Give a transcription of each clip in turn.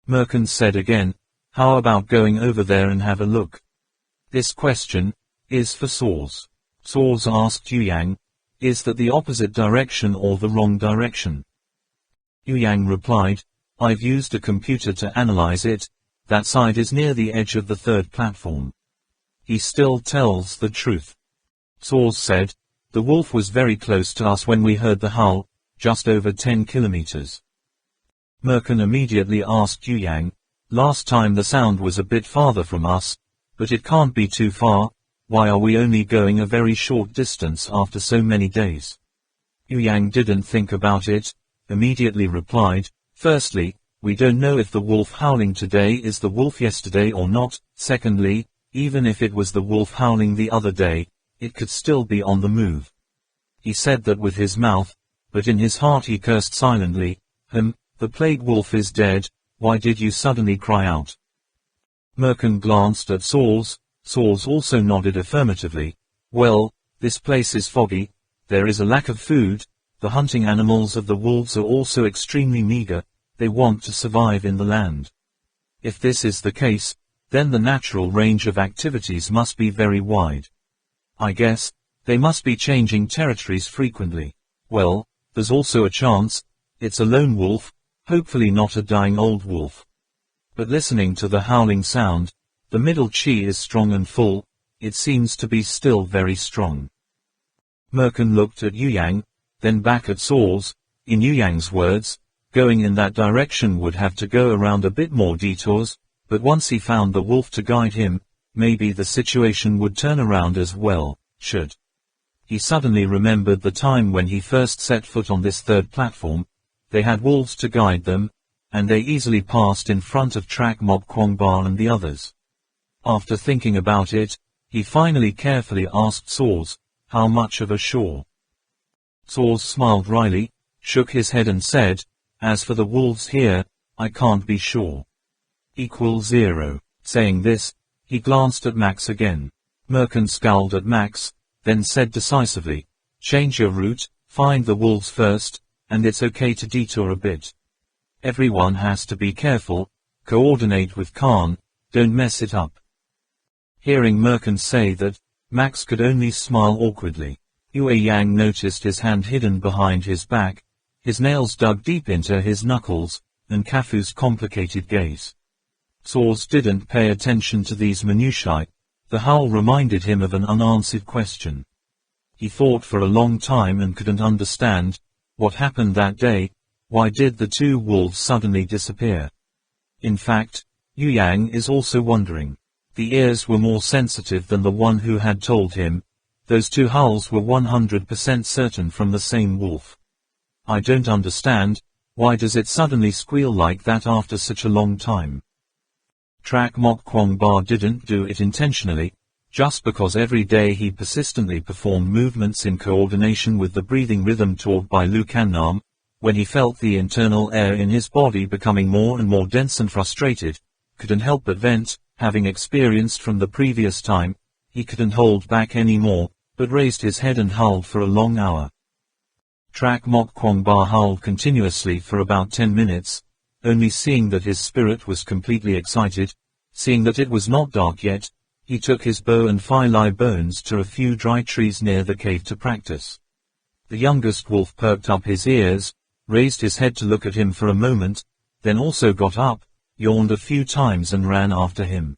Merkin said again, "How about going over there and have a look?" This question is for Saws. Saws asked Yang, "Is that the opposite direction or the wrong direction?" Yang replied, "I've used a computer to analyze it. That side is near the edge of the third platform." He still tells the truth. Saws said, "The wolf was very close to us when we heard the howl, just over 10 kilometers. Merkin immediately asked Yang, "Last time the sound was a bit farther from us, but it can't be too far. Why are we only going a very short distance after so many days?" Yang didn't think about it, immediately replied, "Firstly, we don't know if the wolf howling today is the wolf yesterday or not. Secondly, even if it was the wolf howling the other day, it could still be on the move." He said that with his mouth, but in his heart he cursed silently. The plague wolf is dead. Why did you suddenly cry out?" Merkin glanced at Saws. Saws also nodded affirmatively. "Well, this place is foggy, there is a lack of food, the hunting animals of the wolves are also extremely meager, they want to survive in the land. If this is the case, then the natural range of activities must be very wide. I guess, they must be changing territories frequently. Well, there's also a chance, it's a lone wolf, hopefully not a dying old wolf. But listening to the howling sound, the middle chi is strong and full, it seems to be still very strong." Merkin looked at Yang, then back at Saws. In Yang's words, going in that direction would have to go around a bit more detours, but once he found the wolf to guide him, maybe the situation would turn around as well, should. He suddenly remembered the time when he first set foot on this third platform. They had wolves to guide them, and they easily passed in front of Trak Mok Kwong Ba and the others. After thinking about it, he finally carefully asked Saws, "How much of a shore?" Saws smiled wryly, shook his head and said, "As for the wolves here, I can't be sure. Equals 0. Saying this, he glanced at Max again. Merkin scowled at Max, then said decisively, "Change your route, find the wolves first, and it's okay to detour a bit. Everyone has to be careful, coordinate with Khan, don't mess it up." Hearing Merkin say that, Max could only smile awkwardly. Yang noticed his hand hidden behind his back, his nails dug deep into his knuckles, and Kafu's complicated gaze. Saws didn't pay attention to these minutiae. The howl reminded him of an unanswered question. He thought for a long time and couldn't understand. What happened that day? Why did the two wolves suddenly disappear? In fact, Yang is also wondering. The ears were more sensitive than the one who had told him. Those two howls were 100% certain from the same wolf. "I don't understand, why does it suddenly squeal like that after such a long time?" Trak Mok Kwong Ba didn't do it intentionally, just because every day he persistently performed movements in coordination with the breathing rhythm taught by Lu Kannam. When he felt the internal air in his body becoming more and more dense and frustrated, couldn't help but vent, having experienced from the previous time, he couldn't hold back any more, but raised his head and howled for a long hour. Trak Mok Kwong Ba howled continuously for about 10 minutes, only seeing that his spirit was completely excited, seeing that it was not dark yet, he took his bow and Phi bones to a few dry trees near the cave to practice. The youngest wolf perked up his ears, raised his head to look at him for a moment, then also got up, yawned a few times and ran after him.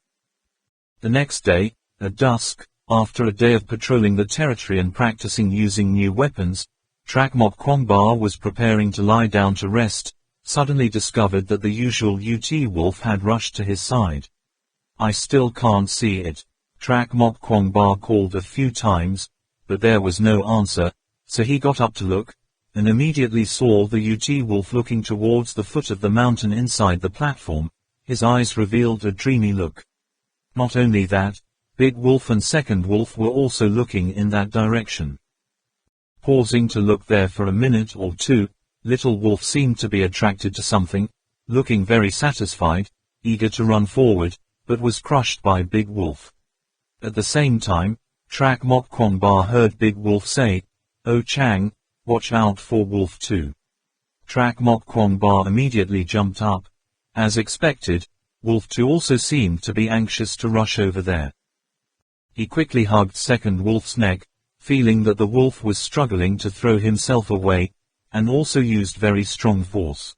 The next day, at dusk, after a day of patrolling the territory and practicing using new weapons, Trak Mok Kwong Ba was preparing to lie down to rest, suddenly discovered that the usual UT wolf had rushed to his side. "I still can't see it," Trak Mok Kwong Ba called a few times, but there was no answer, so he got up to look, and immediately saw the UT wolf looking towards the foot of the mountain inside the platform. His eyes revealed a dreamy look. Not only that, Big Wolf and Second Wolf were also looking in that direction. Pausing to look there for a minute or two, Little Wolf seemed to be attracted to something, looking very satisfied, eager to run forward, but was crushed by Big Wolf. At the same time, Trak Mok Kwong Ba heard Big Wolf say, "Oh Chang, watch out for Wolf 2. Trak Mok Kwong Ba immediately jumped up, As expected, Wolf 2 also seemed to be anxious to rush over there. He quickly hugged second Wolf's neck, feeling that the wolf was struggling to throw himself away, and also used very strong force.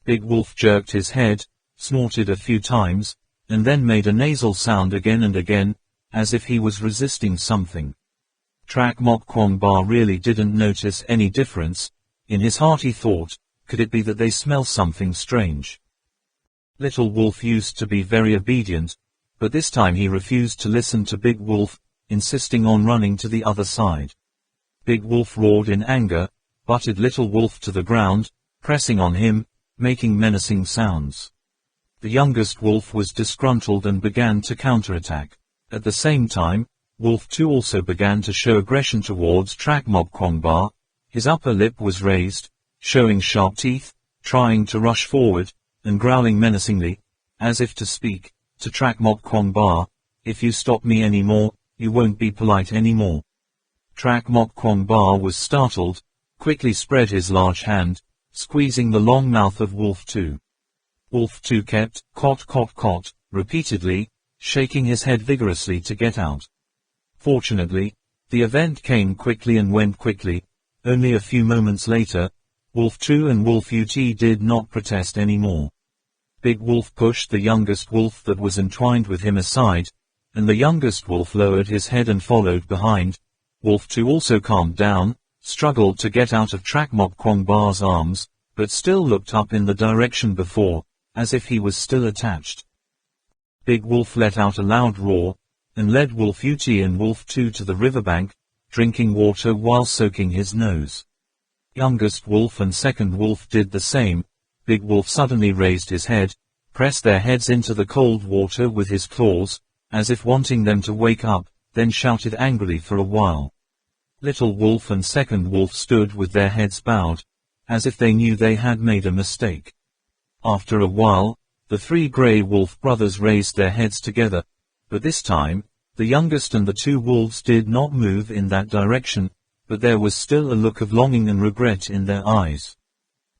Big Wolf jerked his head, snorted a few times, and then made a nasal sound again and again, as if he was resisting something. Trak Mok Kwong Ba really didn't notice any difference. In his heart he thought, could it be that they smell something strange? Little Wolf used to be very obedient, but this time he refused to listen to Big Wolf, insisting on running to the other side. Big Wolf roared in anger, butted Little Wolf to the ground, pressing on him, making menacing sounds. The youngest wolf was disgruntled and began to counterattack. At the same time, Wolf 2 also began to show aggression towards Trak Mok Kwong Ba. His upper lip was raised, showing sharp teeth, trying to rush forward, and growling menacingly, as if to speak, to Trak Mok Kwong Ba, if you stop me anymore, you won't be polite anymore. Trak Mok Kwong Ba was startled, quickly spread his large hand, squeezing the long mouth of Wolf 2. Wolf 2 kept, cot cot cot, repeatedly, shaking his head vigorously to get out. Fortunately, the event came quickly and went quickly. Only a few moments later, Wolf 2 and Wolf Ut did not protest anymore. Big Wolf pushed the youngest wolf that was entwined with him aside, and the youngest wolf lowered his head and followed behind. Wolf 2 also calmed down, struggled to get out of Trak Mok Kwong Ba's arms, but still looked up in the direction before, as if he was still attached. Big Wolf let out a loud roar, and led Wolf Ut and Wolf 2 to the riverbank, drinking water while soaking his nose. Youngest wolf and second wolf did the same. Big Wolf suddenly raised his head, pressed their heads into the cold water with his claws, as if wanting them to wake up, then shouted angrily for a while. Little Wolf and second wolf stood with their heads bowed, as if they knew they had made a mistake. After a while, the three Grey Wolf brothers raised their heads together, but this time, the youngest and the two wolves did not move in that direction, but there was still a look of longing and regret in their eyes.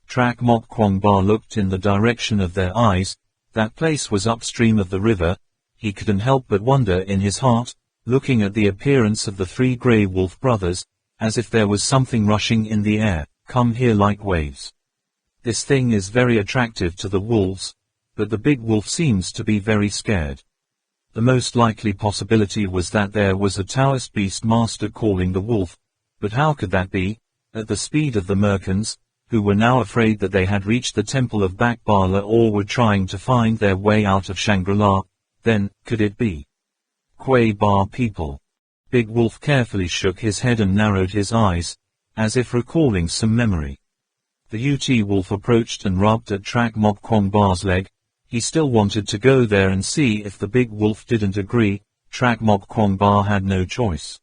Trak Mok Kwong Ba looked in the direction of their eyes. That place was upstream of the river. He couldn't help but wonder in his heart, looking at the appearance of the three Grey Wolf brothers, as if there was something rushing in the air, come here like waves. This thing is very attractive to the wolves, but the big wolf seems to be very scared. The most likely possibility was that there was a Taoist beast master calling the wolf, but how could that be? At the speed of the Merkins, who were now afraid that they had reached the temple of Bakbala or were trying to find their way out of Shangri-La, then, could it be Kwei Ba people? Big Wolf carefully shook his head and narrowed his eyes, as if recalling some memory. The Ut wolf approached and rubbed at Trak Mok Kwong Ba's leg. He still wanted to go there and see if the big wolf didn't agree. Trak Mok Kwong Ba had no choice.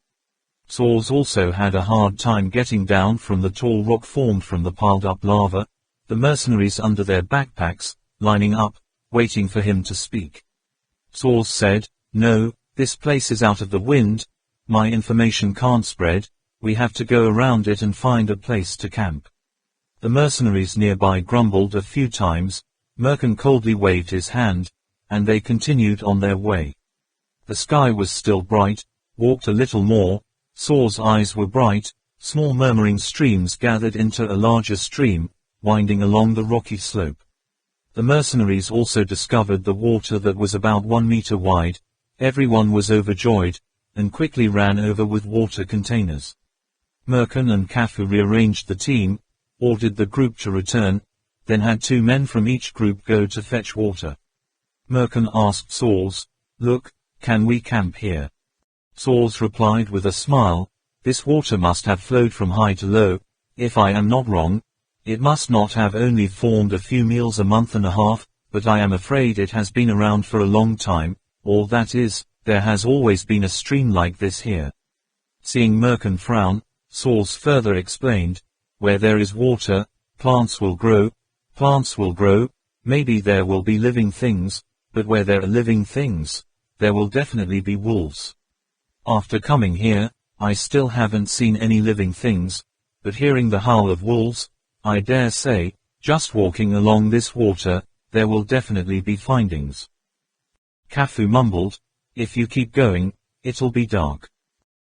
Saws also had a hard time getting down from the tall rock formed from the piled-up lava, the mercenaries under their backpacks, lining up, waiting for him to speak. Saws said, "No, this place is out of the wind. My information can't spread. We have to go around it and find a place to camp." The mercenaries nearby grumbled a few times. Merkin coldly waved his hand, and they continued on their way. The sky was still bright. Walked a little more. Saw's eyes were bright. Small murmuring streams gathered into a larger stream, winding along the rocky slope. The mercenaries also discovered the water that was about 1 meter wide. Everyone was overjoyed, and quickly ran over with water containers. Merkin and Kafu rearranged the team, ordered the group to return, then had 2 men from each group go to fetch water. Merkin asked Saws, "Look, can we camp here?" Saws replied with a smile, "This water must have flowed from high to low. If I am not wrong, it must not have only formed a few meals a month and a half, but I am afraid it has been around for a long time, or that is, there has always been a stream like this here." Seeing Merkin frown, Saws further explained, "Where there is water, plants will grow. Plants will grow, maybe there will be living things, but where there are living things, there will definitely be wolves. After coming here, I still haven't seen any living things, but hearing the howl of wolves, I dare say, just walking along this water, there will definitely be findings. Kafu mumbled, if you keep going, it'll be dark.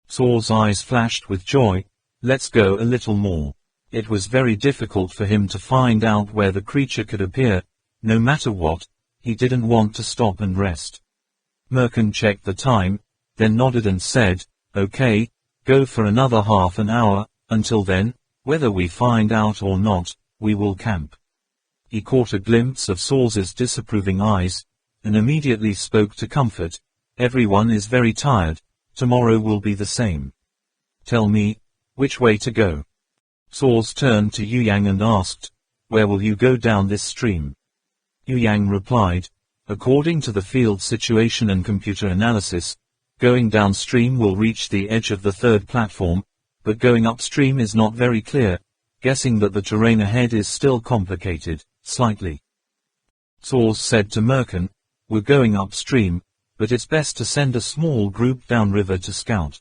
Saw's eyes flashed with joy, let's go a little more. It was very difficult for him to find out where the creature could appear. No matter what, he didn't want to stop and rest. Merkin checked the time, then nodded and said, okay, go for another half an hour. Until then, whether we find out or not, we will camp. He caught a glimpse of Saw's disapproving eyes, and immediately spoke to comfort, everyone is very tired, tomorrow will be the same. Tell me, which way to go? Saw's turned to Yang and asked, where will you go down this stream? Yang replied, according to the field situation and computer analysis, going downstream will reach the edge of the third platform, but going upstream is not very clear, guessing that the terrain ahead is still complicated, slightly. Saw said to Merkin, we're going upstream, but it's best to send a small group downriver to scout.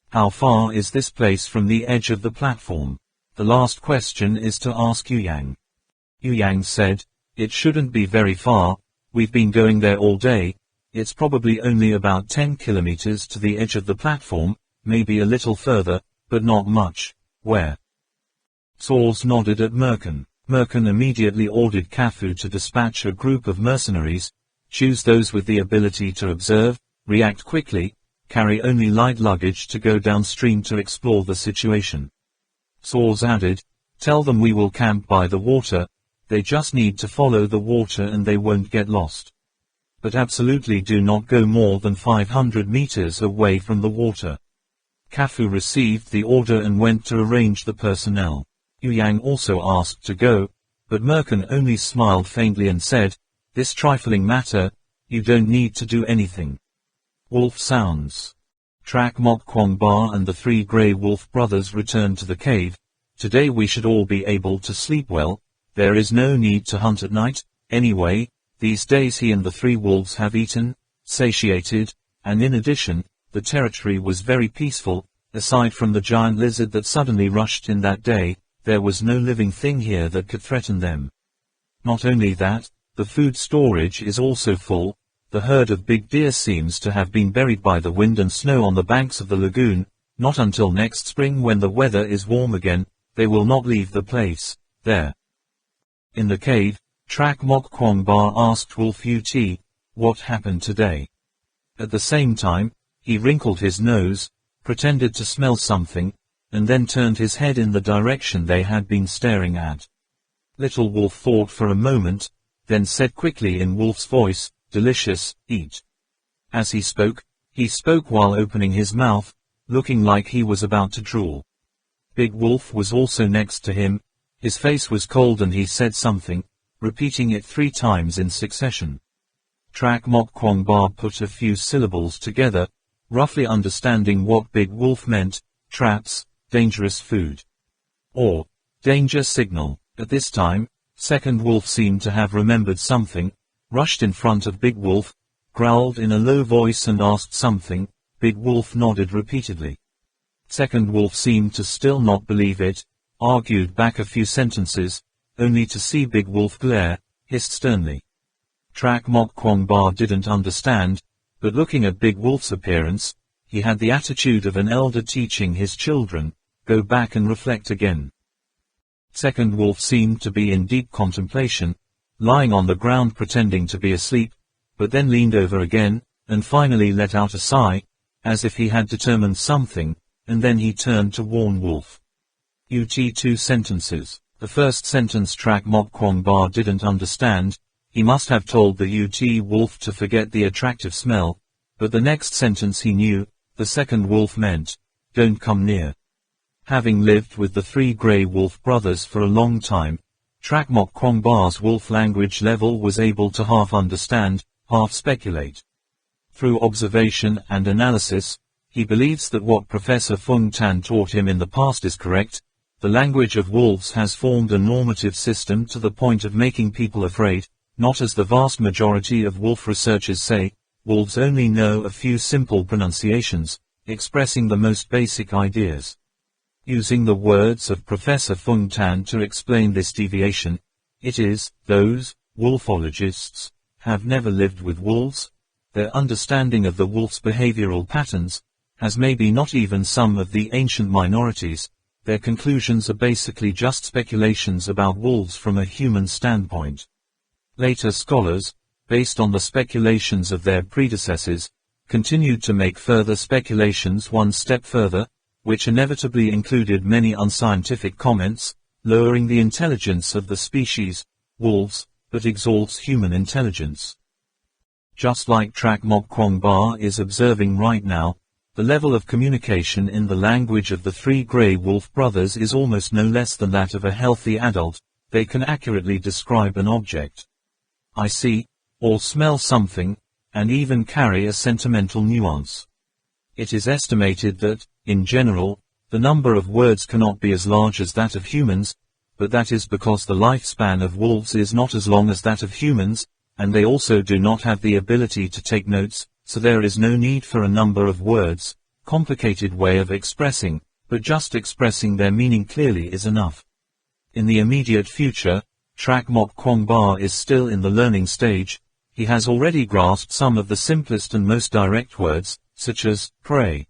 How far is this place from the edge of the platform? The last question is to ask Yang. Yang said, it shouldn't be very far, we've been going there all day, it's probably only about 10 kilometers to the edge of the platform, maybe a little further, but not much. Where? Saws nodded at Merkin. Merkin immediately ordered Kafu to dispatch a group of mercenaries, choose those with the ability to observe, react quickly, carry only light luggage to go downstream to explore the situation. Saws added, tell them we will camp by the water, they just need to follow the water and they won't get lost. But absolutely do not go more than 500 meters away from the water. Kafu received the order and went to arrange the personnel. Yang also asked to go, but Merkin only smiled faintly and said, this trifling matter, you don't need to do anything. Wolf sounds. Trak Mok Kwong Ba and the three Grey Wolf brothers returned to the cave. Today we should all be able to sleep well, there is no need to hunt at night, anyway, these days he and the three wolves have eaten, satiated, and in addition, the territory was very peaceful, aside from the giant lizard that suddenly rushed in that day, there was no living thing here that could threaten them. Not only that, the food storage is also full, the herd of big deer seems to have been buried by the wind and snow on the banks of the lagoon, not until next spring when the weather is warm again, they will not leave the place, there. In the cave, Trak Mok Kwong Ba asked Wolf Ut, what happened today? At the same time, he wrinkled his nose, pretended to smell something, and then turned his head in the direction they had been staring at. Little Wolf thought for a moment, then said quickly in Wolf's voice, delicious, eat. As he spoke while opening his mouth, looking like he was about to drool. Big Wolf was also next to him, his face was cold and he said something, repeating it 3 times in succession. Trak Mok Kwong Ba put a few syllables together, roughly understanding what Big Wolf meant, traps, dangerous food. Or, danger signal. At this time, Second Wolf seemed to have remembered something, rushed in front of Big Wolf, growled in a low voice and asked something. Big Wolf nodded repeatedly. Second Wolf seemed to still not believe it, argued back a few sentences, only to see Big Wolf glare, hissed sternly. Trak Mok Kwong Ba didn't understand, but looking at Big Wolf's appearance, he had the attitude of an elder teaching his children, go back and reflect again. Second Wolf seemed to be in deep contemplation, lying on the ground pretending to be asleep, but then leaned over again, and finally let out a sigh, as if he had determined something, and then he turned to warn Wolf. Ut 2 sentences. The first sentence Trak Mok Kwong Ba didn't understand, he must have told the Ut Wolf to forget the attractive smell, but the next sentence he knew, the Second Wolf meant, don't come near. Having lived with the 3 Grey Wolf brothers for a long time, Trak Mok Kwong Ba's wolf language level was able to half understand, half speculate. Through observation and analysis, he believes that what Professor Fung Tan taught him in the past is correct. The language of wolves has formed a normative system to the point of making people afraid, not as the vast majority of wolf researchers say, wolves only know a few simple pronunciations, expressing the most basic ideas. Using the words of Professor Fung Tan to explain this deviation, it is, those, wolfologists, have never lived with wolves. Their understanding of the wolf's behavioral patterns has maybe not even some of the ancient minorities. Their conclusions are basically just speculations about wolves from a human standpoint. Later scholars, based on the speculations of their predecessors, continued to make further speculations one step further, which inevitably included many unscientific comments, lowering the intelligence of the species, wolves, but exalts human intelligence. Just like Trak Mok Kwong Ba is observing right now, the level of communication in the language of the three grey wolf brothers is almost no less than that of a healthy adult. They can accurately describe an object. I see, or smell something, and even carry a sentimental nuance. It is estimated that, in general, the number of words cannot be as large as that of humans, but that is because the lifespan of wolves is not as long as that of humans, and they also do not have the ability to take notes, so there is no need for a number of words, complicated way of expressing, but just expressing their meaning clearly is enough. In the immediate future, Trak Mok Kwong Ba is still in the learning stage. He has already grasped some of the simplest and most direct words, such as prey.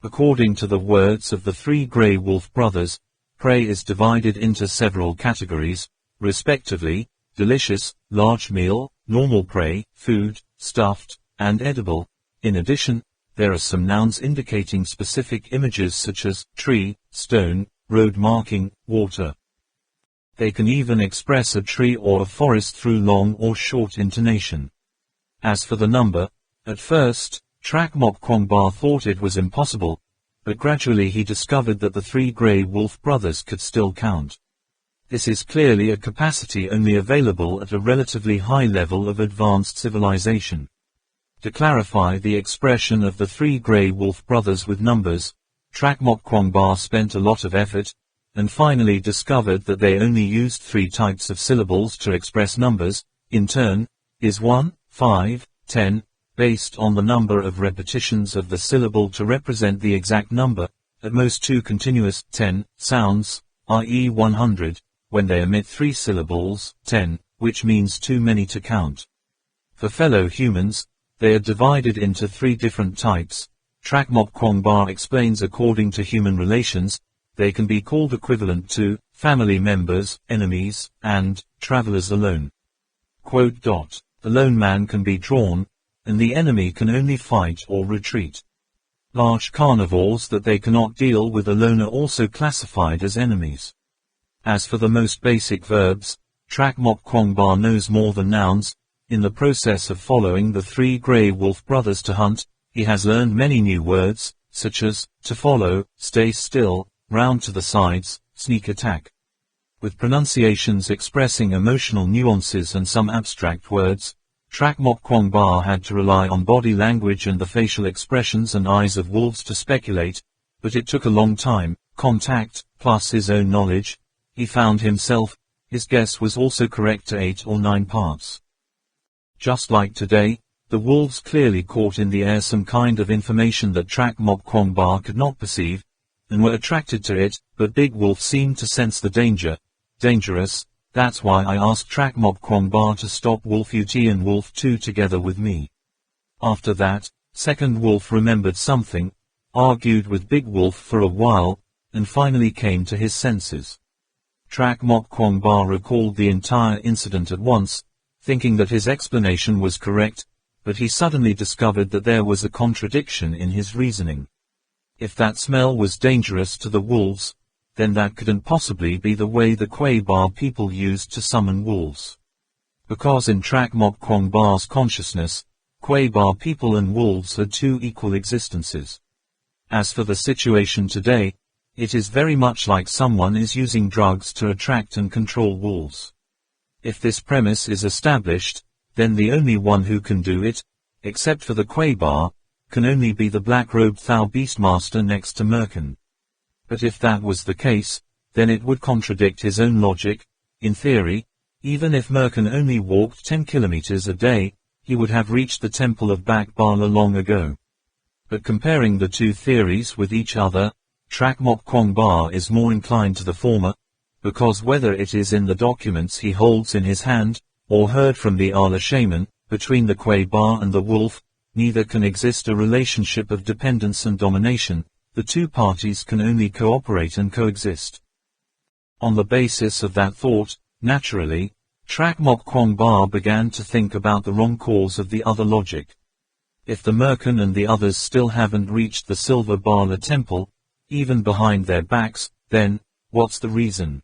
According to the words of the three grey wolf brothers, prey is divided into several categories, respectively, delicious, large meal, normal prey, food, stuffed, and edible. In addition, there are some nouns indicating specific images such as tree, stone, road marking, water. They can even express a tree or a forest through long or short intonation. As for the number, at first, Trak Mok Kwong Ba thought it was impossible, but gradually he discovered that the three grey wolf brothers could still count. This is clearly a capacity only available at a relatively high level of advanced civilization. To clarify the expression of the three grey wolf brothers with numbers, Trak Mok Kwong Ba spent a lot of effort, and finally discovered that they only used 3 types of syllables to express numbers, in turn, is 1, 5, 10, based on the number of repetitions of the syllable to represent the exact number, at most 2 continuous 10 sounds, i.e. 100, when they omit 3 syllables, 10, which means too many to count. For fellow humans, they are divided into 3 different types. Trak Mok Kwong Ba explains according to human relations, they can be called equivalent to family members, enemies, and travelers alone. Quote. The lone man can be drawn, and the enemy can only fight or retreat. Large carnivores that they cannot deal with alone are also classified as enemies. As for the most basic verbs, Trak Mok Kwong Ba knows more than nouns. In the process of following the three grey wolf brothers to hunt, he has learned many new words, such as, to follow, stay still, round to the sides, sneak attack. With pronunciations expressing emotional nuances and some abstract words, Trak Mok Kwong Ba had to rely on body language and the facial expressions and eyes of wolves to speculate, but it took a long time, contact, plus his own knowledge. He found himself, his guess was also correct to 8 or 9 parts. Just like today, the wolves clearly caught in the air some kind of information that Trak Mok Kwong Ba could not perceive, and were attracted to it, but Big Wolf seemed to sense the danger. Dangerous, that's why I asked Trak Mok Kwong Ba to stop Wolf Ut and Wolf 2 together with me. After that, Second Wolf remembered something, argued with Big Wolf for a while, and finally came to his senses. Trak Mok Kwong Ba recalled the entire incident at once, thinking that his explanation was correct, but he suddenly discovered that there was a contradiction in his reasoning. If that smell was dangerous to the wolves, then that couldn't possibly be the way the Kwai Ba people used to summon wolves. Because in Trak Mok Kwong Ba's consciousness, Kwai Ba people and wolves are 2 equal existences. As for the situation today, it is very much like someone is using drugs to attract and control wolves. If this premise is established, then the only one who can do it, except for the Kwai Ba, can only be the black-robed Thou Beastmaster next to Merkin. But if that was the case, then it would contradict his own logic. In theory, even if Merkin only walked 10 kilometers a day, he would have reached the temple of Bak Bala long ago. But comparing the 2 theories with each other, Trak Mok Kwong Ba is more inclined to the former, because whether it is in the documents he holds in his hand, or heard from the Allah shaman, between the Kwai Ba and the wolf, neither can exist a relationship of dependence and domination, the two parties can only cooperate and coexist. On the basis of that thought, naturally, Trak Mok Kwong Ba began to think about the wrong cause of the other logic. If the Merkin and the others still haven't reached the Silver Bala temple, even behind their backs, then, what's the reason?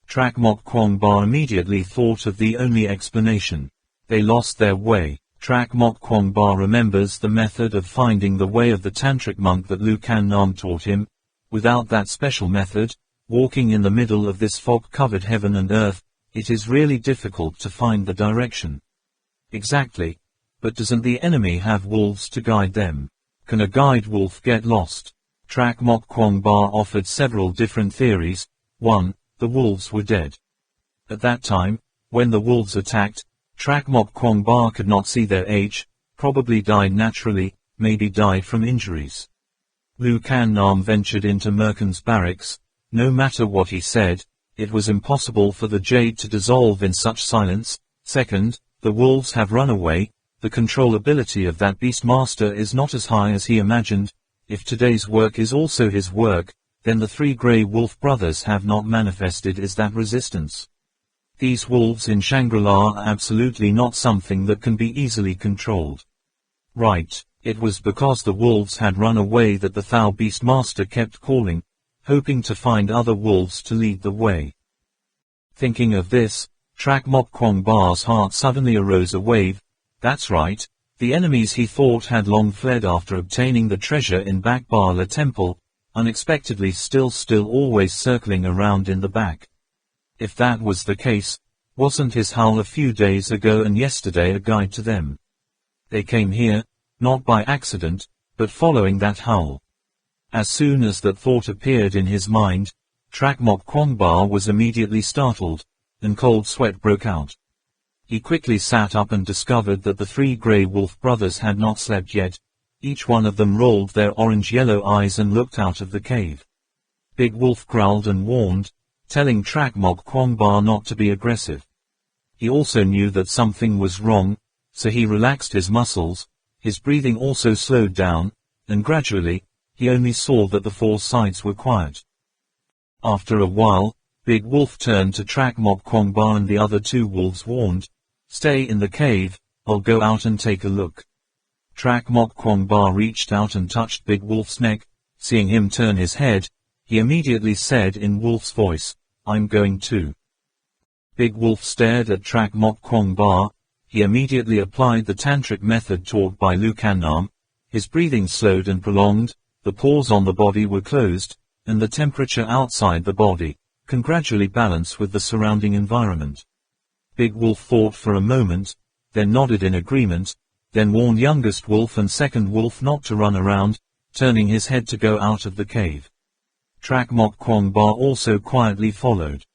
Trak Mok Kwong Ba immediately thought of the only explanation. They lost their way. Trak Mok Kwong Ba remembers the method of finding the way of the tantric monk that Lu Kan Nam taught him. Without that special method, walking in the middle of this fog-covered heaven and earth, it is really difficult to find the direction. Exactly. But doesn't the enemy have wolves to guide them? Can a guide wolf get lost? Trak Mok Kwong Ba offered several different theories. 1. The wolves were dead. At that time, when the wolves attacked, Trak Mok Kwong Ba could not see their age, probably died naturally, maybe died from injuries. Lu Kan Nam ventured into Merkin's barracks. No matter what he said, it was impossible for the jade to dissolve in such silence. 2. The wolves have run away. The controllability of that beastmaster is not as high as he imagined. If today's work is also his work, then the three Grey Wolf brothers have not manifested as that resistance. These wolves in Shangri-La are absolutely not something that can be easily controlled. Right, it was because the wolves had run away that the Thou Beastmaster kept calling, hoping to find other wolves to lead the way. Thinking of this, Trak Mok Kwong Ba's heart suddenly arose a wave. That's right, the enemies he thought had long fled after obtaining the treasure in Back Bala Temple, unexpectedly still always circling around in the back. If that was the case, wasn't his howl a few days ago and yesterday a guide to them? They came here, not by accident, but following that howl. As soon as that thought appeared in his mind, Trak Mok Kwong Ba was immediately startled, and cold sweat broke out. He quickly sat up and discovered that the three Grey Wolf brothers had not slept yet. Each one of them rolled their orange-yellow eyes and looked out of the cave. Big Wolf growled and warned, telling Trak Mok Kwong Ba not to be aggressive. He also knew that something was wrong, so he relaxed his muscles, his breathing also slowed down, and gradually, he only saw that the four sides were quiet. After a while, Big Wolf turned to Trak Mok Kwong Ba and the other two wolves warned, "Stay in the cave, I'll go out and take a look." Trak Mok Kwong Ba reached out and touched Big Wolf's neck. Seeing him turn his head, he immediately said in Wolf's voice, "I'm going too." Big Wolf stared at Trak Mok Kwong Ba. He immediately applied the tantric method taught by Lu Kan Nam. His breathing slowed and prolonged, the pores on the body were closed, and the temperature outside the body can gradually balance with the surrounding environment. Big Wolf thought for a moment, then nodded in agreement, then warned youngest wolf and second wolf not to run around, turning his head to go out of the cave. Trak Mok Kwong Ba also quietly followed.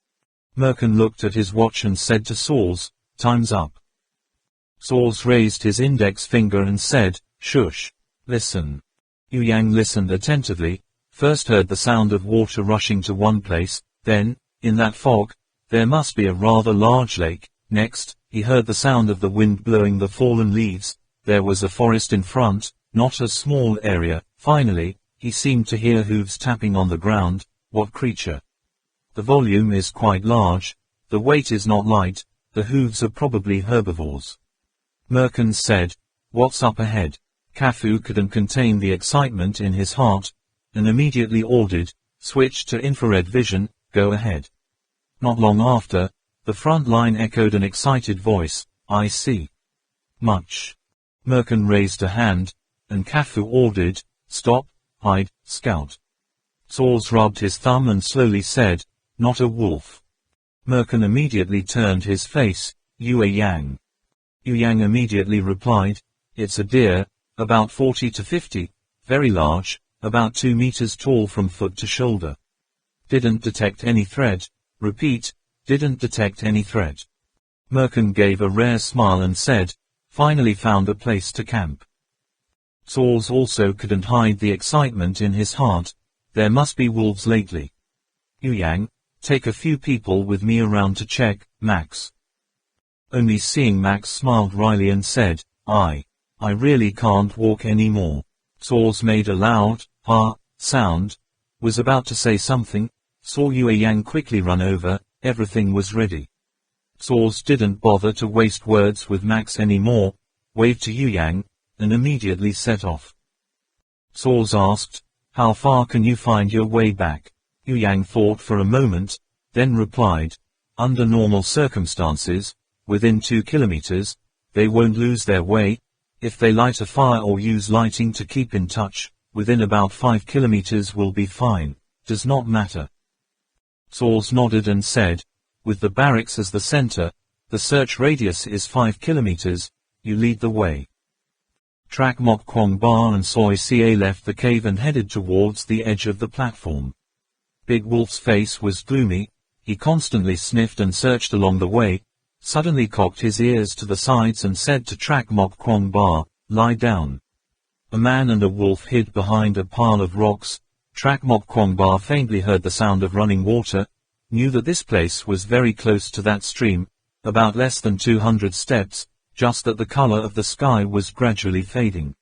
Merkin looked at his watch and said to Saws, "Time's up." Saws raised his index finger and said, "Shush. Listen." Yu Yang listened attentively, first heard the sound of water rushing to one place, then, in that fog, there must be a rather large lake. Next, he heard the sound of the wind blowing the fallen leaves. There was a forest in front, not a small area. Finally, he seemed to hear hooves tapping on the ground. What creature? The volume is quite large, the weight is not light, the hooves are probably herbivores. Merkin said, "What's up ahead?" Kafu couldn't contain the excitement in his heart, and immediately ordered, "Switch to infrared vision, go ahead." Not long after, the front line echoed an excited voice, "I see much." Merkin raised a hand, and Kafu ordered, "Stop, hide, scout." Saws rubbed his thumb and slowly said, "Not a wolf." Merkin immediately turned his face, "Yu Yang." Yu Yang immediately replied, "It's a deer, about 40 to 50, very large, about 2 meters tall from foot to shoulder. Didn't detect any threat. Repeat, didn't detect any threat." Merkin gave a rare smile and said, "Finally found a place to camp." Saws also couldn't hide the excitement in his heart. There must be wolves lately. "Yu Yang, take a few people with me around to check, Max." Only seeing Max smiled wryly and said, I really can't walk anymore. Saws made a loud, sound, was about to say something, saw Yue Yang quickly run over, everything was ready. Saws didn't bother to waste words with Max anymore, waved to Yu Yang, and immediately set off. Saws asked, how far can you find your way back? Yu Yang thought for a moment, then replied, under normal circumstances, within 2 kilometers, they won't lose their way. If they light a fire or use lighting to keep in touch, within about 5 kilometers will be fine, does not matter. Saws nodded and said, with the barracks as the center, the search radius is 5 kilometers, you lead the way. Trak Mok Kwong Ba and Soi Ca left the cave and headed towards the edge of the platform. Big Wolf's face was gloomy, he constantly sniffed and searched along the way, suddenly cocked his ears to the sides and said to Trak Mok Kwong Ba, lie down. A man and a wolf hid behind a pile of rocks. Trak Mok Kwong Ba faintly heard the sound of running water, knew that this place was very close to that stream, about less than 200 steps, just that the color of the sky was gradually fading.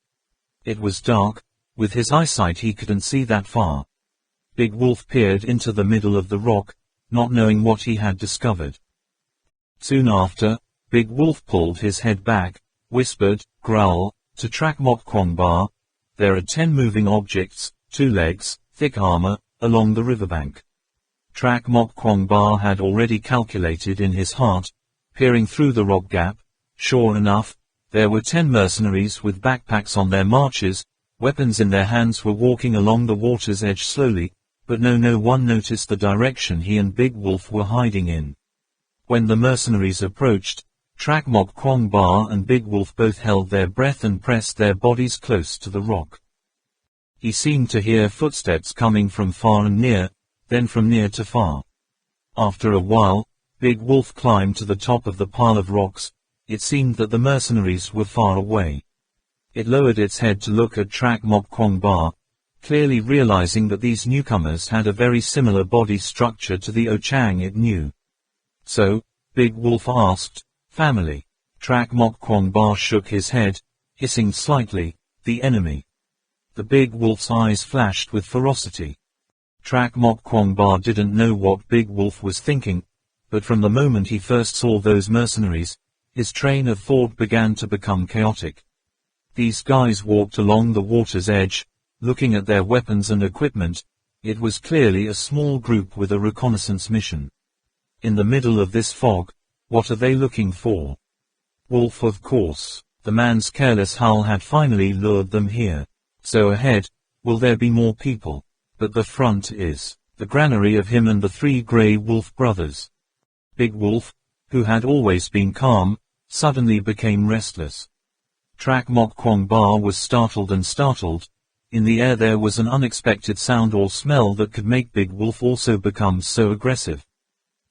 It was dark, with his eyesight he couldn't see that far. Big Wolf peered into the middle of the rock, not knowing what he had discovered. Soon after, Big Wolf pulled his head back, whispered, growl, to Trak Mok Kwong Ba, there are 10 moving objects, 2 legs, thick armor, along the riverbank. Trak Mok Kwong Ba had already calculated in his heart, peering through the rock gap. Sure enough, there were 10 mercenaries with backpacks on their marches, weapons in their hands, were walking along the water's edge slowly, but no one noticed the direction he and Big Wolf were hiding in. When the mercenaries approached, Trak Mok Kwong Ba and Big Wolf both held their breath and pressed their bodies close to the rock. He seemed to hear footsteps coming from far and near, then from near to far. After a while, Big Wolf climbed to the top of the pile of rocks. It seemed that the mercenaries were far away. It lowered its head to look at Trak Mok Kwong Ba, clearly realizing that these newcomers had a very similar body structure to the Ochang it knew. So, Big Wolf asked, family. Trak Mok Kwong Ba shook his head, hissing slightly, the enemy. The Big Wolf's eyes flashed with ferocity. Trak Mok Kwong Ba didn't know what Big Wolf was thinking, but from the moment he first saw those mercenaries, his train of thought began to become chaotic. These guys walked along the water's edge, looking at their weapons and equipment. It was clearly a small group with a reconnaissance mission. In the middle of this fog, what are they looking for? Wolf, of course. The man's careless howl had finally lured them here. So ahead, will there be more people? But the front is the granary of him and the 3 Grey Wolf brothers. Big Wolf, who had always been calm, suddenly became restless. Trak Mok Kwong Ba was startled. In the air there was an unexpected sound or smell that could make Big Wolf also become so aggressive.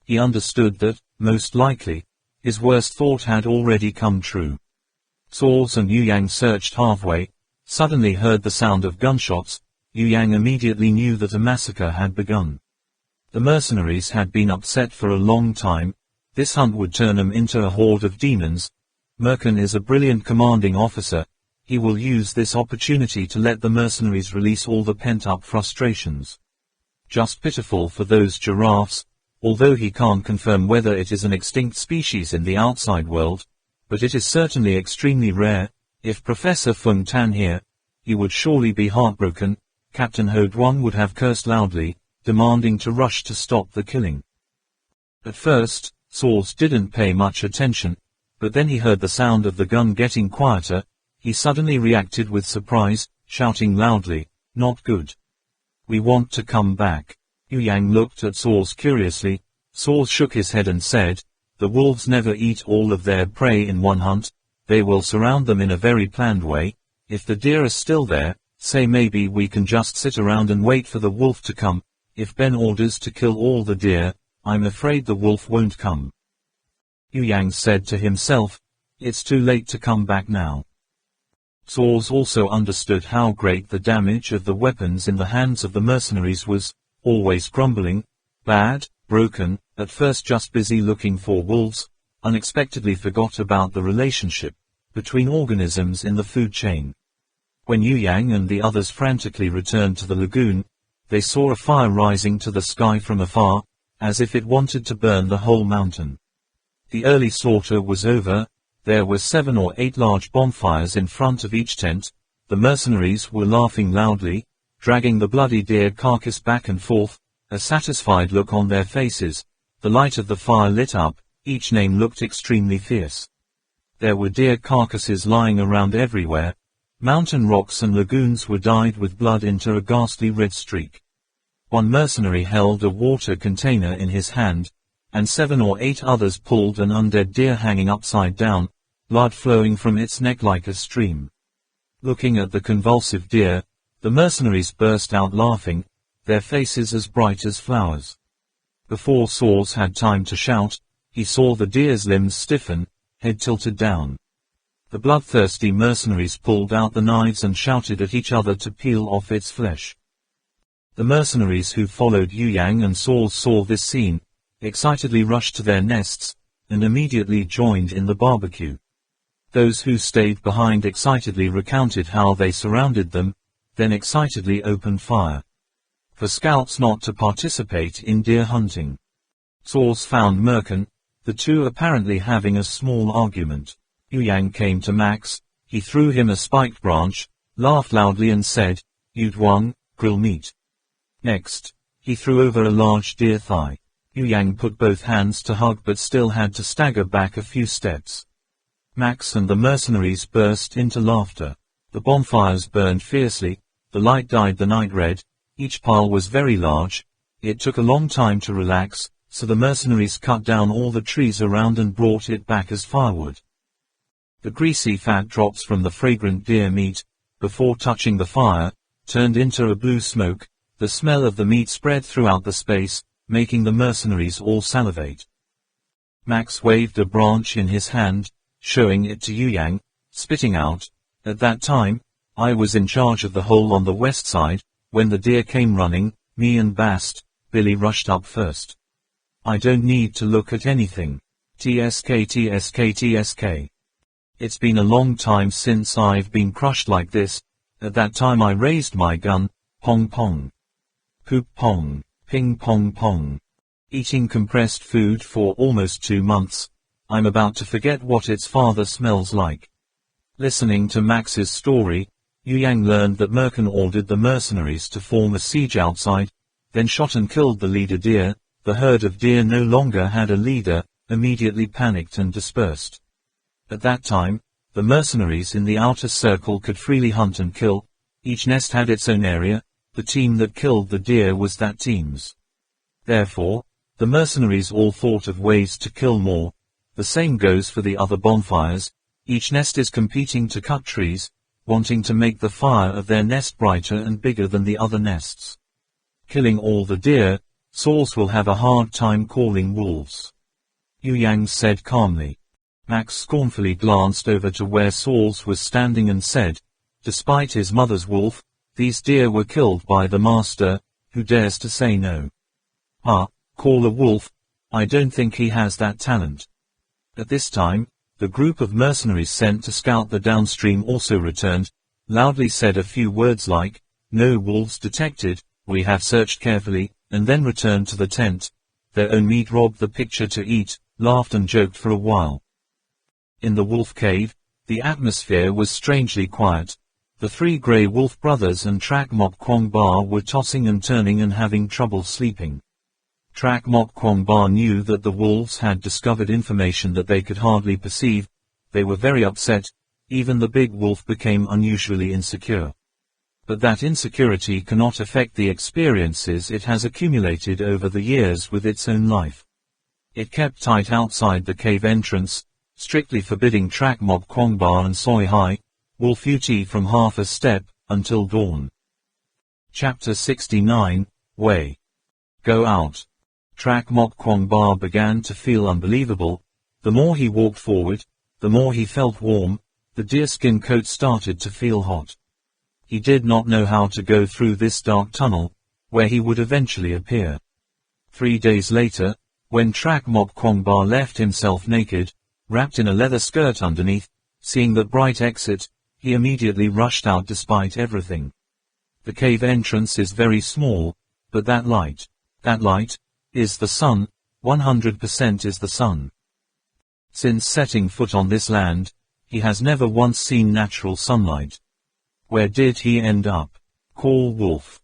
He understood that, most likely, his worst thought had already come true. Saws and Yu Yang searched halfway, suddenly heard the sound of gunshots. Yu Yang immediately knew that a massacre had begun. The mercenaries had been upset for a long time. This hunt would turn them into a horde of demons. Merkin is a brilliant commanding officer. He will use this opportunity to let the mercenaries release all the pent-up frustrations. Just pitiful for those giraffes, although he can't confirm whether it is an extinct species in the outside world, but it is certainly extremely rare. If Professor Feng Tan here, he would surely be heartbroken. Captain Ho Duan would have cursed loudly, demanding to rush to stop the killing. At first, Saws didn't pay much attention, but then he heard the sound of the gun getting quieter. He suddenly reacted with surprise, shouting loudly, not good. We want to come back. Yu Yang looked at Saws curiously. Saws shook his head and said, the wolves never eat all of their prey in one hunt. They will surround them in a very planned way. If the deer are still there, say maybe we can just sit around and wait for the wolf to come. If Ben orders to kill all the deer, I'm afraid the wolf won't come. Yu Yang said to himself, it's too late to come back now. Saws also understood how great the damage of the weapons in the hands of the mercenaries was, always grumbling, bad, broken, at first just busy looking for wolves, unexpectedly forgot about the relationship between organisms in the food chain. When Yu Yang and the others frantically returned to the lagoon, they saw a fire rising to the sky from afar, as if it wanted to burn the whole mountain. The early slaughter was over. There were 7 or 8 large bonfires in front of each tent. The mercenaries were laughing loudly, dragging the bloody deer carcass back and forth, a satisfied look on their faces. The light of the fire lit up, each name looked extremely fierce. There were deer carcasses lying around everywhere. Mountain rocks and lagoons were dyed with blood into a ghastly red streak. One mercenary held a water container in his hand, and 7 or 8 others pulled an undead deer hanging upside down, blood flowing from its neck like a stream. Looking at the convulsive deer, the mercenaries burst out laughing, their faces as bright as flowers. Before Saws had time to shout, he saw the deer's limbs stiffen, head tilted down. The bloodthirsty mercenaries pulled out the knives and shouted at each other to peel off its flesh. The mercenaries who followed Yu Yang and Saws saw this scene, excitedly rushed to their nests, and immediately joined in the barbecue. Those who stayed behind excitedly recounted how they surrounded them, then excitedly opened fire. For scouts not to participate in deer hunting. Saws found Merkin, the two apparently having a small argument. Yu Yang came to Max, he threw him a spiked branch, laughed loudly and said, "You'd won, grill meat." Next, he threw over a large deer thigh. Yu Yang put both hands to hug but still had to stagger back a few steps. Max and the mercenaries burst into laughter. The bonfires burned fiercely, the light dyed the night red, each pile was very large. It took a long time to relax, so the mercenaries cut down all the trees around and brought it back as firewood. The greasy fat drops from the fragrant deer meat, before touching the fire, turned into a blue smoke. The smell of the meat spread throughout the space, making the mercenaries all salivate. Max waved a branch in his hand, showing it to Yu Yang, spitting out, "At that time, I was in charge of the hole on the west side. When the deer came running, me and Bast, Billy rushed up first. I don't need to look at anything. TSK TSK TSK. It's been a long time since I've been crushed like this. At that time I raised my gun, pong pong. Poop pong, ping pong pong. Eating compressed food for almost 2 months. I'm about to forget what its father smells like." Listening to Max's story, Yu Yang learned that Merkin ordered the mercenaries to form a siege outside, then shot and killed the leader deer. The herd of deer no longer had a leader, immediately panicked and dispersed. At that time, the mercenaries in the outer circle could freely hunt and kill. Each nest had its own area. The team that killed the deer was that team's. Therefore, the mercenaries all thought of ways to kill more. The same goes for the other bonfires. Each nest is competing to cut trees, wanting to make the fire of their nest brighter and bigger than the other nests. Killing all the deer, Saws will have a hard time calling wolves. Yu Yang said calmly. Max scornfully glanced over to where Saws was standing and said, "Despite his mother's wolf, these deer were killed by the master. Who dares to say no? Call a wolf? I don't think he has that talent." At this time, the group of mercenaries sent to scout the downstream also returned, loudly said a few words like, "No wolves detected, we have searched carefully," and then returned to the tent. Their own meat robbed the picture to eat, laughed and joked for a while. In the wolf cave, the atmosphere was strangely quiet. The 3 Grey Wolf brothers and Trak Mok Kwong Ba were tossing and turning and having trouble sleeping. Trak Mok Kwong Ba knew that the wolves had discovered information that they could hardly perceive. They were very upset. Even the big wolf became unusually insecure. But that insecurity cannot affect the experiences it has accumulated over the years with its own life. It kept tight outside the cave entrance, strictly forbidding Trak Mok Kwong Ba and Soi Hai, Wolf Uti from half a step, until dawn. Chapter 69, Way. Go out. Trak Mok Kwong Ba began to feel unbelievable. The more he walked forward, the more he felt warm. The deerskin coat started to feel hot. He did not know how to go through this dark tunnel, where he would eventually appear. 3 days later, When Trak Mok Kwongba left himself naked, wrapped in a leather skirt underneath, seeing that bright exit, he immediately rushed out despite everything. The cave entrance is very small, but that light, is the sun, 100% is the sun. Since setting foot on this land, he has never once seen natural sunlight. Where did he end up? Call Wolf.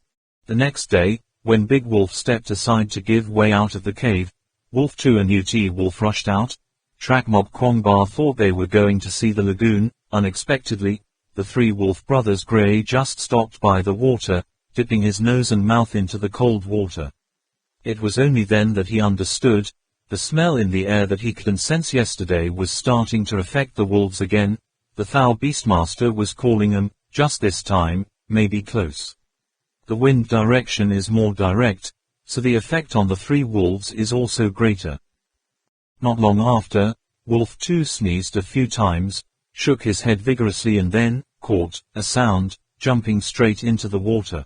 The next day, when Big Wolf stepped aside to give way out of the cave, Wolf 2 and UT Wolf rushed out. Trak Mok Kwongba thought they were going to see the lagoon. Unexpectedly, the three Wolf brothers Grey just stopped by the water, dipping his nose and mouth into the cold water. It was only then that he understood. The smell in the air that he could sense yesterday was starting to affect the wolves again. The Thou Beastmaster was calling them, just this time, maybe close. The wind direction is more direct, so the effect on the three wolves is also greater. Not long after, Wolf 2 sneezed a few times, shook his head vigorously and then caught a sound, jumping straight into the water.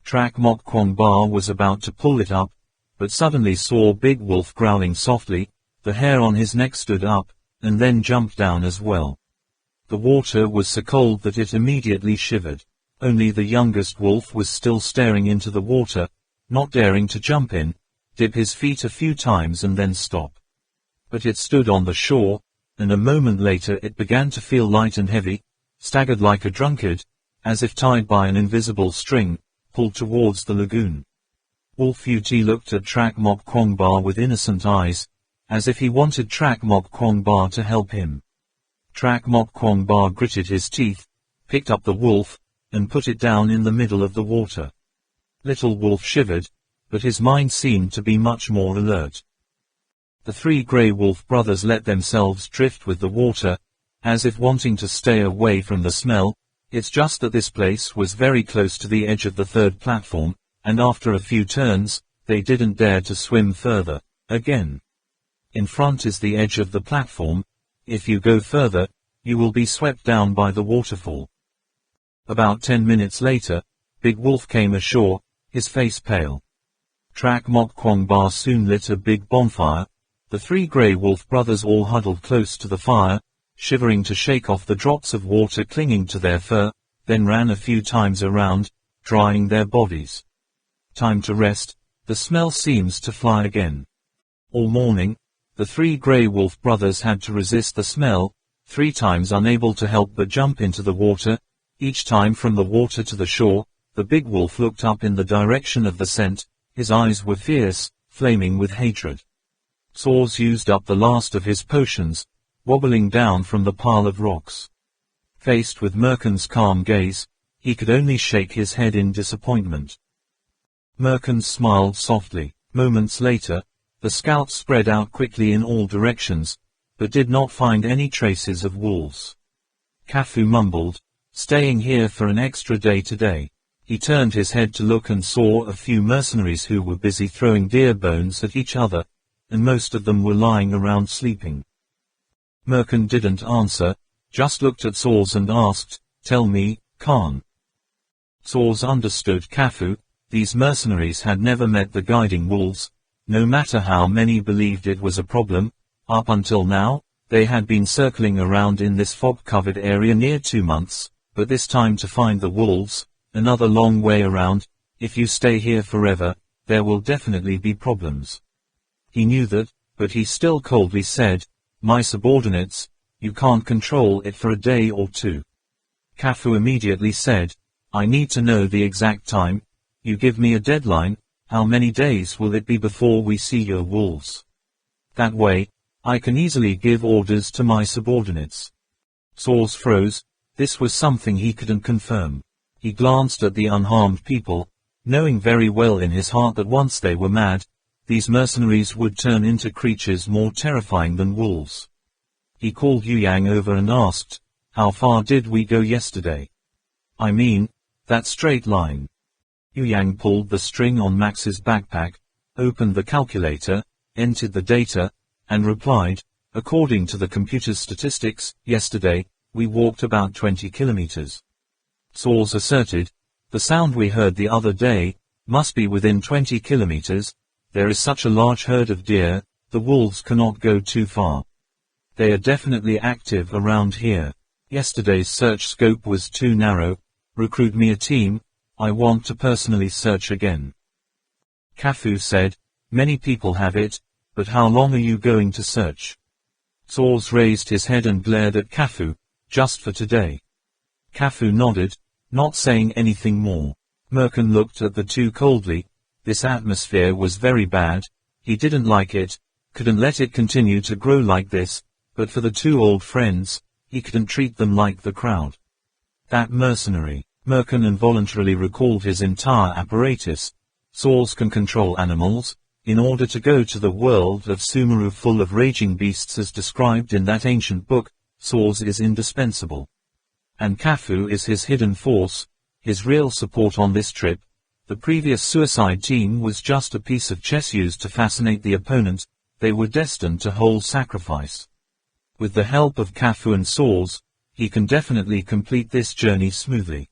Trak Mok Kwongba was about to pull it up, but suddenly saw Big Wolf growling softly. The hair on his neck stood up, and then jumped down as well. The water was so cold that it immediately shivered. Only the youngest wolf was still staring into the water, not daring to jump in, dip his feet a few times and then stop. But it stood on the shore, and a moment later it began to feel light and heavy, staggered like a drunkard, as if tied by an invisible string, pulled towards the lagoon. Wolf UT looked at Trak Mok Kwongba with innocent eyes, as if he wanted Trak Mok Kwongba to help him. Trak Mok Kwongba gritted his teeth, picked up the wolf, and put it down in the middle of the water. Little Wolf shivered, but his mind seemed to be much more alert. The three Grey Wolf brothers let themselves drift with the water, as if wanting to stay away from the smell. It's just that this place was very close to the edge of the third platform, and after a few turns, they didn't dare to swim further, again. In front is the edge of the platform. If you go further, you will be swept down by the waterfall. About 10 minutes later, Big Wolf came ashore, his face pale. Trak Mok Kwongba soon lit a big bonfire. The three Grey Wolf brothers all huddled close to the fire, shivering to shake off the drops of water clinging to their fur, then ran a few times around, drying their bodies. Time to rest. The smell seems to fly again. All morning, the three Grey Wolf brothers had to resist the smell, 3 times unable to help but jump into the water. Each time from the water to the shore, the Big Wolf looked up in the direction of the scent. His eyes were fierce, flaming with hatred. Saws used up the last of his potions, wobbling down from the pile of rocks. Faced with Merkin's calm gaze, he could only shake his head in disappointment. Merkin smiled softly. Moments later, the scouts spread out quickly in all directions, but did not find any traces of wolves. Kafu mumbled, "Staying here for an extra day today." He turned his head to look and saw a few mercenaries who were busy throwing deer bones at each other, and most of them were lying around sleeping. Merkin didn't answer, just looked at Saws and asked, "Tell me, Khan." Saws understood Kafu. These mercenaries had never met the guiding wolves, no matter how many believed it was a problem. Up until now, they had been circling around in this fog-covered area near 2 months, but this time to find the wolves, another long way around. If you stay here forever, there will definitely be problems. He knew that, but he still coldly said, "My subordinates, you can't control it for a day or 2. Kafu immediately said, "I need to know the exact time. You give me a deadline. How many days will it be before we see your wolves? That way, I can easily give orders to my subordinates." Saws froze. This was something he couldn't confirm. He glanced at the unharmed people, knowing very well in his heart that once they were mad, these mercenaries would turn into creatures more terrifying than wolves. He called Yang over and asked, "How far did we go yesterday? I mean, that straight line." Yang pulled the string on Max's backpack, opened the calculator, entered the data, and replied, "According to the computer's statistics, yesterday, we walked about 20 kilometers. Saws asserted, "The sound we heard the other day must be within 20 kilometers. There is such a large herd of deer, the wolves cannot go too far. They are definitely active around here. Yesterday's search scope was too narrow. Recruit me a team, I want to personally search again. Kafu said, many people have it, but how long are you going to search? Soars raised his head and glared at Kafu, just for today. Kafu nodded, not saying anything more. Merkin looked at the two coldly. This atmosphere was very bad, he didn't like it, couldn't let it continue to grow like this, but for the two old friends, he couldn't treat them like the crowd. That mercenary. Merkin involuntarily recalled his entire apparatus. Soars can control animals. In order to go to the world of Sumeru full of raging beasts as described in that ancient book, Soars is indispensable. And Kafu is his hidden force, his real support on this trip. The previous suicide team was just a piece of chess used to fascinate the opponent. They were destined to whole sacrifice. With the help of Kafu and Soars, he can definitely complete this journey smoothly.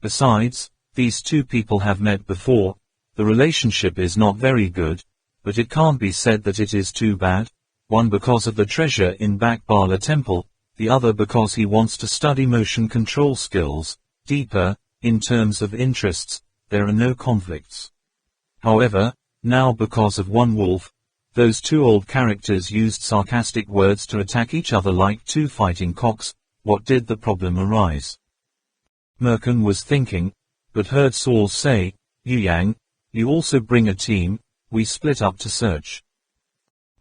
Besides, these two people have met before. The relationship is not very good, but it can't be said that it is too bad. One because of the treasure in Bakbala Temple, the other because he wants to study motion control skills. Deeper, in terms of interests, there are no conflicts. However, now because of one wolf, those two old characters used sarcastic words to attack each other like two fighting cocks. What did the problem arise? Merkin was thinking, but heard Saul say, Yu Yang, you also bring a team, we split up to search.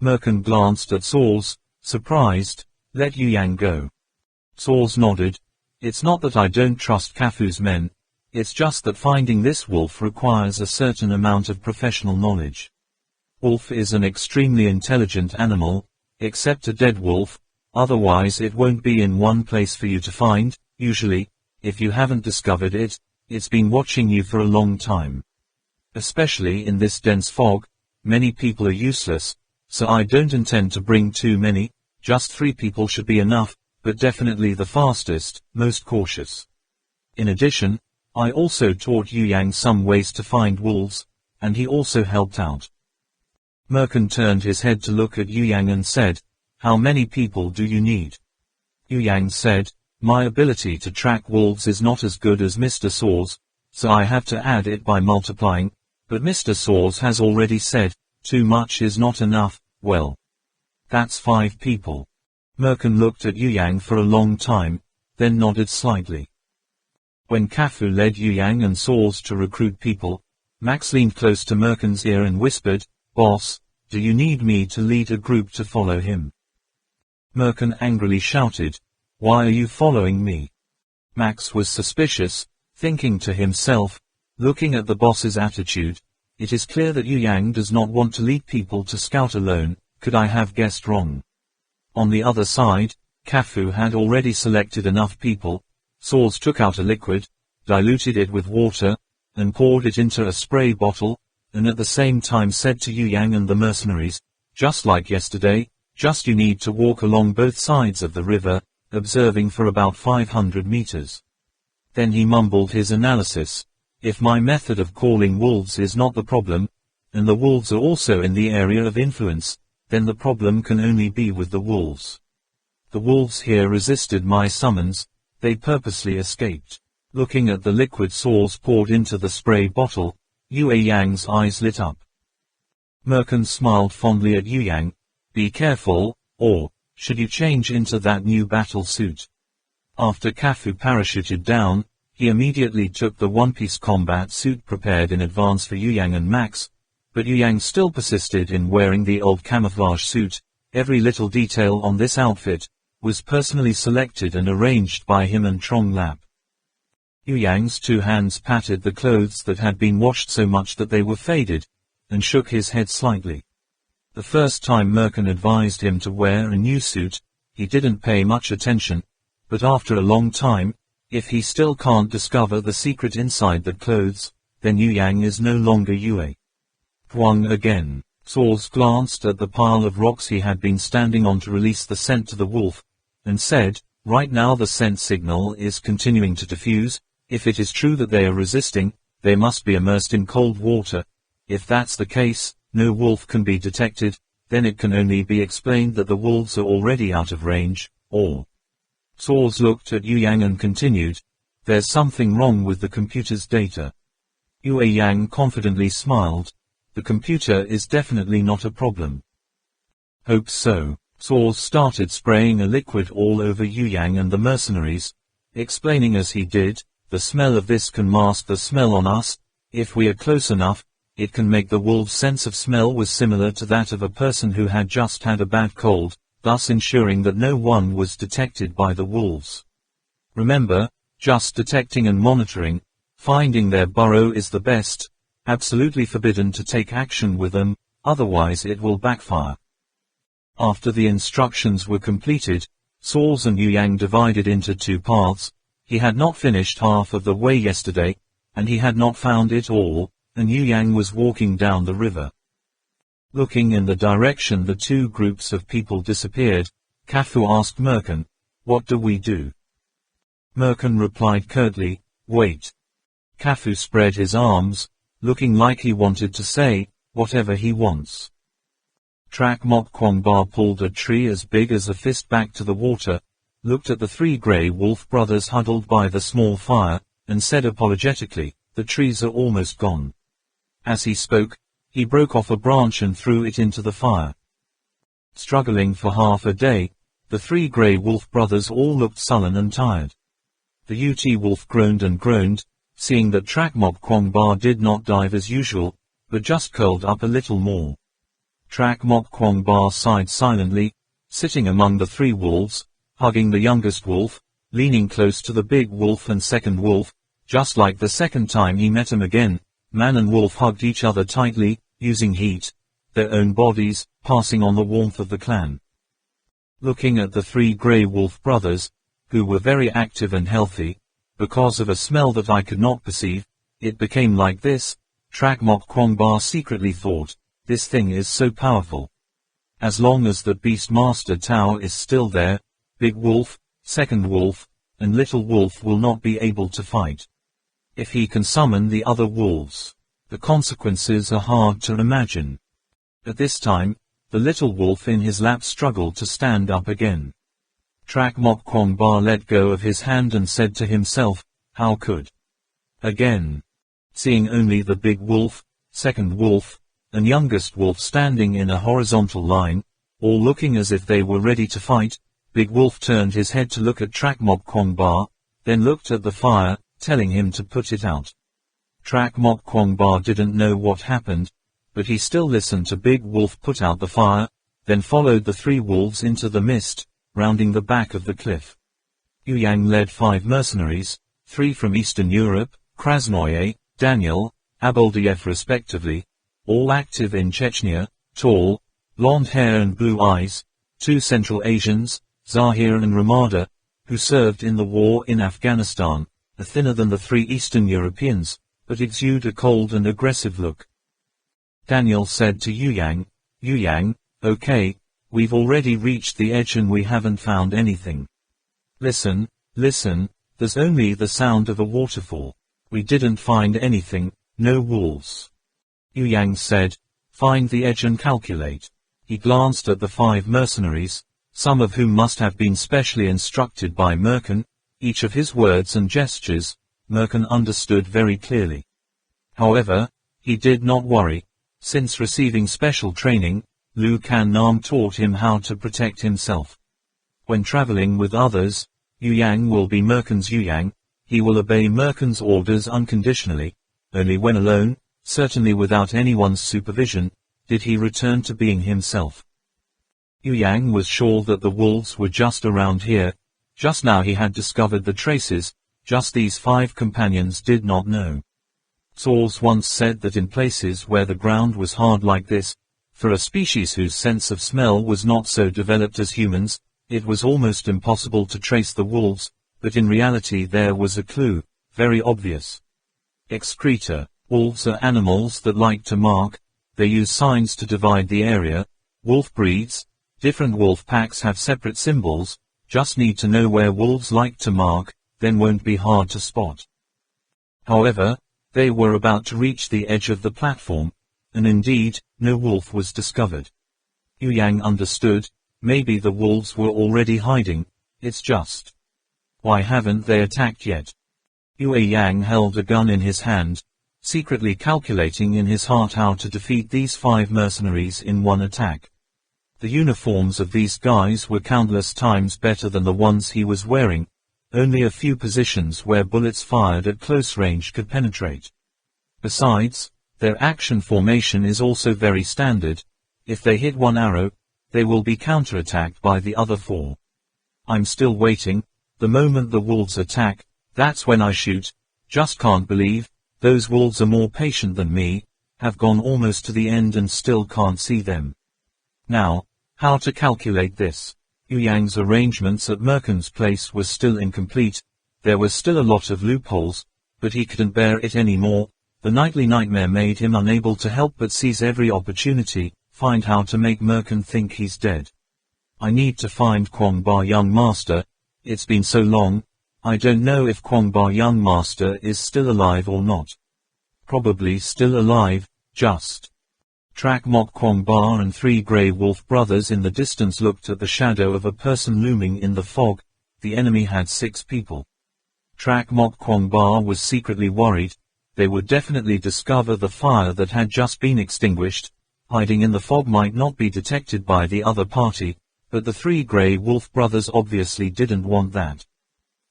Merkin glanced at Saul's, surprised, let Yu Yang go. Saul's nodded, it's not that I don't trust Kafu's men, it's just that finding this wolf requires a certain amount of professional knowledge. Wolf is an extremely intelligent animal, except a dead wolf, otherwise it won't be in one place for you to find. Usually, if you haven't discovered it, it's been watching you for a long time. Especially in this dense fog, many people are useless, so I don't intend to bring too many, just 3 people should be enough, but definitely the fastest, most cautious. In addition, I also taught Yu Yang some ways to find wolves, and he also helped out. Merkin turned his head to look at Yu Yang and said, how many people do you need? Yu Yang said, my ability to track wolves is not as good as Mr. Saw's, so I have to add it by multiplying. But Mr. Saws has already said, too much is not enough. Well, that's 5 people. Merkin looked at Yu Yang for a long time, then nodded slightly. When Kafu led Yu Yang and Saws to recruit people, Max leaned close to Merkin's ear and whispered, Boss, do you need me to lead a group to follow him? Merkin angrily shouted, why are you following me? Max was suspicious, thinking to himself, looking at the boss's attitude, it is clear that Yu Yang does not want to lead people to scout alone. Could I have guessed wrong? On the other side, Kafu had already selected enough people. Saws took out a liquid, diluted it with water, and poured it into a spray bottle, and at the same time said to Yu Yang and the mercenaries, just like yesterday, just you need to walk along both sides of the river, observing for about 500 meters. Then he mumbled his analysis. If my method of calling wolves is not the problem, and the wolves are also in the area of influence, then the problem can only be with the wolves. The wolves here resisted my summons, they purposely escaped. Looking at the liquid Saws poured into the spray bottle, Yu Yang's eyes lit up. Merkin smiled fondly at Yu Yang. Be careful, or should you change into that new battle suit? After Kafu parachuted down, he immediately took the one-piece combat suit prepared in advance for Yu Yang and Max, but Yu Yang still persisted in wearing the old camouflage suit. Every little detail on this outfit was personally selected and arranged by him and Trong Lap. Yu Yang's 2 hands patted the clothes that had been washed so much that they were faded, and shook his head slightly. The first time Merkin advised him to wear a new suit, he didn't pay much attention, but after a long time, if he still can't discover the secret inside the clothes, then Yu Yang is no longer Yue. Huang again. Saws glanced at the pile of rocks he had been standing on to release the scent to the wolf, and said, right now the scent signal is continuing to diffuse. If it is true that they are resisting, they must be immersed in cold water. If that's the case, no wolf can be detected, then it can only be explained that the wolves are already out of range, or... Source looked at Yu Yang and continued, there's something wrong with the computer's data. Yu Yang confidently smiled, the computer is definitely not a problem. Hope so. Source started spraying a liquid all over Yu Yang and the mercenaries, explaining as he did, the smell of this can mask the smell on us, if we are close enough, it can make the wolves' sense of smell was similar to that of a person who had just had a bad cold, thus ensuring that no one was detected by the wolves. Remember, just detecting and monitoring, finding their burrow is the best, absolutely forbidden to take action with them, otherwise it will backfire. After the instructions were completed, Source and Yu Yang divided into two paths. He had not finished half of the way yesterday, and he had not found it all, and Yu Yang was walking down the river. Looking in the direction the two groups of people disappeared, Kafu asked Merkin, "What do we do?" Merkin replied curtly, "Wait." Kafu spread his arms, looking like he wanted to say, "Whatever he wants." Trak Mok Kwangba pulled a tree as big as a fist back to the water, looked at the three grey wolf brothers huddled by the small fire, and said apologetically, "The trees are almost gone." As he spoke, he broke off a branch and threw it into the fire. Struggling for half a day, the three grey wolf brothers all looked sullen and tired. The Ut wolf groaned and groaned, seeing that Trak Mok Kwangba did not dive as usual, but just curled up a little more. Trak Mok Kwangba sighed silently, sitting among the three wolves, hugging the youngest wolf, leaning close to the big wolf and second wolf, just like the second time he met him again. Man and wolf hugged each other tightly, using heat, their own bodies, passing on the warmth of the clan. Looking at the three grey wolf brothers, who were very active and healthy, because of a smell that I could not perceive, it became like this, Trak Mok Kwangba secretly thought, this thing is so powerful. As long as the Beast Master Tao is still there, Big Wolf, Second Wolf, and Little Wolf will not be able to fight. If he can summon the other wolves, the consequences are hard to imagine. At this time, the little wolf in his lap struggled to stand up again. Trak Mok Kwangba let go of his hand and said to himself, how could? Again. Seeing only the big wolf, second wolf, and youngest wolf standing in a horizontal line, all looking as if they were ready to fight, Big Wolf turned his head to look at Trak Mok Kwangba, then looked at the fire, telling him to put it out. Trak Mok Kwangba didn't know what happened, but he still listened to Big Wolf put out the fire, then followed the three wolves into the mist, rounding the back of the cliff. Yu Yang led 5 mercenaries, 3 from Eastern Europe, Krasnoye, Daniel, Aboldayev respectively, all active in Chechnya, tall, blonde hair and blue eyes, 2 Central Asians, Zahir and Ramada, who served in the war in Afghanistan, are thinner than the 3 Eastern Europeans, but exude a cold and aggressive look. Daniel said to Yu Yang, okay, we've already reached the edge and we haven't found anything. Listen, there's only the sound of a waterfall. We didn't find anything, no wolves. Yu Yang said, find the edge and calculate. He glanced at the 5 mercenaries, some of whom must have been specially instructed by Merkin. Each of his words and gestures, Merkin understood very clearly. However, he did not worry. Since receiving special training, Lu Kan Nam taught him how to protect himself. When traveling with others, Yu Yang will be Merkin's Yu Yang. He will obey Merkin's orders unconditionally. Only when alone, certainly without anyone's supervision, did he return to being himself. Yu Yang was sure that the wolves were just around here. Just now he had discovered the traces, just these 5 companions did not know. Source once said that in places where the ground was hard like this, for a species whose sense of smell was not so developed as humans, it was almost impossible to trace the wolves, but in reality there was a clue, very obvious. Excreta. Wolves are animals that like to mark, they use signs to divide the area. Wolf breeds, different wolf packs have separate symbols, just need to know where wolves like to mark, then won't be hard to spot. However, they were about to reach the edge of the platform. and indeed, no wolf was discovered. Yu Yang understood, maybe the wolves were already hiding, it's just. Why haven't they attacked yet? Yu Yang held a gun in his hand, secretly calculating in his heart how to defeat these 5 mercenaries in one attack. The uniforms of these guys were countless times better than the ones he was wearing, only a few positions where bullets fired at close range could penetrate. Besides, their action formation is also very standard. If they hit one arrow, they will be counterattacked by the other 4. I'm still waiting. The moment the wolves attack, that's when I shoot. Just can't believe, those wolves are more patient than me, have gone almost to the end and still can't see them. Now, how to calculate this? Yu Yang's arrangements at Merkin's place were still incomplete. There were still a lot of loopholes, but he couldn't bear it anymore. The nightly nightmare made him unable to help but seize every opportunity, find how to make Merkin think he's dead. I need to find Kwong Ba young master. It's been so long. I don't know if Kwong Ba young master is still alive or not. Probably still alive, just. Track Mok Kwong Ba and 3 grey wolf brothers in the distance looked at the shadow of a person looming in the fog. The enemy had 6 people. Track Mok Kwong Ba was secretly worried. They would definitely discover the fire that had just been extinguished. Hiding in the fog might not be detected by the other party, but the 3 grey wolf brothers obviously didn't want that.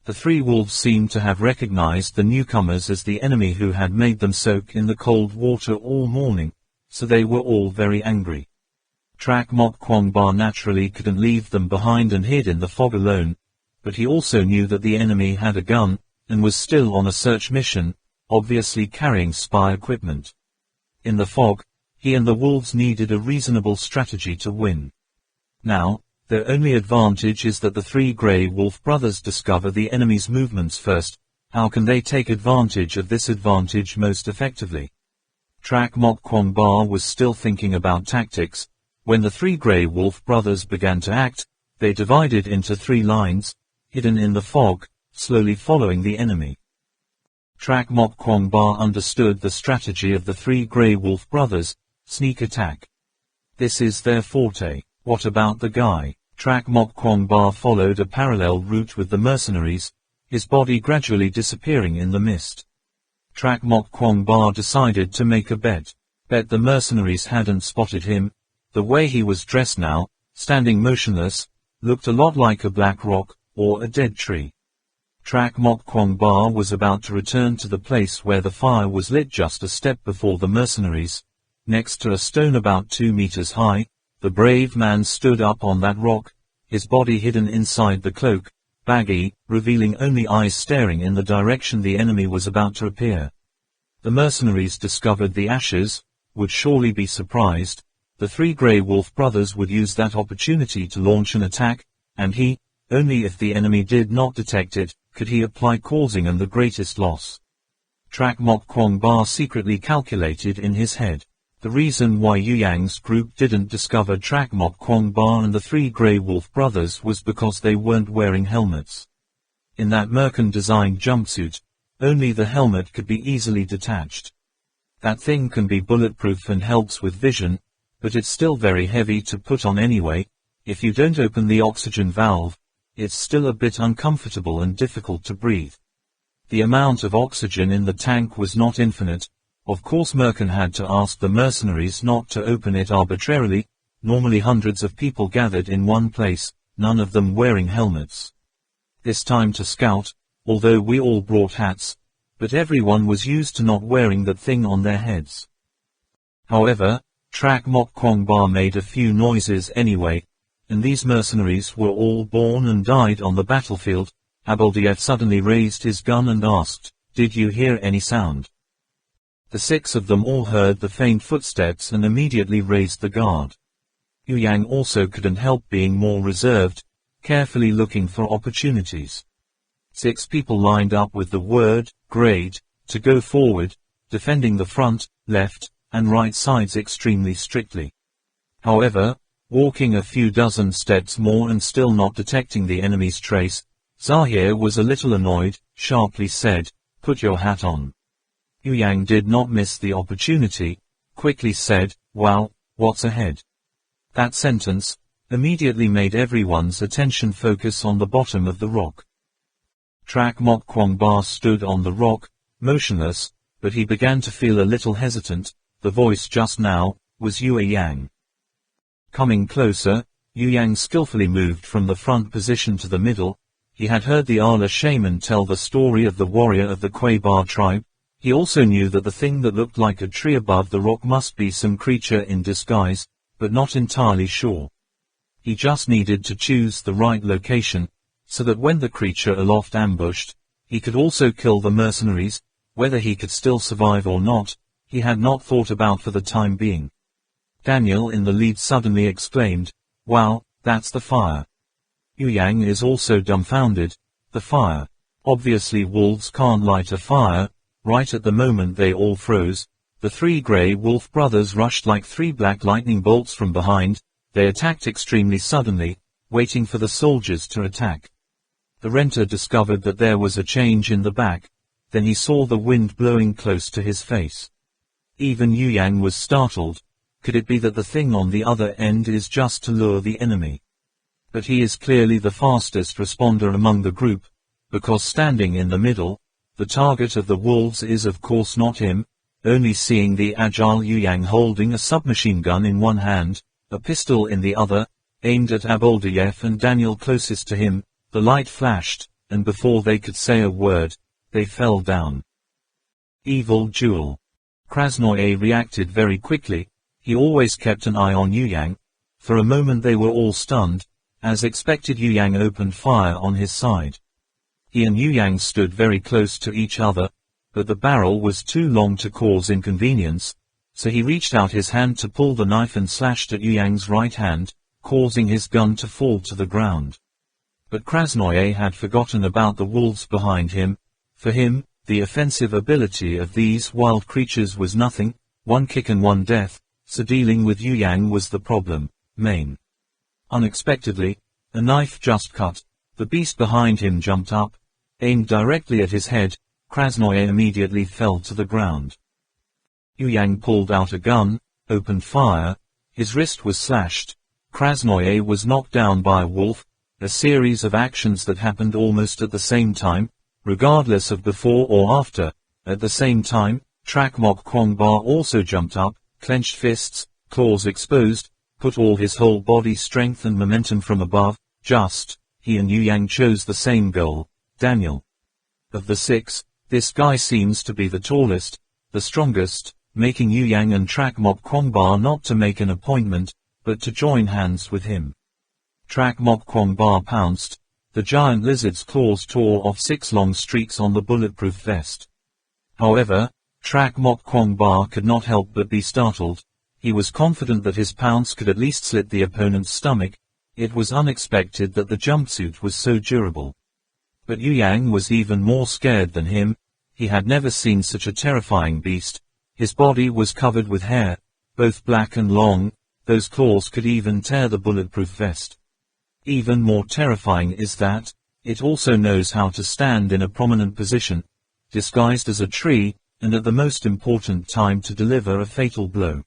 The 3 wolves seemed to have recognized the newcomers as the enemy who had made them soak in the cold water all morning, so they were all very angry. Track Mok Kwong Ba naturally couldn't leave them behind and hid in the fog alone, but he also knew that the enemy had a gun, and was still on a search mission, obviously carrying spy equipment. In the fog, he and the wolves needed a reasonable strategy to win. Now, their only advantage is that the 3 grey wolf brothers discover the enemy's movements first. How can they take advantage of this advantage most effectively? Track Mok Kwong Ba was still thinking about tactics. When the 3 grey wolf brothers began to act, they divided into 3 lines, hidden in the fog, slowly following the enemy. Track Mok Kwong Ba understood the strategy of the 3 grey wolf brothers, sneak attack. This is their forte. What about the guy? Track Mok Kwong Ba followed a parallel route with the mercenaries, his body gradually disappearing in the mist. Track Mok Kwong Ba decided to make a bet. Bet the mercenaries hadn't spotted him. The way he was dressed now, standing motionless, looked a lot like a black rock, or a dead tree. Track Mok Kwong Ba was about to return to the place where the fire was lit just a step before the mercenaries. Next to a stone about 2 meters high, the brave man stood up on that rock, his body hidden inside the cloak, baggy, revealing only eyes staring in the direction the enemy was about to appear. The mercenaries discovered the ashes, would surely be surprised. The 3 grey wolf brothers would use that opportunity to launch an attack, and he, only if the enemy did not detect it, could he apply causing and the greatest loss. Track Mok Kwong Ba secretly calculated in his head. The reason why Yu Yang's group didn't discover Track Mok Kwong Ba and the 3 grey wolf brothers was because they weren't wearing helmets. In that Merkin-designed jumpsuit, only the helmet could be easily detached. That thing can be bulletproof and helps with vision, but it's still very heavy to put on anyway. If you don't open the oxygen valve, it's still a bit uncomfortable and difficult to breathe. The amount of oxygen in the tank was not infinite. Of course Merkin had to ask the mercenaries not to open it arbitrarily. Normally hundreds of people gathered in one place, none of them wearing helmets. This time to scout, although we all brought hats, but everyone was used to not wearing that thing on their heads. However, Track Mok Kwong Ba made a few noises anyway, and these mercenaries were all born and died on the battlefield. Abuldiev suddenly raised his gun and asked, "Did you hear any sound?" The 6 of them all heard the faint footsteps and immediately raised the guard. Yu Yang also couldn't help being more reserved, carefully looking for opportunities. 6 people lined up with the word, "grade," to go forward, defending the front, left, and right sides extremely strictly. However, walking a few dozen steps more and still not detecting the enemy's trace, Zahir was a little annoyed, sharply said, "Put your hat on." Yu Yang did not miss the opportunity. quickly said, "Well, what's ahead?" That sentence immediately made everyone's attention focus on the bottom of the rock. Trak Mok Kwong Ba stood on the rock, motionless, but he began to feel a little hesitant. The voice just now was Yue Yang. Coming closer, Yu Yang skillfully moved from the front position to the middle. He had heard the Ala shaman tell the story of the warrior of the Kui Ba tribe. He also knew that the thing that looked like a tree above the rock must be some creature in disguise, but not entirely sure. He just needed to choose the right location, so that when the creature aloft ambushed, he could also kill the mercenaries. Whether he could still survive or not, he had not thought about for the time being. Daniel in the lead suddenly exclaimed, "Wow, that's the fire." Yu Yang is also dumbfounded. The fire. Obviously wolves can't light a fire. Right at the moment they all froze. The three Grey Wolf brothers rushed like three black lightning bolts from behind. They attacked extremely suddenly, waiting for the soldiers to attack. The renter discovered that there was a change in the back. Then he saw the wind blowing close to his face. Even Yu Yang was startled. Could it be that the thing on the other end is just to lure the enemy? But he is clearly the fastest responder among the group, because standing in the middle, the target of the wolves is of course not him. Only seeing the agile Yu Yang holding a submachine gun in one hand, a pistol in the other, aimed at Aboldayev and Daniel closest to him, the light flashed, and before they could say a word, they fell down. Evil Jewel. Krasnoye reacted very quickly. He always kept an eye on Yu Yang. For a moment they were all stunned. As expected, Yu Yang opened fire on his side. He and Yu Yang stood very close to each other, but the barrel was too long to cause inconvenience, so he reached out his hand to pull the knife and slashed at Yu Yang's right hand, causing his gun to fall to the ground. But Krasnoye had forgotten about the wolves behind him. For him, the offensive ability of these wild creatures was nothing, one kick and one death, so dealing with Yu Yang was the problem. Unexpectedly, a knife just cut. The beast behind him jumped up, aimed directly at his head. Krasnoye immediately fell to the ground. Yu Yang pulled out a gun, opened fire. His wrist was slashed. Krasnoye was knocked down by a wolf, a series of actions that happened almost at the same time, regardless of before or after. At the same time, Trak Mok Kwong Ba also jumped up, clenched fists, claws exposed, put all his whole body strength and momentum from above. He and Yu Yang chose the same goal, Daniel. Of the six, this guy seems to be the tallest, the strongest, making Yu Yang and Trak Mok Kwong Ba not to make an appointment, but to join hands with him. Trak Mok Kwong Ba pounced. The giant lizard's claws tore off 6 long streaks on the bulletproof vest. However, Trak Mok Kwong Ba could not help but be startled. He was confident that his pounce could at least slit the opponent's stomach. It was unexpected that the jumpsuit was so durable. But Yu Yang was even more scared than him. He had never seen such a terrifying beast. His body was covered with hair, both black and long. Those claws could even tear the bulletproof vest. Even more terrifying is that, it also knows how to stand in a prominent position, disguised as a tree, and at the most important time to deliver a fatal blow.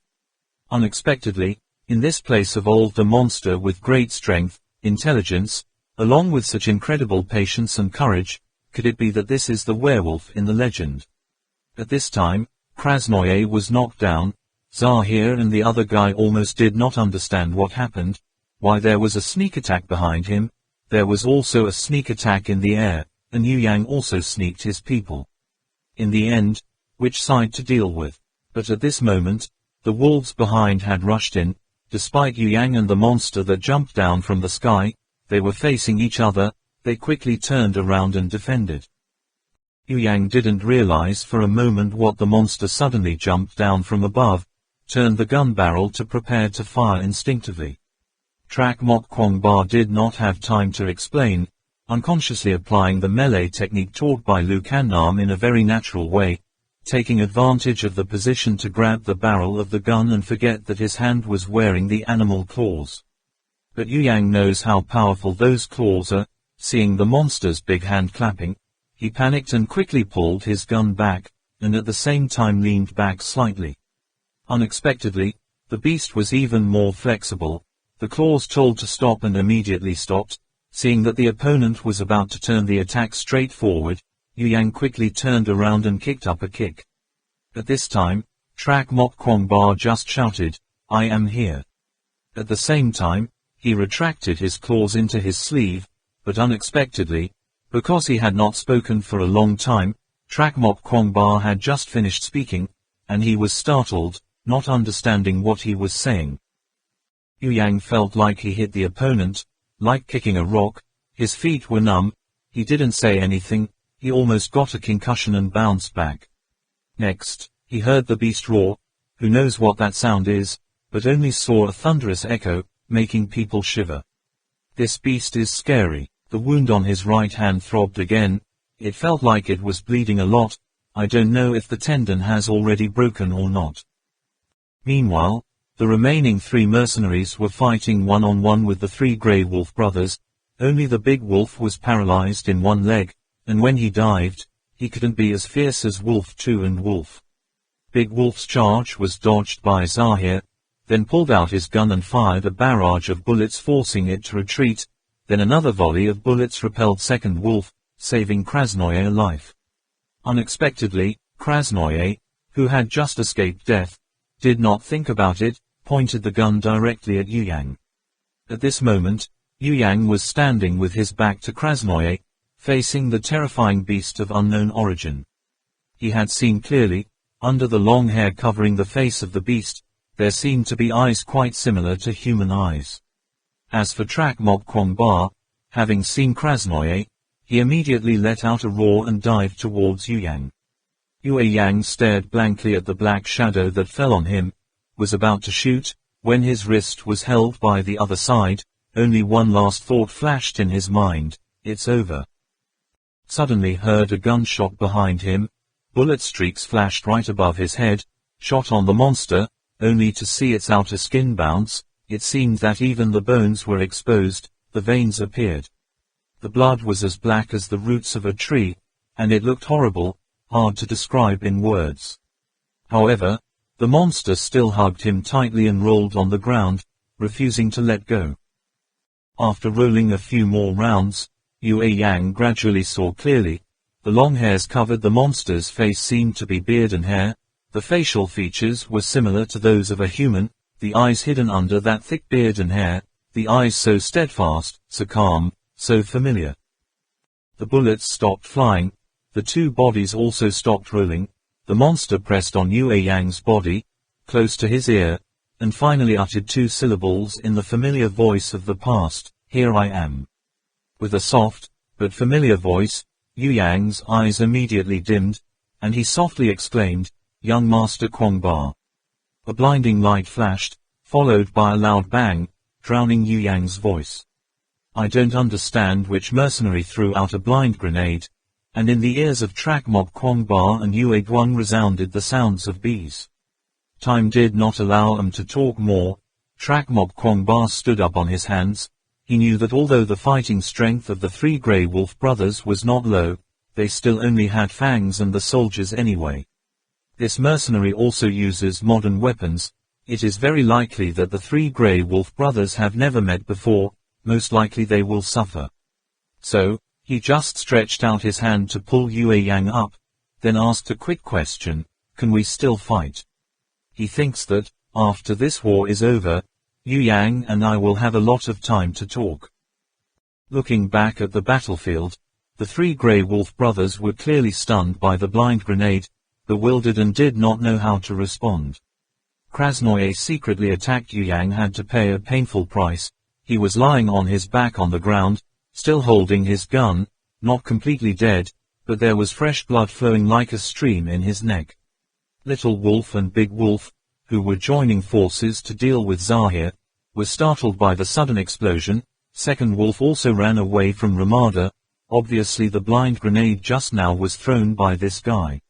Unexpectedly, in this place evolved a monster with great strength, intelligence, along with such incredible patience and courage. Could it be that this is the werewolf in the legend? At this time, Krasnoye was knocked down. Zahir and the other guy almost did not understand what happened. Why there was a sneak attack behind him. There was also a sneak attack in the air, and Yu Yang also sneaked his people. In the end, which side to deal with? But at this moment, the wolves behind had rushed in. Despite Yu Yang and the monster that jumped down from the sky, they were facing each other. They quickly turned around and defended. Yu Yang didn't realize for a moment what the monster suddenly jumped down from above, turned the gun barrel to prepare to fire instinctively. Trak Mok Kwong Ba did not have time to explain, unconsciously applying the melee technique taught by Lu Kannam in a very natural way, taking advantage of the position to grab the barrel of the gun and forget that his hand was wearing the animal claws. But Yu Yang knows how powerful those claws are. Seeing the monster's big hand clapping, he panicked and quickly pulled his gun back, and at the same time leaned back slightly. Unexpectedly, the beast was even more flexible. The claws told to stop and immediately stopped. Seeing that the opponent was about to turn the attack straight forward, Yu Yang quickly turned around and kicked up a kick. At this time, Trak Mok Kwong Ba just shouted, "I am here." At the same time, he retracted his claws into his sleeve, but unexpectedly, because he had not spoken for a long time, Trak Mok Kwong Ba had just finished speaking, and he was startled, not understanding what he was saying. Yu Yang felt like he hit the opponent, like kicking a rock. His feet were numb. He didn't say anything. He almost got a concussion and bounced back. Next, he heard the beast roar. Who knows what that sound is, but only saw a thunderous echo, making people shiver. This beast is scary. The wound on his right hand throbbed again. It felt like it was bleeding a lot. I don't know if the tendon has already broken or not. Meanwhile, the remaining 3 mercenaries were fighting one-on-one with the 3 Grey Wolf brothers. Only the big wolf was paralyzed in one leg, and when he dived, he couldn't be as fierce as Wolf 2 and Wolf. Big Wolf's charge was dodged by Zahir, then pulled out his gun and fired a barrage of bullets, forcing it to retreat. Then another volley of bullets repelled Second Wolf, saving Krasnoye alive. Unexpectedly, Krasnoye, who had just escaped death, did not think about it, pointed the gun directly at Yu Yang. At this moment, Yu Yang was standing with his back to Krasnoye, facing the terrifying beast of unknown origin. He had seen clearly. Under the long hair covering the face of the beast, there seemed to be eyes quite similar to human eyes. As for Trak Mok Kwong Ba, having seen Krasnoye, he immediately let out a roar and dived towards Yu Yang. Yu Yang stared blankly at the black shadow that fell on him, was about to shoot, when his wrist was held by the other side. Only one last thought flashed in his mind: it's over. Suddenly heard a gunshot behind him. Bullet streaks flashed right above his head, shot on the monster, only to see its outer skin bounce. It seemed that even the bones were exposed, the veins appeared. The blood was as black as the roots of a tree, and it looked horrible, hard to describe in words. However, the monster still hugged him tightly and rolled on the ground, refusing to let go. After rolling a few more rounds, Yu Yang gradually saw clearly. The long hairs covered the monster's face seemed to be beard and hair. The facial features were similar to those of a human, the eyes hidden under that thick beard and hair, the eyes so steadfast, so calm, so familiar. The bullets stopped flying. The 2 bodies also stopped rolling. The monster pressed on Yu Yang's body, close to his ear, and finally uttered 2 syllables in the familiar voice of the past: "Here I am." With a soft, but familiar voice, Yu Yang's eyes immediately dimmed, and he softly exclaimed, "Young Master Kwong Ba." A blinding light flashed, followed by a loud bang, drowning Yu Yang's voice. I don't understand which mercenary threw out a blind grenade, and in the ears of Trak Mok Kwong Ba and Yue Guang resounded the sounds of bees. Time did not allow him to talk more. Trak Mok Kwong Ba stood up on his hands. He knew that although the fighting strength of the 3 Grey Wolf brothers was not low, they still only had fangs and the soldiers anyway. This mercenary also uses modern weapons. It is very likely that the 3 Grey Wolf brothers have never met before. Most likely they will suffer. So, he just stretched out his hand to pull Yue Yang up, then asked a quick question: "Can we still fight?" He thinks that, after this war is over, Yu Yang and I will have a lot of time to talk. Looking back at the battlefield, the 3 Grey Wolf brothers were clearly stunned by the blind grenade, bewildered and did not know how to respond. Krasnoye secretly attacked Yu Yang had to pay a painful price. He was lying on his back on the ground, still holding his gun, not completely dead, but there was fresh blood flowing like a stream in his neck. Little Wolf and Big Wolf, who were joining forces to deal with Zahir, were startled by the sudden explosion. Second Wolf also ran away from Ramada. Obviously the blind grenade just now was thrown by this guy.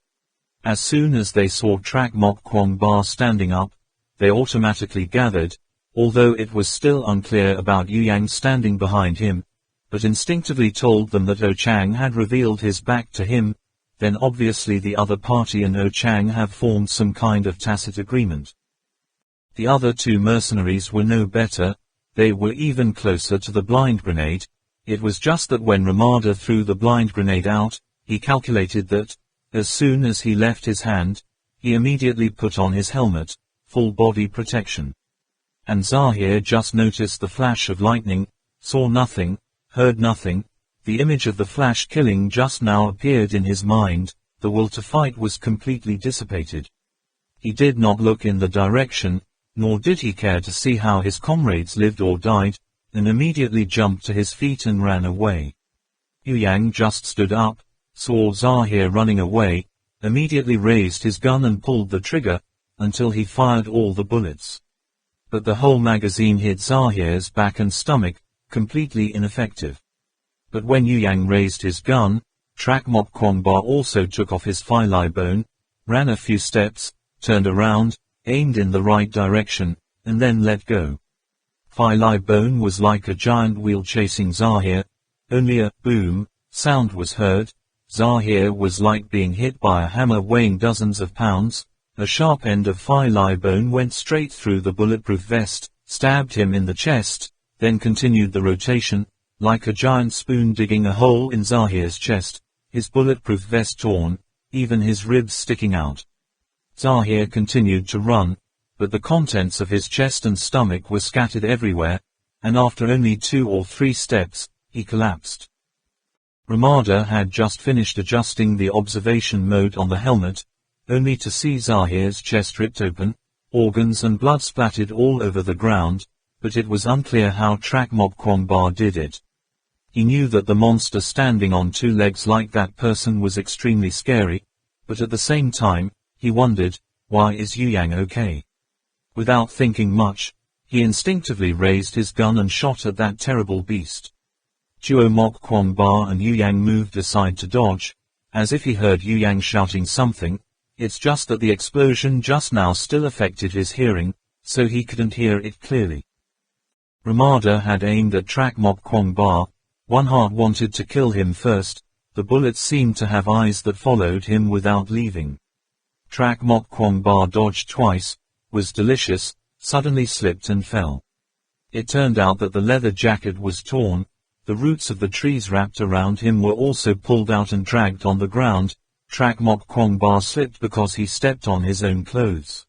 As soon as they saw Trak Mok Kwong Ba standing up, they automatically gathered, although it was still unclear about Yu Yang standing behind him, but instinctively told them that O Chang had revealed his back to him. Then obviously the other party and O Chang have formed some kind of tacit agreement. The other two mercenaries were no better, they were even closer to the blind grenade. It was just that when Ramada threw the blind grenade out, he calculated that, as soon as he left his hand, he immediately put on his helmet, full body protection. And Zahir just noticed the flash of lightning, saw nothing, heard nothing. The image of the flash killing just now appeared in his mind, the will to fight was completely dissipated. He did not look in the direction, nor did he care to see how his comrades lived or died, and immediately jumped to his feet and ran away. Yu Yang just stood up, saw Zahir running away, immediately raised his gun and pulled the trigger, until he fired all the bullets. But the whole magazine hit Zahir's back and stomach, completely ineffective. But when Yu Yang raised his gun, Trak Mok Kwangba also took off his Phi bone, ran a few steps, turned around, aimed in the right direction, and then let go. Phi bone was like a giant wheel chasing Zahir. Only a boom sound was heard. Zahir was like being hit by a hammer weighing dozens of pounds. A sharp end of Phi bone went straight through the bulletproof vest, stabbed him in the chest, then continued the rotation, like a giant spoon digging a hole in Zahir's chest, his bulletproof vest torn, even his ribs sticking out. Zahir continued to run, but the contents of his chest and stomach were scattered everywhere, and after only 2 or 3 steps, he collapsed. Ramada had just finished adjusting the observation mode on the helmet, only to see Zahir's chest ripped open, organs and blood splattered all over the ground, but it was unclear how Trak Mok Kwangba did it. He knew that the monster standing on 2 legs like that person was extremely scary, but at the same time, he wondered, why is Yu Yang okay? Without thinking much, he instinctively raised his gun and shot at that terrible beast. Duo Mok Kwangba and Yu Yang moved aside to dodge, as if he heard Yu Yang shouting something. It's just that the explosion just now still affected his hearing, so he couldn't hear it clearly. Ramada had aimed at Trak Mok Kwangba. One heart wanted to kill him first. The bullets seemed to have eyes that followed him without leaving. Trak Mok Kwangba dodged twice, was delicious, suddenly slipped and fell. It turned out that the leather jacket was torn, the roots of the trees wrapped around him were also pulled out and dragged on the ground. Trak Mok Kwangba slipped because he stepped on his own clothes.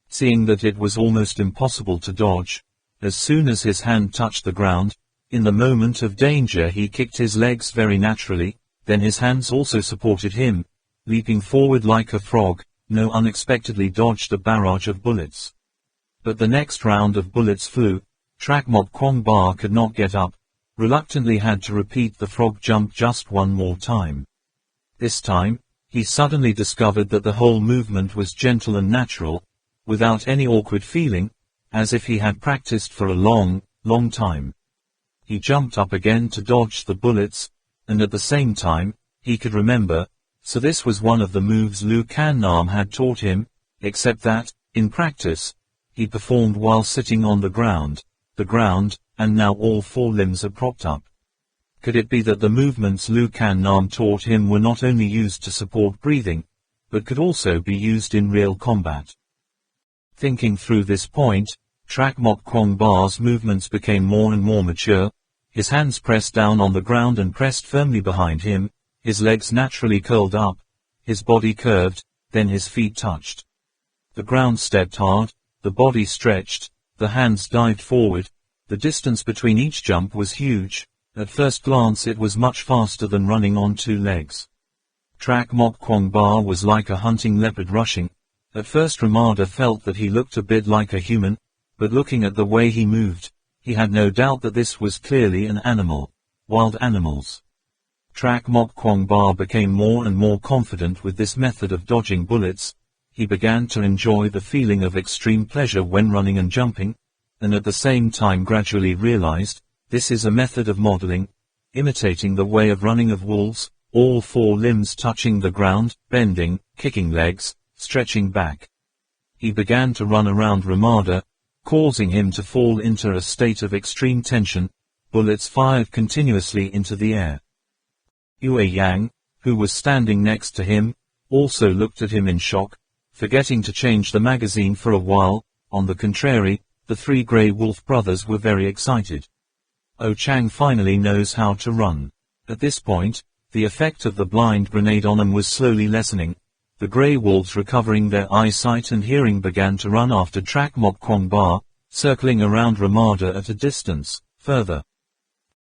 Seeing that it was almost impossible to dodge, as soon as his hand touched the ground, in the moment of danger he kicked his legs very naturally, then his hands also supported him, leaping forward like a frog. No unexpectedly dodged a barrage of bullets. But the next round of bullets flew. Trak Mok Kwangba could not get up, reluctantly had to repeat the frog jump just one more time. This time, he suddenly discovered that the whole movement was gentle and natural, without any awkward feeling, as if he had practiced for a long, long time. He jumped up again to dodge the bullets, and at the same time, he could remember. So this was one of the moves Lu Kan Nam had taught him, except that, in practice, he performed while sitting on the ground, and now all 4 limbs are propped up. Could it be that the movements Lu Kan Nam taught him were not only used to support breathing, but could also be used in real combat? Thinking through this point, Trak Mok Kwangba's movements became more and more mature. His hands pressed down on the ground and pressed firmly behind him. His legs naturally curled up, his body curved, then his feet touched. The ground stepped hard, the body stretched, the hands dived forward. The distance between each jump was huge. At first glance it was much faster than running on 2 legs. Trak Mok Kwangba was like a hunting leopard rushing. At first Ramada felt that he looked a bit like a human, but looking at the way he moved, he had no doubt that this was clearly an animal. Wild animals. Trak Mok Kwangba became more and more confident with this method of dodging bullets. He began to enjoy the feeling of extreme pleasure when running and jumping, and at the same time gradually realized, this is a method of modeling, imitating the way of running of wolves, all 4 limbs touching the ground, bending, kicking legs, stretching back. He began to run around Ramada, causing him to fall into a state of extreme tension. Bullets fired continuously into the air. Yu Yang, who was standing next to him, also looked at him in shock. Forgetting to change the magazine for a while, On the contrary, the three Grey Wolf brothers were very excited. Oh Chang finally knows how to run. At this point, the effect of the blind grenade on them was slowly lessening. The Grey Wolves, recovering their eyesight and hearing, began to run after Trak Mok Kwong Ba, circling around Ramada at a distance. Further,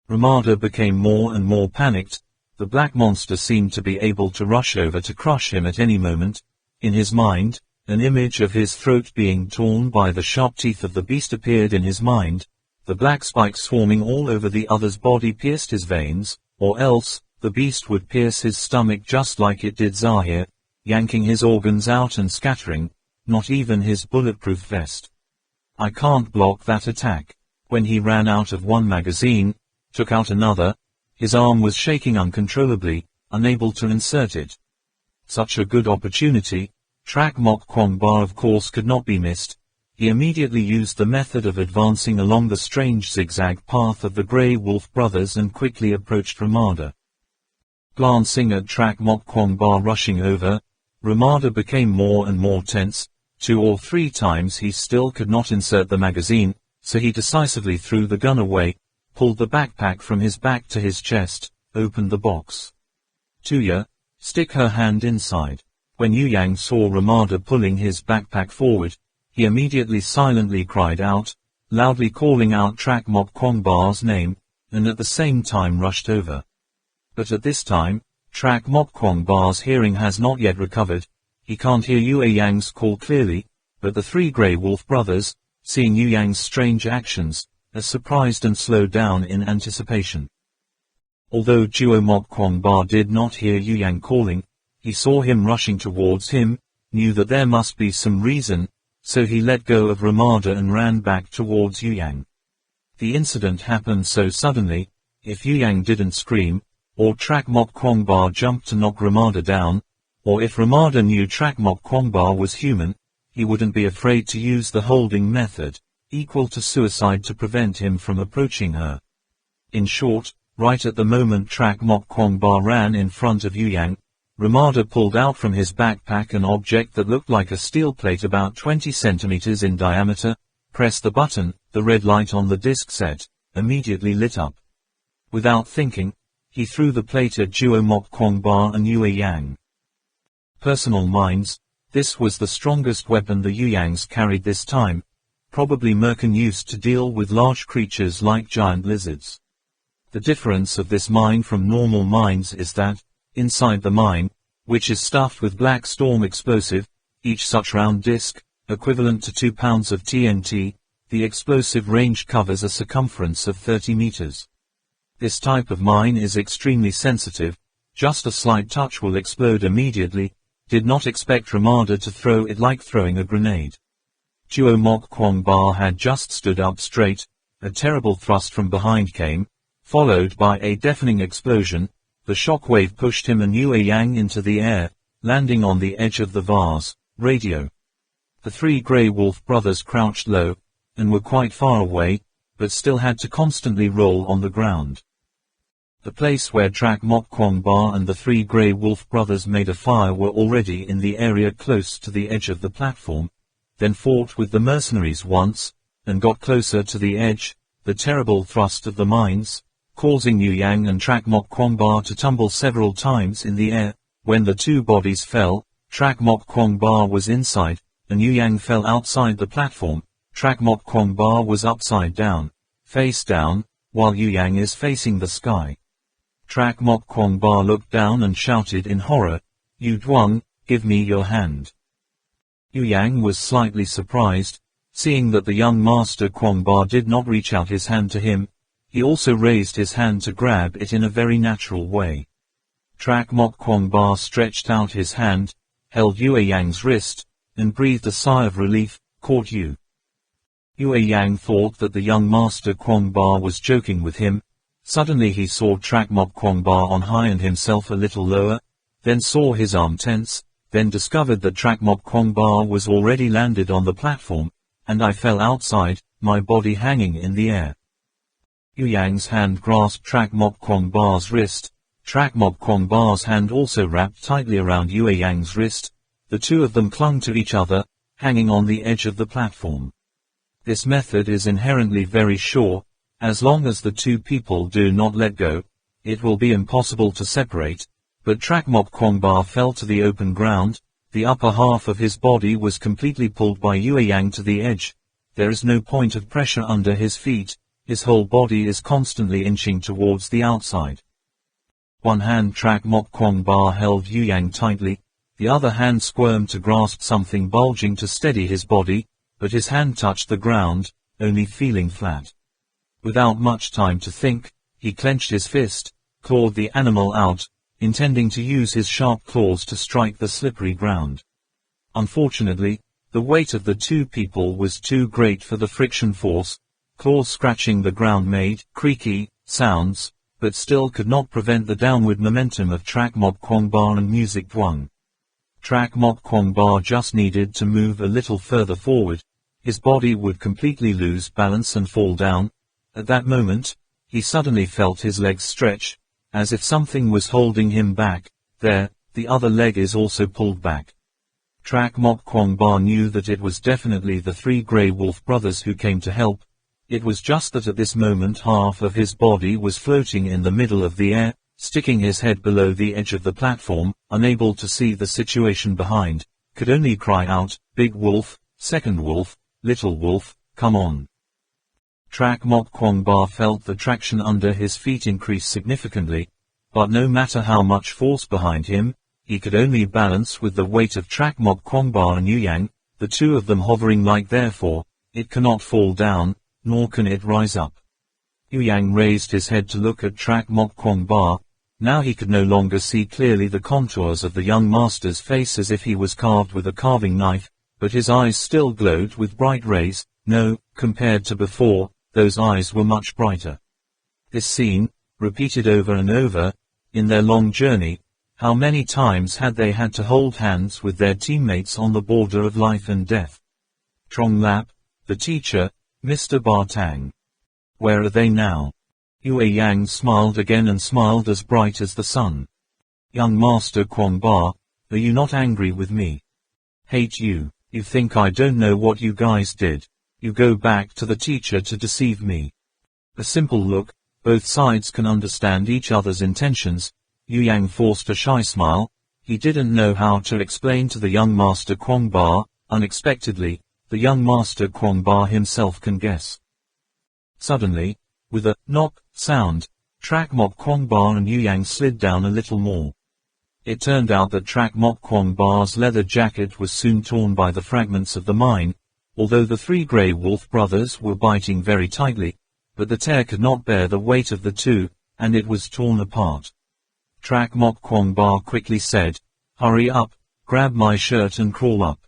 Ramada became more and more panicked. The black monster seemed to be able to rush over to crush him at any moment. In his mind, an image of his throat being torn by the sharp teeth of the beast appeared in his mind. The black spikes swarming all over the other's body pierced his veins, or else, the beast would pierce his stomach just like it did Zahir, yanking his organs out and scattering, not even his bulletproof vest. I can't block that attack. When he ran out of one magazine, took out another, his arm was shaking uncontrollably, unable to insert it. Such a good opportunity. Trak Mok Kwong Ba of course could not be missed. He immediately used the method of advancing along the strange zigzag path of the Grey Wolf brothers and quickly approached Ramada. Glancing at Trak Mok Kwong Ba rushing over, Ramada became more and more tense. 2 or 3 times he still could not insert the magazine, so he decisively threw the gun away, pulled the backpack from his back to his chest, opened the box. Tuya, stick her hand inside. When Yu Yang saw Ramada pulling his backpack forward, he immediately silently cried out, loudly calling out Trak Mok Kwong Ba's name, and at the same time rushed over. But at this time, Trak Mok Kwong Ba's hearing has not yet recovered. He can't hear Yu Yang's call clearly, but the three Grey Wolf brothers, seeing Yu Yang's strange actions, are surprised and slowed down in anticipation. Although Juo Mok Kwong Ba did not hear Yu Yang calling, he saw him rushing towards him, knew that there must be some reason, so he let go of Ramada and ran back towards Yu Yang. The incident happened so suddenly. If Yu Yang didn't scream, or Trak Mok Kwong Ba jumped to knock Ramada down, or if Ramada knew Trak Mok Kwong Ba was human, he wouldn't be afraid to use the holding method, equal to suicide, to prevent him from approaching her. In short, right at the moment Trak Mok Kwong Ba ran in front of Yu Yang, Ramada pulled out from his backpack an object that looked like a steel plate about 20 centimeters in diameter, pressed the button, the red light on the disc set, immediately lit up. Without thinking, he threw the plate at Juo Mok Kwong Ba and Yu Yang. Personal minds, this was the strongest weapon the Yu Yangs carried this time, probably Merkin used to deal with large creatures like giant lizards. The difference of this mine from normal mines is that, inside the mine, which is stuffed with black storm explosive, each such round disc, equivalent to 2 pounds of TNT, the explosive range covers a circumference of 30 meters. This type of mine is extremely sensitive, just a slight touch will explode immediately. Did not expect Ramada to throw it like throwing a grenade. Juo Mok Kwong Ba had just stood up straight. A terrible thrust from behind came, followed by a deafening explosion. The shockwave pushed him and Yu Yang into the air, landing on the edge of the vase radio. The three Grey Wolf brothers crouched low, and were quite far away, but still had to constantly roll on the ground. The place where Trak Mok Kwong Ba and the three Grey Wolf brothers made a fire were already in the area close to the edge of the platform, then fought with the mercenaries once, and got closer to the edge. The terrible thrust of the mines, causing Yu Yang and Trak Mok Kwong Ba to tumble several times in the air. When the two bodies fell, Trak Mok Kwong Ba was inside, and Yu Yang fell outside the platform. Trak Mok Kwong Ba was upside down, face down, while Yu Yang is facing the sky. Trak Mok Kwong Ba looked down and shouted in horror, "Yu Duang, give me your hand." Yu Yang was slightly surprised, seeing that the young master Kwong Ba did not reach out his hand to him. He also raised his hand to grab it in a very natural way. Trak Mok Kwong Ba stretched out his hand, held Yu Yang's wrist, and breathed a sigh of relief, caught Yu. Yu Yang thought that the young master Kwong Ba was joking with him. Suddenly he saw Trak Mok Kwong Ba on high and himself a little lower, then saw his arm tense, then discovered that Trak Mok Kwong Ba was already landed on the platform, and I fell outside, my body hanging in the air. Yu Yang's hand grasped Trak Mok Kwong Ba's wrist. Trak Mok Kwong Ba's hand also wrapped tightly around Yu Yang's wrist. The two of them clung to each other, hanging on the edge of the platform. This method is inherently very sure. As long as the two people do not let go, it will be impossible to separate. But Trak Mok Kwongba fell to the open ground. The upper half of his body was completely pulled by Yue Yang to the edge. There is no point of pressure under his feet. His whole body is constantly inching towards the outside. One hand Trak Mok Kwongba held Yu Yang tightly. The other hand squirmed to grasp something bulging to steady his body, but his hand touched the ground, only feeling flat. Without much time to think, he clenched his fist, clawed the animal out, intending to use his sharp claws to strike the slippery ground. Unfortunately, the weight of the two people was too great for the friction force. Claws scratching the ground made creaky sounds, but still could not prevent the downward momentum of Trak Mok Kwongba and Music Dwang. Trak Mok Kwongba just needed to move a little further forward. His body would completely lose balance and fall down. At that moment, he suddenly felt his legs stretch, as if something was holding him back. There, the other leg is also pulled back. Trak Mok Kwongba knew that it was definitely the three Grey Wolf brothers who came to help. It was just that at this moment half of his body was floating in the middle of the air, sticking his head below the edge of the platform, unable to see the situation behind, could only cry out, "Big Wolf, Second Wolf, Little Wolf, come on." Trak Mok Kwongba felt the traction under his feet increase significantly, but no matter how much force behind him, he could only balance with the weight of Trak Mok Kwongba and Yu Yang, the two of them hovering like therefore, it cannot fall down, nor can it rise up. Yu Yang raised his head to look at Trak Mok Kwongba. Now he could no longer see clearly the contours of the young master's face as if he was carved with a carving knife, but his eyes still glowed with bright rays. No, compared to before, those eyes were much brighter. This scene, repeated over and over, in their long journey, how many times had they had to hold hands with their teammates on the border of life and death? Trong Lap, the teacher, Mr. Bartang. Where are they now? Yue Yang smiled again and smiled as bright as the sun. Young Master Kwongba, are you not angry with me? Hate you. You think I don't know what you guys did. You go back to the teacher to deceive me. A simple look, both sides can understand each other's intentions. Yu Yang forced a shy smile. He didn't know how to explain to the young Master Kwongba. Unexpectedly, the young Master Kwongba himself can guess. Suddenly, with a knock sound, Trak Mok Kwongba and Yu Yang slid down a little more. It turned out that Trak Mok Kwongba's leather jacket was soon torn by the fragments of the mine, although the three Grey Wolf brothers were biting very tightly, but the tear could not bear the weight of the two, and it was torn apart. Trak Mok Kwongba quickly said, "Hurry up, grab my shirt and crawl up."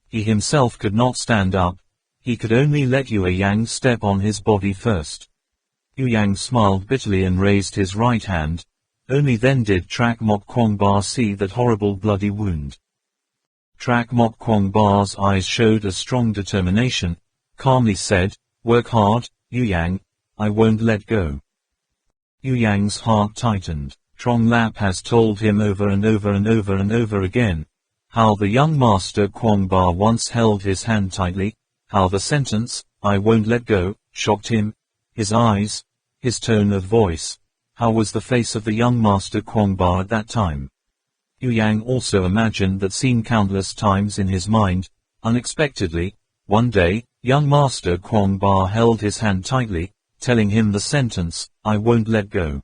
He himself could not stand up. He could only let Yue Yang step on his body first. Yu Yang smiled bitterly and raised his right hand. Only then did Trak Mok Kwongba see that horrible bloody wound. Trak Mok Kwongba's eyes showed a strong determination, calmly said, "Work hard, Yu Yang, I won't let go." Yu Yang's heart tightened. Trong Lap has told him over and over and over and over again, how the young Master Kwongba once held his hand tightly, how the sentence, "I won't let go," shocked him. His eyes, his tone of voice. How was the face of the young Master Kwongba at that time? Yu Yang also imagined that scene countless times in his mind. Unexpectedly, one day, young Master Kwongba held his hand tightly, telling him the sentence, "I won't let go."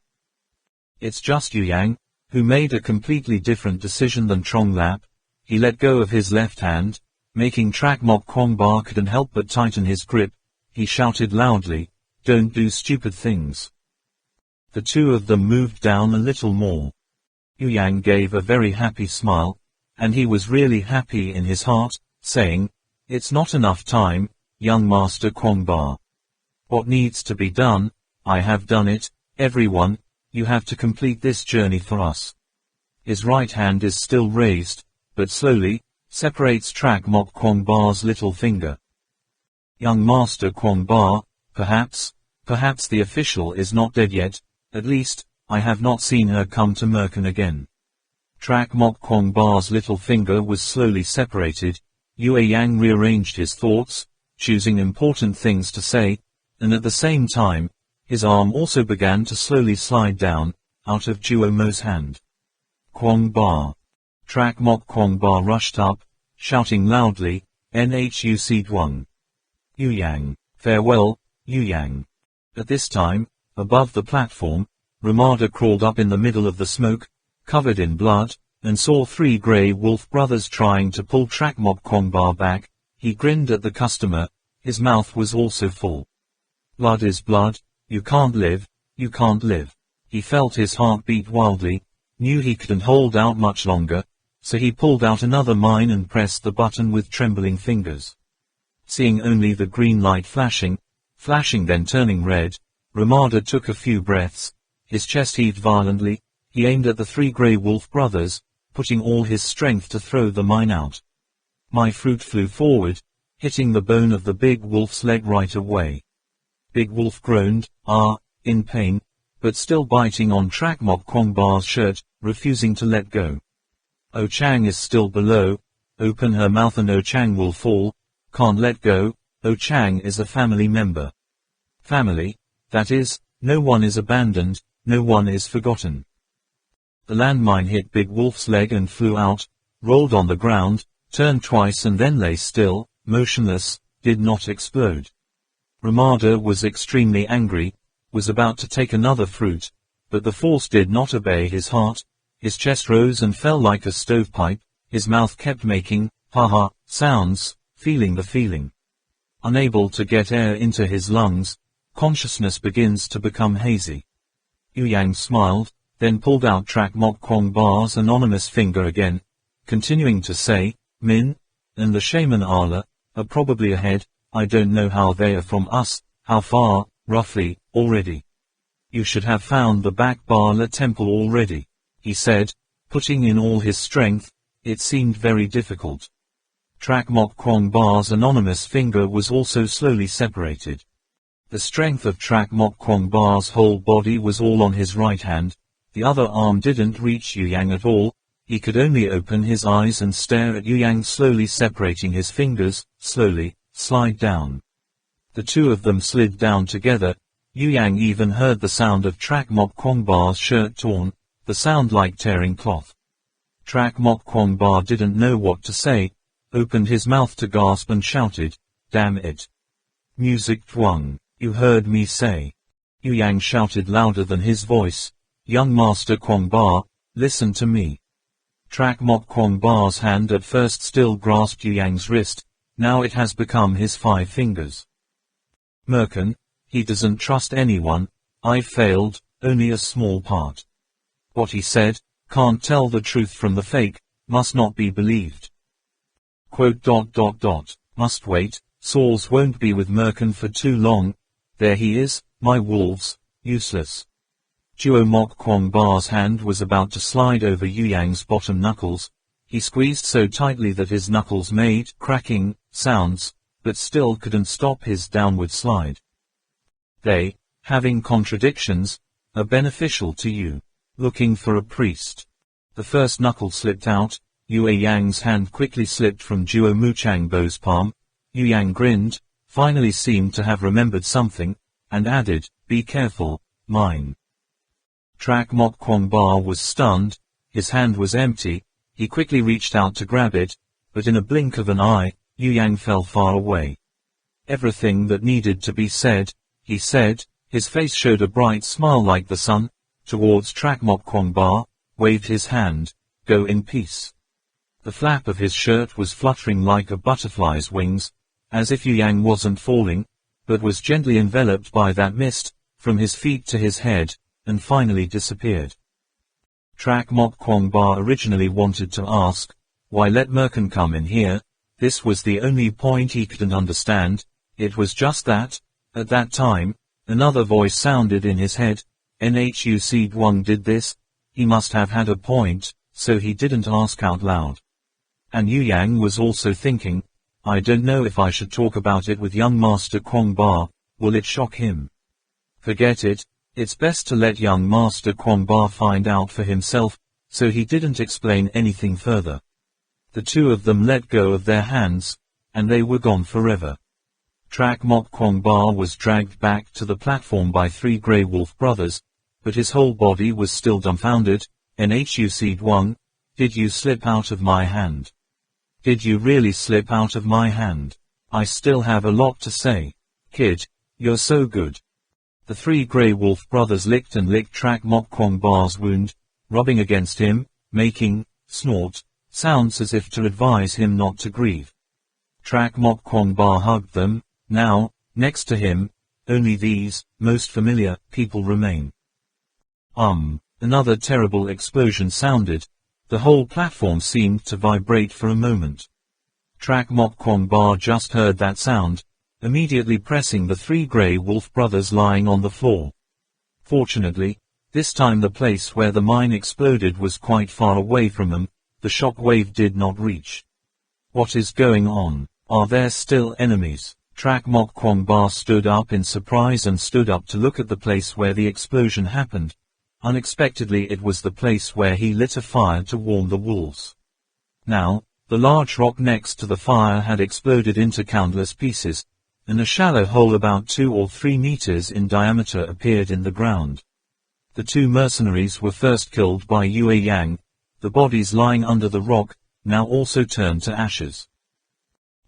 It's just Yu Yang, who made a completely different decision than Trong Lap. He let go of his left hand, making Trak Mok Kwongba couldn't help but tighten his grip. He shouted loudly, "Don't do stupid things." The two of them moved down a little more. Yu Yang gave a very happy smile, and he was really happy in his heart, saying, "It's not enough time, young Master Kwongba. What needs to be done, I have done it. Everyone, you have to complete this journey for us." His right hand is still raised, but slowly, separates Trak Mok Kwongba's little finger. Young Master Kwongba, perhaps the official is not dead yet. At least, I have not seen her come to Merkin again. Trak Mok Kwongba's little finger was slowly separated. Yue Yang rearranged his thoughts, choosing important things to say, and at the same time, his arm also began to slowly slide down, out of Duo Mo's hand. Kwong Ba. Trak Mok Kwong Ba rushed up, shouting loudly, Nhu Duong. Yu Yang. Farewell, Yu Yang. At this time, above the platform, Ramada crawled up in the middle of the smoke, covered in blood, and saw 3 grey wolf brothers trying to pull Trak Mok Kwong Ba back. He grinned at the customer, his mouth was also full. Blood is blood, you can't live, you can't live. He felt his heart beat wildly, knew he couldn't hold out much longer, so he pulled out another mine and pressed the button with trembling fingers. Seeing only the green light flashing then turning red, Ramada took a few breaths, his chest heaved violently, he aimed at the 3 grey wolf brothers, putting all his strength to throw the mine out. My fruit flew forward, hitting the bone of the big wolf's leg right away. Big Wolf groaned, in pain, but still biting on Trak Mok Kwong Ba's shirt, refusing to let go. Oh Chang is still below, open her mouth and Oh Chang will fall, can't let go, Oh Chang is a family member. Family, that is, no one is abandoned, no one is forgotten. The landmine hit Big Wolf's leg and flew out, rolled on the ground, turned twice and then lay still, motionless, did not explode. Ramada was extremely angry, was about to take another fruit, but the force did not obey his heart, his chest rose and fell like a stovepipe, his mouth kept making, ha-ha, sounds, feeling the feeling. Unable to get air into his lungs, consciousness begins to become hazy. Yu Yang smiled, then pulled out Trak Mok Kwong Ba's anonymous finger again, continuing to say, Min, and the shaman Allah, are probably ahead. I don't know how they are from us, how far, roughly, already. You should have found the back Bala temple already, he said, putting in all his strength. It seemed very difficult. Trak Mok Kwong Ba's anonymous finger was also slowly separated. The strength of Trak Mok Kwong Ba's whole body was all on his right hand, the other arm didn't reach Yu Yang at all, he could only open his eyes and stare at Yu Yang slowly separating his fingers, slowly, slide down. The two of them slid down together. Yu Yang even heard the sound of Trak Mok Kwong Ba's shirt torn, the sound like tearing cloth. Trak Mok Kwong Ba didn't know what to say, opened his mouth to gasp and shouted, Damn it. Music Duong, you heard me say. Yu Yang shouted louder than his voice, Young Master Kwong Ba, listen to me. Trak Mok Kwong Ba's hand at first still grasped Yu Yang's wrist, now it has become his 5 fingers. Merkin, he doesn't trust anyone, I failed, only a small part. What he said, can't tell the truth from the fake, must not be believed. Quote. Must wait, Saul's won't be with Merkin for too long, there he is, my wolves, useless. Duo Mok Kwong Ba's hand was about to slide over Yu Yang's bottom knuckles, he squeezed so tightly that his knuckles made cracking sounds, but still couldn't stop his downward slide. They, having contradictions, are beneficial to you. Looking for a priest. The first knuckle slipped out, Yue Yang's hand quickly slipped from Duo Muchang Bo's palm. Yu Yang grinned, finally seemed to have remembered something, and added, Be careful, mine. Trak Mok Kwong Ba was stunned, his hand was empty, he quickly reached out to grab it, but in a blink of an eye, Yu Yang fell far away. Everything that needed to be said, he said, his face showed a bright smile like the sun, towards Trak Mok Kwong Ba, waved his hand, Go in peace. The flap of his shirt was fluttering like a butterfly's wings, as if Yu Yang wasn't falling, but was gently enveloped by that mist, from his feet to his head, and finally disappeared. Trak Mok Kwong Ba originally wanted to ask, why let Merkin come in here? This was the only point he couldn't understand. It was just that, at that time, another voice sounded in his head, Nhu Duong did this, he must have had a point, so he didn't ask out loud. And Yu Yang was also thinking, I don't know if I should talk about it with young Master Kwong Ba, will it shock him? Forget it, it's best to let young Master Kwong Ba find out for himself, so he didn't explain anything further. The two of them let go of their hands, and they were gone forever. Trak Mok Kwong Ba was dragged back to the platform by three grey wolf brothers, but his whole body was still dumbfounded. Nhuc Duong, did you slip out of my hand? Did you really slip out of my hand? I still have a lot to say. Kid, you're so good. The three grey wolf brothers licked and licked Trak Mok Kwong Ba's wound, rubbing against him, making snort sounds as if to advise him not to grieve. Trak Mok Kwong Ba hugged them. Now, next to him, only these most familiar people remain. Another terrible explosion sounded. The whole platform seemed to vibrate for a moment. Trak Mok Kwong Ba just heard that sound, immediately pressing the three grey wolf brothers lying on the floor. Fortunately, this time the place where the mine exploded was quite far away from them. The shock wave did not reach. What is going on? Are there still enemies? Trak Mok Kwong Ba stood up in surprise and stood up to look at the place where the explosion happened. Unexpectedly it was the place where he lit a fire to warm the wolves. Now, the large rock next to the fire had exploded into countless pieces, and a shallow hole about 2 or 3 meters in diameter appeared in the ground. The two mercenaries were first killed by Yue Yang. The bodies lying under the rock now also turned to ashes.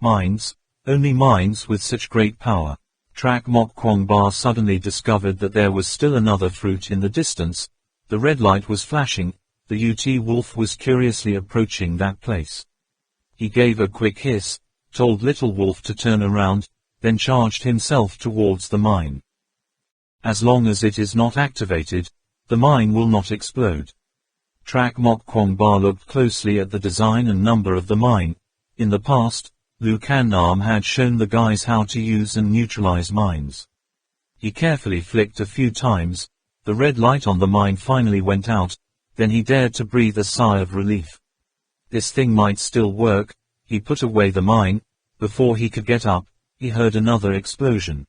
Mines, only mines with such great power. Trak Mok Kwong Ba suddenly discovered that there was still another fruit in the distance. The red light was flashing. The UT wolf was curiously approaching that place. He gave a quick hiss, told Little Wolf to turn around, then charged himself towards the mine. As long as it is not activated, the mine will not explode. Trak Mok Kwong Ba looked closely at the design and number of the mine. In the past, Lu Kan Nam had shown the guys how to use and neutralize mines. He carefully flicked a few times. The red light on the mine finally went out, then he dared to breathe a sigh of relief. This thing might still work. He put away the mine. Before he could get up, he heard another explosion.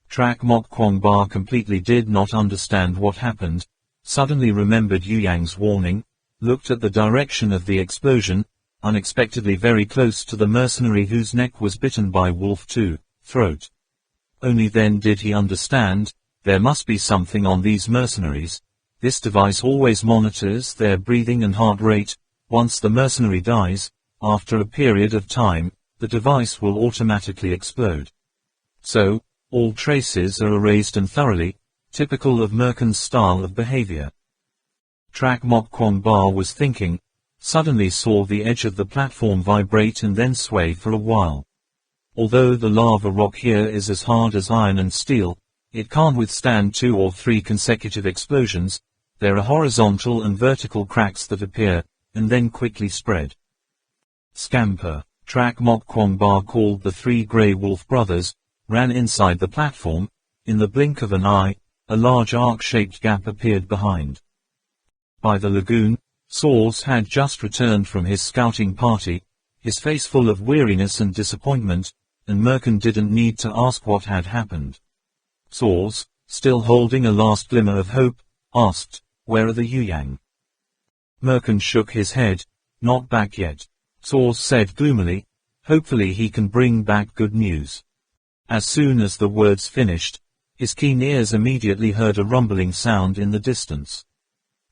Trak Mok Kwong Ba completely did not understand what happened, suddenly remembered Yu Yang's warning, looked at the direction of the explosion, unexpectedly very close to the mercenary whose neck was bitten by Wolf 2, throat. Only then did he understand, there must be something on these mercenaries. This device always monitors their breathing and heart rate. Once the mercenary dies, after a period of time, the device will automatically explode. So, all traces are erased and thoroughly, typical of Merkin's style of behavior. Trak Mok Kwong Ba was thinking, suddenly saw the edge of the platform vibrate and then sway for a while. Although the lava rock here is as hard as iron and steel, it can't withstand 2 or 3 consecutive explosions. There are horizontal and vertical cracks that appear, and then quickly spread. Scamper. Trak Mok Kwong Ba called the 3 grey wolf brothers, ran inside the platform. In the blink of an eye, a large arc-shaped gap appeared behind. By the lagoon, Saws had just returned from his scouting party, his face full of weariness and disappointment, and Merkin didn't need to ask what had happened. Saws, still holding a last glimmer of hope, asked, "Where are the Yuyang?" Merkin shook his head. "Not back yet," Saws said gloomily. "Hopefully he can bring back good news." As soon as the words finished, his keen ears immediately heard a rumbling sound in the distance.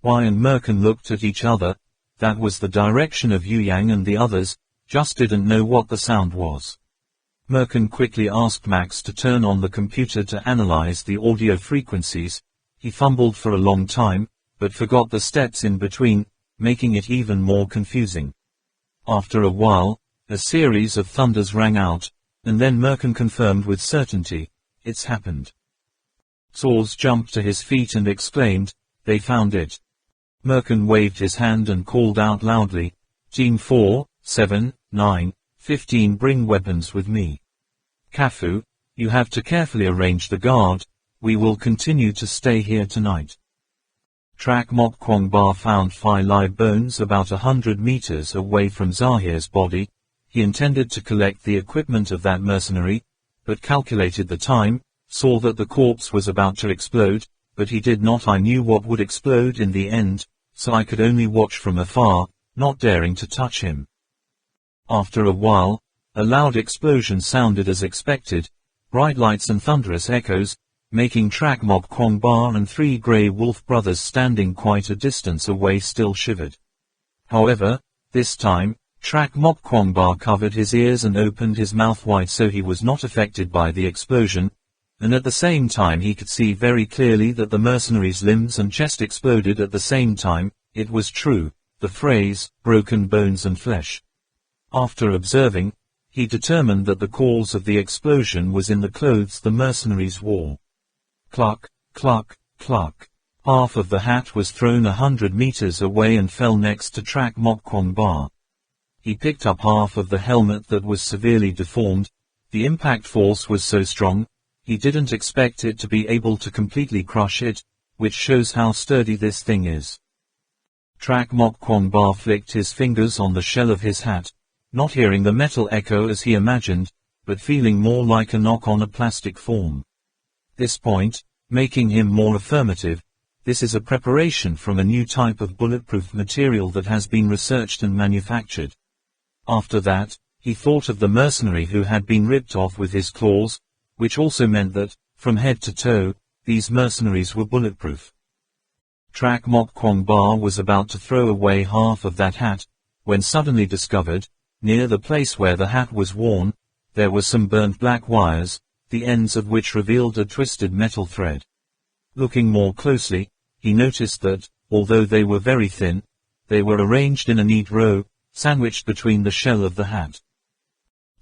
Wai and Merkin looked at each other. That was the direction of Yuyang, and the others just didn't know what the sound was. Merkin quickly asked Max to turn on the computer to analyze the audio frequencies. He fumbled for a long time, but forgot the steps in between, making it even more confusing. After a while, a series of thunders rang out, and then Merkin confirmed with certainty, "It's happened." Saws jumped to his feet and exclaimed, "They found it." Merkin waved his hand and called out loudly, "Team 4, 7, 9, 15, bring weapons with me. Kafu, you have to carefully arrange the guard. We will continue to stay here tonight." Trak Mok Kwong Ba found 5 live bones about 100 meters away from Zahir's body. He intended to collect the equipment of that mercenary, but calculated the time, saw that the corpse was about to explode, but he did not. "I knew what would explode in the end, so I could only watch from afar, not daring to touch him." After a while, a loud explosion sounded as expected, bright lights and thunderous echoes, making Trak Mok Kwong Ba and 3 Grey Wolf brothers standing quite a distance away still shivered. However, this time, Trak Mok Kwong Ba covered his ears and opened his mouth wide so he was not affected by the explosion, and at the same time he could see very clearly that the mercenary's limbs and chest exploded at the same time. It was true, the phrase, broken bones and flesh. After observing, he determined that the cause of the explosion was in the clothes the mercenaries wore. Cluck, cluck, cluck. Half of the hat was thrown 100 meters away and fell next to Trak Mok Kwong Ba. He picked up half of the helmet that was severely deformed. The impact force was so strong, he didn't expect it to be able to completely crush it, which shows how sturdy this thing is. Trak Mok Kwong Ba flicked his fingers on the shell of his hat, not hearing the metal echo as he imagined, but feeling more like a knock on a plastic form. This point, making him more affirmative, this is a preparation from a new type of bulletproof material that has been researched and manufactured. After that, he thought of the mercenary who had been ripped off with his claws, which also meant that, from head to toe, these mercenaries were bulletproof. Trak Mok Kwong Ba was about to throw away half of that hat, when suddenly discovered, near the place where the hat was worn, there were some burnt black wires, the ends of which revealed a twisted metal thread. Looking more closely, he noticed that, although they were very thin, they were arranged in a neat row, sandwiched between the shell of the hat.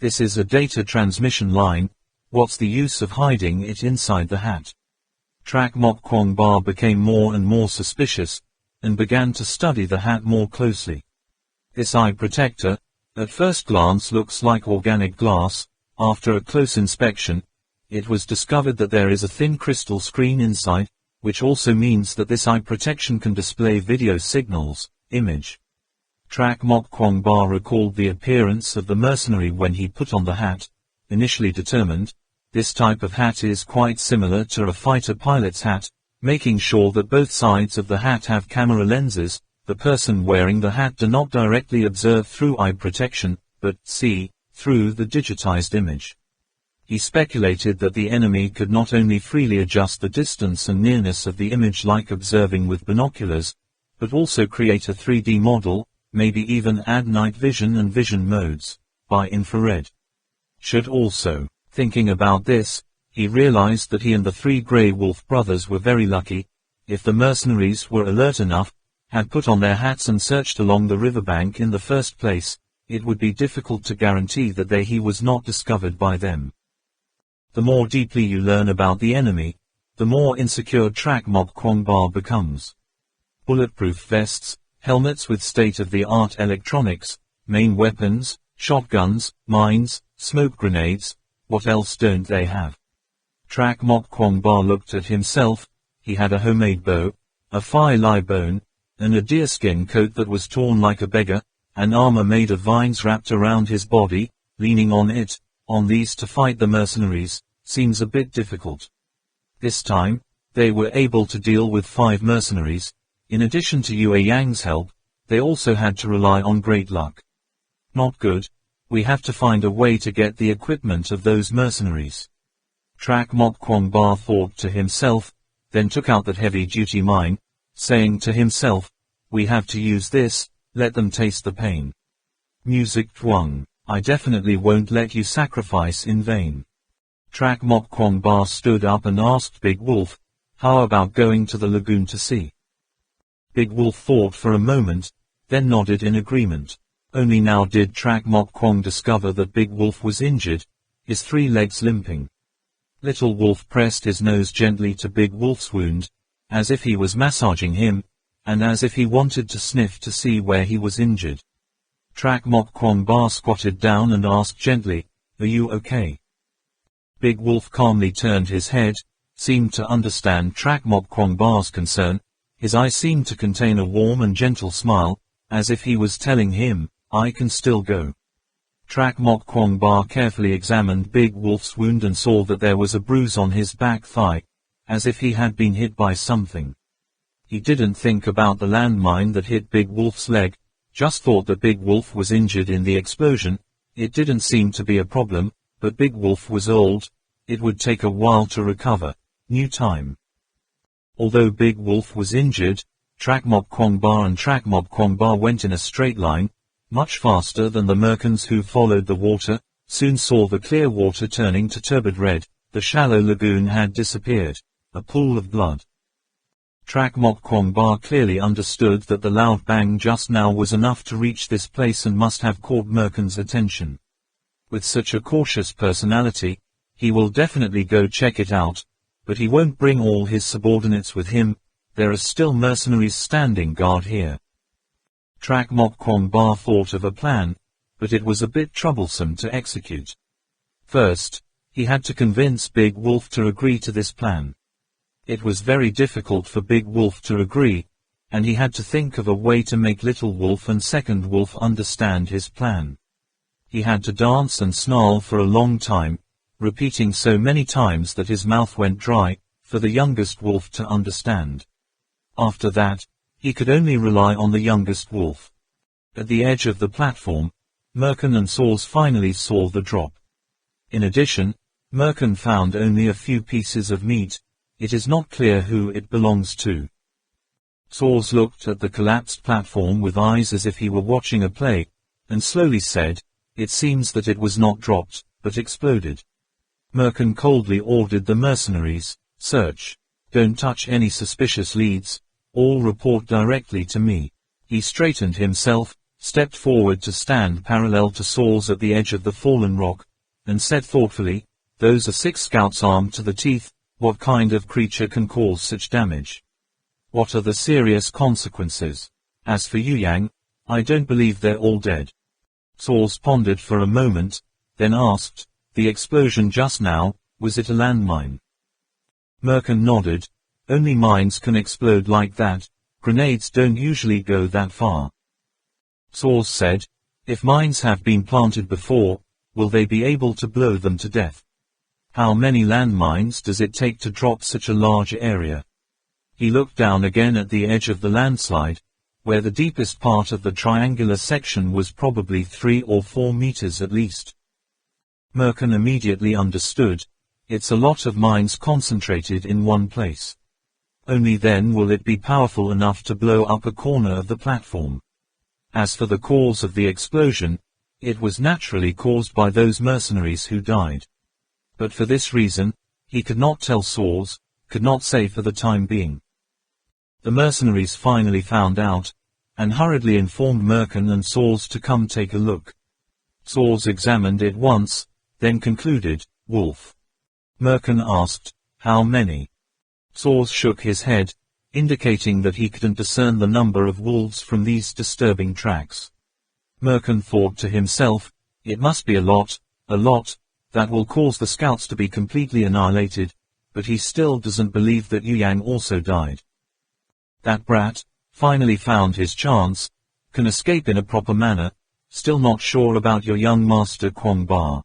This is a data transmission line. What's the use of hiding it inside the hat? Trak Mok Kwong Ba became more and more suspicious, and began to study the hat more closely. This eye protector, at first glance looks like organic glass. After a close inspection, it was discovered that there is a thin crystal screen inside, which also means that this eye protection can display video signals, image. Trak Mok Kwong Ba recalled the appearance of the mercenary when he put on the hat, initially determined, this type of hat is quite similar to a fighter pilot's hat, making sure that both sides of the hat have camera lenses. The person wearing the hat do not directly observe through eye protection, but see through the digitized image. He speculated that the enemy could not only freely adjust the distance and nearness of the image like observing with binoculars, but also create a 3D model, maybe even add night vision and vision modes, by infrared. Should also, thinking about this, he realized that he and the 3 Grey Wolf brothers were very lucky. If the mercenaries were alert enough, had put on their hats and searched along the riverbank in the first place, it would be difficult to guarantee that he was not discovered by them. The more deeply you learn about the enemy, the more insecure Trak Mok Kwong Ba becomes. Bulletproof vests, helmets with state-of-the-art electronics, main weapons, shotguns, mines, smoke grenades, what else don't they have? Trak Mok Kwong Ba looked at himself. He had a homemade bow, a Phi Lai bone, and a deerskin coat that was torn like a beggar, an armor made of vines wrapped around his body. Leaning on these to fight the mercenaries, seems a bit difficult. This time, they were able to deal with 5 mercenaries. In addition to Yue Yang's help, they also had to rely on great luck. Not good. We have to find a way to get the equipment of those mercenaries. Trak Mok Kwong Ba thought to himself, then took out that heavy-duty mine, saying to himself, we have to use this, let them taste the pain. Music twang. I definitely won't let you sacrifice in vain. Trak Mok Kwong Ba stood up and asked Big Wolf, how about going to the lagoon to see? Big Wolf thought for a moment, then nodded in agreement. Only now did Trak Mok Kwong discover that Big Wolf was injured, his 3 legs limping. Little Wolf pressed his nose gently to Big Wolf's wound, as if he was massaging him, and as if he wanted to sniff to see where he was injured. Trak Mok Kwong Ba squatted down and asked gently, are you okay? Big Wolf calmly turned his head, seemed to understand Trak Mok Kwong Ba's concern. His eyes seemed to contain a warm and gentle smile, as if he was telling him, I can still go. Trak Mok Kwong Ba carefully examined Big Wolf's wound and saw that there was a bruise on his back thigh, as if he had been hit by something. He didn't think about the landmine that hit Big Wolf's leg, Just thought that Big Wolf was injured in the explosion. It didn't seem to be a problem, but Big Wolf was old. It would take a while to recover. New time. Although Big Wolf was injured, Trakmob Kwangba and Trakmob Kwangba went in a straight line, much faster than the Merkins who followed the water, soon saw the clear water turning to turbid red. The shallow lagoon had disappeared. A pool of blood. Trakmob Kwangba clearly understood that the loud bang just now was enough to reach this place and must have caught Merkin's attention. With such a cautious personality, he will definitely go check it out, but he won't bring all his subordinates with him. There are still mercenaries standing guard here. Trakmob Kwangba thought of a plan, but it was a bit troublesome to execute. First, he had to convince Big Wolf to agree to this plan. It was very difficult for Big Wolf to agree, and he had to think of a way to make Little Wolf and Second Wolf understand his plan. He had to dance and snarl for a long time, repeating so many times that his mouth went dry, for the youngest wolf to understand. After that, he could only rely on the youngest wolf. At the edge of the platform, Merkin and Saws finally saw the drop. In addition, Merkin found only a few pieces of meat. It is not clear who it belongs to. Saws looked at the collapsed platform with eyes as if he were watching a play, and slowly said, "It seems that it was not dropped, but exploded." Merkin coldly ordered the mercenaries, "Search. Don't touch any suspicious leads. All report directly to me." He straightened himself, stepped forward to stand parallel to Saws at the edge of the fallen rock, and said thoughtfully, "Those are 6 scouts armed to the teeth. What kind of creature can cause such damage? What are the serious consequences? As for Yu Yang, I don't believe they're all dead." Saws pondered for a moment, then asked, "The explosion just now, was it a landmine?" Merkin nodded. "Only mines can explode like that. Grenades don't usually go that far." Saws said, "If mines have been planted before, will they be able to blow them to death? How many landmines does it take to drop such a large area?" He looked down again at the edge of the landslide, where the deepest part of the triangular section was probably 3 or 4 meters at least. Merkin immediately understood. It's a lot of mines concentrated in one place. Only then will it be powerful enough to blow up a corner of the platform. As for the cause of the explosion, it was naturally caused by those mercenaries who died. But for this reason, he could not tell Saws, could not say for the time being. The mercenaries finally found out, and hurriedly informed Merkin and Saws to come take a look. Saws examined it once, then concluded, "Wolf." Merkin asked, "How many?" Saws shook his head, indicating that he couldn't discern the number of wolves from these disturbing tracks. Merkin thought to himself, "It must be a lot, that will cause the scouts to be completely annihilated," but he still doesn't believe that Yu Yang also died. That brat finally found his chance, can escape in a proper manner, still not sure about your young master Kwangba.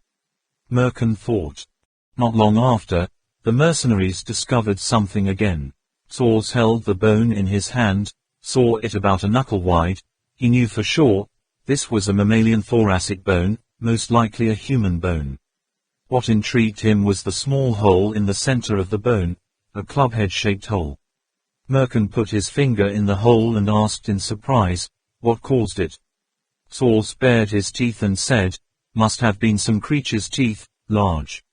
Merkin thought. Not long after, the mercenaries discovered something again. Saws held the bone in his hand, saw it about a knuckle wide. He knew for sure, this was a mammalian thoracic bone, most likely a human bone. What intrigued him was the small hole in the center of the bone, a clubhead-shaped hole. Merkin put his finger in the hole and asked in surprise, what caused it? Saws bared his teeth and said, "Must have been some creature's teeth, large."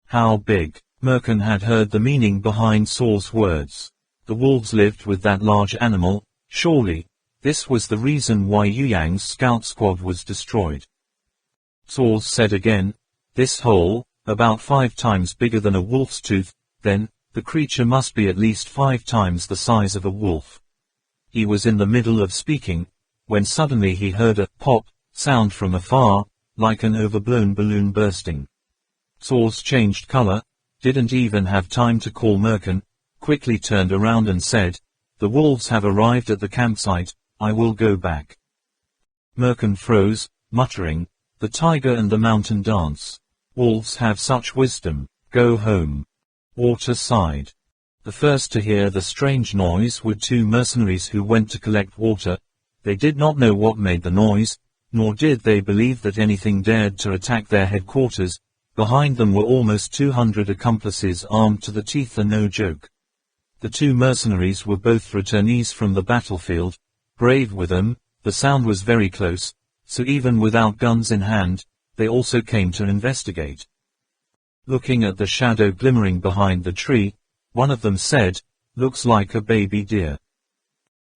How big? Merkin had heard the meaning behind Saws' words. The wolves lived with that large animal, surely. This was the reason why Yu Yang's scout squad was destroyed. Saws said again, "This hole, about 5 times bigger than a wolf's tooth, then, the creature must be at least 5 times the size of a wolf." He was in the middle of speaking, when suddenly he heard a pop sound from afar, like an overblown balloon bursting. Saws changed color, didn't even have time to call Merkin, quickly turned around and said, "The wolves have arrived at the campsite, I will go back." Merkin froze, muttering, "The tiger and the mountain dance. Wolves have such wisdom. Go home." Water sighed. The first to hear the strange noise were 2 mercenaries who went to collect water. They did not know what made the noise, nor did they believe that anything dared to attack their headquarters. Behind them were almost 200 accomplices armed to the teeth, and no joke. The two mercenaries were both returnees from the battlefield, brave with them. The sound was very close, so even without guns in hand, they also came to investigate. Looking at the shadow glimmering behind the tree, one of them said, "Looks like a baby deer."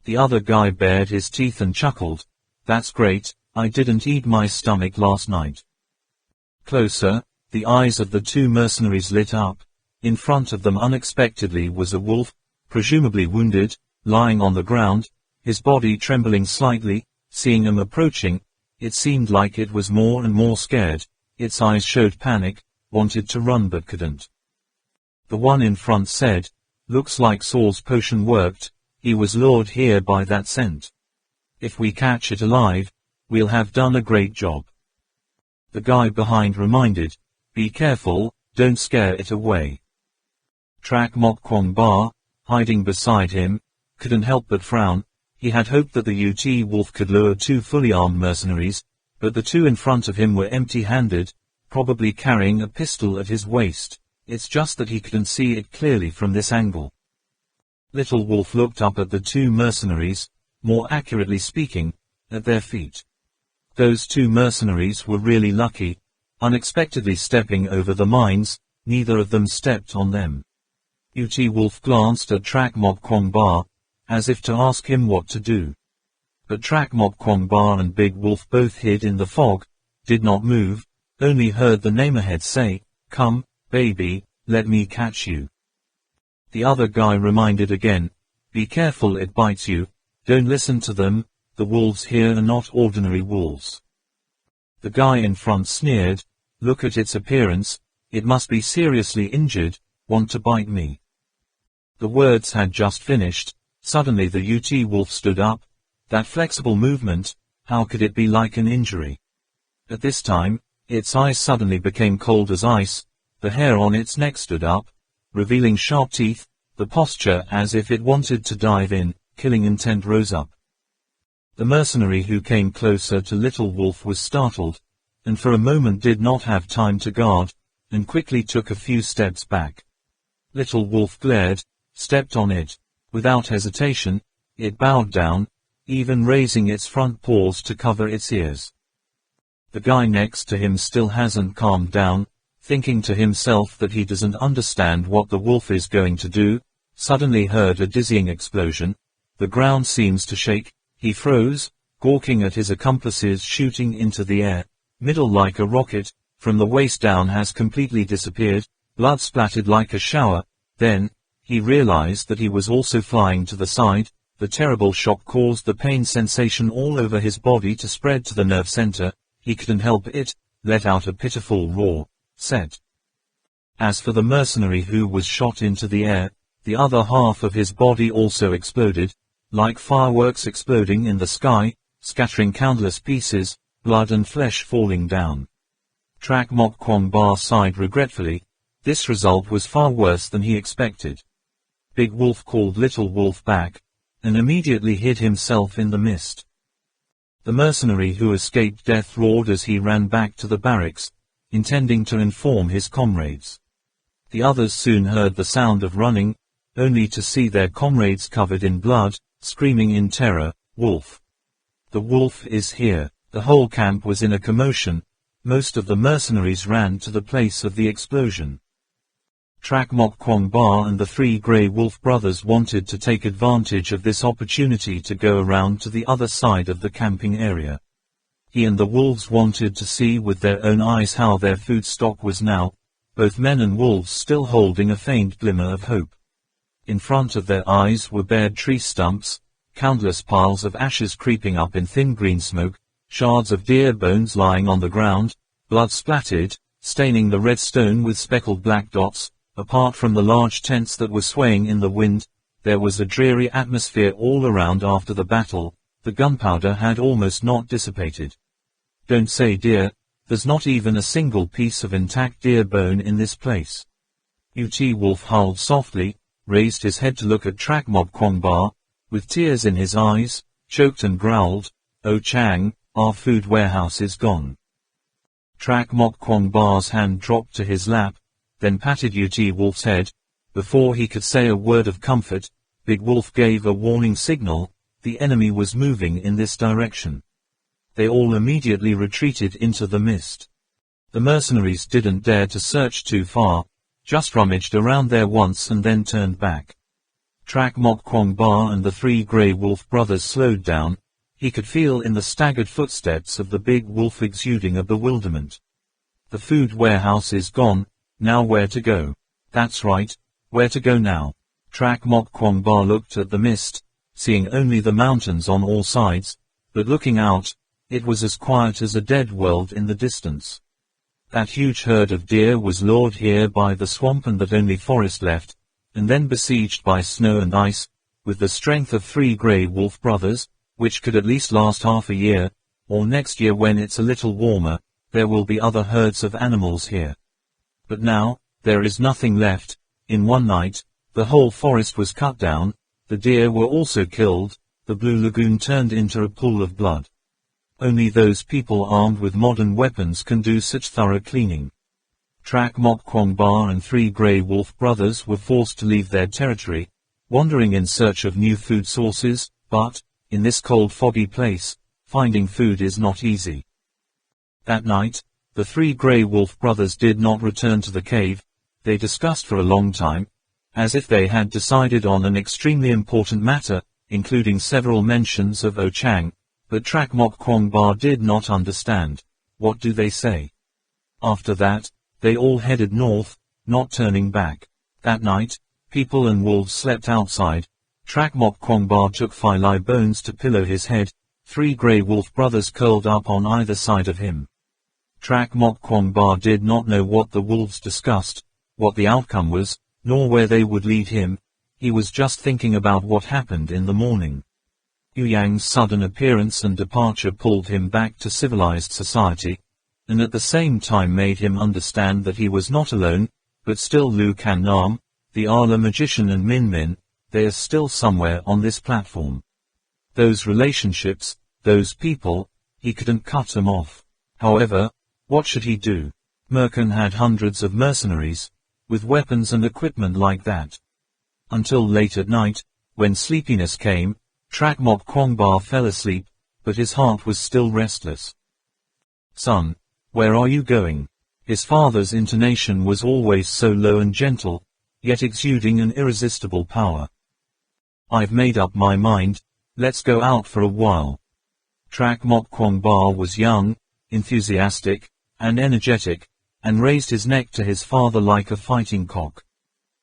The other guy bared his teeth and chuckled, "That's great, I didn't eat my stomach last night." Closer, the eyes of the two mercenaries lit up. In front of them unexpectedly was a wolf, presumably wounded, lying on the ground, his body trembling slightly. Seeing them approaching, it seemed like it was more and more scared. Its eyes showed panic, wanted to run but couldn't. The one in front said, "Looks like Saul's potion worked, he was lured here by that scent. If we catch it alive, we'll have done a great job." The guy behind reminded, "Be careful, don't scare it away." Trak Mok Kwong Ba, hiding beside him, couldn't help but frown. He had hoped that the UT wolf could lure two fully armed mercenaries, but the two in front of him were empty-handed, probably carrying a pistol at his waist. It's just that he couldn't see it clearly from this angle. Little Wolf looked up at the two mercenaries, more accurately speaking, at their feet. Those two mercenaries were really lucky, unexpectedly stepping over the mines. Neither of them stepped on them. UT Wolf glanced at Trak Mok Kwong Ba, as if to ask him what to do. But Trak Mok Kwong Ba and Big Wolf both hid in the fog, did not move, only heard the name ahead say, "Come, baby, let me catch you." The other guy reminded again, "Be careful, it bites you, don't listen to them, the wolves here are not ordinary wolves." The guy in front sneered, "Look at its appearance, it must be seriously injured, want to bite me." The words had just finished. Suddenly the UT wolf stood up. That flexible movement, how could it be like an injury? At this time, its eyes suddenly became cold as ice, the hair on its neck stood up, revealing sharp teeth, the posture as if it wanted to dive in, killing intent rose up. The mercenary who came closer to Little Wolf was startled, and for a moment did not have time to guard, and quickly took a few steps back. Little Wolf glared, stepped on it. Without hesitation, it bowed down, even raising its front paws to cover its ears. The guy next to him still hasn't calmed down, thinking to himself that he doesn't understand what the wolf is going to do. Suddenly heard a dizzying explosion. The ground seems to shake. He froze, gawking at his accomplices shooting into the air. Middle like a rocket, from the waist down has completely disappeared, blood splattered like a shower. Then, he realized that he was also flying to the side. The terrible shock caused the pain sensation all over his body to spread to the nerve center. He couldn't help it, let out a pitiful roar, said. As for the mercenary who was shot into the air, the other half of his body also exploded, like fireworks exploding in the sky, scattering countless pieces, blood and flesh falling down. Trak Mok Kwong Ba sighed regretfully. This result was far worse than he expected. Big Wolf called Little Wolf back, and immediately hid himself in the mist. The mercenary who escaped death roared as he ran back to the barracks, intending to inform his comrades. The others soon heard the sound of running, only to see their comrades covered in blood, screaming in terror, "Wolf! The wolf is here!" The whole camp was in a commotion. Most of the mercenaries ran to the place of the explosion. Trak Mok Kwong Ba and the three Grey Wolf brothers wanted to take advantage of this opportunity to go around to the other side of the camping area. He and the wolves wanted to see with their own eyes how their food stock was now, both men and wolves still holding a faint glimmer of hope. In front of their eyes were bared tree stumps, countless piles of ashes creeping up in thin green smoke, shards of deer bones lying on the ground, blood splattered, staining the red stone with speckled black dots. Apart from the large tents that were swaying in the wind, there was a dreary atmosphere all around after the battle. The gunpowder had almost not dissipated. Don't say deer, there's not even a single piece of intact deer bone in this place. UT Wolf howled softly, raised his head to look at Trak Mok Kwong Ba, with tears in his eyes, choked and growled, "Oh Chang, our food warehouse is gone." Trak Mok Kwong Ba's hand dropped to his lap, then patted Yuji Wolf's head. Before he could say a word of comfort, Big Wolf gave a warning signal. The enemy was moving in this direction. They all immediately retreated into the mist. The mercenaries didn't dare to search too far, just rummaged around there once and then turned back. Trak Mok Kwong Ba and the three Grey Wolf brothers slowed down. He could feel in the staggered footsteps of the big wolf exuding a bewilderment. The food warehouse is gone, now where to go? That's right, where to go now? Trak Mok Kwong Ba looked at the mist, seeing only the mountains on all sides, but looking out, it was as quiet as a dead world in the distance. That huge herd of deer was lured here by the swamp and that only forest left, and then besieged by snow and ice, with the strength of three Grey Wolf brothers, which could at least last half a year, or next year when it's a little warmer, there will be other herds of animals here. But now, there is nothing left. In one night, the whole forest was cut down, the deer were also killed, the Blue Lagoon turned into a pool of blood. Only those people armed with modern weapons can do such thorough cleaning. Trak Mok Kwong Ba and three Grey Wolf brothers were forced to leave their territory, wandering in search of new food sources, but, in this cold foggy place, finding food is not easy. That night, the three Grey Wolf brothers did not return to the cave. They discussed for a long time, as if they had decided on an extremely important matter, including several mentions of Ochang, but Trak Mok Kwong Ba did not understand. What do they say? After that, they all headed north, not turning back. That night, people and wolves slept outside. Trak Mok Kwong Ba took Phi Lai bones to pillow his head. Three Grey Wolf brothers curled up on either side of him. Trak Mok Kwong Ba did not know what the wolves discussed, what the outcome was, nor where they would lead him. He was just thinking about what happened in the morning. Yu Yang's sudden appearance and departure pulled him back to civilized society, and at the same time made him understand that he was not alone, but still Lu Kan Nam, the Ala magician and Min Min, they are still somewhere on this platform. Those relationships, those people, he couldn't cut them off. However, what should he do? Merkan had hundreds of mercenaries, with weapons and equipment like that. Until late at night, when sleepiness came, Trak Mok Kwong Ba fell asleep, but his heart was still restless. "Son, where are you going?" His father's intonation was always so low and gentle, yet exuding an irresistible power. "I've made up my mind, let's go out for a while." Trak Mok Kwong Ba was young, enthusiastic, and energetic, and raised his neck to his father like a fighting cock.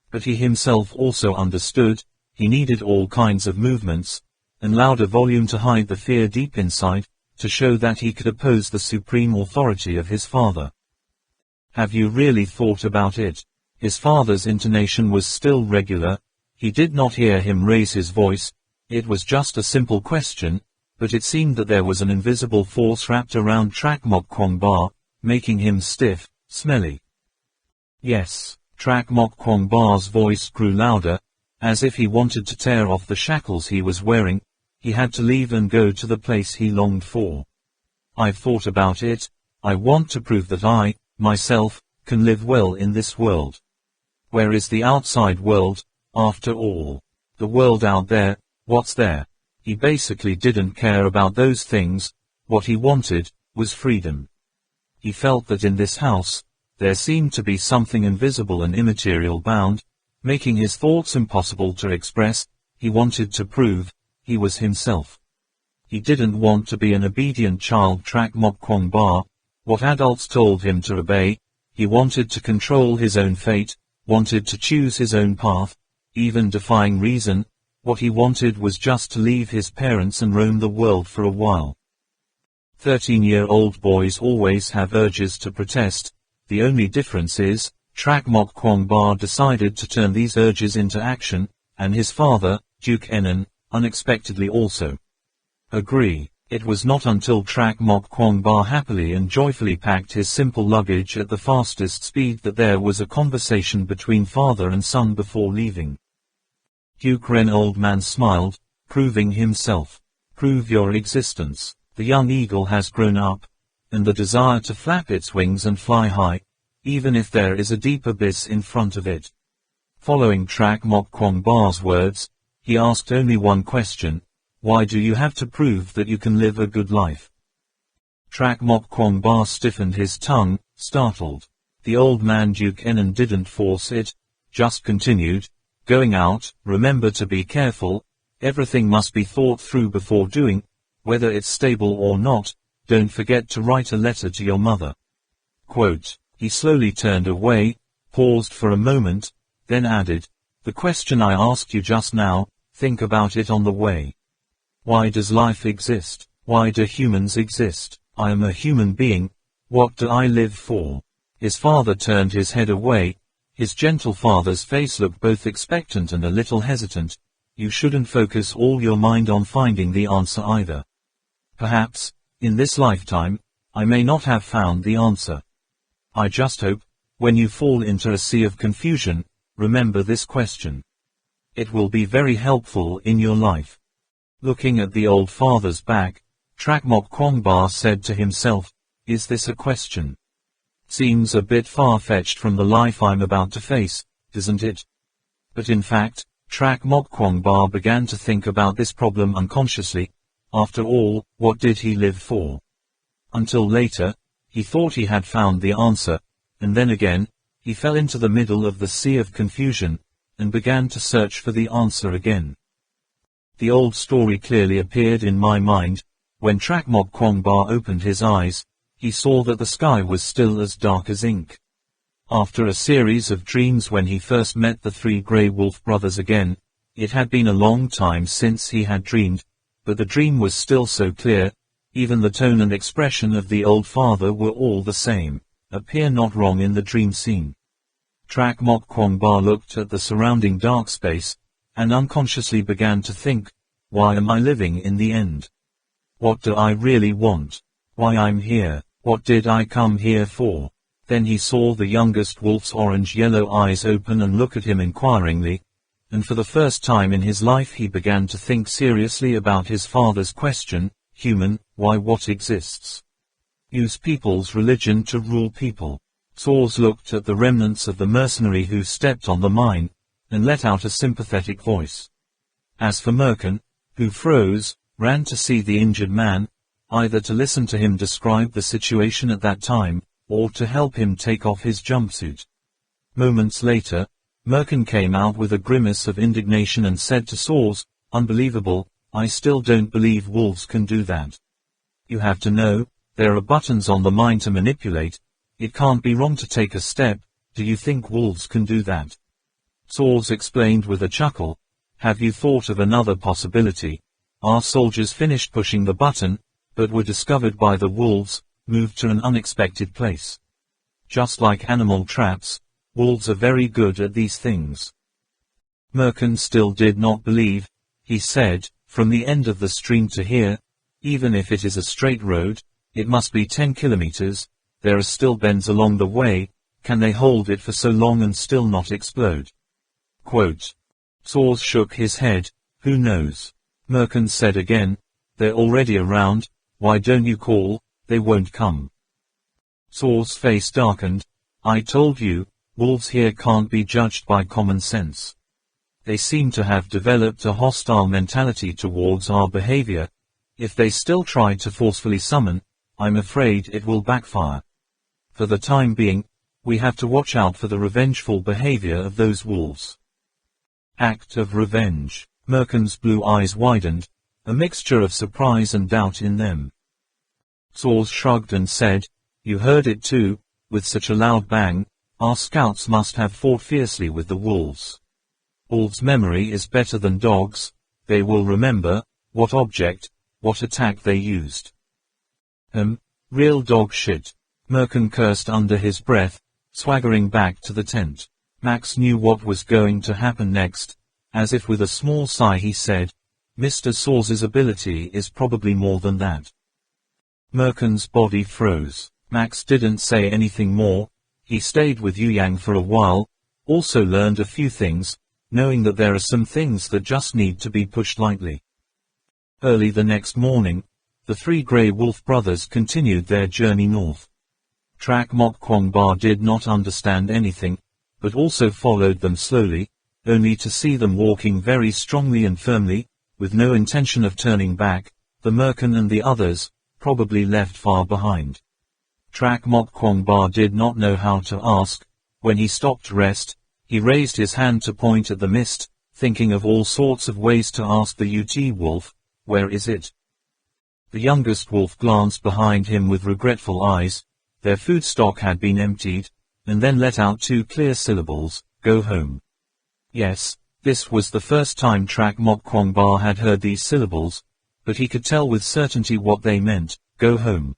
But he himself also understood, he needed all kinds of movements, and louder volume to hide the fear deep inside, to show that he could oppose the supreme authority of his father. "Have you really thought about it?" His father's intonation was still regular. He did not hear him raise his voice. It was just a simple question, but it seemed that there was an invisible force wrapped around Trak Mok Kwong Ba, making him stiff, smelly. "Yes." Trak Mok Kwong Ba's voice grew louder, as if he wanted to tear off the shackles he was wearing. He had to leave and go to the place he longed for. "I've thought about it. I want to prove that I, myself, can live well in this world. Where is the outside world, after all? The world out there, what's there?" He basically didn't care about those things. What he wanted was freedom. He felt that in this house, there seemed to be something invisible and immaterial bound, making his thoughts impossible to express. He wanted to prove he was himself. He didn't want to be an obedient child Trak Mok Kwong Ba, what adults told him to obey. He wanted to control his own fate, wanted to choose his own path, even defying reason. What he wanted was just to leave his parents and roam the world for a while. 13-year-old boys always have urges to protest. The only difference is, Trak Mok Kwong Ba decided to turn these urges into action, and his father, Duke Enon, unexpectedly also. Agree. It was not until Trak Mok Kwong Ba happily and joyfully packed his simple luggage at the fastest speed that there was a conversation between father and son before leaving. Duke Ren old man smiled, proving himself. Prove your existence. The young eagle has grown up, and the desire to flap its wings and fly high, even if there is a deep abyss in front of it. Following Trak Mok Kwong Ba's words, he asked only one question: why do you have to prove that you can live a good life? Trak Mok Kwong Ba stiffened his tongue, startled. The old man Duke Enon didn't force it, just continued, going out, remember to be careful, everything must be thought through before doing, whether it's stable or not, don't forget to write a letter to your mother. Quote. He slowly turned away, paused for a moment, then added, the question I asked you just now, think about it on the way. Why does life exist? Why do humans exist? I am a human being, what do I live for? His father turned his head away. His gentle father's face looked both expectant and a little hesitant. You shouldn't focus all your mind on finding the answer either. Perhaps, in this lifetime, I may not have found the answer. I just hope, when you fall into a sea of confusion, remember this question. It will be very helpful in your life. Looking at the old father's back, Trak Mok Kwong Ba said to himself, is this a question? Seems a bit far-fetched from the life I'm about to face, doesn't it? But in fact, Trak Mok Kwong Ba began to think about this problem unconsciously. After all, what did he live for? Until later, he thought he had found the answer, and then again, he fell into the middle of the sea of confusion, and began to search for the answer again. The old story clearly appeared in my mind. When Trak Mok Kwong Ba opened his eyes, he saw that the sky was still as dark as ink. After a series of dreams when he first met the three Grey Wolf brothers again, it had been a long time since he had dreamed, but the dream was still so clear, even the tone and expression of the old father were all the same, appear not wrong in the dream scene. Trak Mok Kwong Ba looked at the surrounding dark space, and unconsciously began to think, why am I living in the end? What do I really want? Why I'm here? What did I come here for? Then he saw the youngest wolf's orange-yellow eyes open and look at him inquiringly, and for the first time in his life he began to think seriously about his father's question, human, why what exists? Use people's religion to rule people. Saws looked at the remnants of the mercenary who stepped on the mine, and let out a sympathetic voice. As for Merkin, who froze, ran to see the injured man, either to listen to him describe the situation at that time, or to help him take off his jumpsuit. Moments later, Merkin came out with a grimace of indignation and said to Saws, unbelievable, I still don't believe wolves can do that. You have to know, there are buttons on the mine to manipulate, it can't be wrong to take a step, do you think wolves can do that? Saws explained with a chuckle, have you thought of another possibility? Our soldiers finished pushing the button, but were discovered by the wolves, moved to an unexpected place. Just like animal traps, wolves are very good at these things. Merkin still did not believe. He said, from the end of the stream to here, even if it is a straight road, it must be 10 kilometers, there are still bends along the way, can they hold it for so long and still not explode? Quote. Saws shook his head, who knows? Merkin said again, they're already around, why don't you call, they won't come. Saw's face darkened, I told you, wolves here can't be judged by common sense. They seem to have developed a hostile mentality towards our behavior. If they still try to forcefully summon, I'm afraid it will backfire. For the time being, we have to watch out for the revengeful behavior of those wolves. Act of revenge. Merkin's blue eyes widened, a mixture of surprise and doubt in them. Saws shrugged and said, you heard it too, with such a loud bang, our scouts must have fought fiercely with the wolves. Wolves' memory is better than dogs, they will remember, what object, what attack they used. Real dog shit. Merkin cursed under his breath, swaggering back to the tent. Max knew what was going to happen next. As if with a small sigh he said, Mr. Saws's ability is probably more than that. Merkin's body froze. Max didn't say anything more. He stayed with Yu Yang for a while, also learned a few things, knowing that there are some things that just need to be pushed lightly. Early the next morning, the three grey wolf brothers continued their journey north. Trak Mok Kwong Ba did not understand anything, but also followed them slowly, only to see them walking very strongly and firmly, with no intention of turning back, the merkin and the others, probably left far behind. Trak Mok Kwong Ba did not know how to ask. When he stopped to rest, he raised his hand to point at the mist, thinking of all sorts of ways to ask the UT wolf, "Where is it?" The youngest wolf glanced behind him with regretful eyes. Their food stock had been emptied, and then let out two clear syllables, "Go home." Yes, this was the first time Trak Mok Kwong Ba had heard these syllables, but he could tell with certainty what they meant, "Go home."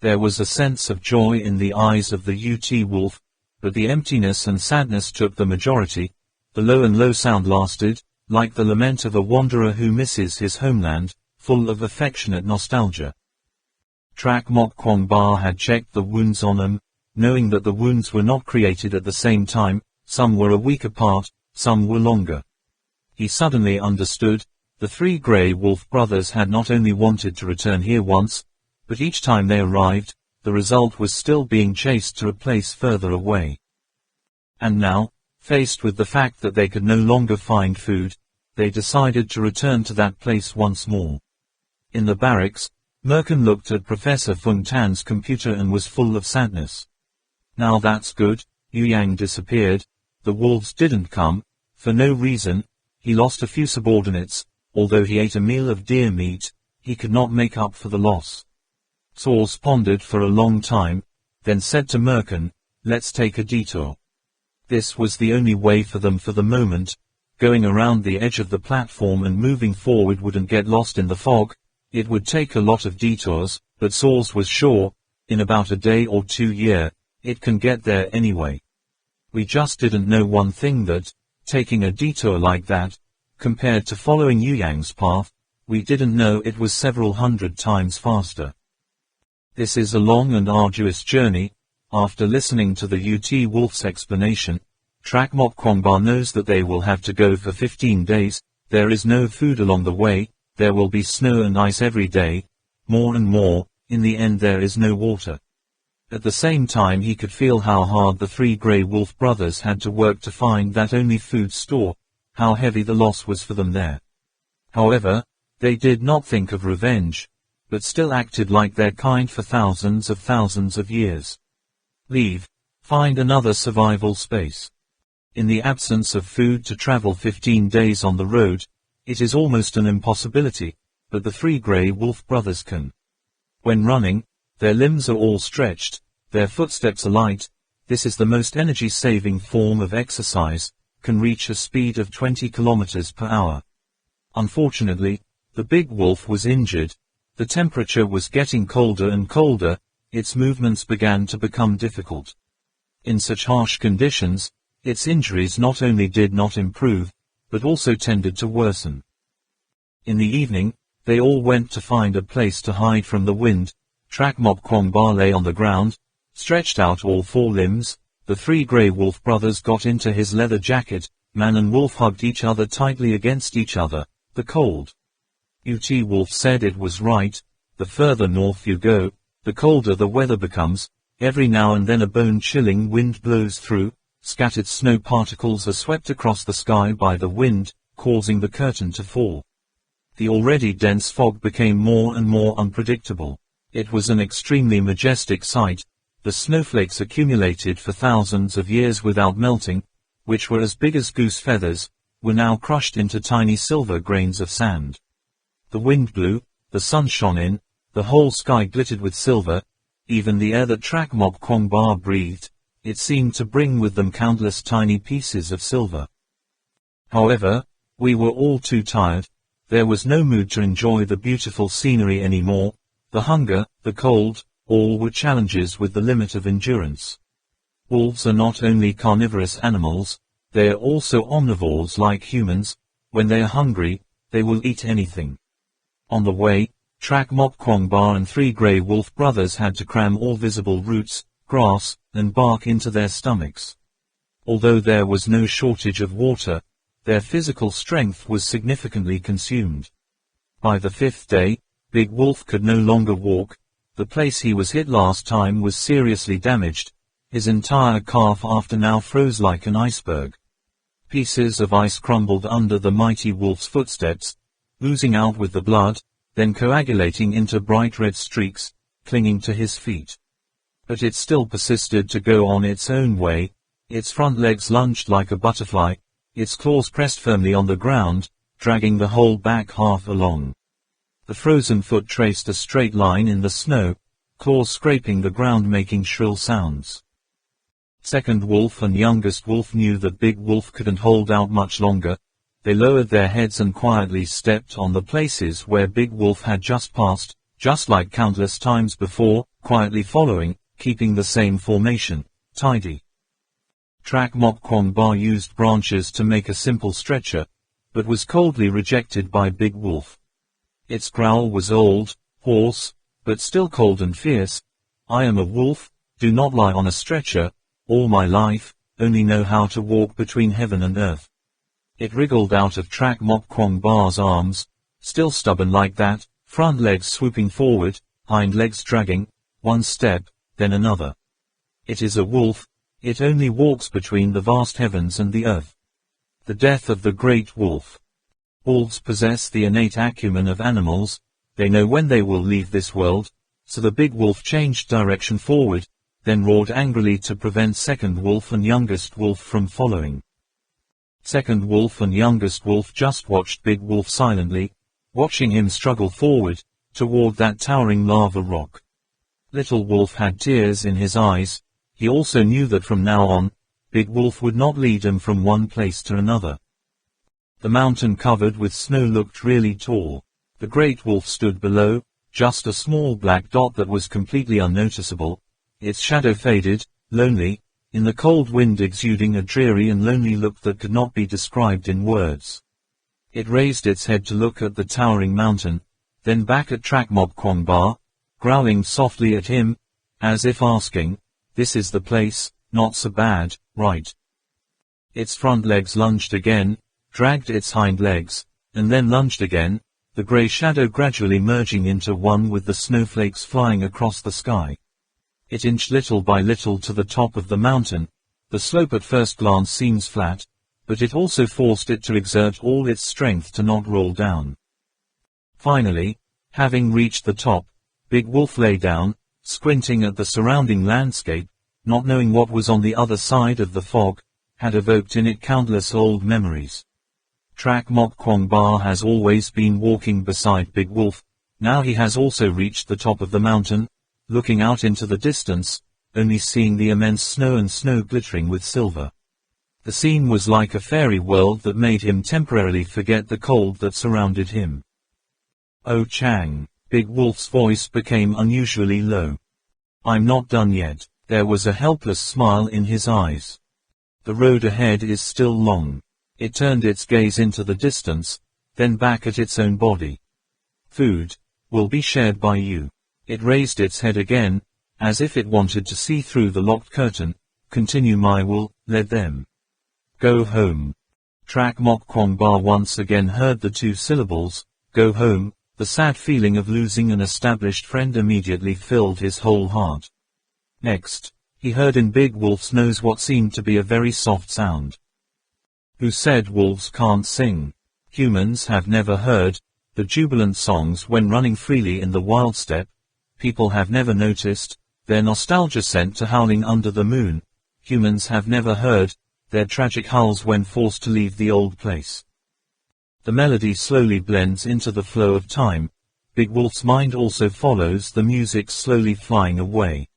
There was a sense of joy in the eyes of the UT wolf, but the emptiness and sadness took the majority. The low and low sound lasted, like the lament of a wanderer who misses his homeland, full of affectionate nostalgia. Trak Mok Kwong Ba had checked the wounds on them, knowing that the wounds were not created at the same time, some were a week apart, some were longer. He suddenly understood. The three grey wolf brothers had not only wanted to return here once, but each time they arrived, the result was still being chased to a place further away. And now, faced with the fact that they could no longer find food, they decided to return to that place once more. In the barracks, Merkin looked at Professor Fung Tan's computer and was full of sadness. Now that's good, Yu Yang disappeared, the wolves didn't come, for no reason, he lost a few subordinates, although he ate a meal of deer meat, he could not make up for the loss. Saws pondered for a long time, then said to Merkin, "Let's take a detour." This was the only way for them for the moment. Going around the edge of the platform and moving forward wouldn't get lost in the fog. It would take a lot of detours, but Saws was sure, in about a day or 2 it can get there anyway. We just didn't know one thing, that, taking a detour like that, compared to following Yu Yang's path, we didn't know it was several hundred times faster. This is a long and arduous journey. After listening to the UT wolf's explanation, Trak Mok Kwong Ba knows that they will have to go for 15 days, there is no food along the way, there will be snow and ice every day, more and more, in the end there is no water. At the same time he could feel how hard the three grey wolf brothers had to work to find that only food store, how heavy the loss was for them there. However, they did not think of revenge, but still acted like their kind for thousands of years. Leave. Find another survival space. In the absence of food to travel 15 days on the road, it is almost an impossibility, but the three grey wolf brothers can. When running, their limbs are all stretched, their footsteps are light, this is the most energy-saving form of exercise, can reach a speed of 20 kilometers per hour. Unfortunately, the big wolf was injured, the temperature was getting colder and colder, its movements began to become difficult. In such harsh conditions, its injuries not only did not improve, but also tended to worsen. In the evening, they all went to find a place to hide from the wind. Trak Mok Kwong Ba lay on the ground, stretched out all four limbs. The three grey wolf brothers got into his leather jacket, man and wolf hugged each other tightly against each other. The cold. UT wolf said it was right, the further north you go, the colder the weather becomes. Every now and then a bone-chilling wind blows through, scattered snow particles are swept across the sky by the wind, causing the curtain to fall. The already dense fog became more and more unpredictable. It was an extremely majestic sight. The snowflakes accumulated for thousands of years without melting, which were as big as goose feathers, were now crushed into tiny silver grains of sand. The wind blew, the sun shone in, the whole sky glittered with silver, even the air that Trak Mok Kwong Ba breathed, it seemed to bring with them countless tiny pieces of silver. However, we were all too tired, there was no mood to enjoy the beautiful scenery anymore, the hunger, the cold, all were challenges with the limit of endurance. Wolves are not only carnivorous animals, they are also omnivores like humans. When they are hungry, they will eat anything. On the way, Trak Mok Kwong Ba and three grey wolf brothers had to cram all visible roots, grass, and bark into their stomachs. Although there was no shortage of water, their physical strength was significantly consumed. By the 5th day, Big Wolf could no longer walk. The place he was hit last time was seriously damaged. His entire calf after now froze like an iceberg. Pieces of ice crumbled under the mighty wolf's footsteps, oozing out with the blood, then coagulating into bright red streaks, clinging to his feet. But it still persisted to go on its own way. Its front legs lunged like a butterfly, its claws pressed firmly on the ground, dragging the whole back half along. The frozen foot traced a straight line in the snow, claws scraping the ground making shrill sounds. Second wolf and youngest wolf knew that Big Wolf couldn't hold out much longer. They lowered their heads and quietly stepped on the places where Big Wolf had just passed, just like countless times before, quietly following, keeping the same formation, tidy. Trak Mok Kwong Ba used branches to make a simple stretcher, but was coldly rejected by Big Wolf. Its growl was old, hoarse, but still cold and fierce. I am a wolf, do not lie on a stretcher, all my life, only know how to walk between heaven and earth. It wriggled out of Trak Mok Kwong Ba's arms, still stubborn like that, front legs swooping forward, hind legs dragging, one step, then another. It is a wolf, it only walks between the vast heavens and the earth. The death of the great wolf. Wolves possess the innate acumen of animals, they know when they will leave this world, so the big wolf changed direction forward, then roared angrily to prevent second wolf and youngest wolf from following. Second wolf and youngest wolf just watched Big Wolf silently, watching him struggle forward, toward that towering lava rock. Little Wolf had tears in his eyes. He also knew that from now on, Big Wolf would not lead him from one place to another. The mountain covered with snow looked really tall. The great wolf stood below, just a small black dot that was completely unnoticeable. Its shadow faded, lonely, in the cold wind exuding a dreary and lonely look that could not be described in words. It raised its head to look at the towering mountain, then back at Trak Mok Kwong Ba, growling softly at him, as if asking, "This is the place, not so bad, right?" Its front legs lunged again, dragged its hind legs, and then lunged again, the grey shadow gradually merging into one with the snowflakes flying across the sky. It inched little by little to the top of the mountain. The slope at first glance seems flat, but it also forced it to exert all its strength to not roll down. Finally, having reached the top, Big Wolf lay down, squinting at the surrounding landscape, not knowing what was on the other side of the fog, had evoked in it countless old memories. Trak Mok Kwong Ba has always been walking beside Big Wolf. Now he has also reached the top of the mountain, looking out into the distance, only seeing the immense snow and snow glittering with silver. The scene was like a fairy world that made him temporarily forget the cold that surrounded him. "Oh Chang," Big Wolf's voice became unusually low. "I'm not done yet." There was a helpless smile in his eyes. "The road ahead is still long." It turned its gaze into the distance, then back at its own body. "Food will be shared by you." It raised its head again, as if it wanted to see through the locked curtain. "Continue my will, let them go home." Trak Mok Kwong Ba once again heard the two syllables, "go home." The sad feeling of losing an established friend immediately filled his whole heart. Next, he heard in Big Wolf's nose what seemed to be a very soft sound. "Who said wolves can't sing?" Humans have never heard the jubilant songs when running freely in the wild steppe. People have never noticed their nostalgia sent to howling under the moon. Humans have never heard their tragic howls when forced to leave the old place. The melody slowly blends into the flow of time. Big Wolf's mind also follows the music slowly flying away.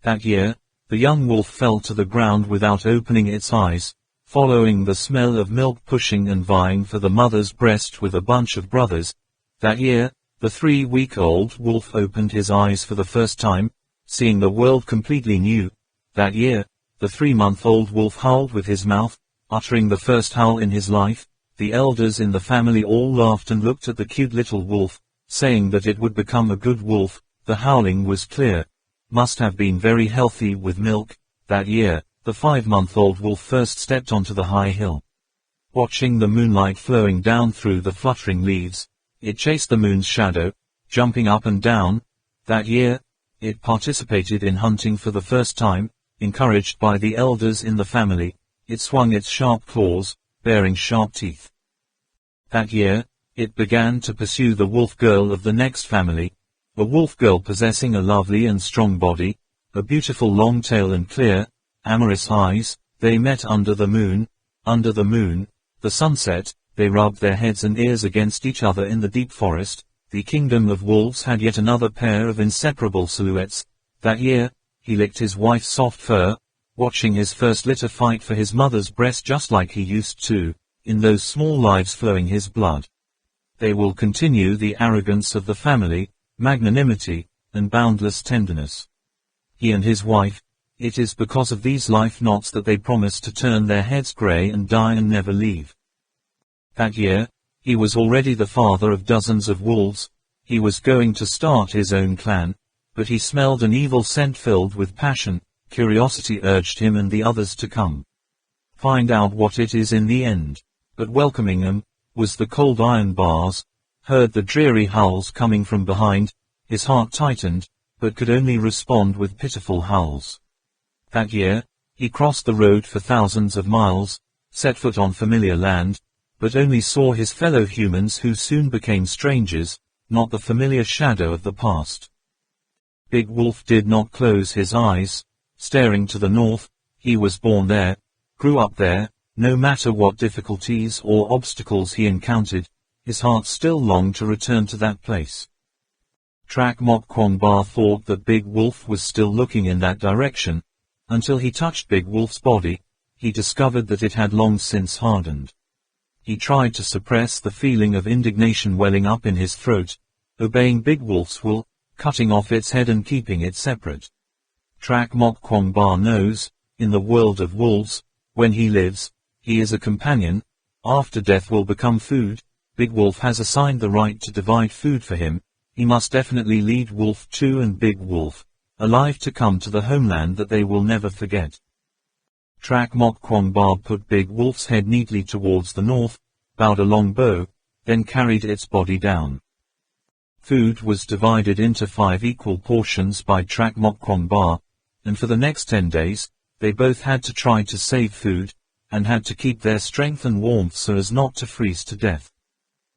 That year, the young wolf fell to the ground without opening its eyes, following the smell of milk pushing and vying for the mother's breast with a bunch of brothers. That year, the 3-week-old wolf opened his eyes for the first time, seeing the world completely new. That year, the 3-month-old wolf howled with his mouth, uttering the first howl in his life. The elders in the family all laughed and looked at the cute little wolf, saying that it would become a good wolf. The howling was clear. Must have been very healthy with milk. That year, the 5-month-old wolf first stepped onto the high hill. Watching the moonlight flowing down through the fluttering leaves, it chased the moon's shadow, jumping up and down. That year, it participated in hunting for the first time, encouraged by the elders in the family. It swung its sharp claws, bearing sharp teeth. That year, it began to pursue the wolf girl of the next family, a wolf girl possessing a lovely and strong body, a beautiful long tail and clear, amorous eyes. They met under the moon, the sunset. They rubbed their heads and ears against each other in the deep forest. The kingdom of wolves had yet another pair of inseparable silhouettes. That year, he licked his wife's soft fur, watching his first litter fight for his mother's breast just like he used to, in those small lives flowing his blood. They will continue the arrogance of the family, magnanimity, and boundless tenderness. He and his wife, it is because of these life knots that they promise to turn their heads grey and die and never leave. That year, he was already the father of dozens of wolves. He was going to start his own clan, but he smelled an evil scent filled with passion. Curiosity urged him and the others to come. Find out what it is in the end. But welcoming him, was the cold iron bars. Heard the dreary howls coming from behind. His heart tightened, but could only respond with pitiful howls. That year, he crossed the road for thousands of miles, set foot on familiar land, but only saw his fellow humans who soon became strangers, not the familiar shadow of the past. Big Wolf did not close his eyes, staring to the north. He was born there, grew up there. No matter what difficulties or obstacles he encountered, his heart still longed to return to that place. Trak Mok Kwong Ba thought that Big Wolf was still looking in that direction. Until he touched Big Wolf's body, he discovered that it had long since hardened. He tried to suppress the feeling of indignation welling up in his throat, obeying Big Wolf's will, cutting off its head and keeping it separate. Trak Mok Kwong Ba knows, in the world of wolves, when he lives, he is a companion. After death will become food. Big Wolf has assigned the right to divide food for him. He must definitely lead Wolf 2 and Big Wolf, alive, to come to the homeland that they will never forget. Trak Mok Kwong Ba put Big Wolf's head neatly towards the north, bowed a long bow, then carried its body down. Food was divided into 5 equal portions by Trak Mok Kwong Ba, and for the next 10 days, they both had to try to save food, and had to keep their strength and warmth so as not to freeze to death.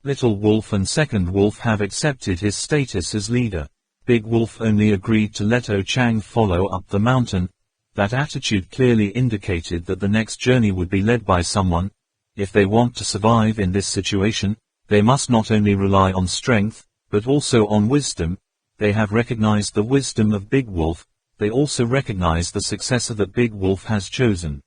Little Wolf and Second Wolf have accepted his status as leader. Big Wolf only agreed to let O Chang follow up the mountain. That attitude clearly indicated that the next journey would be led by someone. If they want to survive in this situation, they must not only rely on strength, but also on wisdom. They have recognized the wisdom of Big Wolf. They also recognize the successor that Big Wolf has chosen.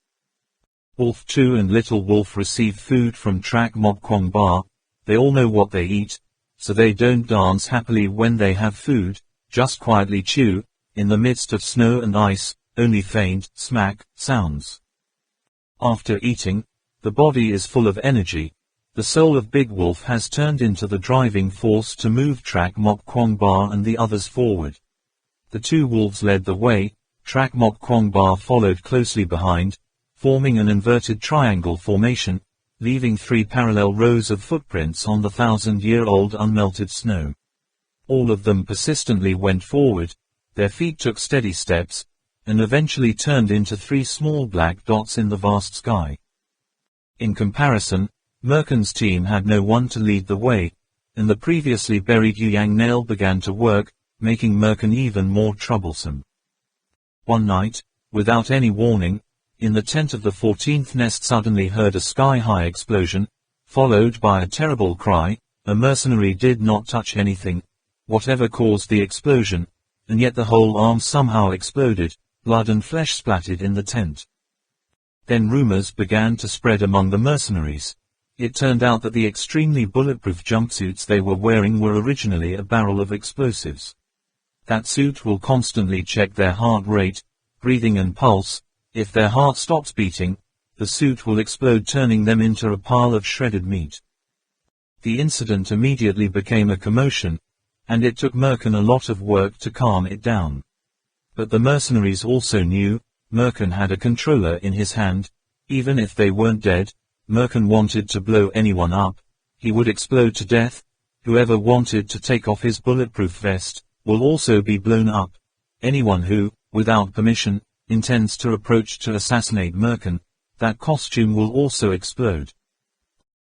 Wolf 2 and Little Wolf receive food from Trak Mok Kwong Ba. They all know what they eat, so they don't dance happily when they have food, just quietly chew. In the midst of snow and ice, only faint smack sounds. After eating, the body is full of energy. The soul of Big Wolf has turned into the driving force to move Trak Mok Kwong Ba and the others forward. The 2 wolves led the way. Trak Mok Kwong Ba followed closely behind, forming an inverted triangle formation, leaving 3 parallel rows of footprints on the 1,000-year-old unmelted snow. All of them persistently went forward. Their feet took steady steps, and eventually turned into 3 small black dots in the vast sky. In comparison, Merkin's team had no one to lead the way, and the previously buried Yang nail began to work, making Merkin even more troublesome. One night, without any warning, in the tent of the 14th nest suddenly heard a sky-high explosion, followed by a terrible cry. A mercenary did not touch anything, whatever caused the explosion, and yet the whole arm somehow exploded. Blood and flesh splattered in the tent. Then rumors began to spread among the mercenaries. It turned out that the extremely bulletproof jumpsuits they were wearing were originally a barrel of explosives. That suit will constantly check their heart rate, breathing and pulse. If their heart stops beating, the suit will explode, turning them into a pile of shredded meat. The incident immediately became a commotion, and it took Merkin a lot of work to calm it down. But the mercenaries also knew, Merkin had a controller in his hand. Even if they weren't dead, Merkin wanted to blow anyone up. He would explode to death. whoever wanted to take off his bulletproof vest, will also be blown up. Anyone who, without permission, intends to approach to assassinate Merkin, that costume will also explode.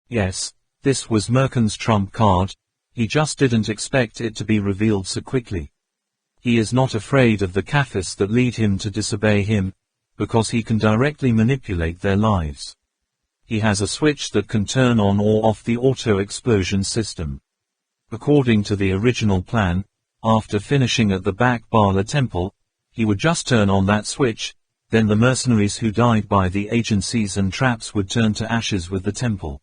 Yes, this was Merkin's trump card, he just didn't expect it to be revealed so quickly. He is not afraid of the kaffirs that lead him to disobey him, because he can directly manipulate their lives. He has a switch that can turn on or off the auto-explosion system. According to the original plan, after finishing at the back Bala temple, he would just turn on that switch, then the mercenaries who died by the agencies and traps would turn to ashes with the temple.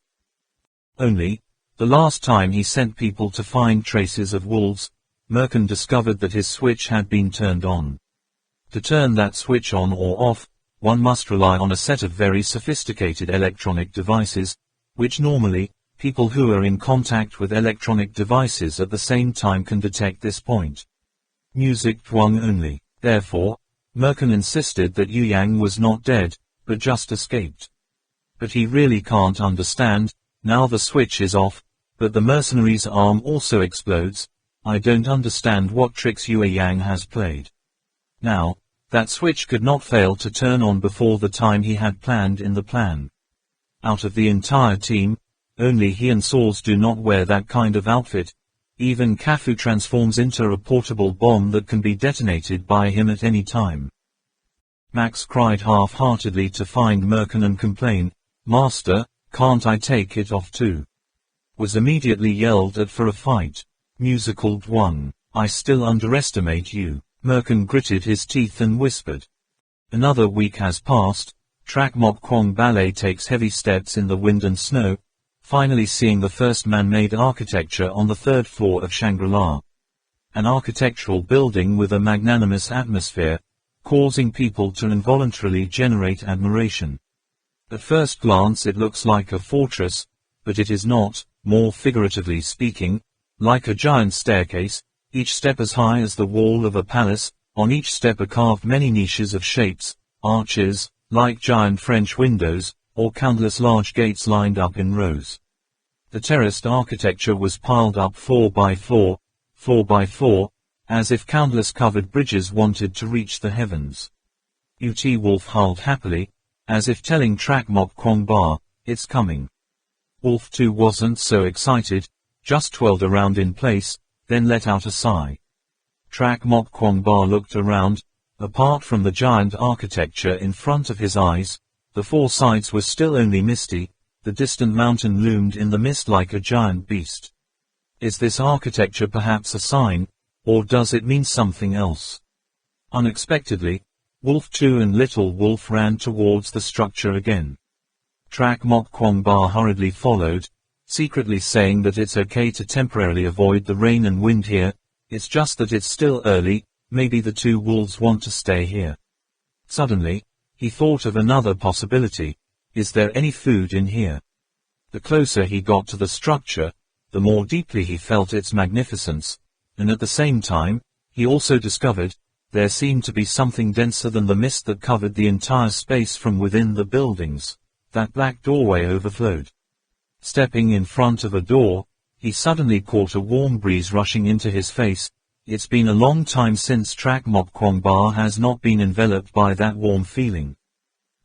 Only, the last time he sent people to find traces of wolves, Merkin discovered that his switch had been turned on. To turn that switch on or off, one must rely on a set of very sophisticated electronic devices, which normally, people who are in contact with electronic devices at the same time can detect this point. Music twang only. Therefore, Merkin insisted that Yu Yang was not dead, but just escaped. But he really can't understand, now the switch is off, but the mercenary's arm also explodes. I don't understand what tricks Yu Yang has played. Now, that switch could not fail to turn on before the time he had planned in the plan. Out of the entire team, only he and Saws do not wear that kind of outfit. Even Kafu transforms into a portable bomb that can be detonated by him at any time. Max cried half-heartedly to find Merkin and complain, "Master, can't I take it off too?" Was immediately yelled at for a fight. Musical one. I still underestimate you. Merkin gritted his teeth and whispered. Another week has passed. Track Mok Kwong Ballet takes heavy steps in the wind and snow, finally seeing the first man-made architecture on the third floor of Shangri-La. An architectural building with a magnanimous atmosphere, causing people to involuntarily generate admiration. At first glance it looks like a fortress, but it is not, more figuratively speaking, like a giant staircase, each step as high as the wall of a palace. On each step are carved many niches of shapes, arches, like giant French windows, or countless large gates lined up in rows. The terraced architecture was piled up floor by floor, as if countless covered bridges wanted to reach the heavens. Ut Wolf howled happily, as if telling Track Mok Kwong Ba, "It's coming." Wolf 2 wasn't so excited, just twirled around in place, then let out a sigh. Track Mok Kwong Ba looked around. Apart from the giant architecture in front of his eyes, the four sides were still only misty. The distant mountain loomed in the mist like a giant beast. Is this architecture perhaps a sign, or does it mean something else? Unexpectedly, Wolf 2 and Little Wolf ran towards the structure again. Track Mok Kwong Ba hurriedly followed, secretly saying that it's okay to temporarily avoid the rain and wind here, it's just that it's still early. Maybe the two wolves want to stay here. Suddenly, he thought of another possibility. Is there any food in here? The closer he got to the structure, the more deeply he felt its magnificence, and at the same time, he also discovered, there seemed to be something denser than the mist that covered the entire space from within the buildings. That black doorway overflowed. Stepping in front of a door, he suddenly caught a warm breeze rushing into his face. It's been a long time since Track Mok Kwong Ba has not been enveloped by that warm feeling.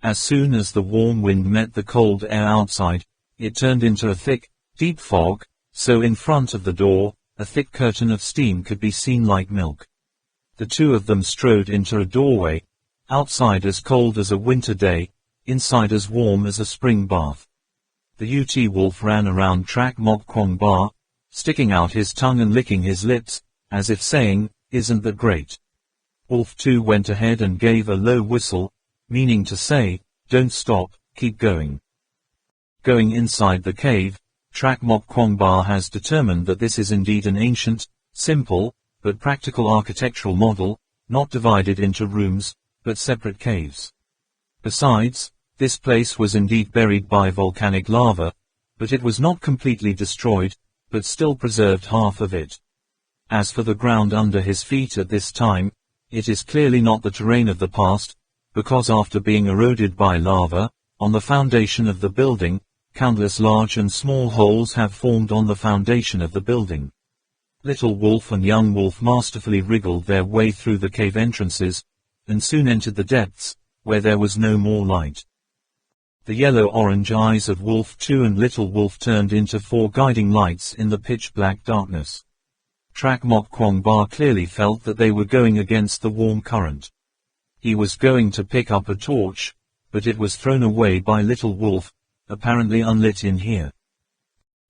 As soon as the warm wind met the cold air outside, it turned into a thick, deep fog, so in front of the door, a thick curtain of steam could be seen like milk. The two of them strode into a doorway, outside as cold as a winter day, inside as warm as a spring bath. The Ut Wolf ran around Track Mok Kwong Ba, sticking out his tongue and licking his lips, as if saying, "Isn't that great?" Wolf 2 went ahead and gave a low whistle, meaning to say, "Don't stop, keep going." Going inside the cave, Track Mok Kwong Ba has determined that this is indeed an ancient, simple, but practical architectural model, not divided into rooms, but separate caves. Besides, this place was indeed buried by volcanic lava, but it was not completely destroyed, but still preserved half of it. As for the ground under his feet at this time, it is clearly not the terrain of the past, because after being eroded by lava, on the foundation of the building, Countless large and small holes have formed on the foundation of the building. Little Wolf and Young Wolf masterfully wriggled their way through the cave entrances, and soon entered the depths, where there was no more light. The yellow-orange eyes of Wolf 2 and Little Wolf turned into 4 guiding lights in the pitch-black darkness. Trak Mok Kwong Ba clearly felt that they were going against the warm current. He was going to pick up a torch, but it was thrown away by Little Wolf, apparently unlit in here.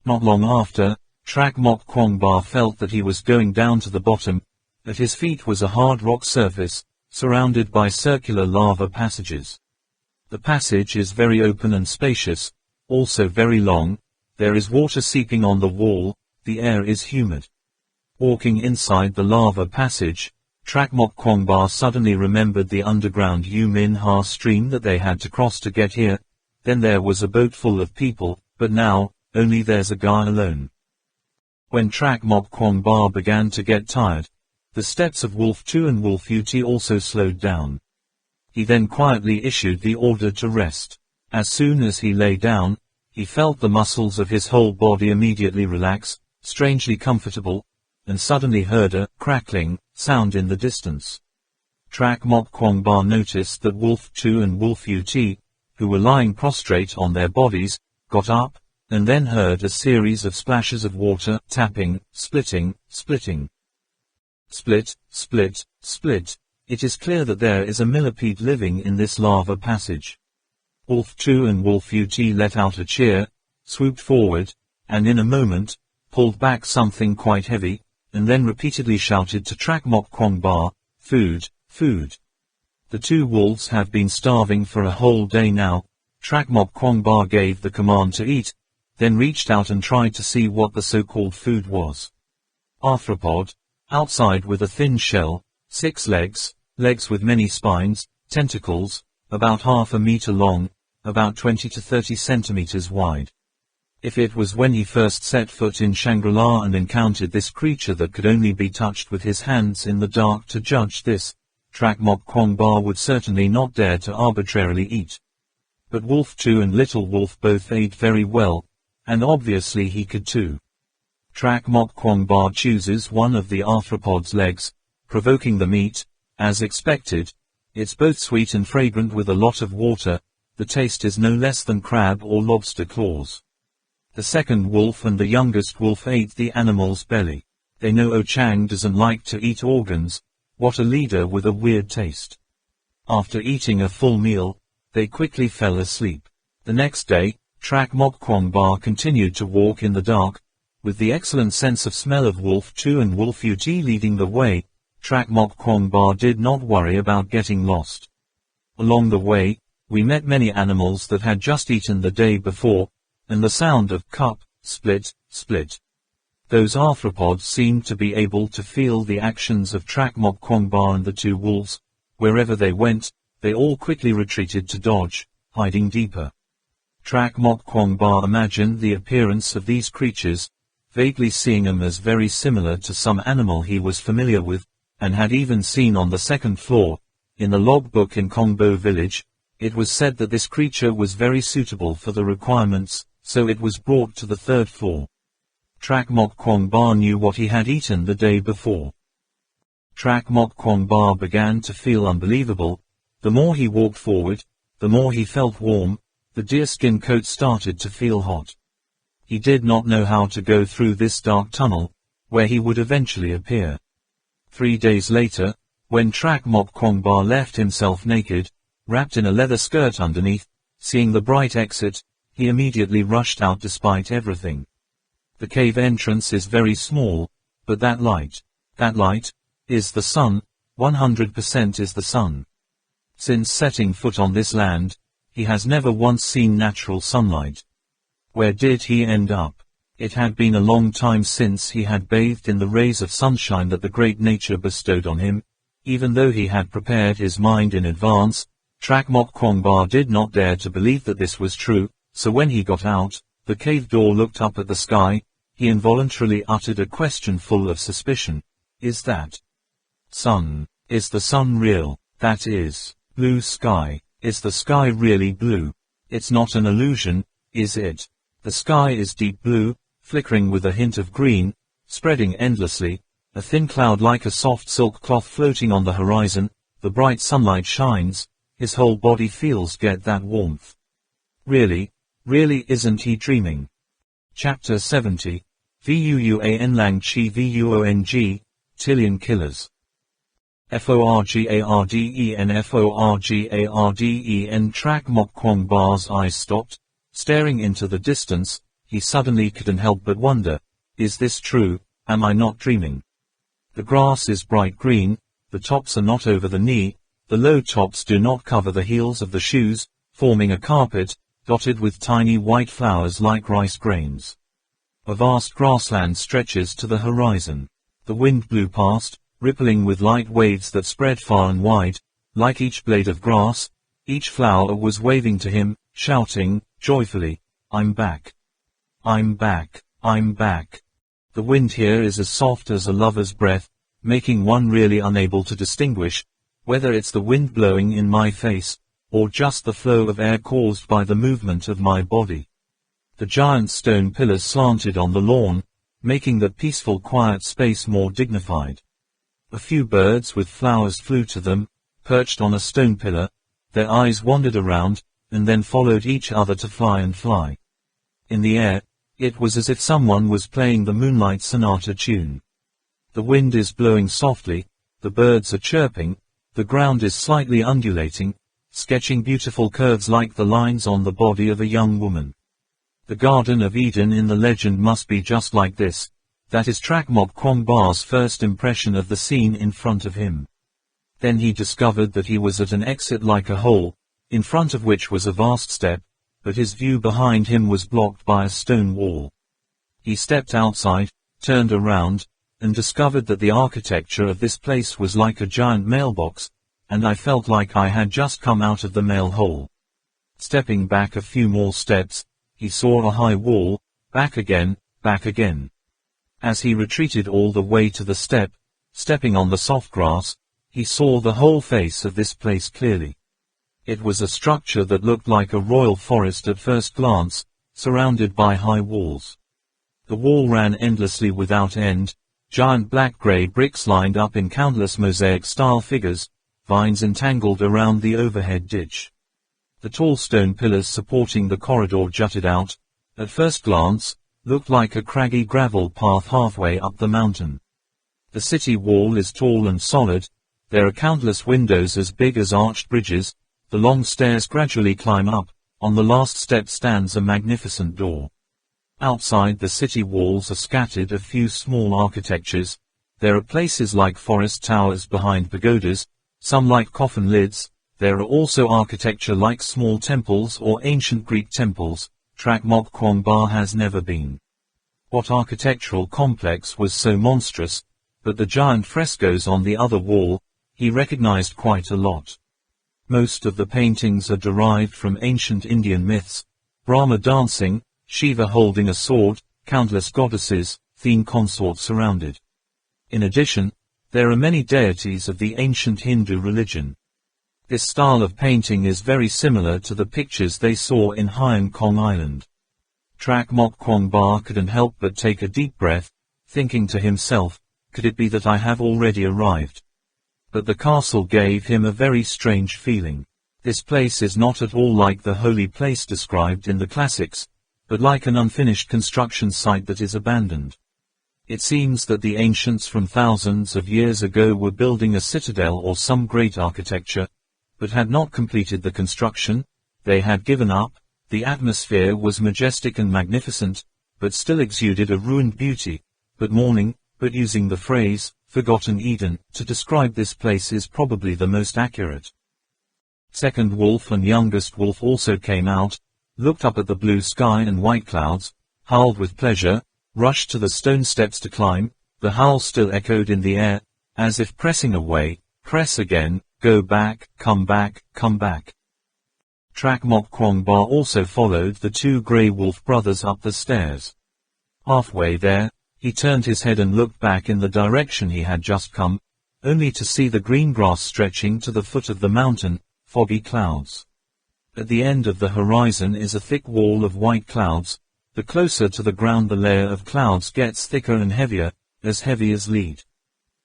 Not long after, Trak Mok Kwong Ba felt that he was going down to the bottom. At his feet was a hard rock surface, surrounded by circular lava passages. The passage is very open and spacious, also very long. There is water seeping on the wall, the air is humid. Walking inside the lava passage, Trak Mok Kwong Ba suddenly remembered the underground U Min Ha stream that they had to cross to get here. Then there was a boat full of people, but now, only there's a guy alone. When Trak Mok Kwong Ba began to get tired, the steps of Wolf 2 and Wolf Ut also slowed down. He then quietly issued the order to rest. As soon as he lay down, he felt the muscles of his whole body immediately relax, strangely comfortable, and suddenly heard a crackling sound in the distance. Trak Mok Kwong Ba noticed that Wolf 2 and Wolf Ut, who were lying prostrate on their bodies, got up, and then heard a series of splashes of water, tapping, splitting, splitting. Split, split, split. It is clear that there is a millipede living in this lava passage. Wolf 2 and Wolf Ut let out a cheer, swooped forward, and in a moment, pulled back something quite heavy, and then repeatedly shouted to Trak Mok Kwong Ba, "Food, food." The 2 wolves have been starving for a whole day now. Trak Mok Kwong Ba gave the command to eat, then reached out and tried to see what the so-called food was. Arthropod, outside with a thin shell, 6 legs, legs with many spines, tentacles, about half a meter long, about 20 to 30 centimeters wide. If it was when he first set foot in Shangri-La and encountered this creature that could only be touched with his hands in the dark to judge this, Trak Mok Kwong Ba would certainly not dare to arbitrarily eat. But Wolf 2 and Little Wolf both ate very well, and obviously he could too. Trak Mok Kwong Ba chooses one of the arthropod's legs, provoking the meat. As expected, it's both sweet and fragrant with a lot of water. The taste is no less than crab or lobster claws. The second wolf and the youngest wolf ate the animal's belly. They know Oh Chang doesn't like to eat organs. What a leader with a weird taste. After eating a full meal, they quickly fell asleep. The next day, Trak Mok Kwong Ba continued to walk in the dark, with the excellent sense of smell of Wolf 2 and Wolf Ut leading the way. Trak Mok Kwong Ba did not worry about getting lost. Along the way, we met many animals that had just eaten the day before, and the sound of cup, split, split. Those arthropods seemed to be able to feel the actions of Trak Mok Kwong Ba and the 2 wolves. Wherever they went, they all quickly retreated to dodge, hiding deeper. Trak Mok Kwong Ba imagined the appearance of these creatures, vaguely seeing them as very similar to some animal he was familiar with, and had even seen on the 2nd floor. In the logbook in Kongbo village, it was said that this creature was very suitable for the requirements, so it was brought to the 3rd floor. Trak Mok Kwong Ba knew what he had eaten the day before. Trak Mok Kwong Ba began to feel unbelievable. The more he walked forward, the more he felt warm. The deerskin coat started to feel hot. He did not know how to go through this dark tunnel, where he would eventually appear. 3 days later, when Trak Mok Kwong Ba left himself naked, wrapped in a leather skirt underneath, seeing the bright exit, he immediately rushed out despite everything. The cave entrance is very small, but that light, is the sun. 100% is the sun. Since setting foot on this land, he has never once seen natural sunlight. Where did he end up? It had been a long time since he had bathed in the rays of sunshine that the great nature bestowed on him. Even though he had prepared his mind in advance, Trak Mok Kwong Ba did not dare to believe that this was true, so when he got out, the cave door looked up at the sky. He involuntarily uttered a question full of suspicion. Is that sun? Is the sun real? That is, blue sky. Is the sky really blue? It's not an illusion, is it? The sky is deep blue, flickering with a hint of green, spreading endlessly, a thin cloud like a soft silk cloth floating on the horizon. The bright sunlight shines, his whole body feels get that warmth. Really isn't he dreaming? Chapter 70. Vuan Lang Chi Vuong, Tillion Killers. Forgarden Track Mok Kwong Bar's eyes stopped, staring into the distance. He suddenly couldn't help but wonder, is this true? Am I not dreaming? The grass is bright green, the tops are not over the knee, the low tops do not cover the heels of the shoes, forming a carpet, dotted with tiny white flowers like rice grains. A vast grassland stretches to the horizon. The wind blew past, rippling with light waves that spread far and wide. Like each blade of grass, each flower was waving to him, shouting, joyfully, I'm back. I'm back, I'm back. The wind here is as soft as a lover's breath, making one really unable to distinguish whether it's the wind blowing in my face, or just the flow of air caused by the movement of my body. The giant stone pillars slanted on the lawn, making the peaceful quiet space more dignified. A few birds with flowers flew to them, perched on a stone pillar. Their eyes wandered around, and then followed each other to fly and fly. In the air, it was as if someone was playing the Moonlight Sonata tune. The wind is blowing softly, the birds are chirping, the ground is slightly undulating, sketching beautiful curves like the lines on the body of a young woman. The Garden of Eden in the legend must be just like this. That is Track Mok Kwong Bar's first impression of the scene in front of him. Then he discovered that he was at an exit like a hole, in front of which was a vast step, but his view behind him was blocked by a stone wall. He stepped outside, turned around, and discovered that the architecture of this place was like a giant mailbox, and I felt like I had just come out of the mail hole. Stepping back a few more steps, he saw a high wall, back again, back again. As he retreated all the way to the step, stepping on the soft grass, he saw the whole face of this place clearly. It was a structure that looked like a royal forest at first glance, surrounded by high walls. The wall ran endlessly without end, giant black-gray bricks lined up in countless mosaic-style figures, vines entangled around the overhead ditch. The tall stone pillars supporting the corridor jutted out, at first glance, looked like a craggy gravel path halfway up the mountain. The city wall is tall and solid, there are countless windows as big as arched bridges, the long stairs gradually climb up, on the last step stands a magnificent door. Outside the city walls are scattered a few small architectures. There are places like forest towers behind pagodas, some like coffin lids. There are also architecture like small temples or ancient Greek temples. Track Mok Kwong Bar has never been. What architectural complex was so monstrous? But the giant frescoes on the other wall, he recognized quite a lot. Most of the paintings are derived from ancient Indian myths. Brahma dancing, Shiva holding a sword, countless goddesses, Thene consort surrounded. In addition, there are many deities of the ancient Hindu religion. This style of painting is very similar to the pictures they saw in Hyon Kong Island. Track Mok Kwong Bar couldn't help but take a deep breath, thinking to himself, could it be that I have already arrived? But the castle gave him a very strange feeling. This place is not at all like the holy place described in the classics, but like an unfinished construction site that is abandoned. It seems that the ancients from thousands of years ago were building a citadel or some great architecture, but had not completed the construction. They had given up. The atmosphere was majestic and magnificent, but still exuded a ruined beauty. But using the phrase, Forgotten Eden, to describe this place is probably the most accurate. Second wolf and youngest wolf also came out, looked up at the blue sky and white clouds, howled with pleasure, rushed to the stone steps to climb. The howl still echoed in the air, as if pressing away, press again, go back, come back, come back. Track Mok Kwong Bar also followed the two grey wolf brothers up the stairs. Halfway there, he turned his head and looked back in the direction he had just come, only to see the green grass stretching to the foot of the mountain, foggy clouds. At the end of the horizon is a thick wall of white clouds. The closer to the ground the layer of clouds gets thicker and heavier, as heavy as lead.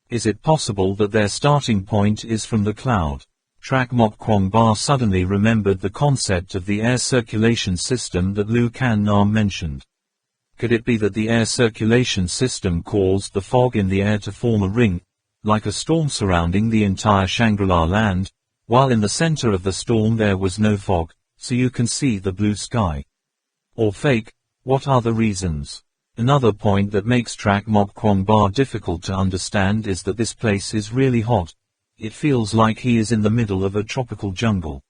Is it possible that their starting point is from the cloud? Trak Mok Kwong Ba suddenly remembered the concept of the air circulation system that Lu Kan Nam mentioned. Could it be that the air circulation system caused the fog in the air to form a ring, like a storm surrounding the entire Shangri-La land, while in the center of the storm there was no fog, so you can see the blue sky? Or fake? What are the reasons? Another point that makes Trak Mok Kwong Ba difficult to understand is that this place is really hot. It feels like he is in the middle of a tropical jungle.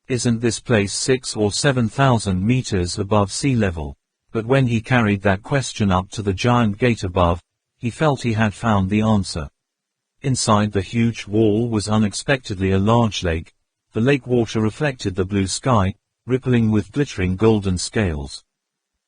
Isn't this place 6 or 7,000 meters above sea level? But when he carried that question up to the giant gate above, he felt he had found the answer. Inside the huge wall was unexpectedly a large lake. The lake water reflected the blue sky, rippling with glittering golden scales.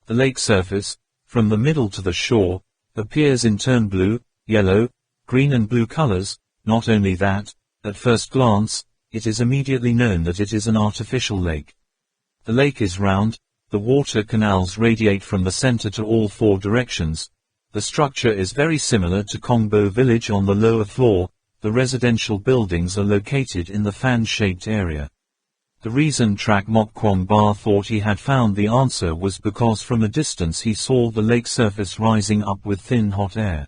The lake surface, from the middle to the shore, appears in turn blue, yellow, green and blue colors. Not only that, at first glance, it is immediately known that it is an artificial lake. The lake is round, the water canals radiate from the center to all 4 directions. The structure is very similar to Kongbo village on the lower floor. The residential buildings are located in the fan-shaped area. The reason Trak Mok Kwong Ba thought he had found the answer was because from a distance he saw the lake surface rising up with thin hot air.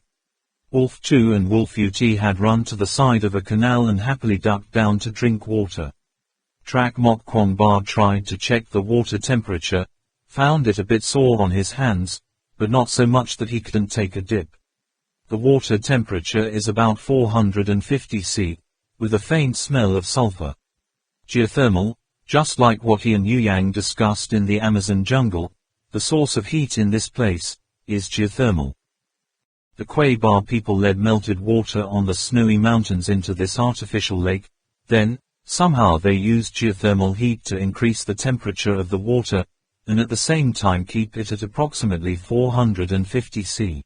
Wolf 2 and Wolf Ut had run to the side of a canal and happily ducked down to drink water. Trak Mok Kwong Ba tried to check the water temperature, found it a bit sore on his hands, but not so much that he couldn't take a dip. The water temperature is about 450 C, with a faint smell of sulfur. Geothermal, just like what he and Yu Yang discussed in the Amazon jungle, the source of heat in this place is geothermal. The Kwai Ba people led melted water on the snowy mountains into this artificial lake. Then, somehow they used geothermal heat to increase the temperature of the water, and at the same time keep it at approximately 450 C.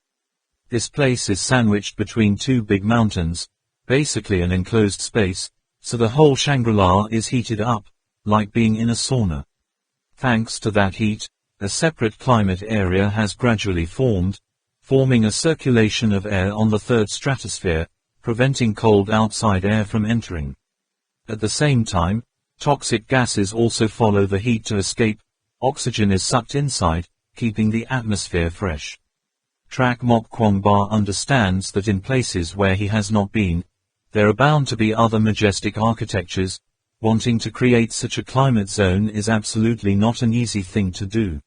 This place is sandwiched between 2 big mountains, basically an enclosed space, so the whole Shangri-La is heated up, like being in a sauna. Thanks to that heat, a separate climate area has gradually formed, forming a circulation of air on the 3rd stratosphere, preventing cold outside air from entering. At the same time, toxic gases also follow the heat to escape. Oxygen is sucked inside, keeping the atmosphere fresh. Trak Mok Kwong Ba understands that in places where he has not been, there are bound to be other majestic architectures. Wanting to create such a climate zone is absolutely not an easy thing to do.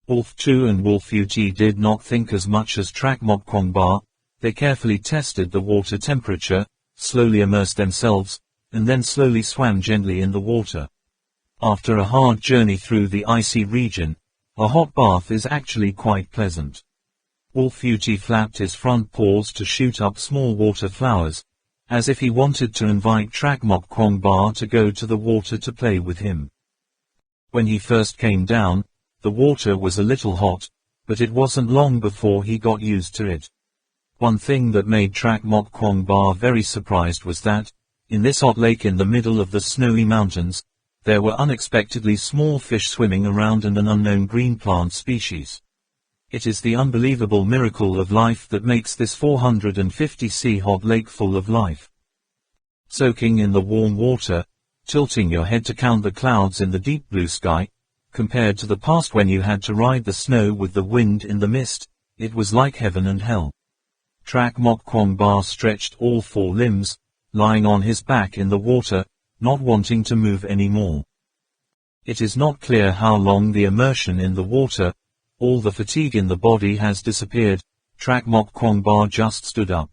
Wolf 2 and Wolf Ut did not think as much as Trak Mok Kwong Ba. They carefully tested the water temperature, slowly immersed themselves, and then slowly swam gently in the water. After a hard journey through the icy region, a hot bath is actually quite pleasant. Wolf Ut flapped his front paws to shoot up small water flowers, as if he wanted to invite Trak Mok Kwong Ba to go to the water to play with him. When he first came down, the water was a little hot, but it wasn't long before he got used to it. One thing that made Trak Mok Kwong Ba very surprised was that, in this hot lake in the middle of the snowy mountains, there were unexpectedly small fish swimming around and an unknown green plant species. It is the unbelievable miracle of life that makes this 450 C hot lake full of life. Soaking in the warm water, tilting your head to count the clouds in the deep blue sky, compared to the past when you had to ride the snow with the wind in the mist, it was like heaven and hell. Trak Mok Kwong Ba stretched all 4 limbs, lying on his back in the water, not wanting to move any more. It is not clear how long the immersion in the water, all the fatigue in the body has disappeared. Trak Mok Kwong Ba just stood up.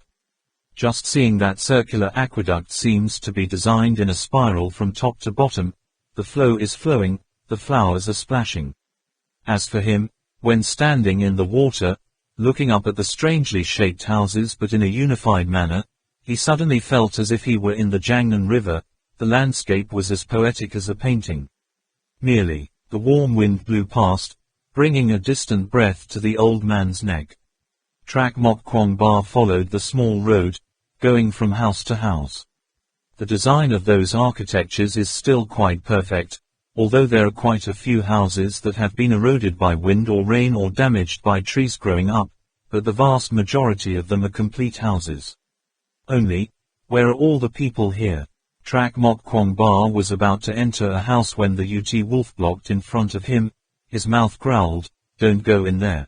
Just seeing that circular aqueduct seems to be designed in a spiral from top to bottom. The flow is flowing, the flowers are splashing. As for him, when standing in the water, looking up at the strangely shaped houses but in a unified manner, he suddenly felt as if he were in the Jiangnan River. The landscape was as poetic as a painting. Merely, the warm wind blew past, bringing a distant breath to the old man's neck. Trak Mok Kwong Ba followed the small road, going from house to house. The design of those architectures is still quite perfect, although there are quite a few houses that have been eroded by wind or rain or damaged by trees growing up, but the vast majority of them are complete houses. Only, where are all the people here? Trak Mok Kwong Ba was about to enter a house when the Ut wolf blocked in front of him. His mouth growled, "Don't go in there."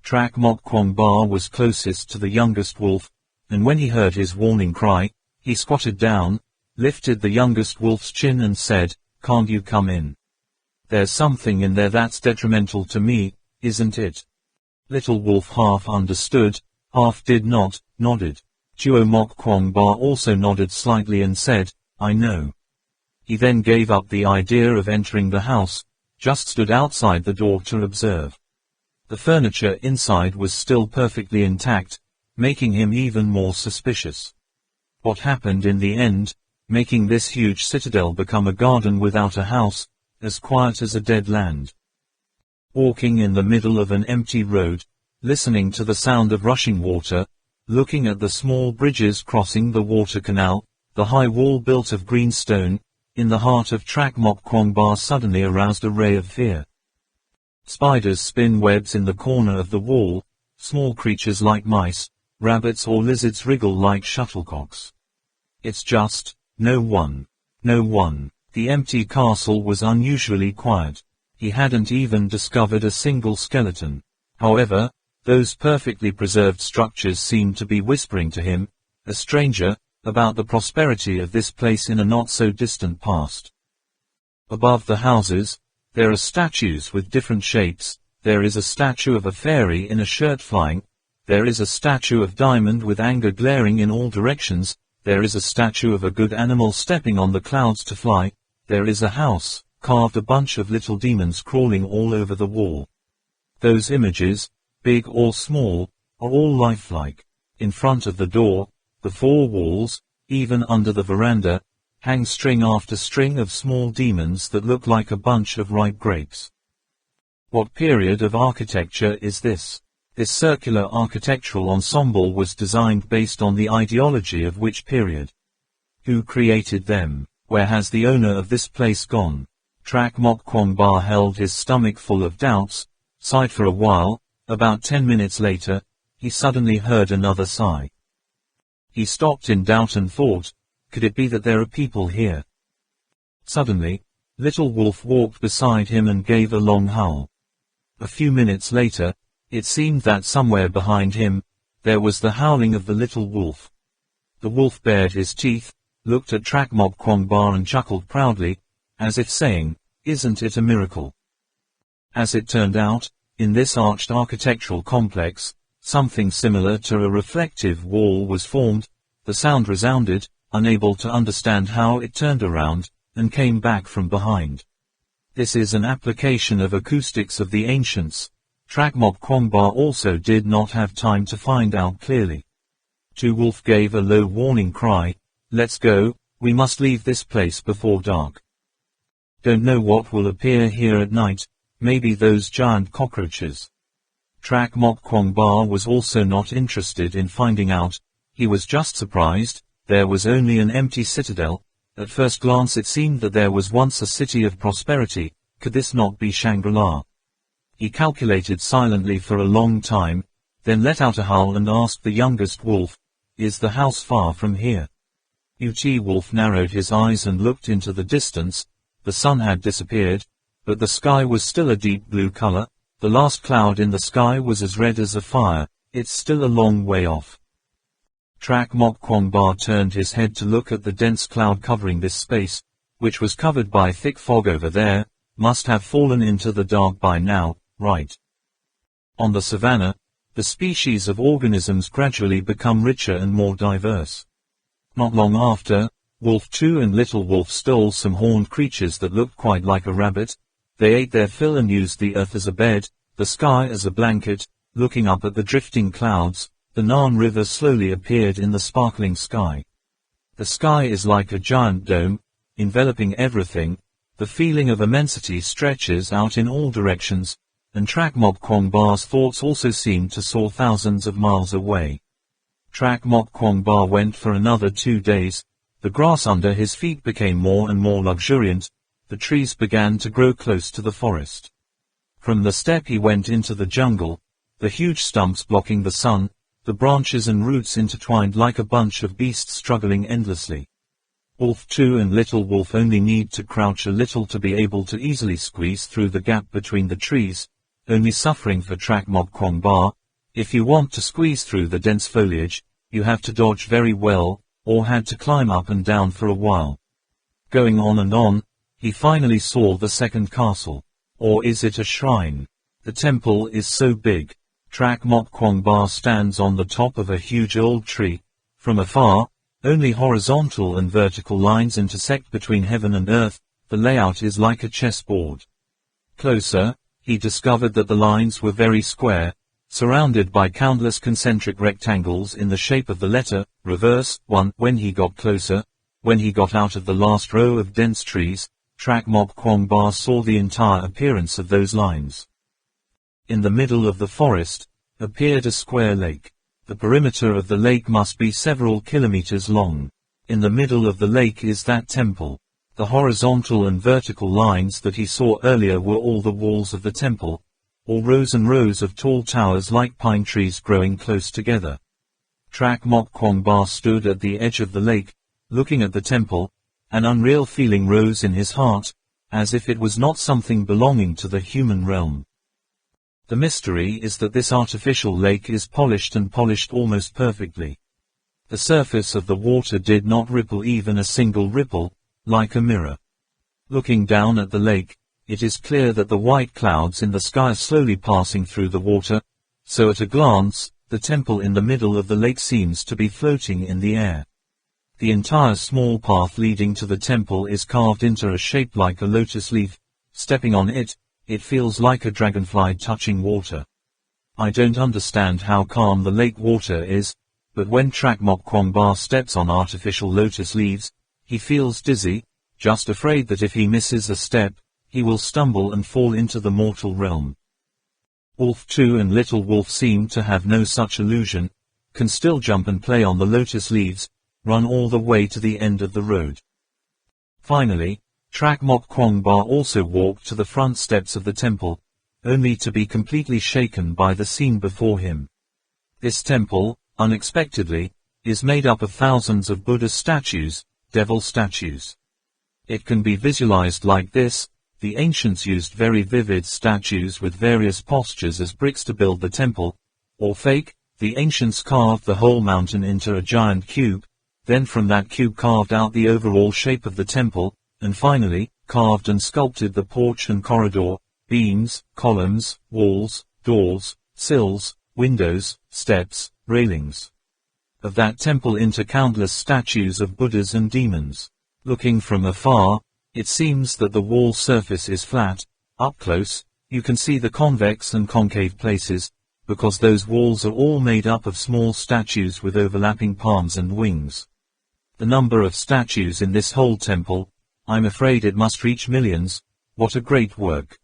Trak Mok Kwong Ba was closest to the youngest wolf, and when he heard his warning cry, he squatted down, lifted the youngest wolf's chin and said, "Can't you come in? There's something in there that's detrimental to me, isn't it?" Little wolf half understood, half did not, nodded. Tuo Mok Kwong Ba also nodded slightly and said, "I know." He then gave up the idea of entering the house, just stood outside the door to observe. The furniture inside was still perfectly intact, making him even more suspicious. What happened in the end, making this huge citadel become a garden without a house, as quiet as a dead land? Walking in the middle of an empty road, listening to the sound of rushing water, looking at the small bridges crossing the water canal, the high wall built of green stone, in the heart of Trak Mok Kwong Ba suddenly aroused a ray of fear. Spiders spin webs in the corner of the wall, small creatures like mice, rabbits or lizards wriggle like shuttlecocks. It's just, no one. No one. The empty castle was unusually quiet. He hadn't even discovered a single skeleton. However, those perfectly preserved structures seemed to be whispering to him, a stranger, about the prosperity of this place in a not-so-distant past. Above the houses, there are statues with different shapes. There is a statue of a fairy in a shirt flying. There is a statue of Diamond with anger glaring in all directions. There is a statue of a good animal stepping on the clouds to fly. There is a house, carved a bunch of little demons crawling all over the wall. Those images, big or small, are all lifelike. In front of the door, the four walls, even under the veranda, hang string after string of small demons that look like a bunch of ripe grapes. What period of architecture is this? This circular architectural ensemble was designed based on the ideology of which period? Who created them? Where has the owner of this place gone? Trak Mok Kwong Ba held his stomach full of doubts, sighed for a while. About 10 minutes later, he suddenly heard another sigh. He stopped in doubt and thought, could it be that there are people here? Suddenly, Little Wolf walked beside him and gave a long howl. A few minutes later, it seemed that somewhere behind him, there was the howling of the Little Wolf. The wolf bared his teeth, looked at Trak Mok Kwong Ba and chuckled proudly, as if saying, "Isn't it a miracle?" As it turned out, in this arched architectural complex, something similar to a reflective wall was formed. The sound resounded, unable to understand how it turned around, and came back from behind. This is an application of acoustics of the ancients. Trak Mok Kwong Ba also did not have time to find out clearly. Tu Wolf gave a low warning cry, "Let's go, we must leave this place before dark. Don't know what will appear here at night. Maybe those giant cockroaches." Trak Mok Kwong Ba was also not interested in finding out. He was just surprised. There was only an empty citadel. At first glance it seemed that there was once a city of prosperity. Could this not be Shangri-La? He calculated silently for a long time, then let out a howl and asked the youngest wolf, "Is the house far from here?" Ut Wolf narrowed his eyes and looked into the distance. The sun had disappeared, but the sky was still a deep blue color. The last cloud in the sky was as red as a fire. It's still a long way off. Trak Mok Kwong Ba turned his head to look at the dense cloud covering this space, which was covered by thick fog over there. Must have fallen into the dark by now, right? On the savanna, the species of organisms gradually become richer and more diverse. Not long after, Wolf 2 and Little Wolf stole some horned creatures that looked quite like a rabbit. They ate their fill and used the earth as a bed, the sky as a blanket. Looking up at the drifting clouds, the Nan River slowly appeared in the sparkling sky. The sky is like a giant dome, enveloping everything. The feeling of immensity stretches out in all directions, and Trak Mok Kwong Ba's thoughts also seemed to soar thousands of miles away. Trak Mok Kwong Ba went for another 2 days. The grass under his feet became more and more luxuriant. the trees began to grow close to the forest. From the steppe he went into the jungle, the huge stumps blocking the sun, the branches and roots intertwined like a bunch of beasts struggling endlessly. Wolf 2 and Little Wolf only need to crouch a little to be able to easily squeeze through the gap between the trees, only suffering for Track Mok Kwong Ba. If you want to squeeze through the dense foliage, you have to dodge very well, or had to climb up and down for a while. Going on and on, he finally saw the second castle. Or is it a shrine? The temple is so big. Track Mok Kwong Ba stands on the top of a huge old tree. From afar, only horizontal and vertical lines intersect between heaven and earth. The layout is like a chessboard. Closer, he discovered that the lines were very square, surrounded by countless concentric rectangles in the shape of the letter, reverse, 1. When he got closer, when he got out of the last row of dense trees, Track Mok Kwong Ba saw the entire appearance of those lines. In the middle of the forest, appeared a square lake. The perimeter of the lake must be several kilometers long. In the middle of the lake is that temple. The horizontal and vertical lines that he saw earlier were all the walls of the temple, or rows and rows of tall towers like pine trees growing close together. Track Mok Kwong Ba stood at the edge of the lake, looking at the temple. An unreal feeling rose in his heart, as if it was not something belonging to the human realm. The mystery is that this artificial lake is polished and polished almost perfectly. The surface of the water did not ripple even a single ripple, like a mirror. Looking down at the lake, it is clear that the white clouds in the sky are slowly passing through the water, so at a glance, the temple in the middle of the lake seems to be floating in the air. The entire small path leading to the temple is carved into a shape like a lotus leaf. Stepping on it, it feels like a dragonfly touching water. I don't understand how calm the lake water is, but when Track Mok Kwong Ba steps on artificial lotus leaves, he feels dizzy, just afraid that if he misses a step, he will stumble and fall into the mortal realm. Wolf 2 and Little Wolf seem to have no such illusion, can still jump and play on the lotus leaves, run all the way to the end of the road. Finally, Track Mok Kwong Ba also walked to the front steps of the temple, only to be completely shaken by the scene before him. This temple, unexpectedly, is made up of thousands of Buddha statues, devil statues. It can be visualized like this: the ancients used very vivid statues with various postures as bricks to build the temple, or fake, the ancients carved the whole mountain into a giant cube, then from that cube carved out the overall shape of the temple, and finally, carved and sculpted the porch and corridor, beams, columns, walls, doors, sills, windows, steps, railings of that temple into countless statues of Buddhas and demons. Looking from afar, it seems that the wall surface is flat. Up close, you can see the convex and concave places, because those walls are all made up of small statues with overlapping palms and wings. The number of statues in this whole temple, I'm afraid it must reach millions. What a great work.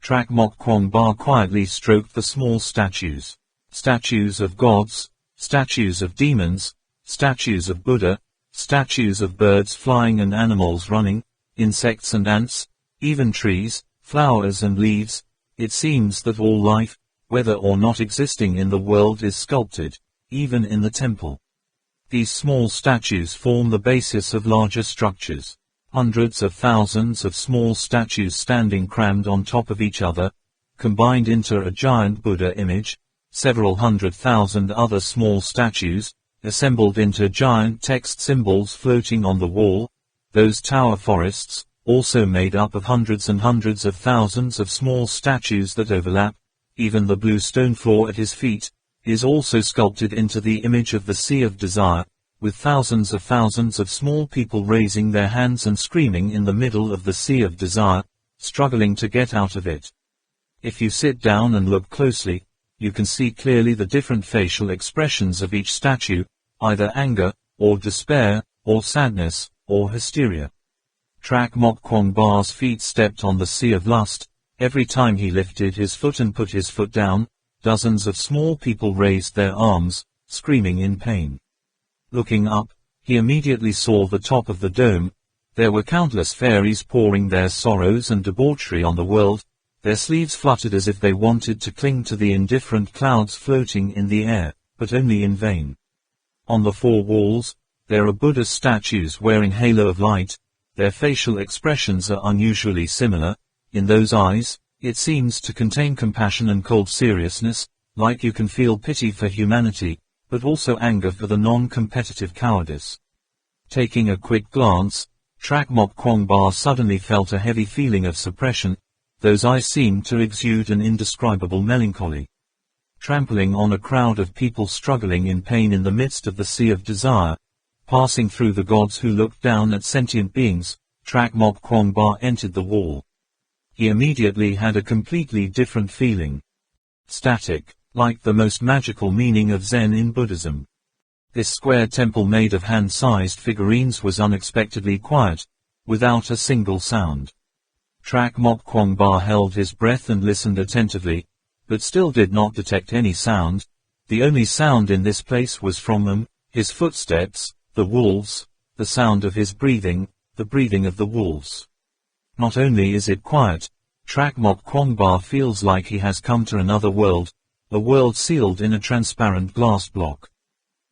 Track Mok Kwong Ba quietly stroked the small statues. Statues of gods, statues of demons, statues of Buddha, statues of birds flying and animals running, insects and ants, even trees, flowers and leaves. It seems that all life, whether or not existing in the world, is sculpted, even in the temple. These small statues form the basis of larger structures. Hundreds of thousands of small statues standing crammed on top of each other, combined into a giant Buddha image, several 100,000 other small statues, assembled into giant text symbols floating on the wall, those tower forests, also made up of hundreds and hundreds of thousands of small statues that overlap. Even the blue stone floor at his feet is also sculpted into the image of the Sea of Desire, with thousands of small people raising their hands and screaming in the middle of the Sea of Desire, struggling to get out of it. If you sit down and look closely, you can see clearly the different facial expressions of each statue, either anger, or despair, or sadness, or hysteria. Track Mok Kwong Ba's feet stepped on the sea of lust. Every time he lifted his foot and put his foot down, dozens of small people raised their arms, screaming in pain. Looking up, he immediately saw the top of the dome, There were countless fairies pouring their sorrows and debauchery on the world. Their sleeves fluttered as if they wanted to cling to the indifferent clouds floating in the air, but only in vain. On the four walls, there are Buddha statues wearing halo of light. Their facial expressions are unusually similar. In those eyes, it seems to contain compassion and cold seriousness, like you can feel pity for humanity, but also anger for the non-competitive cowardice. Taking a quick glance, Trak Mok Kwong Ba suddenly felt a heavy feeling of suppression. Those eyes seemed to exude an indescribable melancholy. Trampling on a crowd of people struggling in pain in the midst of the sea of desire, passing through the gods who looked down at sentient beings, Trak Mok Kwong Ba entered the wall. He immediately had a completely different feeling. Static, like the most magical meaning of Zen in Buddhism. This square temple made of hand-sized figurines was unexpectedly quiet, without a single sound. Trak Mok Kwong Ba held his breath and listened attentively, but still did not detect any sound. The only sound in this place was from them, his footsteps, the wolves, the sound of his breathing, the breathing of the wolves. Not only is it quiet, Trak Mok Kwong Ba feels like he has come to another world, a world sealed in a transparent glass block.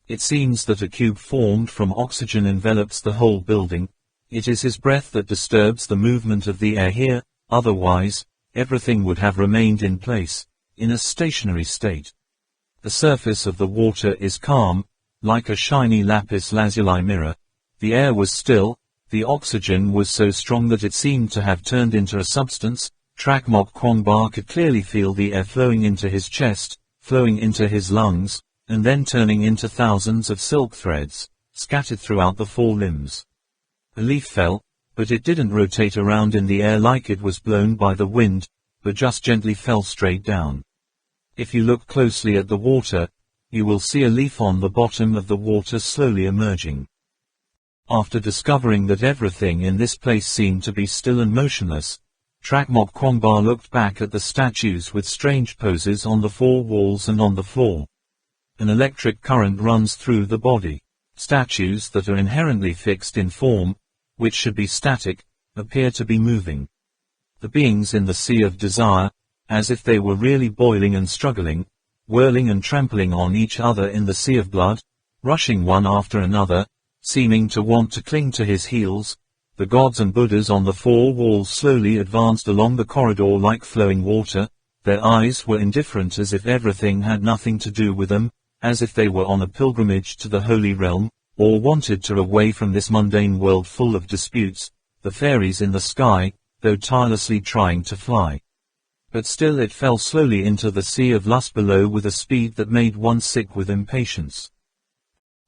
It seems that a cube formed from oxygen envelops the whole building. It is his breath that disturbs the movement of the air here, otherwise, everything would have remained in place, in a stationary state. The surface of the water is calm, like a shiny lapis lazuli mirror. The air was still, the oxygen was so strong that it seemed to have turned into a substance. Trak Mok Kwong Ba could clearly feel the air flowing into his chest, flowing into his lungs, and then turning into thousands of silk threads, scattered throughout the four limbs. A leaf fell, but it didn't rotate around in the air like it was blown by the wind, but just gently fell straight down. If you look closely at the water, you will see a leaf on the bottom of the water slowly emerging. After discovering that everything in this place seemed to be still and motionless, Trak Mok Kwong Ba looked back at the statues with strange poses on the four walls and on the floor. An electric current runs through the body. Statues that are inherently fixed in form, which should be static, appear to be moving. The beings in the sea of desire, as if they were really boiling and struggling, whirling and trampling on each other in the sea of blood, rushing one after another, seeming to want to cling to his heels. The gods and Buddhas on the four walls slowly advanced along the corridor like flowing water. Their eyes were indifferent, as if everything had nothing to do with them, as if they were on a pilgrimage to the holy realm, or wanted to away from this mundane world full of disputes. The fairies in the sky, though tirelessly trying to fly. But still it fell slowly into the sea of lust below with a speed that made one sick with impatience.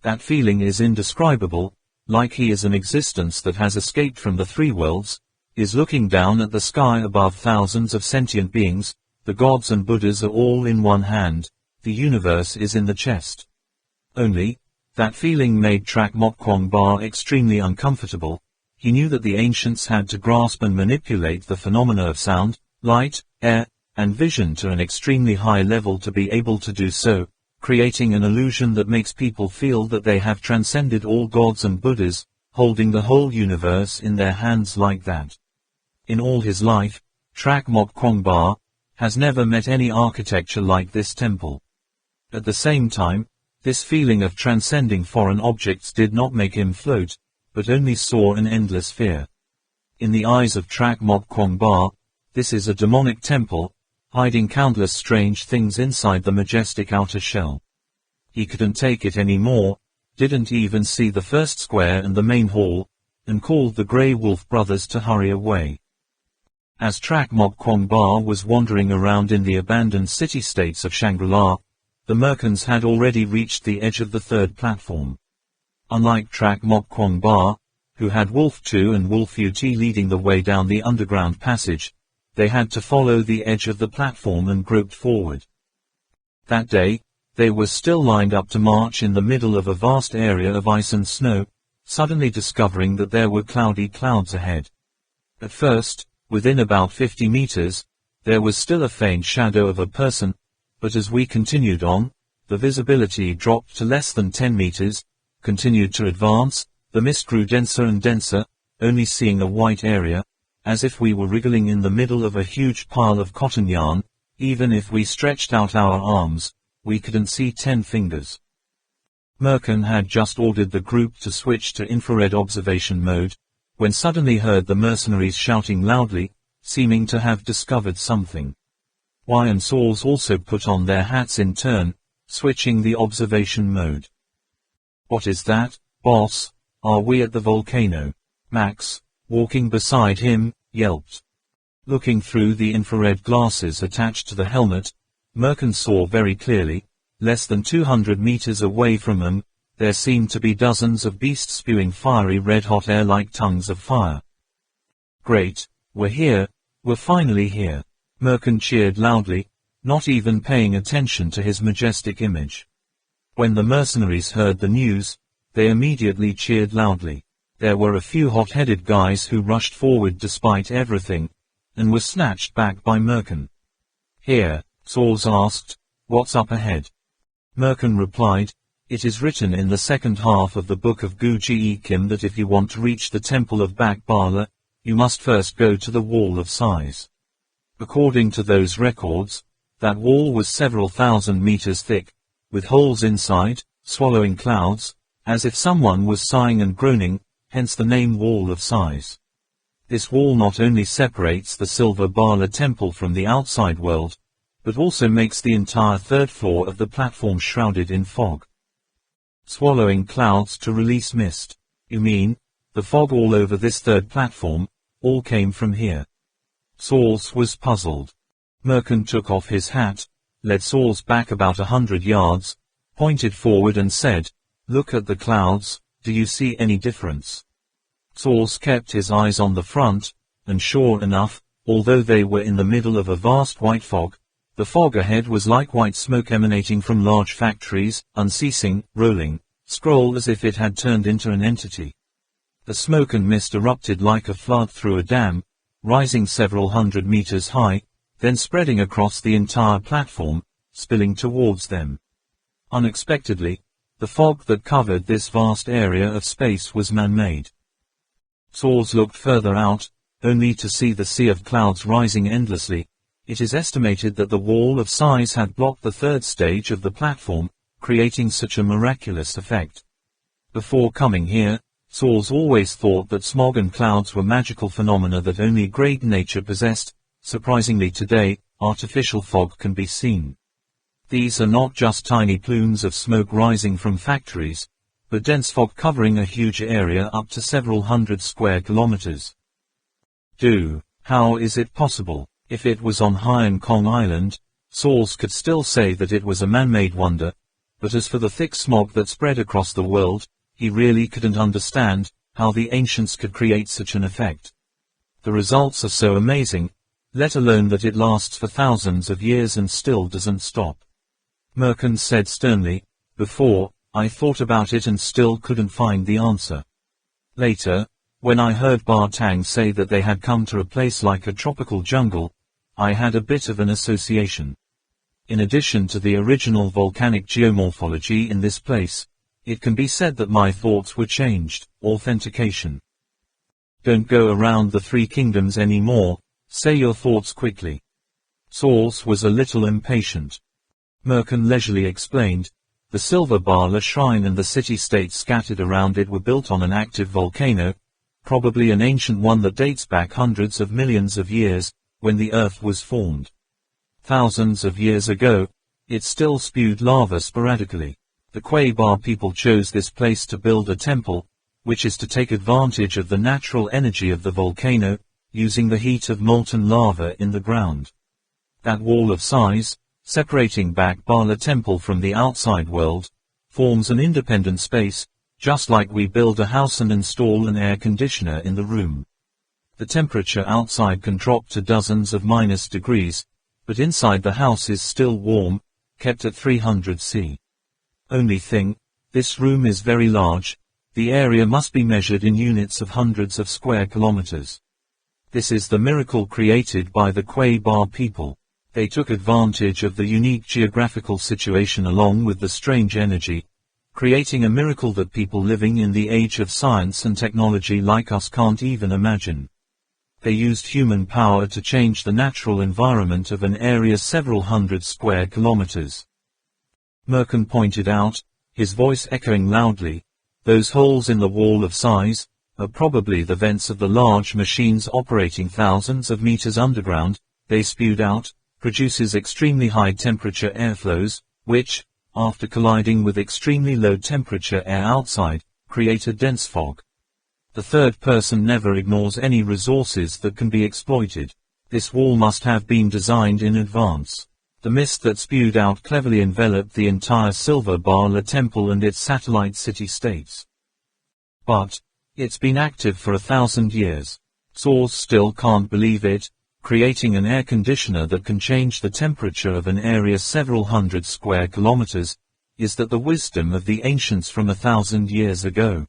That feeling is indescribable, like he is an existence that has escaped from the three worlds, is looking down at the sky above thousands of sentient beings. The gods and Buddhas are all in one hand, the universe is in the chest. Only, that feeling made Trak Mok Kwong Ba extremely uncomfortable. He knew that the ancients had to grasp and manipulate the phenomena of sound, light, air, and vision to an extremely high level to be able to do so, creating an illusion that makes people feel that they have transcended all gods and Buddhas, holding the whole universe in their hands like that. In all his life, Trak Mok Kwong Ba has never met any architecture like this temple. At the same time, this feeling of transcending foreign objects did not make him float, but only soar an endless fear. In the eyes of Trak Mok Kwong Ba, this is a demonic temple, hiding countless strange things inside the majestic outer shell. He couldn't take it anymore, didn't even see the first square and the main hall, and called the Grey Wolf brothers to hurry away. As Trak Mok Kwong Ba was wandering around in the abandoned city-states of Shangri-La, the merchants had already reached the edge of the third platform. Unlike Trak Mok Kwong Ba, who had Wolf 2 and Wolf UT leading the way down the underground passage, they had to follow the edge of the platform and groped forward. That day, they were still lined up to march in the middle of a vast area of ice and snow, suddenly discovering that there were cloudy clouds ahead. At first, within about 50 meters, there was still a faint shadow of a person, but as we continued on, the visibility dropped to less than 10 meters, continued to advance, the mist grew denser and denser. only seeing a white area, as if we were wriggling in the middle of a huge pile of cotton yarn. Even if we stretched out our arms, we couldn't see 10 fingers. Merkin had just ordered the group to switch to infrared observation mode, when suddenly heard the mercenaries shouting loudly, seeming to have discovered something. Y and Saul also put on their hats in turn, switching the observation mode. "What is that, boss? Are we at the volcano?" Max, walking beside him, yelped. Looking through the infrared glasses attached to the helmet, Merkin saw very clearly, less than 200 meters away from them, there seemed to be dozens of beasts spewing fiery red-hot air like tongues of fire. "Great, we're here, we're finally here," Merkin cheered loudly, not even paying attention to his majestic image. When the mercenaries heard the news, they immediately cheered loudly. There were a few hot-headed guys who rushed forward despite everything, and were snatched back by Merkin. "Here," Saul asked, "what's up ahead?" Merkin replied, "It is written in the second half of the book of Guji Kim that if you want to reach the temple of Bakbala, you must first go to the wall of size." According to those records, that wall was several thousand meters thick, with holes inside, swallowing clouds, as if someone was sighing and groaning, hence the name Wall of Sighs. This wall not only separates the Silver Bala temple from the outside world, but also makes the entire third floor of the platform shrouded in fog. Swallowing clouds to release mist. You mean, the fog all over this third platform, all came from here? Saul was puzzled. Merkin took off his hat, led Saul back about 100 yards, pointed forward and said, "Look at the clouds, do you see any difference?" Saul kept his eyes on the front, and sure enough, although they were in the middle of a vast white fog, the fog ahead was like white smoke emanating from large factories, unceasing, rolling, scroll as if it had turned into an entity. The smoke and mist erupted like a flood through a dam, rising several hundred meters high, then spreading across the entire platform, spilling towards them. Unexpectedly, the fog that covered this vast area of space was man-made. Saul looked further out, only to see the sea of clouds rising endlessly. It is estimated that the wall of size had blocked the third stage of the platform, creating such a miraculous effect. Before coming here, Saul always thought that smog and clouds were magical phenomena that only great nature possessed. Surprisingly today, artificial fog can be seen. These are not just tiny plumes of smoke rising from factories, but dense fog covering a huge area up to several hundred square kilometers. How is it possible? If it was on Hong Kong Island, Saul could still say that it was a man-made wonder, but as for the thick smog that spread across the world, he really couldn't understand how the ancients could create such an effect. The results are so amazing, let alone that it lasts for thousands of years and still doesn't stop. Merkin said sternly, "Before, I thought about it and still couldn't find the answer. Later, when I heard Bartang say that they had come to a place like a tropical jungle, I had a bit of an association. In addition to the original volcanic geomorphology in this place, it can be said that my thoughts were changed." Authentication. Don't go around the three kingdoms anymore, say your thoughts quickly. Saul was a little impatient. Merkin leisurely explained, the Silver Bala shrine and the city-states scattered around it were built on an active volcano, probably an ancient one that dates back hundreds of millions of years, when the earth was formed. Thousands of years ago, it still spewed lava sporadically. The Quabar people chose this place to build a temple, which is to take advantage of the natural energy of the volcano, using the heat of molten lava in the ground. That wall of size, separating Bakbala temple from the outside world, forms an independent space, just like we build a house and install an air conditioner in the room. The temperature outside can drop to dozens of -degrees, but inside the house is still warm, kept at 300 C. Only thing, this room is very large, the area must be measured in units of hundreds of square kilometers. This is the miracle created by the Quabar people. They took advantage of the unique geographical situation along with the strange energy, creating a miracle that people living in the age of science and technology like us can't even imagine. They used human power to change the natural environment of an area several hundred square kilometers. Merkin pointed out, his voice echoing loudly, those holes in the wall of size are probably the vents of the large machines operating thousands of meters underground. They spewed out, produces extremely high temperature airflows, which, after colliding with extremely low temperature air outside, create a dense fog. The third person never ignores any resources that can be exploited. This wall must have been designed in advance. The mist that spewed out cleverly enveloped the entire Silver Bala temple and its satellite city-states. But it's been active for 1,000 years. Source still can't believe it. Creating an air conditioner that can change the temperature of an area several hundred square kilometers, is that the wisdom of the ancients from 1,000 years ago?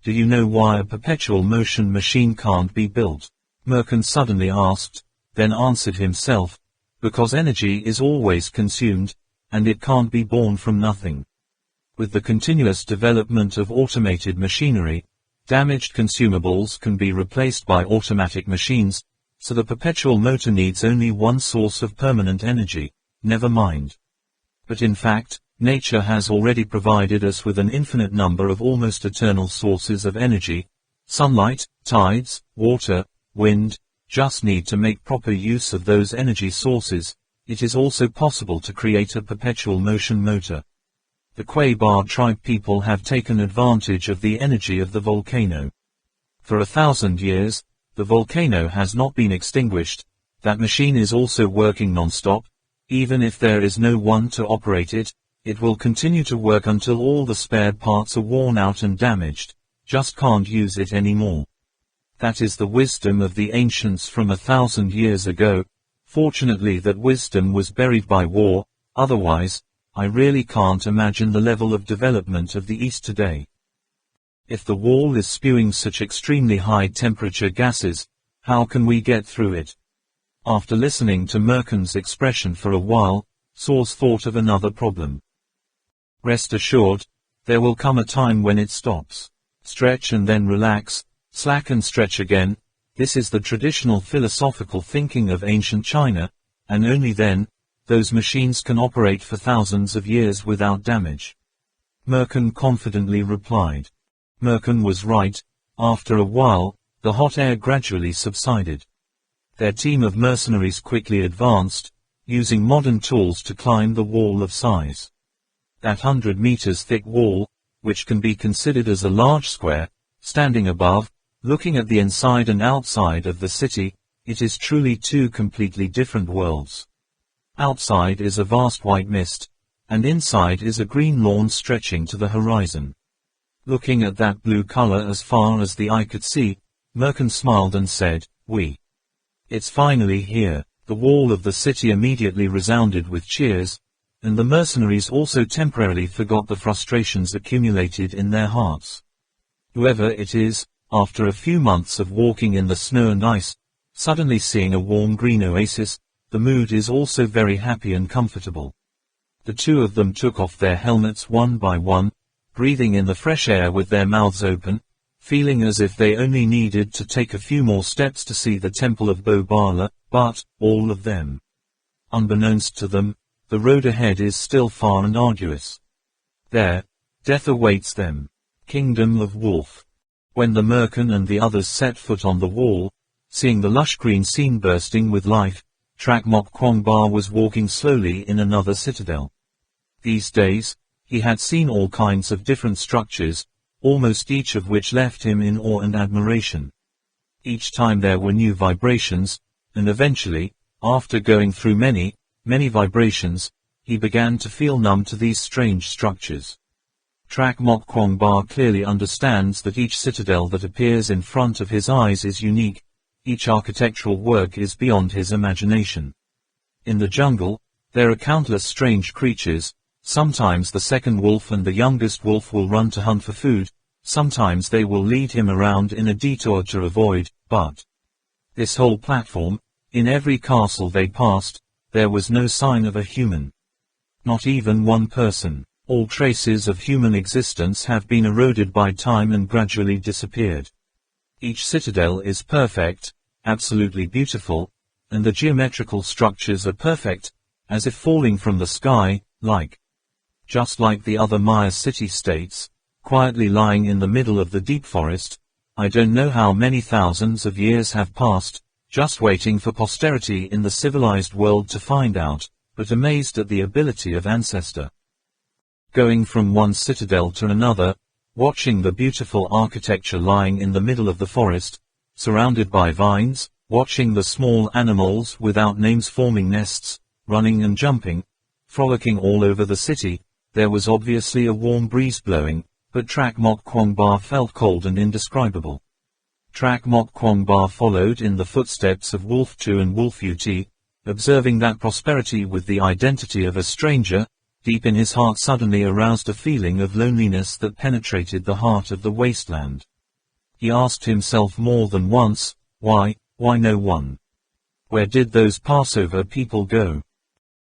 Do you know why a perpetual motion machine can't be built? Merkin suddenly asked, then answered himself, because energy is always consumed, and it can't be born from nothing. With the continuous development of automated machinery, damaged consumables can be replaced by automatic machines, so the perpetual motor needs only one source of permanent energy, never mind. But in fact, nature has already provided us with an infinite number of almost eternal sources of energy. Sunlight, tides, water, wind, just need to make proper use of those energy sources. It is also possible to create a perpetual motion motor. The Quabar tribe people have taken advantage of the energy of the volcano. For 1,000 years, the volcano has not been extinguished. That machine is also working non-stop. Even if there is no one to operate it, it will continue to work until all the spare parts are worn out and damaged. Just can't use it anymore. That is the wisdom of the ancients from 1,000 years ago. Fortunately that wisdom was buried by war, otherwise, I really can't imagine the level of development of the East today. If the wall is spewing such extremely high temperature gases, how can we get through it? After listening to Merkin's expression for a while, Source thought of another problem. Rest assured, there will come a time when it stops. Stretch and then relax, slack and stretch again. This is the traditional philosophical thinking of ancient China, and only then, those machines can operate for thousands of years without damage. Merkin confidently replied. Merkin was right. After a while, the hot air gradually subsided. Their team of mercenaries quickly advanced, using modern tools to climb the wall of size. That 100 meters thick wall, which can be considered as a large square, standing above, looking at the inside and outside of the city, it is truly two completely different worlds. Outside is a vast white mist, and inside is a green lawn stretching to the horizon. Looking at that blue color as far as the eye could see, Merkin smiled and said, It's finally here. The wall of the city immediately resounded with cheers, and the mercenaries also temporarily forgot the frustrations accumulated in their hearts. Whoever it is, after a few months of walking in the snow and ice, suddenly seeing a warm green oasis, the mood is also very happy and comfortable. The two of them took off their helmets one by one, breathing in the fresh air with their mouths open, feeling as if they only needed to take a few more steps to see the temple of Bobala, but, all of them. Unbeknownst to them, the road ahead is still far and arduous. There, death awaits them. Kingdom of Wolf. When the Merkin and the others set foot on the wall, seeing the lush green scene bursting with life, Trak Mok Kwangba was walking slowly in another citadel. These days, he had seen all kinds of different structures, almost each of which left him in awe and admiration. Each time there were new vibrations, and eventually, after going through many vibrations, he began to feel numb to these strange structures. Trak Mok Kwangba clearly understands that each citadel that appears in front of his eyes is unique, each architectural work is beyond his imagination. In the jungle, there are countless strange creatures. Sometimes the second wolf and the youngest wolf will run to hunt for food, sometimes they will lead him around in a detour to avoid, but this whole platform, in every castle they passed, there was no sign of a human. Not even one person. All traces of human existence have been eroded by time and gradually disappeared. Each citadel is perfect, absolutely beautiful, and the geometrical structures are perfect, as if falling from the sky, just like the other Maya city-states, quietly lying in the middle of the deep forest. I don't know how many thousands of years have passed, just waiting for posterity in the civilized world to find out, but amazed at the ability of ancestor. Going from one citadel to another, watching the beautiful architecture lying in the middle of the forest, surrounded by vines, watching the small animals without names forming nests, running and jumping, frolicking all over the city. There was obviously a warm breeze blowing, but Trak Mok Kwong Ba felt cold and indescribable. Trak Mok Kwong Ba followed in the footsteps of Wolf Tu and Wolf Ut, observing that prosperity with the identity of a stranger. Deep in his heart suddenly aroused a feeling of loneliness that penetrated the heart of the wasteland. He asked himself more than once, why no one? Where did those Passover people go?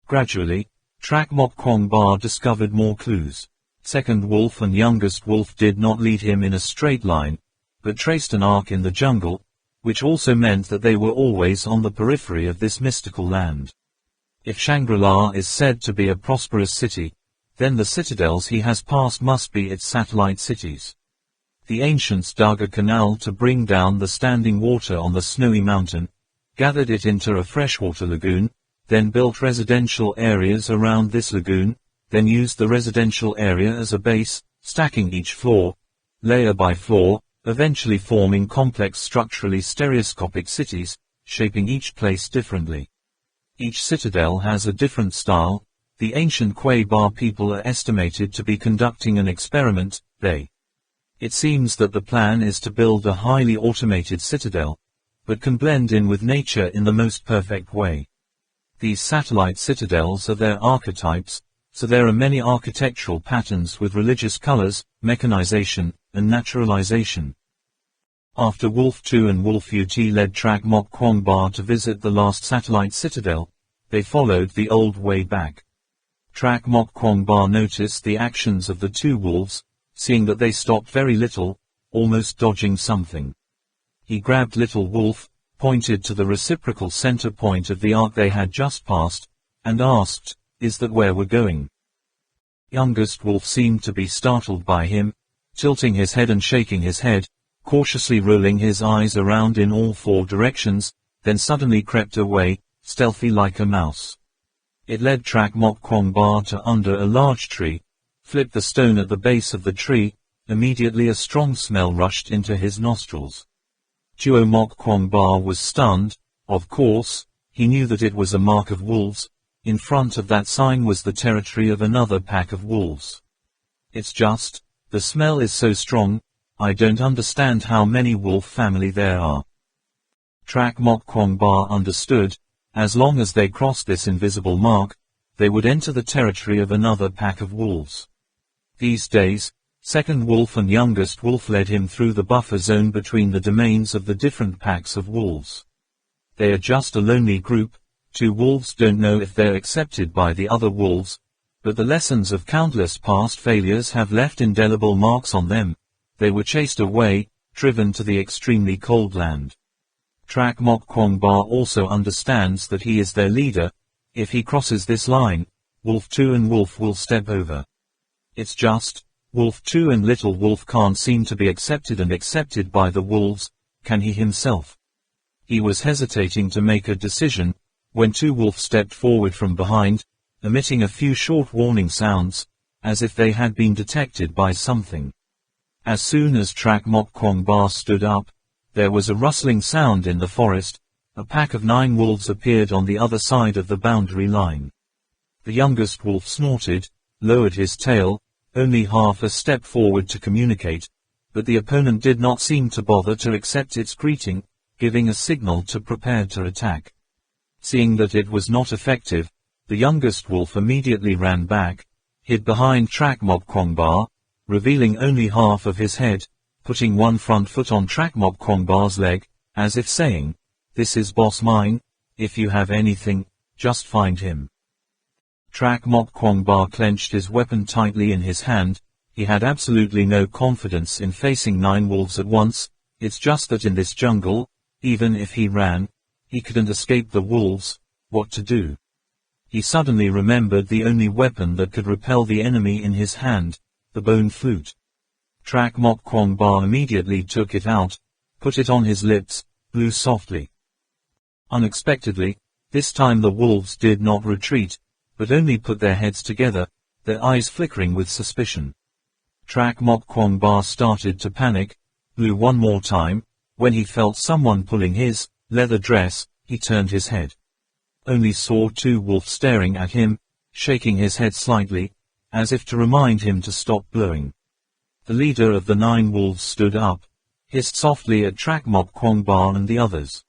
Gradually, Trak Mok Kwong Ba discovered more clues. Second wolf and youngest wolf did not lead him in a straight line, but traced an arc in the jungle, which also meant that they were always on the periphery of this mystical land. If Shangri-La is said to be a prosperous city, then the citadels he has passed must be its satellite cities. The ancients dug a canal to bring down the standing water on the snowy mountain, gathered it into a freshwater lagoon, then built residential areas around this lagoon, then used the residential area as a base, stacking each floor, layer by floor, eventually forming complex structurally stereoscopic cities, shaping each place differently. Each citadel has a different style. The ancient Kwai Ba people are estimated to be conducting an experiment. It seems that the plan is to build a highly automated citadel, but can blend in with nature in the most perfect way. These satellite citadels are their archetypes, so there are many architectural patterns with religious colors, mechanization, and naturalization. After Wolf Tu and Wolf Ut led Trak Mok Kwong Ba to visit the last satellite citadel, they followed the old way back. Trak Mok Kwong Ba noticed the actions of the two wolves, seeing that they stopped very little, almost dodging something. He grabbed Little Wolf, pointed to the reciprocal center point of the arc they had just passed, and asked, "Is that where we're going?" Youngest Wolf seemed to be startled by him, tilting his head and shaking his head, cautiously rolling his eyes around in all four directions, then suddenly crept away, stealthy like a mouse. It led Trak Mok Kwong Ba to under a large tree, flipped the stone at the base of the tree. Immediately a strong smell rushed into his nostrils. Duo Mok Kwong Ba was stunned. Of course, he knew that it was a mark of wolves. In front of that sign was the territory of another pack of wolves. It's just, the smell is so strong, I don't understand how many wolf family there are. Trak Mok Kwong Ba understood, as long as they crossed this invisible mark, they would enter the territory of another pack of wolves. These days, second wolf and youngest wolf led him through the buffer zone between the domains of the different packs of wolves. They are just a lonely group. Two wolves don't know if they're accepted by the other wolves, but the lessons of countless past failures have left indelible marks on them. They were chased away, driven to the extremely cold land. Trak Mok Kwong Ba also understands that he is their leader. If he crosses this line, Wolf Tu and Wolf will step over. It's just, Wolf Tu and Little Wolf can't seem to be accepted by the wolves, can he himself? He was hesitating to make a decision, when two wolves stepped forward from behind, emitting a few short warning sounds, as if they had been detected by something. As soon as Trak Mok Kwong Ba stood up, there was a rustling sound in the forest. A pack of 9 wolves appeared on the other side of the boundary line. The youngest wolf snorted, lowered his tail, only half a step forward to communicate, but the opponent did not seem to bother to accept its greeting, giving a signal to prepare to attack. Seeing that it was not effective, the youngest wolf immediately ran back, hid behind Trak Mok Kwong Ba, revealing only half of his head, putting one front foot on Trak Mok Kwong Ba's leg, as if saying, "This is boss mine, if you have anything, just find him." Trak Mok Kwong Ba clenched his weapon tightly in his hand. He had absolutely no confidence in facing 9 wolves at once. It's just that in this jungle, even if he ran, he couldn't escape the wolves. What to do? He suddenly remembered the only weapon that could repel the enemy in his hand, the bone flute. Trak Mok Kwong Ba immediately took it out, put it on his lips, blew softly. Unexpectedly, this time the wolves did not retreat, but only put their heads together, their eyes flickering with suspicion. Trak Mok Kwong Ba started to panic, blew one more time. When he felt someone pulling his leather dress, he turned his head. Only saw 2 wolves staring at him, shaking his head slightly, as if to remind him to stop blowing. The leader of the 9 wolves stood up, hissed softly at Trak Mok Kwong Ba and the others.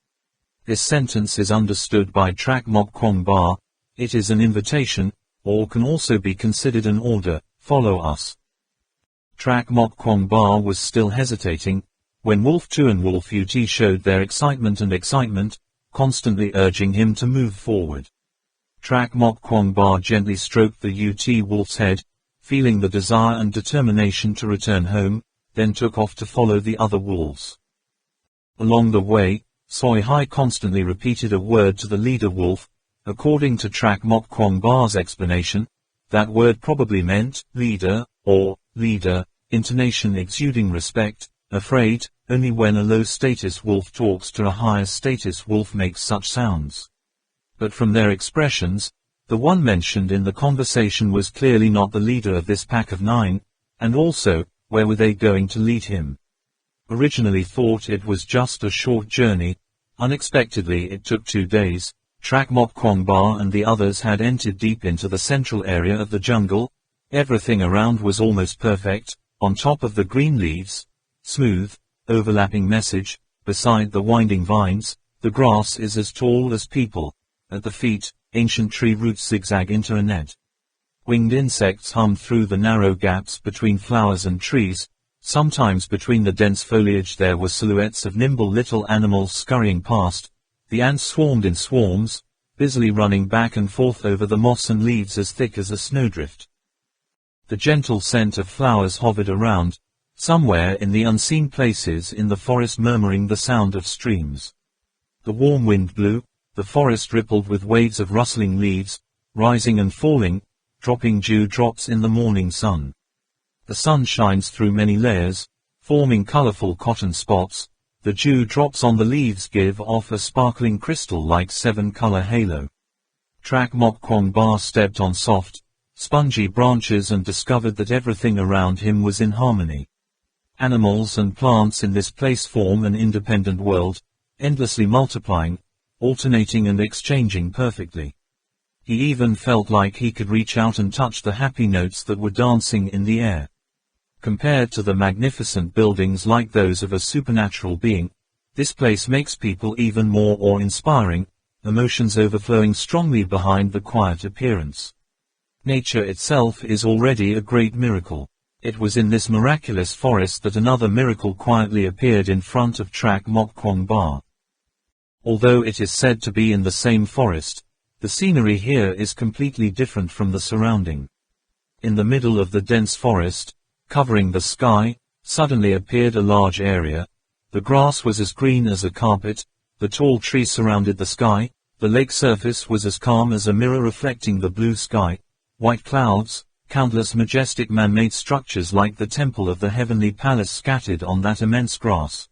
This sentence is understood by Trak Mok Kwong Ba. It is an invitation, or can also be considered an order: follow us. Trak Mok Kwong Ba was still hesitating, when Wolf 2 and Wolf Ut showed their excitement, constantly urging him to move forward. Trak Mok Kwong Ba gently stroked the Ut wolf's head, feeling the desire and determination to return home, then took off to follow the other wolves. Along the way, Soi Hai constantly repeated a word to the leader wolf. According to Trak Mok Kwong Ba's explanation, that word probably meant leader, or leader, intonation exuding respect. Afraid, only when a low-status wolf talks to a higher-status wolf makes such sounds. But from their expressions, the one mentioned in the conversation was clearly not the leader of this pack of 9, and also, where were they going to lead him? Originally thought it was just a short journey. Unexpectedly it took 2 days. Trak Mok Kwong Ba and the others had entered deep into the central area of the jungle. Everything around was almost perfect. On top of the green leaves, smooth, overlapping message, beside the winding vines, the grass is as tall as people. At the feet, ancient tree roots zigzag into a net. Winged insects hummed through the narrow gaps between flowers and trees. Sometimes between the dense foliage there were silhouettes of nimble little animals scurrying past. The ants swarmed in swarms, busily running back and forth over the moss and leaves as thick as a snowdrift. The gentle scent of flowers hovered around, somewhere in the unseen places in the forest murmuring the sound of streams. The warm wind blew, the forest rippled with waves of rustling leaves, rising and falling, dropping dew drops in the morning sun. The sun shines through many layers, forming colorful cotton spots. The dew drops on the leaves give off a sparkling crystal-like 7-color halo. Trak Mok Kwong Ba stepped on soft, spongy branches and discovered that everything around him was in harmony. Animals and plants in this place form an independent world, endlessly multiplying, alternating and exchanging perfectly. He even felt like he could reach out and touch the happy notes that were dancing in the air. Compared to the magnificent buildings like those of a supernatural being, this place makes people even more awe-inspiring, emotions overflowing strongly behind the quiet appearance. Nature itself is already a great miracle. It was in this miraculous forest that another miracle quietly appeared in front of Trak Mok Kwong Ba. Although it is said to be in the same forest, the scenery here is completely different from the surrounding. In the middle of the dense forest, covering the sky, suddenly appeared a large area. The grass was as green as a carpet, the tall trees surrounded the sky, the lake surface was as calm as a mirror reflecting the blue sky. White clouds, countless majestic man-made structures like the temple of the heavenly palace scattered on that immense grass.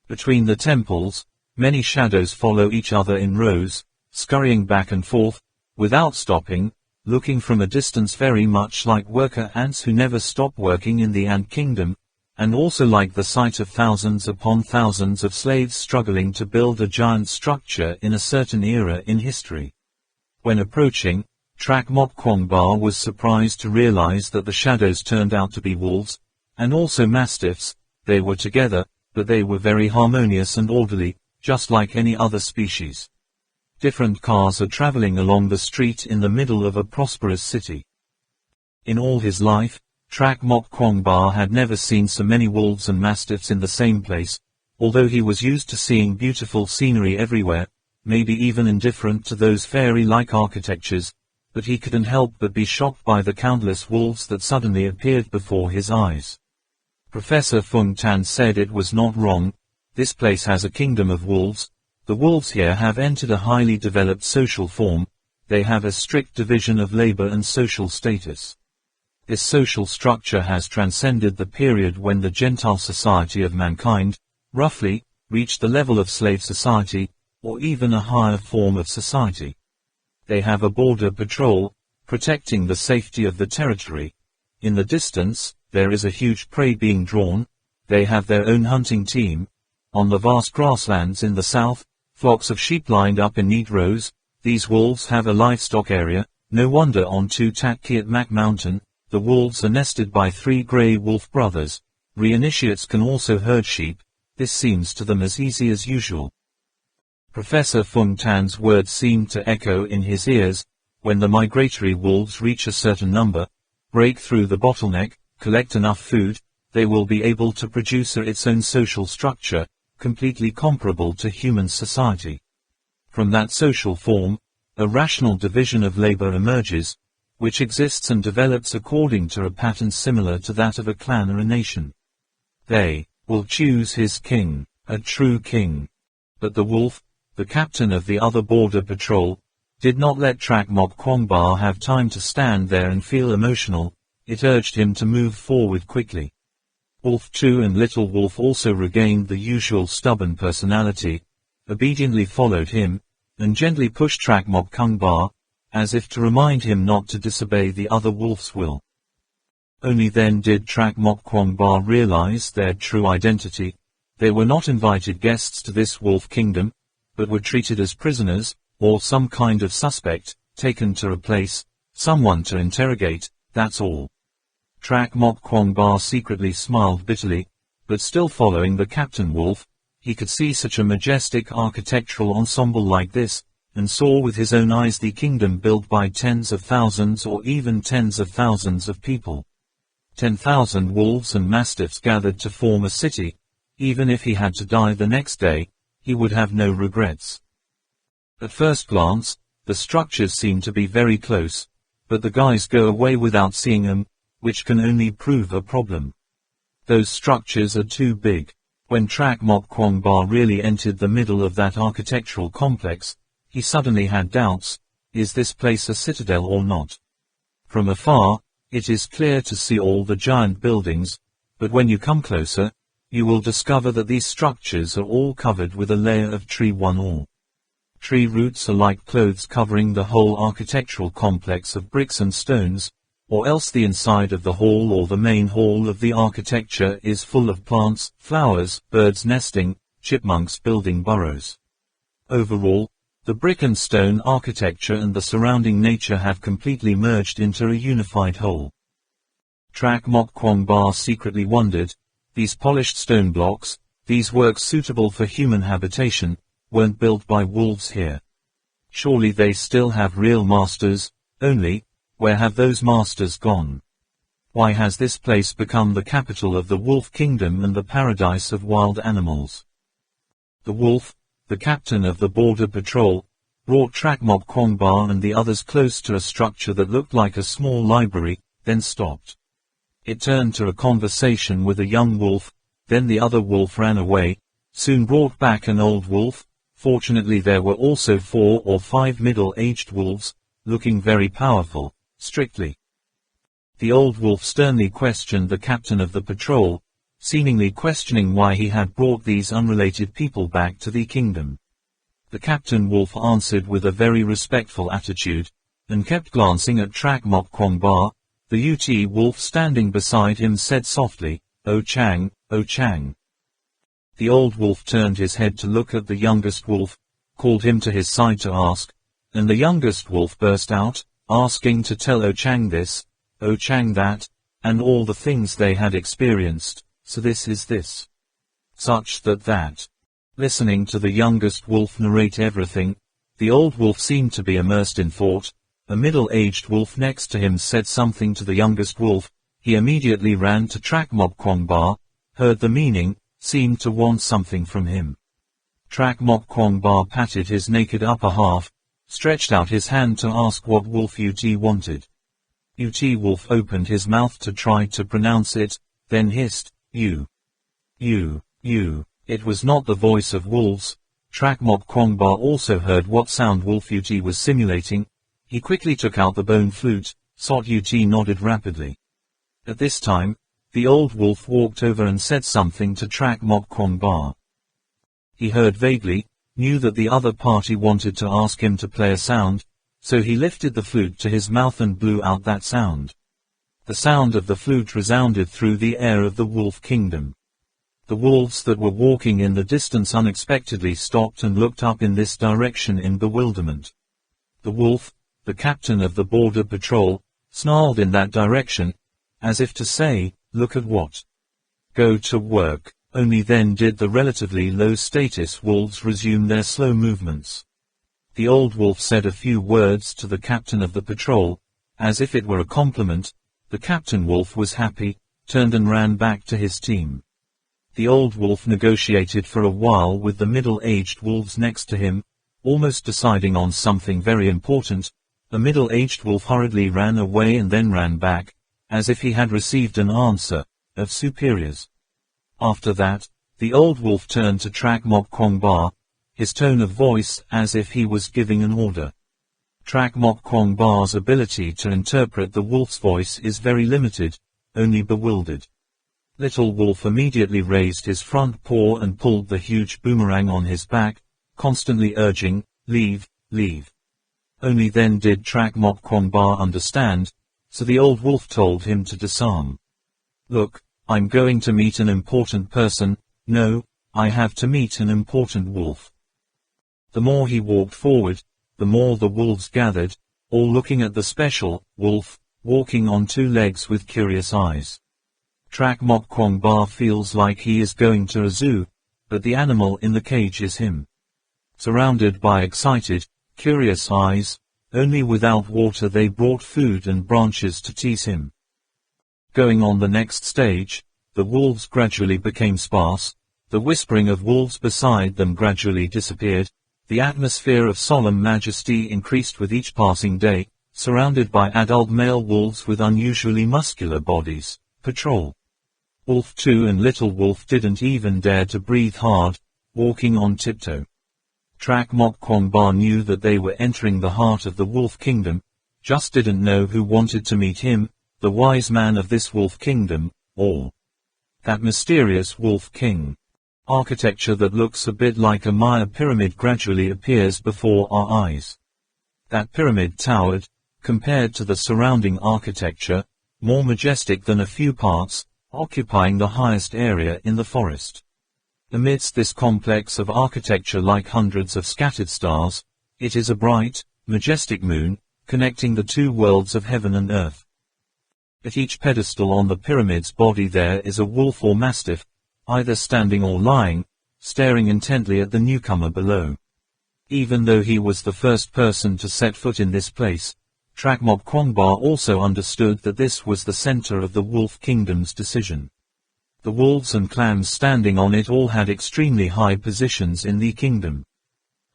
Between the temples, many shadows follow each other in rows, scurrying back and forth, without stopping, looking from a distance very much like worker ants who never stop working in the ant kingdom, and also like the sight of thousands upon thousands of slaves struggling to build a giant structure in a certain era in history. When approaching, Trak Mok Kwong Ba was surprised to realize that the shadows turned out to be wolves, and also mastiffs. They were together, but they were very harmonious and orderly, just like any other species. Different cars are traveling along the street in the middle of a prosperous city. In all his life, Trak Mok Kwong Ba had never seen so many wolves and mastiffs in the same place, although he was used to seeing beautiful scenery everywhere, maybe even indifferent to those fairy-like architectures. but he couldn't help but be shocked by the countless wolves that suddenly appeared before his eyes. Professor Feng Tan said it was not wrong. This place has a kingdom of wolves. The wolves here have entered a highly developed social form. They have a strict division of labor and social status. This social structure has transcended the period when the Gentile society of mankind, roughly, reached the level of slave society, or even a higher form of society. They have a border patrol, protecting the safety of the territory. In the distance, there is a huge prey being drawn. They have their own hunting team. On the vast grasslands in the south, flocks of sheep lined up in neat rows. These wolves have a livestock area. No wonder on Tak Kiat Mak Mountain, the wolves are nested by 3 grey wolf brothers. Reinitiates can also herd sheep. This seems to them as easy as usual. Professor Feng Tan's words seemed to echo in his ears. When the migratory wolves reach a certain number, break through the bottleneck, collect enough food, they will be able to produce its own social structure, completely comparable to human society. From that social form, a rational division of labor emerges, which exists and develops according to a pattern similar to that of a clan or a nation. They will choose his king, a true king. But the wolf, the captain of the other border patrol, did not let Trak Mok Kwongba have time to stand there and feel emotional. It urged him to move forward quickly. Wolf 2 and Little Wolf also regained the usual stubborn personality, obediently followed him, and gently pushed Trak Mok Kwongba, as if to remind him not to disobey the other wolf's will. Only then did Trak Mok Kwongba realize their true identity. They were not invited guests to this wolf kingdom, but were treated as prisoners, or some kind of suspect, taken to a place, someone to interrogate, that's all. Trak Mok Kwongba secretly smiled bitterly, but still following the captain wolf. He could see such a majestic architectural ensemble like this, and saw with his own eyes the kingdom built by tens of thousands or even tens of thousands of people. 10,000 wolves and mastiffs gathered to form a city. Even if he had to die the next day, he would have no regrets. At first glance, the structures seem to be very close, but the guys go away without seeing them, which can only prove a problem. Those structures are too big. When Trak Mok Kwongba really entered the middle of that architectural complex, he suddenly had doubts. Is this place a citadel or not? From afar, it is clear to see all the giant buildings, but when you come closer, you will discover that these structures are all covered with a layer of tree all. Tree roots are like clothes covering the whole architectural complex of bricks and stones, or else the inside of the hall or the main hall of the architecture is full of plants, flowers, birds nesting, chipmunks building burrows. Overall, the brick and stone architecture and the surrounding nature have completely merged into a unified whole. Trak Mok Kwongba secretly wondered, these polished stone blocks, these works suitable for human habitation, weren't built by wolves here. Surely they still have real masters, only, where have those masters gone? Why has this place become the capital of the wolf kingdom and the paradise of wild animals? The wolf, the captain of the border patrol, brought Trak Mok Kwongba and the others close to a structure that looked like a small library, then stopped. It turned to a conversation with a young wolf, then the other wolf ran away, soon brought back an old wolf. Fortunately there were also 4 or 5 middle-aged wolves, looking very powerful, strictly. The old wolf sternly questioned the captain of the patrol, seemingly questioning why he had brought these unrelated people back to the kingdom. The captain wolf answered with a very respectful attitude, and kept glancing at Trak Mok Kwongba. The Ut wolf standing beside him said softly, "O Chang, O Chang." The old wolf turned his head to look at the youngest wolf, called him to his side to ask, and the youngest wolf burst out, asking to tell O Chang this, O Chang that, and all the things they had experienced, so this is this. Such that. Listening to the youngest wolf narrate everything, the old wolf seemed to be immersed in thought. A middle-aged wolf next to him said something to the youngest wolf. He immediately ran to Trak Mok Kwongba, heard the meaning, seemed to want something from him. Trak Mok Kwongba patted his naked upper half, stretched out his hand to ask what Wolf Ut wanted. Ut Wolf opened his mouth to try to pronounce it, then hissed, You. It was not the voice of wolves. Trak Mok Kwongba also heard what sound Wolf Ut was simulating. He quickly took out the bone flute. Sot Ut nodded rapidly. At this time, the old wolf walked over and said something to Trak Mok Kwongba. He heard vaguely, knew that the other party wanted to ask him to play a sound, so he lifted the flute to his mouth and blew out that sound. The sound of the flute resounded through the air of the wolf kingdom. The wolves that were walking in the distance unexpectedly stopped and looked up in this direction in bewilderment. The wolf, the captain of the border patrol, snarled in that direction, as if to say, look at what? Go to work. Only then did the relatively low-status wolves resume their slow movements. The old wolf said a few words to the captain of the patrol, as if it were a compliment. The captain wolf was happy, turned and ran back to his team. The old wolf negotiated for a while with the middle-aged wolves next to him, almost deciding on something very important. The middle-aged wolf hurriedly ran away and then ran back, as if he had received an answer of superiors. After that, the old wolf turned to Trak Mok Kwongba, his tone of voice as if he was giving an order. Trak Mok Kwongba's ability to interpret the wolf's voice is very limited, only bewildered. Little Wolf immediately raised his front paw and pulled the huge boomerang on his back, constantly urging, leave, leave. Only then did Trak Mok Kwongba understand, so the old wolf told him to disarm. Look, I'm going to meet an important person. No, I have to meet an important wolf. The more he walked forward, the more the wolves gathered, all looking at the special wolf, walking on two legs with curious eyes. Trak Mok Kwongba feels like he is going to a zoo, but the animal in the cage is him. Surrounded by excited, curious eyes, only without water they brought food and branches to tease him. Going on the next stage, the wolves gradually became sparse, the whispering of wolves beside them gradually disappeared, the atmosphere of solemn majesty increased with each passing day, surrounded by adult male wolves with unusually muscular bodies. Patrol. Wolf 2 and Little Wolf didn't even dare to breathe hard, walking on tiptoe. Trak Mok Kwongba knew that they were entering the heart of the wolf kingdom, just didn't know who wanted to meet him, the wise man of this wolf kingdom, or that mysterious wolf king. Architecture that looks a bit like a Maya pyramid gradually appears before our eyes. That pyramid towered, compared to the surrounding architecture, more majestic than a few parts, occupying the highest area in the forest. Amidst this complex of architecture like hundreds of scattered stars, it is a bright, majestic moon, connecting the two worlds of heaven and earth. At each pedestal on the pyramid's body there is a wolf or mastiff, either standing or lying, staring intently at the newcomer below. Even though he was the first person to set foot in this place, Trak Mok Kwongba also understood that this was the center of the wolf kingdom's decision. The wolves and clans standing on it all had extremely high positions in the kingdom.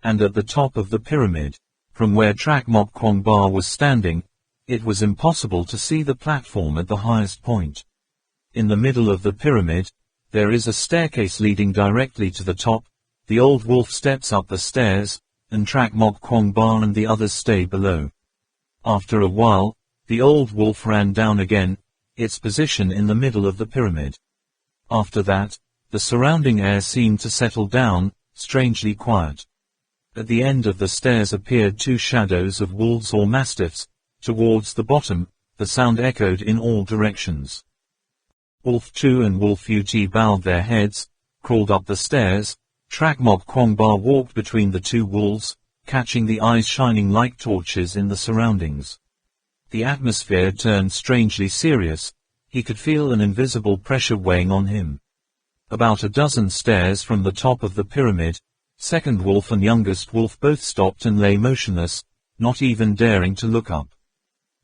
And at the top of the pyramid, from where Trak Mok Kwongba was standing, it was impossible to see the platform at the highest point. In the middle of the pyramid, there is a staircase leading directly to the top. The old wolf steps up the stairs, and Trak Mok Kwongba and the others stay below. After a while, the old wolf ran down again, its position in the middle of the pyramid. After that, the surrounding air seemed to settle down, strangely quiet. At the end of the stairs appeared two shadows of wolves or mastiffs. Towards the bottom, the sound echoed in all directions. Wolf 2 and Wolf Ut bowed their heads, crawled up the stairs. Trak Mok Kwongba walked between the two wolves, catching the eyes shining like torches in the surroundings. The atmosphere turned strangely serious. He could feel an invisible pressure weighing on him. About a dozen stairs from the top of the pyramid, second wolf and youngest wolf both stopped and lay motionless, not even daring to look up.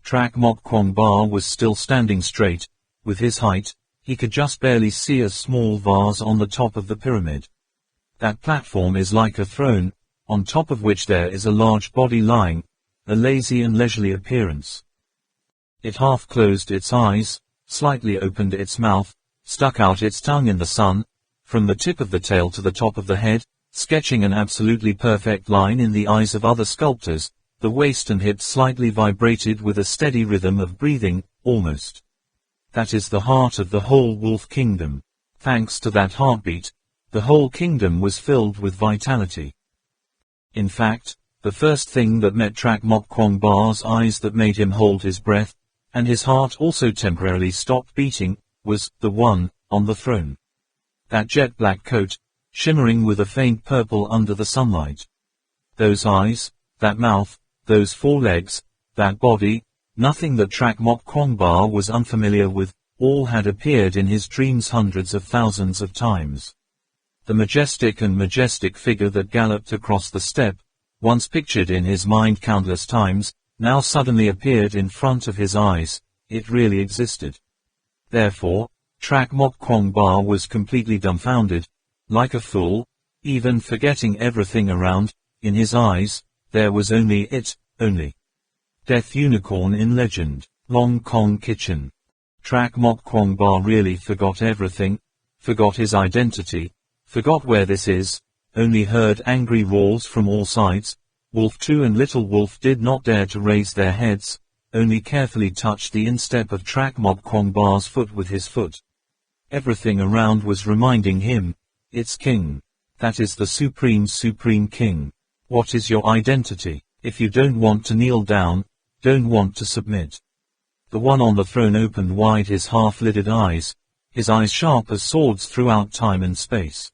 Trak Mok Kwongba was still standing straight. With his height, he could just barely see a small vase on the top of the pyramid. That platform is like a throne, on top of which there is a large body lying, a lazy and leisurely appearance. It half closed its eyes, slightly opened its mouth, stuck out its tongue in the sun, from the tip of the tail to the top of the head, sketching an absolutely perfect line in the eyes of other sculptors. The waist and hips slightly vibrated with a steady rhythm of breathing, almost. That is the heart of the whole wolf kingdom. Thanks to that heartbeat, the whole kingdom was filled with vitality. In fact, the first thing that met Trak Mok Kwong Ba's eyes that made him hold his breath, and his heart also temporarily stopped beating, was the one on the throne. That jet-black coat, shimmering with a faint purple under the sunlight. Those eyes, that mouth, those 4 legs, that body, nothing that Trak Mok Kwong Ba was unfamiliar with, all had appeared in his dreams hundreds of thousands of times. The majestic figure that galloped across the steppe, once pictured in his mind countless times, now suddenly appeared in front of his eyes. It really existed. Therefore, Trak Mok Kwong Ba was completely dumbfounded, like a fool, even forgetting everything around. In his eyes, there was only it, only. Death Unicorn in Legend, Long Kong Kitchen. Trak Mok Kwong Ba really forgot everything, forgot his identity, forgot where this is, only heard angry roars from all sides. Wolf 2 and Little Wolf did not dare to raise their heads, only carefully touched the instep of Trak Mok Kwong Ba's foot with his foot. Everything around was reminding him, it's King. That is the supreme King. What is your identity? If you don't want to kneel down, don't want to submit. The one on the throne opened wide his half-lidded eyes, his eyes sharp as swords throughout time and space.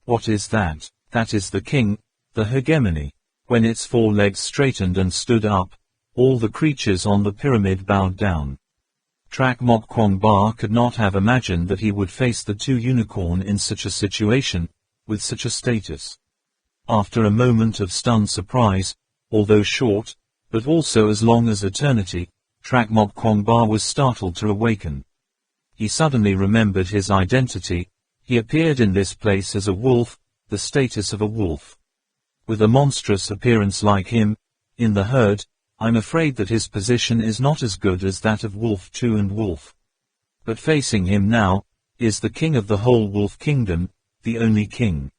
What is that? That is the king, the hegemony. When its 4 legs straightened and stood up, all the creatures on the pyramid bowed down. Trak Mok Kwong Ba could not have imagined that he would face the 2 unicorn in such a situation, with such a status. After a moment of stunned surprise, although short, but also as long as eternity, Trak Mok Kwong Ba was startled to awaken. He suddenly remembered his identity. He appeared in this place as a wolf, the status of a wolf. With a monstrous appearance like him, in the herd, I'm afraid that his position is not as good as that of Wolf 2 and Wolf. But facing him now, is the king of the whole wolf kingdom, the only king.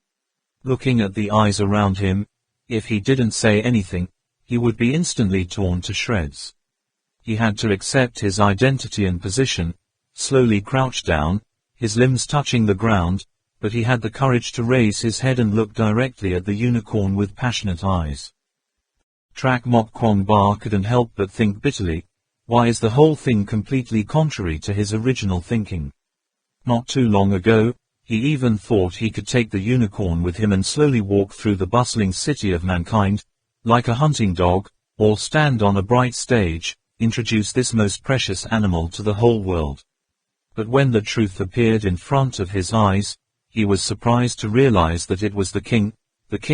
Looking at the eyes around him, if he didn't say anything, he would be instantly torn to shreds. He had to accept his identity and position, slowly crouch down, his limbs touching the ground, but he had the courage to raise his head and look directly at the unicorn with passionate eyes. Trak Mok Kwong Ba couldn't help but think bitterly, why is the whole thing completely contrary to his original thinking? Not too long ago, he even thought he could take the unicorn with him and slowly walk through the bustling city of mankind, like a hunting dog, or stand on a bright stage, introduce this most precious animal to the whole world. But when the truth appeared in front of his eyes, he was surprised to realize that it was the king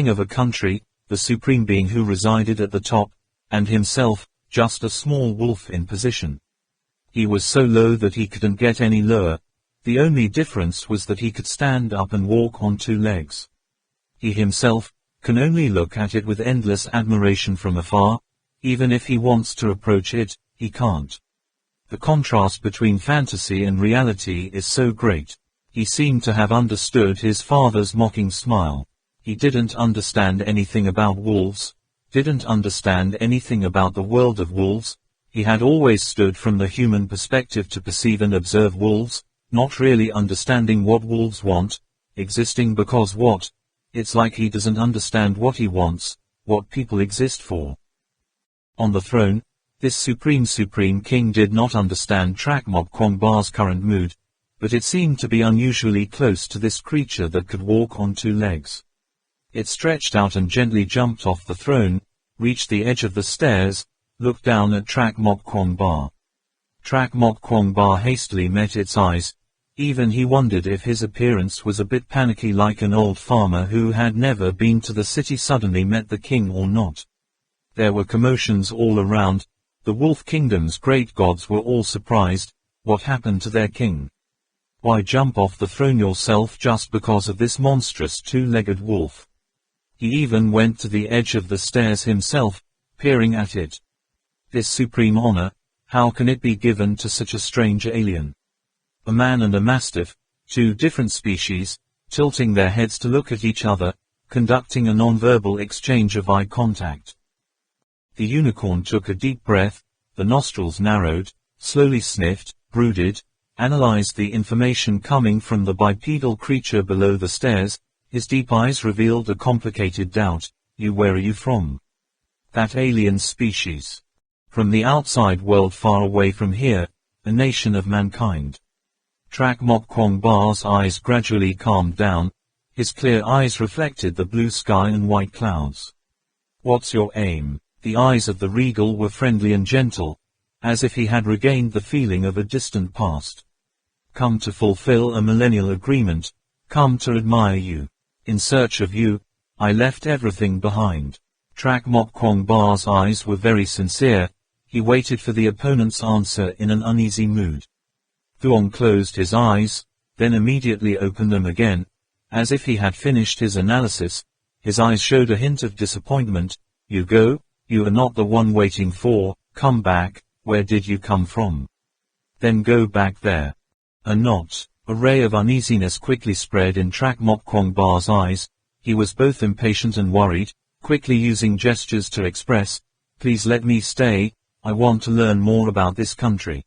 of a country, the supreme being who resided at the top, and himself, just a small wolf in position. He was so low that he couldn't get any lower. The only difference was that he could stand up and walk on 2 legs. He himself can only look at it with endless admiration from afar. Even if he wants to approach it, he can't. The contrast between fantasy and reality is so great. He seemed to have understood his father's mocking smile. He didn't understand anything about wolves, didn't understand anything about the world of wolves. He had always stood from the human perspective to perceive and observe wolves, not really understanding what wolves want, existing because what? It's like he doesn't understand what he wants, what people exist for. On the throne, this supreme king did not understand Trak Mok Kwong Ba's current mood, but it seemed to be unusually close to this creature that could walk on 2 legs. It stretched out and gently jumped off the throne, reached the edge of the stairs, looked down at Trak Mok Kwong Ba. Trak Mok Kwong Ba hastily met its eyes. Even he wondered if his appearance was a bit panicky, like an old farmer who had never been to the city suddenly met the king or not. There were commotions all around. The wolf kingdom's great gods were all surprised. What happened to their king? Why jump off the throne yourself just because of this monstrous 2-legged wolf? He even went to the edge of the stairs himself, peering at it. This supreme honor, how can it be given to such a strange alien? A man and a mastiff, two different species, tilting their heads to look at each other, conducting a non-verbal exchange of eye contact. The unicorn took a deep breath, the nostrils narrowed, slowly sniffed, brooded, analyzed the information coming from the bipedal creature below the stairs. His deep eyes revealed a complicated doubt. Where are you from? That alien species. From the outside world far away from here, a nation of mankind. Trak Mok Kwong Ba's eyes gradually calmed down. His clear eyes reflected the blue sky and white clouds. What's your aim? The eyes of the regal were friendly and gentle, as if he had regained the feeling of a distant past. Come to fulfill a millennial agreement, come to admire you. In search of you, I left everything behind. Trak Mok Kwong Ba's eyes were very sincere. He waited for the opponent's answer in an uneasy mood. Thuong closed his eyes, then immediately opened them again, as if he had finished his analysis. His eyes showed a hint of disappointment. You go? You are not the one waiting for. Come back. Where did you come from? Then go back there. A ray of uneasiness quickly spread in Trak Mok Kwong Ba's eyes. He was both impatient and worried, quickly using gestures to express, please let me stay, I want to learn more about this country.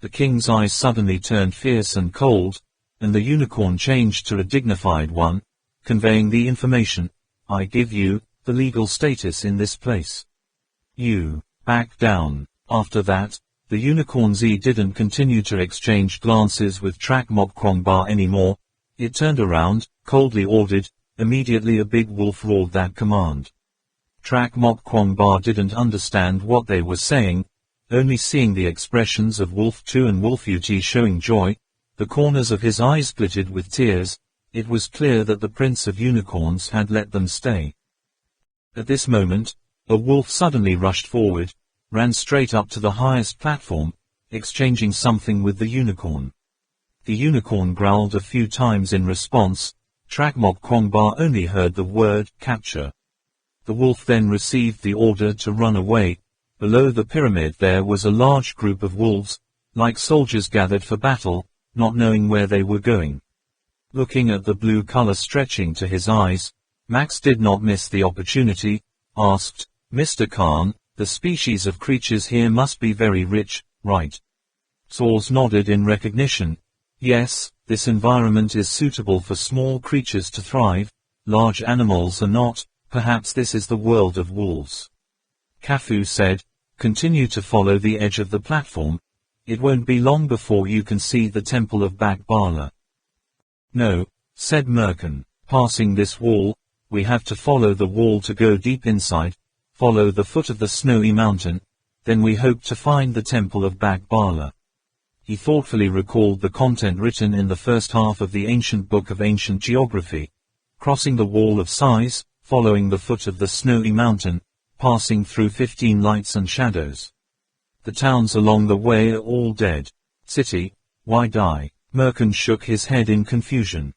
The king's eyes suddenly turned fierce and cold, and the unicorn changed to a dignified one, conveying the information, I give you, the legal status in this place. You, back down. After that, the unicorn's didn't continue to exchange glances with Trak Mok Kwong Ba anymore. It turned around, coldly ordered, immediately a big wolf roared that command. Trak Mok Kwong Ba didn't understand what they were saying, only seeing the expressions of Wolf 2 and Wolf UT showing joy, the corners of his eyes glittered with tears. It was clear that the Prince of Unicorns had let them stay. At this moment, a wolf suddenly rushed forward, ran straight up to the highest platform, exchanging something with the unicorn. The unicorn growled a few times in response. Trak Mok Kwong Ba only heard the word, capture. The wolf then received the order to run away. Below the pyramid there was a large group of wolves, like soldiers gathered for battle, not knowing where they were going. Looking at the blue color stretching to his eyes, Max did not miss the opportunity, asked, Mr. Khan, the species of creatures here must be very rich, right? Saws nodded in recognition. Yes, this environment is suitable for small creatures to thrive, large animals are not. Perhaps this is the world of wolves. Kafu said, continue to follow the edge of the platform. It won't be long before you can see the temple of Bak Bala. No, said Merkin, passing this wall, we have to follow the wall to go deep inside, follow the foot of the snowy mountain, then we hope to find the temple of Bak Bala. He thoughtfully recalled the content written in the first half of the ancient book of ancient geography. Crossing the wall of size, following the foot of the snowy mountain, passing through 15 lights and shadows. The towns along the way are all dead. City, why die? Merkin shook his head in confusion.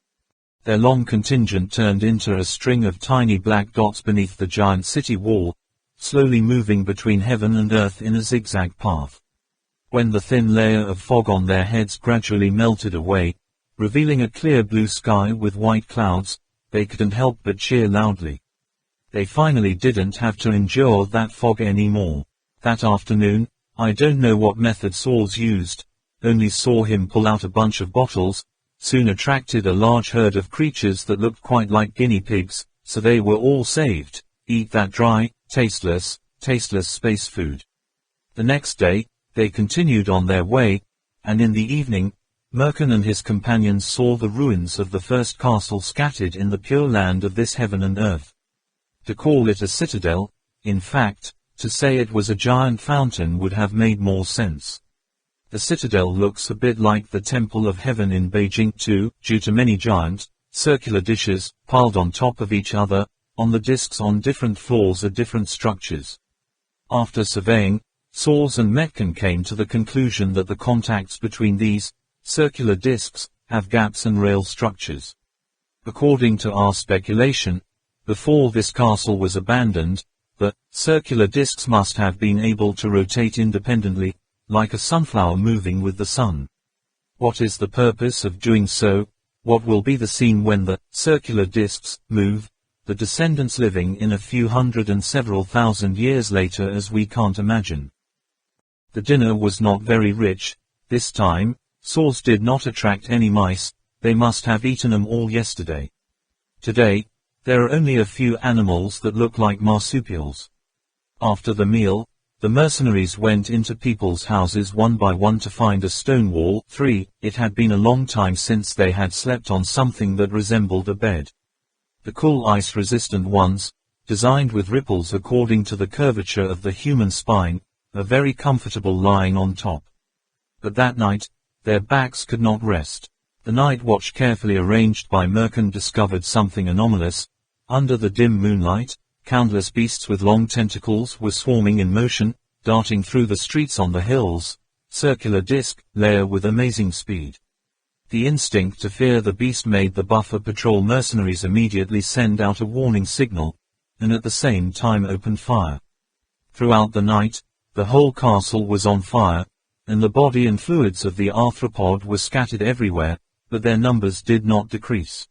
Their long contingent turned into a string of tiny black dots beneath the giant city wall, slowly moving between heaven and earth in a zigzag path. When the thin layer of fog on their heads gradually melted away, revealing a clear blue sky with white clouds, they couldn't help but cheer loudly. They finally didn't have to endure that fog anymore. That afternoon, I don't know what method Saws used, only saw him pull out a bunch of bottles, soon attracted a large herd of creatures that looked quite like guinea pigs, so they were all saved. Eat that dry, tasteless space food. The next day, they continued on their way, and in the evening, Merkin and his companions saw the ruins of the first castle scattered in the pure land of this heaven and earth. To call it a citadel, in fact, to say it was a giant fountain would have made more sense. The citadel looks a bit like the Temple of Heaven in Beijing too, due to many giant, circular dishes, piled on top of each other. On the discs on different floors are different structures. After surveying, Saws and Metcon came to the conclusion that the contacts between these circular discs have gaps and rail structures. According to our speculation, Before this castle was abandoned, the circular discs must have been able to rotate independently, like a sunflower moving with the sun. What is the purpose of doing so? What will be the scene when the circular discs move? The descendants living in a few hundred and several thousand years later, as we can't imagine. The dinner was not very rich. This time, Saws did not attract any mice. They must have eaten them all yesterday. Today, there are only a few animals that look like marsupials. After the meal, the mercenaries went into people's houses one by one to find a stone wall. 3. It had been a long time since they had slept on something that resembled a bed. The cool ice-resistant ones, designed with ripples according to the curvature of the human spine, are very comfortable lying on top. But that night, their backs could not rest. The night watch carefully arranged by Merkin discovered something anomalous. Under the dim moonlight, countless beasts with long tentacles were swarming in motion, darting through the streets on the hills, circular disc layer with amazing speed. The instinct to fear the beast made the buffer patrol mercenaries immediately send out a warning signal, and at the same time open fire. Throughout the night, the whole castle was on fire, and the body and fluids of the arthropod were scattered everywhere, but their numbers did not decrease.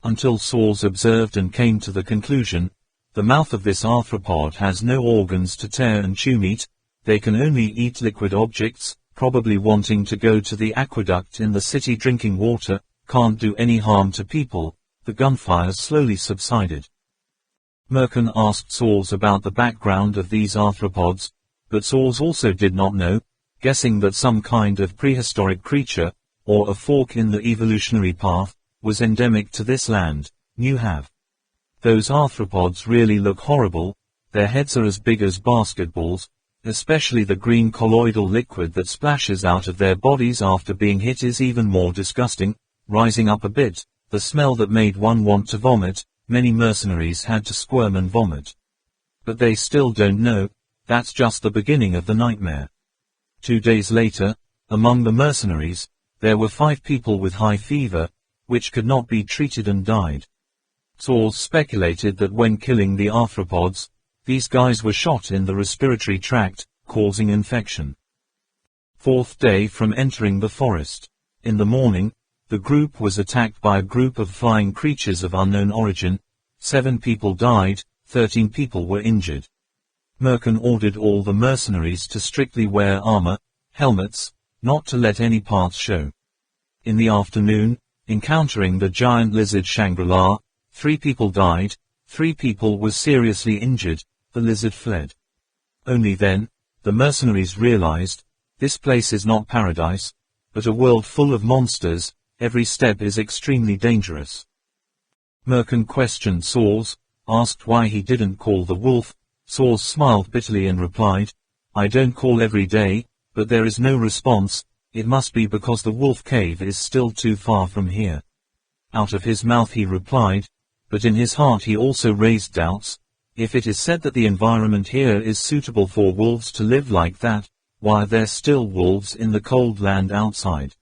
Until Saws observed and came to the conclusion, the mouth of this arthropod has no organs to tear and chew meat. They can only eat liquid objects, probably wanting to go to the aqueduct in the city drinking water, can't do any harm to people. The gunfire slowly subsided. Merkin asked Saws about the background of these arthropods, but Saws also did not know, guessing that some kind of prehistoric creature, or a fork in the evolutionary path, was endemic to this land. New have. Those arthropods really look horrible. Their heads are as big as basketballs, especially the green colloidal liquid that splashes out of their bodies after being hit is even more disgusting. Rising up a bit, the smell that made one want to vomit. Many mercenaries had to squirm and vomit. But they still don't know, that's just the beginning of the nightmare. 2 days later, among the mercenaries, there were 5 people with high fever, which could not be treated and died. Saws speculated that when killing the arthropods, these guys were shot in the respiratory tract, causing infection. 4th day from entering the forest. In the morning, the group was attacked by a group of flying creatures of unknown origin. 7 people died, 13 people were injured. Merkin ordered all the mercenaries to strictly wear armor, helmets, not to let any parts show. In the afternoon, encountering the giant lizard Shangri-La, 3 people died, 3 people were seriously injured. The lizard fled. Only then, the mercenaries realized, this place is not paradise, but a world full of monsters. Every step is extremely dangerous. Merkin questioned Saws, asked why he didn't call the wolf. Saws smiled bitterly and replied, I don't call every day, but there is no response. It must be because the wolf cave is still too far from here. Out of his mouth he replied, but in his heart he also raised doubts. If it is said that the environment here is suitable for wolves to live like that, why are there still wolves in the cold land outside?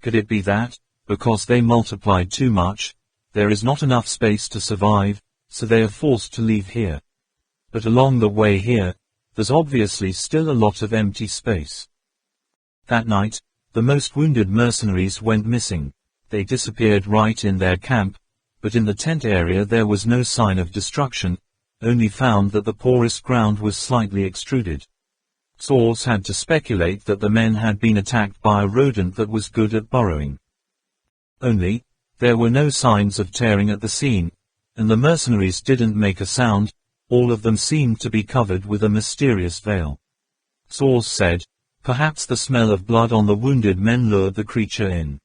Could it be that, because they multiplied too much, there is not enough space to survive, so they are forced to leave here? But along the way here, there's obviously still a lot of empty space. That night, the most wounded mercenaries went missing. They disappeared right in their camp, but in the tent area there was no sign of destruction, only found that the porous ground was slightly extruded. Saws had to speculate that the men had been attacked by a rodent that was good at burrowing. Only, there were no signs of tearing at the scene, and the mercenaries didn't make a sound. All of them seemed to be covered with a mysterious veil. Saws said, perhaps the smell of blood on the wounded men lured the creature in.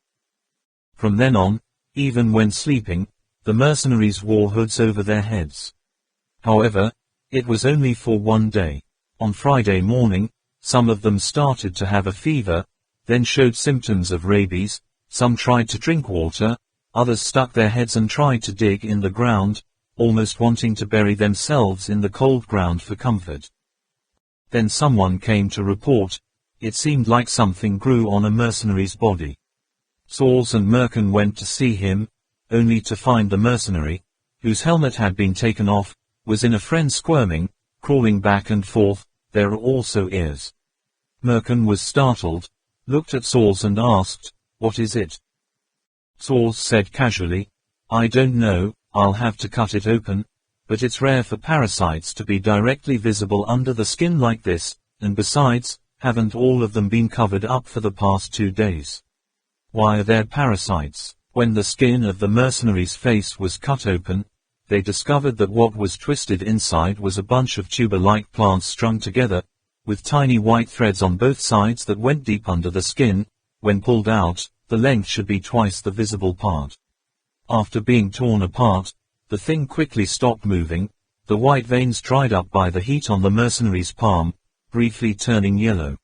From then on, even when sleeping, the mercenaries wore hoods over their heads. However, it was only for one day. On Friday morning, some of them started to have a fever, then showed symptoms of rabies. Some tried to drink water, others stuck their heads and tried to dig in the ground, almost wanting to bury themselves in the cold ground for comfort. Then someone came to report. It seemed like something grew on a mercenary's body. Saws and Merkin went to see him, only to find the mercenary, whose helmet had been taken off, was in a frenzy, squirming, crawling back and forth. There are also ears. Merkin was startled, looked at Saws and asked, "What is it?" Saws said casually, "I don't know, I'll have to cut it open, but it's rare for parasites to be directly visible under the skin like this, and besides, haven't all of them been covered up for the past 2 days? Why are there parasites?" When the skin of the mercenary's face was cut open, they discovered that what was twisted inside was a bunch of tuber-like plants strung together, with tiny white threads on both sides that went deep under the skin. When pulled out, the length should be twice the visible part. After being torn apart, the thing quickly stopped moving, the white veins dried up by the heat on the mercenary's palm, briefly turning yellow.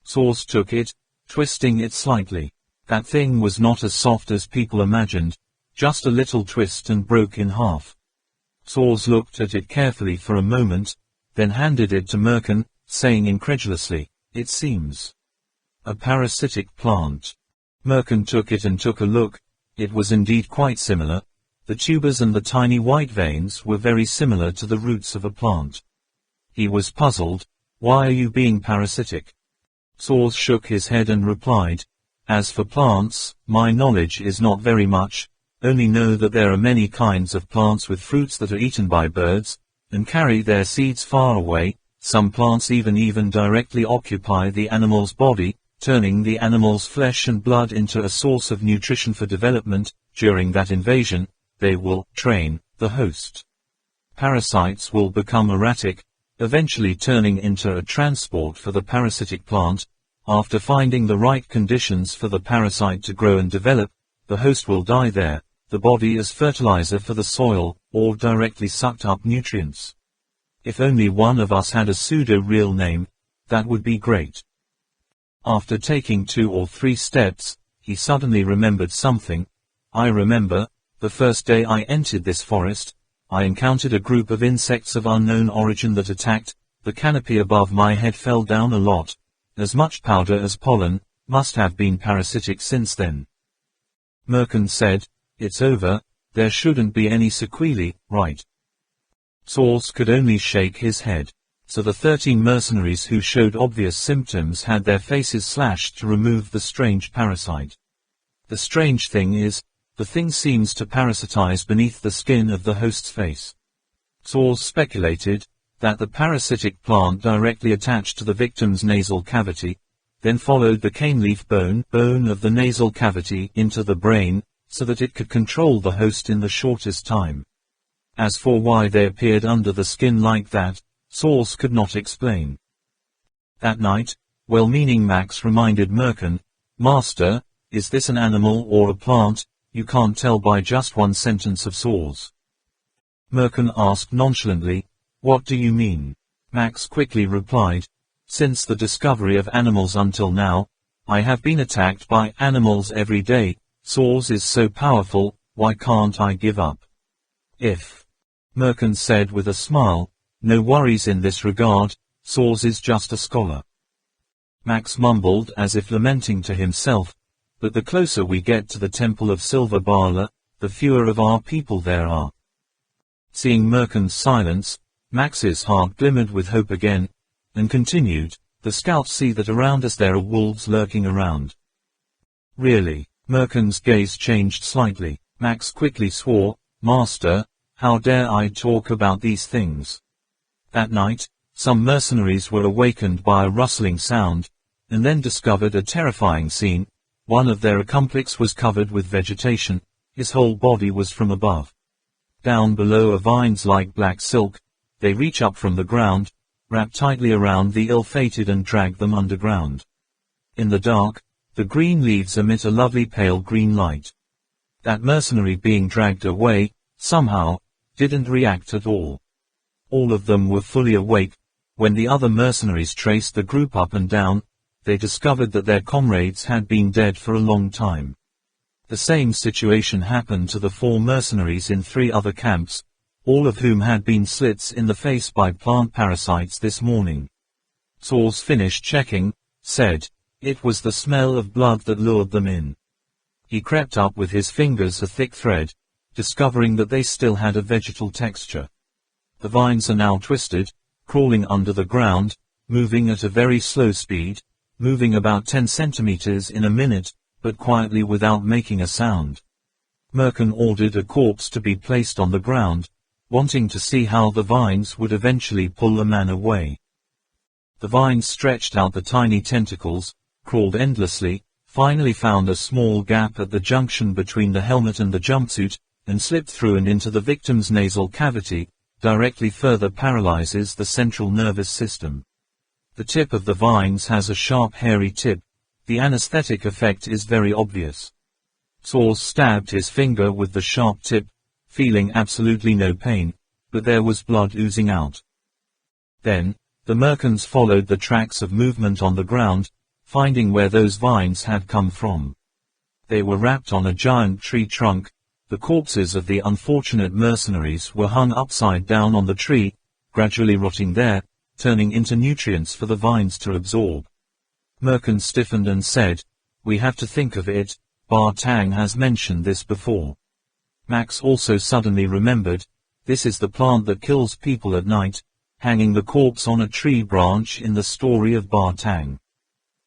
Saws took it, twisting it slightly. That thing was not as soft as people imagined, just a little twist and broke in half. Saws looked at it carefully for a moment, then handed it to Merkin, saying incredulously, "It seems a parasitic plant." Merkin took it and took a look. It was indeed quite similar. The tubers and the tiny white veins were very similar to the roots of a plant. He was puzzled. "Why are you being parasitic?" Saws shook his head and replied, "As for plants, my knowledge is not very much, only know that there are many kinds of plants with fruits that are eaten by birds, and carry their seeds far away. Some plants even directly occupy the animal's body, turning the animal's flesh and blood into a source of nutrition for development. During that invasion, they will train the host. Parasites will become erratic, eventually turning into a transport for the parasitic plant. After finding the right conditions for the parasite to grow and develop, the host will die there, the body as fertilizer for the soil, or directly sucked up nutrients. If only one of us had a pseudo-real name, that would be great." After taking 2 or 3 steps, he suddenly remembered something. "I remember, the first day I entered this forest, I encountered a group of insects of unknown origin that attacked. The canopy above my head fell down a lot. As much powder as pollen, must have been parasitic since then." Merkin said, "It's over, there shouldn't be any sequelae, right?" Saws could only shake his head. So the 13 mercenaries who showed obvious symptoms had their faces slashed to remove the strange parasite. The strange thing is, the thing seems to parasitize beneath the skin of the host's face. Saws speculated that the parasitic plant directly attached to the victim's nasal cavity, then followed the cane leaf bone of the nasal cavity into the brain, so that it could control the host in the shortest time. As for why they appeared under the skin like that, Saws could not explain. That night, well-meaning Max reminded Merkin, "Master, is this an animal or a plant? You can't tell by just one sentence of Saws." Merkin asked nonchalantly, "What do you mean?" Max quickly replied, "Since the discovery of animals until now, I have been attacked by animals every day. Saws is so powerful, why can't I give up?" "If," Merkin said with a smile, "no worries in this regard, Saws is just a scholar." Max mumbled as if lamenting to himself, "But the closer we get to the Temple of Silver Bala, the fewer of our people there are." Seeing Merkin's silence, Max's heart glimmered with hope again, and continued, "The scouts see that around us there are wolves lurking around." "Really?" Merkin's gaze changed slightly. Max quickly swore, "Master, how dare I talk about these things?" That night, some mercenaries were awakened by a rustling sound, and then discovered a terrifying scene. One of their accomplices was covered with vegetation, his whole body was from above. Down below are vines like black silk. They reach up from the ground, wrap tightly around the ill-fated and drag them underground. In the dark, the green leaves emit a lovely pale green light. That mercenary being dragged away, somehow, didn't react at all. All of them were fully awake. When the other mercenaries traced the group up and down, they discovered that their comrades had been dead for a long time. The same situation happened to the 4 mercenaries in 3 other camps, all of whom had been slits in the face by plant parasites this morning. Saws finished checking, said, "It was the smell of blood that lured them in." He crept up with his fingers a thick thread, discovering that they still had a vegetal texture. The vines are now twisted, crawling under the ground, moving at a very slow speed, moving about 10 centimeters in a minute, but quietly without making a sound. Merkin ordered a corpse to be placed on the ground, wanting to see how the vines would eventually pull the man away. The vines stretched out the tiny tentacles, crawled endlessly, finally found a small gap at the junction between the helmet and the jumpsuit, and slipped through and into the victim's nasal cavity, directly further paralyzes the central nervous system. The tip of the vines has a sharp hairy tip. The anesthetic effect is very obvious. Soles stabbed his finger with the sharp tip, feeling absolutely no pain, but there was blood oozing out. Then, the Merkins followed the tracks of movement on the ground, finding where those vines had come from. They were wrapped on a giant tree trunk. The corpses of the unfortunate mercenaries were hung upside down on the tree, gradually rotting there, turning into nutrients for the vines to absorb. Merkin stiffened and said, "We have to think of it, Bar Tang has mentioned this before." Max also suddenly remembered, this is the plant that kills people at night, hanging the corpse on a tree branch in the story of Bar Tang.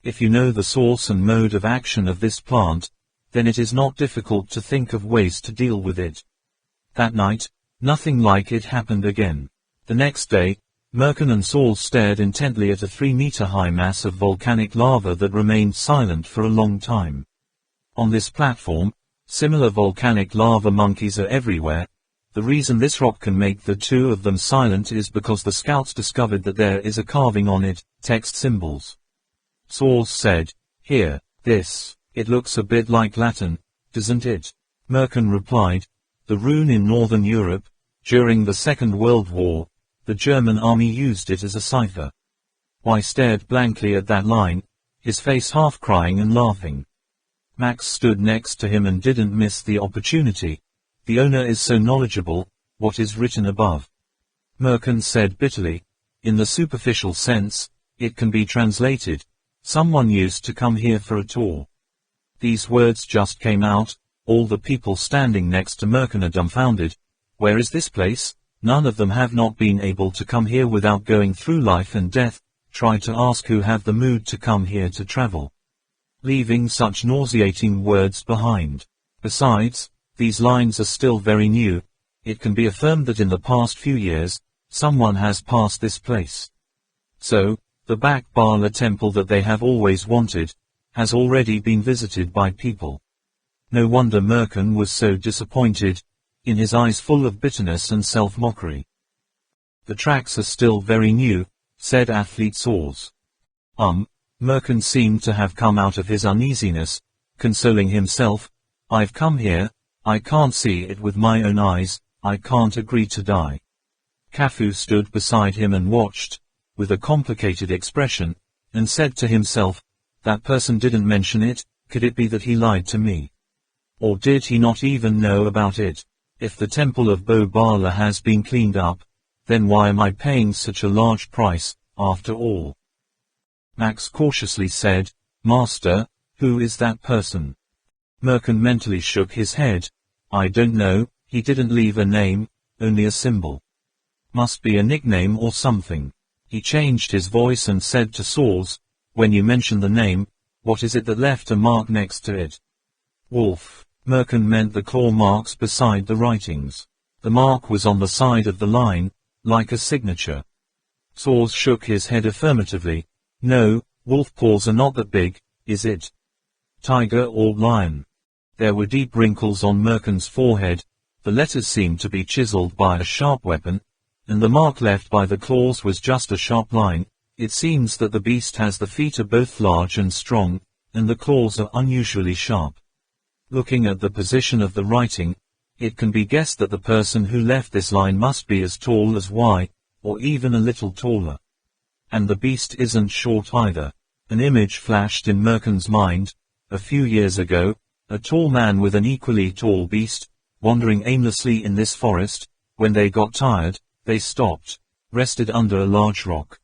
If you know the source and mode of action of this plant, then it is not difficult to think of ways to deal with it. That night, nothing like it happened again. The next day, Merkin and Saul stared intently at a 3-meter-high mass of volcanic lava that remained silent for a long time. On this platform, similar volcanic lava monkeys are everywhere. The reason this rock can make the two of them silent is because the scouts discovered that there is a carving on it, text symbols. Saul said, "Here, this. It looks a bit like Latin, doesn't it?" Merkin replied, "The rune in Northern Europe. During the Second World War, the German army used it as a cipher." Y stared blankly at that line, his face half crying and laughing. Max stood next to him and didn't miss the opportunity. "The owner is so knowledgeable, what is written above?" Merkin said bitterly, "In the superficial sense, it can be translated. Someone used to come here for a tour." These words just came out. All the people standing next to Merkin are dumbfounded. Where is this place? None of them have not been able to come here without going through life and death. Try to ask who have the mood to come here to travel, leaving such nauseating words behind. Besides, these lines are still very new. It can be affirmed that in the past few years, someone has passed this place. So, the Back Bala temple that they have always wanted, has already been visited by people. No wonder Merkin was so disappointed, in his eyes full of bitterness and self-mockery. "The tracks are still very new," said Athlete Saws. Merkin seemed to have come out of his uneasiness, consoling himself, "I've come here, I can't see it with my own eyes, I can't agree to die." Kafu stood beside him and watched, with a complicated expression, and said to himself, "That person didn't mention it. Could it be that he lied to me? Or did he not even know about it? If the temple of Bo Bala has been cleaned up, then why am I paying such a large price, after all?" Max cautiously said, "Master, who is that person?" Merkin mentally shook his head. "I don't know, he didn't leave a name, only a symbol. Must be a nickname or something." He changed his voice and said to Saws, "When you mention the name, what is it that left a mark next to it?" "Wolf." Merkin meant the claw marks beside the writings. The mark was on the side of the line, like a signature. Saws shook his head affirmatively. "No, wolf paws are not that big, is it? Tiger or lion?" There were deep wrinkles on Merkin's forehead. The letters seemed to be chiseled by a sharp weapon, and the mark left by the claws was just a sharp line. It seems that the beast has the feet are both large and strong, and the claws are unusually sharp. Looking at the position of the writing, it can be guessed that the person who left this line must be as tall as Y, or even a little taller. And the beast isn't short either. An image flashed in Merkin's mind. A few years ago, a tall man with an equally tall beast, wandering aimlessly in this forest. When they got tired, they stopped, rested under a large rock.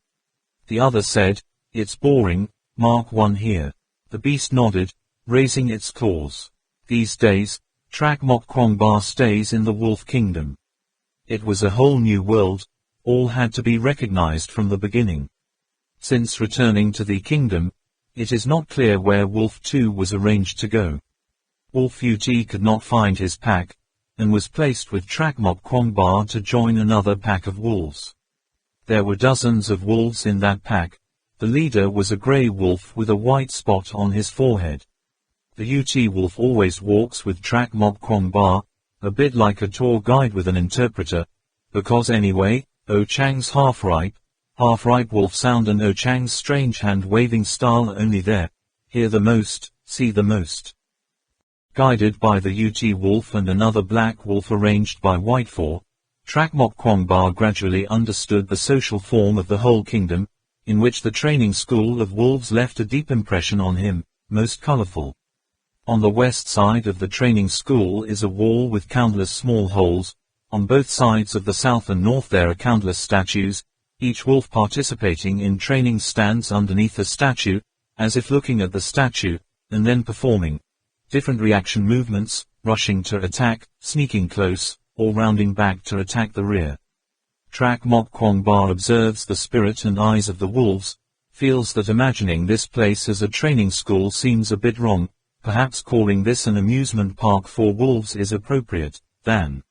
The other said, "It's boring, mark one here." The beast nodded, raising its claws. These days, Trak Mok Kwong Ba stays in the Wolf Kingdom. It was a whole new world, all had to be recognized from the beginning. Since returning to the kingdom, it is not clear where Wolf 2 was arranged to go. Wolf UT could not find his pack, and was placed with Trak Mok Kwong Ba to join another pack of wolves. There were dozens of wolves in that pack. The leader was a grey wolf with a white spot on his forehead. The UT wolf always walks with Trak Mok Kwong Ba, a bit like a tour guide with an interpreter, because anyway, O Chang's half-ripe wolf sound and O Chang's strange hand-waving style are only there, hear the most, see the most. Guided by the UT wolf and another black wolf arranged by White 4, Trak Mok Kwong Ba gradually understood the social form of the whole kingdom, in which the training school of wolves left a deep impression on him, most colorful. On the west side of the training school is a wall with countless small holes. On both sides of the south and north there are countless statues. Each wolf participating in training stands underneath a statue, as if looking at the statue, and then performing different reaction movements, rushing to attack, sneaking close, or rounding back to attack the rear. Trak Mok Kwong Ba observes the spirit and eyes of the wolves, feels that imagining this place as a training school seems a bit wrong, perhaps calling this an amusement park for wolves is appropriate, than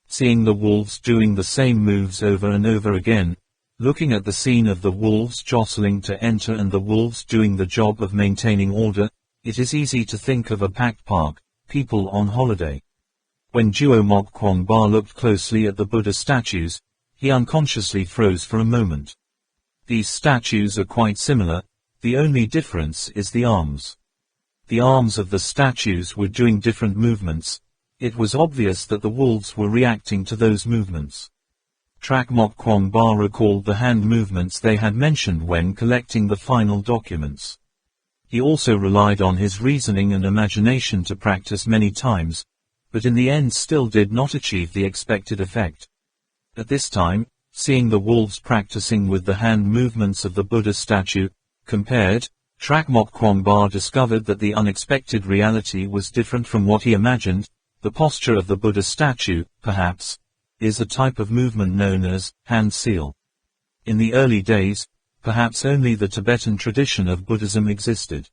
seeing the wolves doing the same moves over and over again, looking at the scene of the wolves jostling to enter and the wolves doing the job of maintaining order, it is easy to think of a packed park, people on holiday. When Duo Mok Kwong Ba looked closely at the Buddha statues, he unconsciously froze for a moment. These statues are quite similar, the only difference is the arms. The arms of the statues were doing different movements. It was obvious that the wolves were reacting to those movements. Trak Mok Kwong Ba recalled the hand movements they had mentioned when collecting the final documents. He also relied on his reasoning and imagination to practice many times, but in the end still did not achieve the expected effect. At this time, seeing the wolves practicing with the hand movements of the Buddha statue, compared, Trak Mok Kwong Ba discovered that the unexpected reality was different from what he imagined. The posture of the Buddha statue, perhaps, is a type of movement known as hand seal. In the early days, perhaps only the Tibetan tradition of Buddhism existed.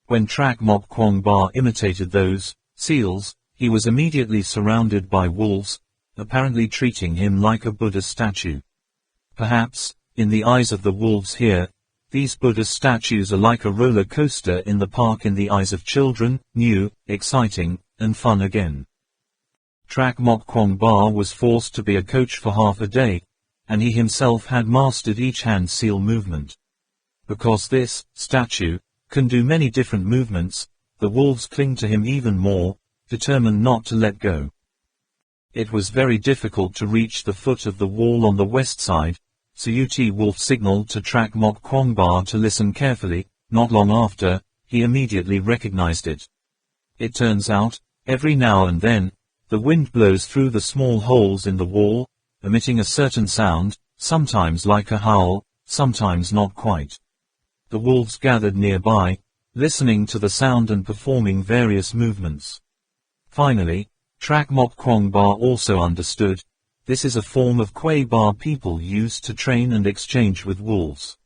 When Trak Mok Kwong Ba imitated those seals, he was immediately surrounded by wolves, apparently treating him like a Buddha statue. Perhaps, in the eyes of the wolves here, these Buddha statues are like a roller coaster in the park in the eyes of children, new, exciting, and fun again. Trak Mok Kwong Ba was forced to be a coach for half a day, and he himself had mastered each hand seal movement. Because this statue can do many different movements, the wolves cling to him even more, determined not to let go. It was very difficult to reach the foot of the wall on the west side, so UT Wolf signaled to Trak Mok Kwong Ba to listen carefully. Not long after, he immediately recognized it. It turns out, every now and then, the wind blows through the small holes in the wall, emitting a certain sound, sometimes like a howl, sometimes not quite. The wolves gathered nearby, listening to the sound and performing various movements. Finally, Trak Mok Kwong Ba also understood, this is a form of Kwei Ba people use to train and exchange with wolves.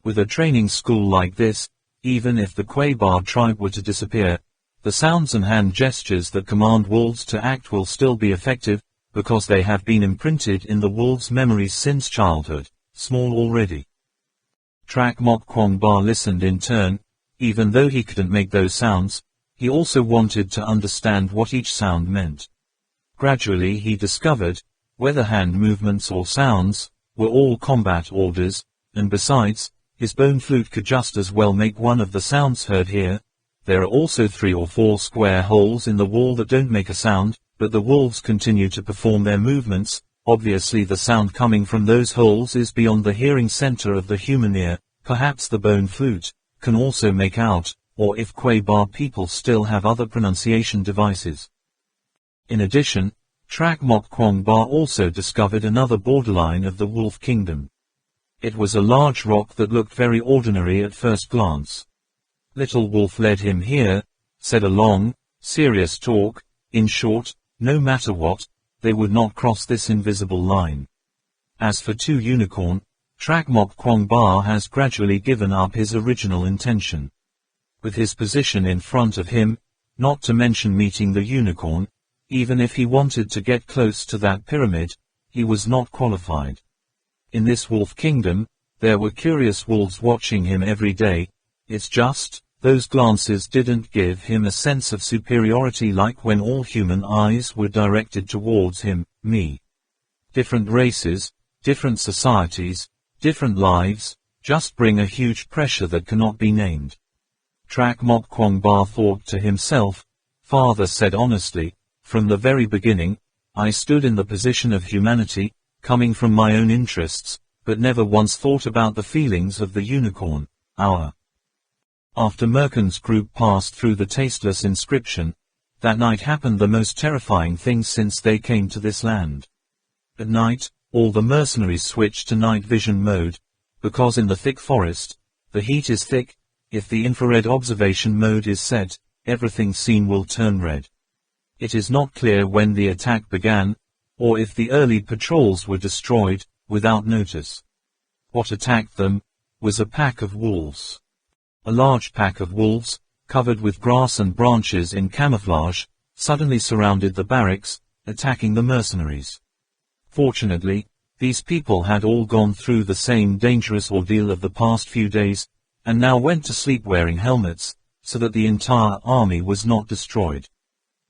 With a training school like this, even if the Kwei Ba tribe were to disappear, the sounds and hand gestures that command wolves to act will still be effective, because they have been imprinted in the wolves' memories since childhood, small already. Trak Mok Kwong Ba listened in turn. Even though he couldn't make those sounds, he also wanted to understand what each sound meant. Gradually he discovered, whether hand movements or sounds, were all combat orders, and besides, his bone flute could just as well make one of the sounds heard here. There are also 3 or 4 square holes in the wall that don't make a sound, but the wolves continue to perform their movements. Obviously the sound coming from those holes is beyond the hearing center of the human ear. Perhaps the bone flute can also make out, or if Kwei Ba people still have other pronunciation devices. In addition, Trak Mok Kwong Ba also discovered another borderline of the wolf kingdom. It was a large rock that looked very ordinary at first glance. Little Wolf led him here, said a long, serious talk. In short, no matter what, they would not cross this invisible line. As for 2 Unicorn, Trak Mok Kwong Ba has gradually given up his original intention. With his position in front of him, not to mention meeting the unicorn, even if he wanted to get close to that pyramid, he was not qualified. In this wolf kingdom, there were curious wolves watching him every day. It's just, those glances didn't give him a sense of superiority like when all human eyes were directed towards him, me. Different races, different societies, different lives, just bring a huge pressure that cannot be named. Trak Mok Kwong Ba thought to himself, Father said honestly, from the very beginning, I stood in the position of humanity, coming from my own interests, but never once thought about the feelings of the unicorn, our. After Merkin's group passed through the tasteless inscription, that night happened the most terrifying thing since they came to this land. At night, all the mercenaries switched to night vision mode, because in the thick forest, the heat is thick. If the infrared observation mode is set, everything seen will turn red. It is not clear when the attack began, or if the early patrols were destroyed, without notice. What attacked them was a pack of wolves. A large pack of wolves, covered with grass and branches in camouflage, suddenly surrounded the barracks, attacking the mercenaries. Fortunately, these people had all gone through the same dangerous ordeal of the past few days, and now went to sleep wearing helmets, so that the entire army was not destroyed.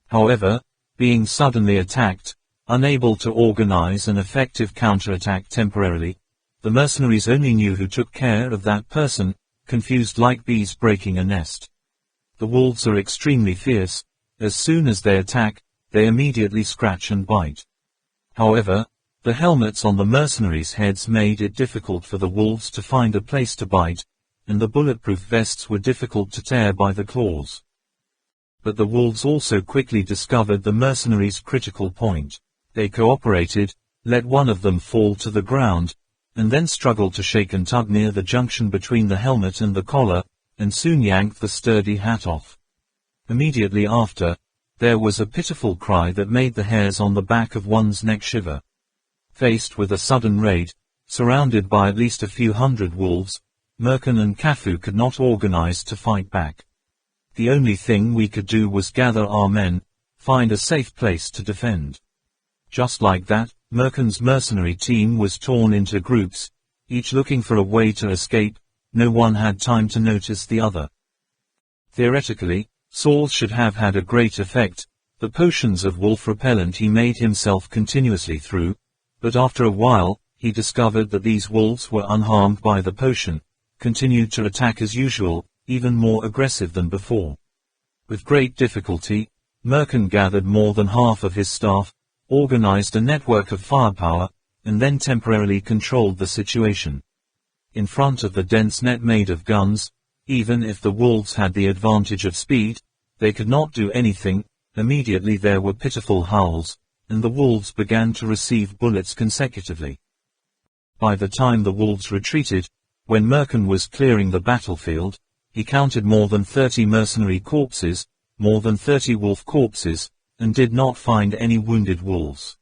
However, being suddenly attacked, unable to organize an effective counterattack temporarily, the mercenaries only knew who took care of that person, confused like bees breaking a nest. The wolves are extremely fierce. As soon as they attack, they immediately scratch and bite. However, the helmets on the mercenaries' heads made it difficult for the wolves to find a place to bite, and the bulletproof vests were difficult to tear by the claws. But the wolves also quickly discovered the mercenaries' critical point. They cooperated, let one of them fall to the ground, and then struggled to shake and tug near the junction between the helmet and the collar, and soon yanked the sturdy hat off. Immediately after, there was a pitiful cry that made the hairs on the back of one's neck shiver. Faced with a sudden raid, surrounded by at least a few hundred wolves, Merkin and Kafu could not organize to fight back. The only thing we could do was gather our men, find a safe place to defend. Just like that, Merkin's mercenary team was torn into groups, each looking for a way to escape. No one had time to notice the other. Theoretically, Saul should have had a great effect. The potions of wolf repellent he made himself continuously through, but after a while, he discovered that these wolves were unharmed by the potion, continued to attack as usual, even more aggressive than before. With great difficulty, Merkin gathered more than half of his staff, organized a network of firepower, and then temporarily controlled the situation. In front of the dense net made of guns, even if the wolves had the advantage of speed, they could not do anything. Immediately there were pitiful howls, and the wolves began to receive bullets consecutively. By the time the wolves retreated, when Merkin was clearing the battlefield, he counted more than 30 mercenary corpses, more than 30 wolf corpses, and did not find any wounded wolves.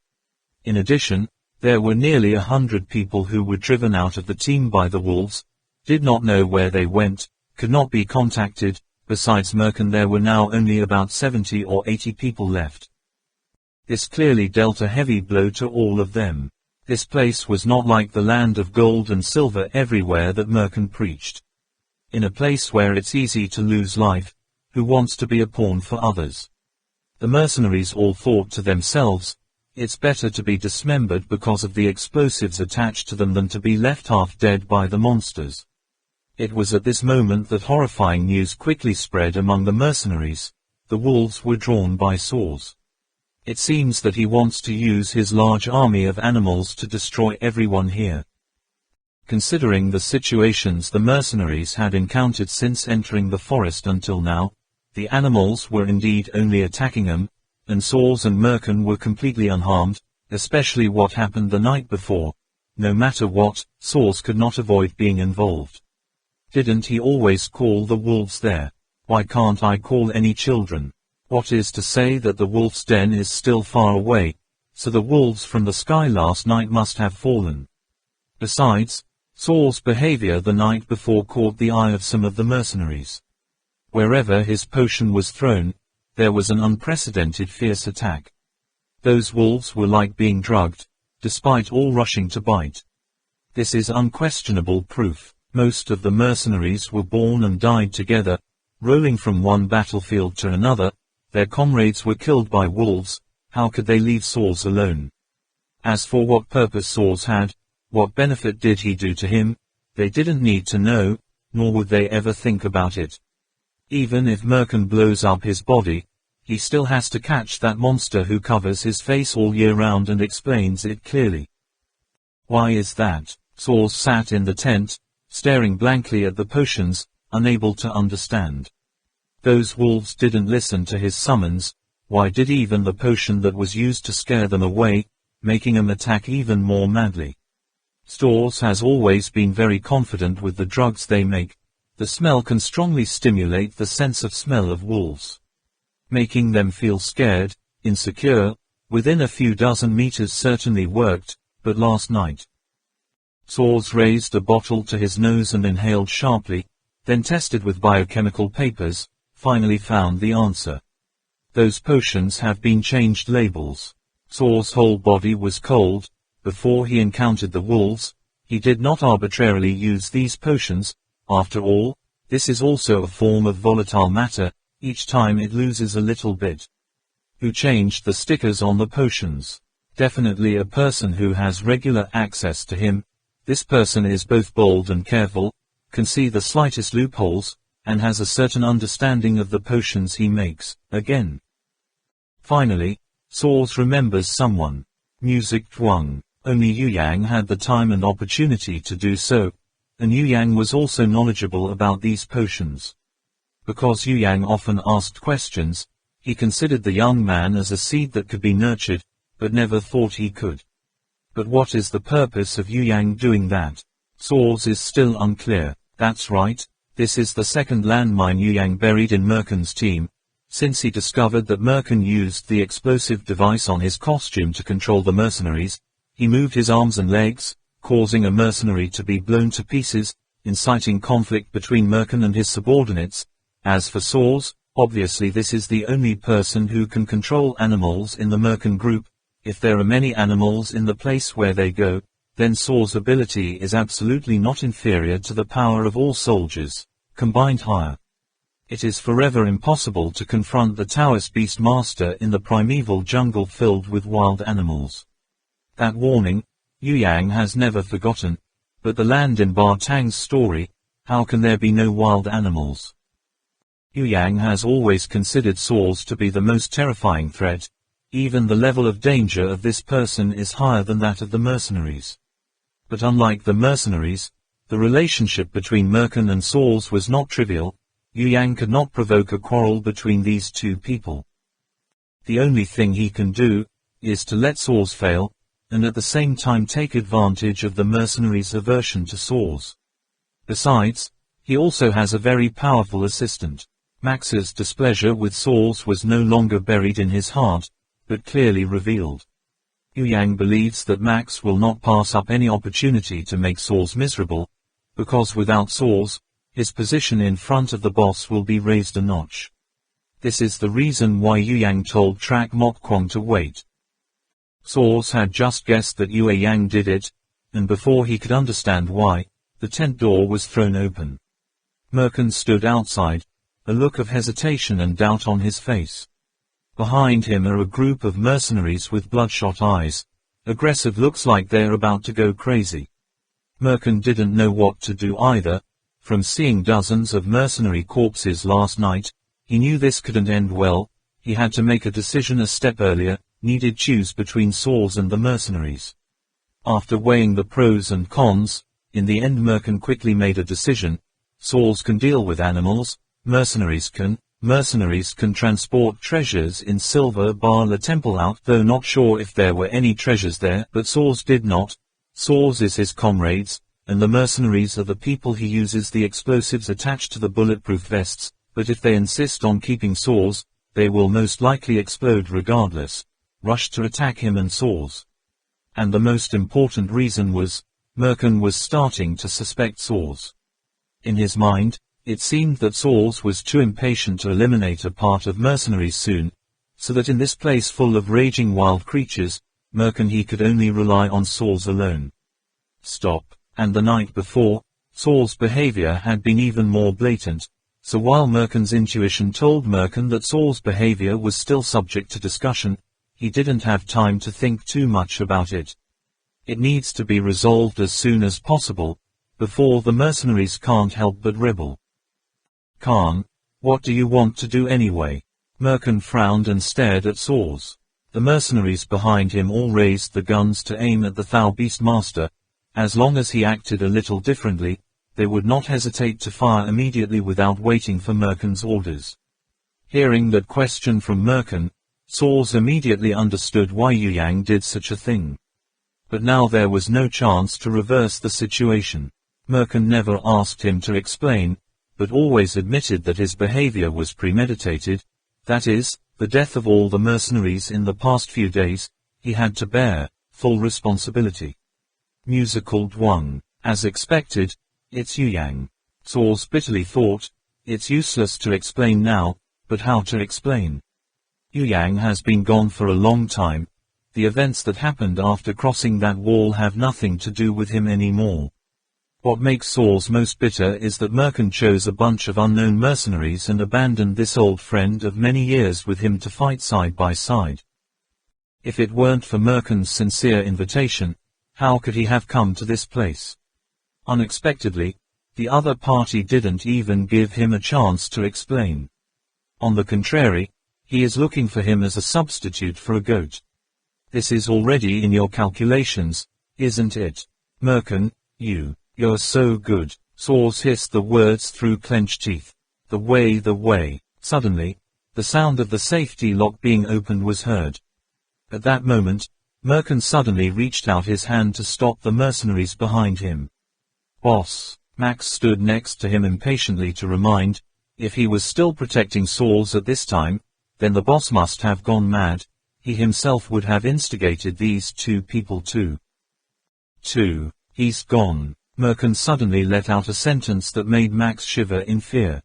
In addition, there were nearly 100 people who were driven out of the team by the wolves, did not know where they went, could not be contacted. Besides Merkin, there were now only about 70 or 80 people left. This clearly dealt a heavy blow to all of them. This place was not like the land of gold and silver everywhere that Merkin preached. In a place where it's easy to lose life, who wants to be a pawn for others? The mercenaries all thought to themselves, it's better to be dismembered because of the explosives attached to them than to be left half dead by the monsters. It was at this moment that horrifying news quickly spread among the mercenaries. The wolves were drawn by saws. It seems that he wants to use his large army of animals to destroy everyone here. Considering the situations the mercenaries had encountered since entering the forest until now, the animals were indeed only attacking them, and Saws and Merkin were completely unharmed, especially what happened the night before. No matter what, Saws could not avoid being involved. Didn't he always call the wolves there? Why can't I call any children? What is to say that the wolf's den is still far away, so the wolves from the sky last night must have fallen. Besides, Saul's behavior the night before caught the eye of some of the mercenaries. Wherever his potion was thrown, there was an unprecedented fierce attack. Those wolves were like being drugged, despite all rushing to bite. This is unquestionable proof. Most of the mercenaries were born and died together, rolling from one battlefield to another. Their comrades were killed by wolves. How could they leave Saul's alone? As for what purpose Saul's had, what benefit did he do to him, they didn't need to know, nor would they ever think about it. Even if Merkin blows up his body, he still has to catch that monster who covers his face all year round and explains it clearly. Why is that? Saul sat in the tent, staring blankly at the potions, unable to understand. Those wolves didn't listen to his summons. Why did even the potion that was used to scare them away, making them attack even more madly? Saul has always been very confident with the drugs they make. The smell can strongly stimulate the sense of smell of wolves, making them feel scared, insecure. Within a few dozen meters certainly worked, but last night. Saul raised a bottle to his nose and inhaled sharply, then tested with biochemical papers, finally found the answer. Those potions have been changed labels. Saul's whole body was cold. Before he encountered the wolves, he did not arbitrarily use these potions. After all, this is also a form of volatile matter. Each time it loses a little bit. Who changed the stickers on the potions? Definitely a person who has regular access to him. This person is both bold and careful, can see the slightest loopholes, and has a certain understanding of the potions he makes. Again. Finally, Saul remembers someone. Music Twang. Only Yu Yang had the time and opportunity to do so, and Yu Yang was also knowledgeable about these potions. Because Yu Yang often asked questions, he considered the young man as a seed that could be nurtured, but never thought he could. But what is the purpose of Yu Yang doing that? Saul's is still unclear. That's right, this is the second landmine Yu Yang buried in Merkin's team. Since he discovered that Merkin used the explosive device on his costume to control the mercenaries, he moved his arms and legs, causing a mercenary to be blown to pieces, inciting conflict between Merkin and his subordinates. As for Saul's, obviously this is the only person who can control animals in the Merkin group. If there are many animals in the place where they go, then Saul's ability is absolutely not inferior to the power of all soldiers, combined higher. It is forever impossible to confront the Taoist beast master in the primeval jungle filled with wild animals. That warning, Yu Yang has never forgotten. But the land in Ba Tang's story, how can there be no wild animals? Yu Yang has always considered Saul's to be the most terrifying threat. Even the level of danger of this person is higher than that of the mercenaries. But unlike the mercenaries, the relationship between Merkin and Saul's was not trivial. Yu Yang could not provoke a quarrel between these two people. The only thing he can do, is to let Saul's fail, and at the same time take advantage of the mercenaries' aversion to Saul's. Besides, he also has a very powerful assistant. Max's displeasure with Saul's was no longer buried in his heart, but clearly revealed. Yu Yang believes that Max will not pass up any opportunity to make Saul's miserable, because without Saul's, his position in front of the boss will be raised a notch. This is the reason why Yu Yang told Trak Mok Kwong to wait. Saul's had just guessed that Yu Yang did it, and before he could understand why, the tent door was thrown open. Merkin stood outside, a look of hesitation and doubt on his face. Behind him are a group of mercenaries with bloodshot eyes. Aggressive, looks like they're about to go crazy. Merkin didn't know what to do either. From seeing dozens of mercenary corpses last night, he knew this couldn't end well. He had to make a decision a step earlier, needed choose between Saul's and the mercenaries. After weighing the pros and cons, in the end Merkin quickly made a decision. Saul's can deal with animals, mercenaries can. Mercenaries can transport treasures in Silver Bar La Temple out, though not sure if there were any treasures there, but Saul's did not. Saul's is his comrades, and the mercenaries are the people he uses the explosives attached to the bulletproof vests, but if they insist on keeping Saul's, they will most likely explode regardless, rushed to attack him and Saws. And the most important reason was, Merkin was starting to suspect Saws. In his mind, it seemed that Saws was too impatient to eliminate a part of mercenaries soon, so that in this place full of raging wild creatures, Merkin he could only rely on Saws alone. Stop. And the night before, Saws' behavior had been even more blatant, so while Merkin's intuition told Merkin that Saws' behavior was still subject to discussion, he didn't have time to think too much about it. It needs to be resolved as soon as possible, before the mercenaries can't help but rebel. Khan, what do you want to do anyway? Merkin frowned and stared at Saws. The mercenaries behind him all raised the guns to aim at the Thou Beastmaster. As long as he acted a little differently, they would not hesitate to fire immediately without waiting for Merkin's orders. Hearing that question from Merkin, Saws immediately understood why Yu Yang did such a thing. But now there was no chance to reverse the situation. Merkin never asked him to explain, but always admitted that his behavior was premeditated, that is, the death of all the mercenaries in the past few days, he had to bear full responsibility. Musical Dwang. As expected, it's Yu Yang. Saws bitterly thought, it's useless to explain now, but how to explain? Yu Yang has been gone for a long time. The events that happened after crossing that wall have nothing to do with him anymore. What makes Saws most bitter is that Merkin chose a bunch of unknown mercenaries and abandoned this old friend of many years with him to fight side by side. If it weren't for Merkin's sincere invitation, how could he have come to this place? Unexpectedly, the other party didn't even give him a chance to explain. On the contrary, he is looking for him as a substitute for a goat. This is already in your calculations, isn't it? Merkin, you're so good. Saws hissed the words through clenched teeth. The way. Suddenly, the sound of the safety lock being opened was heard. At that moment, Merkin suddenly reached out his hand to stop the mercenaries behind him. Boss. Max stood next to him impatiently to remind, if he was still protecting Saws at this time, then the boss must have gone mad. He himself would have instigated these two people too. He's gone. Merkin suddenly let out a sentence that made Max shiver in fear.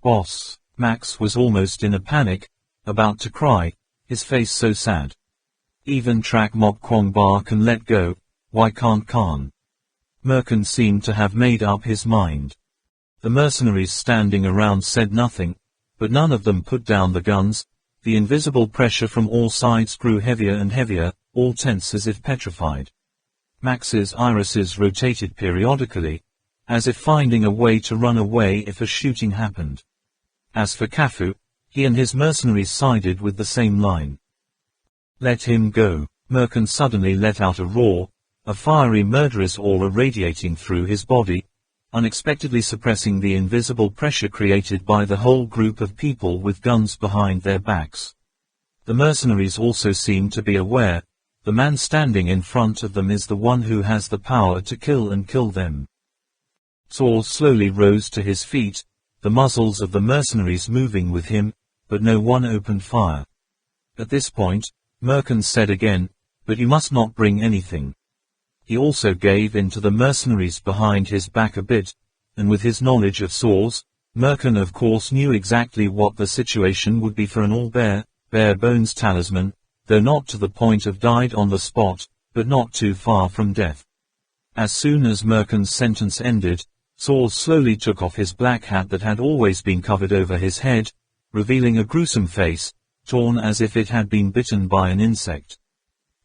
Boss. Max was almost in a panic, about to cry, his face so sad. Even Trak Mok Kwong Ba can let go, why can't Khan? Merkin seemed to have made up his mind. The mercenaries standing around said nothing, but none of them put down the guns. The invisible pressure from all sides grew heavier and heavier, all tense as if petrified. Max's irises rotated periodically, as if finding a way to run away if a shooting happened. As for Kafu, he and his mercenaries sided with the same line. Let him go. Merkin suddenly let out a roar, a fiery murderous aura radiating through his body, unexpectedly suppressing the invisible pressure created by the whole group of people with guns behind their backs. The mercenaries also seem to be aware, the man standing in front of them is the one who has the power to kill and kill them. Saws slowly rose to his feet, the muzzles of the mercenaries moving with him, but no one opened fire. At this point, Merkin said again, but you must not bring anything. He also gave in to the mercenaries behind his back a bit, and with his knowledge of Saws, Merkin of course knew exactly what the situation would be for an all-bare bones talisman, though not to the point of died on the spot, but not too far from death. As soon as Merkin's sentence ended, Saws slowly took off his black hat that had always been covered over his head, revealing a gruesome face, torn as if it had been bitten by an insect.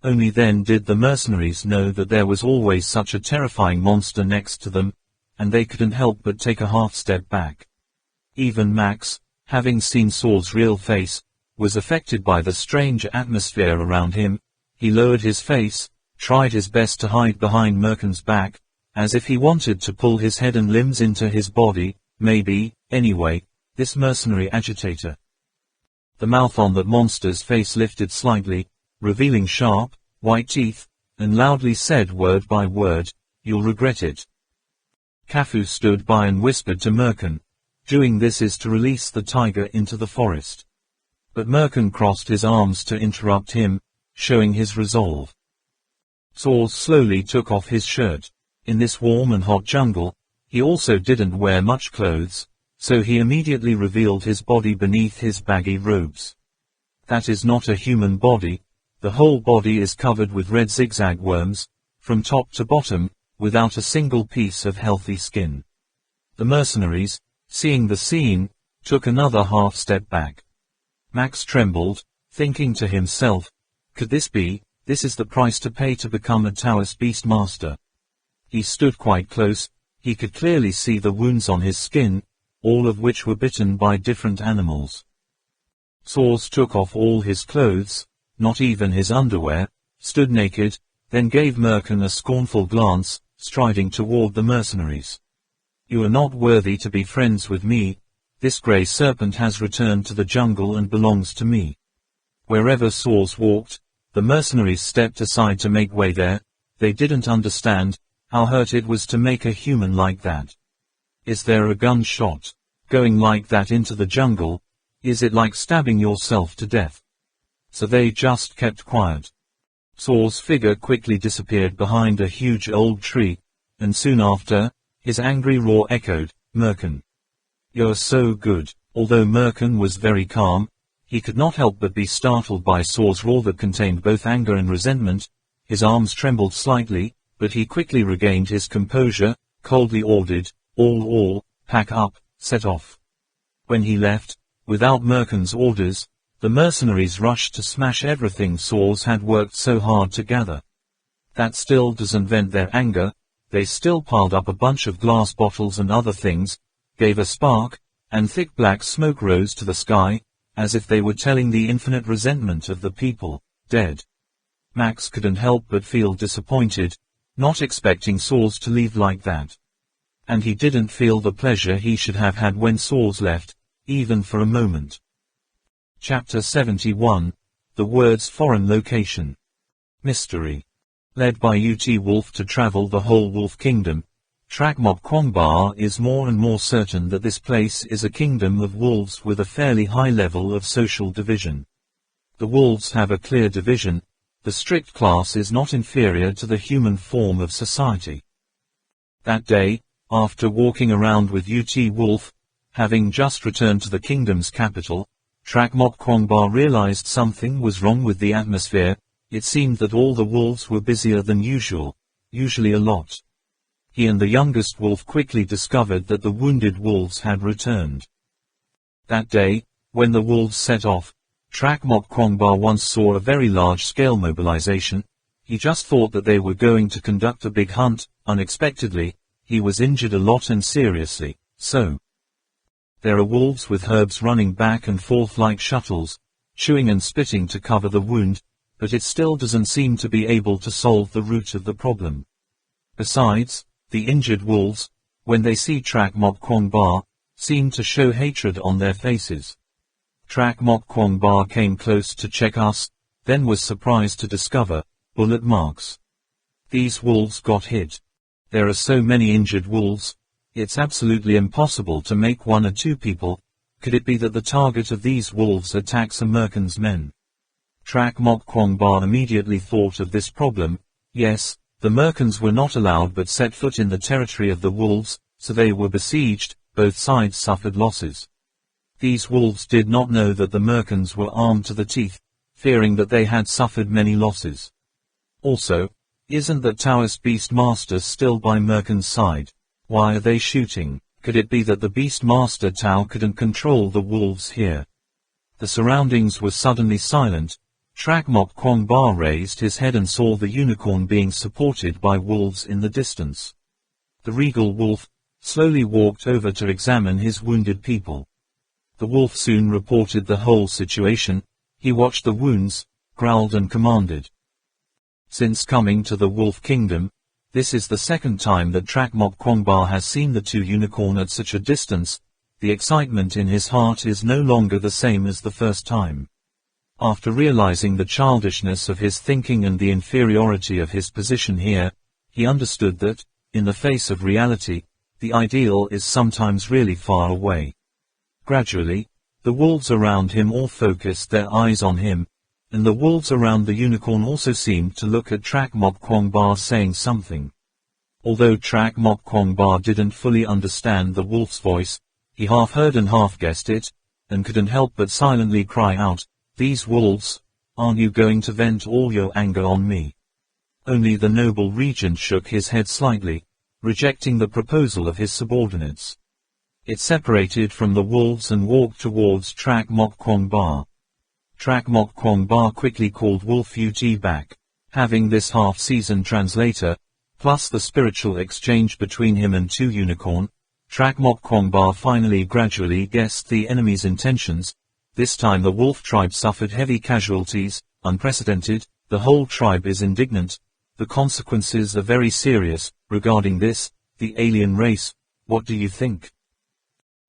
Only then did the mercenaries know that there was always such a terrifying monster next to them, and they couldn't help but take a half step back. Even Max, having seen Saws' real face, was affected by the strange atmosphere around him. He lowered his face, tried his best to hide behind Merkin's back, as if he wanted to pull his head and limbs into his body, maybe, anyway, this mercenary agitator. The mouth on that monster's face lifted slightly, revealing sharp, white teeth, and loudly said word by word, "You'll regret it." Kafu stood by and whispered to Merkin, "Doing this is to release the tiger into the forest." But Merkin crossed his arms to interrupt him, showing his resolve. Soars slowly took off his shirt. In this warm and hot jungle, he also didn't wear much clothes, so he immediately revealed his body beneath his baggy robes. That is not a human body. The whole body is covered with red zigzag worms, from top to bottom, without a single piece of healthy skin. The mercenaries, seeing the scene, took another half step back. Max trembled, thinking to himself, could this be? This is the price to pay to become a Taoist Beastmaster. He stood quite close. He could clearly see the wounds on his skin, all of which were bitten by different animals. Soars took off all his clothes, not even his underwear, stood naked, then gave Merkin a scornful glance, striding toward the mercenaries. You are not worthy to be friends with me. This grey serpent has returned to the jungle and belongs to me. Wherever Soars walked, the mercenaries stepped aside to make way there. They didn't understand how hurt it was to make a human like that. Is there a gunshot? Going like that into the jungle? Is it like stabbing yourself to death? So they just kept quiet. Soar's figure quickly disappeared behind a huge old tree, and soon after, his angry roar echoed, Merkin. You're so good. Although Merkin was very calm, he could not help but be startled by Soar's roar that contained both anger and resentment. His arms trembled slightly, but he quickly regained his composure, coldly ordered, all, pack up, set off. When he left, without Merkin's orders, the mercenaries rushed to smash everything Soars had worked so hard to gather. That still doesn't vent their anger. They still piled up a bunch of glass bottles and other things, gave a spark, and thick black smoke rose to the sky, as if they were telling the infinite resentment of the people, dead. Max couldn't help but feel disappointed, not expecting Soars to leave like that. And he didn't feel the pleasure he should have had when Soars left, even for a moment. Chapter 71, The Word's Foreign Location. Mystery. Led by UT Wolf to travel the whole Wolf Kingdom, Trakmok Kwangbar is more and more certain that this place is a kingdom of wolves with a fairly high level of social division. The wolves have a clear division. The strict class is not inferior to the human form of society. That day, after walking around with UT Wolf, having just returned to the kingdom's capital, Trakmok Kwangbar realized something was wrong with the atmosphere. It seemed that all the wolves were busier than usual, usually a lot. He and the youngest wolf quickly discovered that the wounded wolves had returned. That day, when the wolves set off, Trakmok Kwangbar once saw a very large-scale mobilization. He just thought that they were going to conduct a big hunt. Unexpectedly, he was injured a lot and seriously, so. There are wolves with herbs running back and forth like shuttles, chewing and spitting to cover the wound, but it still doesn't seem to be able to solve the root of the problem. Besides, the injured wolves, when they see Trakmok Kwangbar, seem to show hatred on their faces. Trakmok Kwangbar came close to check us, then was surprised to discover bullet marks. These wolves got hit. There are so many injured wolves, it's absolutely impossible to make one or two people. Could it be that the target of these wolves attacks Merkin's men? Trakmok Kwangbar immediately thought of this problem. Yes, the Merkins were not allowed but set foot in the territory of the wolves, so they were besieged. Both sides suffered losses. These wolves did not know that the Merkins were armed to the teeth, fearing that they had suffered many losses. Also, isn't the Taoist Beastmaster still by Merkin's side? Why are they shooting? Could it be that the Beastmaster Tao couldn't control the wolves here? The surroundings were suddenly silent. Trakmok Kwangbar raised his head and saw the unicorn being supported by wolves in the distance. The regal wolf slowly walked over to examine his wounded people. The wolf soon reported the whole situation. He watched the wounds, growled and commanded. Since coming to the Wolf Kingdom, this is the second time that Trakmok Kwangbar has seen the two unicorn at such a distance. The excitement in his heart is no longer the same as the first time. After realizing the childishness of his thinking and the inferiority of his position here, he understood that, in the face of reality, the ideal is sometimes really far away. Gradually, The wolves around him all focused their eyes on him, and the wolves around the unicorn also seemed to look at Trak Mok Kwong Ba saying something. Although Trak Mok Kwong Ba didn't fully understand the wolf's voice, he half heard and half guessed it, and couldn't help but silently cry out, "These wolves, aren't you going to vent all your anger on me?" Only the noble regent shook his head slightly, rejecting the proposal of his subordinates. It separated from the wolves and walked towards Trak Mok Kwong Ba. Trak Mok Kwong Ba quickly called Wolf Fuji back. Having this half-seasoned translator, plus the spiritual exchange between him and two unicorn, Trak Mok Kwong Ba finally gradually guessed the enemy's intentions. This time the wolf tribe suffered heavy casualties, unprecedented. The whole tribe is indignant. The consequences are very serious. Regarding this, the alien race, what do you think?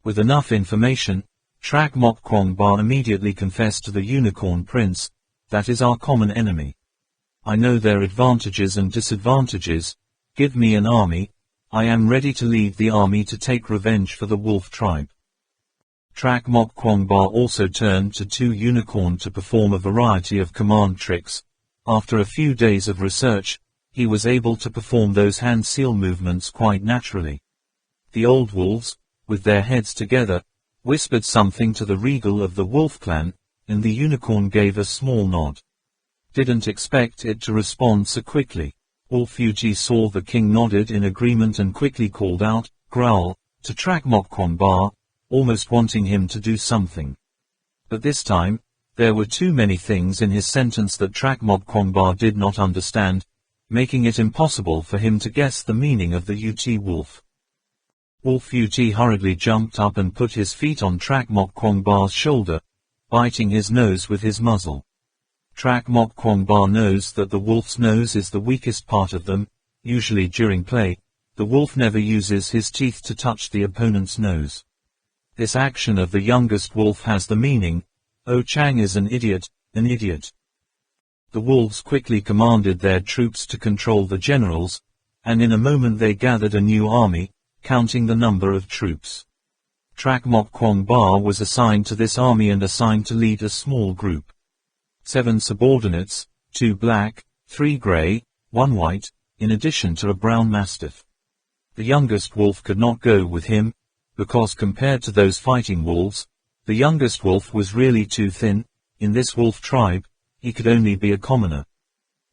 With enough information, Trak Mok Kwong Ba immediately confessed to the Unicorn Prince, "That is our common enemy. I know their advantages and disadvantages. Give me an army. I am ready to lead the army to take revenge for the wolf tribe." Trak Mok Kwong Ba also turned to two unicorn to perform a variety of command tricks. After a few days of research, he was able to perform those hand seal movements quite naturally. The old wolves, with their heads together, whispered something to the regal of the wolf clan, and the unicorn gave a small nod. Didn't expect it to respond so quickly. Wolf Fuji saw the king nodded in agreement and quickly called out, "Growl," to Trak Mok Kwong Ba, almost wanting him to do something. But this time, there were too many things in his sentence that Trak Mok Kwong Ba did not understand, making it impossible for him to guess the meaning of the UT wolf. Wolf Fuji hurriedly jumped up and put his feet on Trak Mok Kwong Ba's shoulder, biting his nose with his muzzle. Trak Mok Kwong Ba knows that the wolf's nose is the weakest part of them. Usually during play, the wolf never uses his teeth to touch the opponent's nose. This action of the youngest wolf has the meaning, "Oh Chang is an idiot, an idiot." The wolves quickly commanded their troops to control the generals, and in a moment they gathered a new army, counting the number of troops. Trak Mok Kwong Ba was assigned to this army and assigned to lead a small group. 7 subordinates, 2 black, 3 gray, 1 white, in addition to a brown mastiff. The youngest wolf could not go with him, because compared to those fighting wolves, the youngest wolf was really too thin. In this wolf tribe, he could only be a commoner.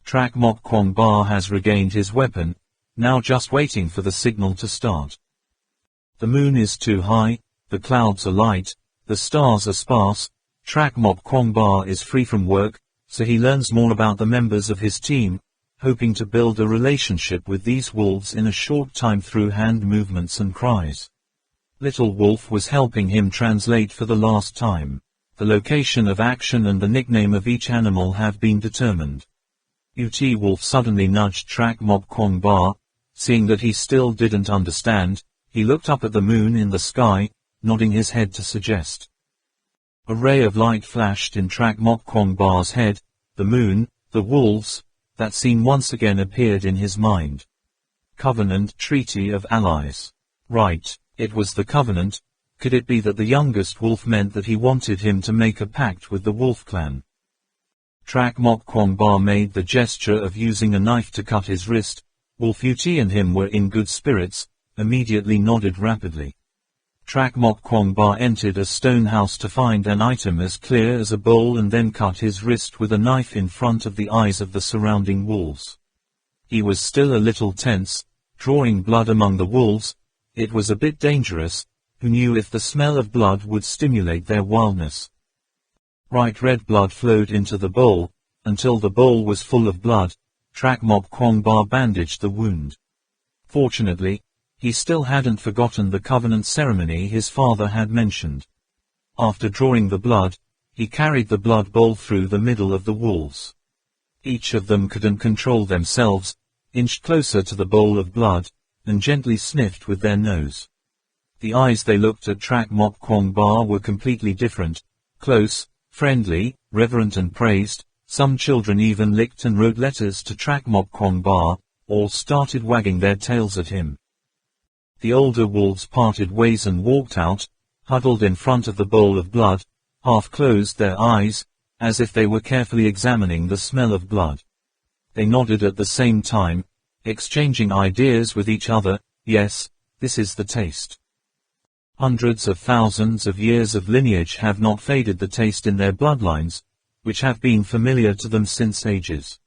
Trak Mok Kwong Ba has regained his weapon, now just waiting for the signal to start. The moon is too high, the clouds are light, the stars are sparse. Trak Mok Kwong Ba is free from work, so he learns more about the members of his team, hoping to build a relationship with these wolves in a short time through hand movements and cries. Little Wolf was helping him translate for the last time. The location of action and the nickname of each animal have been determined. UT Wolf suddenly nudged Trak Mok Kwong Ba. Seeing that he still didn't understand, he looked up at the moon in the sky, nodding his head to suggest. A ray of light flashed in Trak Mok Kwong Ba's head. The moon, the wolves, that scene once again appeared in his mind. Covenant, Treaty of Allies. Right, it was the Covenant. Could it be that the youngest wolf meant that he wanted him to make a pact with the wolf clan? Trak Mok Kwong Ba made the gesture of using a knife to cut his wrist. Wolf Yuti and him were in good spirits, immediately nodded rapidly. Trak Mok Kwong Ba entered a stone house to find an item as clear as a bowl and then cut his wrist with a knife in front of the eyes of the surrounding wolves. He was still a little tense, drawing blood among the wolves. It was a bit dangerous. Who knew if the smell of blood would stimulate their wildness? Bright red blood flowed into the bowl, until the bowl was full of blood. Trak Mok Kwong Ba bandaged the wound. Fortunately, he still hadn't forgotten the covenant ceremony his father had mentioned. After drawing the blood, he carried the blood bowl through the middle of the wolves. Each of them couldn't control themselves, inched closer to the bowl of blood, and gently sniffed with their nose. The eyes they looked at Trak Mok Kwong Ba were completely different, close, friendly, reverent and praised. Some children even licked and wrote letters to Trak Mok Kwong Ba, all started wagging their tails at him. The older wolves parted ways and walked out, huddled in front of the bowl of blood. half closed their eyes, as if they were carefully examining the smell of blood. They nodded at the same time, exchanging ideas with each other. Yes, this is the taste. Hundreds of thousands of years of lineage have not faded the taste in their bloodlines, which have been familiar to them since ages.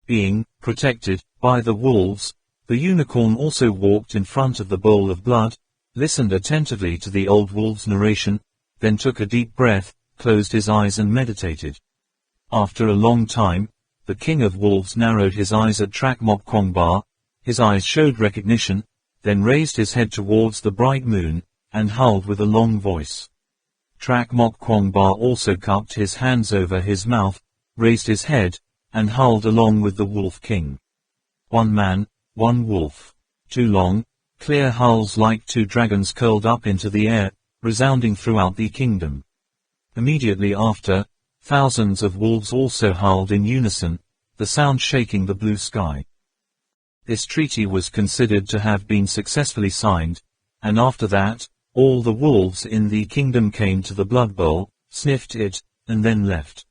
Being protected by the wolves, the unicorn also walked in front of the bowl of blood, listened attentively to the old wolf's narration, then took a deep breath, closed his eyes and meditated. After a long time, the king of wolves narrowed his eyes at Trak Mok Kwangba. His eyes showed recognition, then raised his head towards the bright moon, and howled with a long voice. Trak Mok Kwangba also cupped his hands over his mouth, raised his head, and howled along with the wolf king. One man, one wolf. Two long, clear howls like two dragons curled up into the air, resounding throughout the kingdom. Immediately after, thousands of wolves also howled in unison, the sound shaking the blue sky. This treaty was considered to have been successfully signed, and after that, all the wolves in the kingdom came to the blood bowl, sniffed it, and then left.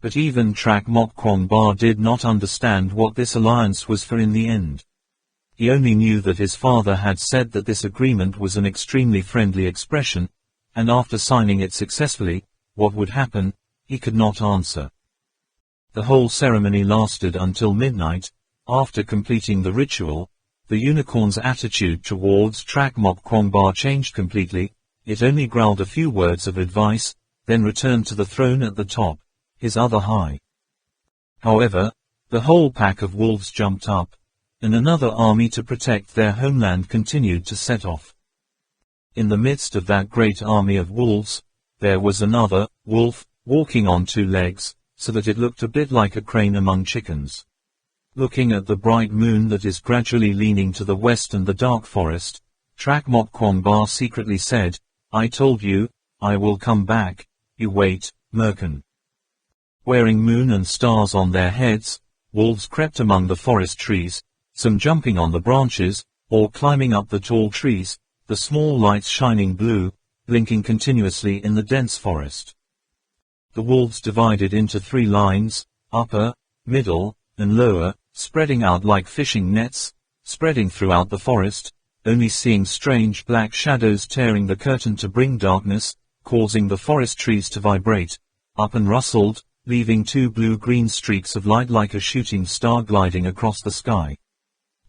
But even Trak Mok Kwangba did not understand what this alliance was for in the end. He only knew that his father had said that this agreement was an extremely friendly expression, and after signing it successfully, what would happen, he could not answer. The whole ceremony lasted until midnight. After completing the ritual, the unicorn's attitude towards Trak Mok Kwangba changed completely. It only growled a few words of advice, then returned to the throne at the top, his other eye. However, the whole pack of wolves jumped up, and another army to protect their homeland continued to set off. In the midst of that great army of wolves, there was another wolf, walking on two legs, so that it looked a bit like a crane among chickens. Looking at the bright moon that is gradually leaning to the west and the dark forest, Trak Mok Kwangba secretly said, "I told you, I will come back, you wait, Merkin." Wearing moon and stars on their heads, wolves crept among the forest trees, some jumping on the branches, or climbing up the tall trees, the small lights shining blue, blinking continuously in the dense forest. The wolves divided into three lines, upper, middle, and lower, spreading out like fishing nets, spreading throughout the forest, only seeing strange black shadows tearing the curtain to bring darkness, causing the forest trees to vibrate, up and rustled, leaving two blue-green streaks of light like a shooting star gliding across the sky.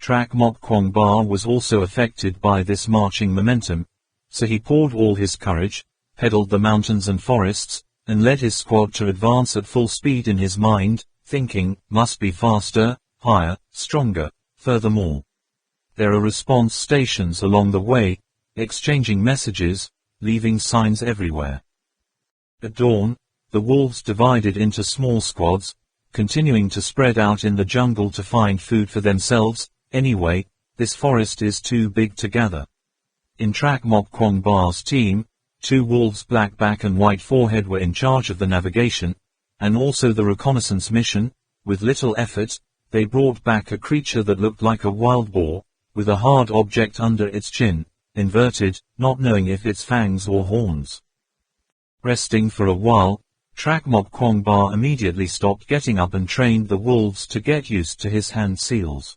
Trak Mok Kwangba was also affected by this marching momentum, so he poured all his courage, pedaled the mountains and forests, and led his squad to advance at full speed in his mind, thinking, must be faster, higher, stronger. Furthermore, there are response stations along the way, exchanging messages, leaving signs everywhere. At dawn, the wolves divided into small squads, continuing to spread out in the jungle to find food for themselves. Anyway, this forest is too big to gather. In Trak Mok Kwangba's team, two wolves Blackback and White Forehead were in charge of the navigation, and also the reconnaissance mission. With little effort, they brought back a creature that looked like a wild boar, with a hard object under its chin, inverted, not knowing if it's fangs or horns. Resting for a while, Trak Mok Kwangba immediately stopped getting up and trained the wolves to get used to his hand seals.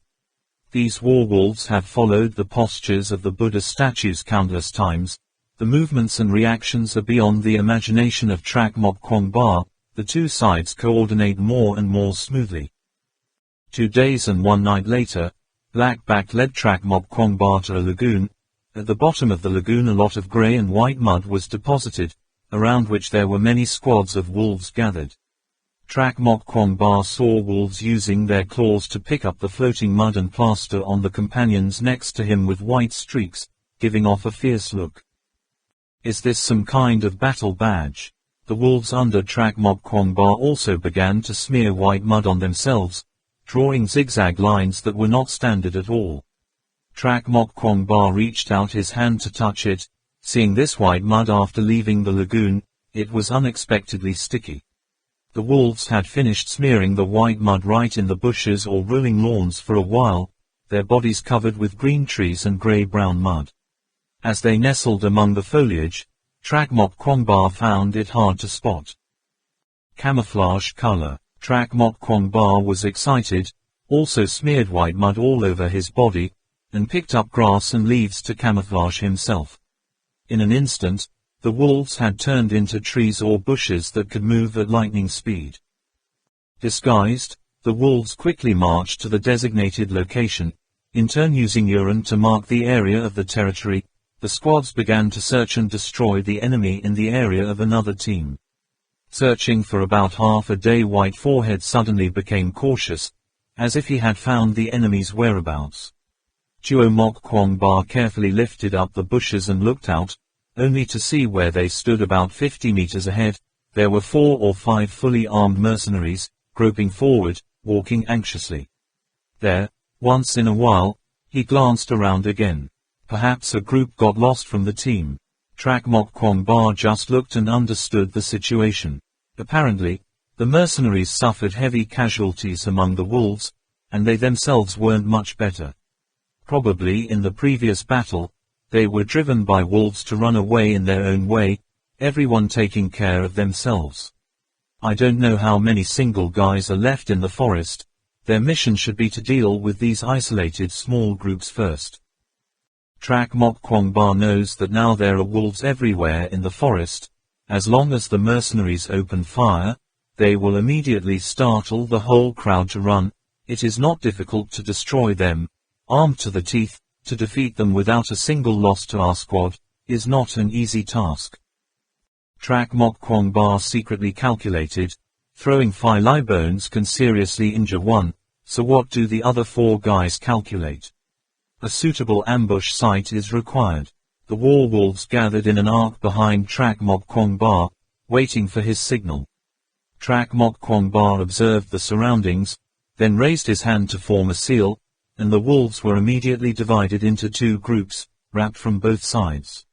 These war wolves have followed the postures of the Buddha statues countless times. The movements and reactions are beyond the imagination of Trak Mok Kwangba. The two sides coordinate more and more smoothly. 2 days and 1 night later, Blackback led Trak Mok Kwangba to a lagoon. At the bottom of the lagoon a lot of grey and white mud was deposited, around which there were many squads of wolves gathered. Trak Mok Kwangba saw wolves using their claws to pick up the floating mud and plaster on the companions next to him with white streaks, giving off a fierce look. Is this some kind of battle badge? The wolves under Trak Mok Kwangba also began to smear white mud on themselves, drawing zigzag lines that were not standard at all. Trak Mok Kwangba reached out his hand to touch it. Seeing this white mud after leaving the lagoon, it was unexpectedly sticky. The wolves had finished smearing the white mud right in the bushes or rolling lawns for a while, their bodies covered with green trees and grey-brown mud. As they nestled among the foliage, Trak Mok Kwangba found it hard to spot. Camouflage color. Trak Mok Kwangba was excited, also smeared white mud all over his body, and picked up grass and leaves to camouflage himself. In an instant, the wolves had turned into trees or bushes that could move at lightning speed. Disguised, the wolves quickly marched to the designated location, in turn using urine to mark the area of the territory. The squads began to search and destroy the enemy in the area of another team. Searching for about half a day, White Forehead suddenly became cautious, as if he had found the enemy's whereabouts. Duo Mok Kwangba carefully lifted up the bushes and looked out, only to see where they stood about 50 meters ahead. There were 4 or 5 fully armed mercenaries, groping forward, walking anxiously. There, once in a while, he glanced around again. Perhaps a group got lost from the team. Trak Mok Kwangba just looked and understood the situation. Apparently, the mercenaries suffered heavy casualties among the wolves, and they themselves weren't much better. Probably in the previous battle, they were driven by wolves to run away in their own way, everyone taking care of themselves. I don't know how many single guys are left in the forest. Their mission should be to deal with these isolated small groups first. Trak Mok Kwangba knows that now there are wolves everywhere in the forest. As long as the mercenaries open fire, they will immediately startle the whole crowd to run. It is not difficult to destroy them. Armed to the teeth, to defeat them without a single loss to our squad, is not an easy task. Trak Mok Kwangba secretly calculated, throwing Phi bones can seriously injure one, so what do the other 4 guys calculate? A suitable ambush site is required. The war wolves gathered in an arc behind Trak Mok Kwangba, waiting for his signal. Trak Mok Kwangba observed the surroundings, then raised his hand to form a seal, and the wolves were immediately divided into 2 groups, wrapped from both sides.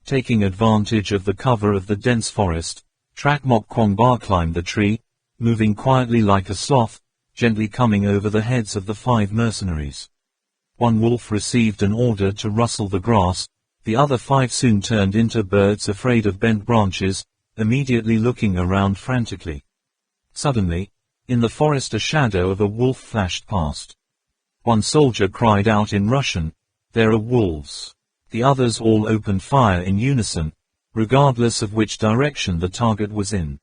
Taking advantage of the cover of the dense forest, Trak Mok Kwangba climbed the tree, moving quietly like a sloth, gently coming over the heads of the 5 mercenaries. One wolf received an order to rustle the grass, the other 5 soon turned into birds afraid of bent branches, immediately looking around frantically. Suddenly, in the forest a shadow of a wolf flashed past. One soldier cried out in Russian, "There are wolves." The others all opened fire in unison, regardless of which direction the target was in.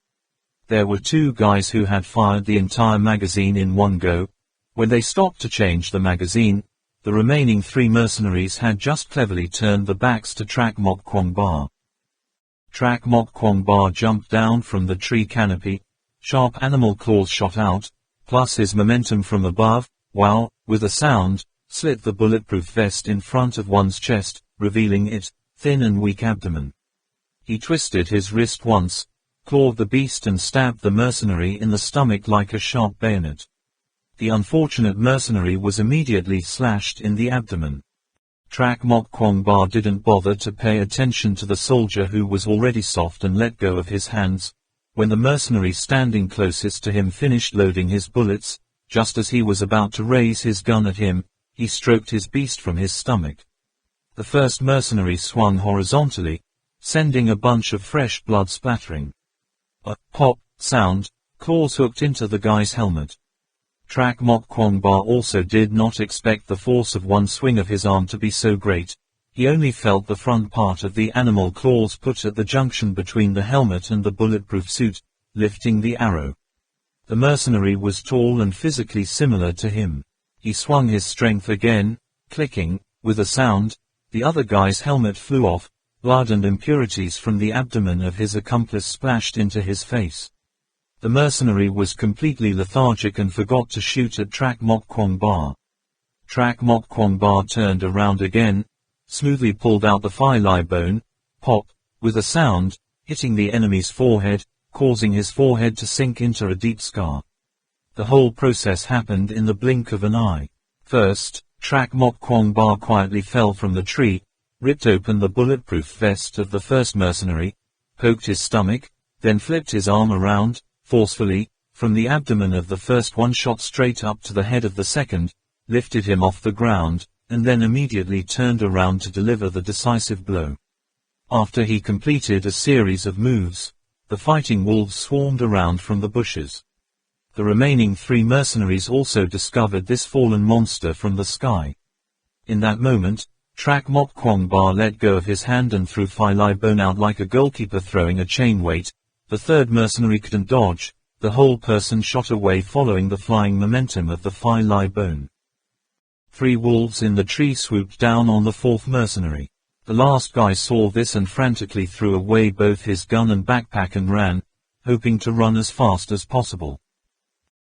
There were 2 guys who had fired the entire magazine in one go. When they stopped to change the magazine, the remaining 3 mercenaries had just cleverly turned the backs to Trak Mok Kwangba. Trak Mok Kwangba jumped down from the tree canopy, sharp animal claws shot out, plus his momentum from above, while, with a sound, slit the bulletproof vest in front of one's chest, revealing its thin and weak abdomen. He twisted his wrist once, clawed the beast and stabbed the mercenary in the stomach like a sharp bayonet. The unfortunate mercenary was immediately slashed in the abdomen. Trak Mok Kwangba didn't bother to pay attention to the soldier who was already soft and let go of his hands. When the mercenary standing closest to him finished loading his bullets, just as he was about to raise his gun at him, he stroked his beast from his stomach. The first mercenary swung horizontally, sending a bunch of fresh blood splattering. A pop sound, claws hooked into the guy's helmet. Trak Mok Kwangba also did not expect the force of one swing of his arm to be so great. He only felt the front part of the animal claws put at the junction between the helmet and the bulletproof suit, lifting the arrow. The mercenary was tall and physically similar to him. He swung his strength again, clicking, with a sound, the other guy's helmet flew off, blood and impurities from the abdomen of his accomplice splashed into his face. The mercenary was completely lethargic and forgot to shoot at Trak Mok Kwangba. Trak Mok Kwangba turned around again, smoothly pulled out the thigh bone, pop, with a sound, hitting the enemy's forehead, causing his forehead to sink into a deep scar. The whole process happened in the blink of an eye. First, Trak Mok Kwangba quietly fell from the tree, ripped open the bulletproof vest of the first mercenary, poked his stomach, then flipped his arm around, forcefully, from the abdomen of the first one shot straight up to the head of the second, lifted him off the ground, and then immediately turned around to deliver the decisive blow. After he completed a series of moves, the fighting wolves swarmed around from the bushes. The remaining 3 mercenaries also discovered this fallen monster from the sky. In that moment, Trak Mok Kwong Ba let go of his hand and threw Phi Lai Bone out like a goalkeeper throwing a chain weight. The 3rd mercenary couldn't dodge. The whole person shot away following the flying momentum of the Phi Lai Bone. 3 wolves in the tree swooped down on the 4th mercenary. The last guy saw this and frantically threw away both his gun and backpack and ran, hoping to run as fast as possible.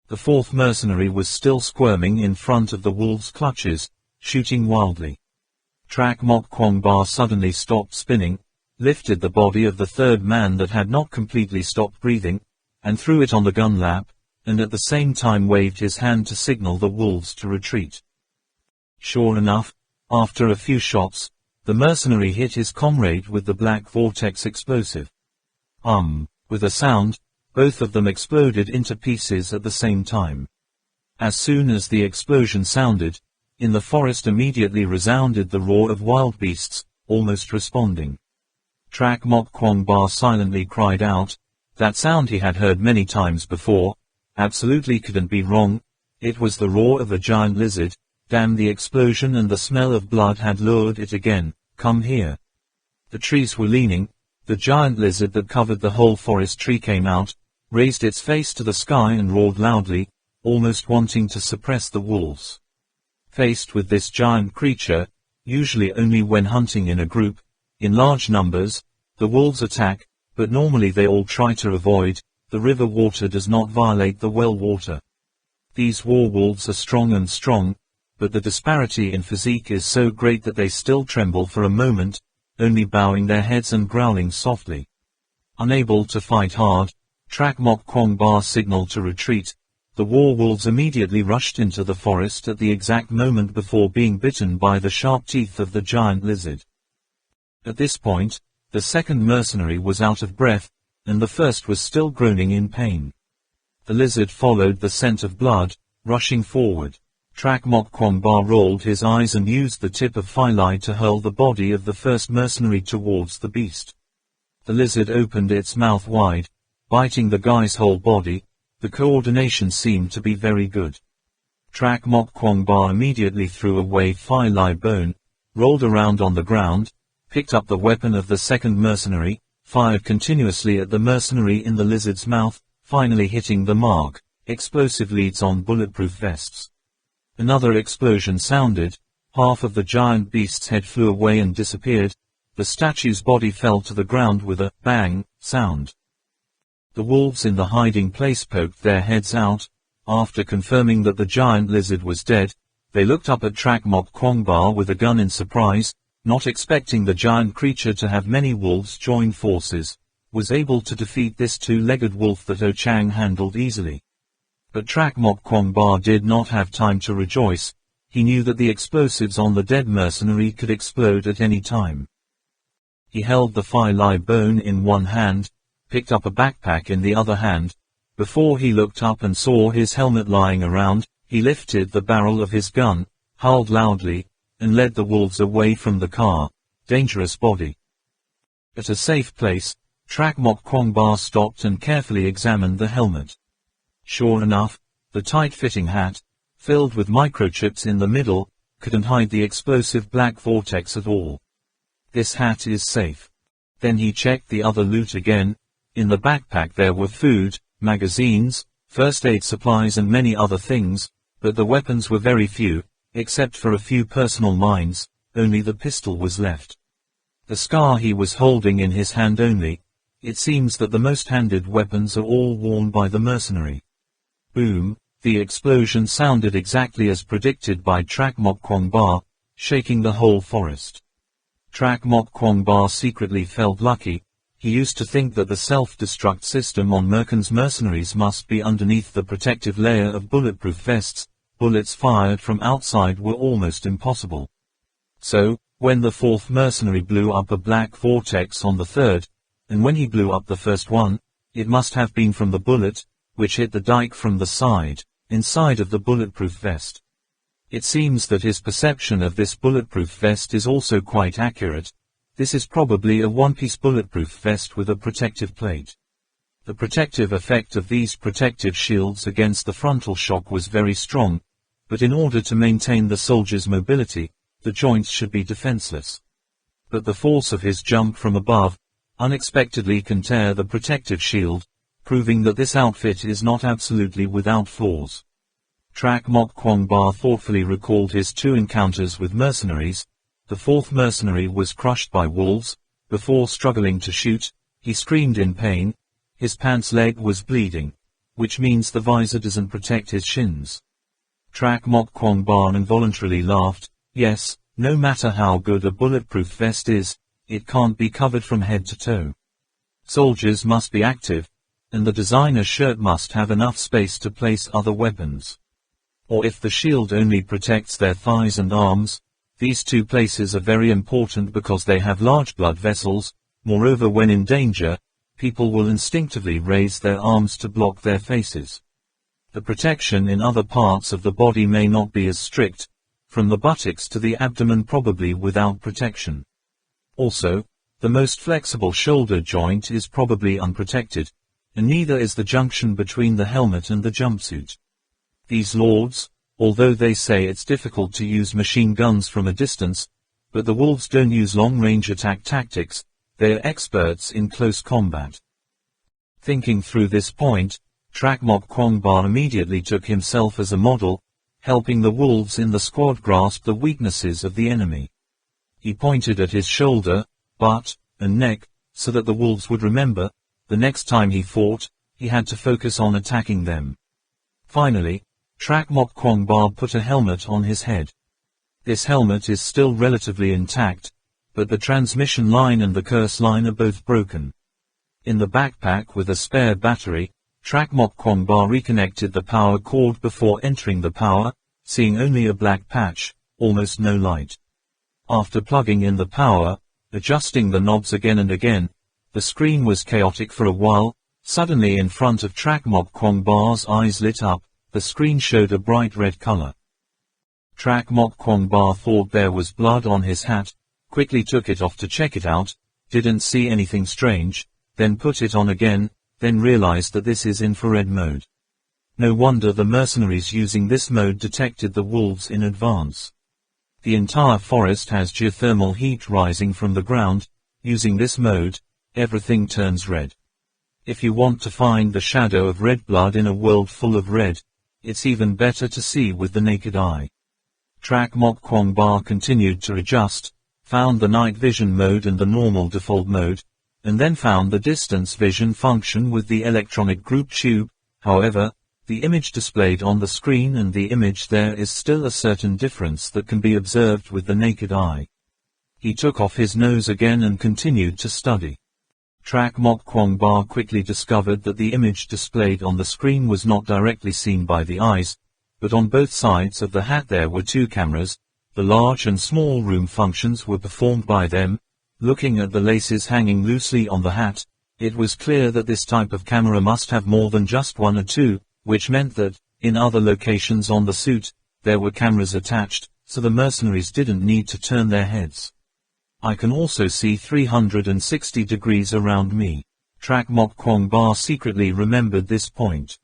The 4th mercenary was still squirming in front of the wolves' clutches, shooting wildly. Trak Mok Kwong Ba suddenly stopped spinning, lifted the body of the 3rd man that had not completely stopped breathing, and threw it on the gun lap, and at the same time waved his hand to signal the wolves to retreat. Sure enough, after a few shots, the mercenary hit his comrade with the black vortex explosive. With a sound, both of them exploded into pieces at the same time. As soon as the explosion sounded, in the forest immediately resounded the roar of wild beasts, almost responding. Trak Mok Kwong Ba silently cried out. That sound he had heard many times before. Absolutely couldn't be wrong. It was the roar of a giant lizard. Damn, the explosion and the smell of blood had lured it again. Come here. The trees were leaning. The giant lizard that covered the whole forest tree came out, raised its face to the sky and roared loudly, almost wanting to suppress the wolves. Faced with this giant creature, usually only when hunting in a group, in large numbers, the wolves attack, but normally they all try to avoid. The river water does not violate the well water. These war wolves are strong, but the disparity in physique is so great that they still tremble for a moment, only bowing their heads and growling softly. Unable to fight hard, Trak Mok Kwong Ba signaled to retreat. The war wolves immediately rushed into the forest at the exact moment before being bitten by the sharp teeth of the giant lizard. At this point, the 2nd mercenary was out of breath, and the 1st was still groaning in pain. The lizard followed the scent of blood, rushing forward. Trak Mok Kwong Ba rolled his eyes and used the tip of Phi Lai to hurl the body of the 1st mercenary towards the beast. The lizard opened its mouth wide, biting the guy's whole body. The coordination seemed to be very good. Trak Mok Kwong Ba immediately threw away Phi Lai Bone, rolled around on the ground, picked up the weapon of the 2nd mercenary, fired continuously at the mercenary in the lizard's mouth, finally hitting the mark. Explosive leads on bulletproof vests. Another explosion sounded. Half of the giant beast's head flew away and disappeared. The statue's body fell to the ground with a bang sound. The wolves in the hiding place poked their heads out. After confirming that the giant lizard was dead, they looked up at Trak Mok Kwong Ba with a gun in surprise, not expecting the giant creature to have many wolves join forces, was able to defeat this 2-legged wolf that O Chang handled easily. But Trak Mok Kwong Ba did not have time to rejoice. He knew that the explosives on the dead mercenary could explode at any time. He held the Phi Lai Bone in one hand, picked up a backpack in the other hand. Before he looked up and saw his helmet lying around, he lifted the barrel of his gun, howled loudly, and led the wolves away from the car. Dangerous body. At a safe place, Trak Mok Kwong Ba stopped and carefully examined the helmet. Sure enough, the tight-fitting hat, filled with microchips in the middle, couldn't hide the explosive black vortex at all. This hat is safe. Then he checked the other loot again. In the backpack there were food, magazines, first aid supplies and many other things, but the weapons were very few, except for a few personal mines. Only the pistol was left. The scar he was holding in his hand only. It seems that the most-handed weapons are all worn by the mercenary. Boom! The explosion sounded exactly as predicted by Trak Mok Kwong Ba, shaking the whole forest. Trak Mok Kwong Ba secretly felt lucky. He used to think that the self-destruct system on Merkin's mercenaries must be underneath the protective layer of bulletproof vests. Bullets fired from outside were almost impossible. So, when the 4th mercenary blew up a black vortex on the 3rd, and when he blew up the first one, it must have been from the bullet, which hit the dike from the side, inside of the bulletproof vest. It seems that his perception of this bulletproof vest is also quite accurate. This is probably a one-piece bulletproof vest with a protective plate. The protective effect of these protective shields against the frontal shock was very strong, but in order to maintain the soldier's mobility, the joints should be defenseless. But the force of his jump from above unexpectedly can tear the protective shield, proving that this outfit is not absolutely without flaws. Trak Mok Kwong Ba thoughtfully recalled his 2 encounters with mercenaries. The 4th mercenary was crushed by wolves. Before struggling to shoot, he screamed in pain. His pants leg was bleeding, which means the visor doesn't protect his shins. Trak Mok Kwong Ba involuntarily laughed. Yes, no matter how good a bulletproof vest is, it can't be covered from head to toe. Soldiers must be active, and the designer shirt must have enough space to place other weapons. Or if the shield only protects their thighs and arms, these 2 places are very important because they have large blood vessels. Moreover, when in danger, people will instinctively raise their arms to block their faces. The protection in other parts of the body may not be as strict, from the buttocks to the abdomen probably without protection. Also, the most flexible shoulder joint is probably unprotected, and neither is the junction between the helmet and the jumpsuit. These lords, although they say it's difficult to use machine guns from a distance, but the wolves don't use long-range attack tactics, they are experts in close combat. Thinking through this point, Trak Mok Kwong Ba immediately took himself as a model, helping the wolves in the squad grasp the weaknesses of the enemy. He pointed at his shoulder, butt, and neck, so that the wolves would remember, the next time he fought, he had to focus on attacking them. Finally, Trak Mok Kwong Ba put a helmet on his head. This helmet is still relatively intact, but the transmission line and the curse line are both broken. In the backpack with a spare battery, Trak Mok Kwong Ba reconnected the power cord before entering the power, seeing only a black patch, almost no light. After plugging in the power, adjusting the knobs again and again, the screen was chaotic for a while. Suddenly in front of Trak Mok Kwong Ba's eyes lit up, the screen showed a bright red color. Trak Mok Kwong Ba thought there was blood on his hat, quickly took it off to check it out, didn't see anything strange, then put it on again, then realized that this is infrared mode. No wonder the mercenaries using this mode detected the wolves in advance. The entire forest has geothermal heat rising from the ground. Using this mode, everything turns red. If you want to find the shadow of red blood in a world full of red, it's even better to see with the naked eye. Trak Mok Kwong Ba continued to adjust, found the night vision mode and the normal default mode, and then found the distance vision function with the electronic group tube. However, the image displayed on the screen and the image there is still a certain difference that can be observed with the naked eye. He took off his nose again and continued to study. Trak Mok Kwong Ba quickly discovered that the image displayed on the screen was not directly seen by the eyes, but on both sides of the hat there were 2 cameras. The large and small room functions were performed by them. Looking at the laces hanging loosely on the hat, it was clear that this type of camera must have more than just 1 or 2, which meant that, in other locations on the suit, there were cameras attached, so the mercenaries didn't need to turn their heads. I can also see 360 degrees around me. Trak Mok Kwong Ba secretly remembered this point.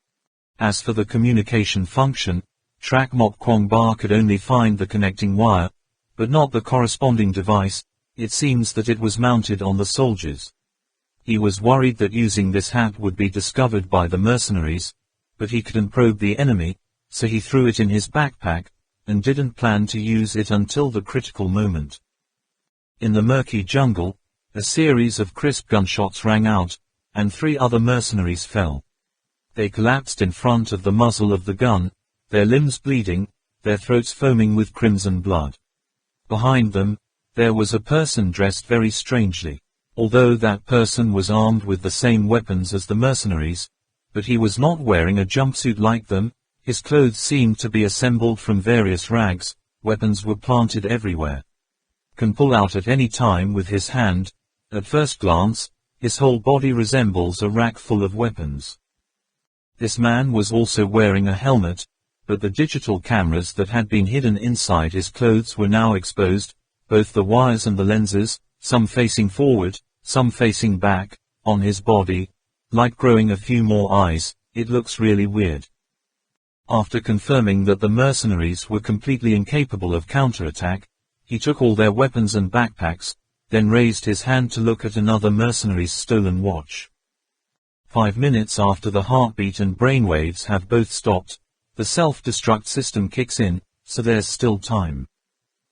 As for the communication function, Trak Mok Kwong Ba could only find the connecting wire, but not the corresponding device. It seems that it was mounted on the soldiers. He was worried that using this hat would be discovered by the mercenaries, but he couldn't probe the enemy, so he threw it in his backpack, and didn't plan to use it until the critical moment. In the murky jungle, a series of crisp gunshots rang out, and 3 other mercenaries fell. They collapsed in front of the muzzle of the gun, their limbs bleeding, their throats foaming with crimson blood. Behind them, there was a person dressed very strangely. Although that person was armed with the same weapons as the mercenaries, but he was not wearing a jumpsuit like them. His clothes seemed to be assembled from various rags. Weapons were planted everywhere. Can pull out at any time with his hand. At first glance, his whole body resembles a rack full of weapons. This man was also wearing a helmet, but the digital cameras that had been hidden inside his clothes were now exposed, both the wires and the lenses, some facing forward, some facing back, on his body, like growing a few more eyes. It looks really weird. After confirming that the mercenaries were completely incapable of counterattack, he took all their weapons and backpacks, then raised his hand to look at another mercenary's stolen watch. 5 minutes after the heartbeat and brainwaves have both stopped, the self-destruct system kicks in, so there's still time.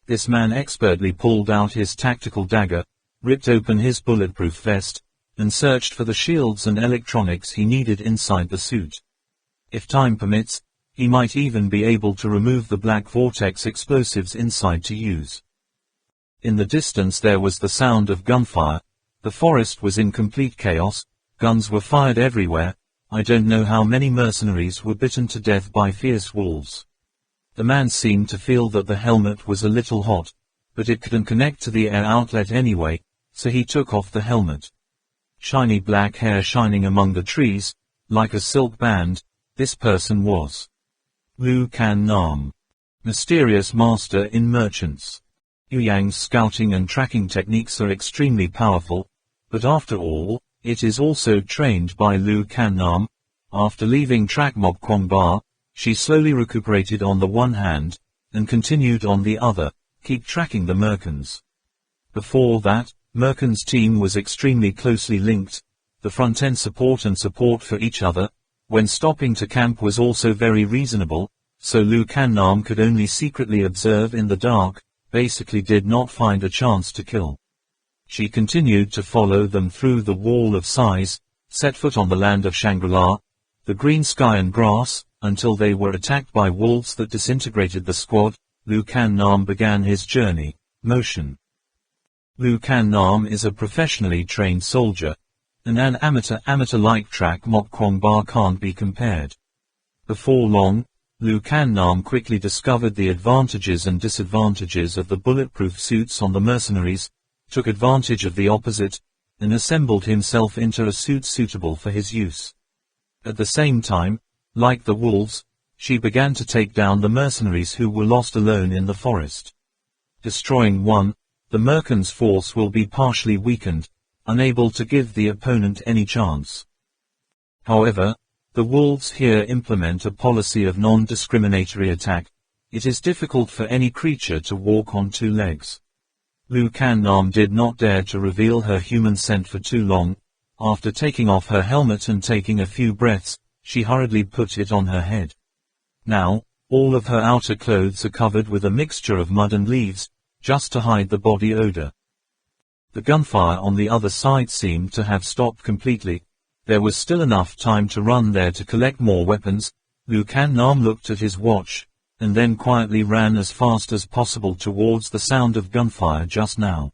This man expertly pulled out his tactical dagger, ripped open his bulletproof vest, and searched for the shields and electronics he needed inside the suit. If time permits, he might even be able to remove the black vortex explosives inside to use. In the distance there was the sound of gunfire. The forest was in complete chaos, guns were fired everywhere. I don't know how many mercenaries were bitten to death by fierce wolves. The man seemed to feel that the helmet was a little hot, but it couldn't connect to the air outlet anyway, so he took off the helmet. Shiny black hair shining among the trees, like a silk band. This person was Lu Kan Nam, mysterious master in merchants. Yu Yang's scouting and tracking techniques are extremely powerful, but after all, it is also trained by Lu Kan Nam. After leaving track Mob Kwong Ba, she slowly recuperated on the one hand, and continued on the other, keep tracking the Merkins. Before that, Merkin's team was extremely closely linked, the front-end support and support for each other, when stopping to camp was also very reasonable, so Lu Kan Nam could only secretly observe in the dark, basically did not find a chance to kill. She continued to follow them through the wall of size, set foot on the land of Shangri-La, the green sky and grass, until they were attacked by wolves that disintegrated the squad. Lu Kan Nam began his journey. Motion. Lu Kan Nam is a professionally trained soldier, and an amateur-like track Mok Kwong Ba can't be compared. Before long, Lu Kan Nam quickly discovered the advantages and disadvantages of the bulletproof suits on the mercenaries, took advantage of the opposite, and assembled himself into a suit suitable for his use. At the same time, like the wolves, she began to take down the mercenaries who were lost alone in the forest. Destroying one, the Merkin's force will be partially weakened, unable to give the opponent any chance. However, the wolves here implement a policy of non-discriminatory attack. It is difficult for any creature to walk on two legs. Lu Kan Nam did not dare to reveal her human scent for too long. After taking off her helmet and taking a few breaths, she hurriedly put it on her head. Now, all of her outer clothes are covered with a mixture of mud and leaves, just to hide the body odor. The gunfire on the other side seemed to have stopped completely. There was still enough time to run there to collect more weapons. Lu Kan Nam looked at his watch, and then quietly ran as fast as possible towards the sound of gunfire just now.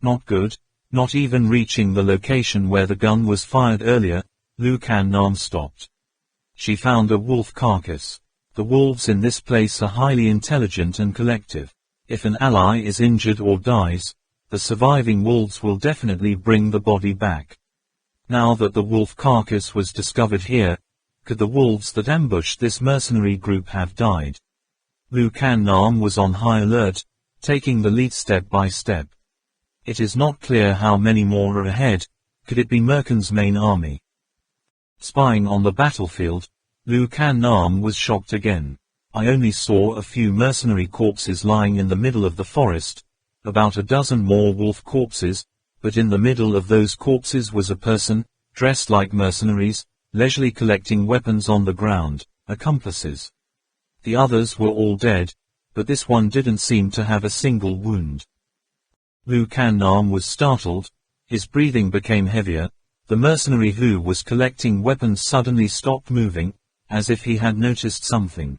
Not good. Not even reaching the location where the gun was fired earlier, Lu Kan Nam stopped. She found a wolf carcass. The wolves in this place are highly intelligent and collective. If an ally is injured or dies, the surviving wolves will definitely bring the body back. Now that the wolf carcass was discovered here, could the wolves that ambushed this mercenary group have died? Lu Kan Nam was on high alert, taking the lead step by step. It is not clear how many more are ahead. Could it be Merkin's main army? Spying on the battlefield, Lu Kan Nam was shocked again. I only saw a few mercenary corpses lying in the middle of the forest, about a dozen more wolf corpses, but in the middle of those corpses was a person, dressed like mercenaries, leisurely collecting weapons on the ground, accomplices. The others were all dead, but this one didn't seem to have a single wound. Lu Kan Nam was startled, his breathing became heavier. The mercenary who was collecting weapons suddenly stopped moving, as if he had noticed something.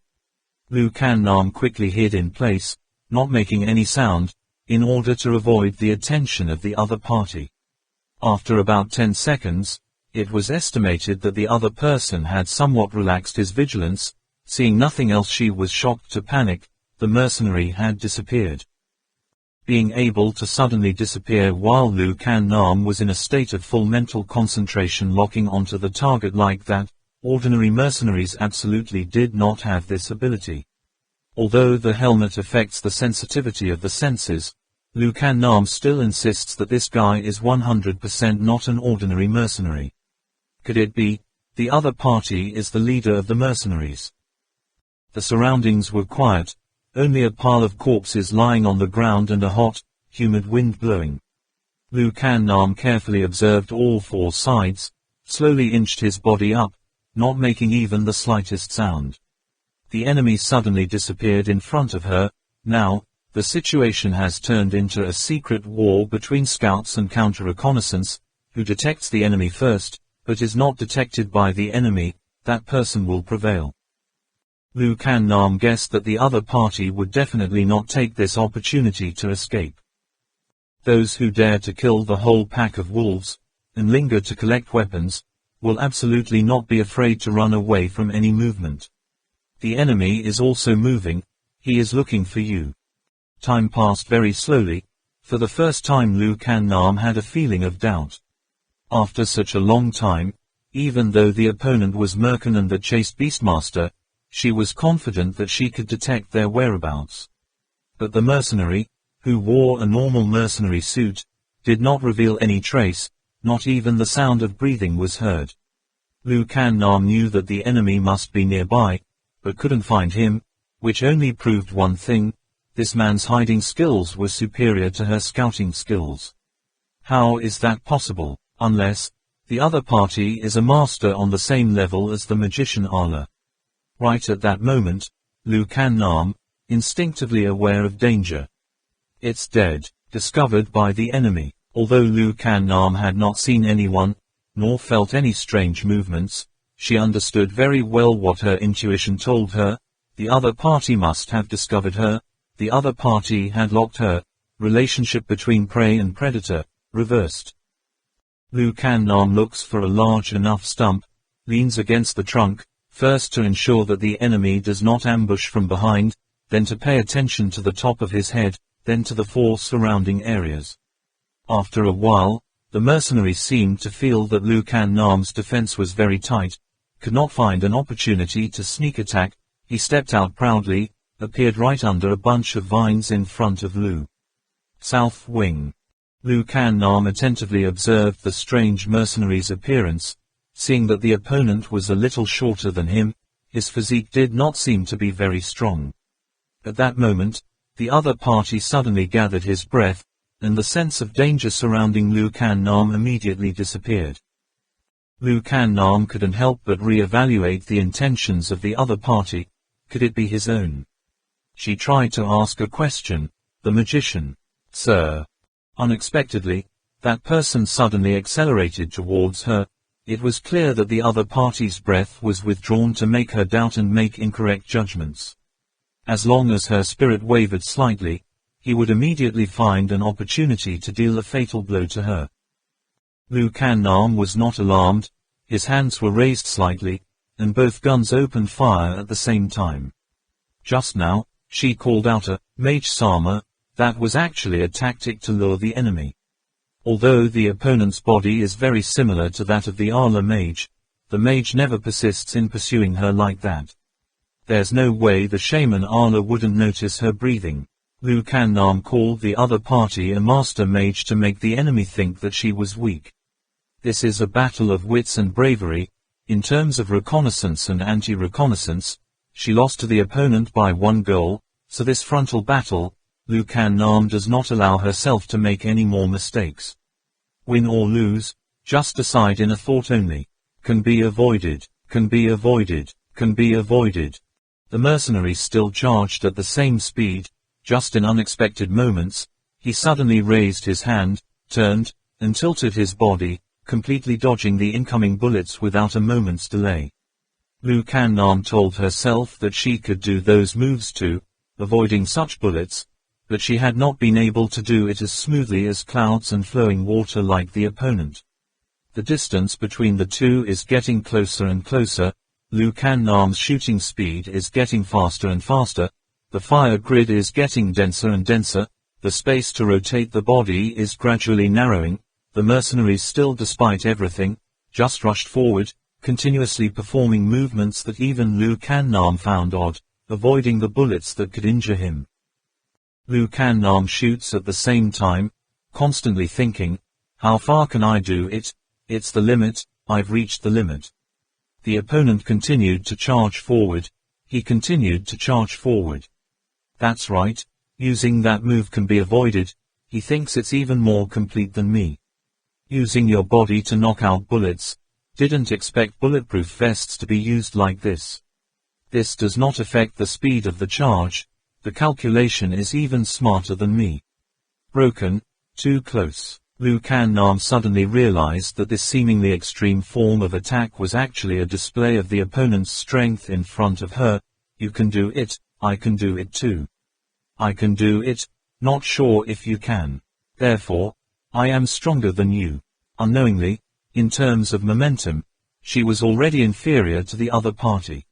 Lu Kan Nam quickly hid in place, not making any sound, in order to avoid the attention of the other party. After about 10 seconds, it was estimated that the other person had somewhat relaxed his vigilance. Seeing nothing else, she was shocked to panic. The mercenary had disappeared. Being able to suddenly disappear while Lu Kan Nam was in a state of full mental concentration locking onto the target like that, ordinary mercenaries absolutely did not have this ability. Although the helmet affects the sensitivity of the senses, Lu Kan Nam still insists that this guy is 100% not an ordinary mercenary. Could it be, the other party is the leader of the mercenaries? The surroundings were quiet, only a pile of corpses lying on the ground and a hot, humid wind blowing. Lu Kan Nam carefully observed all four sides, slowly inched his body up, not making even the slightest sound. The enemy suddenly disappeared in front of her. Now, the situation has turned into a secret war between scouts and counter-reconnaissance. Who detects the enemy first, but is not detected by the enemy, that person will prevail. Lu Kan Nam guessed that the other party would definitely not take this opportunity to escape. Those who dare to kill the whole pack of wolves, and linger to collect weapons, will absolutely not be afraid to run away from any movement. The enemy is also moving, he is looking for you. Time passed very slowly. For the first time Lu Kan Nam had a feeling of doubt. After such a long time, even though the opponent was Merkin and the chased Beastmaster, she was confident that she could detect their whereabouts. But the mercenary, who wore a normal mercenary suit, did not reveal any trace, not even the sound of breathing was heard. Lu Kan Nam knew that the enemy must be nearby, but couldn't find him, which only proved one thing: this man's hiding skills were superior to her scouting skills. How is that possible, unless the other party is a master on the same level as the magician Allah? Right at that moment, Lu Kan Nam, instinctively aware of danger. It's dead, discovered by the enemy. Although Lu Kan Nam had not seen anyone, nor felt any strange movements, she understood very well what her intuition told her: the other party must have discovered her, the other party had locked her. Relationship between prey and predator, reversed. Lu Kan Nam looks for a large enough stump, leans against the trunk, first to ensure that the enemy does not ambush from behind, then to pay attention to the top of his head, then to the four surrounding areas. After a while, the mercenary seemed to feel that Lu Kan Nam's defense was very tight, could not find an opportunity to sneak attack. He stepped out proudly, appeared right under a bunch of vines in front of Lu. South Wing. Lu Kan Nam attentively observed the strange mercenary's appearance. Seeing that the opponent was a little shorter than him, his physique did not seem to be very strong. At that moment, the other party suddenly gathered his breath, and the sense of danger surrounding Lu Kan Nam immediately disappeared. Lu Kan Nam couldn't help but re-evaluate the intentions of the other party. Could it be his own? She tried to ask a question. The magician. Sir. Unexpectedly, that person suddenly accelerated towards her. It was clear that the other party's breath was withdrawn to make her doubt and make incorrect judgments. As long as her spirit wavered slightly, he would immediately find an opportunity to deal a fatal blow to her. Lu Kan Nam was not alarmed. His hands were raised slightly, and both guns opened fire at the same time. Just now, she called out a mage Sama. That was actually a tactic to lure the enemy. Although the opponent's body is very similar to that of the Allah mage, the mage never persists in pursuing her like that. There's no way the shaman Allah wouldn't notice her breathing. Lu Kan Nam called the other party a master mage to make the enemy think that she was weak. This is a battle of wits and bravery. In terms of reconnaissance and anti-reconnaissance, she lost to the opponent by one goal, so this frontal battle, Lu Kan Nam does not allow herself to make any more mistakes. Win or lose, just decide in a thought only. Can be avoided, can be avoided, can be avoided. The mercenary still charged at the same speed. Just in unexpected moments, he suddenly raised his hand, turned, and tilted his body, completely dodging the incoming bullets without a moment's delay. Lu Kan Nam told herself that she could do those moves too, avoiding such bullets, but she had not been able to do it as smoothly as clouds and flowing water like the opponent. The distance between the two is getting closer and closer. Lu Kan Nam's shooting speed is getting faster and faster. The fire grid is getting denser and denser. The space to rotate the body is gradually narrowing. The mercenaries still, despite everything, just rushed forward, continuously performing movements that even Lu Kan Nam found odd, avoiding the bullets that could injure him. Liu Nam shoots at the same time, constantly thinking, how far can I do it? It's the limit, I've reached the limit. The opponent continued to charge forward. He continued to charge forward. That's right, using that move can be avoided. He thinks it's even more complete than me. Using your body to knock out bullets. Didn't expect bulletproof vests to be used like this. This does not affect the speed of the charge. The calculation is even smarter than me. Broken, too close. Liu Nam suddenly realized that this seemingly extreme form of attack was actually a display of the opponent's strength in front of her. You can do it, I can do it too. I can do it, not sure if you can. Therefore, I am stronger than you. Unknowingly, in terms of momentum, she was already inferior to the other party.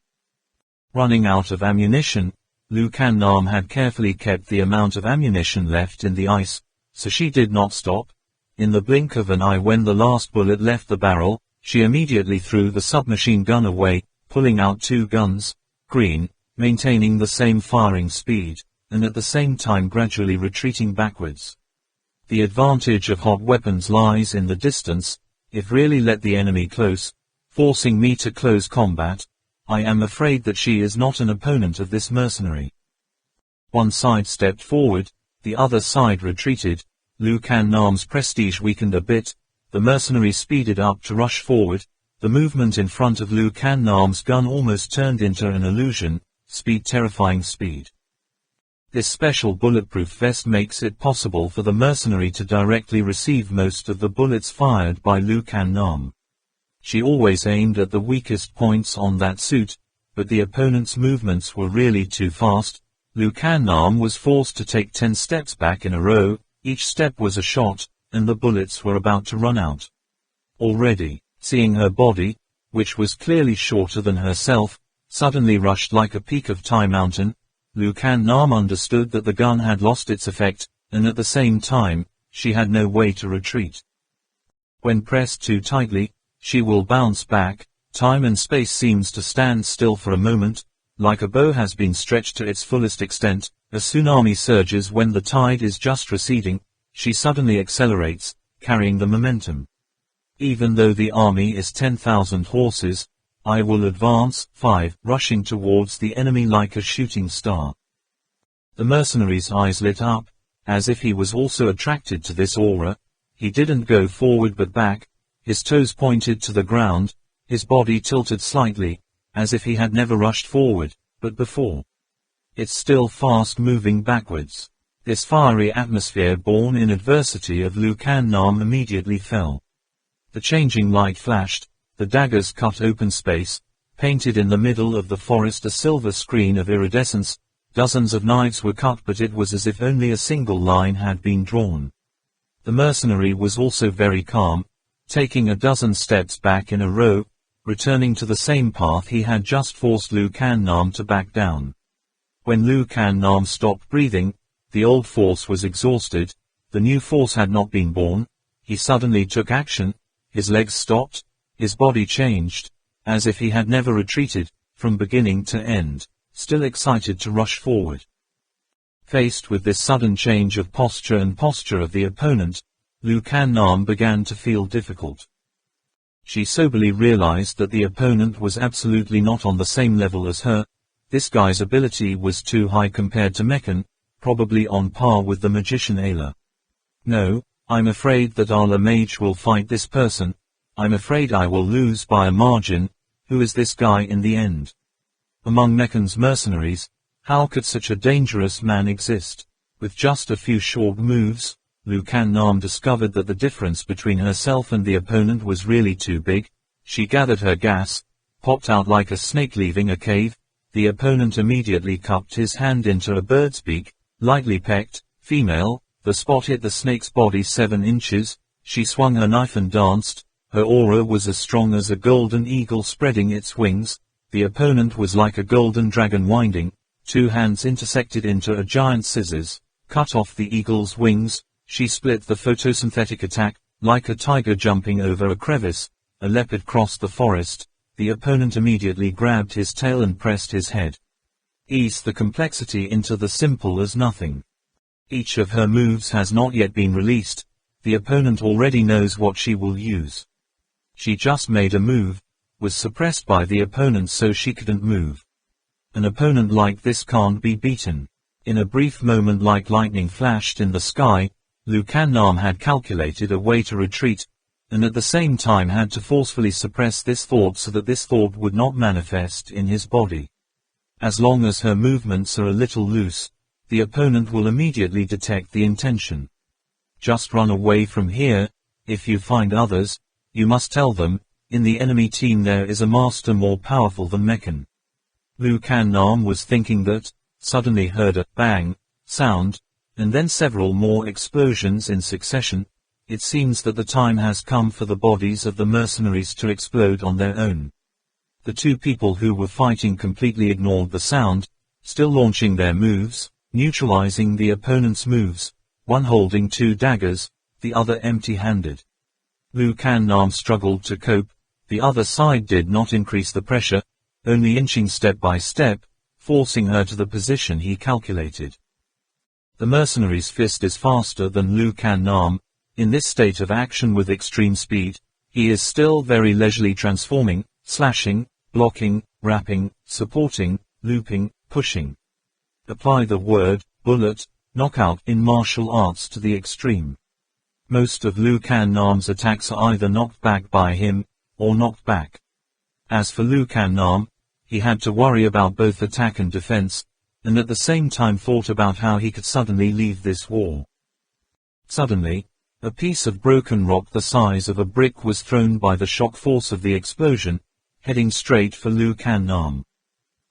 Running out of ammunition, Liu Nam had carefully kept the amount of ammunition left in the ice, so she did not stop. In the blink of an eye, when the last bullet left the barrel, she immediately threw the submachine gun away, pulling out 2 guns, green, maintaining the same firing speed, and at the same time gradually retreating backwards. The advantage of hot weapons lies in the distance. If really let the enemy close, forcing me to close combat, I am afraid that she is not an opponent of this mercenary. One side stepped forward, the other side retreated. Liu Nam's prestige weakened a bit. The mercenary speeded up to rush forward. The movement in front of Liu Nam's gun almost turned into an illusion. Speed, terrifying speed. This special bulletproof vest makes it possible for the mercenary to directly receive most of the bullets fired by Liu Nam. She always aimed at the weakest points on that suit, but the opponent's movements were really too fast. Liu Nam was forced to take 10 steps back in a row. Each step was a shot, and the bullets were about to run out. Already, seeing her body, which was clearly shorter than herself, suddenly rushed like a peak of Tai Mountain, Liu Nam understood that the gun had lost its effect, and at the same time, she had no way to retreat. When pressed too tightly, she will bounce back. Time and space seems to stand still for a moment, like a bow has been stretched to its fullest extent. A tsunami surges when the tide is just receding. She suddenly accelerates, carrying the momentum. Even though the army is 10,000 horses, I will advance, 5, rushing towards the enemy like a shooting star. The mercenary's eyes lit up, as if he was also attracted to this aura. He didn't go forward but back, his toes pointed to the ground, his body tilted slightly, as if he had never rushed forward, but before. It's still fast moving backwards. This fiery atmosphere born in adversity of Liu Nam immediately fell. The changing light flashed, the daggers cut open space, painted in the middle of the forest a silver screen of iridescence. Dozens of knives were cut, but it was as if only a single line had been drawn. The mercenary was also very calm, taking a dozen steps back in a row, returning to the same path he had just forced Liu Nam to back down. When Liu Nam stopped breathing, the old force was exhausted, the new force had not been born. He suddenly took action, his legs stopped, his body changed, as if he had never retreated, from beginning to end, still excited to rush forward. Faced with this sudden change of posture and posture of the opponent, Liu Nam began to feel difficult. She soberly realized that the opponent was absolutely not on the same level as her. This guy's ability was too high compared to Meccan, probably on par with the magician Ayla. No, I'm afraid that Ayla Mage will fight this person. I'm afraid I will lose by a margin. Who is this guy in the end? Among Meccan's mercenaries, how could such a dangerous man exist? With just a few short moves, Liu Nam discovered that the difference between herself and the opponent was really too big. She gathered her gas, popped out like a snake leaving a cave. The opponent immediately cupped his hand into a bird's beak, lightly pecked, female. The spot hit the snake's body 7 inches. She swung her knife and danced. Her aura was as strong as a golden eagle spreading its wings. The opponent was like a golden dragon winding. 2 hands intersected into a giant scissors, cut off the eagle's wings. She split the photosynthetic attack, like a tiger jumping over a crevice. A leopard crossed the forest. The opponent immediately grabbed his tail and pressed his head. Ease the complexity into the simple as nothing. Each of her moves has not yet been released, the opponent already knows what she will use. She just made a move, was suppressed by the opponent so she couldn't move. An opponent like this can't be beaten. In a brief moment like lightning flashed in the sky, Liu Kannam had calculated a way to retreat, and at the same time had to forcefully suppress this thought so that this thought would not manifest in his body. As long as her movements are a little loose, the opponent will immediately detect the intention. Just run away from here. If you find others, you must tell them, in the enemy team there is a master more powerful than Meccan. Liu Kannam was thinking that, suddenly heard a bang sound, and then several more explosions in succession. It seems that the time has come for the bodies of the mercenaries to explode on their own. The two people who were fighting completely ignored the sound, still launching their moves, neutralizing the opponent's moves, one holding two daggers, the other empty-handed. Liu Kannam struggled to cope, the other side did not increase the pressure, only inching step by step, forcing her to the position he calculated. The mercenary's fist is faster than Liu Kannam. In this state of action with extreme speed, he is still very leisurely transforming, slashing, blocking, wrapping, supporting, looping, pushing. Apply the word, bullet, knockout in martial arts to the extreme. Most of Liu Kannam's attacks are either knocked back by him, or knocked back. As for Liu Kannam, he had to worry about both attack and defense, and at the same time thought about how he could suddenly leave this war. Suddenly, a piece of broken rock the size of a brick was thrown by the shock force of the explosion, heading straight for Liu Kannam.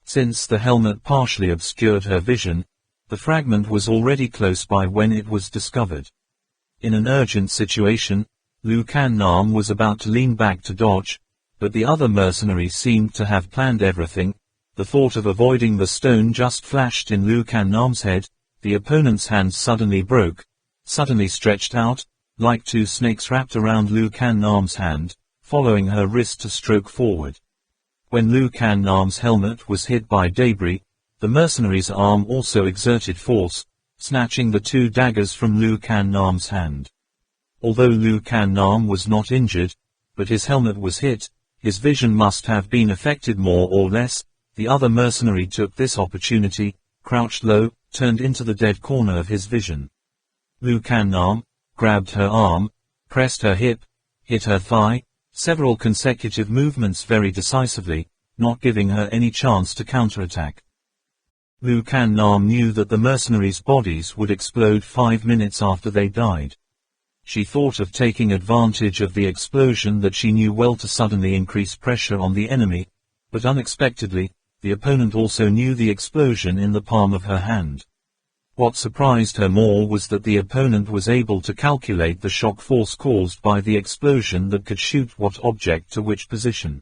Since the helmet partially obscured her vision, the fragment was already close by when it was discovered. In an urgent situation, Liu Kannam was about to lean back to dodge, but the other mercenary seemed to have planned everything. The thought of avoiding the stone just flashed in Liu Kannam's head. The opponent's hands suddenly broke, suddenly stretched out, like two snakes wrapped around Liu Kannam's hand, following her wrist to stroke forward. When Liu Kannam's helmet was hit by debris, the mercenary's arm also exerted force, snatching the two daggers from Liu Kannam's hand. Although Liu Kannam was not injured, but his helmet was hit, his vision must have been affected more or less. The other mercenary took this opportunity, crouched low, turned into the dead corner of his vision. Liu Kannam grabbed her arm, pressed her hip, hit her thigh, several consecutive movements very decisively, not giving her any chance to counterattack. Liu Kannam knew that the mercenaries' bodies would explode 5 minutes after they died. She thought of taking advantage of the explosion that she knew well to suddenly increase pressure on the enemy, but unexpectedly, the opponent also knew the explosion in the palm of her hand. What surprised her more was that the opponent was able to calculate the shock force caused by the explosion that could shoot what object to which position.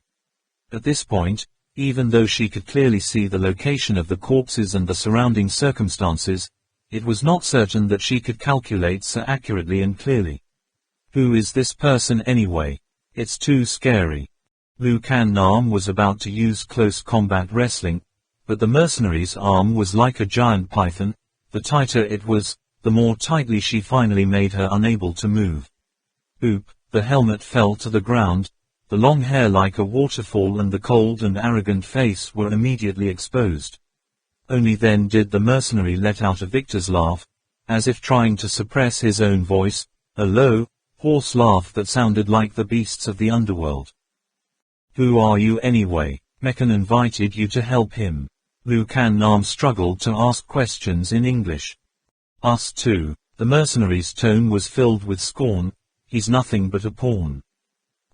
At this point, even though she could clearly see the location of the corpses and the surrounding circumstances, it was not certain that she could calculate so accurately and clearly. Who is this person anyway? It's too scary. Liu Kannam was about to use close combat wrestling, but the mercenary's arm was like a giant python. The tighter it was, the more tightly she finally made her unable to move. Oop, the helmet fell to the ground, the long hair like a waterfall and the cold and arrogant face were immediately exposed. Only then did the mercenary let out a victor's laugh, as if trying to suppress his own voice, a low, hoarse laugh that sounded like the beasts of the underworld. Who are you anyway? Meccan invited you to help him. Liu Kannam struggled to ask questions in English. Us too. The mercenary's tone was filled with scorn. He's nothing but a pawn.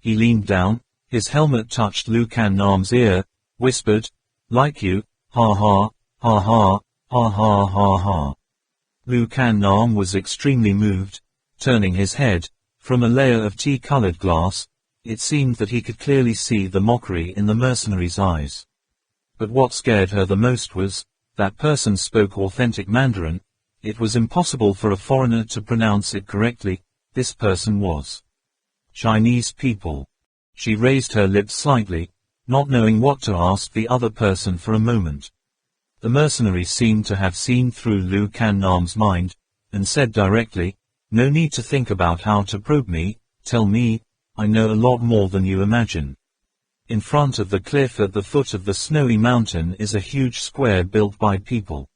He leaned down, his helmet touched Liu Kannam's ear, whispered, like you, ha ha, ha ha, ha ha ha ha. Liu Kannam was extremely moved, turning his head. From a layer of tea-colored glass, it seemed that he could clearly see the mockery in the mercenary's eyes. But what scared her the most was, that person spoke authentic Mandarin. It was impossible for a foreigner to pronounce it correctly. This person was Chinese people. She raised her lips slightly, not knowing what to ask the other person for a moment. The mercenary seemed to have seen through Liu Kannam's mind. and said directly, "No need to think about how to probe me, tell me, I know a lot more than you imagine." In front of the cliff at the foot of the snowy mountain is a huge square built by people.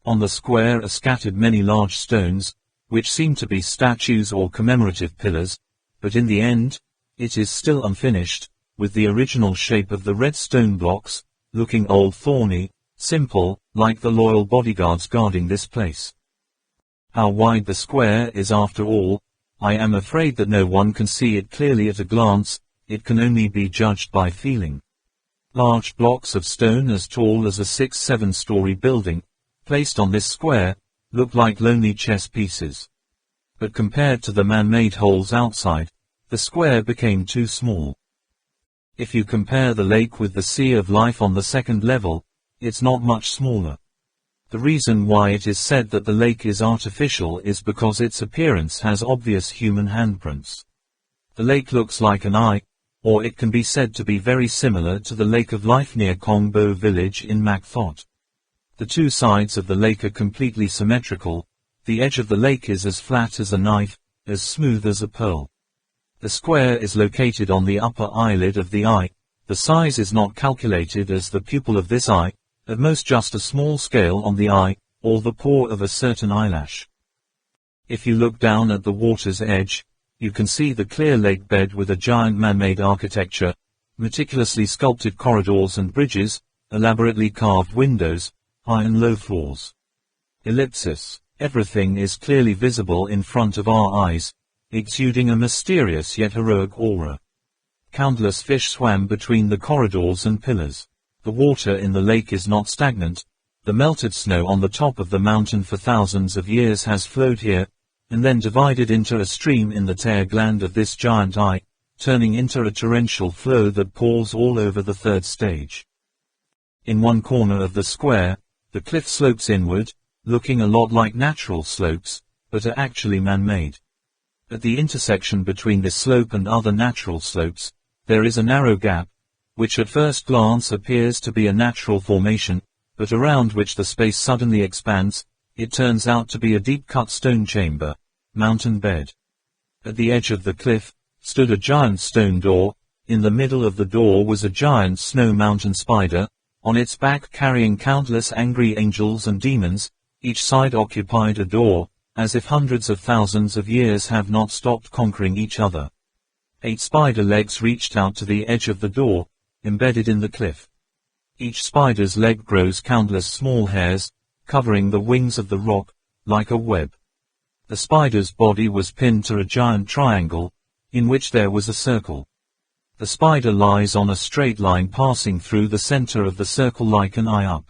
On the square are scattered many large stones, which seem to be statues or commemorative pillars, but in the end, it is still unfinished, with the original shape of the red stone blocks, looking old, thorny, simple, like the loyal bodyguards guarding this place. How wide the square is after all, I am afraid that no one can see it clearly at a glance, it can only be judged by feeling. Large blocks of stone as tall as a 6-7-story building, placed on this square, look like lonely chess pieces. But compared to the man-made holes outside, the square became too small. If you compare the lake with the sea of life on the second level, it's not much smaller. The reason why it is said that the lake is artificial is because its appearance has obvious human handprints. The lake looks like an eye, or it can be said to be very similar to the lake of life near Kongbo village in Mak Thot. The two sides of the lake are completely symmetrical, the edge of the lake is as flat as a knife, as smooth as a pearl. The square is located on the upper eyelid of the eye, the size is not calculated as the pupil of this eye, at most just a small scale on the eye, or the pore of a certain eyelash. If you look down at the water's edge, you can see the clear lake bed with a giant man-made architecture, meticulously sculpted corridors and bridges, elaborately carved windows, high and low floors. Ellipsis. Everything is clearly visible in front of our eyes, exuding a mysterious yet heroic aura. Countless fish swam between the corridors and pillars. The water in the lake is not stagnant, the melted snow on the top of the mountain for thousands of years has flowed here, and then divided into a stream in the tear gland of this giant eye, turning into a torrential flow that pours all over the third stage. In one corner of the square, the cliff slopes inward, looking a lot like natural slopes, but are actually man-made. At the intersection between this slope and other natural slopes, there is a narrow gap, which at first glance appears to be a natural formation, but around which the space suddenly expands, it turns out to be a deep-cut stone chamber, mountain bed. At the edge of the cliff, stood a giant stone door, in the middle of the door was a giant snow mountain spider, on its back carrying countless angry angels and demons, each side occupied a door, as if hundreds of thousands of years have not stopped conquering each other. 8 spider legs reached out to the edge of the door, embedded in the cliff. Each spider's leg grows countless small hairs, covering the wings of the rock, like a web. The spider's body was pinned to a giant triangle, in which there was a circle. The spider lies on a straight line passing through the center of the circle like an eye up.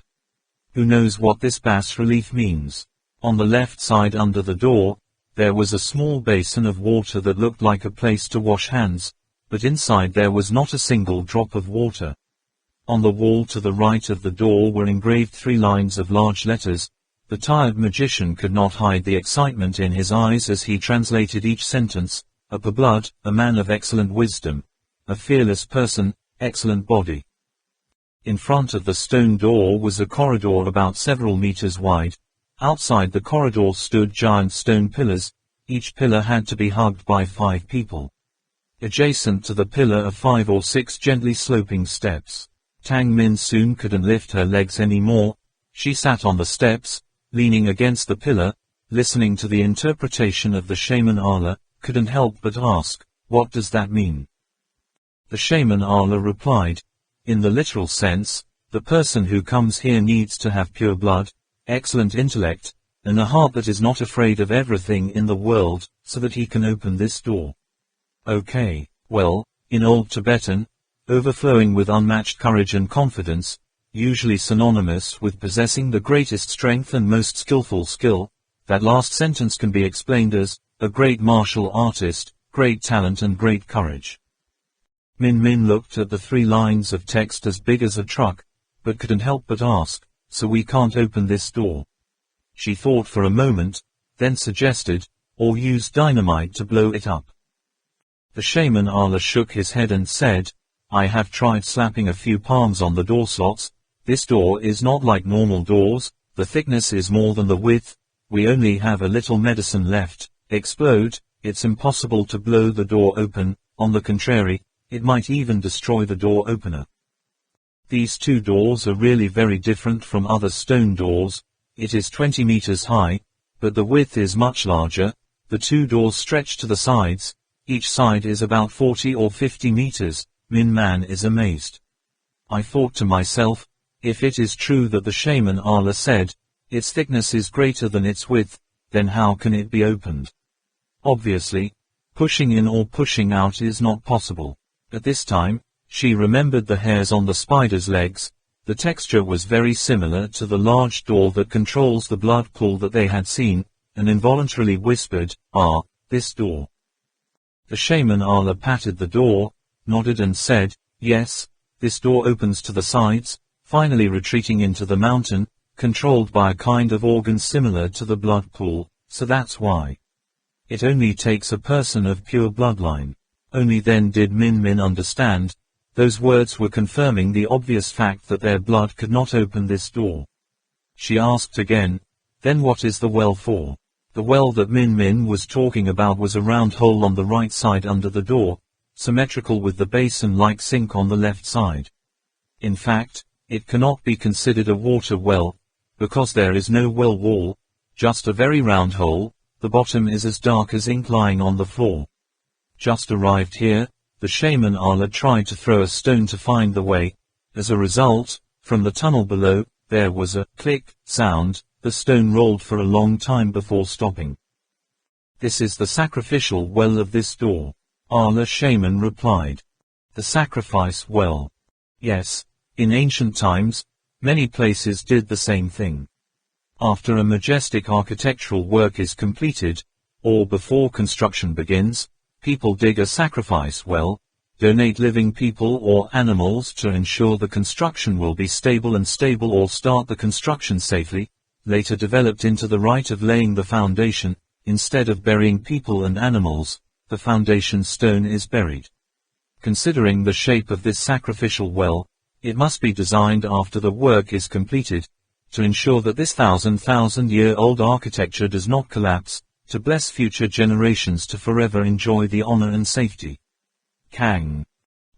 Who knows what this bas-relief means? On the left side under the door, there was a small basin of water that looked like a place to wash hands, but inside there was not a single drop of water. On the wall to the right of the door were engraved 3 lines of large letters. The tired magician could not hide the excitement in his eyes as he translated each sentence: a blood, a man of excellent wisdom, a fearless person, excellent body. In front of the stone door was a corridor about several meters wide. Outside the corridor stood giant stone pillars, each pillar had to be hugged by 5 people. Adjacent to the pillar are 5 or 6 gently sloping steps. Tang Min soon couldn't lift her legs anymore. She sat on the steps, leaning against the pillar, listening to the interpretation of the shaman Allah, couldn't help but ask, "What does that mean?" The shaman Allah replied, "In the literal sense, the person who comes here needs to have pure blood, excellent intellect, and a heart that is not afraid of everything in the world, so that he can open this door." Okay, well, in Old Tibetan, overflowing with unmatched courage and confidence, usually synonymous with possessing the greatest strength and most skillful skill, that last sentence can be explained as, a great martial artist, great talent and great courage. Min Min looked at the 3 lines of text as big as a truck, but couldn't help but ask, "So we can't open this door?" She thought for a moment, then suggested, "Or use dynamite to blow it up." The shaman Allah shook his head and said, "I have tried slapping a few palms on the door slots. This door is not like normal doors, the thickness is more than the width, we only have a little medicine left. Explode, it's impossible to blow the door open, on the contrary, it might even destroy the door opener. These two doors are really very different from other stone doors. It is 20 meters high, but the width is much larger. The two doors stretch to the sides, each side is about 40 or 50 meters. Min Man is amazed. I thought to myself, if it is true that the shaman Allah said, its thickness is greater than its width, then how can it be opened? Obviously, pushing in or pushing out is not possible. At this time, she remembered the hairs on the spider's legs. The texture was very similar to the large door that controls the blood pool that they had seen, and involuntarily whispered, "Ah, this door." The shaman Allah patted the door, nodded and said, "Yes, this door opens to the sides," finally retreating into the mountain, controlled by a kind of organ similar to the blood pool, so that's why. It only takes a person of pure bloodline. Only then did Min Min understand. Those words were confirming the obvious fact that their blood could not open this door. She asked again, "Then what is the well for?" The well that Min Min was talking about was a round hole on the right side under the door, symmetrical with the basin-like sink on the left side. In fact, it cannot be considered a water well, because there is no well wall, just a very round hole. The bottom is as dark as ink lying on the floor. Just arrived here, the shaman Allah tried to throw a stone to find the way. As a result, from the tunnel below, there was a click sound. The stone rolled for a long time before stopping. "This is the sacrificial well of this door," Allah shaman replied. "The sacrifice well." Yes, in ancient times, many places did the same thing. After a majestic architectural work is completed, or before construction begins, people dig a sacrifice well, donate living people or animals to ensure the construction will be stable or start the construction safely, later developed into the rite of laying the foundation. Instead of burying people and animals, the foundation stone is buried. Considering the shape of this sacrificial well, it must be designed after the work is completed, to ensure that this thousand-year-old architecture does not collapse, to bless future generations to forever enjoy the honor and safety. Kang.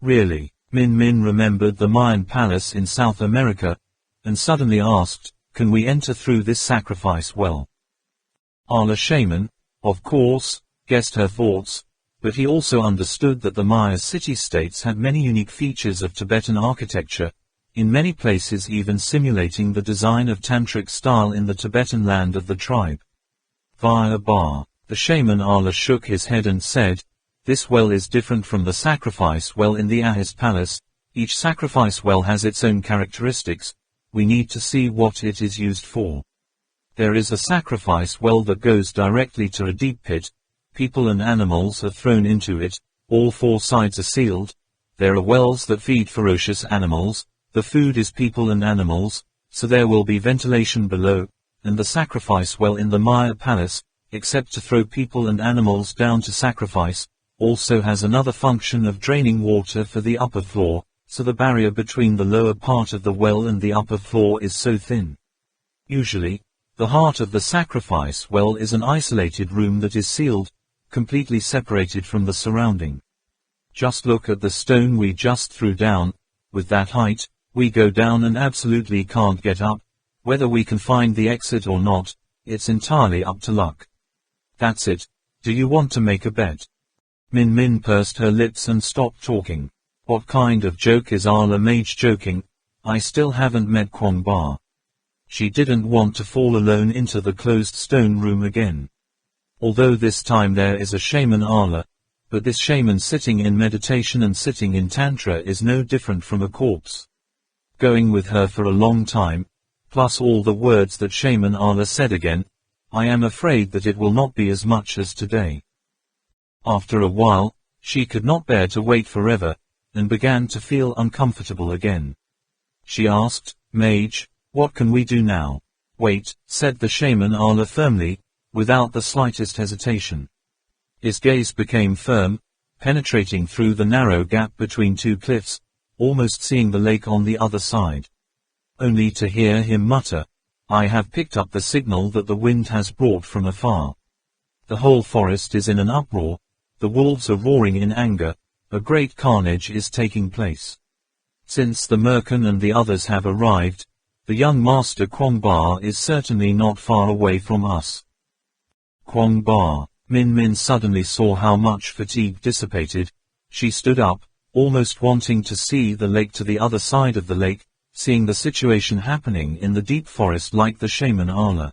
Really, Min Min remembered the Mayan palace in South America, and suddenly asked, "Can we enter through this sacrifice well?" Allah shaman, of course, guessed her thoughts, but he also understood that the Maya city-states had many unique features of Tibetan architecture, in many places even simulating the design of Tantric style in the Tibetan land of the tribe. Via bar, the shaman Allah shook his head and said, "This well is different from the sacrifice well in the Ahis palace. Each sacrifice well has its own characteristics. We need to see what it is used for. There is a sacrifice well that goes directly to a deep pit. People and animals are thrown into it. All four sides are sealed. There are wells that feed ferocious animals. The food is people and animals, so there will be ventilation below. And the sacrifice well in the Maya palace, except to throw people and animals down to sacrifice, also has another function of draining water for the upper floor, so the barrier between the lower part of the well and the upper floor is so thin. Usually, the heart of the sacrifice well is an isolated room that is sealed, completely separated from the surrounding. Just look at the stone we just threw down. With that height, we go down and absolutely can't get up. Whether we can find the exit or not, it's entirely up to luck. That's it. Do you want to make a bet?" Min Min pursed her lips and stopped talking. What kind of joke is Allah Mage joking? I still haven't met Kwon Ba. She didn't want to fall alone into the closed stone room again. Although this time there is a shaman Allah, but this shaman sitting in meditation and sitting in tantra is no different from a corpse. Going with her for a long time, plus all the words that shaman Allah said again, I am afraid that it will not be as much as today. After a while, she could not bear to wait forever, and began to feel uncomfortable again. She asked, "Mage, what can we do now?" "Wait," said the shaman Allah firmly, without the slightest hesitation. His gaze became firm, penetrating through the narrow gap between two cliffs, almost seeing the lake on the other side. Only to hear him mutter, I have picked up the signal that the wind has brought from afar. The whole forest is in an uproar, the wolves are roaring in anger, a great carnage is taking place. Since the merkin and the others have arrived, the young master Kwong Ba is certainly not far away from us. Kwong Ba. Min Min suddenly saw how much fatigue dissipated. She stood up, almost wanting to see the lake to the other side of the lake, seeing the situation happening in the deep forest like the shaman Allah.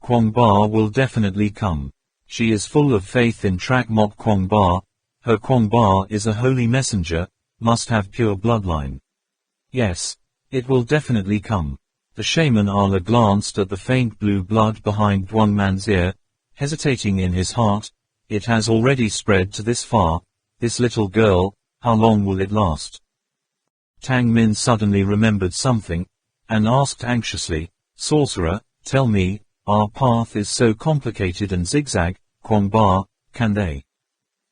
Kwong Ba will definitely come. She is full of faith in Trak Mok Kwong Ba. Her Kwong Ba is a holy messenger, must have pure bloodline. Yes, it will definitely come. The shaman Allah glanced at the faint blue blood behind Duang Man's ear, hesitating in his heart. It has already spread to this far. This little girl, how long will it last? Tang Min suddenly remembered something, and asked anxiously, Sorcerer, tell me, our path is so complicated and zigzag, Kwong Ba, can they?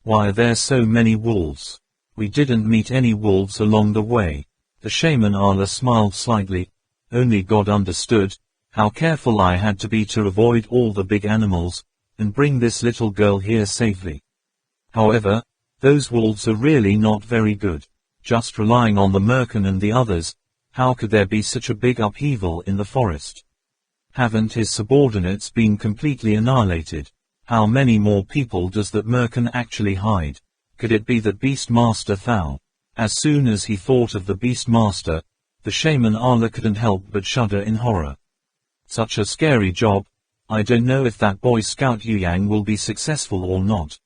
Why are there so many wolves? We didn't meet any wolves along the way. The shaman Allah smiled slightly. Only God understood how careful I had to be to avoid all the big animals, and bring this little girl here safely. However, those wolves are really not very good. Just relying on the merkin and the others, how could there be such a big upheaval in the forest? Haven't his subordinates been completely annihilated? How many more people does that merkin actually hide? Could it be that Beastmaster Thao? As soon as he thought of the Beastmaster, the shaman Allah couldn't help but shudder in horror. Such a scary job. I don't know if that Boy Scout Yang will be successful or not.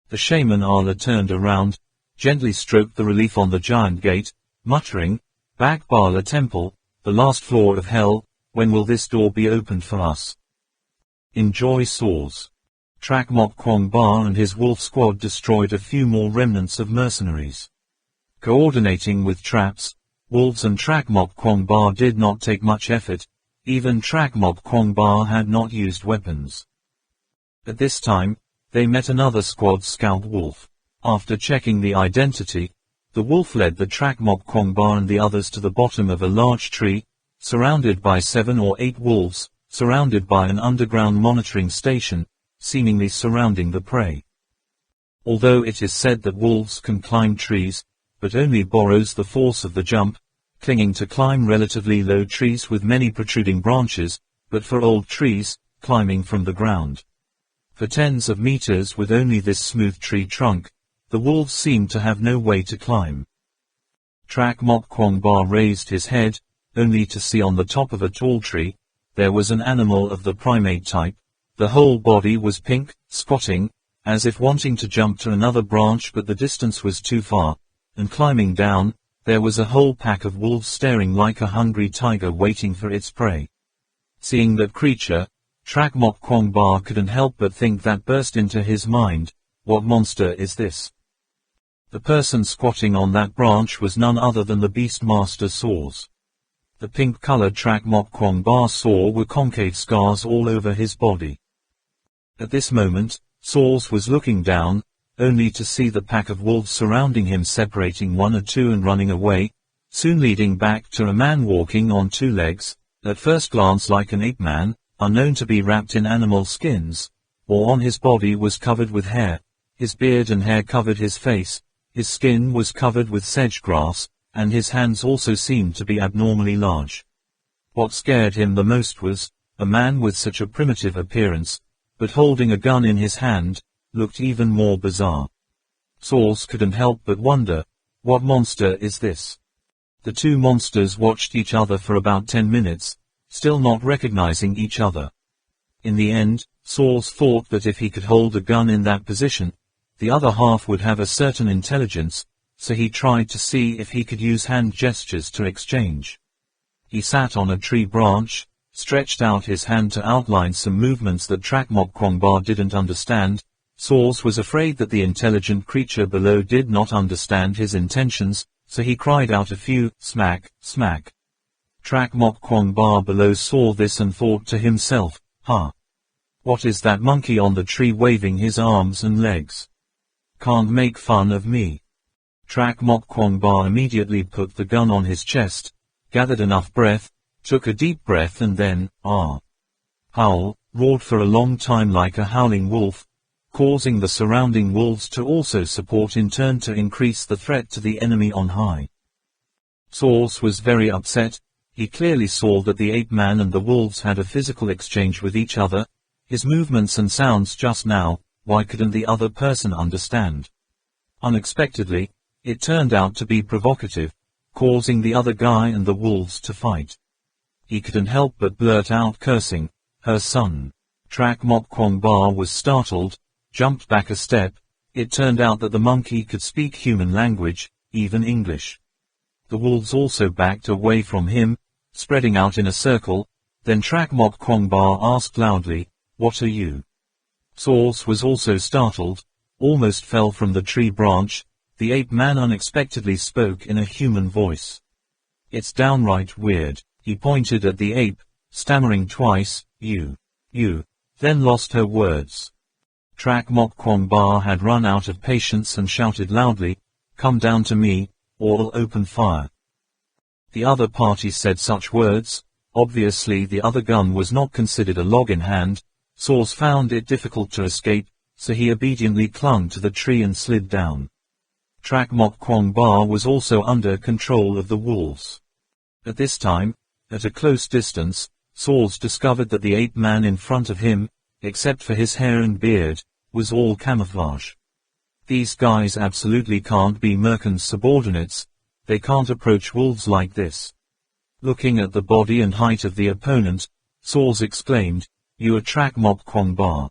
The shaman Allah turned around, gently stroked the relief on the giant gate, muttering, Bak Bala Temple, the last floor of hell, when will this door be opened for us? Enjoy Saws. Trak Mok Kwong Ba and his wolf squad destroyed a few more remnants of mercenaries. Coordinating with traps, wolves and Trak Mok Kwong Ba did not take much effort. Even Trak Mok Kwong Ba had not used weapons. At this time, they met another squad scout wolf. After checking the identity, the wolf led the Trak Mok Kwong Ba and the others to the bottom of a large tree, surrounded by 7 or 8 wolves, surrounded by an underground monitoring station, seemingly surrounding the prey. Although it is said that wolves can climb trees, but only borrows the force of the jump, clinging to climb relatively low trees with many protruding branches, but for old trees, climbing from the ground. For tens of meters with only this smooth tree trunk, the wolves seemed to have no way to climb. Trak Mok Kwong Ba raised his head, only to see on the top of a tall tree, there was an animal of the primate type. The whole body was pink, squatting, as if wanting to jump to another branch, but the distance was too far, and climbing down, there was a whole pack of wolves staring like a hungry tiger waiting for its prey. Seeing that creature, Trak Mok Kwong Ba couldn't help but think that burst into his mind, what monster is this? The person squatting on that branch was none other than the Beastmaster Saws. The pink-colored Trak Mok Kwong Ba saw were concave scars all over his body. At this moment, Saws was looking down, only to see the pack of wolves surrounding him, separating 1 or 2 and running away, soon leading back to a man walking on 2 legs, at first glance like an ape-man, unknown to be wrapped in animal skins, or on his body was covered with hair, his beard and hair covered his face, his skin was covered with sedge grass, and his hands also seemed to be abnormally large. What scared him the most was, a man with such a primitive appearance, but holding a gun in his hand, looked even more bizarre. Saws couldn't help but wonder, what monster is this? The 2 monsters watched each other for about 10 minutes, still not recognizing each other. In the end, Saws thought that if he could hold a gun in that position, the other half would have a certain intelligence, so he tried to see if he could use hand gestures to exchange. He sat on a tree branch, stretched out his hand to outline some movements that Trak Mok Kwong Ba didn't understand. Saws was afraid that the intelligent creature below did not understand his intentions, so he cried out a few, smack, smack. Trak Mok Kwong Ba below saw this and thought to himself, what is that monkey on the tree waving his arms and legs? Can't make fun of me. Trak Mok Kwong Ba immediately put the gun on his chest, gathered enough breath, took a deep breath and then, howl, roared for a long time like a howling wolf, causing the surrounding wolves to also support in turn to increase the threat to the enemy on high. Saws was very upset. He clearly saw that the ape man and the wolves had a physical exchange with each other, his movements and sounds just now. Why couldn't the other person understand? Unexpectedly, it turned out to be provocative, causing the other guy and the wolves to fight. He couldn't help but blurt out cursing, "Her son." Trak Mok Kwong Ba was startled, jumped back a step. It turned out that the monkey could speak human language, even English. The wolves also backed away from him, spreading out in a circle. Then Trak Mok Kwong Ba asked loudly, "What are you?" Saws was also startled, almost fell from the tree branch. The ape man unexpectedly spoke in a human voice. "It's downright weird." He pointed at the ape, stammering twice, you, then lost her words. Trak Mok Kwong Ba had run out of patience and shouted loudly, "Come down to me, or I'll open fire." The other party said such words. Obviously the other gun was not considered a log in hand. Saws found it difficult to escape, so he obediently clung to the tree and slid down. Trak Mok Kwong Ba was also under control of the wolves. At this time, at a close distance, Saws discovered that the ape man in front of him, except for his hair and beard, was all camouflage. These guys absolutely can't be Merkin's subordinates. They can't approach wolves like this. Looking at the body and height of the opponent, Saws exclaimed, "You are Trak Mok Kwong Ba."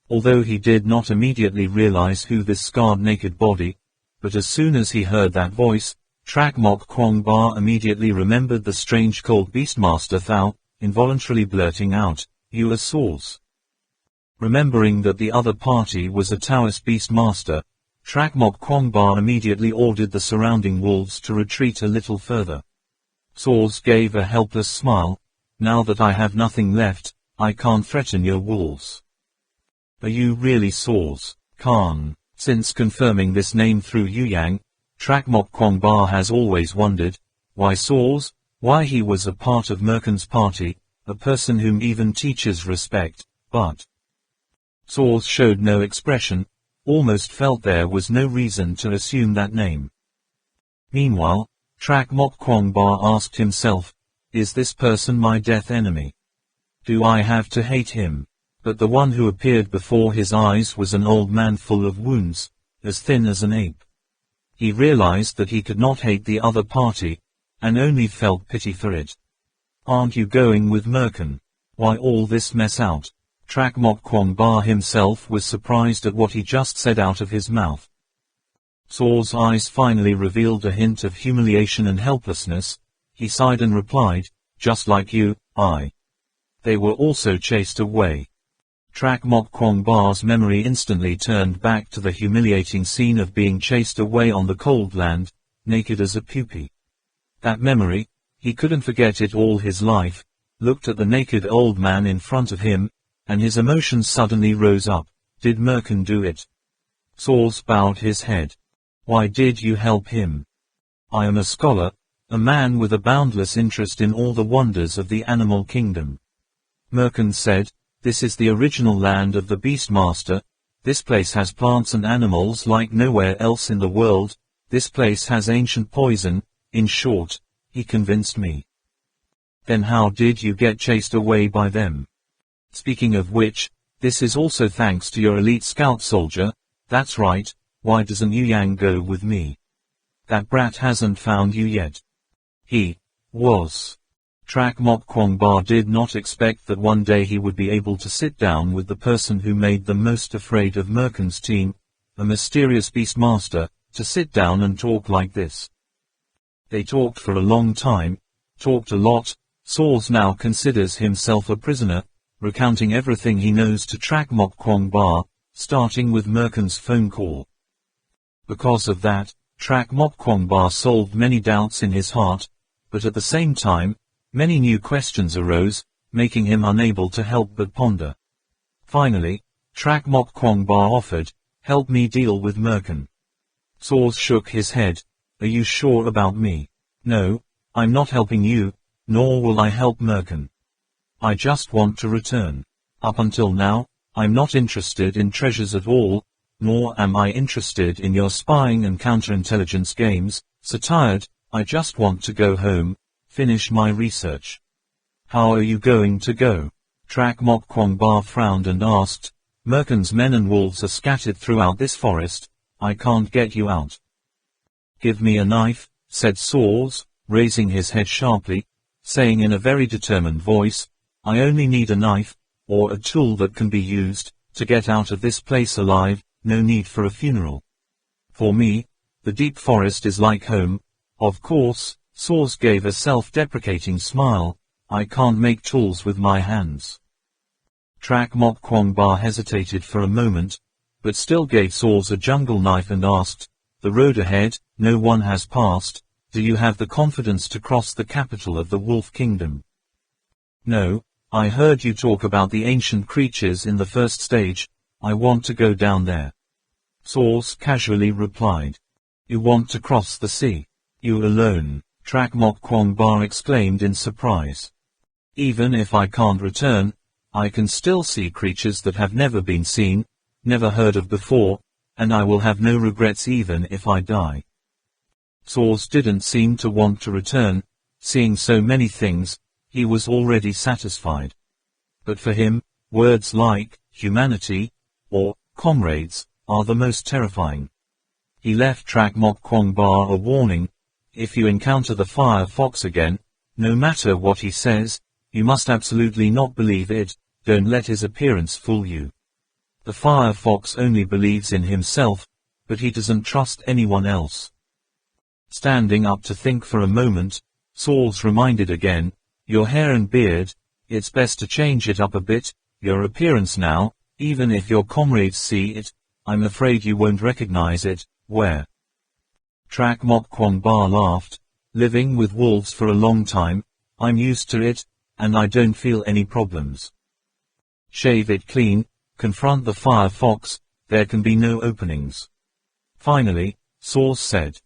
Although he did not immediately realize who this scarred naked body, but as soon as he heard that voice, Trak Mok Kwong Ba immediately remembered the strange cold beastmaster Thao, involuntarily blurting out, "You are Saws." Remembering that the other party was a Taoist beastmaster, Trak Mok Kwong Ba immediately ordered the surrounding wolves to retreat a little further. Saws gave a helpless smile. "Now that I have nothing left, I can't threaten your wolves." "Are you really Saws, Khan?" Since confirming this name through Yuyang, Trak Mok Kwong Ba has always wondered, why Saws, why he was a part of Merkin's party, a person whom even teachers respect, but Saws showed no expression, almost felt there was no reason to assume that name. Meanwhile, Trak Mok Kwong Ba asked himself, "Is this person my death enemy? Do I have to hate him?" But the one who appeared before his eyes was an old man full of wounds, as thin as an ape. He realized that he could not hate the other party, and only felt pity for it. "Aren't you going with Merkin? Why all this mess out?" Trak Mok Kwong Ba himself was surprised at what he just said out of his mouth. Saw's eyes finally revealed a hint of humiliation and helplessness. He sighed and replied, "Just like you, They were also chased away." Trak Mok Kwong Ba's memory instantly turned back to the humiliating scene of being chased away on the cold land, naked as a pupae. That memory, he couldn't forget it all his life, looked at the naked old man in front of him, and his emotions suddenly rose up. Did Merkin do it? Saws bowed his head. "Why did you help him?" "I am a scholar, a man with a boundless interest in all the wonders of the animal kingdom." Merkin said, "This is the original land of the Beastmaster. This place has plants and animals like nowhere else in the world. This place has ancient poison. In short, he convinced me." "Then how did you get chased away by them?" "Speaking of which, this is also thanks to your elite scout soldier. That's right. Why doesn't Yuyang go with me? That brat hasn't found you yet." He was. Trak Mok Kwong Ba did not expect that one day he would be able to sit down with the person who made them most afraid of Merkin's team, a mysterious beastmaster, to sit down and talk like this. They talked for a long time, talked a lot. Saws now considers himself a prisoner, recounting everything he knows to Trak Mok Kwong Ba, starting with Merkin's phone call. Because of that, Trak Mok Kwong Ba solved many doubts in his heart, but at the same time, many new questions arose, making him unable to help but ponder. Finally, Trak Mok Kwong Ba offered, "Help me deal with Merkin." Saws shook his head. "Are you sure about me?" "No, I'm not helping you. nor will I help Merkin. I just want to return. Up until now, I'm not interested in treasures at all, nor am I interested in your spying and counterintelligence games, so tired, I just want to go home, finish my research. How are you going to go? Trak Mok Kwong Ba frowned and asked, Merkin's men and wolves are scattered throughout this forest, I can't get you out. Give me a knife, said Saws, raising his head sharply, saying in a very determined voice, I only need a knife, or a tool that can be used, to get out of this place alive, no need for a funeral. For me, the deep forest is like home, of course. Saws gave a self-deprecating smile, I can't make tools with my hands. Trak Mok Kwong Ba hesitated for a moment, but still gave Saws a jungle knife and asked, the road ahead, no one has passed, do you have the confidence to cross the capital of the Wolf Kingdom? No, I heard you talk about the ancient creatures in the first stage, I want to go down there. Saws casually replied. You want to cross the sea? You alone? Trak Mok Kwong Ba exclaimed in surprise. Even if I can't return, I can still see creatures that have never been seen, never heard of before, and I will have no regrets even if I die. Saws didn't seem to want to return, seeing so many things, he was already satisfied. But for him, words like, humanity, or, comrades, are the most terrifying. He left Trak Mok Kwong Ba a warning, if you encounter the fire fox again, no matter what he says, you must absolutely not believe it, don't let his appearance fool you. The fire fox only believes in himself, but he doesn't trust anyone else. Standing up to think for a moment, Saws reminded again, your hair and beard, it's best to change it up a bit, your appearance now, even if your comrades see it, I'm afraid you won't recognize it, where? Trak Mok Kwong Ba laughed, living with wolves for a long time, I'm used to it, and I don't feel any problems. Shave it clean, confront the fire fox, there can be no openings. Finally, Saws said.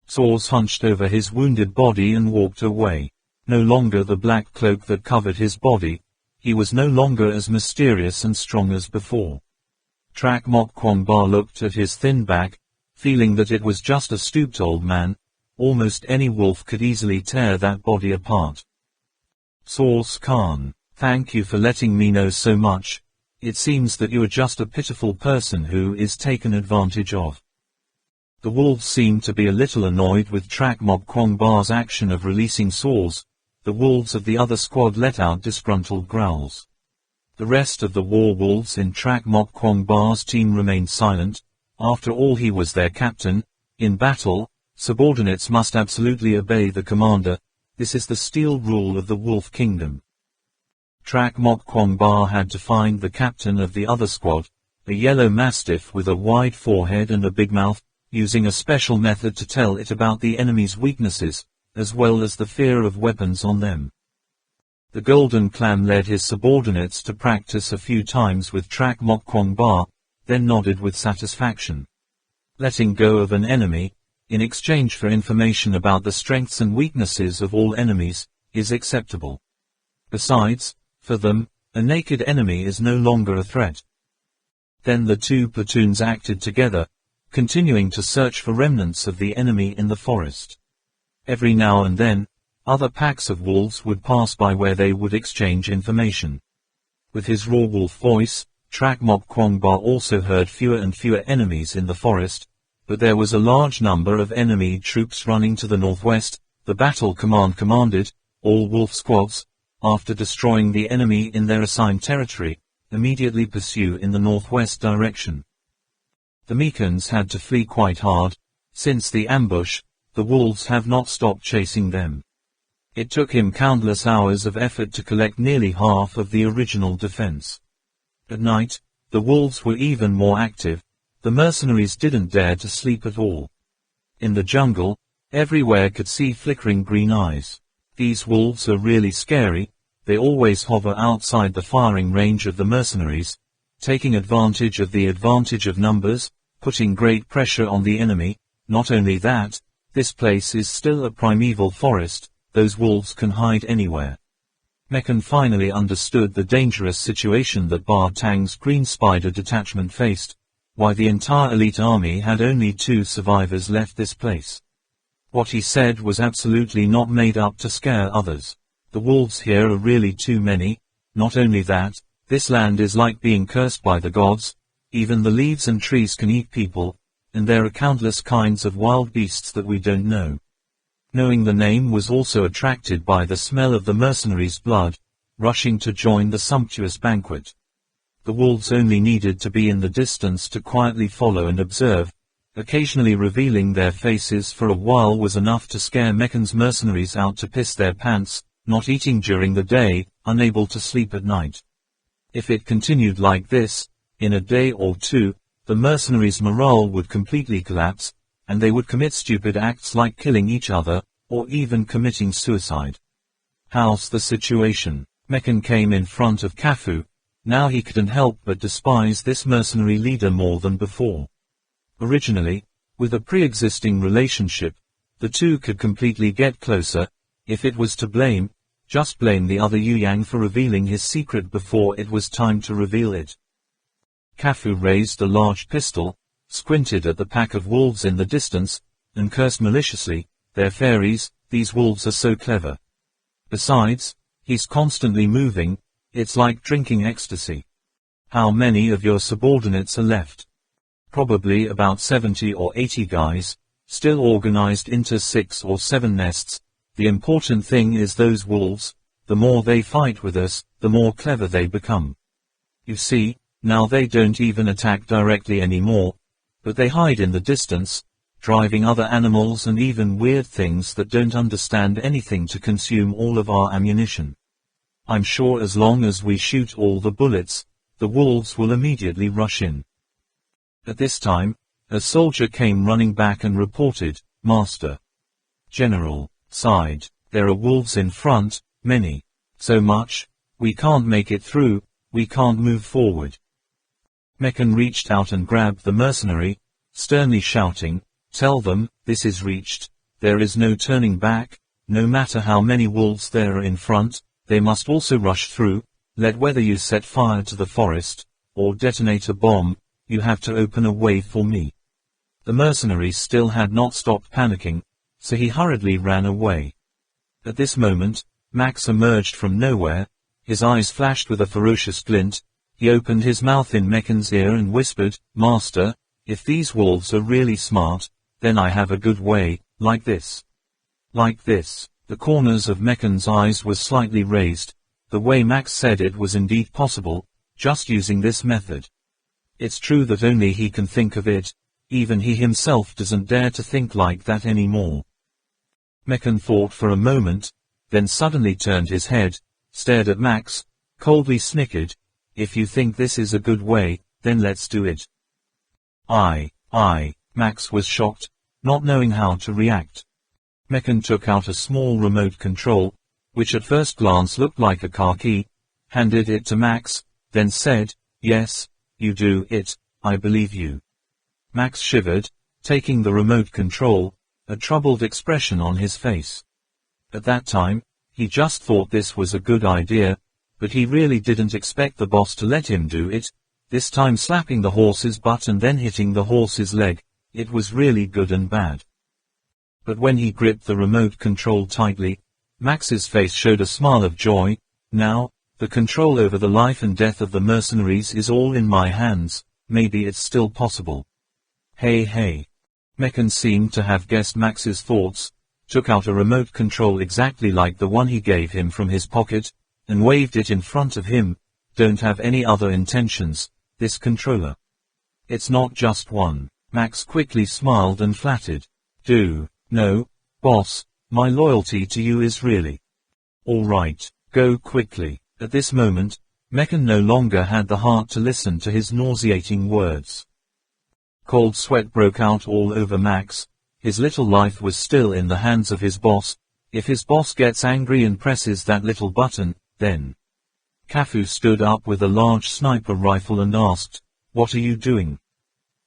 Saws hunched over his wounded body and walked away. No longer the black cloak that covered his body, he was no longer as mysterious and strong as before. Trak Mok Kwong Ba looked at his thin back, feeling that it was just a stooped old man, almost any wolf could easily tear that body apart. Saws Khan, thank you for letting me know so much, it seems that you are just a pitiful person who is taken advantage of. The wolves seemed to be a little annoyed with Trak Mok Kwong Ba's action of releasing Saws. The wolves of the other squad let out disgruntled growls. The rest of the war wolves in Trak Mok Kwong Ba's team remained silent. After all, he was their captain. In battle, subordinates must absolutely obey the commander. This is the steel rule of the Wolf Kingdom. Trak Mok Kwong Ba had to find the captain of the other squad, a yellow mastiff with a wide forehead and a big mouth, using a special method to tell it about the enemy's weaknesses, as well as the fear of weapons on them. The Golden Clan led his subordinates to practice a few times with Trak Mok Kwong Ba, then nodded with satisfaction. Letting go of an enemy, in exchange for information about the strengths and weaknesses of all enemies, is acceptable. Besides, for them, a naked enemy is no longer a threat. Then the two platoons acted together, continuing to search for remnants of the enemy in the forest. Every now and then, other packs of wolves would pass by where they would exchange information. With his raw wolf voice, Trak Mok Kwong Ba also heard fewer and fewer enemies in the forest, but there was a large number of enemy troops running to the northwest. The battle command commanded, all wolf squads, after destroying the enemy in their assigned territory, immediately pursue in the northwest direction. The Meekans had to flee quite hard. Since the ambush, the wolves have not stopped chasing them. It took him countless hours of effort to collect nearly half of the original defense. At night, the wolves were even more active. The mercenaries didn't dare to sleep at all. In the jungle, everywhere could see flickering green eyes. These wolves are really scary. They always hover outside the firing range of the mercenaries, taking advantage of the advantage of numbers, putting great pressure on the enemy. Not only that, this place is still a primeval forest. those wolves can hide anywhere. Mekan finally understood the dangerous situation that Ba Tang's Green Spider detachment faced, why the entire elite army had only 2 survivors left this place. What he said was absolutely not made up to scare others. The wolves here are really too many. Not only that, this land is like being cursed by the gods. Even the leaves and trees can eat people, and there are countless kinds of wild beasts that we don't know. Knowing the name was also attracted by the smell of the mercenaries' blood, rushing to join the sumptuous banquet. The wolves only needed to be in the distance to quietly follow and observe. Occasionally revealing their faces for a while was enough to scare Mekan's mercenaries out to piss their pants, not eating during the day, unable to sleep at night. If it continued like this, in a day or 2, the mercenaries' morale would completely collapse, and they would commit stupid acts like killing each other, or even committing suicide. How's the situation? Mekan came in front of Kafu. Now he couldn't help but despise this mercenary leader more than before. Originally, with a pre-existing relationship, the two could completely get closer. If it was to blame, just blame the other Yuyang for revealing his secret before it was time to reveal it. Kafu raised a large pistol, squinted at the pack of wolves in the distance, and cursed maliciously, "They're fairies, these wolves are so clever. Besides, he's constantly moving, it's like drinking ecstasy. How many of your subordinates are left?" Probably about 70 or 80 guys, still organized into 6 or 7 nests. The important thing is those wolves, the more they fight with us, the more clever they become. You see, now they don't even attack directly anymore, but they hide in the distance, driving other animals and even weird things that don't understand anything to consume all of our ammunition. I'm sure as long as we shoot all the bullets, the wolves will immediately rush in. At this time, a soldier came running back and reported, "Master General sighed, there are wolves in front, many. So much, we can't make it through, we can't move forward." Mekan reached out and grabbed the mercenary, sternly shouting, "Tell them, this is reached, there is no turning back, no matter how many wolves there are in front, they must also rush through, let whether you set fire to the forest, or detonate a bomb, you have to open a way for me." The mercenaries still had not stopped panicking, so he hurriedly ran away. At this moment, Max emerged from nowhere, his eyes flashed with a ferocious glint. He opened his mouth in Mekan's ear and whispered, "Master, if these wolves are really smart, then I have a good way, like this." Like this. The corners of Mekan's eyes were slightly raised. The way Max said it was indeed possible, just using this method. It's true that only he can think of it, even he himself doesn't dare to think like that anymore. Mekan thought for a moment, then suddenly turned his head, stared at Max, coldly snickered, "If you think this is a good way, then let's do it." Max was shocked, not knowing how to react. Mekan took out a small remote control, which at first glance looked like a car key, handed it to Max, then said, "Yes, you do it, I believe you." Max shivered, taking the remote control, a troubled expression on his face. At that time, he just thought this was a good idea, but he really didn't expect the boss to let him do it, this time slapping the horse's butt and then hitting the horse's leg. It was really good and bad. But when he gripped the remote control tightly, Max's face showed a smile of joy. "Now, the control over the life and death of the mercenaries is all in my hands, maybe it's still possible." Hey. Mekan seemed to have guessed Max's thoughts, took out a remote control exactly like the one he gave him from his pocket, and waved it in front of him. "Don't have any other intentions, this controller. It's not just one." Max quickly smiled and flattered. "No, boss, my loyalty to you is really." "All right, go quickly." At this moment, Mekan no longer had the heart to listen to his nauseating words. Cold sweat broke out all over Max. His little life was still in the hands of his boss. If his boss gets angry and presses that little button, then... Kafu stood up with a large sniper rifle and asked, "What are you doing?"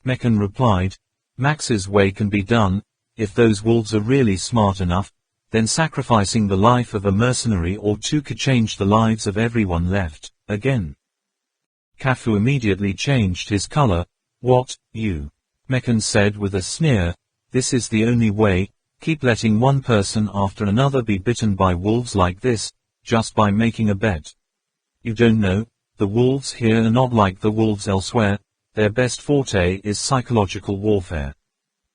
Mekan replied, "Max's way can be done. If those wolves are really smart enough, then sacrificing the life of a mercenary or two could change the lives of everyone left, again. Kafue immediately changed his color. What, you? Mekan said with a sneer, this is the only way, keep letting one person after another be bitten by wolves like this, just by making a bet. You don't know, the wolves here are not like the wolves elsewhere, their best forte is psychological warfare.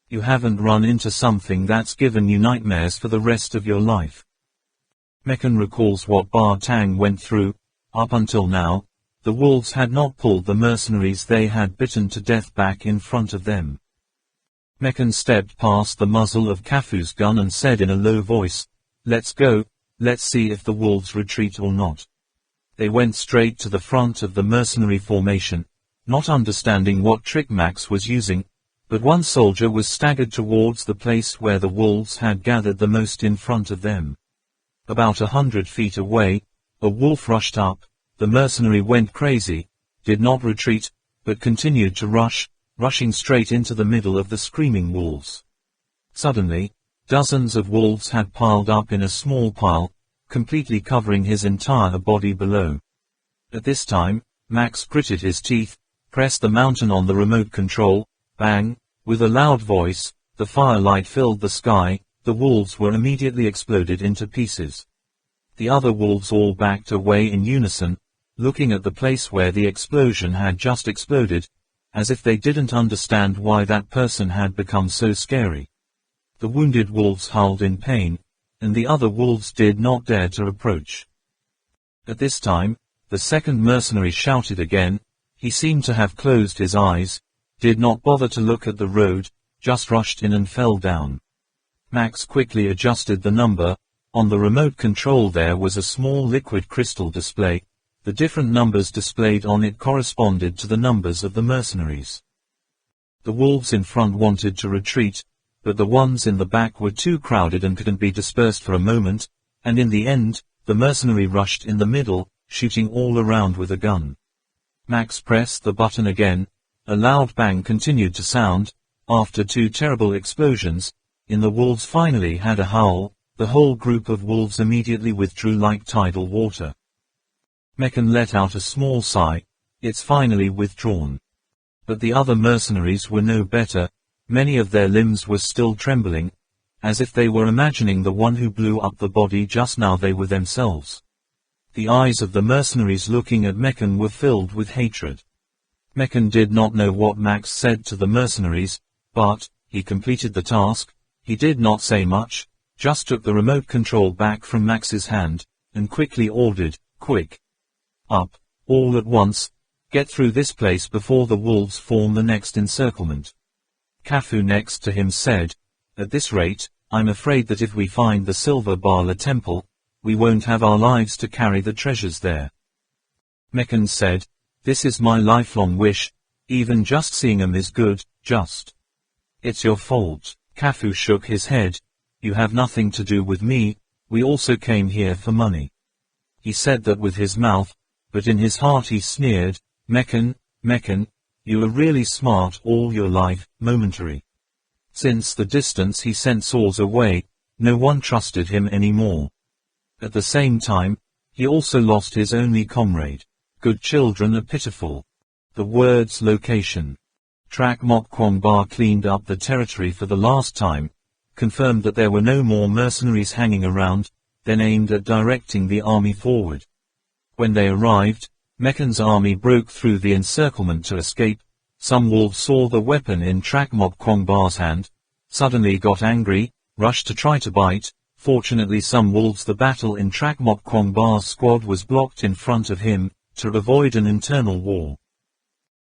You haven't run into something that's given you nightmares for the rest of your life. Mekan recalls what Ba Tang went through. Up until now, the wolves had not pulled the mercenaries they had bitten to death back in front of them. Mekan stepped past the muzzle of Kafu's gun and said in a low voice, let's go, let's see if the wolves retreat or not. They went straight to the front of the mercenary formation, not understanding what trick Max was using, but one soldier was staggered towards the place where the wolves had gathered the most in front of them. About 100 feet away, a wolf rushed up. The mercenary went crazy, did not retreat, but continued to rushing straight into the middle of the screaming wolves. Suddenly, dozens of wolves had piled up in a small pile, completely covering his entire body below. At this time, Max gritted his teeth, pressed the mountain on the remote control. Bang! With a loud voice, the firelight filled the sky. The wolves were immediately exploded into pieces. The other wolves all backed away in unison, looking at the place where the explosion had just exploded, as if they didn't understand why that person had become so scary. The wounded wolves howled in pain, and the other wolves did not dare to approach. At this time, the second mercenary shouted again. He seemed to have closed his eyes, did not bother to look at the road, just rushed in and fell down. Max quickly adjusted the number. On the remote control there was a small liquid crystal display. The different numbers displayed on it corresponded to the numbers of the mercenaries. The wolves in front wanted to retreat, but the ones in the back were too crowded and couldn't be dispersed for a moment, and in the end, the mercenary rushed in the middle, shooting all around with a gun. Max pressed the button again. A loud bang continued to sound. After two terrible explosions, the wolves finally had a howl. The whole group of wolves immediately withdrew like tidal water. Mekan let out a small sigh. It's finally withdrawn. But the other mercenaries were no better. Many of their limbs were still trembling, as if they were imagining the one who blew up the body just now they were themselves. The eyes of the mercenaries looking at Mekan were filled with hatred. Mekan did not know what Max said to the mercenaries, but he completed the task. He did not say much, just took the remote control back from Max's hand, and quickly ordered, quick. Up, all at once, get through this place before the wolves form the next encirclement. Kafue next to him said, at this rate, I'm afraid that if we find the Silver Bala Temple, we won't have our lives to carry the treasures there. Mekan said, this is my lifelong wish, even just seeing 'em is good, just. It's your fault. Kafue shook his head. You have nothing to do with me, we also came here for money. He said that with his mouth, but in his heart he sneered, Mekan, you are really smart all your life, momentary. Since the distance he sent swords away, no one trusted him anymore. At the same time, he also lost his only comrade. Good children are pitiful. The words location. Trak Mok Kwong Ba cleaned up the territory for the last time, confirmed that there were no more mercenaries hanging around, then aimed at directing the army forward. When they arrived, Mekan's army broke through the encirclement to escape. Some wolves saw the weapon in Trak Mok Kwong Ba's hand, suddenly got angry, rushed to try to bite. Fortunately some wolves the battle in Trak Mok Kwong Ba's squad was blocked in front of him, to avoid an internal war.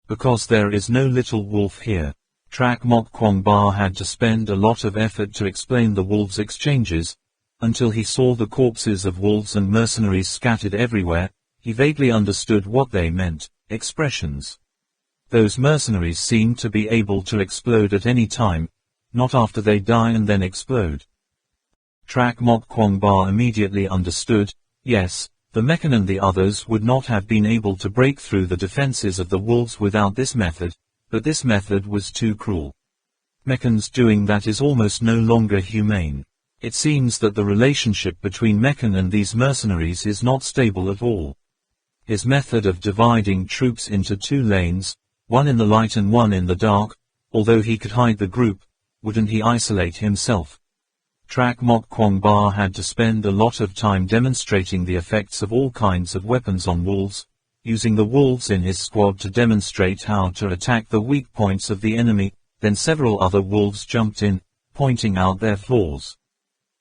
Because there is no little wolf here, Trak Mok Kwong Ba had to spend a lot of effort to explain the wolves' exchanges. Until he saw the corpses of wolves and mercenaries scattered everywhere, he vaguely understood what they meant, expressions. Those mercenaries seemed to be able to explode at any time, not after they die and then explode. Trak Mok Kwong Ba immediately understood. Yes, the Mekan and the others would not have been able to break through the defenses of the wolves without this method, but this method was too cruel. Mekan's doing that is almost no longer humane. It seems that the relationship between Mekan and these mercenaries is not stable at all. His method of dividing troops into two lanes, one in the light and one in the dark, although he could hide the group, wouldn't he isolate himself? Trak Mok Kwong Ba had to spend a lot of time demonstrating the effects of all kinds of weapons on wolves, using the wolves in his squad to demonstrate how to attack the weak points of the enemy. Then several other wolves jumped in, pointing out their flaws.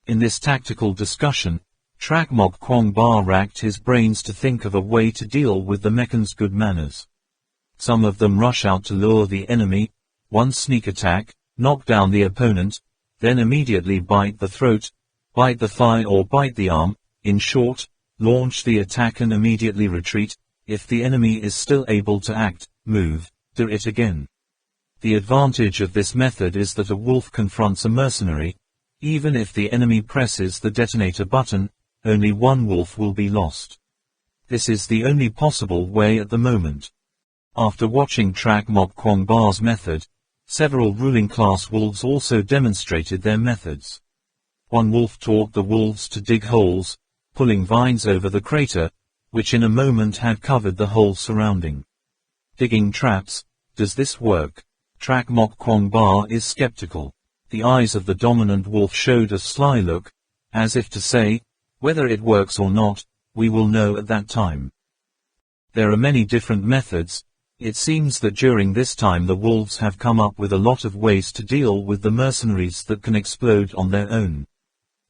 In this tactical discussion, Trak Mok Kwong Ba racked his brains to think of a way to deal with the Mekan's good manners. Some of them rush out to lure the enemy, one sneak attack, knock down the opponent, then immediately bite the throat, bite the thigh or bite the arm, in short, launch the attack and immediately retreat. If the enemy is still able to act, move, do it again. The advantage of this method is that a wolf confronts a mercenary. Even if the enemy presses the detonator button, only one wolf will be lost. This is the only possible way at the moment. After watching Trak Mok Kwong Ba's method, several ruling class wolves also demonstrated their methods. One wolf taught the wolves to dig holes, pulling vines over the crater, which in a moment had covered the whole surrounding. Digging traps, does this work? Trak Mok Kwong Ba is skeptical. The eyes of the dominant wolf showed a sly look, as if to say, whether it works or not, we will know at that time. There are many different methods. It seems that during this time the wolves have come up with a lot of ways to deal with the mercenaries that can explode on their own.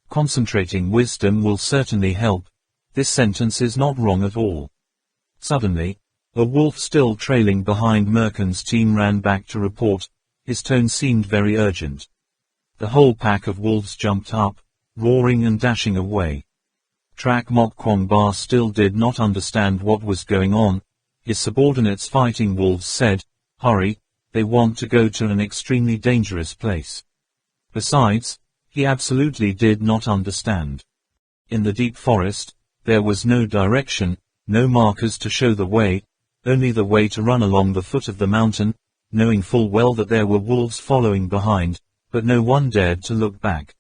Concentrating wisdom will certainly help. This sentence is not wrong at all. Suddenly, a wolf still trailing behind Merkin's team ran back to report. His tone seemed very urgent. The whole pack of wolves jumped up, roaring and dashing away. Trak Mok Kwong Ba still did not understand what was going on. His subordinates fighting wolves said, "Hurry, they want to go to an extremely dangerous place." Besides, he absolutely did not understand. In the deep forest, there was no direction, no markers to show the way, only the way to run along the foot of the mountain, knowing full well that there were wolves following behind, but no one dared to look back.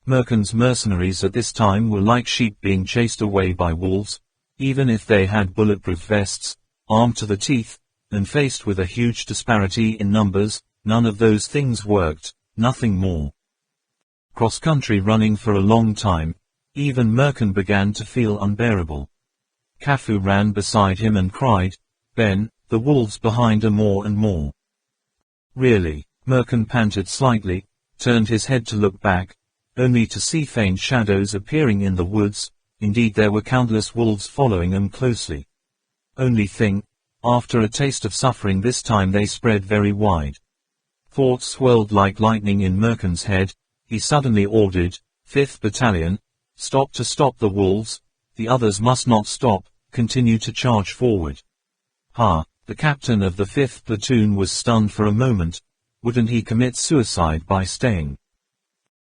Merkin's mercenaries at this time were like sheep being chased away by wolves. Even if they had bulletproof vests, armed to the teeth, and faced with a huge disparity in numbers, none of those things worked, nothing more. Cross-country running for a long time, even Merkin began to feel unbearable. Kafu ran beside him and cried, "Ben, the wolves behind are more and more." Really, Merkin panted slightly, turned his head to look back, only to see faint shadows appearing in the woods. Indeed, there were countless wolves following him closely. Only thing, after a taste of suffering this time they spread very wide. Thoughts swirled like lightning in Merkin's head. He suddenly ordered, "5th Battalion, stop to stop the wolves, the others must not stop, continue to charge forward." The captain of the 5th platoon was stunned for a moment. Wouldn't he commit suicide by staying?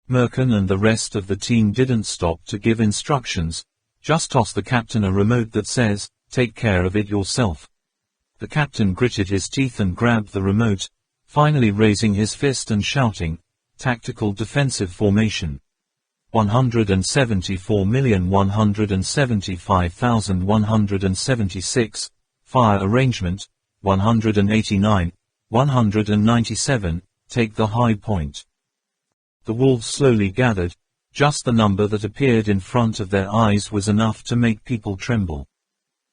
Merkin and the rest of the team didn't stop to give instructions, just toss the captain a remote that says, "Take care of it yourself." The captain gritted his teeth and grabbed the remote, finally raising his fist and shouting, "Tactical defensive formation. 174,175,176, fire arrangement, 189, 197, take the high point." The wolves slowly gathered. Just the number that appeared in front of their eyes was enough to make people tremble.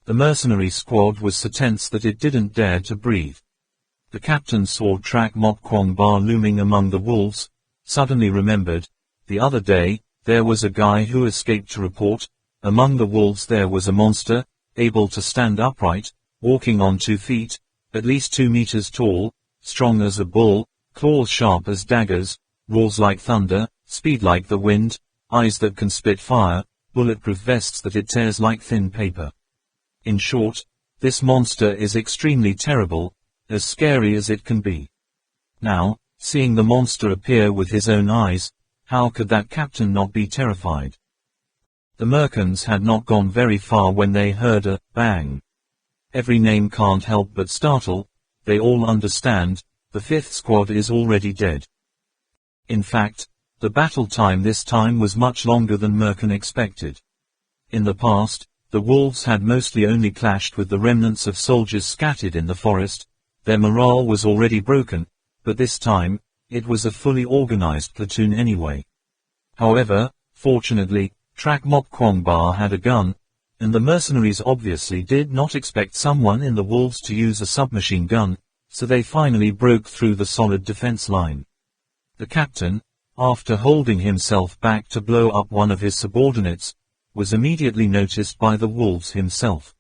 The mercenary squad was so tense that it didn't dare to breathe. The captain saw Trak Mok Kwong Ba looming among the wolves, suddenly remembered, the other day, there was a guy who escaped to report. Among the wolves there was a monster, able to stand upright, walking on 2 feet, at least 2 meters tall, strong as a bull, claws sharp as daggers, roars like thunder, speed like the wind, eyes that can spit fire, bulletproof vests that it tears like thin paper. In short, this monster is extremely terrible, as scary as it can be. Now, seeing the monster appear with his own eyes, how could that captain not be terrified? The Merkins had not gone very far when they heard a bang. Every name can't help but startle. They all understand, the 5th squad is already dead. In fact, The battle time this time was much longer than Merkin expected. In the past, the wolves had mostly only clashed with the remnants of soldiers scattered in the forest. Their morale was already broken, but this time, it was a fully organized platoon anyway. However, fortunately, Trak Mok Kwangba had a gun, and the mercenaries obviously did not expect someone in the wolves to use a submachine gun, so they finally broke through the solid defense line. The captain, after holding himself back to blow up one of his subordinates, was immediately noticed by the wolves himself.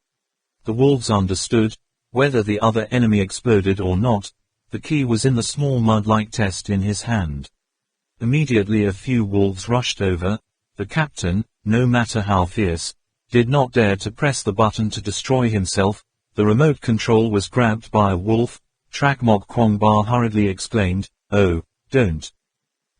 The wolves understood, whether the other enemy exploded or not, the key was in the small mud-like test in his hand. Immediately a few wolves rushed over. The captain, no matter how fierce, did not dare to press the button to destroy himself. The remote control was grabbed by a wolf. Trak Mok Kwangba hurriedly exclaimed, "Oh, don't."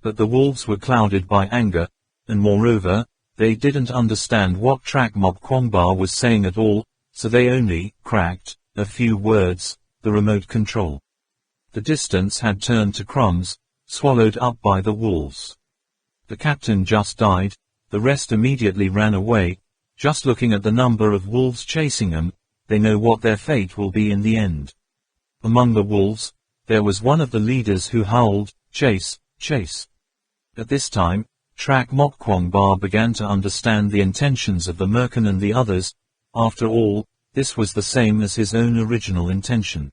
But the wolves were clouded by anger, and moreover, they didn't understand what Trak Mok Kwangba was saying at all, so they only cracked a few words, the remote control. The distance had turned to crumbs, swallowed up by the wolves. The captain just died, the rest immediately ran away. Just looking at the number of wolves chasing them, they know what their fate will be in the end. Among the wolves, there was one of the leaders who howled, "Chase, chase." At this time, Trak Mok Kwangba began to understand the intentions of the Merkin and the others. After all, this was the same as his own original intention.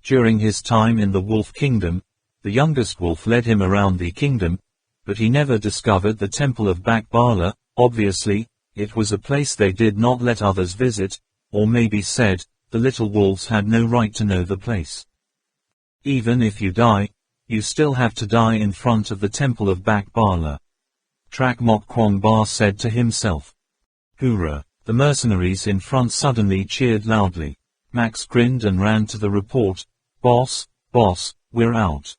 During his time in the Wolf Kingdom, the youngest wolf led him around the kingdom, but he never discovered the Temple of Bakbala. Obviously, it was a place they did not let others visit, or maybe said, the little wolves had no right to know the place. Even if you die, you still have to die in front of the Temple of Bakbala. Trak Mok Kwangba said to himself. Hoorah! The mercenaries in front suddenly cheered loudly. Max grinned and ran to the report. "Boss, boss, we're out.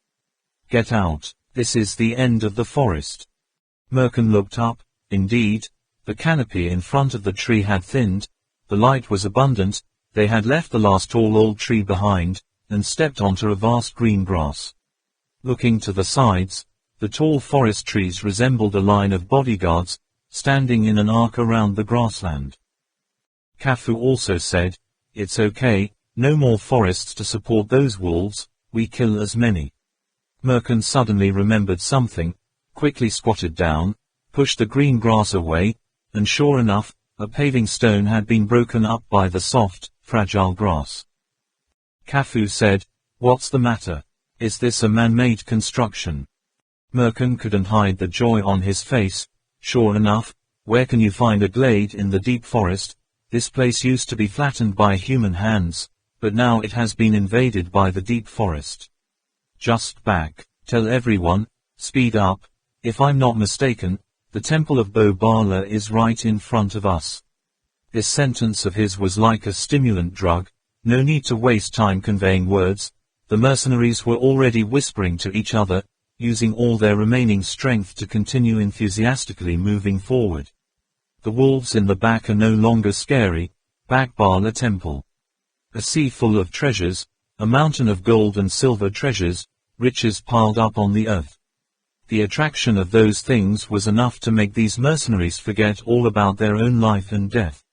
Get out, this is the end of the forest." Merkin looked up. Indeed, the canopy in front of the tree had thinned, the light was abundant, they had left the last tall old tree behind, and stepped onto a vast green grass. Looking to the sides, the tall forest trees resembled a line of bodyguards, standing in an arc around the grassland. Kafu also said, "It's okay, no more forests to support those wolves, we kill as many." Merkin suddenly remembered something, quickly squatted down, pushed the green grass away, and sure enough, a paving stone had been broken up by the soft, fragile grass. Kafu said, "What's the matter? Is this a man-made construction?" Merkin couldn't hide the joy on his face. Sure enough, where can you find a glade in the deep forest? This place used to be flattened by human hands, but now it has been invaded by the deep forest. Just back, tell everyone, speed up. If I'm not mistaken, the Temple of Bobala is right in front of us. This sentence of his was like a stimulant drug. No need to waste time conveying words. The mercenaries were already whispering to each other, using all their remaining strength to continue enthusiastically moving forward. The wolves in the back are no longer scary. Bakbala Temple. A sea full of treasures, a mountain of gold and silver treasures, riches piled up on the earth. The attraction of those things was enough to make these mercenaries forget all about their own life and death.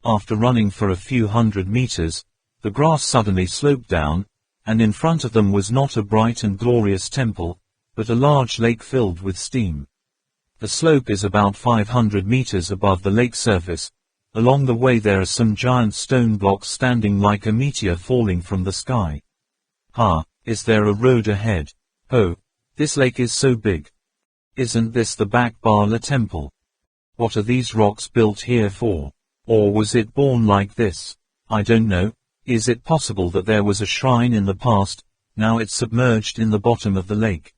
After running for a few hundred meters, the grass suddenly sloped down, and in front of them was not a bright and glorious temple, but a large lake filled with steam. The slope is about 500 meters above the lake surface. Along the way there are some giant stone blocks standing like a meteor falling from the sky. Ha, is there a road ahead? Oh, this lake is so big. Isn't this the Bakbala Temple? What are these rocks built here for? Or was it born like this? I don't know. Is it possible that there was a shrine in the past, now it's submerged in the bottom of the lake?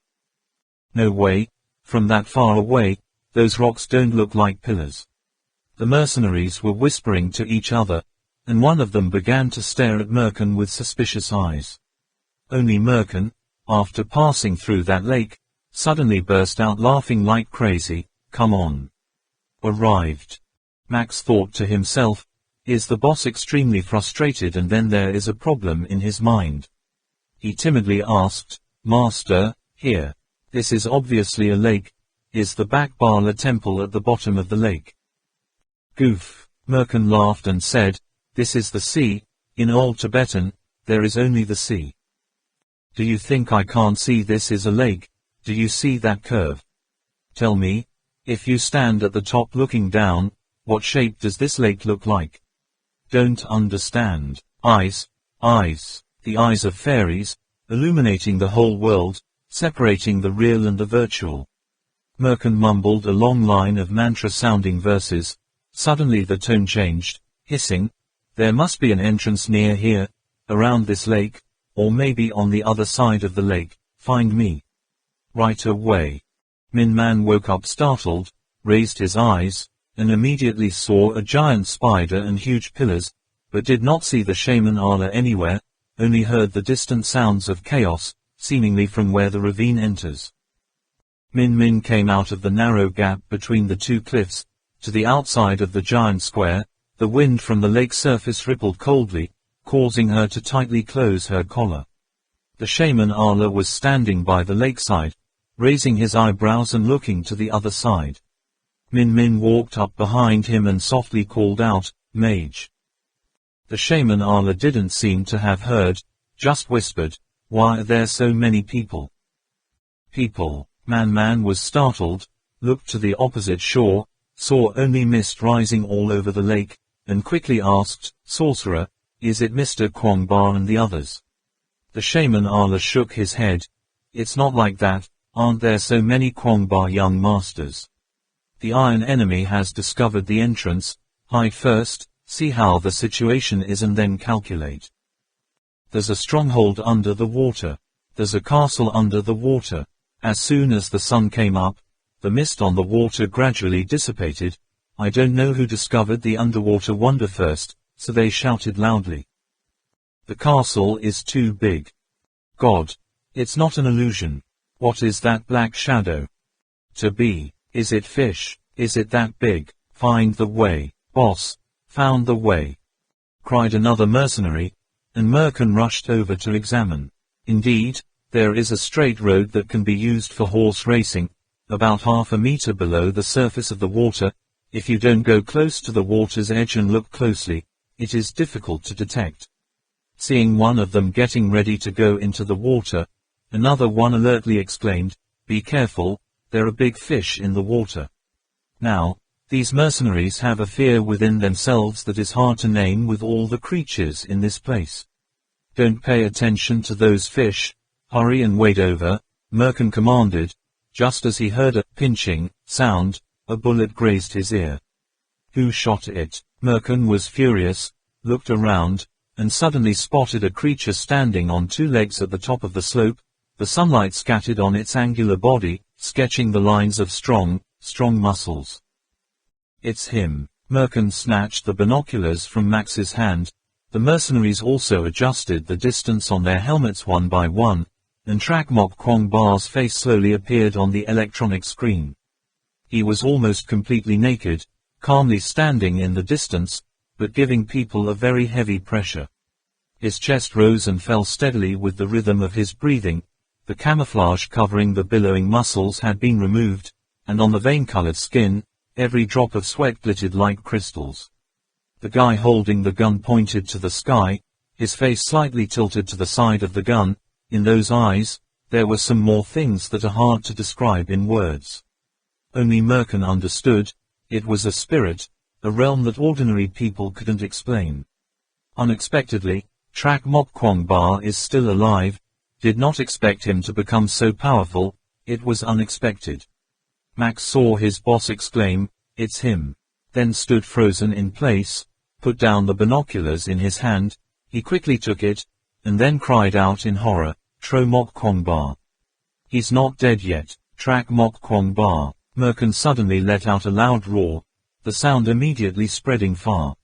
No way. From that far away, those rocks don't look like pillars. The mercenaries were whispering to each other, and one of them began to stare at Merkin with suspicious eyes. Only Merkin, after passing through that lake, suddenly burst out laughing like crazy. Come on. Arrived. Max thought to himself, is the boss extremely frustrated and then there is a problem in his mind? He timidly asked, Master, here, This is obviously a lake. Is the Bakbala temple at the bottom of the lake? Goof. Merkin laughed and said, this is the sea. In Old Tibetan, there is only the sea. Do you think I can't see this is a lake? Do you see that curve? Tell me, if you stand at the top looking down, what shape does this lake look like? Don't understand. Eyes, eyes, the eyes of fairies, illuminating the whole world, separating the real and the virtual. Merkin mumbled a long line of mantra-sounding verses. Suddenly the tone changed, hissing, there must be an entrance near here, around this lake, or maybe on the other side of the lake. Find me. Right away. Min Man woke up startled, raised his eyes, and immediately saw a giant spider and huge pillars, but did not see the shaman Allah anywhere, only heard the distant sounds of chaos, seemingly from where the ravine enters. Min Min came out of the narrow gap between the two cliffs, to the outside of the giant square. The wind from the lake surface rippled coldly, causing her to tightly close her collar. The shaman Allah was standing by the lakeside, raising his eyebrows and looking to the other side. Min Min walked up behind him and softly called out, Mage. The shaman Allah didn't seem to have heard, just whispered, why are there so many people? People. Man was startled, looked to the opposite shore, saw only mist rising all over the lake, and quickly asked, Sorcerer, is it Mr. Kwangba and the others? The shaman Allah shook his head. It's not like that, aren't there so many Kwangba young masters? The Iron Enemy has discovered the entrance. Hide first, see how the situation is and then calculate. There's a stronghold under the water. There's a castle under the water. As soon as the sun came up, the mist on the water gradually dissipated. I don't know who discovered the underwater wonder first, so they shouted loudly. The castle is too big. God. It's not an illusion. What is that black shadow? To be. Is it fish? Is it that big? Find the way. Boss. Found the way. Cried another mercenary, and Merkin rushed over to examine. Indeed, there is a straight road that can be used for horse racing, about half a meter below the surface of the water. If you don't go close to the water's edge and look closely, it is difficult to detect. Seeing one of them getting ready to go into the water, another one alertly exclaimed, be careful, there are big fish in the water. Now, these mercenaries have a fear within themselves that is hard to name with all the creatures in this place. Don't pay attention to those fish, hurry and wade over, Merkin commanded. Just as he heard a pinching sound, a bullet grazed his ear. Who shot it? Merkin was furious, looked around, and suddenly spotted a creature standing on two legs at the top of the slope, the sunlight scattered on its angular body, sketching the lines of strong muscles. It's him. Merkin snatched the binoculars from Max's hand. The mercenaries also adjusted the distance on their helmets one by one, and Trakmok Kwangba's face slowly appeared on the electronic screen. He was almost completely naked, calmly standing in the distance, but giving people a very heavy pressure. His chest rose and fell steadily with the rhythm of his breathing. The camouflage covering the billowing muscles had been removed, and on the vein-colored skin, every drop of sweat glittered like crystals. The guy holding the gun pointed to the sky, his face slightly tilted to the side of the gun. In those eyes, there were some more things that are hard to describe in words. Only Merkin understood. It was a spirit, a realm that ordinary people couldn't explain. Unexpectedly, Trakmok Kwangba is still alive. Did not expect him to become so powerful. It was unexpected. Max saw his boss exclaim, it's him. Then stood frozen in place, put down the binoculars in his hand. He quickly took it, and then cried out in horror, Trakmok Kwangba. He's not dead yet. Trakmok Kwangba. Merkin suddenly let out a loud roar, the sound immediately spreading far.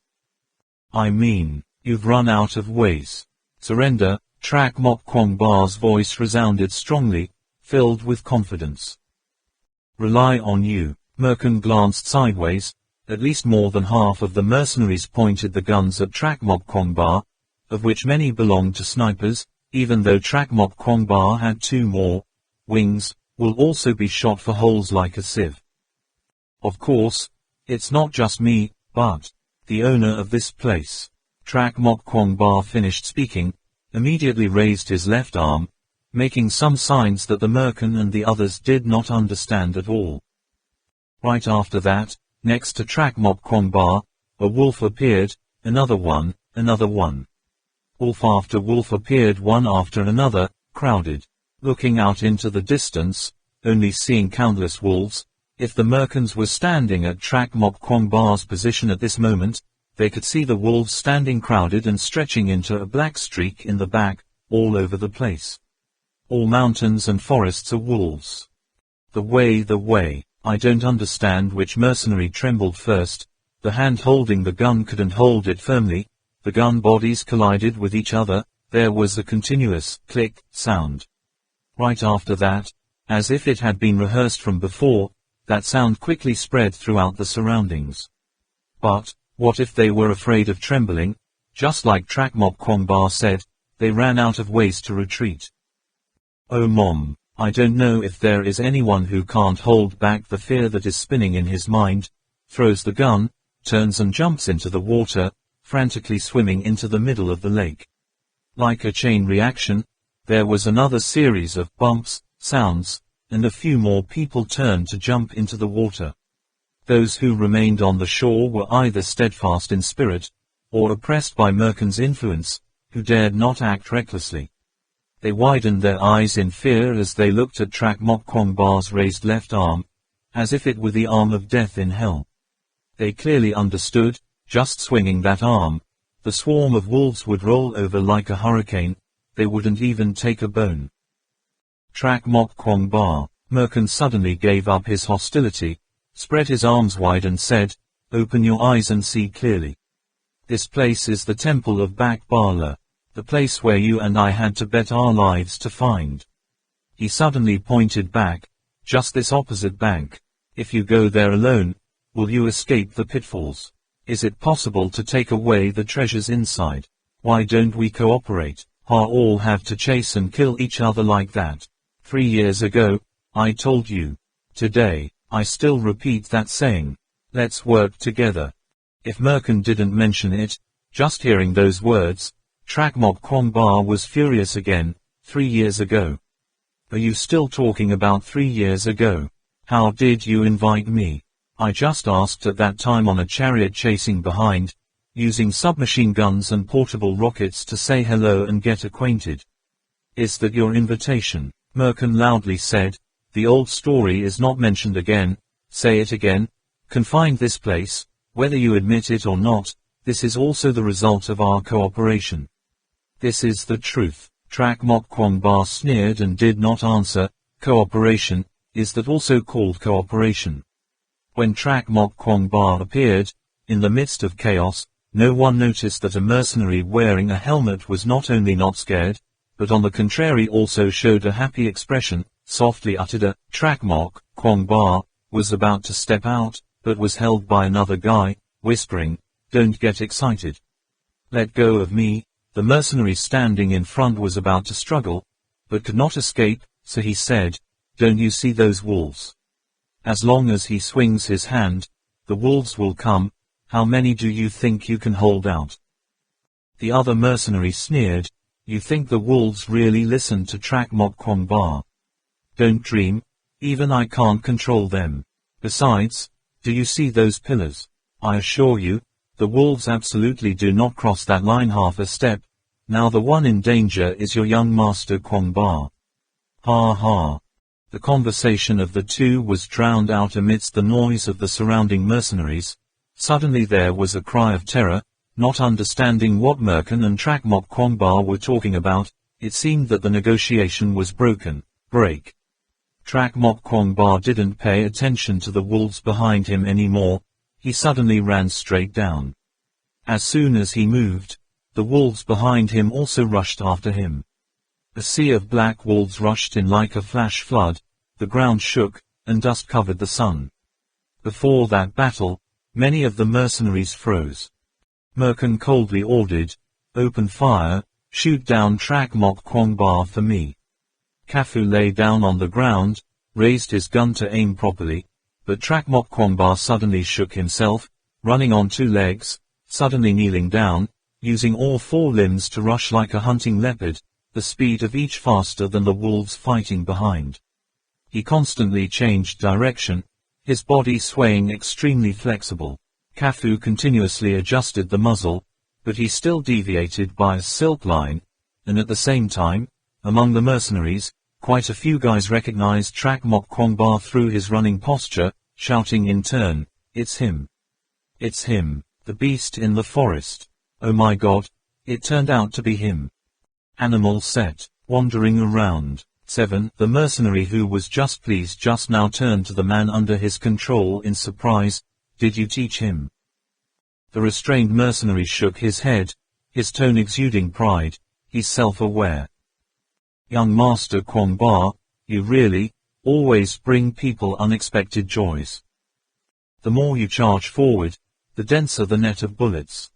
I mean, you've run out of ways. Surrender. Trakmok Kwangba's voice resounded strongly, filled with confidence. Rely on you. Merkin glanced sideways. At least more than half of the mercenaries pointed the guns at Trakmok Kwangba, of which many belonged to snipers, even though Trakmok Kwangba had two more wings. will also be shot for holes like a sieve. Of course, it's not just me, but the owner of this place. Trak Mok Kwong Ba finished speaking, immediately raised his left arm, making some signs that the merkin and the others did not understand at all. Right after that, next to Trak Mok Kwong Ba, a wolf appeared, another one. Wolf after wolf appeared one after another, crowded. Looking out into the distance, only seeing countless wolves, if the merkins were standing at Trak Mok Kwong Ba's position at this moment, they could see the wolves standing crowded and stretching into a black streak in the back, all over the place. All mountains and forests are wolves. The way, I don't understand which mercenary trembled first. The hand holding the gun couldn't hold it firmly, the gun bodies collided with each other, there was a continuous click sound. Right after that, as if it had been rehearsed from before, that sound quickly spread throughout the surroundings. But, what if they were afraid of trembling? Just like Trak Mok Kwong Ba said, they ran out of ways to retreat. Oh Mom, I don't know if there is anyone who can't hold back the fear that is spinning in his mind, throws the gun, turns and jumps into the water, frantically swimming into the middle of the lake. Like a chain reaction, there was another series of bumps, sounds, and a few more people turned to jump into the water. Those who remained on the shore were either steadfast in spirit, or oppressed by merkin's influence, who dared not act recklessly. They widened their eyes in fear as they looked at Trak Mok Kwong Ba's raised left arm, as if it were the arm of death in hell. They clearly understood, just swinging that arm, the swarm of wolves would roll over like a hurricane, they wouldn't even take a bone. Trak Mok Kwong Ba, merkin suddenly gave up his hostility, spread his arms wide and said, "Open your eyes and see clearly. This place is the temple of Bak Bala, the place where you and I had to bet our lives to find." He suddenly pointed back, just this opposite bank. If you go there alone, will you escape the pitfalls? Is it possible to take away the treasures inside? Why don't we cooperate? All have to chase and kill each other like that. 3 years ago, I told you. Today, I still repeat that saying. Let's work together. If merkin didn't mention it, just hearing those words, Trak Mok Kwong Ba was furious again. 3 years ago. Are you still talking about 3 years ago? How did you invite me? I just asked at that time on a chariot chasing behind, using submachine guns and portable rockets to say hello and get acquainted. Is that your invitation? Merkin loudly said, the old story is not mentioned again, say it again, confine this place, whether you admit it or not, this is also the result of our cooperation. This is the truth. Trak Mok Kwong Ba sneered and did not answer. Cooperation, is that also called cooperation? When Trak Mok Kwong Ba appeared, in the midst of chaos, no one noticed that a mercenary wearing a helmet was not only not scared, but on the contrary also showed a happy expression, softly uttered a, Trak Mok Kwong Ba, was about to step out, but was held by another guy, whispering, "Don't get excited. Let go of me." The mercenary standing in front was about to struggle, but could not escape, so he said, "Don't you see those wolves? As long as he swings his hand, the wolves will come. How many do you think you can hold out?" The other mercenary sneered, "You think the wolves really listen to Trak Mok Kwong Ba? Don't dream, even I can't control them. Besides, do you see those pillars? I assure you, the wolves absolutely do not cross that line half a step. Now the one in danger is your young master Kwong Ba." Ha ha. The conversation of the two was drowned out amidst the noise of the surrounding mercenaries. Suddenly there was a cry of terror, not understanding what merkin and Trak Mok Kwong Ba were talking about. It seemed that the negotiation was broken. Break. Trak Mok Kwong Ba didn't pay attention to the wolves behind him anymore. He suddenly ran straight down. As soon as he moved, the wolves behind him also rushed after him. A sea of black wolves rushed in like a flash flood, the ground shook, and dust covered the sun. Before that battle, many of the mercenaries froze. Merkin coldly ordered, "Open fire, shoot down Trak Mok Kwong Ba for me." Kafu lay down on the ground, raised his gun to aim properly, but Trak Mok Kwangba suddenly shook himself, running on 2 legs, suddenly kneeling down, using all 4 limbs to rush like a hunting leopard, the speed of each faster than the wolves fighting behind. He constantly changed direction, his body swaying extremely flexible. Kafu continuously adjusted the muzzle, but he still deviated by a silk line, and at the same time, among the mercenaries, quite a few guys recognized Trak Mok Kwangba through his running posture, shouting in turn, "It's him! It's him, the beast in the forest! Oh my God, it turned out to be him!" Animal set, wandering around. 7. The mercenary who was just pleased just now turned to the man under his control in surprise. "Did you teach him?" The restrained mercenary shook his head, his tone exuding pride. He's self-aware. "Young Master Kwangba, you really, always bring people unexpected joys. The more you charge forward, the denser the net of bullets."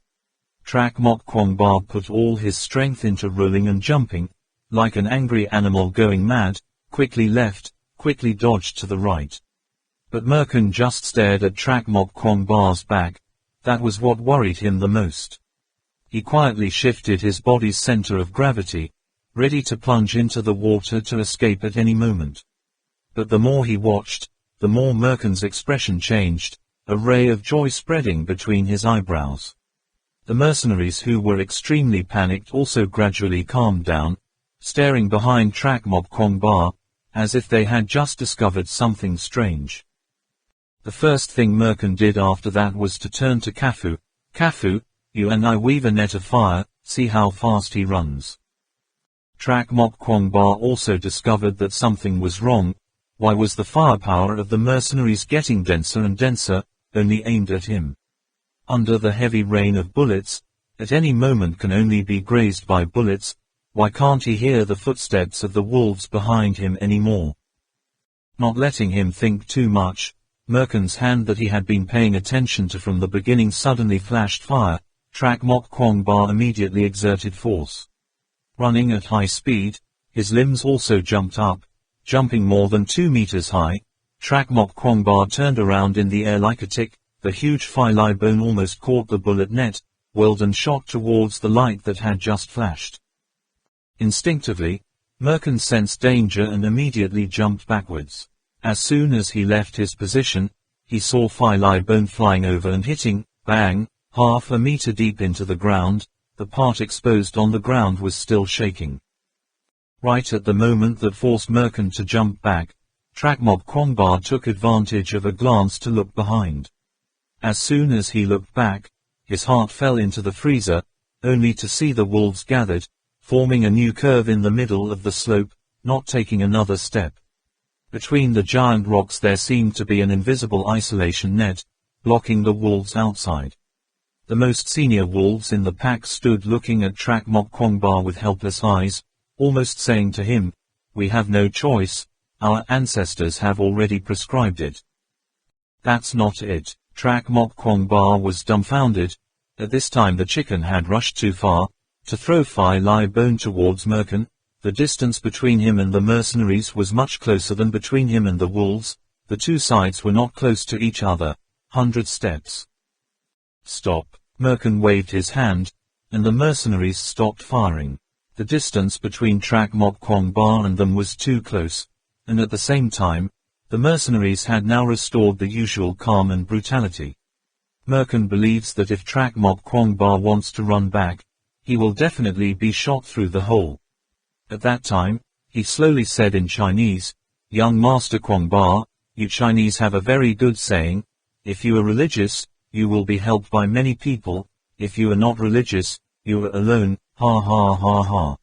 Trak Mok Kwangba put all his strength into rolling and jumping, like an angry animal going mad, quickly left, quickly dodged to the right. But Merkin just stared at Trak Mok Kwangba's back. That was what worried him the most. He quietly shifted his body's center of gravity, ready to plunge into the water to escape at any moment. But the more he watched, the more Merkin's expression changed, a ray of joy spreading between his eyebrows. The mercenaries who were extremely panicked also gradually calmed down, staring behind Trak Mok Kwangba, as if they had just discovered something strange. The first thing Merkin did after that was to turn to Kafu. "Kafu, you and I weave a net of fire, see how fast he runs." Trak Mok Kwangba also discovered that something was wrong. Why was the firepower of the mercenaries getting denser and denser, only aimed at him? Under the heavy rain of bullets, at any moment can only be grazed by bullets. Why can't he hear the footsteps of the wolves behind him anymore? Not letting him think too much, Merkin's hand that he had been paying attention to from the beginning suddenly flashed fire. Trak Mok Kwangba immediately exerted force. Running at high speed, his limbs also jumped up, jumping more than 2 meters high. Trak Mok Kwangba turned around in the air like a tick. The huge Phi bone almost caught the bullet net, whirled and shot towards the light that had just flashed. Instinctively, Merkin sensed danger and immediately jumped backwards. As soon as he left his position, he saw Phi bone flying over and hitting, bang, half a meter deep into the ground. The part exposed on the ground was still shaking. Right at the moment that forced Merkin to jump back, Trak Mok Kwangba took advantage of a glance to look behind. As soon as he looked back, his heart fell into the freezer, only to see the wolves gathered, forming a new curve in the middle of the slope, not taking another step. Between the giant rocks there seemed to be an invisible isolation net, blocking the wolves outside. The most senior wolves in the pack stood looking at Trak Mok Kwangba with helpless eyes, almost saying to him, "We have no choice, our ancestors have already prescribed it." "That's not it." Trak Mok Kwangba was dumbfounded. At this time the chicken had rushed too far to throw Phi bone towards Merkin. The distance between him and the mercenaries was much closer than between him and the wolves. The two sides were not close to each other, 100 steps. "Stop." Merkin waved his hand, and the mercenaries stopped firing. The distance between Trak Mok Kwangba and them was too close, and at the same time, the mercenaries had now restored the usual calm and brutality. Merkin believes that if Trak Mok Kwangba wants to run back, he will definitely be shot through the hole. At that time, he slowly said in Chinese, "Young Master Kwangba, you Chinese have a very good saying, if you are religious, you will be helped by many people, if you are not religious, you are alone, ha ha ha ha.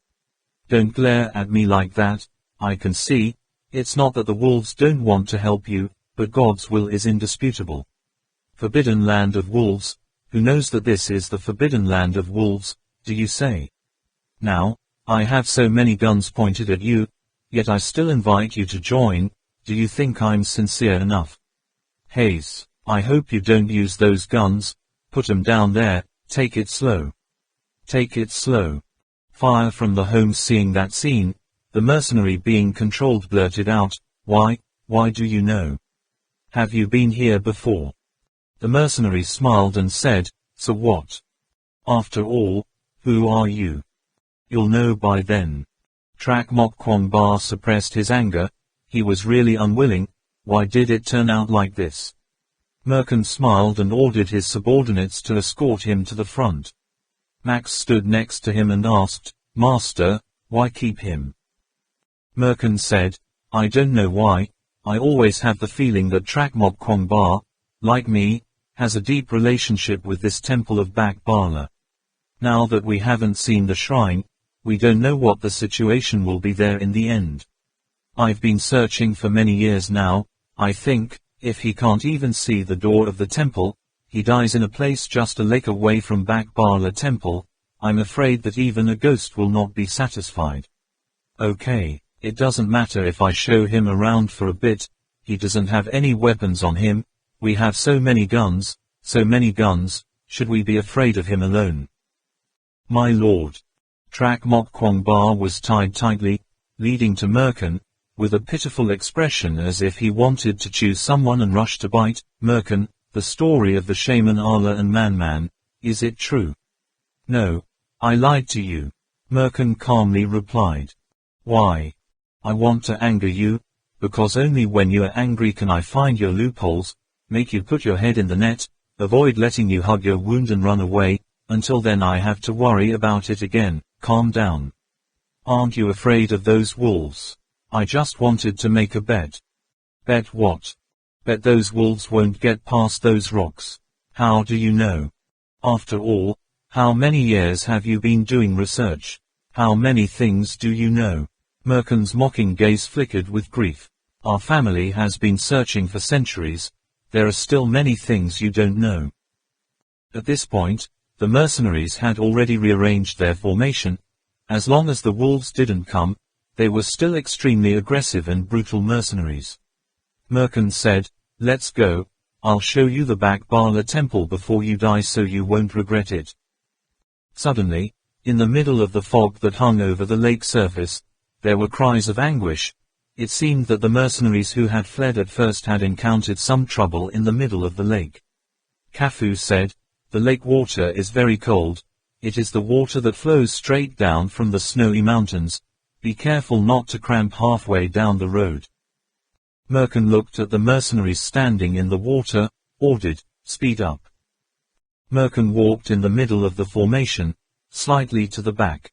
Don't glare at me like that, I can see. It's not that the wolves don't want to help you, but God's will is indisputable. Forbidden land of wolves, who knows that this is the forbidden land of wolves, do you say? Now, I have so many guns pointed at you, yet I still invite you to join. Do you think I'm sincere enough? Hayes, I hope you don't use those guns. Put 'em down there, take it slow. Take it slow." Fire from the home. Seeing that scene, the mercenary being controlled blurted out, "Why, Why do you know? Have you been here before? The mercenary smiled and said, so what? After all, who are you? You'll know by then. Trak Mok Kwong Ba suppressed his anger. He was really unwilling. Why did it turn out like this? Merkin smiled and ordered his subordinates to escort him to the front. Max stood next to him and asked, Master, why keep him? Merkin said, I don't know why. I always have the feeling that Trak Mok Kwong Ba, like me, has a deep relationship with this temple of Bak Bala. Now that we haven't seen the shrine, we don't know what the situation will be there in the end. I've been searching for many years now. I think, if he can't even see the door of the temple, he dies in a place just a lake away from Bak Bala temple. I'm afraid that even a ghost will not be satisfied. Okay, it doesn't matter if I show him around for a bit. He doesn't have any weapons on him. We have so many guns, should we be afraid of him alone? My lord. Trak Mok Kwong Ba was tied tightly, leading to Merkin, with a pitiful expression as if he wanted to choose someone and rush to bite. Merkin, the story of the shaman Allah and Man, is it true? No, I lied to you. Merkin calmly replied. Why? I want to anger you, because only when you are angry can I find your loopholes, make you put your head in the net, avoid letting you hug your wound and run away. Until then I have to worry about it again. Calm down. Aren't you afraid of those wolves? I just wanted to make a bet. Bet what? Bet those wolves won't get past those rocks. How do you know? After all, how many years have you been doing research? How many things do you know? Merkin's mocking gaze flickered with grief. Our family has been searching for centuries. There are still many things you don't know. At this point, the mercenaries had already rearranged their formation. As long as the wolves didn't come, they were still extremely aggressive and brutal mercenaries. Merkin said, let's go, I'll show you the Bak Bala temple before you die so you won't regret it. Suddenly, in the middle of the fog that hung over the lake surface, there were cries of anguish. It seemed that the mercenaries who had fled at first had encountered some trouble in the middle of the lake. Kafu said, the lake water is very cold. It is the water that flows straight down from the snowy mountains. Be careful not to cramp halfway down the road. Merkin looked at the mercenaries standing in the water, ordered, speed up. Merkin walked in the middle of the formation, slightly to the back.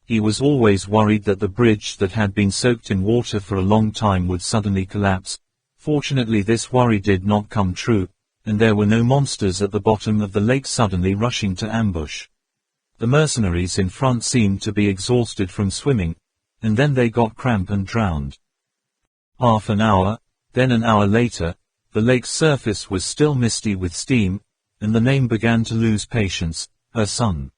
He was always worried that the bridge that had been soaked in water for a long time would suddenly collapse. Fortunately this worry did not come true, and there were no monsters at the bottom of the lake suddenly rushing to ambush. The mercenaries in front seemed to be exhausted from swimming, and then they got cramp and drowned. Half an hour, then an hour later, the lake's surface was still misty with steam, and the name began to lose patience, her son.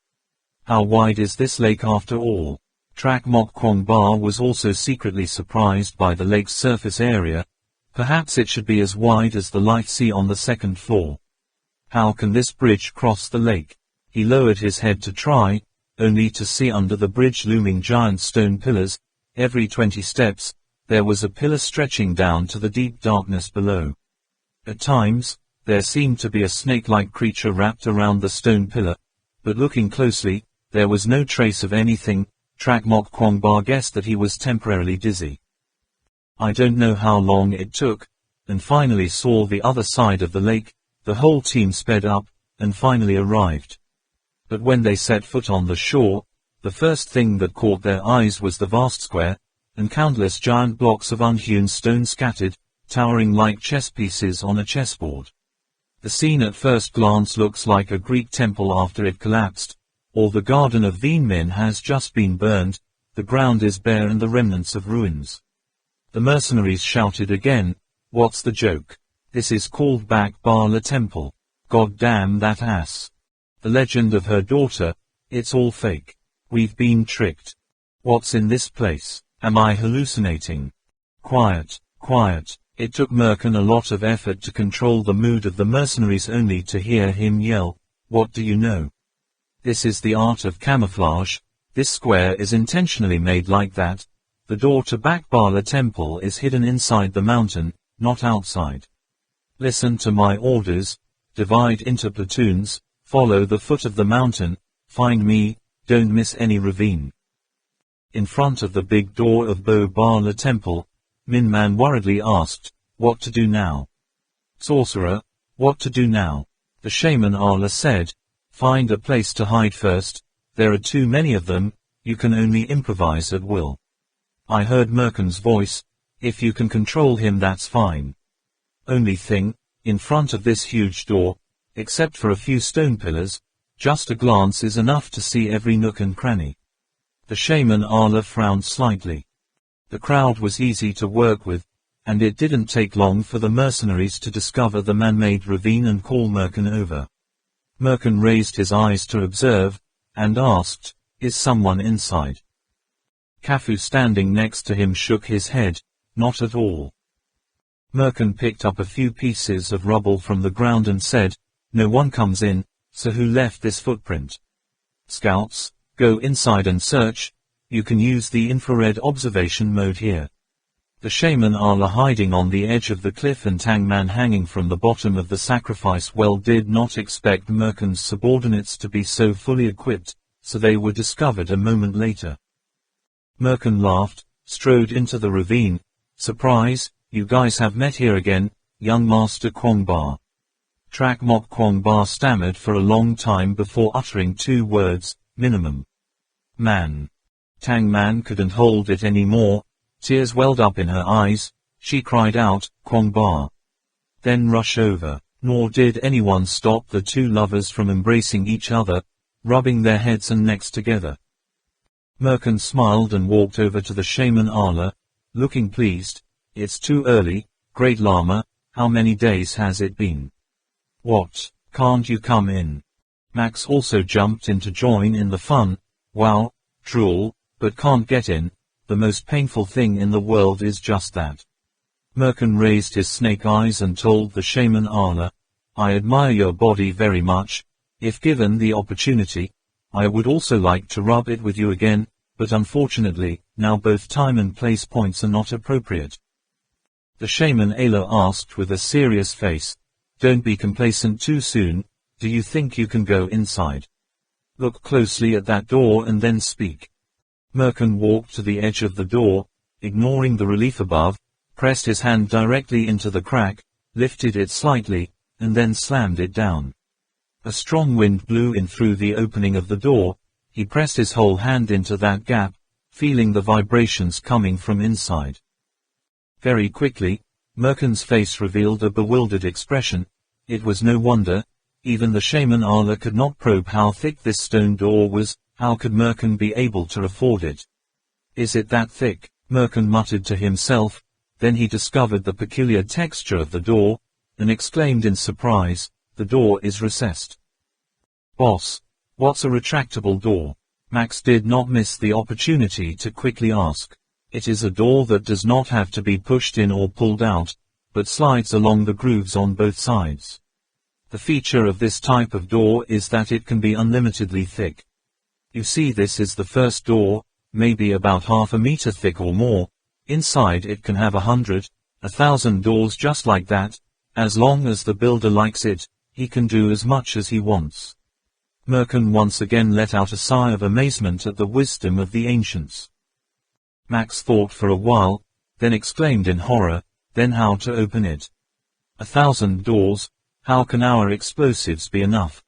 How wide is this lake after all? Trak Mok Kwong Ba was also secretly surprised by the lake's surface area. Perhaps it should be as wide as the light sea on the second floor. How can this bridge cross the lake? He lowered his head to try, only to see under the bridge looming giant stone pillars. Every 20 steps, there was a pillar stretching down to the deep darkness below. At times, there seemed to be a snake-like creature wrapped around the stone pillar, but looking closely, there was no trace of anything. Trak Mok Kwong Ba guessed that he was temporarily dizzy. I don't know how long it took, and finally saw the other side of the lake. The whole team sped up, and finally arrived. But when they set foot on the shore, the first thing that caught their eyes was the vast square, and countless giant blocks of unhewn stone scattered, towering like chess pieces on a chessboard. The scene at first glance looks like a Greek temple after it collapsed, or the Garden of Veen Min has just been burned. The ground is bare and the remnants of ruins. The mercenaries shouted again, what's the joke? This is called Bak Bala Temple. God damn that ass. The legend of her daughter, it's all fake. We've been tricked. What's in this place? Am I hallucinating? Quiet, quiet. It took Merkin a lot of effort to control the mood of the mercenaries only to hear him yell, what do you know? This is the art of camouflage. This square is intentionally made like that. the door to Bakbala temple is hidden inside the mountain, not outside. Listen to my orders, divide into platoons, follow the foot of the mountain, find me, don't miss any ravine. In front of the big door of Bala temple, Minman worriedly asked, what to do now? Sorcerer, what to do now? The shaman Allah said, find a place to hide first, there are too many of them, you can only improvise at will. I heard Merkin's voice, if you can control him that's fine. Only thing, in front of this huge door, except for a few stone pillars, just a glance is enough to see every nook and cranny. The shaman Allah frowned slightly. The crowd was easy to work with, and it didn't take long for the mercenaries to discover the man-made ravine and call Merkin over. Merkin raised his eyes to observe, and asked, is someone inside? Kafu standing next to him shook his head, not at all. Merkin picked up a few pieces of rubble from the ground and said, no one comes in, so who left this footprint? Scouts, go inside and search, you can use the infrared observation mode here. The shaman Allah hiding on the edge of the cliff and Tangman hanging from the bottom of the sacrifice well did not expect Merkin's subordinates to be so fully equipped, so they were discovered a moment later. Merkin laughed, strode into the ravine. Surprise, you guys have met here again, young Master Kwongba. Trak Mok Kwongba stammered for a long time before uttering 2 words, minimum. Man. Tangman couldn't hold it anymore. Tears welled up in her eyes, she cried out, Kwongba. Then rush over, nor did anyone stop the 2 lovers from embracing each other, rubbing their heads and necks together. Merkin smiled and walked over to the shaman Allah, looking pleased. It's too early, Great Lama, how many days has it been? What, can't you come in? Max also jumped in to join in the fun. Wow, drool, but can't get in. The most painful thing in the world is just that. Merkin raised his snake eyes and told the shaman Allah, I admire your body very much. If given the opportunity, I would also like to rub it with you again, but unfortunately, now both time and place points are not appropriate. The shaman Allah asked with a serious face, don't be complacent too soon, do you think you can go inside? Look closely at that door and then speak. Merkin walked to the edge of the door, ignoring the relief above, pressed his hand directly into the crack, lifted it slightly, and then slammed it down. A strong wind blew in through the opening of the door. He pressed his whole hand into that gap, feeling the vibrations coming from inside. Very quickly, Merkin's face revealed a bewildered expression. It was no wonder, even the shaman Allah could not probe how thick this stone door was. How could Merkin be able to afford it? Is it that thick? Merkin muttered to himself, then he discovered the peculiar texture of the door, and exclaimed in surprise, the door is recessed. Boss, what's a retractable door? Max did not miss the opportunity to quickly ask. It is a door that does not have to be pushed in or pulled out, but slides along the grooves on both sides. The feature of this type of door is that it can be unlimitedly thick. You see, this is the first door, maybe about half a meter thick or more. Inside it can have 100, 1,000 doors just like that. As long as the builder likes it, he can do as much as he wants. Merkin once again let out a sigh of amazement at the wisdom of the ancients. Max thought for a while, then exclaimed in horror, then how to open it? 1,000 doors, how can our explosives be enough?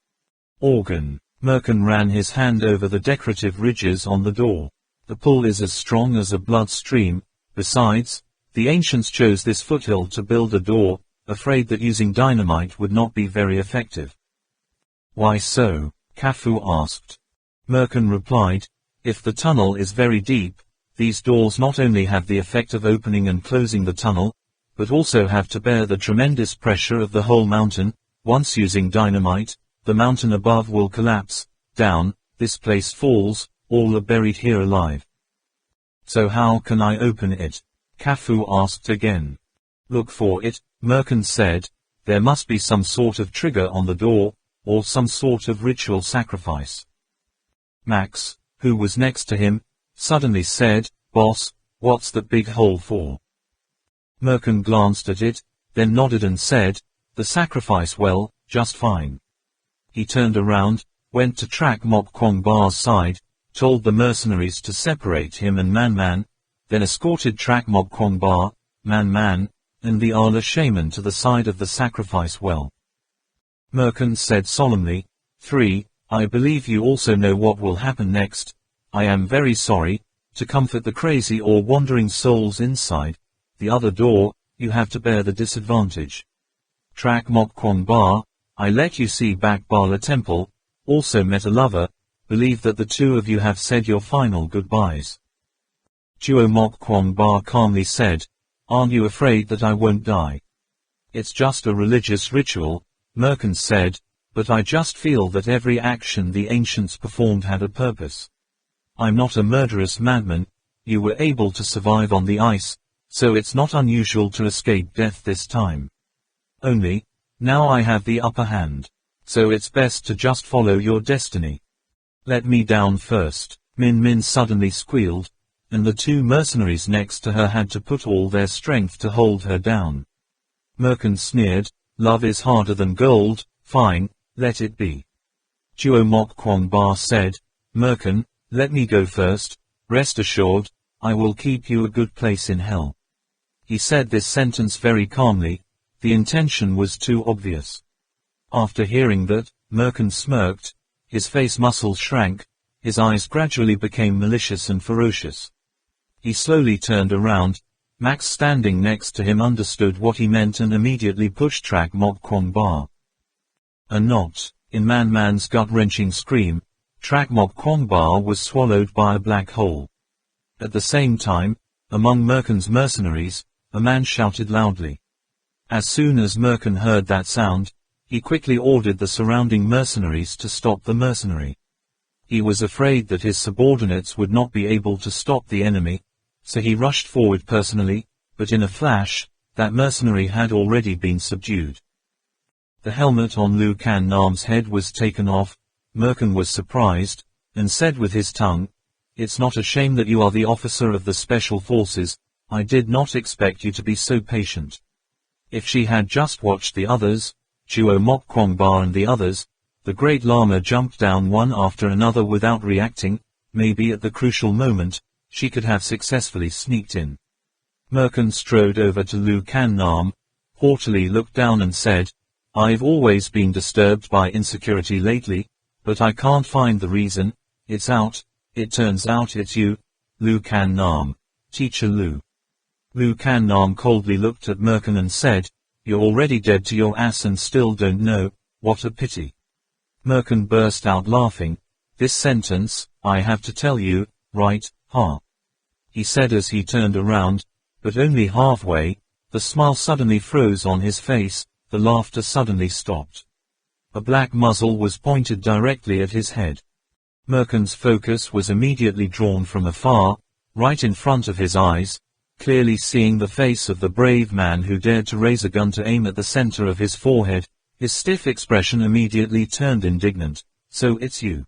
Organ. Merkin ran his hand over the decorative ridges on the door. The pull is as strong as a blood stream. Besides, the ancients chose this foothill to build a door, afraid that using dynamite would not be very effective. Why so? Kafu asked. Merkin replied, if the tunnel is very deep, these doors not only have the effect of opening and closing the tunnel, but also have to bear the tremendous pressure of the whole mountain. Once using dynamite, the mountain above will collapse, down, this place falls, all are buried here alive. So how can I open it? Kafu asked again. Look for it, Merkin said, there must be some sort of trigger on the door, or some sort of ritual sacrifice. Max, who was next to him, suddenly said, Boss, What's that big hole for? Merkin glanced at it, then nodded and said, the sacrifice well, just fine. He turned around, went to Trak Mok Kwong Ba's side, told the mercenaries to separate him and Man Man, then escorted Trak Mok Kwong Ba, Man Man, and the Ala shaman to the side of the sacrifice well. Merkin said solemnly, 3. I believe you also know what will happen next. I am very sorry, to comfort the crazy or wandering souls inside the other door, you have to bear the disadvantage. Trak Mok Kwong Ba, I let you see back Bala Temple, also met a lover, believe that the two of you have said your final goodbyes. Duo Mok Kwong Ba calmly said, aren't you afraid that I won't die? It's just a religious ritual, Merkin said, but I just feel that every action the ancients performed had a purpose. I'm not a murderous madman, you were able to survive on the ice, so it's not unusual to escape death this time. Only, now I have the upper hand, so it's best to just follow your destiny. Let me down first, Min Min suddenly squealed, and the two mercenaries next to her had to put all their strength to hold her down. Merkin sneered, love is harder than gold, fine, let it be. Duo Mok Kwong Ba said, Merkin, let me go first, rest assured, I will keep you a good place in hell. He said this sentence very calmly, the intention was too obvious. After hearing that, Merkin smirked, his face muscles shrank, his eyes gradually became malicious and ferocious. He slowly turned around, Max standing next to him understood what he meant and immediately pushed Trak Mok Kwong Ba. And not, in Man Man's gut-wrenching scream, Trak Mok Kwong Ba was swallowed by a black hole. At the same time, among Merkin's mercenaries, a man shouted loudly. As soon as Merkin heard that sound, he quickly ordered the surrounding mercenaries to stop the mercenary. He was afraid that his subordinates would not be able to stop the enemy, so he rushed forward personally, but in a flash, that mercenary had already been subdued. The helmet on Lu Kan Nam's head was taken off. Merkin was surprised, and said with his tongue, it's not a shame that you are the officer of the special forces, I did not expect you to be so patient. If she had just watched the others, Duo Mok Kwong Ba and the others, the Great Lama jumped down one after another without reacting, maybe at the crucial moment, she could have successfully sneaked in. Merkin strode over to Lu Kan Nam, haughtily looked down and said, I've always been disturbed by insecurity lately, but I can't find the reason, it's out, it turns out it's you, Lu Kan Nam, Teacher Lu. Lu Kan Nam coldly looked at Merkin and said, you're already dead to your ass and still don't know, what a pity. Merkin burst out laughing, this sentence, I have to tell you, right, ha. He said as he turned around, but only halfway, the smile suddenly froze on his face, the laughter suddenly stopped. A black muzzle was pointed directly at his head. Merkin's focus was immediately drawn from afar, right in front of his eyes, clearly seeing the face of the brave man who dared to raise a gun to aim at the center of his forehead. His stiff expression immediately turned indignant. So it's you.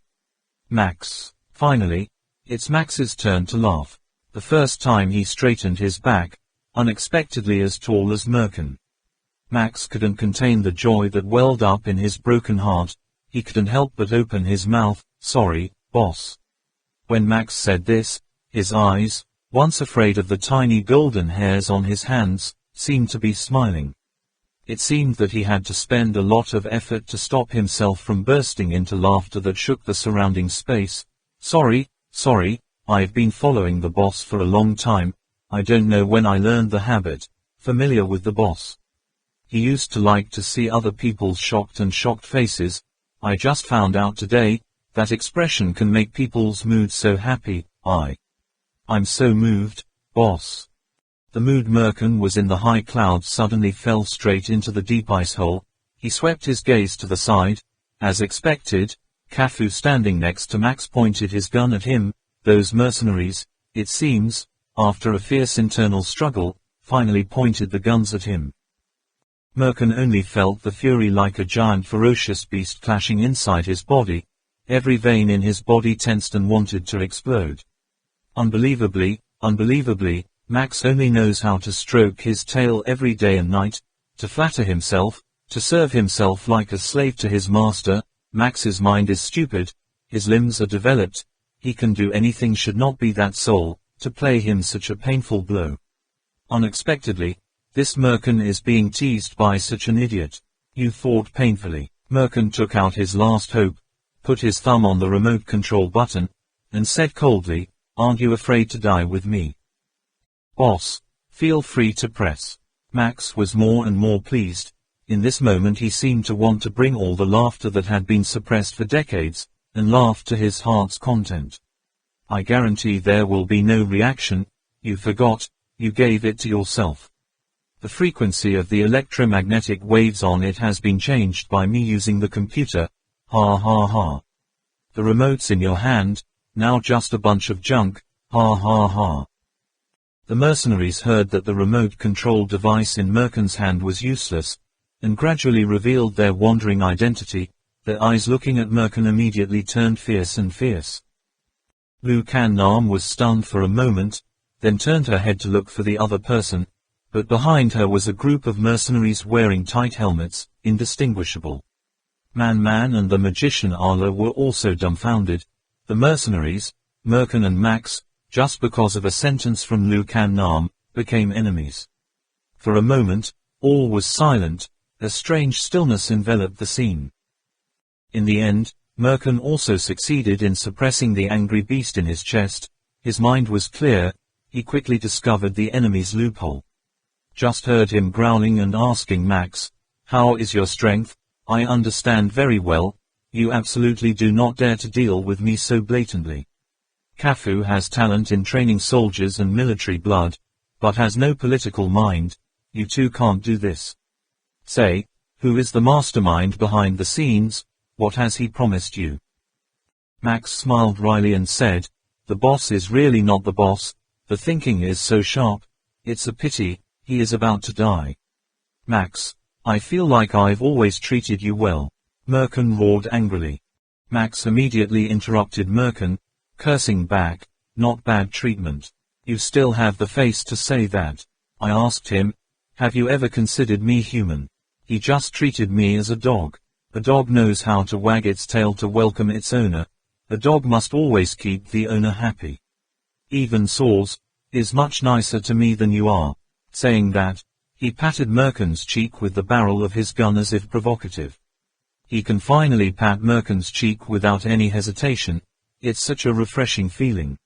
Max. Finally, it's Max's turn to laugh. The first time he straightened his back, unexpectedly as tall as Merkin. Max couldn't contain the joy that welled up in his broken heart. He couldn't help but open his mouth, sorry, boss. When Max said this, his eyes, once afraid of the tiny golden hairs on his hands, seemed to be smiling. It seemed that he had to spend a lot of effort to stop himself from bursting into laughter that shook the surrounding space. Sorry, I've been following the boss for a long time. I don't know when I learned the habit. Familiar with the boss. He used to like to see other people's shocked faces. I just found out today, that expression can make people's moods so happy. I'm so moved, boss. The mood Merkin was in the high clouds suddenly fell straight into the deep ice hole. He swept his gaze to the side. As expected, Kafu standing next to Max pointed his gun at him. Those mercenaries, it seems, after a fierce internal struggle, finally pointed the guns at him. Merkin only felt the fury like a giant ferocious beast clashing inside his body. Every vein in his body tensed and wanted to explode. Unbelievably, Unbelievably, Max only knows how to stroke his tail every day and night, to flatter himself, to serve himself like a slave to his master. Max's mind is stupid, his limbs are developed, he can do anything, should not be that soul, to play him such a painful blow. Unexpectedly, this Merkin is being teased by such an idiot. You thought painfully. Merkin took out his last hope, put his thumb on the remote control button, and said coldly, "Aren't you afraid to die with me? Boss, feel free to press." Max was more and more pleased. In this moment he seemed to want to bring all the laughter that had been suppressed for decades, and laugh to his heart's content. "I guarantee there will be no reaction. You forgot, you gave it to yourself. The frequency of the electromagnetic waves on it has been changed by me using the computer. Ha ha ha. The remote's in your hand, now just a bunch of junk. Ha ha ha." The mercenaries heard that the remote control device in Merkin's hand was useless, and gradually revealed their wandering identity. Their eyes looking at Merkin immediately turned fierce and fierce. Lu Kan Nam was stunned for a moment, then turned her head to look for the other person, but behind her was a group of mercenaries wearing tight helmets, indistinguishable. Man and the magician Arla were also dumbfounded. The mercenaries, Merkin and Max, just because of a sentence from Lu Kan Nam, became enemies. For a moment, all was silent, a strange stillness enveloped the scene. In the end, Merkin also succeeded in suppressing the angry beast in his chest. His mind was clear, he quickly discovered the enemy's loophole. Just heard him growling and asking Max, "How is your strength? I understand very well, you absolutely do not dare to deal with me so blatantly. Cafu has talent in training soldiers and military blood, but has no political mind. You two can't do this. Say, who is the mastermind behind the scenes? What has he promised you?" Max smiled wryly and said, "The boss is really not the boss. The thinking is so sharp. It's a pity, he is about to die." "Max, I feel like I've always treated you well," Merkin roared angrily. Max immediately interrupted Merkin, cursing back, "Not bad treatment. You still have the face to say that. I asked him, have you ever considered me human? He just treated me as a dog. A dog knows how to wag its tail to welcome its owner. A dog must always keep the owner happy. Even Saws is much nicer to me than you are." Saying that, he patted Merkin's cheek with the barrel of his gun as if provocative. He can finally pat Merkin's cheek without any hesitation. It's such a refreshing feeling.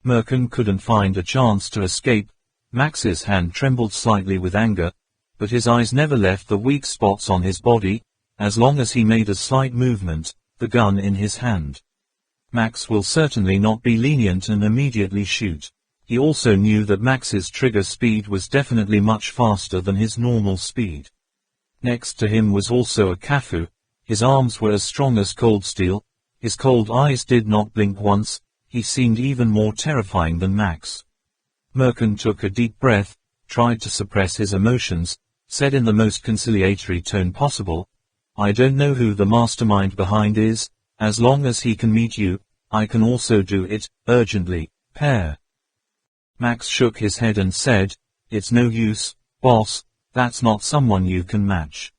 Merkin couldn't find a chance to escape. Max's hand trembled slightly with anger, but his eyes never left the weak spots on his body. As long as he made a slight movement, the gun in his hand. Max will certainly not be lenient and immediately shoot. He also knew that Max's trigger speed was definitely much faster than his normal speed. Next to him was also a Cafu. His arms were as strong as cold steel. His cold eyes did not blink once. He seemed even more terrifying than Max. Merkin took a deep breath, tried to suppress his emotions, said in the most conciliatory tone possible, "I don't know who the mastermind behind is. As long as he can meet you, I can also do it, urgently, pair." Max shook his head and said, "It's no use, boss, that's not someone you can match.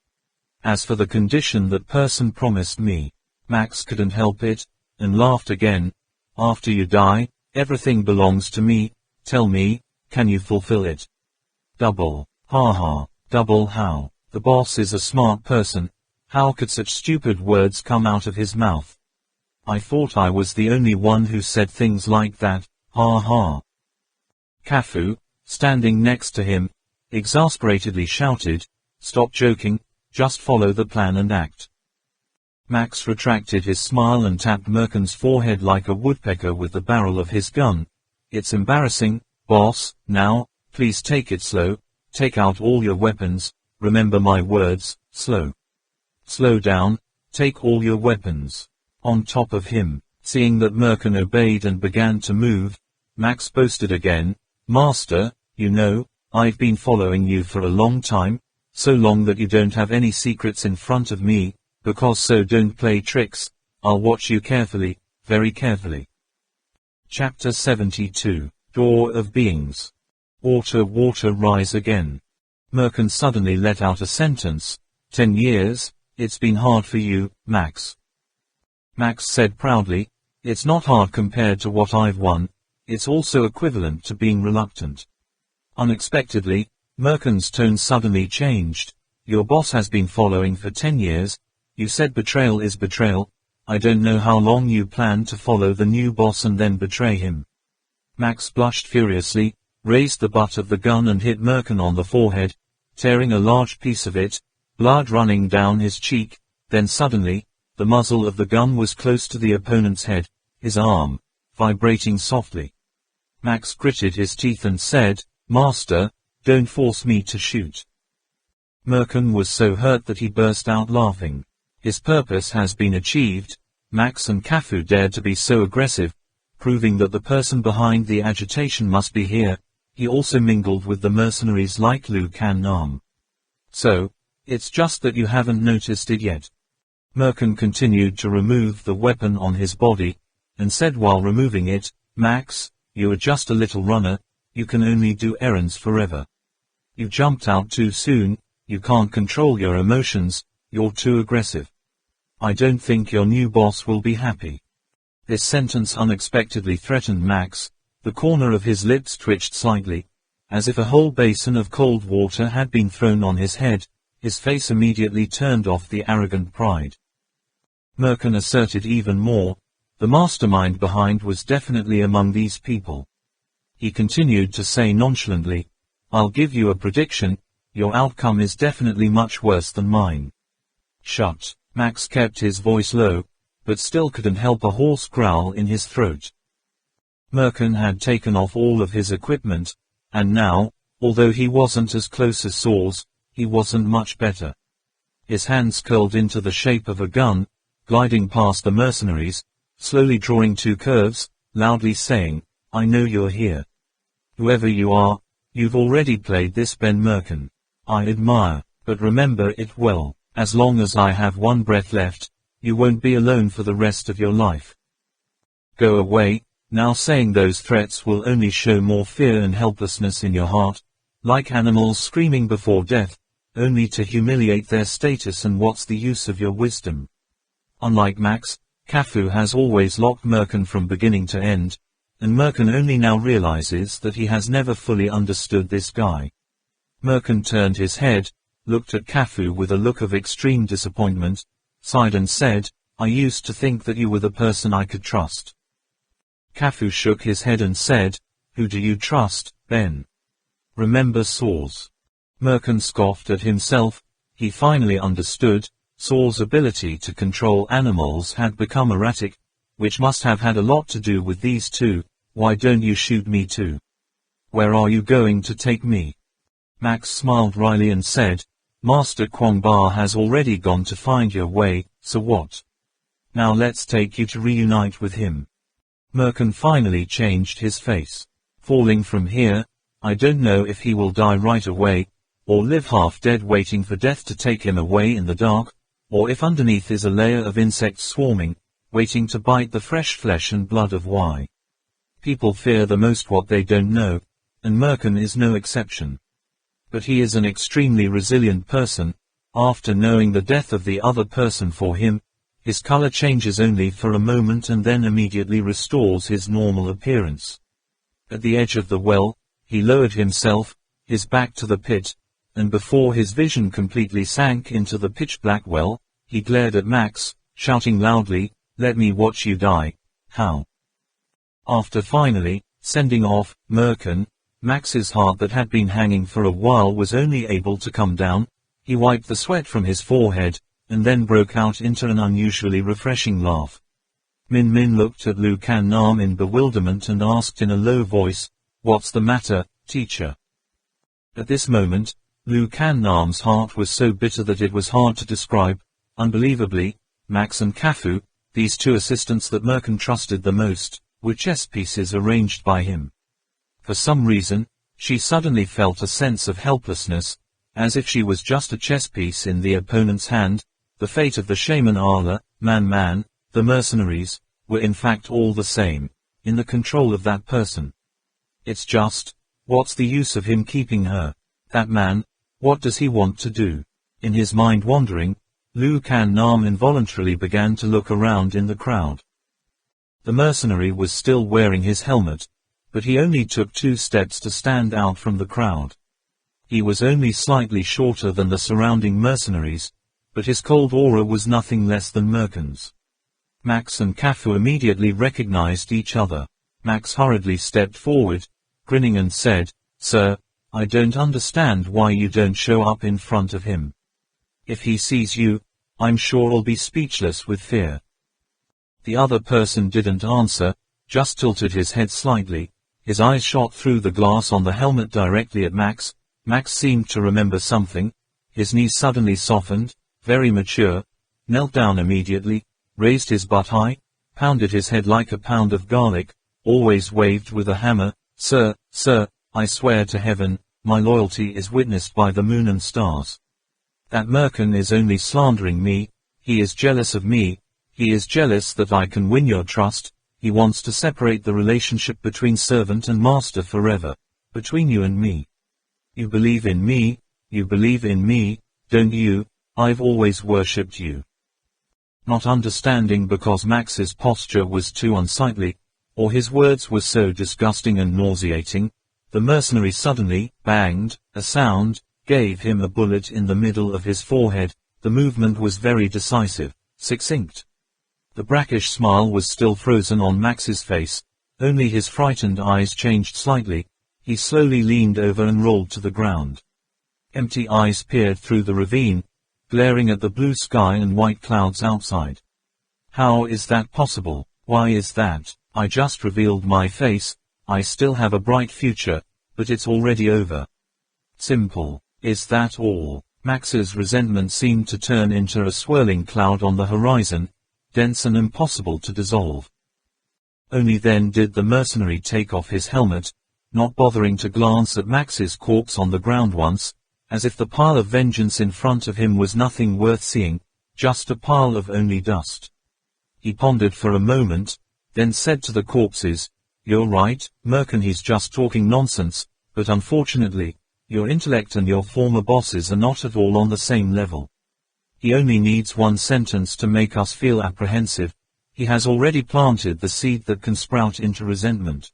As for the condition that person promised me," Max couldn't help it, and laughed again, "After you die, everything belongs to me. Tell me, can you fulfill it?" Double, ha ha, double how? The boss is a smart person. How could such stupid words come out of his mouth? I thought I was the only one who said things like that, ha ha. Cafu, standing next to him, exasperatedly shouted, "Stop joking, just follow the plan and act." Max retracted his smile and tapped Merkin's forehead like a woodpecker with the barrel of his gun. "It's embarrassing, boss. Now, please take it slow, take out all your weapons, remember my words, slow. Slow down, take all your weapons." On top of him, seeing that Merkin obeyed and began to move, Max boasted again, "Master, you know, I've been following you for a long time, so long that you don't have any secrets in front of me, because so don't play tricks. I'll watch you carefully, very carefully." Chapter 72. Door of beings. Water, water, rise again. Merkin suddenly let out a sentence. 10 years, it's been hard for you, Max. Max said proudly, it's not hard compared to what I've won, it's also equivalent to being reluctant. Unexpectedly, Merkin's tone suddenly changed. Your boss has been following for 10 years, you said betrayal is betrayal, I don't know how long you plan to follow the new boss and then betray him. Max blushed furiously, raised the butt of the gun and hit Merkin on the forehead, tearing a large piece of it, blood running down his cheek, then suddenly, the muzzle of the gun was close to the opponent's head, his arm, vibrating softly. Max gritted his teeth and said, Master, don't force me to shoot. Merkin was so hurt that he burst out laughing. His purpose has been achieved. Max and Kafu dared to be so aggressive, proving that the person behind the agitation must be here. He also mingled with the mercenaries like Lu Kan Nam. So, it's just that you haven't noticed it yet. Merkin continued to remove the weapon on his body, and said while removing it, Max, you are just a little runner, you can only do errands forever. You jumped out too soon, you can't control your emotions, you're too aggressive. I don't think your new boss will be happy. This sentence unexpectedly threatened Max. The corner of his lips twitched slightly, as if a whole basin of cold water had been thrown on his head. His face immediately turned off the arrogant pride. Merkin asserted even more. The mastermind behind was definitely among these people. He continued to say nonchalantly, I'll give you a prediction, your outcome is definitely much worse than mine. Shut. Max kept his voice low, but still couldn't help a hoarse growl in his throat. Merkin had taken off all of his equipment, and now, although he wasn't as close as Saws, he wasn't much better. His hands curled into the shape of a gun, gliding past the mercenaries, slowly drawing 2 curves, loudly saying, I know you're here. Whoever you are, you've already played this, Ben Merkin. I admire, but remember it well, as long as I have one breath left, you won't be alone for the rest of your life. Go away. Now saying those threats will only show more fear and helplessness in your heart, like animals screaming before death, only to humiliate their status, and what's the use of your wisdom? Unlike Max, Kafu has always locked Merkin from beginning to end, and Merkin only now realizes that he has never fully understood this guy. Merkin turned his head, looked at Kafu with a look of extreme disappointment, sighed and said, I used to think that you were the person I could trust. Kafu shook his head and said, Who do you trust, Ben? Remember Saws. Merkin scoffed at himself. He finally understood. Saws' ability to control animals had become erratic, which must have had a lot to do with these two. Why don't you shoot me too? Where are you going to take me? Max smiled wryly and said, Master Kwangba has already gone to find your way, so what? Now let's take you to reunite with him. Merkin finally changed his face. Falling from here, I don't know if he will die right away, or live half dead waiting for death to take him away in the dark, or if underneath is a layer of insects swarming, waiting to bite the fresh flesh and blood of why. People fear the most what they don't know, and Merkin is no exception. But he is an extremely resilient person. After knowing the death of the other person for him, his color changes only for a moment and then immediately restores his normal appearance. At the edge of the well, he lowered himself, his back to the pit, and before his vision completely sank into the pitch-black well, he glared at Max, shouting loudly, Let me watch you die. How? After finally sending off Merkin, Max's heart that had been hanging for a while was only able to come down. He wiped the sweat from his forehead, and then broke out into an unusually refreshing laugh. Min Min looked at Lu Kan Nam in bewilderment and asked in a low voice, What's the matter, teacher? At this moment, Lu Kan Nam's heart was so bitter that it was hard to describe. Unbelievably, Max and Kafu, these two assistants that Merkin trusted the most, were chess pieces arranged by him. For some reason, she suddenly felt a sense of helplessness, as if she was just a chess piece in the opponent's hand. The fate of the shaman Allah, Man, the mercenaries, were in fact all the same, in the control of that person. It's just, what's the use of him keeping her? That man, what does he want to do? In his mind wandering, Lu Kan Nam involuntarily began to look around in the crowd. The mercenary was still wearing his helmet, but he only took 2 steps to stand out from the crowd. He was only slightly shorter than the surrounding mercenaries, but his cold aura was nothing less than Merkin's. Max and Kafu immediately recognized each other. Max hurriedly stepped forward, grinning and said, "Sir, I don't understand why you don't show up in front of him. If he sees you, I'm sure he'll be speechless with fear." The other person didn't answer, just tilted his head slightly. His eyes shot through the glass on the helmet directly at Max. Max seemed to remember something. His knees suddenly softened, very mature, knelt down immediately, raised his butt high, pounded his head like a pound of garlic, always waved with a hammer. "Sir, sir, I swear to heaven, my loyalty is witnessed by the moon and stars. That Merkin is only slandering me, he is jealous of me, he is jealous that I can win your trust, he wants to separate the relationship between servant and master forever, between you and me. You believe in me, don't you? I've always worshipped you." Not understanding because Max's posture was too unsightly, or his words were so disgusting and nauseating, the mercenary suddenly banged. A sound gave him a bullet in the middle of his forehead. The movement was very decisive, succinct. The brackish smile was still frozen on Max's face, only his frightened eyes changed slightly. He slowly leaned over and rolled to the ground. Empty eyes peered through the ravine, glaring at the blue sky and white clouds outside. "How is that possible? Why is that? I just revealed my face, I still have a bright future, but it's already over. Simple. Is that all?" Max's resentment seemed to turn into a swirling cloud on the horizon, dense and impossible to dissolve. Only then did the mercenary take off his helmet, not bothering to glance at Max's corpse on the ground once, as if the pile of vengeance in front of him was nothing worth seeing, just a pile of only dust. He pondered for a moment, then said to the corpses, "You're right, Merkin, he's just talking nonsense, but unfortunately, your intellect and your former bosses are not at all on the same level. He only needs one sentence to make us feel apprehensive. He has already planted the seed that can sprout into resentment.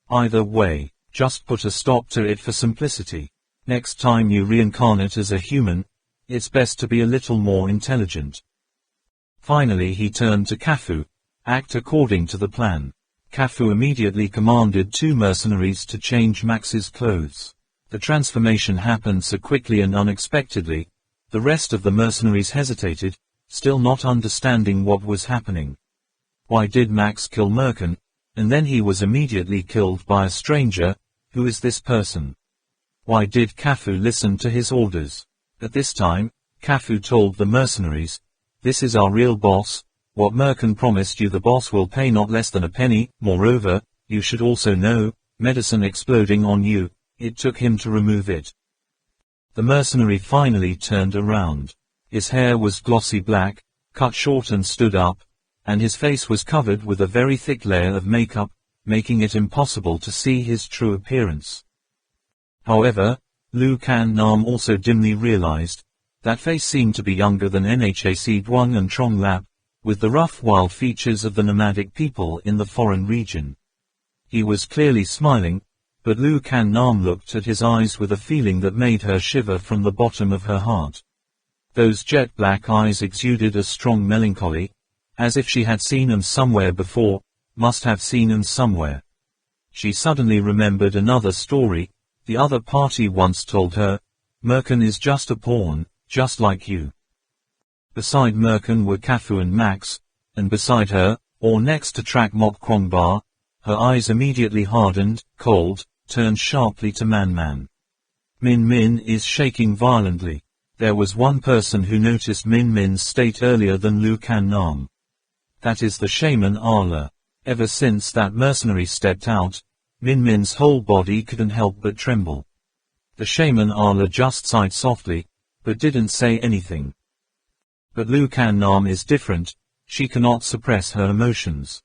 Either way, just put a stop to it for simplicity. Next time you reincarnate as a human, it's best to be a little more intelligent." Finally he turned to Kafu. "Act according to the plan." Kafu immediately commanded 2 mercenaries to change Max's clothes. The transformation happened so quickly and unexpectedly. The rest of the mercenaries hesitated, still not understanding what was happening. Why did Max kill Merkin, and then he was immediately killed by a stranger? Who is this person? Why did Kafu listen to his orders? At this time, Kafu told the mercenaries, "This is our real boss. What Merkin promised you the boss will pay not less than a penny. Moreover, you should also know, medicine exploding on you, it took him to remove it." The mercenary finally turned around. His hair was glossy black, cut short and stood up, and his face was covered with a very thick layer of makeup, making it impossible to see his true appearance. However, Lu Kan Nam also dimly realized, that face seemed to be younger than Nhac Duong and Trong Lap, with the rough wild features of the nomadic people in the foreign region. He was clearly smiling, but Lu Kan Nam looked at his eyes with a feeling that made her shiver from the bottom of her heart. Those jet black eyes exuded a strong melancholy, as if she had seen him somewhere before, must have seen him somewhere. She suddenly remembered another story. The other party once told her, "Merkin is just a pawn, just like you." Beside Merkin were Kafu and Max, and beside her, or next to Trak Mok Kwong Ba, her eyes immediately hardened, cold, turned sharply to Man. Min Min is shaking violently. There was one person who noticed Min Min's state earlier than Lu Kan Nam. That is the shaman Arla. Ever since that mercenary stepped out, Min Min's whole body couldn't help but tremble. The shaman Arla just sighed softly, but didn't say anything. But Lu Kan Nam is different, she cannot suppress her emotions.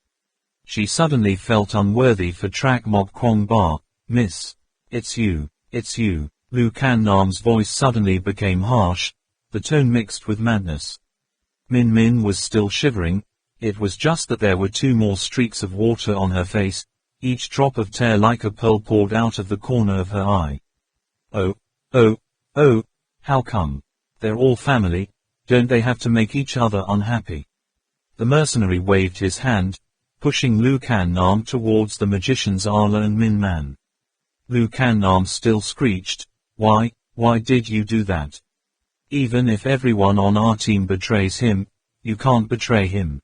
She suddenly felt unworthy for Trak Mok Kwong Ba, Miss. It's you. It's you. Lu Kan Nam's voice suddenly became harsh, the tone mixed with madness. Min Min was still shivering. It was just that there were 2 more streaks of water on her face, each drop of tear like a pearl poured out of the corner of her eye. Oh, how come? They're all family, don't they have to make each other unhappy? The mercenary waved his hand, pushing Lu Kan Nam towards the magicians Arla and Min Man. Lu Kan Nam still screeched, why did you do that? Even if everyone on our team betrays him, you can't betray him.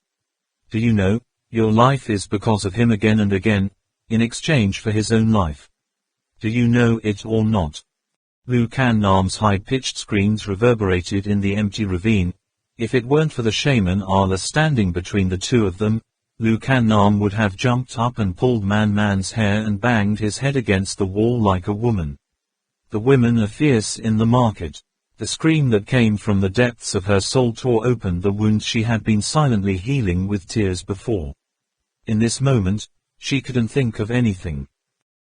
Do you know, your life is because of him again and again, in exchange for his own life. Do you know it or not? Lu Kan Nam's high-pitched screams reverberated in the empty ravine. If it weren't for the shaman Arla standing between the 2 of them, Lu Kan Nam would have jumped up and pulled Man Man's hair and banged his head against the wall like a woman. The women are fierce in the market. The scream that came from the depths of her soul tore open the wounds she had been silently healing with tears before. In this moment, she couldn't think of anything.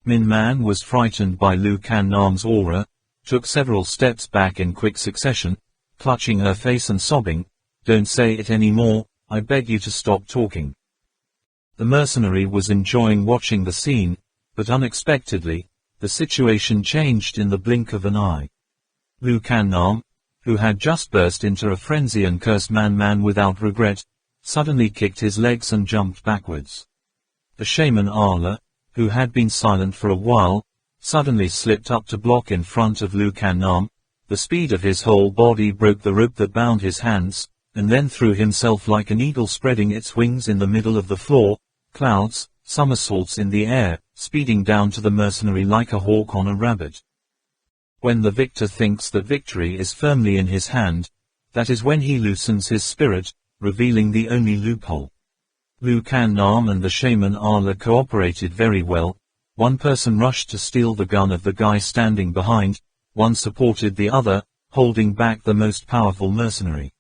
Min Man was frightened by Lu Kan Nam's aura, took several steps back in quick succession, clutching her face and sobbing, "Don't say it anymore, I beg you to stop talking." The mercenary was enjoying watching the scene, but unexpectedly, the situation changed in the blink of an eye. Lu Kan Nam, who had just burst into a frenzy and cursed Man Man without regret, suddenly kicked his legs and jumped backwards. The shaman Arla, who had been silent for a while, suddenly slipped up to block in front of Lu Kan Nam. The speed of his whole body broke the rope that bound his hands, and then threw himself like an eagle spreading its wings in the middle of the floor, clouds, somersaults in the air, speeding down to the mercenary like a hawk on a rabbit. When the victor thinks that victory is firmly in his hand, that is when he loosens his spirit, revealing the only loophole. Lu Kan Nam and the shaman Arla cooperated very well. One person rushed to steal the gun of the guy standing behind, one supported the other, holding back the most powerful mercenary.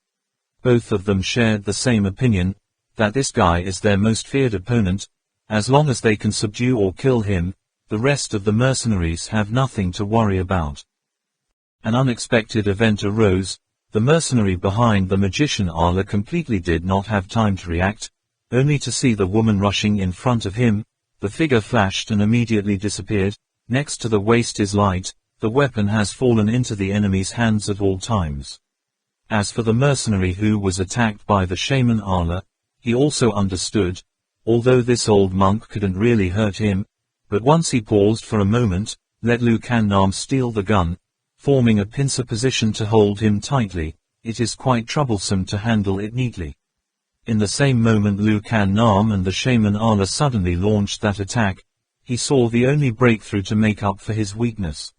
Both of them shared the same opinion, that this guy is their most feared opponent. As long as they can subdue or kill him, the rest of the mercenaries have nothing to worry about. An unexpected event arose. The mercenary behind the magician Arla completely did not have time to react, only to see the woman rushing in front of him. The figure flashed and immediately disappeared. Next to the waist is light. The weapon has fallen into the enemy's hands at all times. As for the mercenary who was attacked by the shaman Arla, he also understood, although this old monk couldn't really hurt him. But once he paused for a moment, let Lu Kan Nam steal the gun, forming a pincer position to hold him tightly. It is quite troublesome to handle it neatly. In the same moment Lu Kan Nam and the shaman Arla suddenly launched that attack. He saw the only breakthrough to make up for his weakness.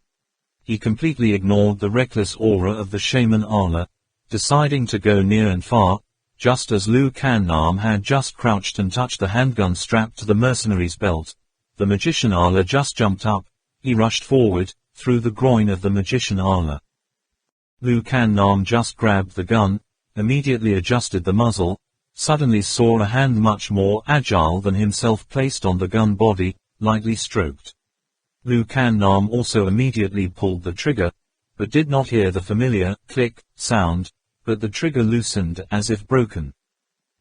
He completely ignored the reckless aura of the shaman Arla, deciding to go near and far. Just as Lu Kan Nam had just crouched and touched the handgun strapped to the mercenary's belt, the magician Arla just jumped up. He rushed forward, through the groin of the magician Arla. Lu Kan Nam just grabbed the gun, immediately adjusted the muzzle, suddenly saw a hand much more agile than himself placed on the gun body, lightly stroked. Lu Kan Nam also immediately pulled the trigger, but did not hear the familiar click sound, but the trigger loosened as if broken.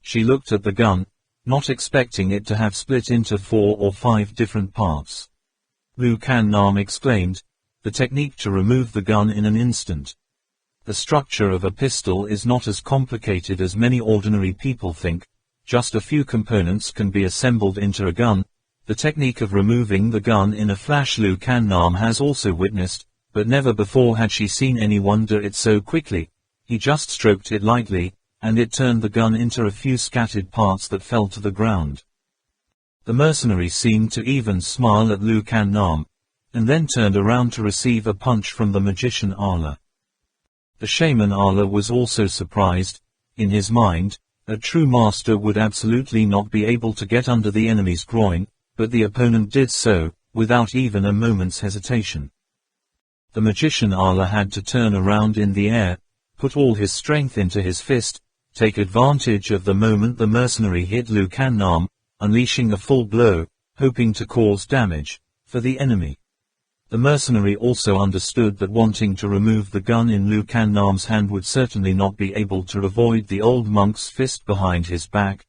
She looked at the gun, not expecting it to have split into 4 or 5 different parts. Lu Kan Nam exclaimed, "The technique to remove the gun in an instant." The structure of a pistol is not as complicated as many ordinary people think. Just a few components can be assembled into a gun. The technique of removing the gun in a flash Lu Kan Nam has also witnessed, but never before had she seen anyone do it so quickly. He just stroked it lightly, and it turned the gun into a few scattered parts that fell to the ground. The mercenary seemed to even smile at Lu Kan Nam, and then turned around to receive a punch from the magician Arla. The shaman Arla was also surprised. In his mind, a true master would absolutely not be able to get under the enemy's groin, but the opponent did so, without even a moment's hesitation. The magician Arla had to turn around in the air, put all his strength into his fist, take advantage of the moment the mercenary hit Lu Kan Nam, unleashing a full blow, hoping to cause damage for the enemy. The mercenary also understood that wanting to remove the gun in Lu Kan Nam's hand would certainly not be able to avoid the old monk's fist behind his back,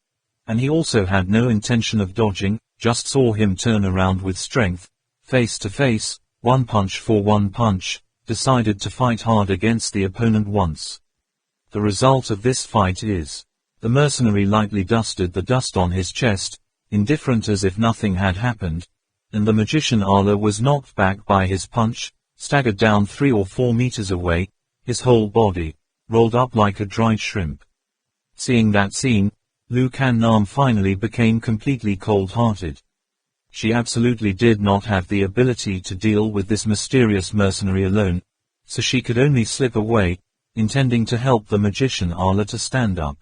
and he also had no intention of dodging, just saw him turn around with strength, face to face, one punch for one punch, decided to fight hard against the opponent once. The result of this fight is, the mercenary lightly dusted the dust on his chest, indifferent as if nothing had happened, and the magician Allah was knocked back by his punch, staggered down 3 or 4 meters away, his whole body rolled up like a dried shrimp. Seeing that scene, Lu Kan Nam finally became completely cold-hearted. She absolutely did not have the ability to deal with this mysterious mercenary alone, so she could only slip away, intending to help the magician Allah to stand up.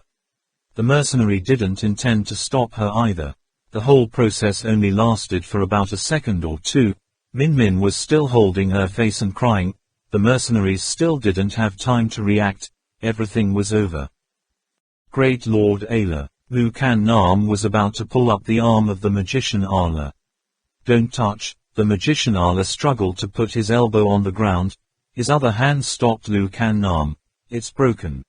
The mercenary didn't intend to stop her either. The whole process only lasted for about a second or two. Min Min was still holding her face and crying. The mercenaries still didn't have time to react. Everything was over. Great Lord Allah. Lu Kan Nam was about to pull up the arm of the magician Allah. Don't touch. The magician Allah struggled to put his elbow on the ground. His other hand stopped Lu Kan Nam. It's broken.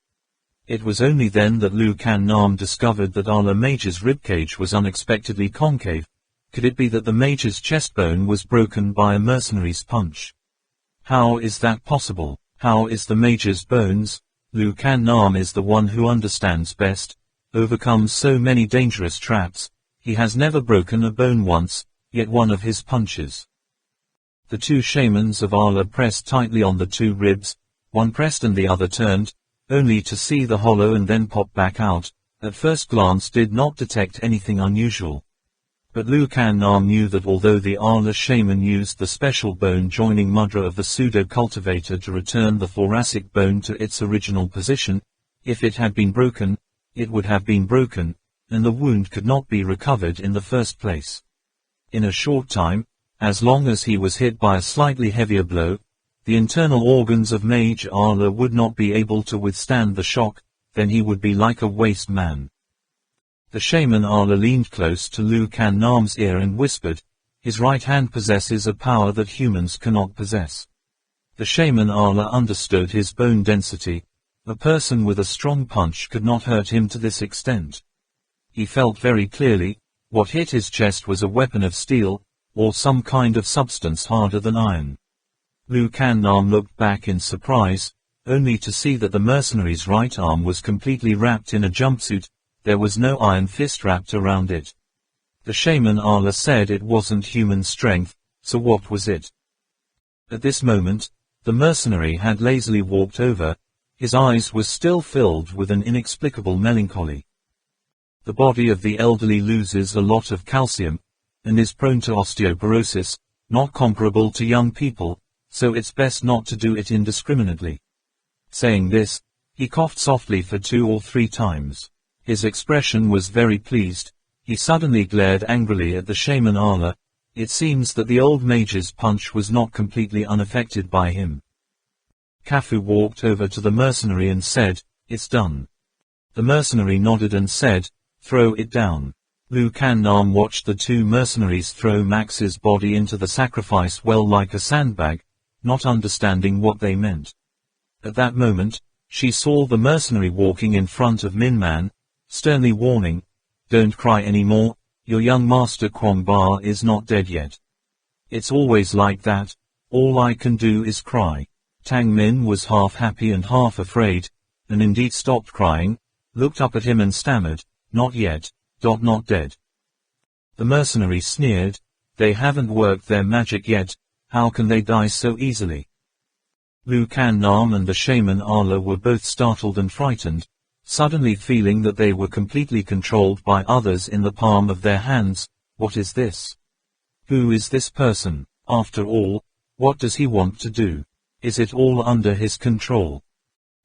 It was only then that Lu Kan Nam discovered that Allah Major's ribcage was unexpectedly concave. Could it be that the Major's chest bone was broken by a mercenary's punch? How is that possible? How is the Major's bones? Lu Kan Nam is the one who understands best, overcomes so many dangerous traps. He has never broken a bone once, yet one of his punches. The 2 shamans of Allah pressed tightly on the 2 ribs, one pressed and the other turned, only to see the hollow and then pop back out. At first glance did not detect anything unusual. But Lu Kan Nam knew that although the Allah shaman used the special bone joining mudra of the pseudo-cultivator to return the thoracic bone to its original position, if it had been broken, it would have been broken, and the wound could not be recovered in the first place. In a short time, as long as he was hit by a slightly heavier blow, the internal organs of Mage Allah would not be able to withstand the shock, then he would be like a waste man. The shaman Allah leaned close to Lu Kan Nam's ear and whispered, his right hand possesses a power that humans cannot possess. The shaman Allah understood his bone density. A person with a strong punch could not hurt him to this extent. He felt very clearly, what hit his chest was a weapon of steel, or some kind of substance harder than iron. Lu Kan Nam looked back in surprise, only to see that the mercenary's right arm was completely wrapped in a jumpsuit. There was no iron fist wrapped around it. The shaman Allah said it wasn't human strength, so what was it? At this moment, the mercenary had lazily walked over. His eyes were still filled with an inexplicable melancholy. The body of the elderly loses a lot of calcium, and is prone to osteoporosis, not comparable to young people, so it's best not to do it indiscriminately. Saying this, he coughed softly for 2 or 3 times. His expression was very pleased. He suddenly glared angrily at the shaman Allah. It seems that the old mage's punch was not completely unaffected by him. Kafu walked over to the mercenary and said, "It's done." The mercenary nodded and said, "Throw it down." Lu Kan Nam watched the 2 mercenaries throw Max's body into the sacrifice well like a sandbag, not understanding what they meant. At that moment, she saw the mercenary walking in front of Min Man, sternly warning, "Don't cry anymore, your young master Kwong Ba is not dead yet. It's always like that, all I can do is cry." Tang Min was half happy and half afraid, and indeed stopped crying, looked up at him and stammered, "Not yet, not dead." The mercenary sneered, "They haven't worked their magic yet, how can they die so easily?" Lu Kan Nam and the shaman Allah were both startled and frightened, suddenly feeling that they were completely controlled by others in the palm of their hands. What is this? Who is this person? After all, what does he want to do? Is it all under his control?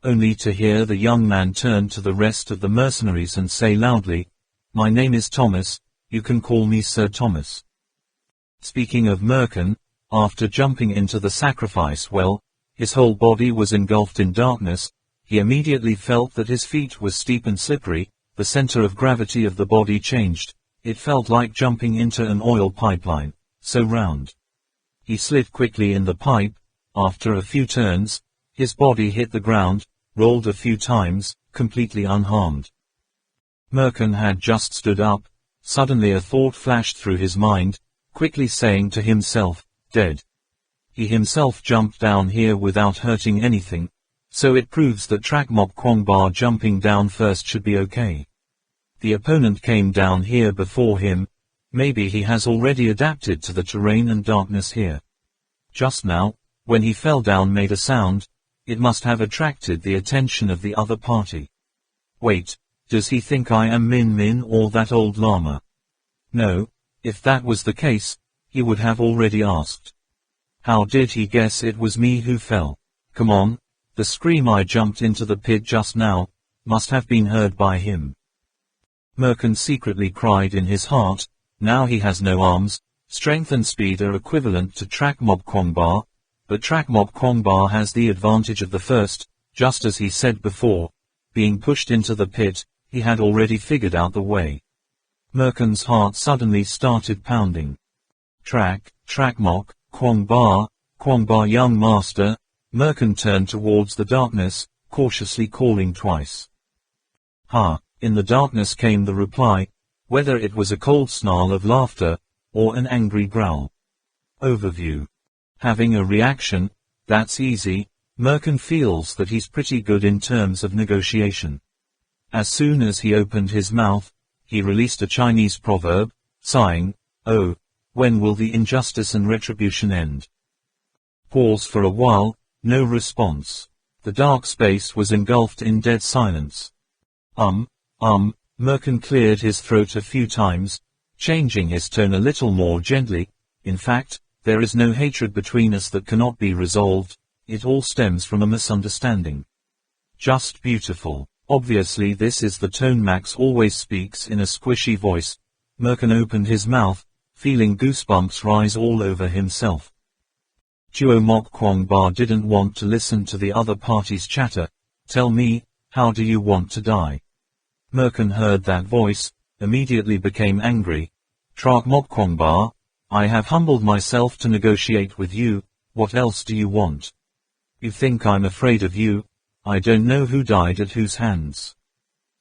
Only to hear the young man turn to the rest of the mercenaries and say loudly, "My name is Thomas, you can call me Sir Thomas." Speaking of Merkin, after jumping into the sacrifice well, his whole body was engulfed in darkness. He immediately felt that his feet were steep and slippery. The center of gravity of the body changed. It felt like jumping into an oil pipeline, so round. He slid quickly in the pipe. After a few turns, his body hit the ground, rolled a few times, completely unharmed. Merkin had just stood up. Suddenly a thought flashed through his mind, quickly saying to himself, dead. He himself jumped down here without hurting anything, so it proves that Trakmok Kwangba jumping down first should be okay. The opponent came down here before him. Maybe he has already adapted to the terrain and darkness here. Just now, when he fell down made a sound, it must have attracted the attention of the other party. Wait, does he think I am Min Min or that old llama? No, if that was the case, he would have already asked. How did he guess it was me who fell? Come on, the scream I jumped into the pit just now, must have been heard by him. Merkin secretly cried in his heart. Now he has no arms. Strength and speed are equivalent to Trakmok Kwangba, but Trakmok Kwangba has the advantage of the first, just as he said before. Being pushed into the pit, he had already figured out the way. Merkin's heart suddenly started pounding. Trakmok, Kwangba young master. Merkin turned towards the darkness, cautiously calling twice. Ha! In the darkness came the reply, whether it was a cold snarl of laughter, or an angry growl. Overview. Having a reaction, that's easy. Merkin feels that he's pretty good in terms of negotiation. As soon as he opened his mouth, he released a Chinese proverb, sighing, oh, when will the injustice and retribution end? Pause for a while, no response. The dark space was engulfed in dead silence. Merkin cleared his throat a few times, changing his tone a little more gently. In fact, there is no hatred between us that cannot be resolved. It all stems from a misunderstanding. Just beautiful. Obviously this is the tone Max always speaks in a squishy voice. Merkin opened his mouth, feeling goosebumps rise all over himself. Trakmok Kwangba didn't want to listen to the other party's chatter. Tell me, how do you want to die? Merkin heard that voice, immediately became angry. Trakmok Kwangba, I have humbled myself to negotiate with you. What else do you want? You think I'm afraid of you? I don't know who died at whose hands.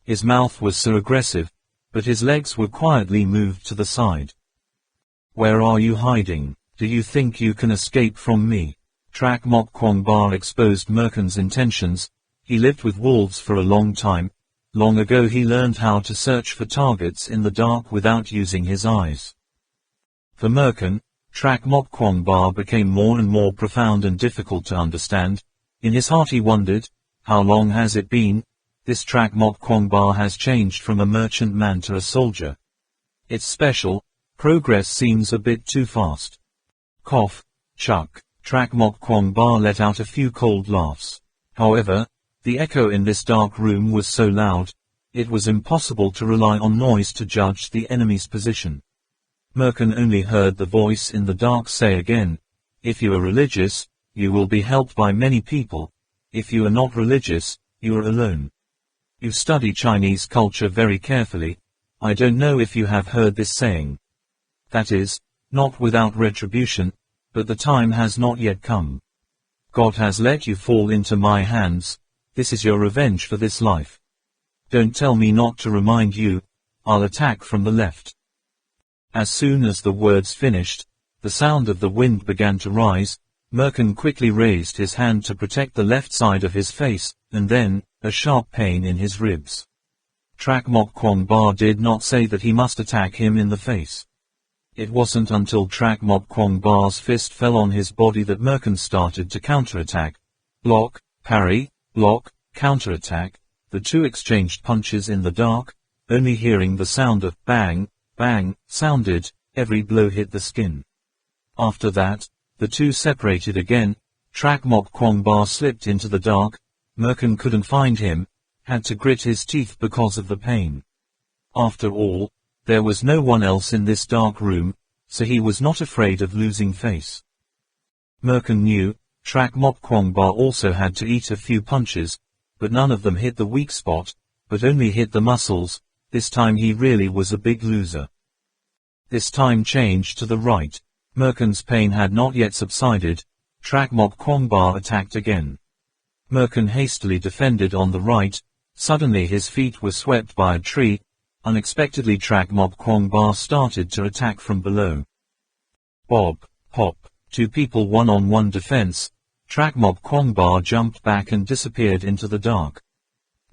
His mouth was so aggressive, but his legs were quietly moved to the side. Where are you hiding? Do you think you can escape from me? Trakmok Kwangba exposed Merkin's intentions. He lived with wolves for a long time. Long ago he learned how to search for targets in the dark without using his eyes. For Merkin, Trakmok Kwangba became more and more profound and difficult to understand. In his heart he wondered, how long has it been? This Trakmok Kwangba has changed from a merchant man to a soldier. It's special. Progress seems a bit too fast. Cough, chuck. Trakmok Kwangba let out a few cold laughs. However, the echo in this dark room was so loud, it was impossible to rely on noise to judge the enemy's position. Merkin only heard the voice in the dark say again, if you are religious, you will be helped by many people. If you are not religious, you are alone. You study Chinese culture very carefully. I don't know if you have heard this saying. That is, not without retribution, but the time has not yet come. God has let you fall into my hands. This is your revenge for this life. Don't tell me not to remind you. I'll attack from the left. As soon as the words finished, the sound of the wind began to rise. Merkin quickly raised his hand to protect the left side of his face, and then, a sharp pain in his ribs. Trakmok Kwangba did not say that he must attack him in the face. It wasn't until Trakmok Kwangba's fist fell on his body that Merkin started to counterattack. Block, parry, block, counterattack. The two exchanged punches in the dark. Only hearing the sound of bang, bang, sounded. Every blow hit the skin. After that, the two separated again. Trakmok Kwangba slipped into the dark. Merkin couldn't find him, had to grit his teeth because of the pain. After all, there was no one else in this dark room, so he was not afraid of losing face. Merkin knew, Trakmok Kwangba also had to eat a few punches, but none of them hit the weak spot, but only hit the muscles. This time he really was a big loser. This time changed to the right. Merkun's pain had not yet subsided. Trak Mok Kwong Ba attacked again. Merkun hastily defended on the right. Suddenly his feet were swept by a tree. Unexpectedly Trak Mok Kwong Ba started to attack from below. Bob, pop, two people one-on-one defense. Trak Mok Kwong Ba jumped back and disappeared into the dark.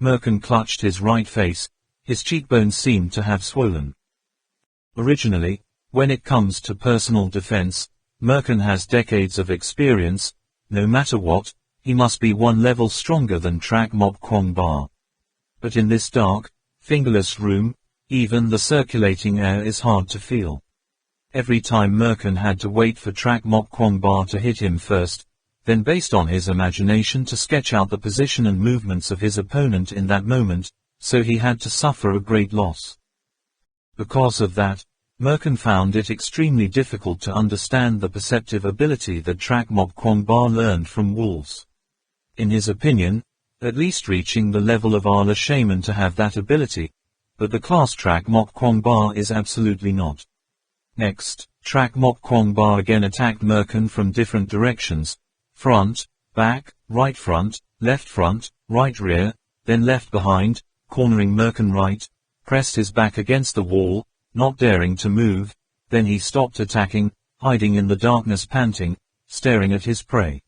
Merkun clutched his right face. His cheekbones seemed to have swollen. Originally, when it comes to personal defense, Merkun has decades of experience. No matter what, he must be one level stronger than Trak Mok Kwong Ba. But in this dark, fingerless room, even the circulating air is hard to feel. Every time Merkun had to wait for Trak Mok Kwong Ba to hit him first, then based on his imagination to sketch out the position and movements of his opponent in that moment, so he had to suffer a great loss. Because of that, Merkun found it extremely difficult to understand the perceptive ability that Trak Mok Kwong Ba learned from wolves. In his opinion, at least reaching the level of Ala Shaman to have that ability, but the class Trak Mok Kwong Ba is absolutely not. Next, Trak Mok Kwong Ba again attacked Merkun from different directions. Front, back, right rear, then left behind, cornering Merkun right, pressed his back against the wall, not daring to move, then he stopped attacking, hiding in the darkness panting, staring at his prey.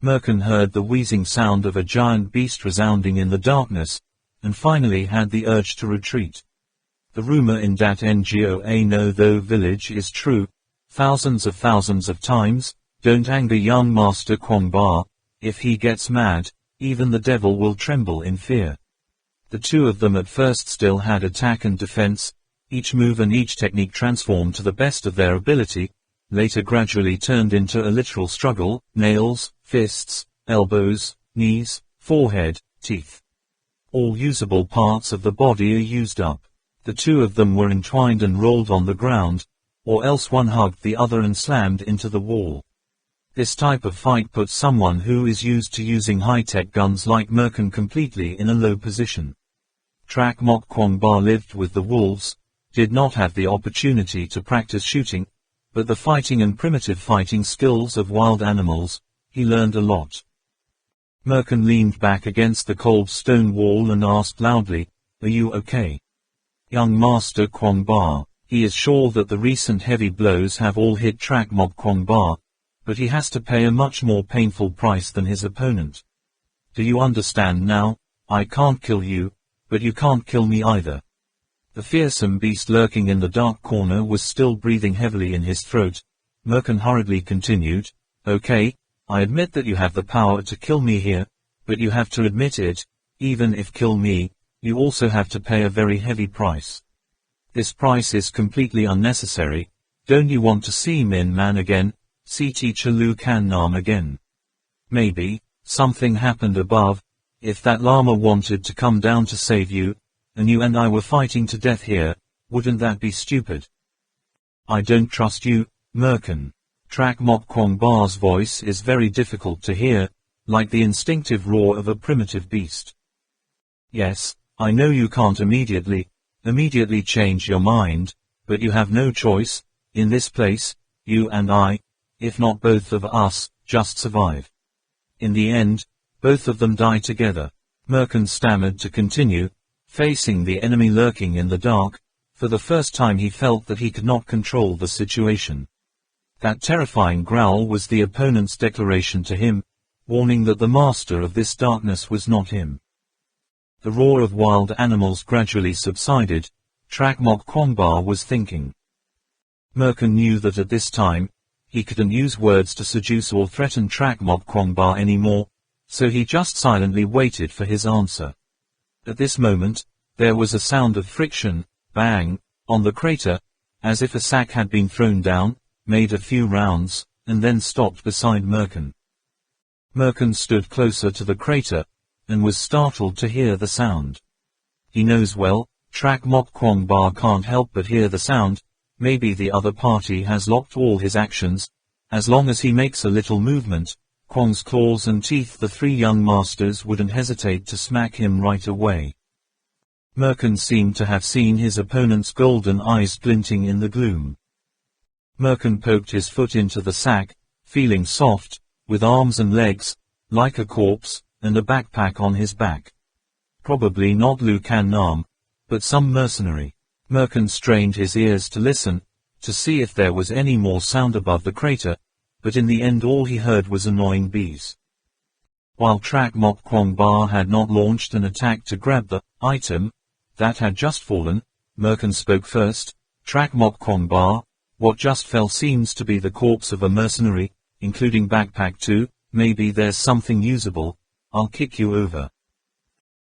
Merkun heard the wheezing sound of a giant beast resounding in the darkness, and finally had the urge to retreat. The rumor in Dat Ngo No Tho village is true, thousands of times. Don't anger young Master Kwong Ba. If he gets mad, even the devil will tremble in fear. The two of them at first still had attack and defense. Each move and each technique transformed to the best of their ability, later gradually turned into a literal struggle. Nails, fists, elbows, knees, forehead, teeth. All usable parts of the body are used up. The two of them were entwined and rolled on the ground, or else one hugged the other and slammed into the wall. This type of fight puts someone who is used to using high-tech guns like Merkun completely in a low position. Trak Mok Kwong Ba lived with the wolves, did not have the opportunity to practice shooting, but the fighting and primitive fighting skills of wild animals, he learned a lot. Merkun leaned back against the cold stone wall and asked loudly, "Are you okay?" Young Master Kwong Ba, he is sure that the recent heavy blows have all hit Trak Mok Kwong Ba, but he has to pay a much more painful price than his opponent. Do you understand now? I can't kill you, but you can't kill me either. The fearsome beast lurking in the dark corner was still breathing heavily in his throat. Merkun hurriedly continued, "Okay, I admit that you have the power to kill me here, but you have to admit it, even if kill me, you also have to pay a very heavy price. This price is completely unnecessary. Don't you want to see Min Man again? See Teacher Lu Kan Nam again? Maybe, something happened above. If that Lama wanted to come down to save you, and you and I were fighting to death here, wouldn't that be stupid? I don't trust you, Merkun." Trak Mok Kwong Ba's voice is very difficult to hear, like the instinctive roar of a primitive beast. "Yes, I know you can't immediately change your mind, but you have no choice. In this place, you and I, if not both of us, just survive. In the end, both of them die together." Merkun stammered to continue, facing the enemy lurking in the dark. For the first time he felt that he could not control the situation. That terrifying growl was the opponent's declaration to him, warning that the master of this darkness was not him. The roar of wild animals gradually subsided. Trak Mok Kwong Ba was thinking. Merkun knew that at this time, he couldn't use words to seduce or threaten Trak Mok Kwong Ba anymore, so he just silently waited for his answer. At this moment, there was a sound of friction, bang, on the crater, as if a sack had been thrown down, made a few rounds, and then stopped beside Merkun. Merkun stood closer to the crater, and was startled to hear the sound. He knows well, Trak Mok Kwong Ba can't help but hear the sound. Maybe the other party has locked all his actions. As long as he makes a little movement, Kwong's claws and teeth, the three young masters wouldn't hesitate to smack him right away. Merkun seemed to have seen his opponent's golden eyes glinting in the gloom. Merkin poked his foot into the sack, feeling soft, with arms and legs, like a corpse, and a backpack on his back. Probably not Lucan Nam, but some mercenary. Merkin strained his ears to listen, to see if there was any more sound above the crater, but in the end all he heard was annoying bees. While Trak Mok Kwong Ba had not launched an attack to grab the item that had just fallen, Merkin spoke first. Trak Mok Kwong Ba, what just fell seems to be the corpse of a mercenary, including backpack too. Maybe there's something usable. I'll kick you over.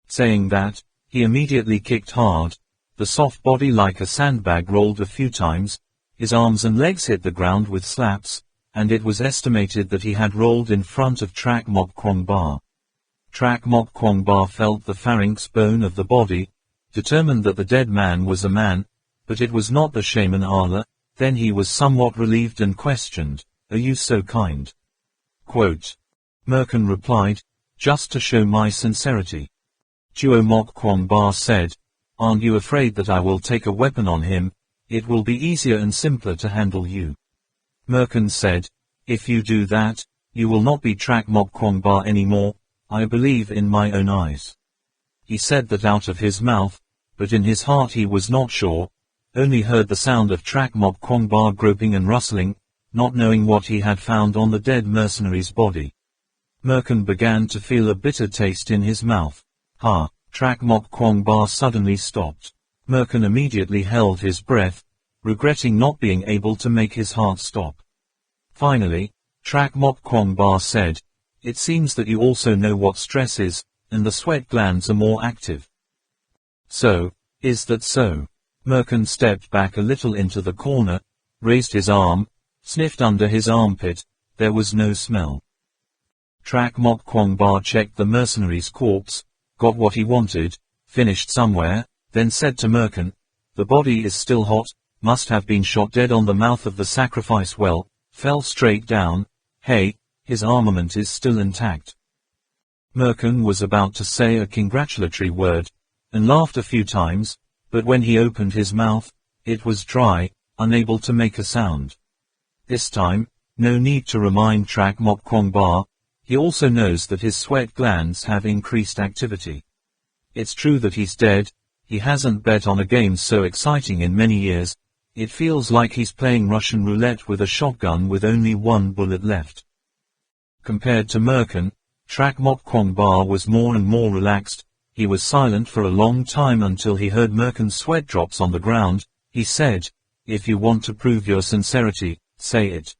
Saying that, he immediately kicked hard. The soft body like a sandbag rolled a few times, his arms and legs hit the ground with slaps, and it was estimated that he had rolled in front of Trak Mok Kwong Ba. Trak Mok Kwong Ba felt the pharynx bone of the body, determined that the dead man was a man, but it was not the shaman Allah. Then he was somewhat relieved and questioned, "Are you so kind?" Quote. Merkin replied, "Just to show my sincerity." Tuo Mok Kwong Ba said, "Aren't you afraid that I will take a weapon on him? It will be easier and simpler to handle you." Merkin said, "If you do that, you will not be Trak Mok Kwong Ba anymore. I believe in my own eyes." He said that out of his mouth, but in his heart he was not sure, only heard the sound of Trak Mok Kwong Ba groping and rustling, not knowing what he had found on the dead mercenary's body. Merkin began to feel a bitter taste in his mouth. Trak Mok Kwong Ba suddenly stopped. Merkin immediately held his breath, regretting not being able to make his heart stop. Finally, Trak Mok Kwong Ba said, "It seems that you also know what stress is, and the sweat glands are more active." "So, is that so?" Merkin stepped back a little into the corner, raised his arm, sniffed under his armpit. There was no smell. Trak Mok Kwong Ba checked the mercenary's corpse, got what he wanted, finished somewhere, then said to Merkin, "The body is still hot, must have been shot dead on the mouth of the sacrifice well, fell straight down. Hey, his armament is still intact." Merkin was about to say a congratulatory word, and laughed a few times, but when he opened his mouth, it was dry, unable to make a sound. This time, no need to remind Trak Mok Kwong Ba, he also knows that his sweat glands have increased activity. It's true that he's dead, he hasn't bet on a game so exciting in many years. It feels like he's playing Russian roulette with a shotgun with only one bullet left. Compared to Merkin, Trak Mok Kwong Ba was more and more relaxed. He was silent for a long time until he heard Merkin's sweat drops on the ground. He said, "If you want to prove your sincerity, say it.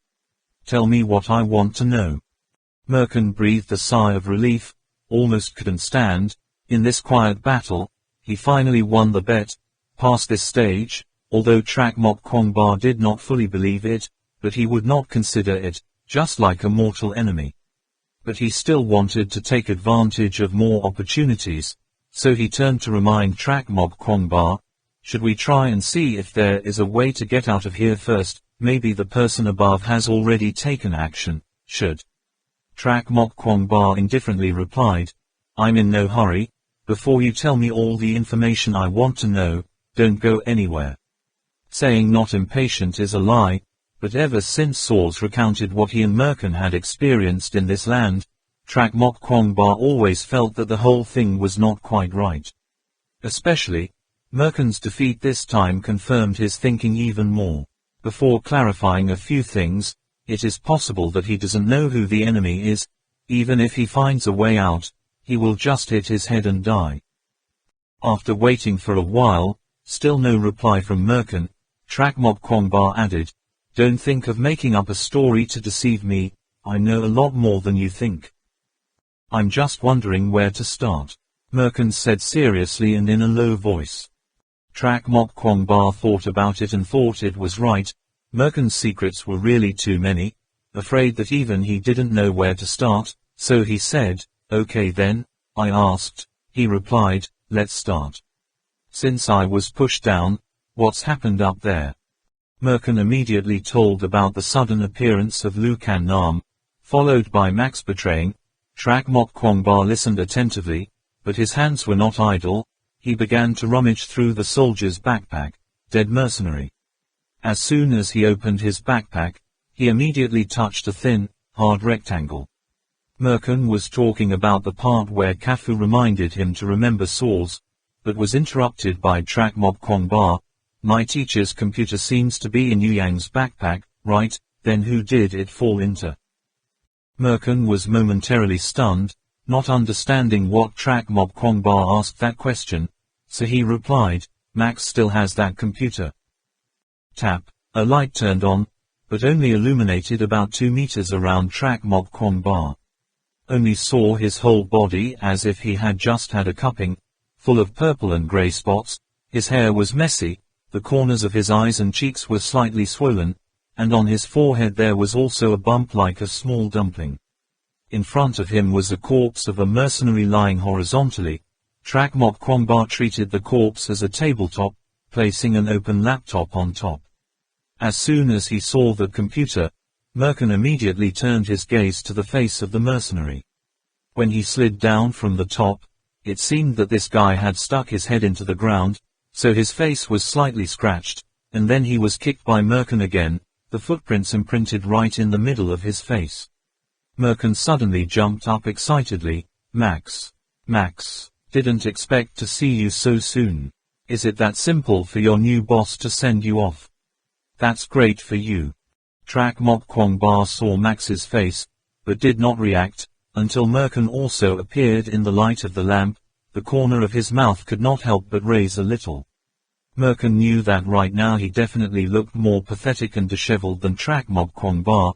Tell me what I want to know." Merkin breathed a sigh of relief, almost couldn't stand. In this quiet battle, he finally won the bet. Past this stage, although Trak Mok Kwong Ba did not fully believe it, but he would not consider it, just like a mortal enemy. But he still wanted to take advantage of more opportunities, so he turned to remind Trak Mok Kwong Ba, "Should we try and see if there is a way to get out of here first? Maybe the person above has already taken action, should." Trak Mok Kwong Ba indifferently replied, "I'm in no hurry. Before you tell me all the information I want to know, don't go anywhere." Saying not impatient is a lie, but ever since Saws recounted what he and Merkin had experienced in this land, Trak Mok Kwong Ba always felt that the whole thing was not quite right. Especially, Merkin's defeat this time confirmed his thinking even more. Before clarifying a few things, it is possible that he doesn't know who the enemy is. Even if he finds a way out, he will just hit his head and die. After waiting for a while, still no reply from Merkin, Trak Mok Kwong Ba added, "Don't think of making up a story to deceive me. I know a lot more than you think. I'm just wondering where to start," Merkin said seriously and in a low voice. Trak Mok Kwong Ba thought about it and thought it was right. Merkin's secrets were really too many, afraid that even he didn't know where to start, so he said, "Okay then." "I asked," he replied, "let's start. Since I was pushed down, what's happened up there?" Merkin immediately told about the sudden appearance of Lucan Nam, followed by Max betraying. Trak Mok Kwong Ba listened attentively, but his hands were not idle. He began to rummage through the soldier's backpack. Dead mercenary. As soon as he opened his backpack, he immediately touched a thin, hard rectangle. Merkin was talking about the part where Kafu reminded him to remember Saws, but was interrupted by Trak Mob Kwong Ba. My teacher's computer seems to be in Yu Yang's backpack, right? Then who did it fall into? Merkin was momentarily stunned, not understanding what Trak Mob Kwong Ba asked that question, so he replied, Max still has that computer. Tap, a light turned on, but only illuminated about 2 meters around Trak Mob Kwong Ba. Only saw his whole body as if he had just had a cupping, full of purple and grey spots. His hair was messy, the corners of his eyes and cheeks were slightly swollen, and on his forehead there was also a bump like a small dumpling. In front of him was the corpse of a mercenary lying horizontally. Trak Mob Kwong Ba treated the corpse as a tabletop, placing an open laptop on top. As soon as he saw the computer, Merkin immediately turned his gaze to the face of the mercenary. When he slid down from the top, it seemed that this guy had stuck his head into the ground, so his face was slightly scratched, and then he was kicked by Merkin again, the footprints imprinted right in the middle of his face. Merkin suddenly jumped up excitedly. Max. Max, didn't expect to see you so soon. Is it that simple for your new boss to send you off? That's great for you. Trak Mob Kwong Ba saw Max's face, but did not react, until Merkin also appeared in the light of the lamp. The corner of his mouth could not help but raise a little. Merkin knew that right now he definitely looked more pathetic and disheveled than Trak Mob Kwong Ba,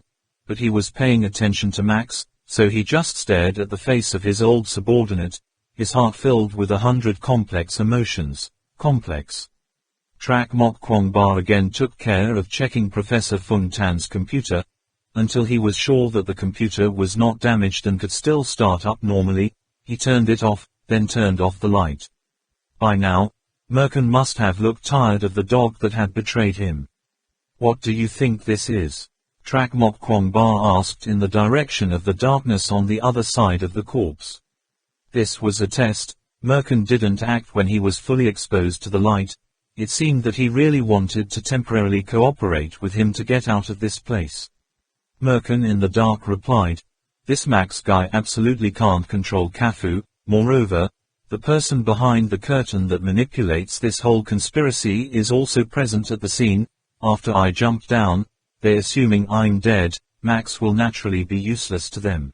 but he was paying attention to Max, so he just stared at the face of his old subordinate, his heart filled with 100 complex emotions. Complex. Trak Mob Kwong Ba again took care of checking Professor Fung Tan's computer, until he was sure that the computer was not damaged and could still start up normally. He turned it off, then turned off the light. By now, Merkin must have looked tired of the dog that had betrayed him. What do you think this is? Trak Mob Kwong Ba asked in the direction of the darkness on the other side of the corpse. This was a test. Merkin didn't act when he was fully exposed to the light. It seemed that he really wanted to temporarily cooperate with him to get out of this place. Merkin in the dark replied, this Max guy absolutely can't control Kafu. Moreover, the person behind the curtain that manipulates this whole conspiracy is also present at the scene. After I jumped down, they assuming I'm dead, Max will naturally be useless to them.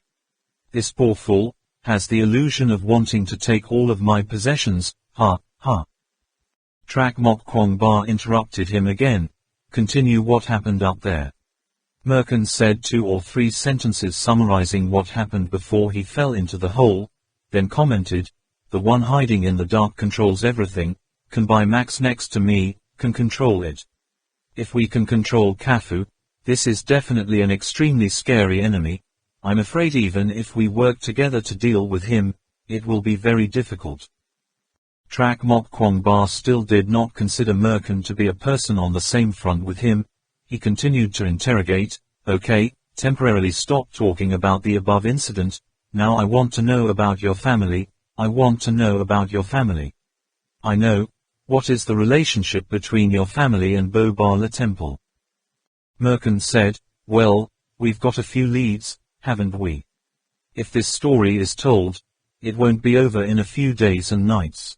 This poor fool has the illusion of wanting to take all of my possessions. Ha, ha. Trak Mob Kwong Ba interrupted him again. Continue what happened up there. Merkin said 2 or 3 sentences summarizing what happened before he fell into the hole, then commented, the one hiding in the dark controls everything, can buy Max next to me, can control it. If we can control Kafu, this is definitely an extremely scary enemy. I'm afraid even if we work together to deal with him, it will be very difficult. Trak Mob Kwong Ba still did not consider Merkin to be a person on the same front with him. He continued to interrogate, okay, temporarily stop talking about the above incident. Now I want to know about your family. I want to know about your family. I know. What is the relationship between your family and Bo Bala Temple? Merkin said, well, we've got a few leads, haven't we? If this story is told, it won't be over in a few days and nights.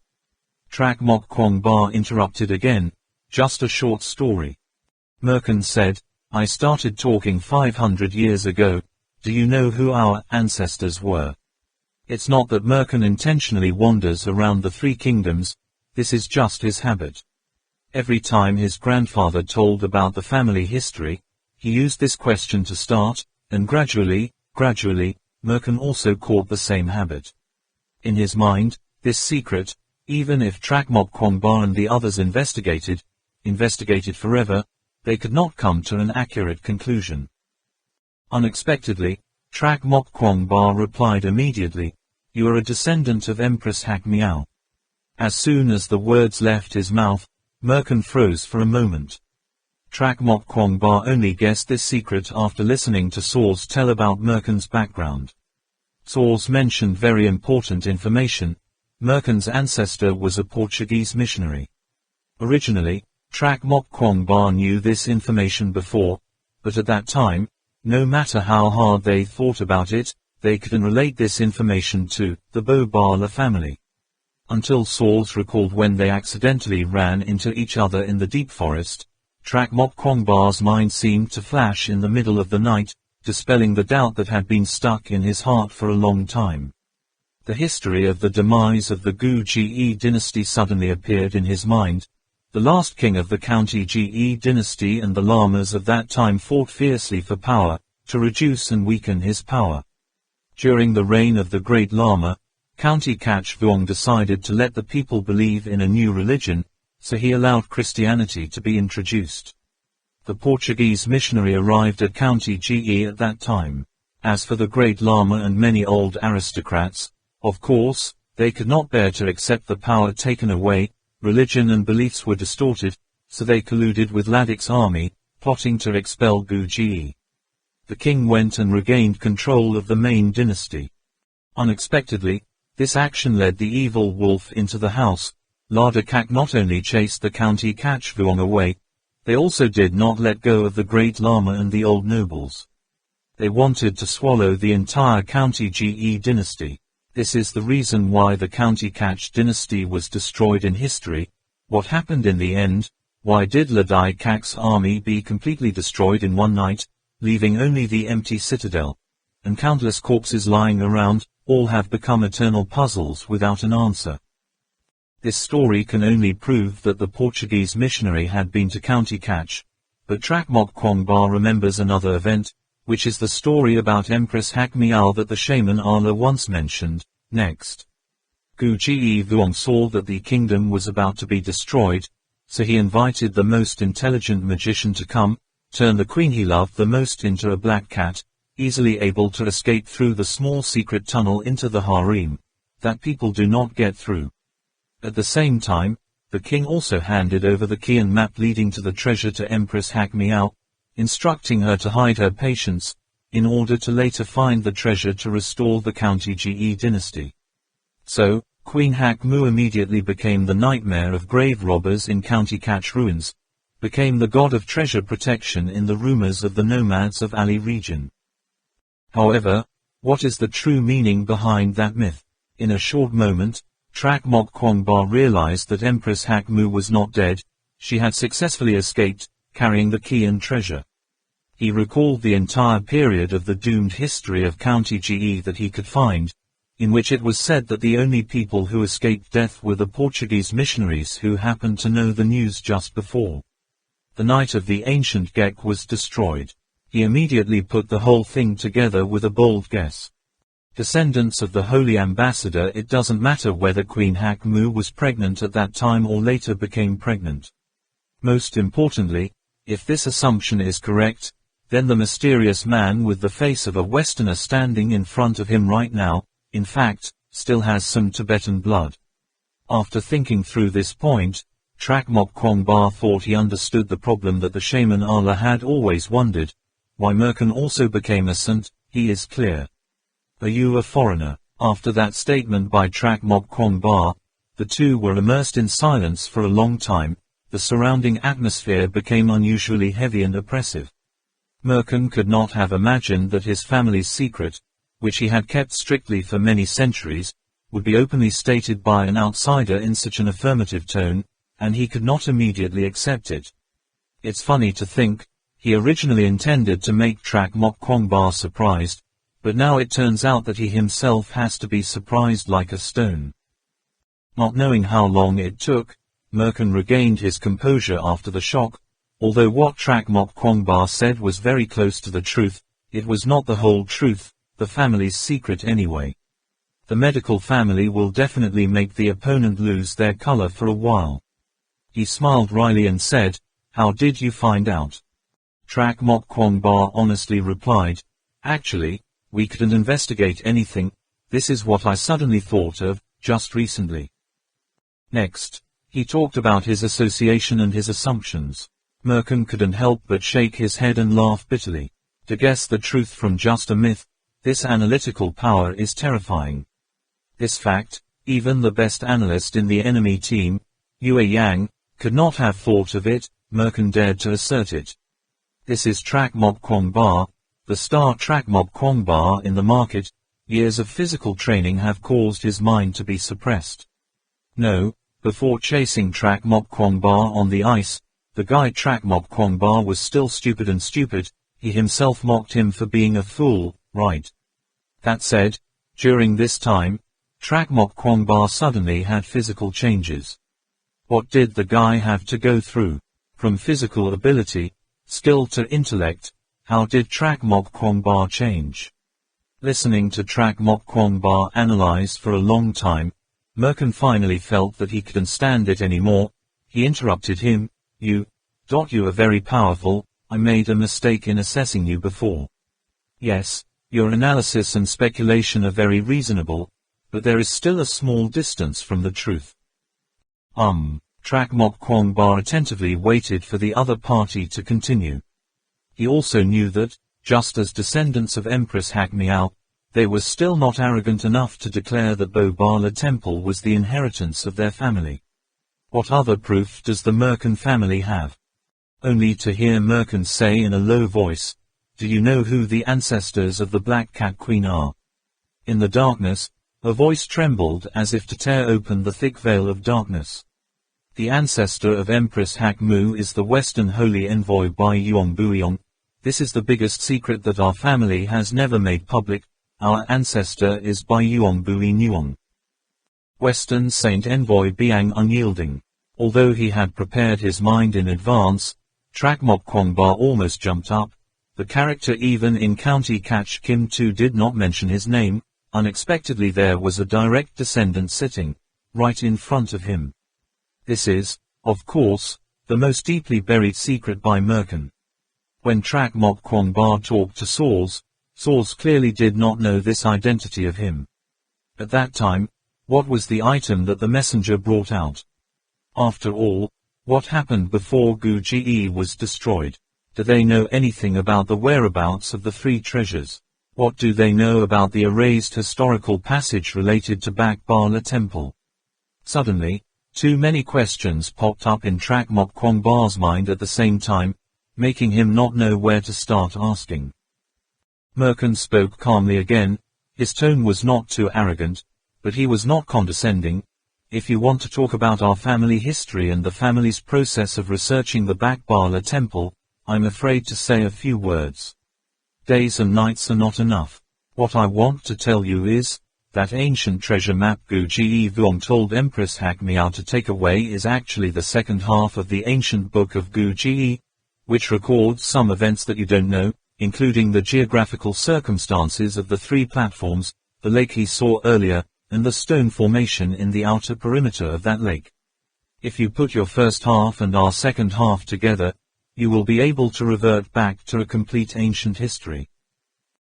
Trak Mob Kwong Ba interrupted again, just a short story. Merkin said, I started talking 500 years ago. Do you know who our ancestors were? It's not that Merkin intentionally wanders around the 3 kingdoms, this is just his habit. Every time his grandfather told about the family history, he used this question to start, and gradually, Merkin also caught the same habit. In his mind, this secret, even if Trak Mob Kwong Ba and the others investigated forever, they could not come to an accurate conclusion. Unexpectedly, Trak Mob Kwong Ba replied immediately, you are a descendant of Empress Hak Miao. As soon as the words left his mouth, Merkin froze for a moment. Trak Mob Kwong Ba only guessed this secret after listening to Saws tell about Merkin's background. Saws mentioned very important information. Merkin's ancestor was a Portuguese missionary. Originally, Trak Mok Kwong Ba knew this information before, but at that time, no matter how hard they thought about it, they couldn't relate this information to the Bo Bala family. Until Saul's recalled when they accidentally ran into each other in the deep forest, Trak Mok Kwong Ba's mind seemed to flash in the middle of the night, dispelling the doubt that had been stuck in his heart for a long time. The history of the demise of the Gu Ge dynasty suddenly appeared in his mind. The last king of the County Ge dynasty and the lamas of that time fought fiercely for power, to reduce and weaken his power. During the reign of the Great Lama, County Kach Vuong decided to let the people believe in a new religion, so he allowed Christianity to be introduced. The Portuguese missionary arrived at County Ge at that time. As for the Great Lama and many old aristocrats, of course, they could not bear to accept the power taken away. Religion and beliefs were distorted, so they colluded with Ladak's army, plotting to expel Gu Ge. The king went and regained control of the main dynasty. Unexpectedly, this action led the evil wolf into the house. Ladakak not only chased the County Kach Vuong away, they also did not let go of the Great Lama and the old nobles. They wanted to swallow the entire County Ge dynasty. This is the reason why the County Kach dynasty was destroyed in history. What happened in the end? Why did Ladai Kak's army be completely destroyed in one night, leaving only the empty citadel, and countless corpses lying around? All have become eternal puzzles without an answer. This story can only prove that the Portuguese missionary had been to County Kach, but Trak Mok Kwong Ba remembers another event, which is the story about Empress Hak Miao that the shaman Ala once mentioned. Next, Gu Ge Vuong saw that the kingdom was about to be destroyed, so he invited the most intelligent magician to come, turn the queen he loved the most into a black cat, easily able to escape through the small secret tunnel into the harem, that people do not get through. At the same time, the king also handed over the key and map leading to the treasure to Empress Hak Miao, instructing her to hide her patience, in order to later find the treasure to restore the County Ge dynasty. So, Queen Hak Mu immediately became the nightmare of grave robbers in County Kach ruins, became the god of treasure protection in the rumors of the nomads of Ali region. However, what is the true meaning behind that myth? In a short moment, Trak Mok Kwong Ba realized that Empress Hak Mu was not dead. She had successfully escaped, carrying the key and treasure. He recalled the entire period of the doomed history of County Ge that he could find, in which it was said that the only people who escaped death were the Portuguese missionaries who happened to know the news just before. The night of the ancient Gek was destroyed. He immediately put the whole thing together with a bold guess. Descendants of the Holy Ambassador. It doesn't matter whether Queen Hak Mu was pregnant at that time or later became pregnant. Most importantly, if this assumption is correct, then the mysterious man with the face of a Westerner standing in front of him right now, in fact, still has some Tibetan blood. After thinking through this point, Trak Mok Kwong Ba thought he understood the problem that the shaman Ala had always wondered. Why Merkin also became a saint, he is clear. Are you a foreigner? After that statement by Trak Mok Kwong Ba, the two were immersed in silence for a long time. The surrounding atmosphere became unusually heavy and oppressive. Merkin could not have imagined that his family's secret, which he had kept strictly for many centuries, would be openly stated by an outsider in such an affirmative tone, and he could not immediately accept it. It's funny to think, he originally intended to make Trak Mok Kwong Ba surprised, but now it turns out that he himself has to be surprised like a stone. Not knowing how long it took, Merkin regained his composure after the shock. Although what Trak Mok Kwong Ba said was very close to the truth, it was not the whole truth, the family's secret anyway. The medical family will definitely make the opponent lose their color for a while. He smiled wryly and said, "How did you find out?" Trak Mok Kwong Ba honestly replied, "Actually, we couldn't investigate anything. This is what I suddenly thought of, just recently." Next, he talked about his association and his assumptions. Merkin couldn't help but shake his head and laugh bitterly. To guess the truth from just a myth, this analytical power is terrifying. This fact, even the best analyst in the enemy team, Yue Yang, could not have thought of it, Merkin dared to assert it. This is Trak Mok Kwong Ba, the star Trak Mok Kwong Ba in the market. Years of physical training have caused his mind to be suppressed. No, before chasing Trak Mok Kwong Ba on the ice, the guy Trak Mok Kwong Ba was still stupid and stupid. He himself mocked him for being a fool, right? That said, during this time, Trak Mok Kwong Ba suddenly had physical changes. What did the guy have to go through? From physical ability, skill to intellect, how did Trak Mok Kwong Ba change? Listening to Trak Mok Kwong Ba analyzed for a long time, Merkin finally felt that he couldn't stand it anymore. He interrupted him. You are very powerful. I made a mistake in assessing you before. Yes, your analysis and speculation are very reasonable, but there is still a small distance from the truth. Trak Mok Kwong Ba attentively waited for the other party to continue. He also knew that, just as descendants of Empress Hak Miao, they were still not arrogant enough to declare that Bo Bala Temple was the inheritance of their family. What other proof does the Merkin family have? Only to hear Merkin say in a low voice, "Do you know who the ancestors of the Black Cat Queen are?" In the darkness, a voice trembled as if to tear open the thick veil of darkness. The ancestor of Empress Hak Mu is the Western Holy Envoy Bai Yuong Buiyong. This is the biggest secret that our family has never made public. Our ancestor is Bai Yuong Bui Nuong. Western Saint Envoy Biang Unyielding. Although he had prepared his mind in advance, Trak Mok Kwong Ba almost jumped up. The character even in County Catch Kim 2 did not mention his name. Unexpectedly there was a direct descendant sitting right in front of him. This is, of course, the most deeply buried secret by Merkin. When Trak Mok Kwong Ba talked to Saws clearly did not know this identity of him. At that time, what was the item that the messenger brought out? After all, what happened before Gu Ji was destroyed? Do they know anything about the whereabouts of the three treasures? What do they know about the erased historical passage related to Bak Bala Temple? Suddenly, too many questions popped up in Trak Mok Kwong Ba's mind at the same time, making him not know where to start asking. Merkin spoke calmly again. His tone was not too arrogant, but he was not condescending. If you want to talk about our family history and the family's process of researching the Bak Bala Temple, I'm afraid to say a few words. Days and nights are not enough. What I want to tell you is, that ancient treasure map Gu Ji Vuong told Empress Hak Miao to take away is actually the second half of the ancient book of Gu Ji, which records some events that you don't know, including the geographical circumstances of the three platforms, the lake he saw earlier, and the stone formation in the outer perimeter of that lake. If you put your first half and our second half together, you will be able to revert back to a complete ancient history.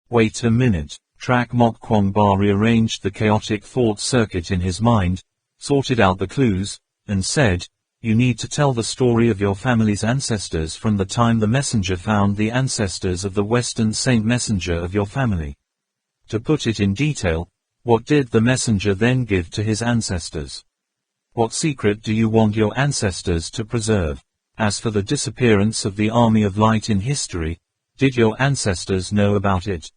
Wait a minute. Trak Mok Kwong Ba rearranged the chaotic thought circuit in his mind, sorted out the clues, and said, "You need to tell the story of your family's ancestors from the time the messenger found the ancestors of the Western Saint Messenger of your family. To put it in detail, what did the messenger then give to his ancestors? What secret do you want your ancestors to preserve? As for the disappearance of the Army of Light in history, did your ancestors know about it?"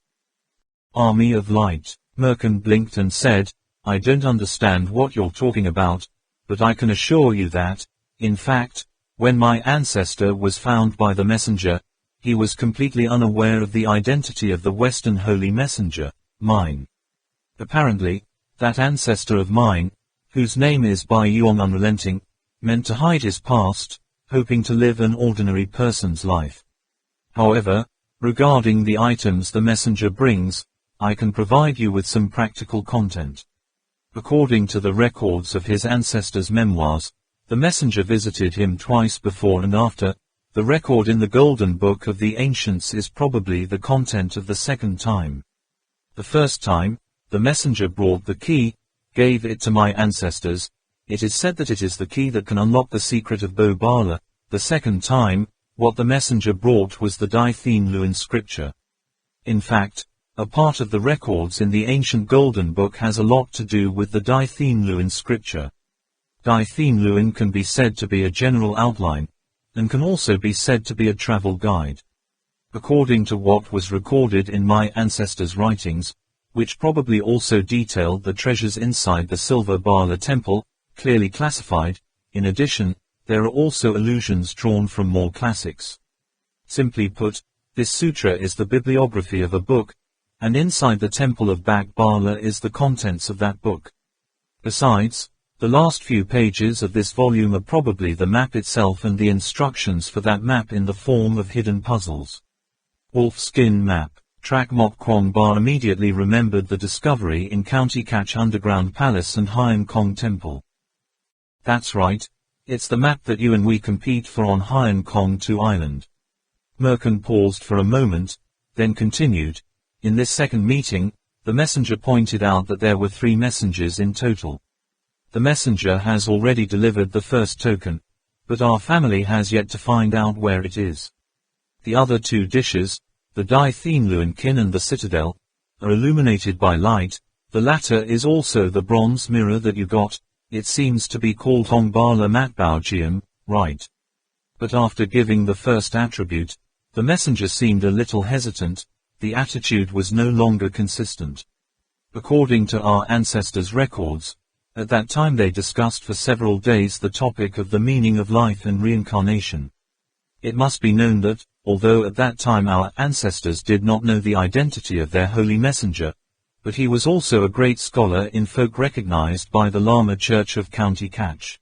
Army of Light. Merkin blinked and said, "I don't understand what you're talking about, but I can assure you that, in fact, when my ancestor was found by the messenger, he was completely unaware of the identity of the Western Holy Messenger, mine. Apparently, that ancestor of mine, whose name is Bai Yuong Unrelenting, meant to hide his past, hoping to live an ordinary person's life. However, regarding the items the messenger brings, I can provide you with some practical content. According to the records of his ancestors' memoirs, the messenger visited him twice before and after. The record in the Golden Book of the Ancients is probably the content of the second time. The first time, the messenger brought the key, gave it to my ancestors. It is said that it is the key that can unlock the secret of Bo Bala. The second time, what the messenger brought was the Dai Thien Luan scripture. In fact, a part of the records in the ancient Golden Book has a lot to do with the Dai Thien Luan scripture. Dai Thien Luan can be said to be a general outline, and can also be said to be a travel guide. According to what was recorded in my ancestors' writings, which probably also detailed the treasures inside the Silver Bala temple, clearly classified, in addition, there are also allusions drawn from more classics. Simply put, this sutra is the bibliography of a book, and inside the temple of Bak Bala is the contents of that book. Besides, the last few pages of this volume are probably the map itself and the instructions for that map in the form of hidden puzzles. Wolf Skin Map. Trak Mok Kwong Ba immediately remembered the discovery in County Kach Underground Palace and Hyeon Kong Temple. That's right, it's the map that you and we compete for on Hyeon Kong 2 Island. Merkin paused for a moment, then continued. In this second meeting, the messenger pointed out that there were 3 messengers in total. The messenger has already delivered the first token, but our family has yet to find out where it is. The other 2 dishes, the Dai Thien Luan Kin and the Citadel, are illuminated by light. The latter is also the bronze mirror that you got. It seems to be called Hong Bala Mat Bao Jiam, right? But after giving the first attribute, the messenger seemed a little hesitant. The attitude was no longer consistent. According to our ancestors' records, at that time they discussed for several days the topic of the meaning of life and reincarnation. It must be known that, although at that time our ancestors did not know the identity of their holy messenger, but he was also a great scholar in folk recognized by the Lama Church of County Kach.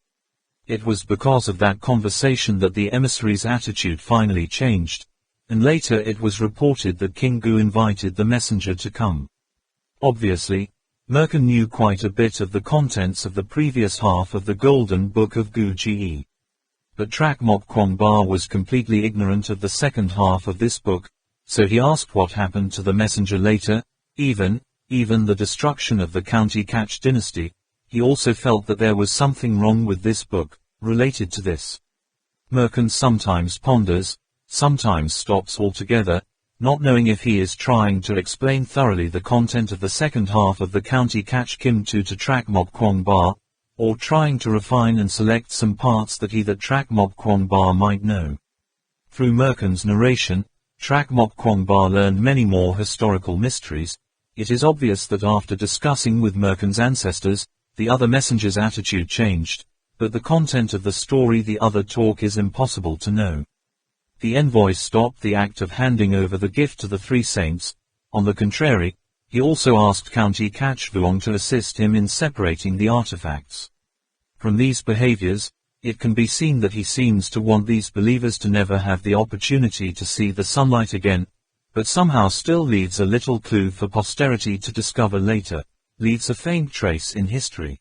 It was because of that conversation that the emissary's attitude finally changed, and later it was reported that King Gu invited the messenger to come. Obviously, Merkin knew quite a bit of the contents of the previous half of the Golden Book of Gu Ge. But Trak Mok Kwong Ba was completely ignorant of the second half of this book, so he asked what happened to the messenger later. Even the destruction of the County Kach dynasty. He also felt that there was something wrong with this book, related to this. Merkin sometimes ponders, sometimes stops altogether, not knowing if he is trying to explain thoroughly the content of the second half of the County Kach Kim Tu to Trak Mok Kwong Ba, or trying to refine and select some parts that Trak Mok Kwong Ba might know. Through Merkin's narration, Trak Mok Kwong Ba learned many more historical mysteries. It is obvious that after discussing with Merkin's ancestors, the other messenger's attitude changed, but the content of the story the other talk is impossible to know. The envoy stopped the act of handing over the gift to the 3 saints. On the contrary, he also asked County Kach Vuong to assist him in separating the artifacts. From these behaviors, it can be seen that he seems to want these believers to never have the opportunity to see the sunlight again, but somehow still leaves a little clue for posterity to discover later, leaves a faint trace in history.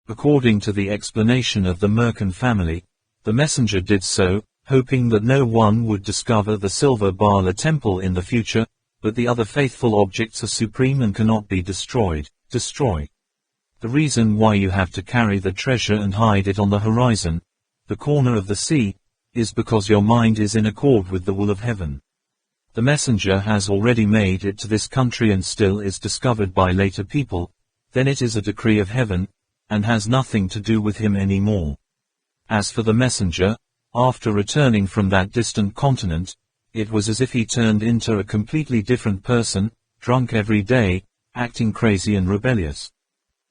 According to the explanation of the Merkin family, the messenger did so, hoping that no one would discover the Silver Bala temple in the future, but the other faithful objects are supreme and cannot be destroyed. Destroy. The reason why you have to carry the treasure and hide it on the horizon, the corner of the sea, is because your mind is in accord with the will of heaven. The messenger has already made it to this country and still is discovered by later people, then it is a decree of heaven, and has nothing to do with him anymore. As for the messenger, after returning from that distant continent, it was as if he turned into a completely different person, drunk every day, acting crazy and rebellious.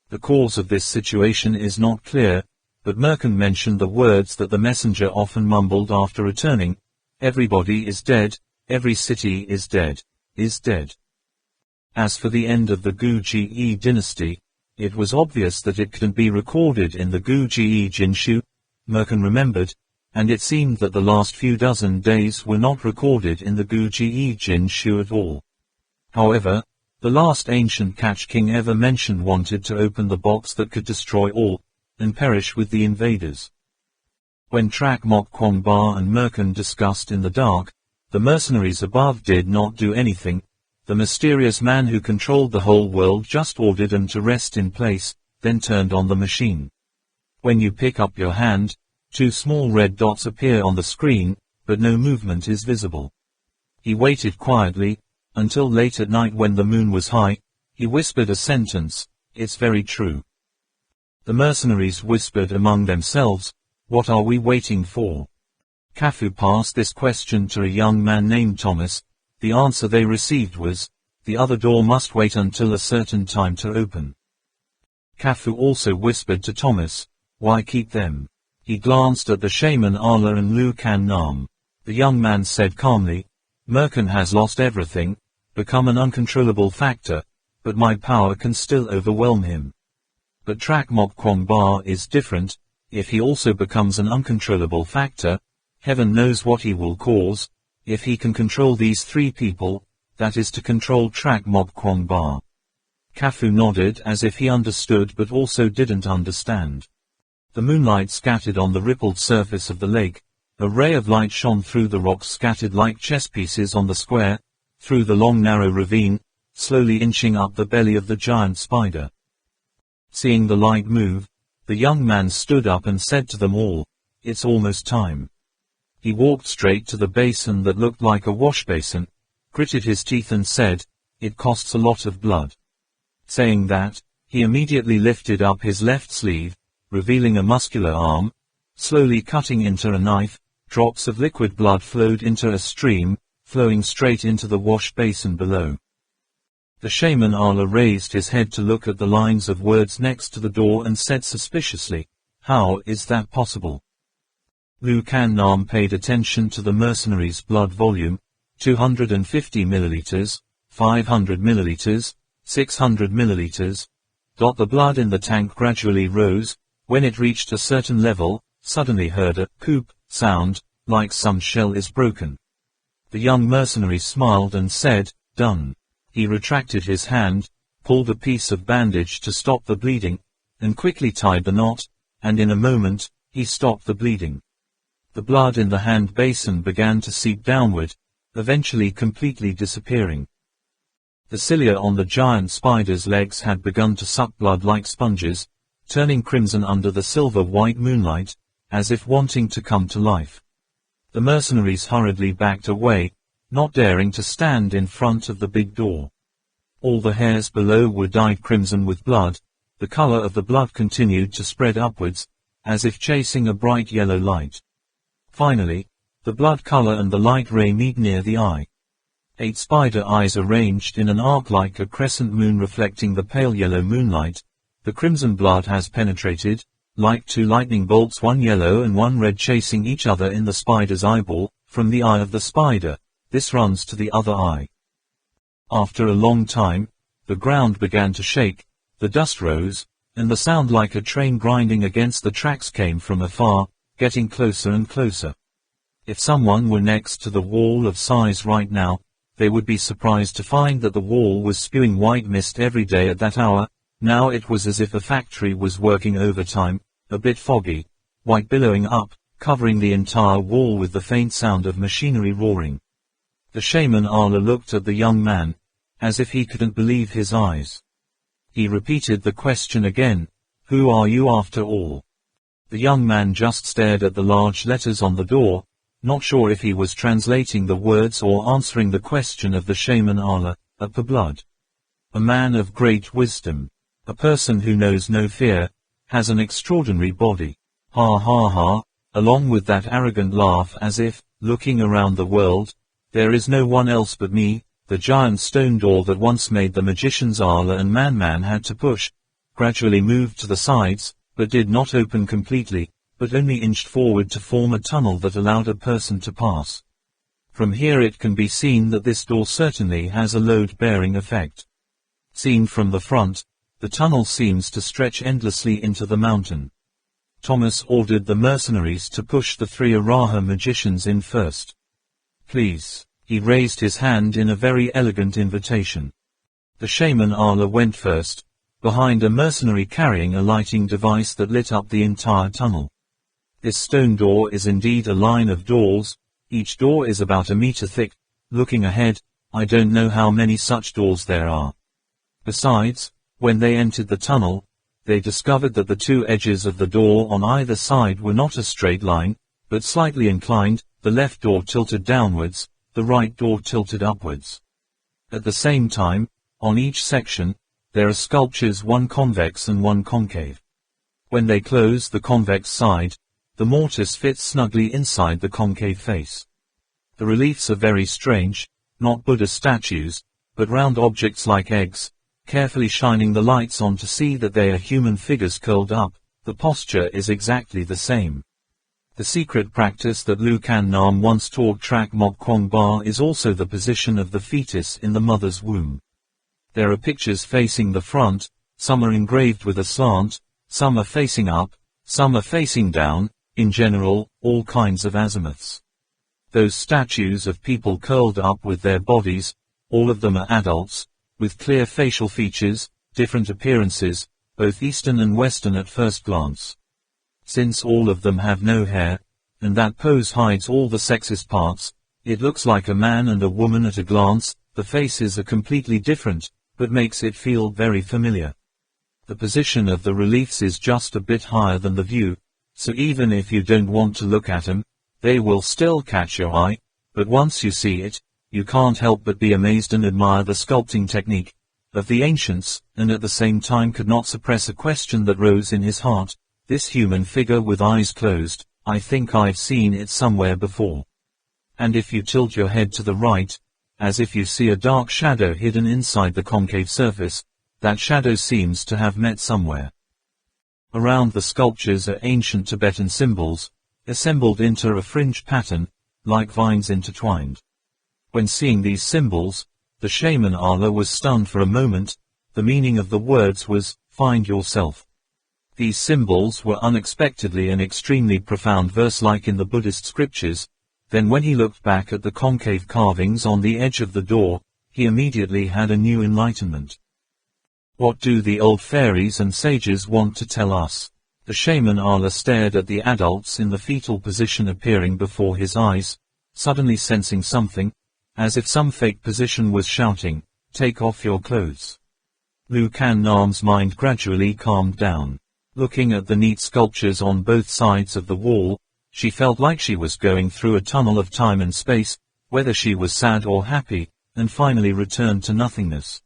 The cause of this situation is not clear, but Merkin mentioned the words that the messenger often mumbled after returning: "Everybody is dead, every city is dead, is dead." As for the end of the Gu Ge dynasty, it was obvious that it couldn't be recorded in the Gu Ge Jinshu, Merkin remembered, and it seemed that the last few dozen days were not recorded in the Gu Ge Jinshu at all. However, the last ancient Kach king ever mentioned wanted to open the box that could destroy all, and perish with the invaders. When Trak Mok Kwong Ba and Merkin discussed in the dark, the mercenaries above did not do anything. The mysterious man who controlled the whole world just ordered them to rest in place, then turned on the machine. When you pick up your hand, 2 small red dots appear on the screen, but no movement is visible. He waited quietly, until late at night when the moon was high. He whispered a sentence: "It's very true." The mercenaries whispered among themselves, "What are we waiting for?" Kaffu passed this question to a young man named Thomas. The answer they received was, "The other door must wait until a certain time to open." Kaffu also whispered to Thomas, "Why keep them?" He glanced at the shaman Ala and Lu Kan Nam. The young man said calmly, "Merkan has lost everything, become an uncontrollable factor, but my power can still overwhelm him. But Trak Mok Kwong Ba is different. If he also becomes an uncontrollable factor, heaven knows what he will cause. If he can control these three people, that is to control Trak Mok Kwong Ba." Kaffu nodded as if he understood but also didn't understand. The moonlight scattered on the rippled surface of the lake. A ray of light shone through the rocks scattered like chess pieces on the square, through the long narrow ravine, slowly inching up the belly of the giant spider. Seeing the light move, the young man stood up and said to them all, "It's almost time." He walked straight to the basin that looked like a wash basin, gritted his teeth and said, "It costs a lot of blood." Saying that, he immediately lifted up his left sleeve, revealing a muscular arm. Slowly cutting into a knife, drops of liquid blood flowed into a stream, flowing straight into the wash basin below. The shaman Ala raised his head to look at the lines of words next to the door and said suspiciously, "How is that possible?" Lu Kan Nam paid attention to the mercenary's blood volume, 250 milliliters, 500 milliliters, 600 milliliters. The blood in the tank gradually rose. When it reached a certain level, suddenly heard a poop sound, like some shell is broken. The young mercenary smiled and said, "Done." He retracted his hand, pulled a piece of bandage to stop the bleeding, and quickly tied the knot, and in a moment, he stopped the bleeding. The blood in the hand basin began to seep downward, eventually completely disappearing. The cilia on the giant spider's legs had begun to suck blood like sponges, turning crimson under the silver-white moonlight, as if wanting to come to life. The mercenaries hurriedly backed away, not daring to stand in front of the big door. All the hairs below were dyed crimson with blood. The color of the blood continued to spread upwards, as if chasing a bright yellow light. Finally, the blood color and the light ray meet near the eye. 8 spider eyes arranged in an arc like a crescent moon reflecting the pale yellow moonlight. The crimson blood has penetrated, like 2 lightning bolts, one yellow and one red chasing each other in the spider's eyeball. From the eye of the spider, this runs to the other eye. After a long time, the ground began to shake, the dust rose, and the sound like a train grinding against the tracks came from afar, getting closer and closer. If someone were next to the wall of size right now, they would be surprised to find that the wall was spewing white mist every day at that hour. Now it was as if a factory was working overtime, a bit foggy, white billowing up, covering the entire wall with the faint sound of machinery roaring. The shaman Ala looked at the young man, as if he couldn't believe his eyes. He repeated the question again, "Who are you after all?" The young man just stared at the large letters on the door, not sure if he was translating the words or answering the question of the shaman Ala, "Apa blood." A man of great wisdom. A person who knows no fear, has an extraordinary body. Ha ha ha, along with that arrogant laugh as if, looking around the world, there is no one else but me. The giant stone door that once made the magicians Ala and Man had to push, gradually moved to the sides, but did not open completely, but only inched forward to form a tunnel that allowed a person to pass. From here it can be seen that this door certainly has a load-bearing effect. Seen from the front, the tunnel seems to stretch endlessly into the mountain. Thomas ordered the mercenaries to push the 3 Araha magicians in first. "Please." He raised his hand in a very elegant invitation. The shaman Ala went first, behind a mercenary carrying a lighting device that lit up the entire tunnel. This stone door is indeed a line of doors. Each door is about a meter thick. Looking ahead, I don't know how many such doors there are. Besides, when they entered the tunnel, they discovered that the 2 edges of the door on either side were not a straight line, but slightly inclined. The left door tilted downwards, the right door tilted upwards. At the same time, on each section, there are sculptures, one convex and one concave. When they close the convex side, the mortise fits snugly inside the concave face. The reliefs are very strange, not Buddha statues, but round objects like eggs, carefully shining the lights on to see that they are human figures curled up. The posture is exactly the same. The secret practice that Lu Kan Nam once taught Trak Mok Kwong Ba is also the position of the fetus in the mother's womb. There are pictures facing the front, some are engraved with a slant, some are facing up, some are facing down, in general, all kinds of azimuths. Those statues of people curled up with their bodies, all of them are adults, with clear facial features, different appearances, both Eastern and Western at first glance. Since all of them have no hair, and that pose hides all the sexist parts, it looks like a man and a woman at a glance. The faces are completely different, but makes it feel very familiar. The position of the reliefs is just a bit higher than the view, so even if you don't want to look at them, they will still catch your eye, but once you see it, you can't help but be amazed and admire the sculpting technique of the ancients, and at the same time could not suppress a question that rose in his heart. This human figure with eyes closed, I think I've seen it somewhere before. And if you tilt your head to the right, as if you see a dark shadow hidden inside the concave surface, that shadow seems to have met somewhere. Around the sculptures are ancient Tibetan symbols, assembled into a fringe pattern, like vines intertwined. When seeing these symbols, the shaman Allah was stunned for a moment. The meaning of the words was, "Find yourself." These symbols were unexpectedly an extremely profound verse like in the Buddhist scriptures. Then when he looked back at the concave carvings on the edge of the door, he immediately had a new enlightenment. What do the old fairies and sages want to tell us? The shaman Allah stared at the adults in the fetal position appearing before his eyes, suddenly sensing something, as if some fake position was shouting, "Take off your clothes." Lu Kan Nam's mind gradually calmed down. Looking at the neat sculptures on both sides of the wall, she felt like she was going through a tunnel of time and space, whether she was sad or happy, and finally returned to nothingness.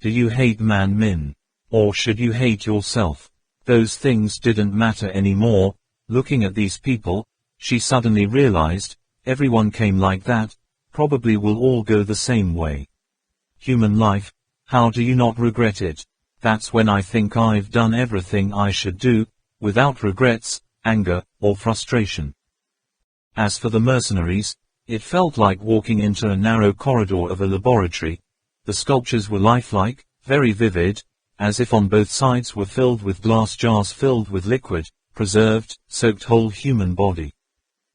Do you hate man Min? Or should you hate yourself? Those things didn't matter anymore. Looking at these people, she suddenly realized, everyone came like that, probably will all go the same way. Human life, how do you not regret it? That's when I think I've done everything I should do, without regrets, anger, or frustration. As for the mercenaries, it felt like walking into a narrow corridor of a laboratory. The sculptures were lifelike, very vivid, as if on both sides were filled with glass jars filled with liquid, preserved, soaked whole human body.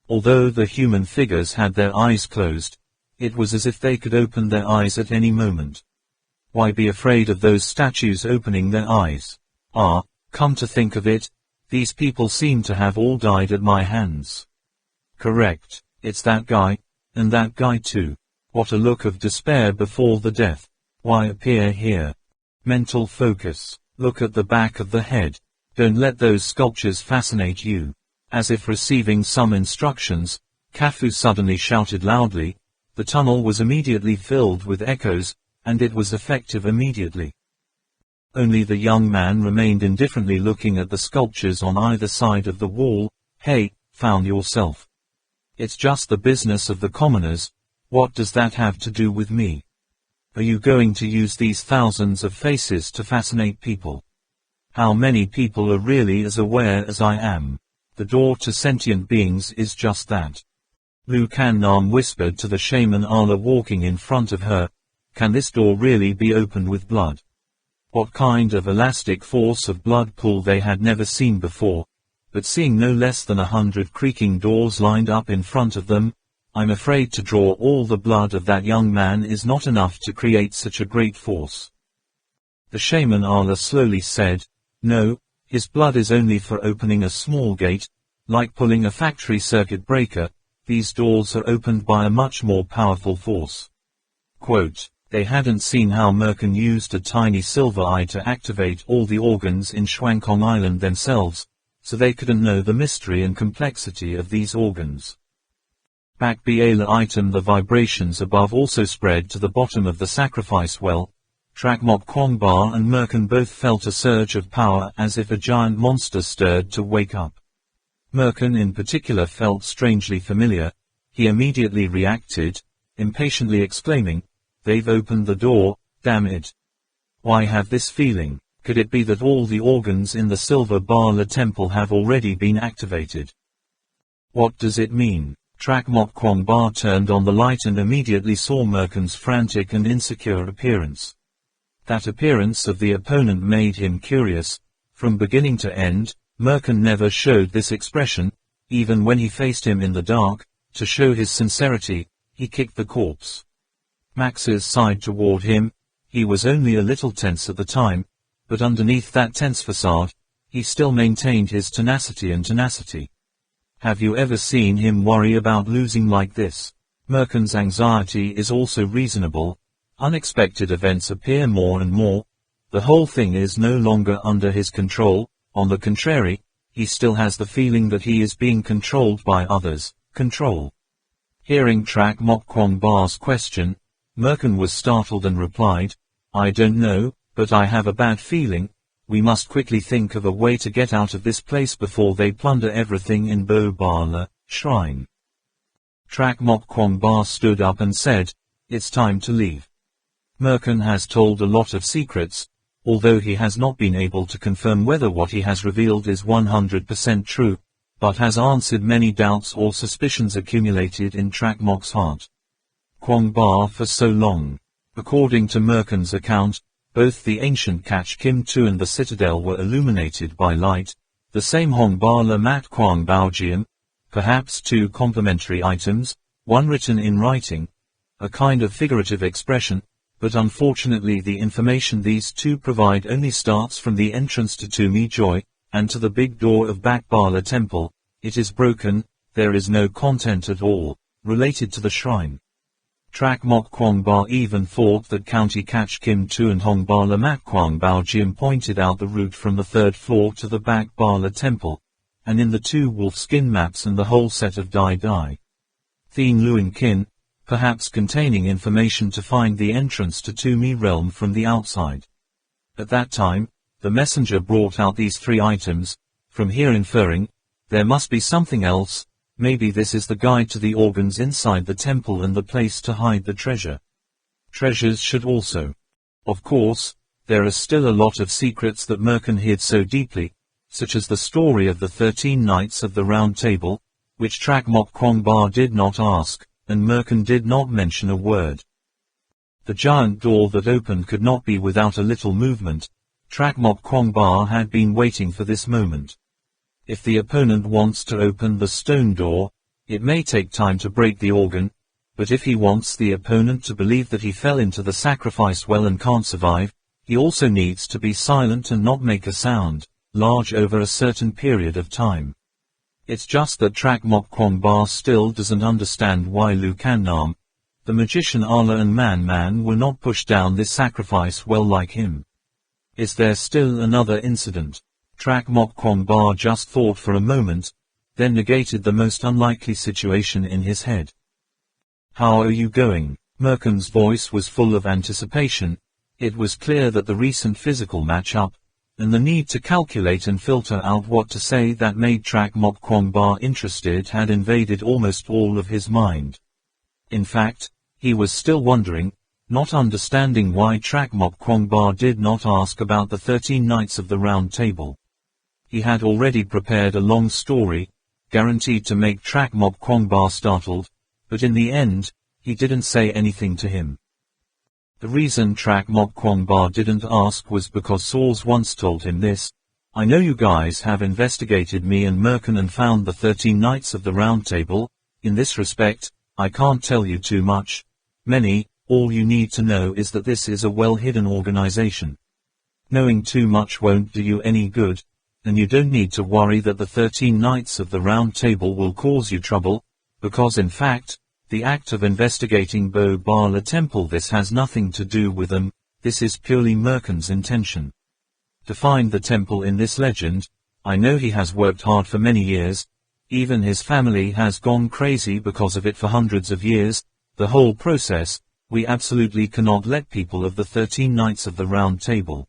Although the human figures had their eyes closed, it was as if they could open their eyes at any moment. Why be afraid of those statues opening their eyes? Come to think of it, these people seem to have all died at my hands. Correct, it's that guy, and that guy too. What a look of despair before the death. Why appear here? Mental focus. Look at the back of the head. Don't let those sculptures fascinate you. As if receiving some instructions, Kafu suddenly shouted loudly. The tunnel was immediately filled with echoes, and it was effective immediately. Only the young man remained indifferently looking at the sculptures on either side of the wall. Hey, found yourself. It's just the business of the commoners. What does that have to do with me? Are you going to use these thousands of faces to fascinate people? How many people are really as aware as I am? The door to sentient beings is just that. Lu Kan Nam whispered to the shaman Allah walking in front of her. Can this door really be opened with blood? What kind of elastic force of blood pull they had never seen before, but seeing no less than 100 creaking doors lined up in front of them, I'm afraid to draw all the blood of that young man is not enough to create such a great force. The shaman Allah slowly said, no, his blood is only for opening a small gate, like pulling a factory circuit breaker. These doors are opened by a much more powerful force. Quote, they hadn't seen how Merkin used a tiny silver eye to activate all the organs in Shuangkong Island themselves, so they couldn't know the mystery and complexity of these organs. Back Bala item. The vibrations above also spread to the bottom of the sacrifice well. Trakmok Kwangba and Merkin both felt a surge of power as if a giant monster stirred to wake up. Merkin in particular felt strangely familiar. He immediately reacted, impatiently exclaiming, "They've opened the door, damn it. Why have this feeling? Could it be that all the organs in the Silver Bala temple have already been activated? What does it mean?" Trakmok Kwangba turned on the light and immediately saw Merkin's frantic and insecure appearance. That appearance of the opponent made him curious. From beginning to end, Merkin never showed this expression. Even when he faced him in the dark, to show his sincerity, he kicked the corpse. Max's side toward him. He was only a little tense at the time, but underneath that tense facade, he still maintained his tenacity. Have you ever seen him worry about losing like this? Merkin's anxiety is also reasonable. Unexpected events appear more and more. The whole thing is no longer under his control. On the contrary, he still has the feeling that he is being controlled by others. Control. Hearing Trakmok Kwangba's question, Merkin was startled and replied, "I don't know, but I have a bad feeling. We must quickly think of a way to get out of this place before they plunder everything in Bo Bala shrine." Trakmok Kwangba stood up and said, "It's time to leave." Merkin has told a lot of secrets, although he has not been able to confirm whether what he has revealed is 100% true, but has answered many doubts or suspicions accumulated in Trakmok's heart. Kwangba for so long. According to Merkin's account, both the ancient Kach Kim Tu and the citadel were illuminated by light, the same Hongbala Mat Kwang Baojian, perhaps two complementary items, one written in writing, a kind of figurative expression, but unfortunately the information these two provide only starts from the entrance to Tumi Joy, and to the big door of Bakbala temple. It is broken, there is no content at all, related to the shrine. Trakmok Kwangba even thought that County Kach Kim Tu and Hongbala Mat Kwang Baojian pointed out the route from the third floor to the Bakbala temple, and in the two wolfskin maps and the whole set of Dai Thien Luin Kin, perhaps containing information to find the entrance to Tumi realm from the outside. At that time, the messenger brought out these three items, from here inferring, there must be something else. Maybe this is the guide to the organs inside the temple and the place to hide the treasure. Treasures should also. Of course, there are still a lot of secrets that Merkin hid so deeply, such as the story of the 13 Knights of the Round Table, which Trakmok Kwangba did not ask, and Merkin did not mention a word. The giant door that opened could not be without a little movement. Trakmok Kwangba had been waiting for this moment. If the opponent wants to open the stone door, it may take time to break the organ, but if he wants the opponent to believe that he fell into the sacrifice well and can't survive, he also needs to be silent and not make a sound, large over a certain period of time. It's just that Trakmok Kwangba still doesn't understand why Lu Kannam, the magician Allah and Man were not pushed down this sacrifice well like him. Is there still another incident? Trakmok Kwangba just thought for a moment, then negated the most unlikely situation in his head. How are you going? Merkin's voice was full of anticipation. It was clear that the recent physical match-up, and the need to calculate and filter out what to say that made Trakmok Kwangba interested had invaded almost all of his mind. In fact, he was still wondering, not understanding why Trakmok Kwangba did not ask about the 13 Knights of the Round Table. He had already prepared a long story, guaranteed to make Trakmok Kwangba startled, but in the end, he didn't say anything to him. The reason Trakmok Kwangba didn't ask was because Saws once told him this: "I know you guys have investigated me and Merkin and found the 13 Knights of the Round Table. In this respect, I can't tell you too much. All you need to know is that this is a well-hidden organization. Knowing too much won't do you any good. And you don't need to worry that the 13 Knights of the Round Table will cause you trouble, because in fact, the act of investigating Bo Bala Temple, this has nothing to do with them. This is purely Merkin's intention. To find the temple in this legend, I know he has worked hard for many years, even his family has gone crazy because of it for hundreds of years. The whole process, We absolutely cannot let people of the 13 Knights of the Round Table.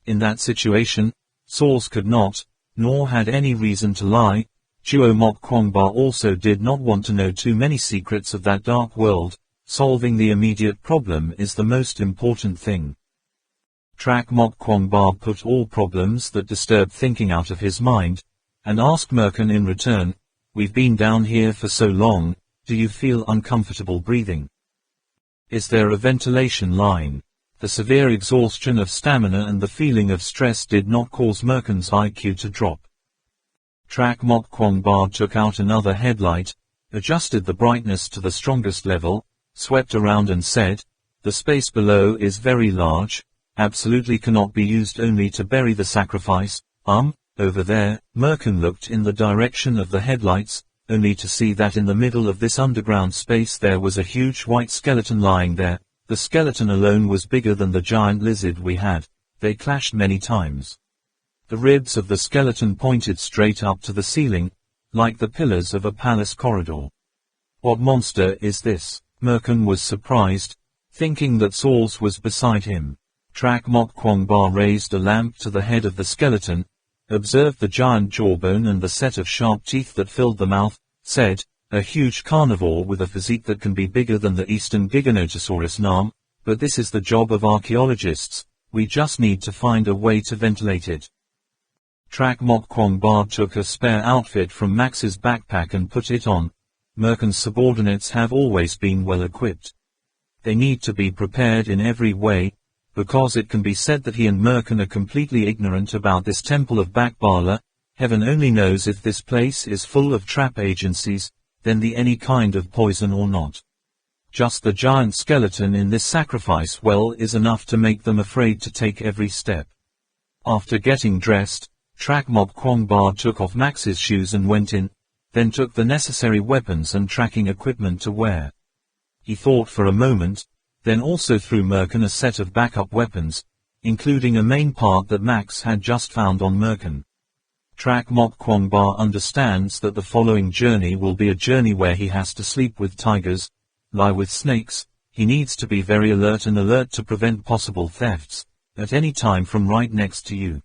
In that situation, Saws could not, nor had any reason to lie. Chuo Mok Kwangba also did not want to know too many secrets of that dark world. Solving the immediate problem is the most important thing. Trak Mok Kwangba put all problems that disturb thinking out of his mind, and asked Merkin in return, "We've been down here for so long, do you feel uncomfortable breathing? Is there a ventilation line?" The severe exhaustion of stamina and the feeling of stress did not cause Merkin's IQ to drop. Trak Mok Kwangba took out another headlight, adjusted the brightness to the strongest level, swept around and said, "The space below is very large, absolutely cannot be used only to bury the sacrifice. Over there." Merkin looked in the direction of the headlights, only to see that in the middle of this underground space there was a huge white skeleton lying there. The skeleton alone was bigger than the giant lizard we had. They clashed many times. The ribs of the skeleton pointed straight up to the ceiling, like the pillars of a palace corridor. "What monster is this?" Merkin was surprised, thinking that Saws was beside him. Trak Mok Kwangba raised a lamp to the head of the skeleton, observed the giant jawbone and the set of sharp teeth that filled the mouth, said, "A huge carnivore with a physique that can be bigger than the eastern Giganotosaurus Nam, but this is the job of archaeologists, we just need to find a way to ventilate it." Trak Mok Kwangba took a spare outfit from Max's backpack and put it on. Merkin's subordinates have always been well equipped. They need to be prepared in every way, because it can be said that he and Merkin are completely ignorant about this temple of Bakbala. Heaven only knows if this place is full of trap agencies, then any kind of poison or not. Just the giant skeleton in this sacrifice well is enough to make them afraid to take every step. After getting dressed, Trak Mok Kwangba took off Max's shoes and went in, then took the necessary weapons and tracking equipment to wear. He thought for a moment, then also threw Merkin a set of backup weapons, including a main part that Max had just found on Merkin. Trak Mok Kwangba understands that the following journey will be a journey where he has to sleep with tigers, lie with snakes. He needs to be very alert to prevent possible thefts, at any time from right next to you.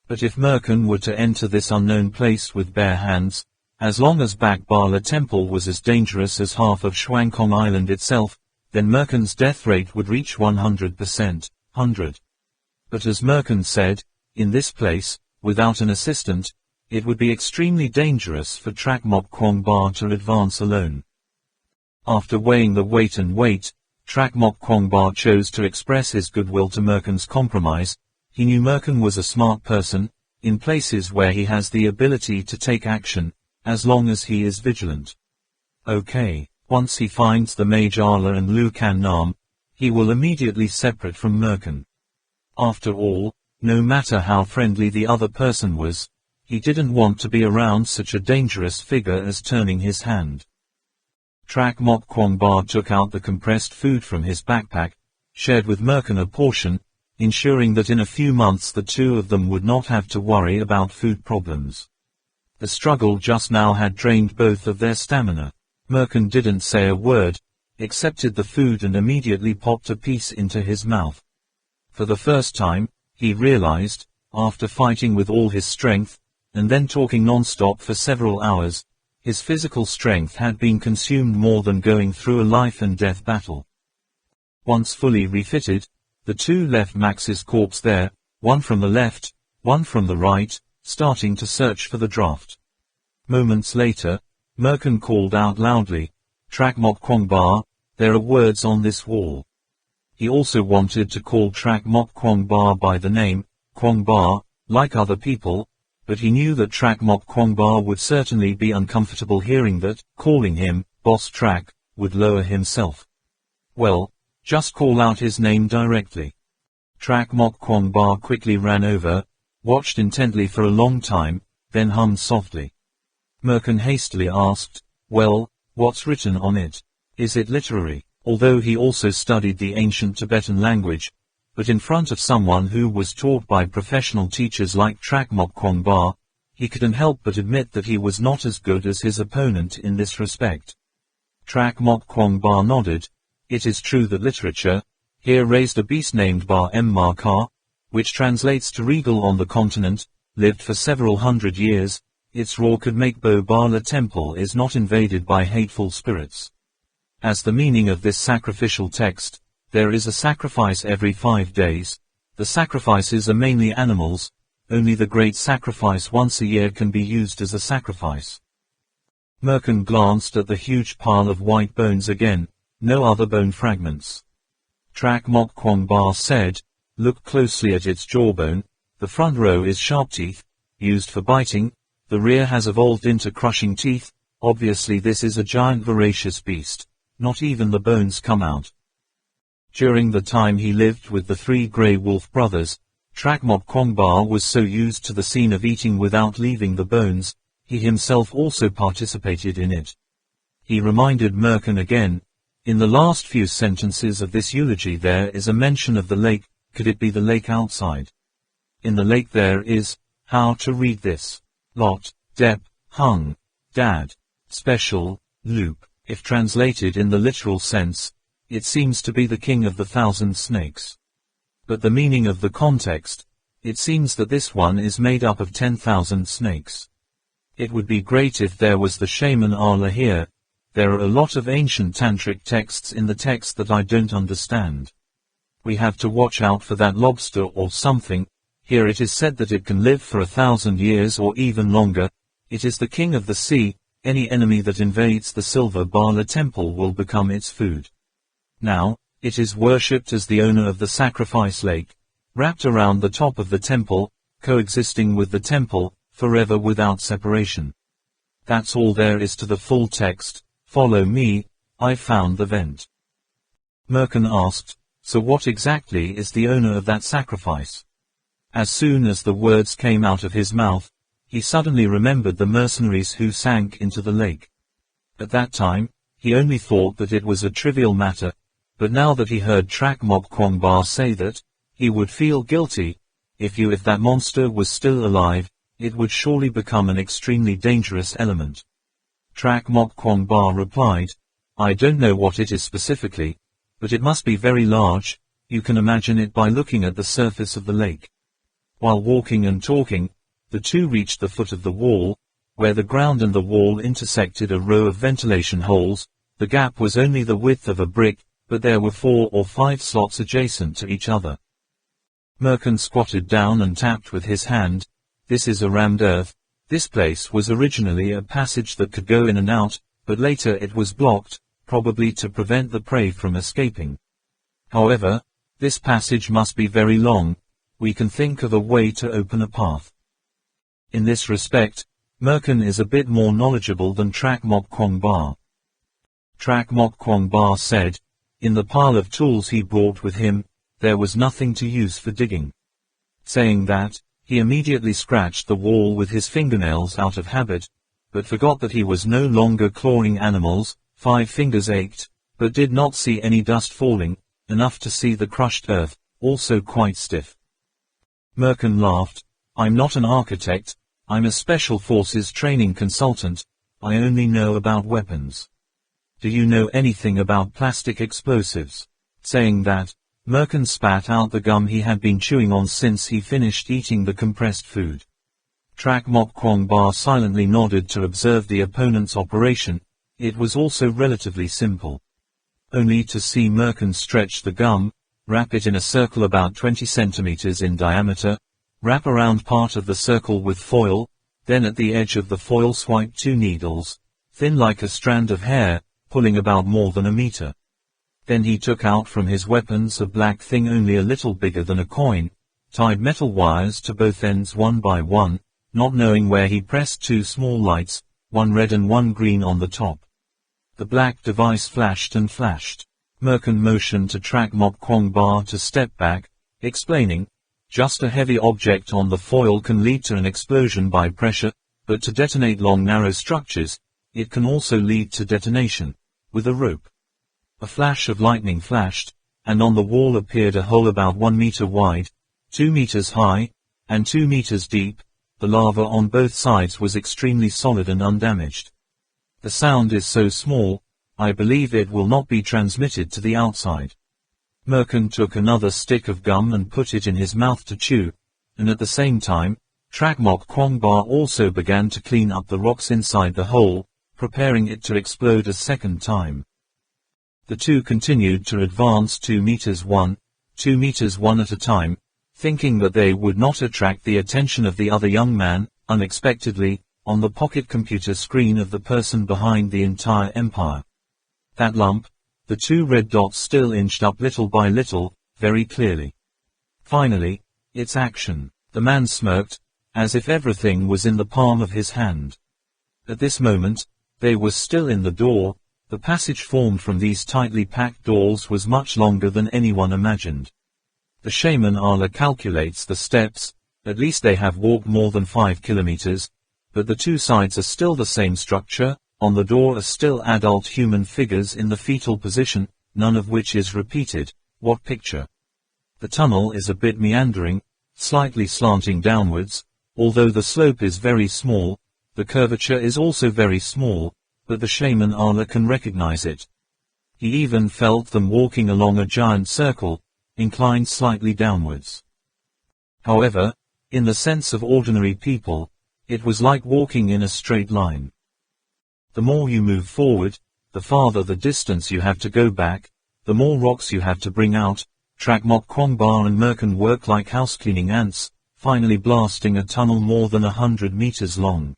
But if Merkin were to enter this unknown place with bare hands, as long as Bakbala Temple was as dangerous as half of Shuangkong Island itself, then Merkin's death rate would reach 100%. But as Merkin said, in this place, without an assistant, it would be extremely dangerous for Trak Mok Kwangba to advance alone. After weighing the weight, Trak Mok Kwangba chose to express his goodwill to Merkin's compromise. He knew Merkin was a smart person, in places where he has the ability to take action, as long as he is vigilant. Okay. Once he finds the Mage Arla and Lu Kan Nam, he will immediately separate from Merkin. After all, no matter how friendly the other person was, he didn't want to be around such a dangerous figure as Turning his hand. Trak Mok Kwangba took out the compressed food from his backpack, shared with Merkin a portion, ensuring that in a few months the two of them would not have to worry about food problems. The struggle just now had drained both of their stamina. Merkin didn't say a word, accepted the food and immediately popped a piece into his mouth. For the first time, he realized, after fighting with all his strength, and then talking non-stop for several hours, his physical strength had been consumed more than going through a life-and-death battle. Once fully refitted, the two left Max's corpse there, one from the left, one from the right, starting to search for the draft. Moments later, Merkin called out loudly, "Trak Mok Kwangba, there are words on this wall." He also wanted to call Trak Mok Kwangba by the name, Kwangba, like other people, but he knew that Trak Mok Kwangba would certainly be uncomfortable hearing that, calling him, Boss Trak, would lower himself. Well, just call out his name directly. Trak Mok Kwangba quickly ran over, watched intently for a long time, then hummed softly. Merkin hastily asked, "Well, what's written on it? Is it literary?" Although he also studied the ancient Tibetan language, but in front of someone who was taught by professional teachers like Trak Mok Kwangba, he couldn't help but admit that he was not as good as his opponent in this respect. Trak Mok Kwangba nodded, It is true that literature here raised a beast named Ba-M-Ma-Ka, which translates to regal on the continent, lived for several hundred years. Its roar could make Bo-Bala temple is not invaded by hateful spirits. As the meaning of this sacrificial text, there is a sacrifice every 5 days. The sacrifices are mainly animals. Only the great sacrifice once a year can be used as a sacrifice. Merkin glanced at the huge pile of white bones again. No other bone fragments. Trak Mok Kwong Ba said, "Look closely at its jawbone. The front row is sharp teeth, used for biting. The rear has evolved into crushing teeth. Obviously this is a giant voracious beast. Not even the bones come out." During the time he lived with the 3 Grey Wolf brothers, Trak Mok Kwong Ba was so used to the scene of eating without leaving the bones, he himself also participated in it. He reminded Merkin again, "In the last few sentences of this eulogy there is a mention of the lake. Could it be the lake outside? In the lake there is, how to read this? Lot, Dep, Hung, Dad, Special, Loop." If translated in the literal sense, it seems to be the king of the 1,000 snakes. But the meaning of the context, it seems that this one is made up of 10,000 snakes. It would be great if there was the shaman Allah here. There are a lot of ancient tantric texts in the text that I don't understand. We have to watch out for that lobster or something. Here it is said that it can live for 1,000 years or even longer. It is the king of the sea. Any enemy that invades the Silver Bala temple will become its food. Now, it is worshipped as the owner of the sacrifice lake, wrapped around the top of the temple, coexisting with the temple, forever without separation. That's all there is to the full text. Follow me, I found the vent. Merkin asked, "So what exactly is the owner of that sacrifice?" As soon as the words came out of his mouth, he suddenly remembered the mercenaries who sank into the lake. At that time, he only thought that it was a trivial matter, but now that he heard Trak Mok Kwong Ba say that, he would feel guilty. If that monster was still alive, it would surely become an extremely dangerous element. Trak Mok Kwong Ba replied, "I don't know what it is specifically, but it must be very large. You can imagine it by looking at the surface of the lake." While walking and talking, the two reached the foot of the wall, where the ground and the wall intersected a row of ventilation holes. The gap was only the width of a brick, but there were 4 or 5 slots adjacent to each other. Merkin squatted down and tapped with his hand. "This is a rammed earth. This place was originally a passage that could go in and out, but later it was blocked, probably to prevent the prey from escaping. However, this passage must be very long. We can think of a way to open a path." In this respect, Merkin is a bit more knowledgeable than Trak Mok Kwong Ba. Trak Mok Kwong Ba said, "In the pile of tools he brought with him, there was nothing to use for digging." Saying that, he immediately scratched the wall with his fingernails out of habit, but forgot that he was no longer clawing animals. 5 fingers ached, but did not see any dust falling, enough to see the crushed earth, also quite stiff. Merkin laughed. "I'm not an architect. I'm a special forces training consultant. I only know about weapons. Do you know anything about plastic explosives?" Saying that, Merkin spat out the gum he had been chewing on since he finished eating the compressed food. Trak Mok Kwong Ba silently nodded to observe the opponent's operation. It was also relatively simple. Only to see Merkin stretch the gum, wrap it in a circle about 20 centimeters in diameter, wrap around part of the circle with foil, then at the edge of the foil swipe 2 needles, thin like a strand of hair, pulling about more than a meter. Then he took out from his weapons a black thing only a little bigger than a coin, tied metal wires to both ends one by one, not knowing where he pressed 2 small lights, one red and one green on the top. The black device flashed and flashed. Merkin motioned to Trak Mok Kwong Ba to step back, explaining, "Just a heavy object on the foil can lead to an explosion by pressure, but to detonate long narrow structures, it can also lead to detonation, with a rope." A flash of lightning flashed, and on the wall appeared a hole about 1 meter wide, 2 meters high, and 2 meters deep. The lava on both sides was extremely solid and undamaged. "The sound is so small, I believe it will not be transmitted to the outside. Merkin took another stick of gum and put it in his mouth to chew, and at the same time, Trakmok Kwangba also began to clean up the rocks inside the hole, preparing it to explode a second time. The two continued to advance 2 meters 1 at a time, thinking that they would not attract the attention of the other young man. Unexpectedly, on the pocket computer screen of the person behind the entire empire, that lump, the 2 red dots still inched up little by little, very clearly. Finally, its action. The man smirked, as if everything was in the palm of his hand. At this moment, they were still in the door. The passage formed from these tightly packed doors was much longer than anyone imagined. The shaman Allah calculates the steps, at least they have walked more than 5 kilometers, but the two sides are still the same structure. On the door are still adult human figures in the fetal position, none of which is repeated. What picture? The tunnel is a bit meandering, slightly slanting downwards, although the slope is very small. The curvature is also very small, but the shaman Allah can recognize it. He even felt them walking along a giant circle, inclined slightly downwards. However, in the sense of ordinary people, it was like walking in a straight line. The more you move forward, the farther the distance you have to go back, the more rocks you have to bring out. Trakmok Kwangba and Merkin work like housecleaning ants, finally blasting a tunnel more than 100 meters long.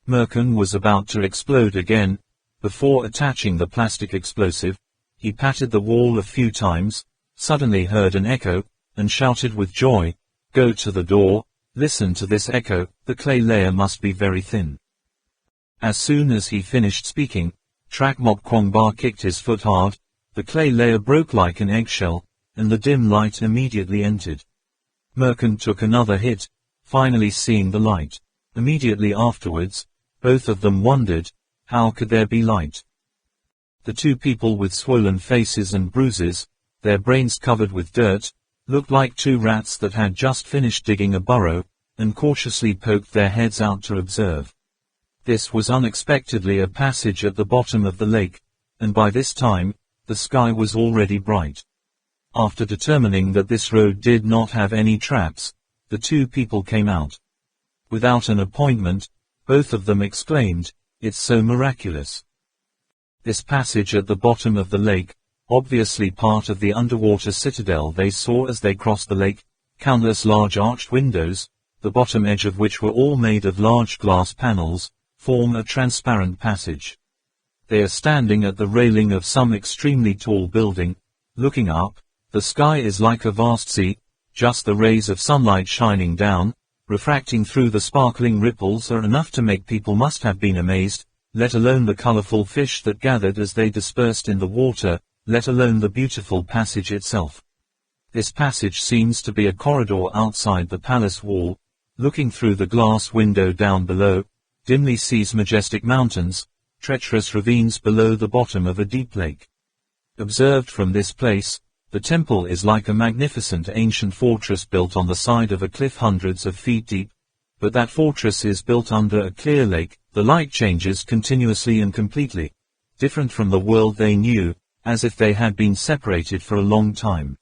Merkin was about to explode again. Before attaching the plastic explosive, he patted the wall a few times, suddenly heard an echo, and shouted with joy, "Go to the door, listen to this echo, the clay layer must be very thin." As soon as he finished speaking, Trakmok Kwangba kicked his foot hard. The clay layer broke like an eggshell, and the dim light immediately entered. Merkin took another hit, finally seeing the light. Immediately afterwards, both of them wondered, how could there be light? The two people with swollen faces and bruises, their brains covered with dirt, looked like 2 rats that had just finished digging a burrow, and cautiously poked their heads out to observe. This was unexpectedly a passage at the bottom of the lake, and by this time, the sky was already bright. After determining that this road did not have any traps, the two people came out. Without an appointment, both of them exclaimed, "It's so miraculous." This passage at the bottom of the lake, obviously part of the underwater citadel they saw as they crossed the lake, countless large arched windows, the bottom edge of which were all made of large glass panels, form a transparent passage. They are standing at the railing of some extremely tall building. Looking up, the sky is like a vast sea, just the rays of sunlight shining down, refracting through the sparkling ripples are enough to make people must have been amazed, let alone the colorful fish that gathered as they dispersed in the water, let alone the beautiful passage itself. This passage seems to be a corridor outside the palace wall. Looking through the glass window down below, dimly sees majestic mountains, treacherous ravines below the bottom of a deep lake. Observed from this place, the temple is like a magnificent ancient fortress built on the side of a cliff hundreds of feet deep, but that fortress is built under a clear lake. The light changes continuously and completely, different from the world they knew, as if they had been separated for a long time.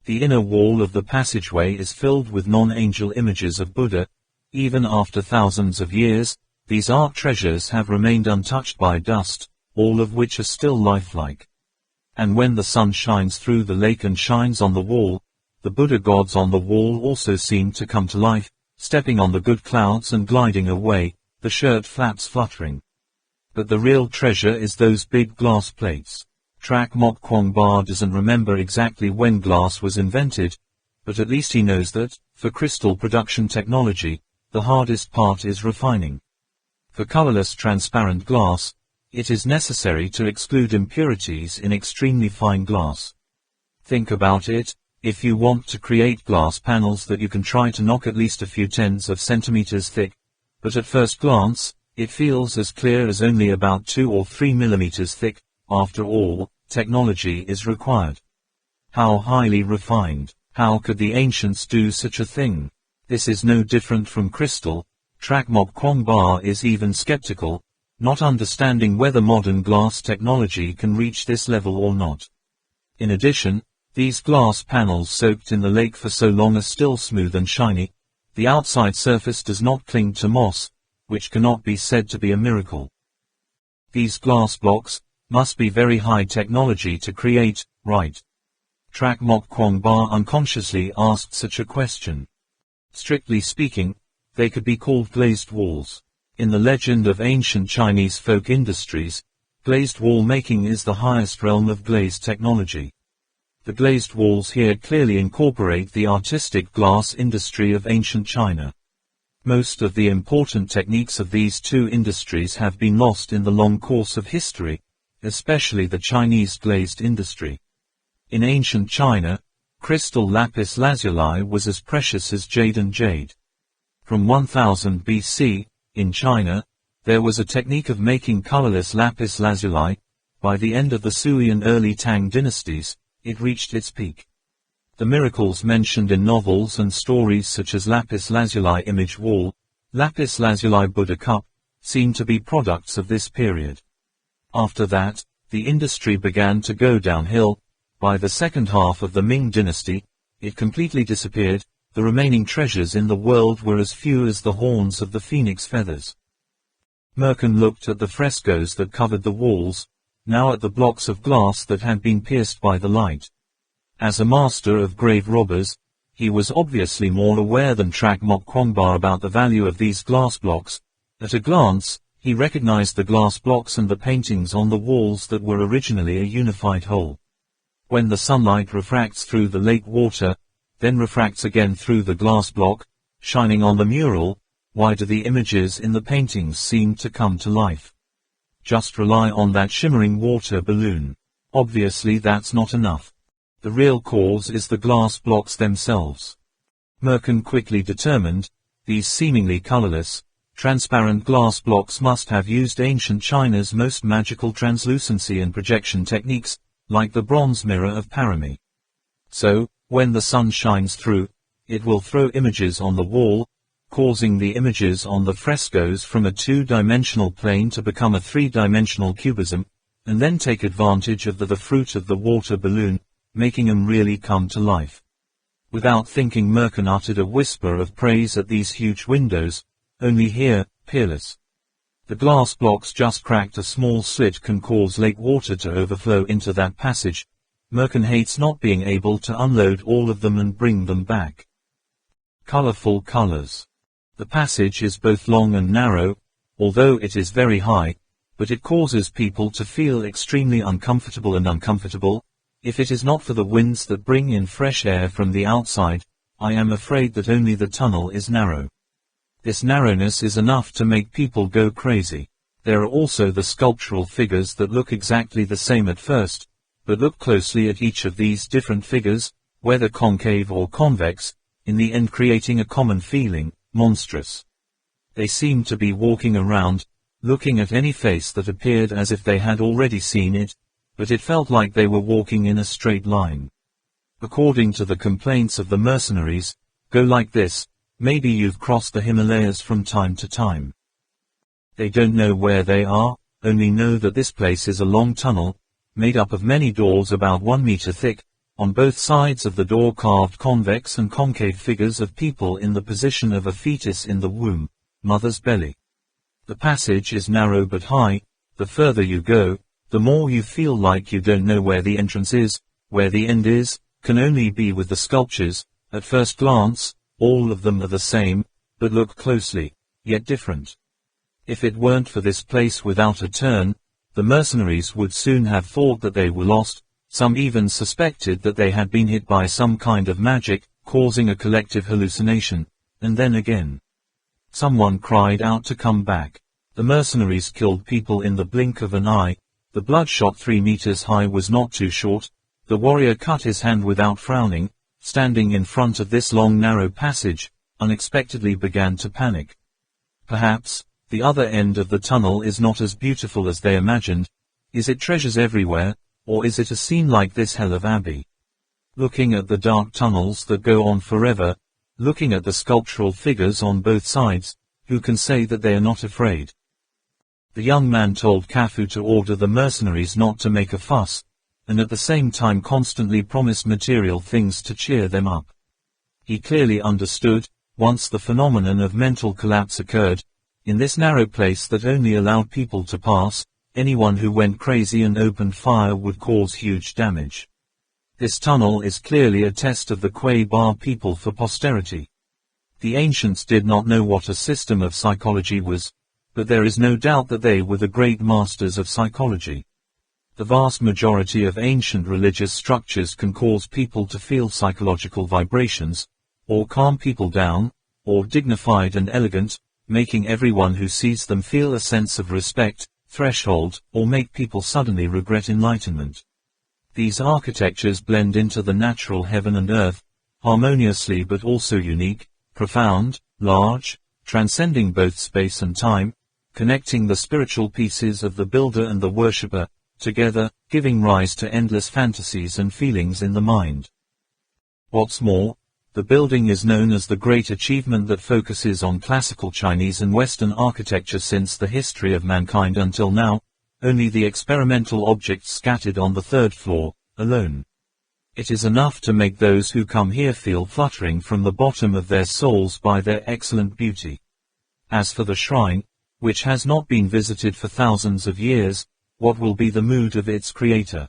The inner wall of the passageway is filled with non-angel images of Buddha. Even after thousands of years, these art treasures have remained untouched by dust, all of which are still lifelike. And when the sun shines through the lake and shines on the wall, the Buddha gods on the wall also seem to come to life, stepping on the good clouds and gliding away, the shirt flaps fluttering. But the real treasure is those big glass plates. Trakmok Kwangba doesn't remember exactly when glass was invented, but at least he knows that, for crystal production technology, the hardest part is refining. For colorless transparent glass, it is necessary to exclude impurities in extremely fine glass. Think about it, if you want to create glass panels that you can try to knock at least a few tens of centimeters thick, but at first glance, it feels as clear as only about 2 or 3 millimeters thick. After all, technology is required. How highly refined, how could the ancients do such a thing? This is no different from crystal. Trakmok Kwangba is even skeptical. not understanding whether modern glass technology can reach this level or not. In addition, these glass panels soaked in the lake for so long are still smooth and shiny. The outside surface does not cling to moss, which cannot be said to be a miracle. These glass blocks must be very high technology to create, right? Trak Mok Kwong Ba unconsciously asked such a question. Strictly speaking, they could be called glazed walls. In the legend of ancient Chinese folk industries, glazed wall making is the highest realm of glazed technology. The glazed walls here clearly incorporate the artistic glass industry of ancient China. Most of the important techniques of these two industries have been lost in the long course of history, especially the Chinese glazed industry. In ancient China, crystal lapis lazuli was as precious as jade and jade. From 1000 BC, in China, there was a technique of making colorless lapis lazuli. By the end of the Sui and early Tang dynasties, it reached its peak. The miracles mentioned in novels and stories such as lapis lazuli image wall, lapis lazuli Buddha cup, seem to be products of this period. After that, the industry began to go downhill. By the second half of the Ming dynasty, it completely disappeared. The remaining treasures in the world were as few as the horns of the phoenix feathers. Merkin looked at the frescoes that covered the walls, now at the blocks of glass that had been pierced by the light. As a master of grave robbers, he was obviously more aware than Trak Mok Kwong Ba about the value of these glass blocks. At a glance, he recognized the glass blocks and the paintings on the walls that were originally a unified whole. When the sunlight refracts through the lake water, then refracts again through the glass block, shining on the mural, why do the images in the paintings seem to come to life? Just rely on that shimmering water balloon. Obviously that's not enough. The real cause is the glass blocks themselves. Merkin quickly determined, these seemingly colorless, transparent glass blocks must have used ancient China's most magical translucency and projection techniques, like the bronze mirror of Parami. So, when the sun shines through, it will throw images on the wall, causing the images on the frescoes from a two-dimensional plane to become a three-dimensional cubism, and then take advantage of the fruit of the water balloon, making them really come to life. Without thinking, Merkin uttered a whisper of praise at these huge windows. Only here, peerless. The glass blocks just cracked a small slit can cause lake water to overflow into that passage. Merkin hates not being able to unload all of them and bring them back. Colorful colors. The passage is both long and narrow, although it is very high, but it causes people to feel extremely uncomfortable and uncomfortable. If it is not for the winds that bring in fresh air from the outside, I am afraid that only the tunnel is narrow. This narrowness is enough to make people go crazy. There are also the sculptural figures that look exactly the same at first, but look closely at each of these different figures, whether concave or convex, in the end creating a common feeling, monstrous. They seemed to be walking around, looking at any face that appeared as if they had already seen it, but it felt like they were walking in a straight line. According to the complaints of the mercenaries, go like this, maybe you've crossed the Himalayas from time to time. They don't know where they are, only know that this place is a long tunnel, made up of many doors about 1 meter thick. On both sides of the door carved convex and concave figures of people in the position of a fetus in the womb, mother's belly. The passage is narrow but high. The further you go, the more you feel like you don't know where the entrance is, where the end is, can only be with the sculptures. At first glance, all of them are the same, but look closely, yet different. If it weren't for this place without a turn, the mercenaries would soon have thought that they were lost. Some even suspected that they had been hit by some kind of magic, causing a collective hallucination, and then again. Someone cried out to come back. The mercenaries killed people in the blink of an eye. The bloodshot 3 meters high was not too short. The warrior cut his hand without frowning, standing in front of this long narrow passage, unexpectedly began to panic. Perhaps, the other end of the tunnel is not as beautiful as they imagined. Is it treasures everywhere? Or is it a scene like this hell of Abbey? Looking at the dark tunnels that go on forever, looking at the sculptural figures on both sides, who can say that they are not afraid? The young man told Kafu to order the mercenaries not to make a fuss, and at the same time constantly promised material things to cheer them up. He clearly understood, once the phenomenon of mental collapse occurred, in this narrow place that only allowed people to pass, anyone who went crazy and opened fire would cause huge damage. This tunnel is clearly a test of the Kuei Ba people for posterity. The ancients did not know what a system of psychology was, but there is no doubt that they were the great masters of psychology. The vast majority of ancient religious structures can cause people to feel psychological vibrations, or calm people down, or dignified and elegant, making everyone who sees them feel a sense of respect, threshold, or make people suddenly regret enlightenment. These architectures blend into the natural heaven and earth, harmoniously but also unique, profound, large, transcending both space and time, connecting the spiritual pieces of the builder and the worshipper, together, giving rise to endless fantasies and feelings in the mind. What's more, the building is known as the great achievement that focuses on classical Chinese and Western architecture since the history of mankind until now, only the experimental objects scattered on the third floor, alone. It is enough to make those who come here feel fluttering from the bottom of their souls by their excellent beauty. As for the shrine, which has not been visited for thousands of years, what will be the mood of its creator?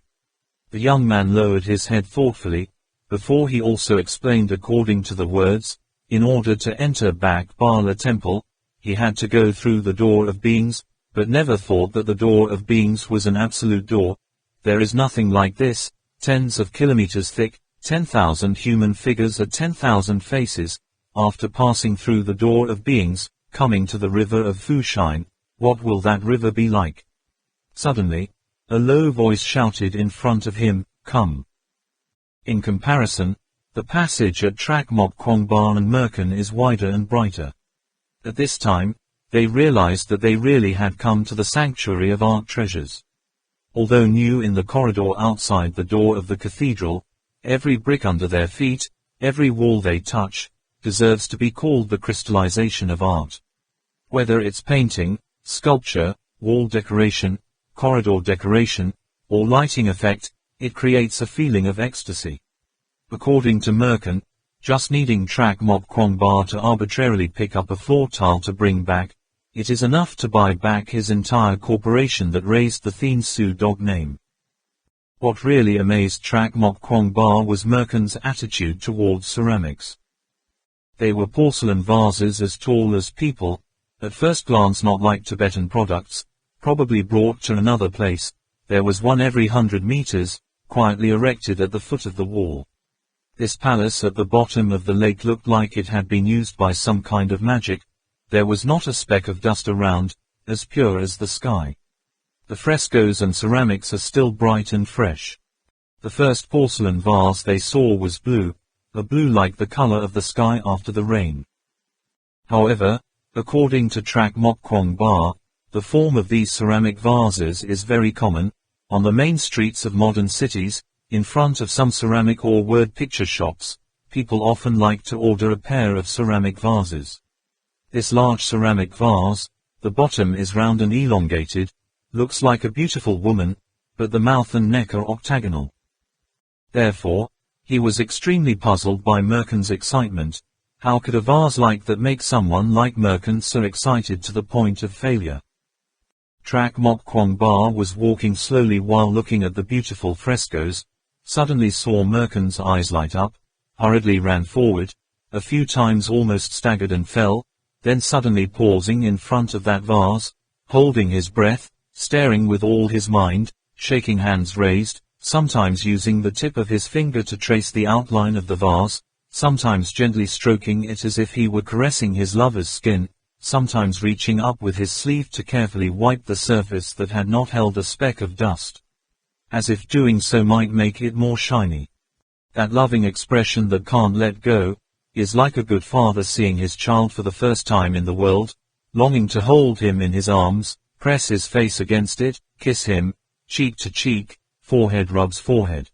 The young man lowered his head thoughtfully, before he also explained according to the words, in order to enter Bak Bala temple, he had to go through the door of beings, but never thought that the door of beings was an absolute door. There is nothing like this, tens of kilometers thick, 10,000 human figures at 10,000 faces, after passing through the door of beings, coming to the river of Fushine, what will that river be like? Suddenly, a low voice shouted in front of him, "Come." In comparison, the passage at Trak Mok Kwong Ba and Merkin is wider and brighter. At this time, they realized that they really had come to the sanctuary of art treasures. Although new in the corridor outside the door of the cathedral, every brick under their feet, every wall they touch, deserves to be called the crystallization of art. Whether it's painting, sculpture, wall decoration, corridor decoration, or lighting effect, it creates a feeling of ecstasy. According to Merkin, just needing Trak Mok Kwong Ba to arbitrarily pick up a floor tile to bring back, it is enough to buy back his entire corporation that raised the Thien Su dog name. What really amazed Trak Mok Kwong Ba was Merkin's attitude towards ceramics. They were porcelain vases as tall as people, at first glance not like Tibetan products, probably brought to another place. There was one every 100 meters, quietly erected at the foot of the wall. This palace at the bottom of the lake looked like it had been used by some kind of magic. There was not a speck of dust around, as pure as the sky. The frescoes and ceramics are still bright and fresh. The first porcelain vase they saw was blue, a blue like the color of the sky after the rain. However, according to Trak Mok Kwong Ba, the form of these ceramic vases is very common. On the main streets of modern cities, in front of some ceramic or word picture shops, people often like to order a pair of ceramic vases. This large ceramic vase, the bottom is round and elongated, looks like a beautiful woman, but the mouth and neck are octagonal. Therefore, he was extremely puzzled by Merkin's excitement. How could a vase like that make someone like Merkin so excited to the point of failure? Trak Mok Kwong Ba was walking slowly while looking at the beautiful frescoes, suddenly saw Merkin's eyes light up, hurriedly ran forward, a few times almost staggered and fell, then suddenly pausing in front of that vase, holding his breath, staring with all his mind, shaking hands raised, sometimes using the tip of his finger to trace the outline of the vase, sometimes gently stroking it as if he were caressing his lover's skin, sometimes reaching up with his sleeve to carefully wipe the surface that had not held a speck of dust, as if doing so might make it more shiny. That loving expression that can't let go, is like a good father seeing his child for the first time in the world, longing to hold him in his arms, press his face against it, kiss him, cheek to cheek, forehead rubs forehead.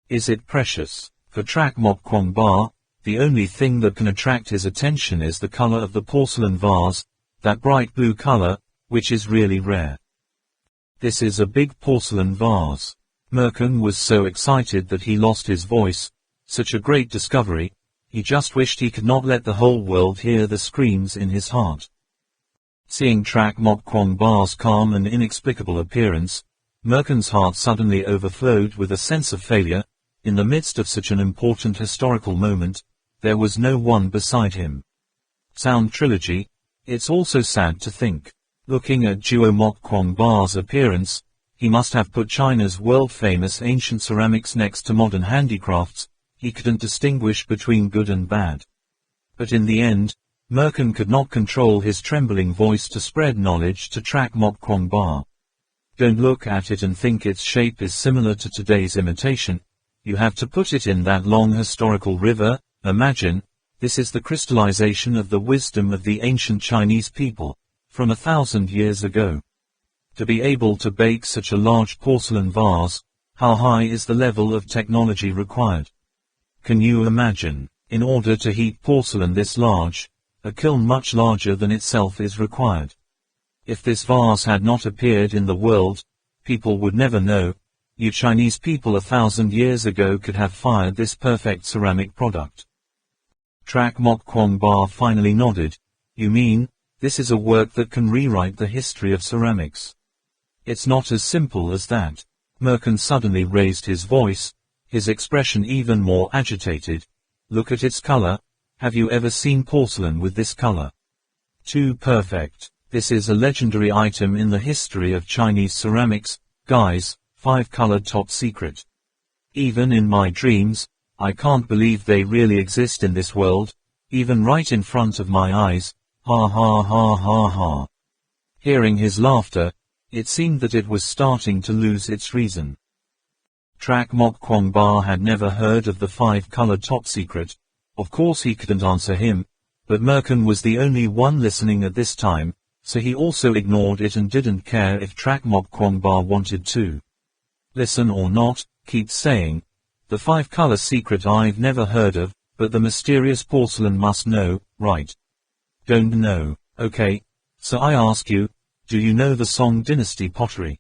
Is it precious? For Trak Mok Kwong Ba, the only thing that can attract his attention is the color of the porcelain vase, that bright blue color, which is really rare. This is a big porcelain vase. Merkin was so excited that he lost his voice. Such a great discovery. He just wished he could not let the whole world hear the screams in his heart. Seeing Trak Mok Kwong Ba's calm and inexplicable appearance, Merkin's heart suddenly overflowed with a sense of failure. In the midst of such an important historical moment, there was no one beside him. Sound trilogy. It's also sad to think. Looking at Duo Mok Kwong Ba's appearance, he must have put China's world-famous ancient ceramics next to modern handicrafts. He couldn't distinguish between good and bad. But in the end, Merkin could not control his trembling voice to spread knowledge to Trak Mok Kwong Ba. Don't look at it and think its shape is similar to today's imitation. You have to put it in that long historical river. Imagine, this is the crystallization of the wisdom of the ancient Chinese people, from 1,000 years ago. To be able to bake such a large porcelain vase, how high is the level of technology required? Can you imagine, in order to heat porcelain this large, a kiln much larger than itself is required? If this vase had not appeared in the world, people would never know. You Chinese people 1,000 years ago could have fired this perfect ceramic product. Trak Mok Kwong Ba finally nodded. You mean, this is a work that can rewrite the history of ceramics? It's not as simple as that. Merkin suddenly raised his voice, his expression even more agitated. Look at its color. Have you ever seen porcelain with this color? Too perfect. This is a legendary item in the history of Chinese ceramics. Guys, 5-colored top secret. Even in my dreams, I can't believe they really exist in this world, even right in front of my eyes. Ha ha ha ha ha. Hearing his laughter, it seemed that it was starting to lose its reason. Trak Mok Kwong Ba had never heard of the 5-colored top secret. Of course he couldn't answer him, but Merkin was the only one listening at this time, so he also ignored it and didn't care if Trak Mok Kwong Ba wanted to. Listen or not, keep saying. The 5-color secret I've never heard of, but the mysterious porcelain must know, right? Don't know, okay. So I ask you, do you know the Song Dynasty pottery?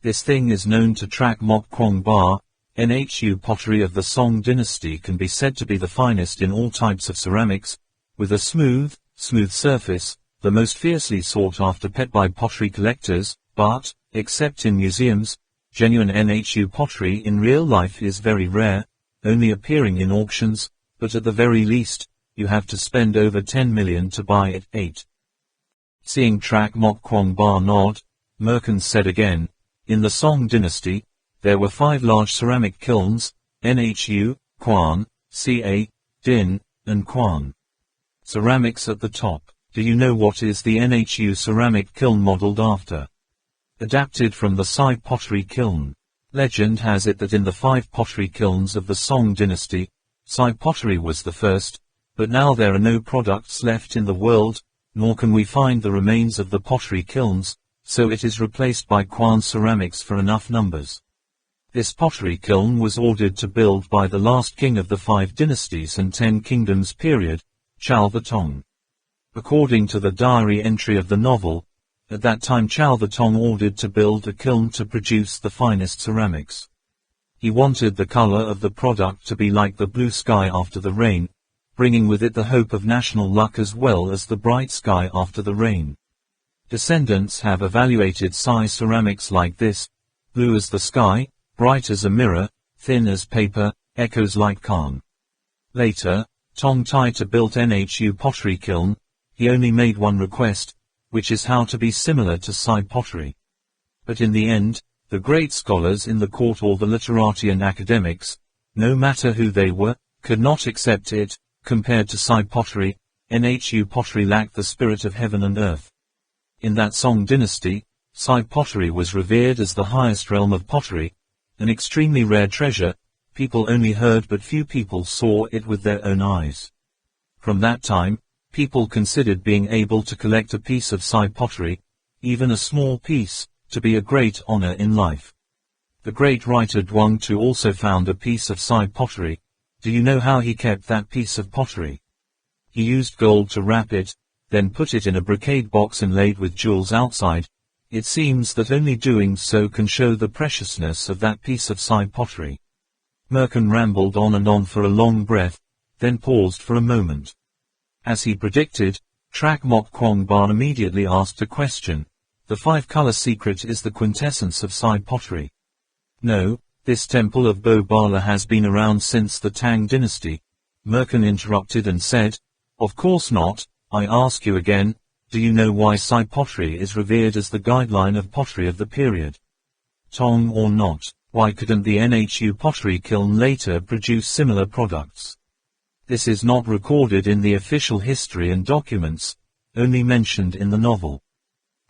This thing is known to Trak Mok Kwong Ba. Nhu pottery of the Song Dynasty can be said to be the finest in all types of ceramics, with a smooth surface, the most fiercely sought after pet by pottery collectors, but, except in museums, genuine Nhu pottery in real life is very rare, only appearing in auctions, but at the very least, you have to spend over 10 million to buy it. 8. Seeing Trak Mok Kwong Ba nod, Merkin said again, in the Song Dynasty, there were 5 large ceramic kilns, Nhu, Quan, Ca, Din, and Quan. Ceramics at the top. Do you know what is the Nhu ceramic kiln modeled after? Adapted from the Sai pottery kiln. Legend has it that in the 5 pottery kilns of the Song Dynasty, Sai pottery was the first, but now there are no products left in the world, nor can we find the remains of the pottery kilns, so it is replaced by Quan ceramics for enough numbers. This pottery kiln was ordered to build by the last king of the 5 dynasties and 10 kingdoms period, Chao the Tong. According to the diary entry of the novel, at that time Chao the Tong ordered to build a kiln to produce the finest ceramics. He wanted the color of the product to be like the blue sky after the rain, bringing with it the hope of national luck as well as the bright sky after the rain. Descendants have evaluated Sai ceramics like this: blue as the sky, bright as a mirror, thin as paper, echoes like Khan. Later, Tong Tai built Nhu pottery kiln. He only made one request, which is how to be similar to Sai pottery. But in the end, the great scholars in the court, all the literati and academics, no matter who they were, could not accept it. Compared to Sai pottery, Nhu pottery lacked the spirit of heaven and earth. In that Song dynasty, Sai pottery was revered as the highest realm of pottery, an extremely rare treasure. People only heard but few people saw it with their own eyes. From that time, people considered being able to collect a piece of Sai pottery, even a small piece, to be a great honor in life. The great writer Zhuang Tu also found a piece of Sai pottery. Do you know how he kept that piece of pottery? He used gold to wrap it, then put it in a brocade box inlaid with jewels outside. It seems that only doing so can show the preciousness of that piece of Sai pottery. Merkin rambled on and on for a long breath, then paused for a moment. As he predicted, Trak Mok Kwong Ba immediately asked a question. The five-color secret is the quintessence of Sai pottery. No, this temple of Bo Bala has been around since the Tang dynasty. Merkin interrupted and said, of course not. I ask you again, do you know why Sai pottery is revered as the guideline of pottery of the period? Tong or not, why couldn't the Nhu pottery kiln later produce similar products? This is not recorded in the official history and documents, only mentioned in the novel.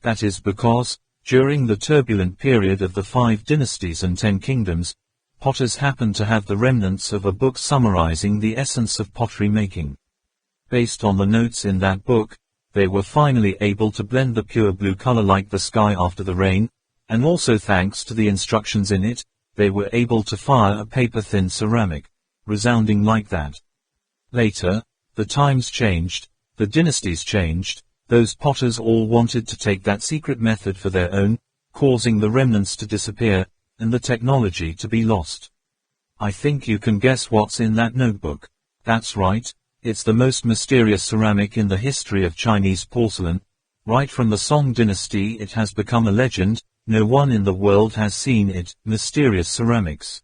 That is because, during the turbulent period of the 5 dynasties and 10 kingdoms, potters happened to have the remnants of a book summarizing the essence of pottery making. Based on the notes in that book, they were finally able to blend the pure blue color like the sky after the rain, and also thanks to the instructions in it, they were able to fire a paper-thin ceramic, resounding like that. Later, the times changed, the dynasties changed, those potters all wanted to take that secret method for their own, causing the remnants to disappear, and the technology to be lost. I think you can guess what's in that notebook. That's right. It's the most mysterious ceramic in the history of Chinese porcelain. Right from the Song dynasty it has become a legend, no one in the world has seen it. Mysterious ceramics.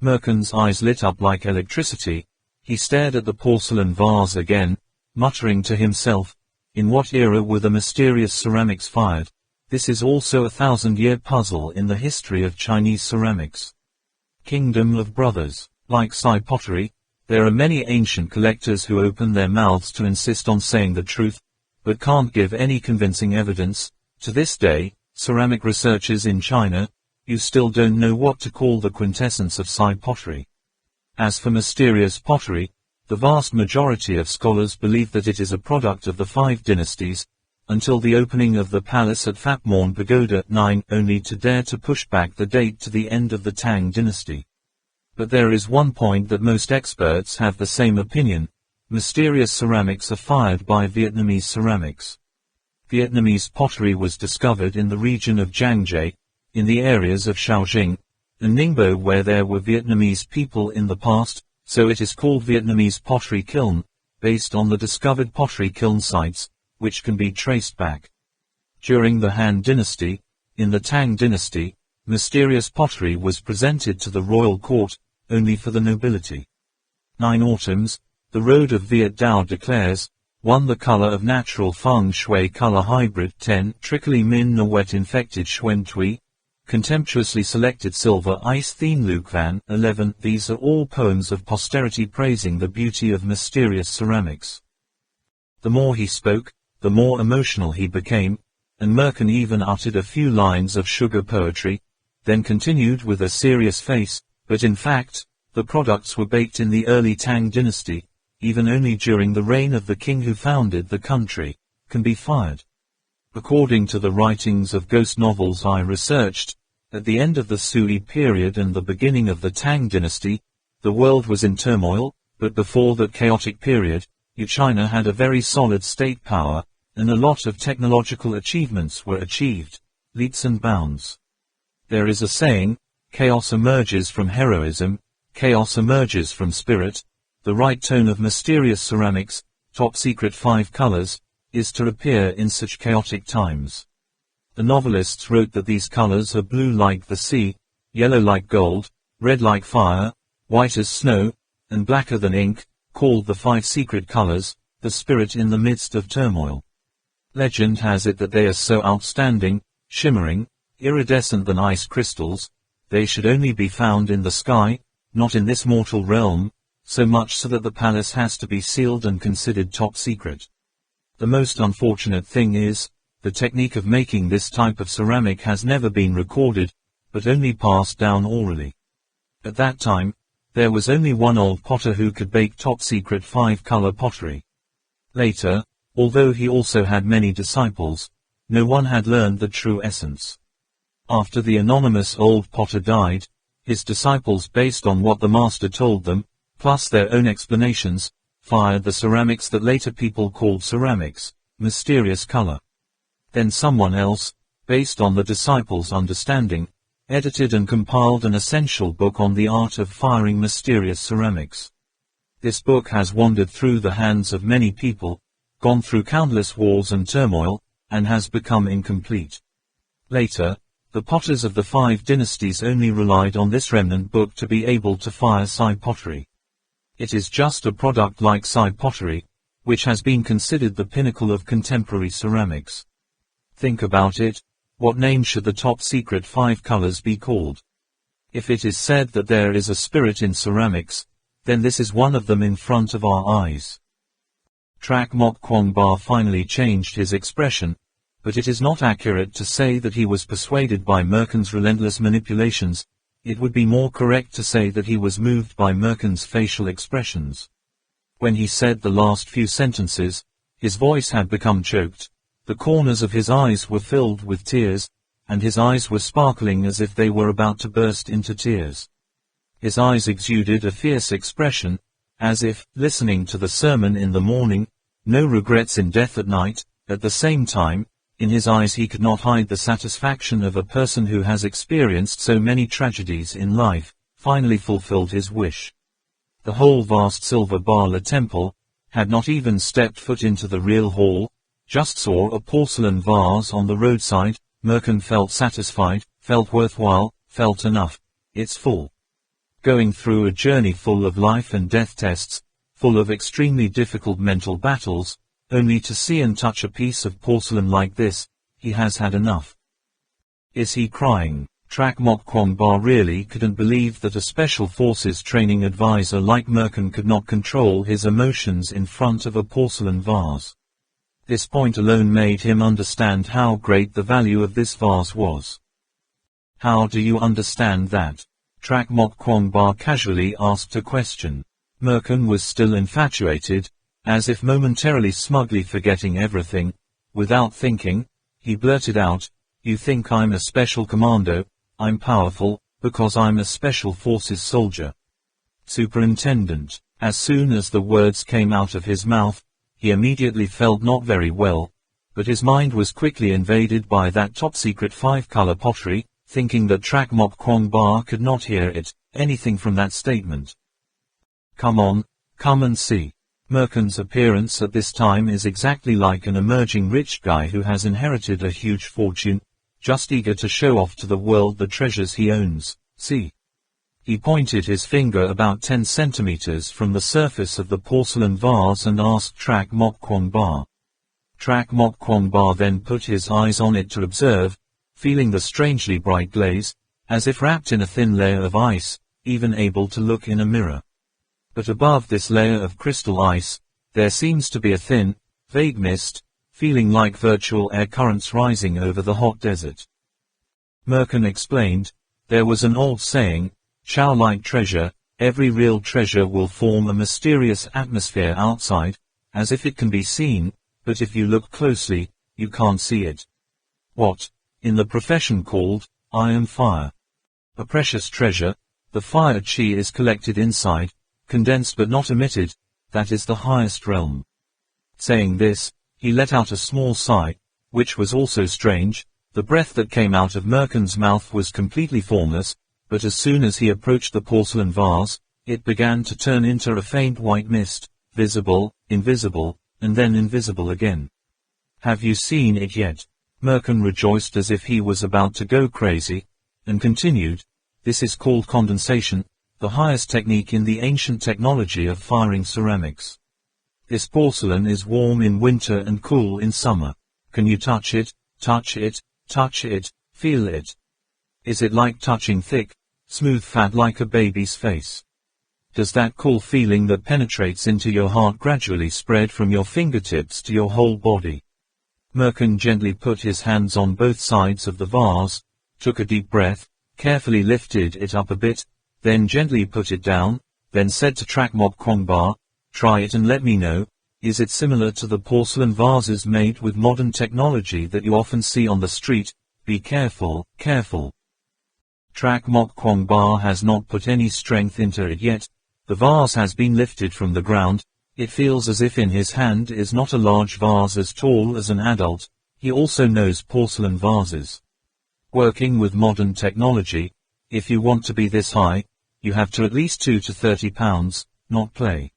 Merkin's eyes lit up like electricity. He stared at the porcelain vase again, muttering to himself, in what era were the mysterious ceramics fired? This is also a 1,000-year puzzle in the history of Chinese ceramics. Kingdom of Brothers. Like Sai pottery, there are many ancient collectors who open their mouths to insist on saying the truth, but can't give any convincing evidence. To this day, ceramic researchers in China, you still don't know what to call the quintessence of Sai pottery. As for mysterious pottery, the vast majority of scholars believe that it is a product of the 5 dynasties, until the opening of the palace at Phapmorn Pagoda 9, only to dare to push back the date to the end of the Tang dynasty. But there is one point that most experts have the same opinion. Mysterious ceramics are fired by Vietnamese ceramics. Vietnamese pottery was discovered in the region of Giangge, in the areas of Shaoxing and Ningbo where there were Vietnamese people in the past, so it is called Vietnamese pottery kiln, based on the discovered pottery kiln sites, which can be traced back. During the Han dynasty, in the Tang dynasty, mysterious pottery was presented to the royal court, only for the nobility. 9 autumns, the Road of Viet Dao declares, 1. The color of natural feng shui color hybrid. 10. Trickly min na wet infected Xuan Tui. Contemptuously selected silver ice Thien Luc Van. 11. These are all poems of posterity praising the beauty of mysterious ceramics. The more he spoke, the more emotional he became, and Merkin even uttered a few lines of sugar poetry, then continued with a serious face, but in fact, the products were baked in the early Tang dynasty, even only during the reign of the king who founded the country, can be fired. According to the writings of ghost novels I researched, at the end of the Sui period and the beginning of the Tang dynasty, the world was in turmoil, but before that chaotic period, China had a very solid state power, and a lot of technological achievements were achieved, leaps and bounds. There is a saying, chaos emerges from heroism, chaos emerges from spirit. The right tone of mysterious ceramics, top secret 5 colors, is to appear in such chaotic times. The novelists wrote that these colors are blue like the sea, yellow like gold, red like fire, white as snow, and blacker than ink, called the 5 secret colors, the spirit in the midst of turmoil. Legend has it that they are so outstanding, shimmering, iridescent than ice crystals, they should only be found in the sky, not in this mortal realm, so much so that the palace has to be sealed and considered top secret. The most unfortunate thing is, the technique of making this type of ceramic has never been recorded, but only passed down orally. At that time, there was only one old potter who could bake top secret 5-color pottery. Later, although he also had many disciples, no one had learned the true essence. After the anonymous old potter died, his disciples, based on what the master told them, plus their own explanations, fired the ceramics that later people called ceramics, mysterious color. Then someone else, based on the disciples' understanding, edited and compiled an essential book on the art of firing mysterious ceramics. This book has wandered through the hands of many people, gone through countless wars and turmoil, and has become incomplete. Later, the potters of the 5 dynasties only relied on this remnant book to be able to fire Sai pottery. It is just a product like Sai pottery, which has been considered the pinnacle of contemporary ceramics. Think about it, what name should the top secret 5 colors be called? If it is said that there is a spirit in ceramics, then this is one of them in front of our eyes. Trak Mok Kwong Ba finally changed his expression, but it is not accurate to say that he was persuaded by Merkin's relentless manipulations. It would be more correct to say that he was moved by Merkin's facial expressions. When he said the last few sentences, his voice had become choked, the corners of his eyes were filled with tears, and his eyes were sparkling as if they were about to burst into tears. His eyes exuded a fierce expression, as if, listening to the sermon in the morning, no regrets in death at night. At the same time, in his eyes he could not hide the satisfaction of a person who has experienced so many tragedies in life, finally fulfilled his wish. The whole vast silver Bala temple, had not even stepped foot into the real hall, just saw a porcelain vase on the roadside. Merkin felt satisfied, felt worthwhile, felt enough. It's full. Going through a journey full of life and death tests, full of extremely difficult mental battles, only to see and touch a piece of porcelain like this, he has had enough. Is he crying? Trak Mok Kwong Ba really couldn't believe that a special forces training advisor like Merkin could not control his emotions in front of a porcelain vase. This point alone made him understand how great the value of this vase was. How do you understand that? Trak Mok Kwong Ba casually asked a question. Merkin was still infatuated, as if momentarily smugly forgetting everything. Without thinking, he blurted out, "You think I'm a special commando? I'm powerful, because I'm a special forces soldier." Superintendent. As soon as the words came out of his mouth, he immediately felt not very well, but his mind was quickly invaded by that top-secret 5-color pottery, thinking that Trak Mok Kwong Ba could not hear it, anything from that statement. Come on, come and see. Merkin's appearance at this time is exactly like an emerging rich guy who has inherited a huge fortune, just eager to show off to the world the treasures he owns. See. He pointed his finger about 10 centimeters from the surface of the porcelain vase and asked Trak Mok Kwong Ba. Trak Mok Kwong Ba then put his eyes on it to observe, feeling the strangely bright glaze, as if wrapped in a thin layer of ice, even able to look in a mirror. But above this layer of crystal ice, there seems to be a thin, vague mist, feeling like virtual air currents rising over the hot desert. Merkin explained, there was an old saying, "Chao-like treasure, every real treasure will form a mysterious atmosphere outside, as if it can be seen, but if you look closely, you can't see it." What, in the profession called, iron fire. A precious treasure, the fire chi is collected inside, condensed but not emitted, that is the highest realm. Saying this, he let out a small sigh, which was also strange. The breath that came out of Merkin's mouth was completely formless, but as soon as he approached the porcelain vase, it began to turn into a faint white mist, visible, invisible, and then invisible again. Have you seen it yet? Merkin rejoiced as if he was about to go crazy, and continued, this is called condensation, the highest technique in the ancient technology of firing ceramics. This porcelain is warm in winter and cool in summer. Can you touch it, feel it? Is it like touching thick, smooth fat like a baby's face? Does that cool feeling that penetrates into your heart gradually spread from your fingertips to your whole body? Merkin gently put his hands on both sides of the vase, took a deep breath, carefully lifted it up a bit, then gently put it down, then said to Trak Mok Kwong Ba, try it and let me know, is it similar to the porcelain vases made with modern technology that you often see on the street? Be careful, careful. Trak Mok Kwong Ba has not put any strength into it yet. The vase has been lifted from the ground, It feels as if in his hand is not a large vase as tall as an adult. He also knows porcelain vases. Working with modern technology, if you want to be this high, you have to at least 2 to 30 pounds, not play.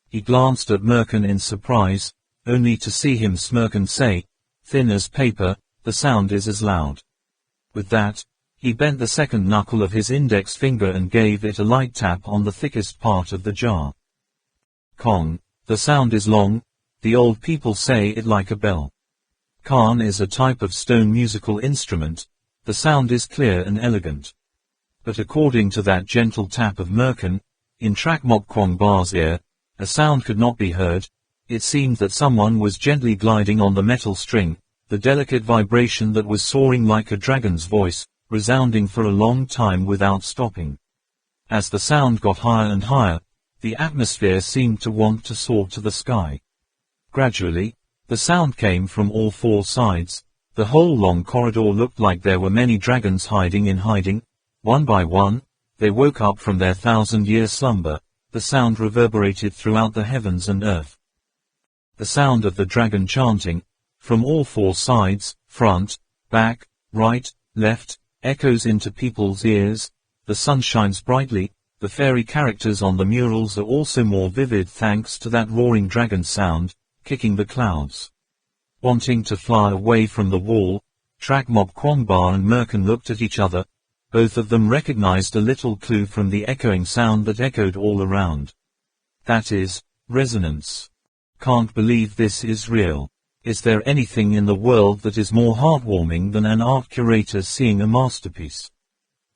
He glanced at Merkin in surprise, only to see him smirk and say, "Thin as paper, the sound is as loud." With that, he bent the second knuckle of his index finger and gave it a light tap on the thickest part of the jar. Kong, the sound is long, the old people say it like a bell. Khan is a type of stone musical instrument, the sound is clear and elegant. But according to that gentle tap of Merkin, in Trak Mok Kwong Ba's ear, a sound could not be heard. It seemed that someone was gently gliding on the metal string, the delicate vibration that was soaring like a dragon's voice, resounding for a long time without stopping. As the sound got higher and higher, the atmosphere seemed to want to soar to the sky. Gradually, the sound came from all four sides. The whole long corridor looked like there were many dragons hiding in hiding. One by one, they woke up from their 1,000-year slumber. The sound reverberated throughout the heavens and earth. The sound of the dragon chanting, from all four sides, front, back, right, left, echoes into people's ears. The sun shines brightly. The fairy characters on the murals are also more vivid thanks to that roaring dragon sound, kicking the clouds. Wanting to fly away from the wall, Trak Mok Kwong Ba and Merkin looked at each other. Both of them recognized a little clue from the echoing sound that echoed all around. That is, resonance. Can't believe this is real. Is there anything in the world that is more heartwarming than an art curator seeing a masterpiece?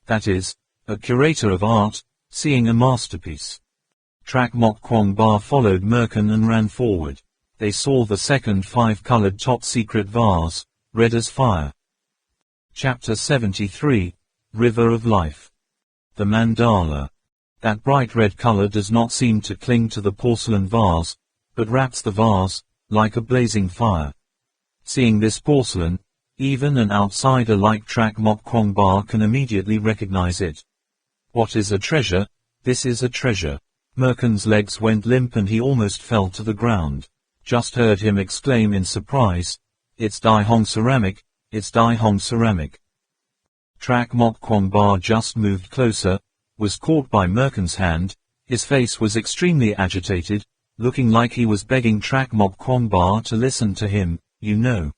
That is, a curator of art, seeing a masterpiece. Trak Mok Kwong Ba followed Merkin and ran forward. They saw the second 5-colored top-secret vase, red as fire. Chapter 73, River of Life. The mandala. That bright red color does not seem to cling to the porcelain vase, but wraps the vase, like a blazing fire. Seeing this porcelain, even an outsider like Trak Mok Kwong Ba can immediately recognize it. What is a treasure? This is a treasure. Merkin's legs went limp and he almost fell to the ground. Just heard him exclaim in surprise, "It's Dai Hong ceramic, it's Dai Hong ceramic." Trak Mok Kwong Ba just moved closer, was caught by Merkin's hand. His face was extremely agitated, looking like he was begging Trak Mok Kwong Ba to listen to him. "You know.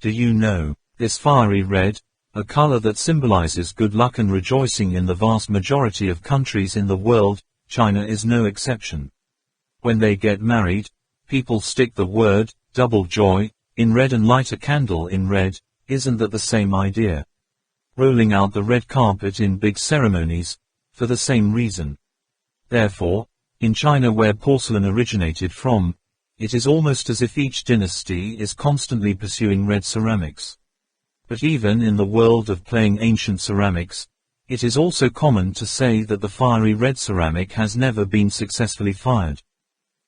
Do you know, this fiery red, a color that symbolizes good luck and rejoicing in the vast majority of countries in the world, China is no exception. When they get married, people stick the word, double joy, in red and light a candle in red. Isn't that the same idea? Rolling out the red carpet in big ceremonies, for the same reason. Therefore, in China where porcelain originated from, it is almost as if each dynasty is constantly pursuing red ceramics. But even in the world of playing ancient ceramics, it is also common to say that the fiery red ceramic has never been successfully fired.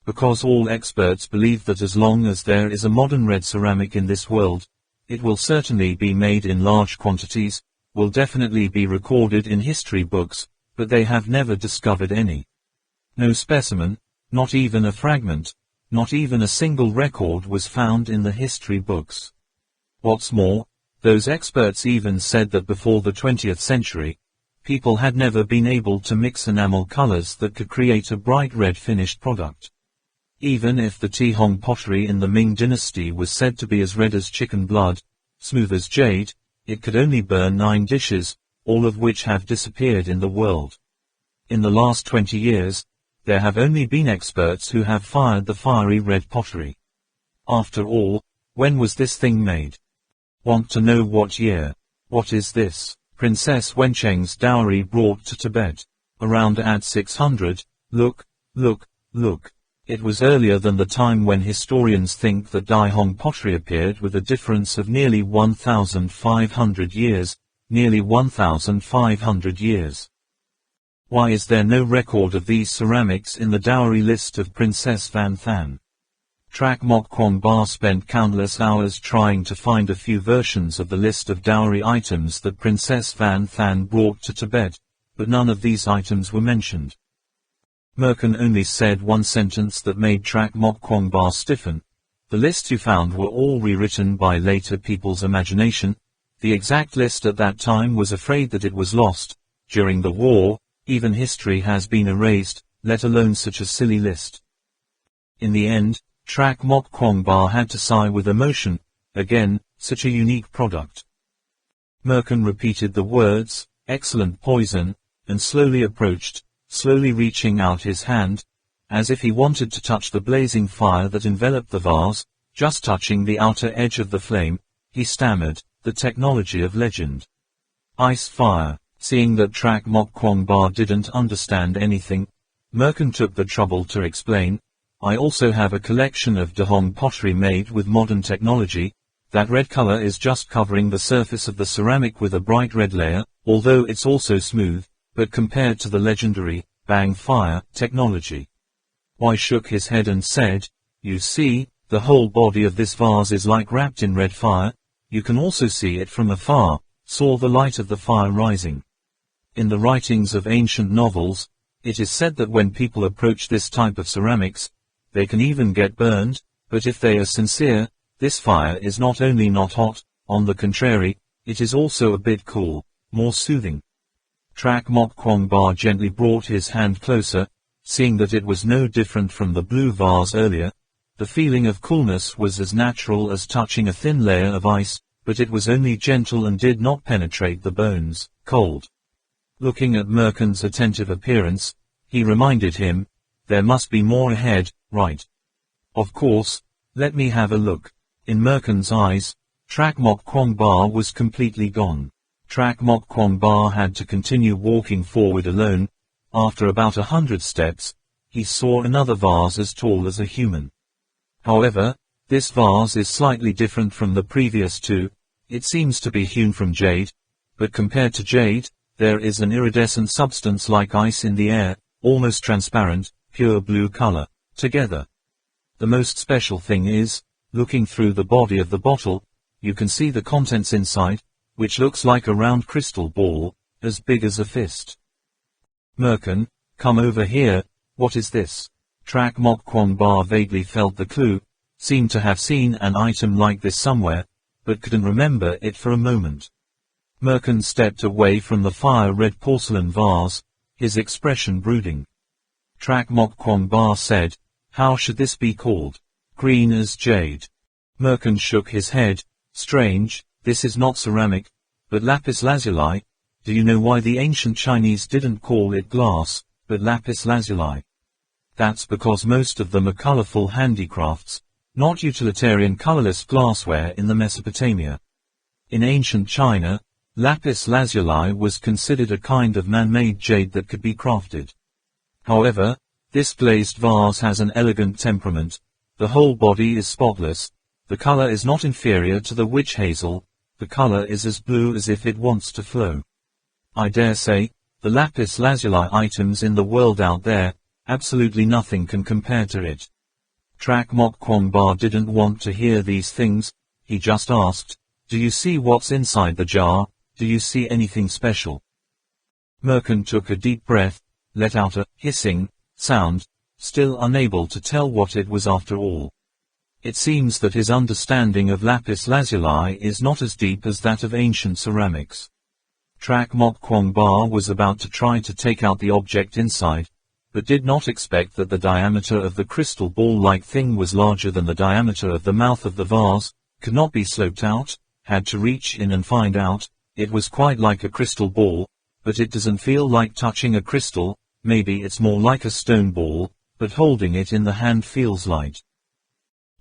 Because all experts believe that as long as there is a modern red ceramic in this world, it will certainly be made in large quantities, will definitely be recorded in history books, but they have never discovered any. No specimen, not even a fragment, not even a single record was found in the history books. What's more, those experts even said that before the 20th century, people had never been able to mix enamel colors that could create a bright red finished product. Even if the Tihong pottery in the Ming dynasty was said to be as red as chicken blood, smooth as jade, it could only burn 9 dishes, all of which have disappeared in the world. In the last 20 years, there have only been experts who have fired the fiery red pottery. After all, when was this thing made? Want to know what year? What is this? Princess Wencheng's dowry brought to Tibet. Around at 600, look, look, look. It was earlier than the time when historians think that Dai Hong pottery appeared with a difference of nearly 1,500 years, nearly 1,500 years. Why is there no record of these ceramics in the dowry list of Princess Van Than? Trak Mok Kwong Ba spent countless hours trying to find a few versions of the list of dowry items that Princess Van Than brought to Tibet, but none of these items were mentioned. Merkin only said one sentence that made Trak Mok Kwong Ba stiffen. The lists you found were all rewritten by later people's imagination. The exact list at that time was afraid that it was lost. During the war, even history has been erased, let alone such a silly list. In the end, Trak Mok Kwong Ba had to sigh with emotion. Again, such a unique product. Merkin repeated the words, "Excellent poison," and slowly approached, slowly reaching out his hand, as if he wanted to touch the blazing fire that enveloped the vase. Just touching the outer edge of the flame, he stammered, "The technology of legend. Ice fire." Seeing that Trak Mok Kwong Ba didn't understand anything, Merkin took the trouble to explain, "I also have a collection of Dahong pottery made with modern technology. That red color is just covering the surface of the ceramic with a bright red layer, although it's also smooth, but compared to the legendary Bang fire technology." Wai shook his head and said, "You see, the whole body of this vase is like wrapped in red fire. You can also see it from afar, saw the light of the fire rising. In the writings of ancient novels, it is said that when people approach this type of ceramics, they can even get burned, but if they are sincere, this fire is not only not hot, on the contrary, it is also a bit cool, more soothing." Trak Mok Kwong Ba gently brought his hand closer, seeing that it was no different from the blue vase earlier. The feeling of coolness was as natural as touching a thin layer of ice, but it was only gentle and did not penetrate the bones. Cold. Looking at Merkin's attentive appearance, he reminded him, "There must be more ahead, right?" "Of course, let me have a look." In Merkin's eyes, Trak Mok Kwong Ba was completely gone. Trak Mok Kwong Ba had to continue walking forward alone. After about 100 steps, he saw another vase as tall as a human. However, this vase is slightly different from the previous two. It seems to be hewn from jade, but compared to jade, there is an iridescent substance like ice in the air, almost transparent, pure blue color. Together. The most special thing is, looking through the body of the bottle, you can see the contents inside, which looks like a round crystal ball, as big as a fist. "Merkin, come over here, what is this?" Trak Mok Kwong Ba vaguely felt the clue, seemed to have seen an item like this somewhere, but couldn't remember it for a moment. Merkin stepped away from the fire-red porcelain vase, his expression brooding. Trak Mok Kwong Ba said, "How should this be called?" "Green as jade." Merkin shook his head, "Strange, this is not ceramic, but lapis lazuli. Do you know why the ancient Chinese didn't call it glass, but lapis lazuli? That's because most of them are colorful handicrafts, not utilitarian colorless glassware in the Mesopotamia. In ancient China, lapis lazuli was considered a kind of man-made jade that could be crafted. However, this glazed vase has an elegant temperament. The whole body is spotless. The color is not inferior to the witch hazel. The color is as blue as if it wants to flow. I dare say, the lapis lazuli items in the world out there, absolutely nothing can compare to it." Trak Mok Kwong Ba didn't want to hear these things. He just asked, "Do you see what's inside the jar? Do you see anything special?" Merkin took a deep breath, let out a hissing sound, still unable to tell what it was after all. It seems that his understanding of lapis lazuli is not as deep as that of ancient ceramics. Trak Mok Kwong Ba was about to try to take out the object inside, but did not expect that the diameter of the crystal ball-like thing was larger than the diameter of the mouth of the vase, could not be sloped out, had to reach in and find out. It was quite like a crystal ball, but it doesn't feel like touching a crystal. Maybe it's more like a stone ball, but holding it in the hand feels light.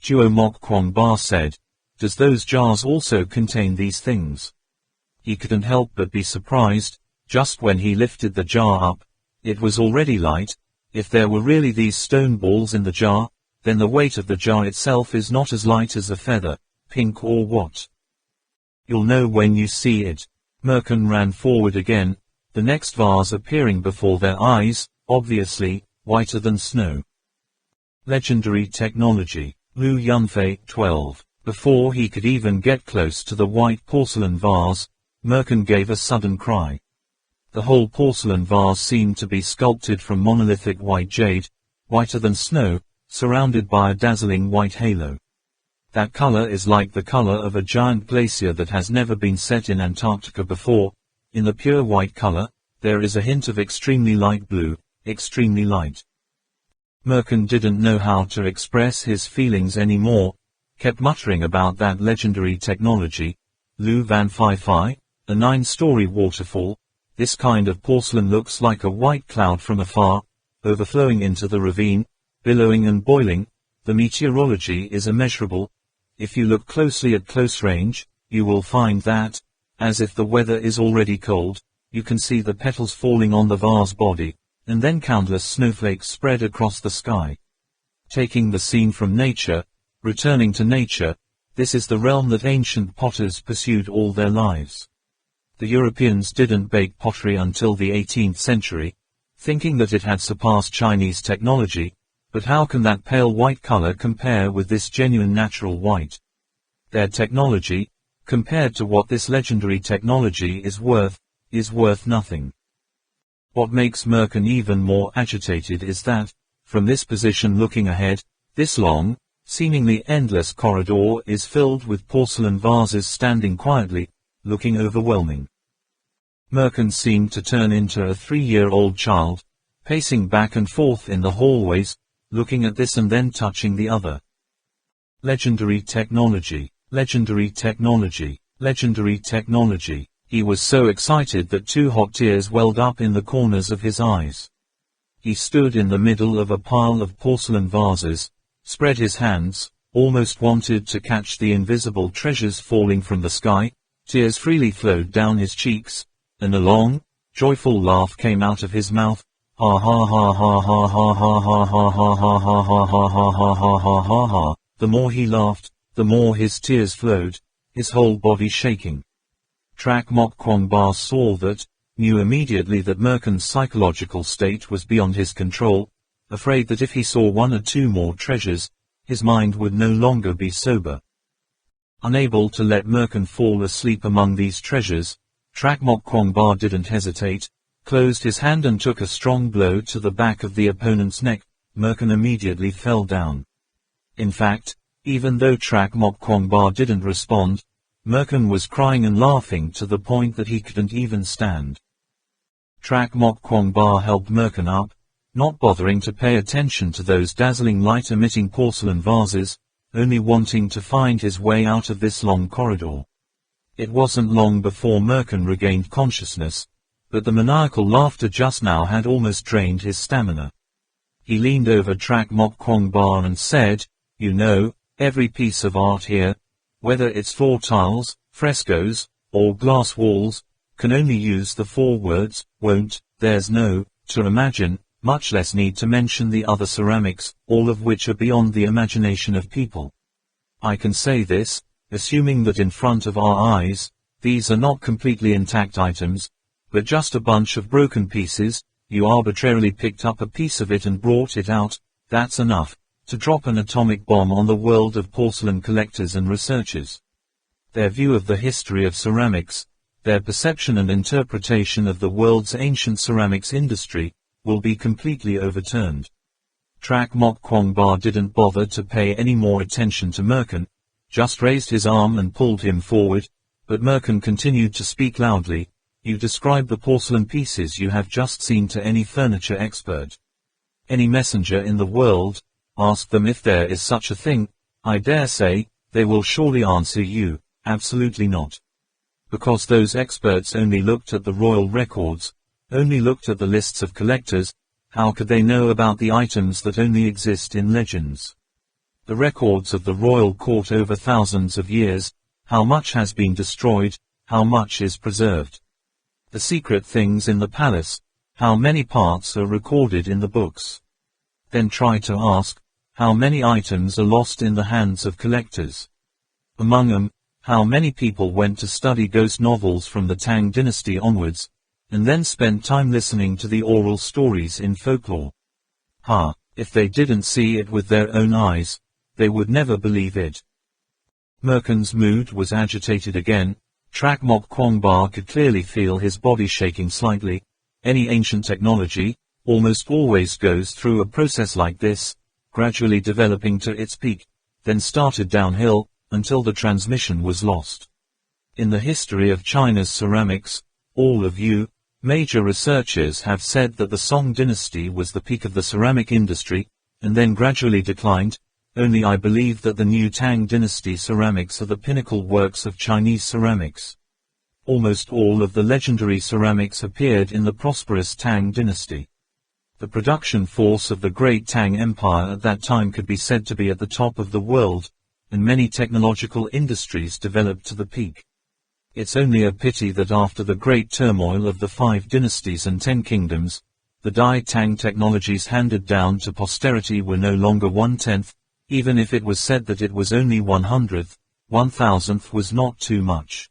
Duo Mok Kwong Ba said, "Does those jars also contain these things?" He couldn't help but be surprised. Just when he lifted the jar up, it was already light. If there were really these stone balls in the jar, then the weight of the jar itself is not as light as a feather, pink or what. "You'll know when you see it." Merkin ran forward again, the next vase appearing before their eyes, obviously, whiter than snow. Legendary technology. Lu Yunfei, 12. Before he could even get close to the white porcelain vase, Merkin gave a sudden cry. The whole porcelain vase seemed to be sculpted from monolithic white jade, whiter than snow, surrounded by a dazzling white halo. That color is like the color of a giant glacier that has never been set in Antarctica before. In the pure white color, there is a hint of extremely light blue, extremely light. Merkin didn't know how to express his feelings anymore, kept muttering about that legendary technology. Lu Van Phi Phi, a 9-story waterfall. This kind of porcelain looks like a white cloud from afar, overflowing into the ravine, billowing and boiling. The meteorology is immeasurable. If you look closely at close range, you will find that, as if the weather is already cold, you can see the petals falling on the vase body, and then countless snowflakes spread across the sky. Taking the scene from nature, returning to nature, this is the realm that ancient potters pursued all their lives. The Europeans didn't bake pottery until the 18th century, thinking that it had surpassed Chinese technology, but how can that pale white color compare with this genuine natural white? Their technology, compared to what this legendary technology is worth nothing. What makes Merkin even more agitated is that, from this position looking ahead, this long, seemingly endless corridor is filled with porcelain vases standing quietly, looking overwhelming. Merkin seemed to turn into a 3-year-old child, pacing back and forth in the hallways, looking at this and then touching the other. Legendary technology, legendary technology, legendary technology. He was so excited that 2 hot tears welled up in the corners of his eyes. He stood in the middle of a pile of porcelain vases, spread his hands, almost wanted to catch the invisible treasures falling from the sky. Tears freely flowed down his cheeks, and a long, joyful laugh came out of his mouth. Ha ha ha ha ha ha ha ha ha ha ha ha ha ha ha ha ha ha ha ha. The more he laughed, the more his tears flowed, his whole body shaking. Trak Mok Kwong Ba saw that, knew immediately that Merkin's psychological state was beyond his control, afraid that if he saw 1 or 2 more treasures, his mind would no longer be sober. Unable to let Merkin fall asleep among these treasures, Trak Mok Kwong Ba didn't hesitate, closed his hand and took a strong blow to the back of the opponent's neck. Merkin immediately fell down. In fact, even though Trak Mok Kwong Ba didn't respond, Merkin was crying and laughing to the point that he couldn't even stand. Trak Mok Kwong Ba helped Merkin up, not bothering to pay attention to those dazzling light-emitting porcelain vases, only wanting to find his way out of this long corridor. It wasn't long before Merkin regained consciousness, but the maniacal laughter just now had almost drained his stamina. He leaned over Trak Mok Kwong Ba and said, "You know, every piece of art here, whether it's floor tiles, frescoes, or glass walls, can only use the 4 words, won't, there's no, to imagine, much less need to mention the other ceramics, all of which are beyond the imagination of people. I can say this, assuming that in front of our eyes, these are not completely intact items, but just a bunch of broken pieces. You arbitrarily picked up a piece of it and brought it out. That's enough to drop an atomic bomb on the world of porcelain collectors and researchers. Their view of the history of ceramics, their perception and interpretation of the world's ancient ceramics industry, will be completely overturned." Trak Mok Kwong Ba didn't bother to pay any more attention to Merkin, just raised his arm and pulled him forward, but Merkin continued to speak loudly. "You describe the porcelain pieces you have just seen to any furniture expert. Any messenger in the world, ask them if there is such a thing. I dare say, they will surely answer you, absolutely not. Because those experts only looked at the royal records, only looked at the lists of collectors. How could they know about the items that only exist in legends? The records of the royal court over thousands of years, how much has been destroyed, how much is preserved? The secret things in the palace, how many parts are recorded in the books? Then try to ask, how many items are lost in the hands of collectors? Among them, how many people went to study ghost novels from the Tang dynasty onwards, and then spent time listening to the oral stories in folklore? If they didn't see it with their own eyes, they would never believe it." Merkin's mood was agitated again. Trak Mok Kwong Ba could clearly feel his body shaking slightly. Any ancient technology almost always goes through a process like this, gradually developing to its peak, then started downhill, until the transmission was lost. In the history of China's ceramics, all of you, major researchers have said that the Song dynasty was the peak of the ceramic industry, and then gradually declined. Only I believe that the new Tang dynasty ceramics are the pinnacle works of Chinese ceramics. Almost all of the legendary ceramics appeared in the prosperous Tang dynasty. The production force of the great Tang Empire at that time could be said to be at the top of the world, and many technological industries developed to the peak. It's only a pity that after the great turmoil of the 5 dynasties and 10 kingdoms, the Dai Tang technologies handed down to posterity were no longer 1/10, even if it was said that it was only 1/100th, 1,000th was not too much.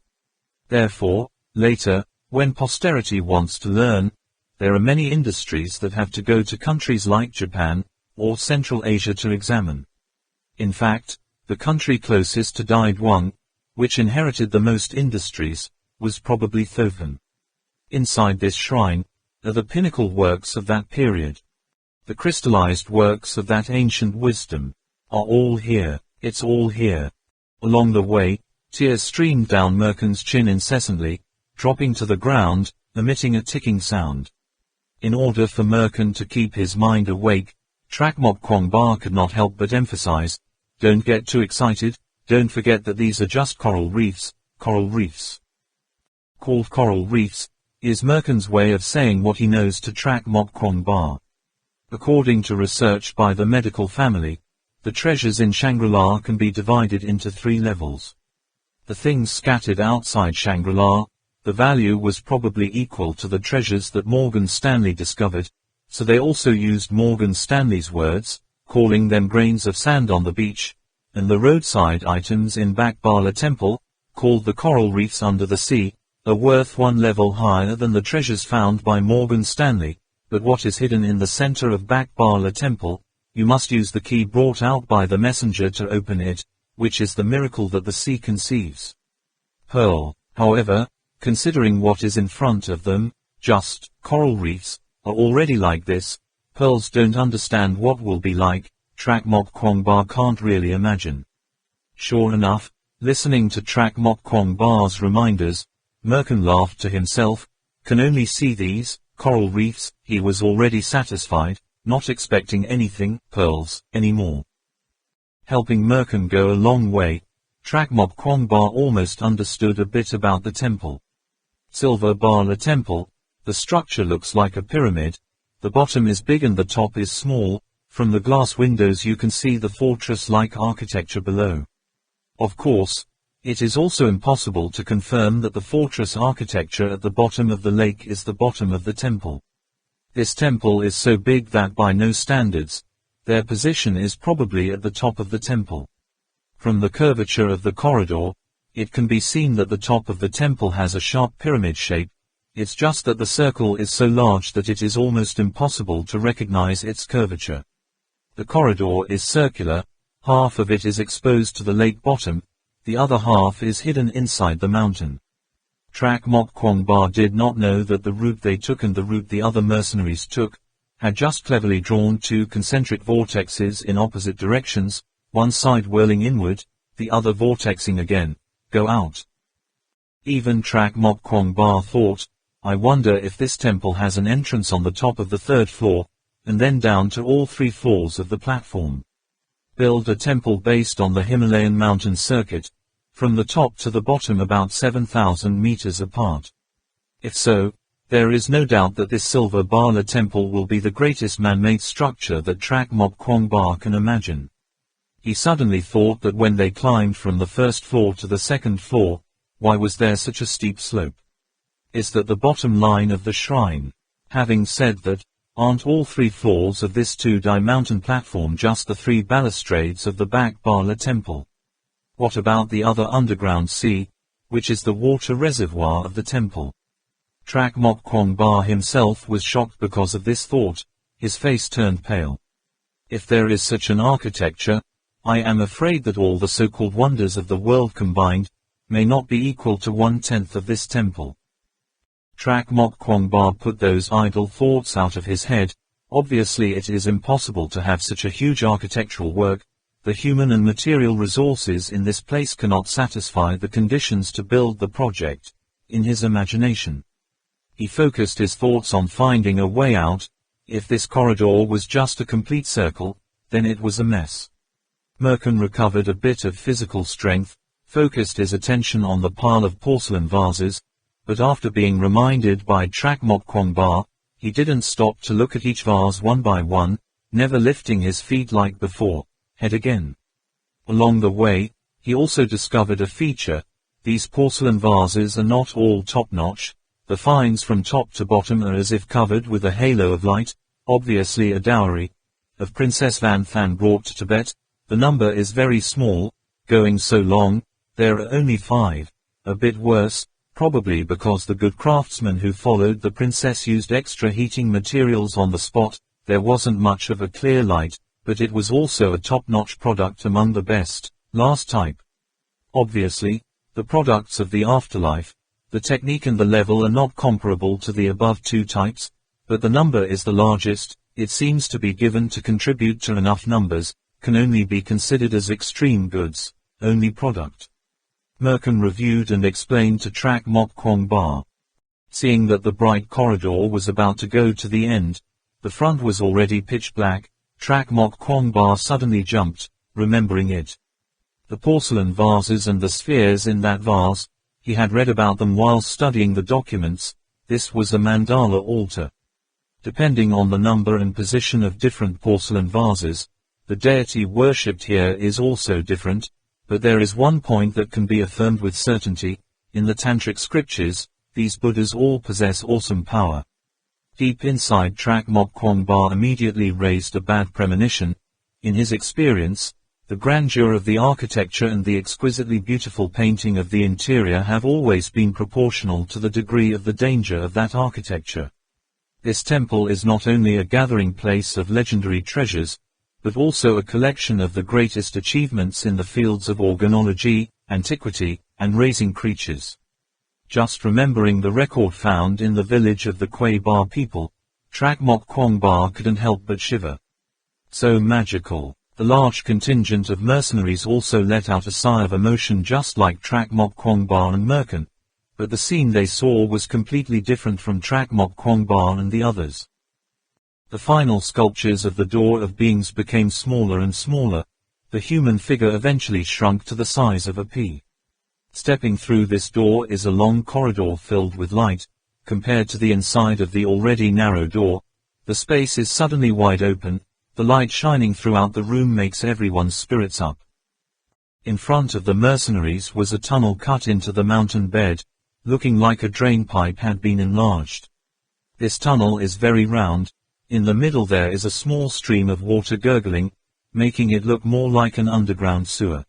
Therefore, later, when posterity wants to learn, there are many industries that have to go to countries like Japan, or Central Asia to examine. In fact, the country closest to Dai Duang, which inherited the most industries, was probably Thofen. Inside this shrine are the pinnacle works of that period. The crystallized works of that ancient wisdom are all here. It's all here. Along the way, tears streamed down Merkin's chin incessantly, dropping to the ground, emitting a ticking sound. In order for Merkin to keep his mind awake, Trak Mok Kwong Ba could not help but emphasize, "Don't get too excited, don't forget that these are just coral reefs." Coral reefs. Called coral reefs, is Merkin's way of saying what he knows to Trak Mok Kwong Ba. According to research by the medical family, the treasures in Shangri-La can be divided into 3 levels. The things scattered outside Shangri-La, the value was probably equal to the treasures that Morgan Stanley discovered, so they also used Morgan Stanley's words, calling them grains of sand on the beach, and the roadside items in Back Bala Temple, called the coral reefs under the sea, are worth 1 level higher than the treasures found by Morgan Stanley, but what is hidden in the center of Back Bala Temple, you must use the key brought out by the messenger to open it, which is the miracle that the sea conceives. Pearl, however, considering what is in front of them, just coral reefs, are already like this. Pearls don't understand what will be like. Trak Mok Kwong Ba can't really imagine. Sure enough, listening to Trak Mok Kwong Ba's reminders, Merkin laughed to himself. Can only see these coral reefs. He was already satisfied, not expecting anything, pearls, anymore. Helping Merkin go a long way, Trak Mok Kwong Ba almost understood a bit about the temple. Silver Bala Temple, the structure looks like a pyramid. The bottom is big and the top is small. From the glass windows you can see the fortress-like architecture below. Of course, it is also impossible to confirm that the fortress architecture at the bottom of the lake is the bottom of the temple. This temple is so big that by no standards, their position is probably at the top of the temple. From the curvature of the corridor, it can be seen that the top of the temple has a sharp pyramid shape. It's just that the circle is so large that it is almost impossible to recognize its curvature. The corridor is circular, half of it is exposed to the lake bottom, the other half is hidden inside the mountain. Trak Mok Kwong Ba did not know that the route they took and the route the other mercenaries took had just cleverly drawn 2 concentric vortexes in opposite directions, one side whirling inward, the other vortexing again, go out. Even Trak Mok Kwong Ba thought, I wonder if this temple has an entrance on the top of the 3rd floor, and then down to all 3 floors of the platform. Build a temple based on the Himalayan mountain circuit, from the top to the bottom about 7,000 meters apart. If so, there is no doubt that this Silver Bala temple will be the greatest man-made structure that Trak Mok Kwong Ba can imagine. He suddenly thought that when they climbed from the 1st floor to the 2nd floor, why was there such a steep slope? Is that the bottom line of the shrine? Having said that, aren't all 3 floors of this 2-die mountain platform just the 3 balustrades of the Back Bala temple? What about the other underground sea, which is the water reservoir of the temple? Trak Mok Kwong Ba himself was shocked because of this thought. His face turned pale. If there is such an architecture, I am afraid that all the so-called wonders of the world combined may not be equal to 1/10 of this temple. Trak Mok Kwong Ba put those idle thoughts out of his head. Obviously it is impossible to have such a huge architectural work. The human and material resources in this place cannot satisfy the conditions to build the project. In his imagination, he focused his thoughts on finding a way out. If this corridor was just a complete circle, then it was a mess. Merkin recovered a bit of physical strength, focused his attention on the pile of porcelain vases, but after being reminded by Trak Mok Kwong Ba, he didn't stop to look at each vase one by one, never lifting his feet like before. Head again. Along the way, he also discovered a feature. These porcelain vases are not all top-notch. The finds from top to bottom are as if covered with a halo of light, obviously a dowry of Princess Van Than brought to Tibet. The number is very small, going so long, there are only 5. A bit worse, probably because the good craftsman who followed the princess used extra heating materials on the spot. There wasn't much of a clear light, but it was also a top-notch product among the best, last type. Obviously, the products of the afterlife, the technique and the level are not comparable to the above 2 types, but the number is the largest. It seems to be given to contribute to enough numbers, can only be considered as extreme goods, only product. Merkin reviewed and explained to Trak Mok Kwong Ba. Seeing that the bright corridor was about to go to the end, the front was already pitch black. Trak Mok Kwong Ba suddenly jumped, remembering it. The porcelain vases and the spheres in that vase, he had read about them while studying the documents. This was a mandala altar. Depending on the number and position of different porcelain vases, the deity worshipped here is also different, but there is one point that can be affirmed with certainty. In the Tantric scriptures, these Buddhas all possess awesome power. Deep inside, Trak Mok Kwong Ba immediately raised a bad premonition. In his experience, the grandeur of the architecture and the exquisitely beautiful painting of the interior have always been proportional to the degree of the danger of that architecture. This temple is not only a gathering place of legendary treasures, but also a collection of the greatest achievements in the fields of organology, antiquity, and raising creatures. Just remembering the record found in the village of the Kwei Ba people, Trak Mok Kwong Ba couldn't help but shiver. So magical. The large contingent of mercenaries also let out a sigh of emotion just like Trak Mok Kwong Ba and Merkin. But the scene they saw was completely different from Trak Mok Kwong Ba and the others. The final sculptures of the door of beings became smaller and smaller. The human figure eventually shrunk to the size of a pea. Stepping through this door is a long corridor filled with light. Compared to the inside of the already narrow door, the space is suddenly wide open. The light shining throughout the room makes everyone's spirits up. In front of the mercenaries was a tunnel cut into the mountain bed, looking like a drain pipe had been enlarged. This tunnel is very round. In the middle there is a small stream of water gurgling, making it look more like an underground sewer.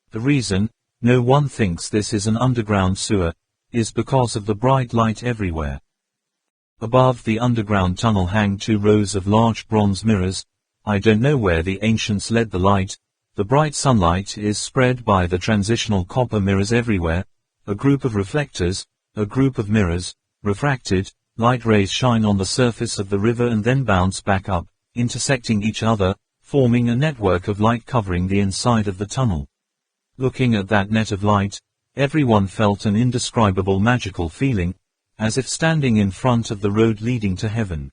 The reason no one thinks this is an underground sewer is because of the bright light everywhere. Above the underground tunnel hang 2 rows of large bronze mirrors. I don't know where the ancients led the light. The bright sunlight is spread by the transitional copper mirrors everywhere. A group of reflectors, a group of mirrors, refracted, light rays shine on the surface of the river and then bounce back up, intersecting each other, forming a network of light covering the inside of the tunnel. Looking at that net of light, everyone felt an indescribable magical feeling, as if standing in front of the road leading to heaven.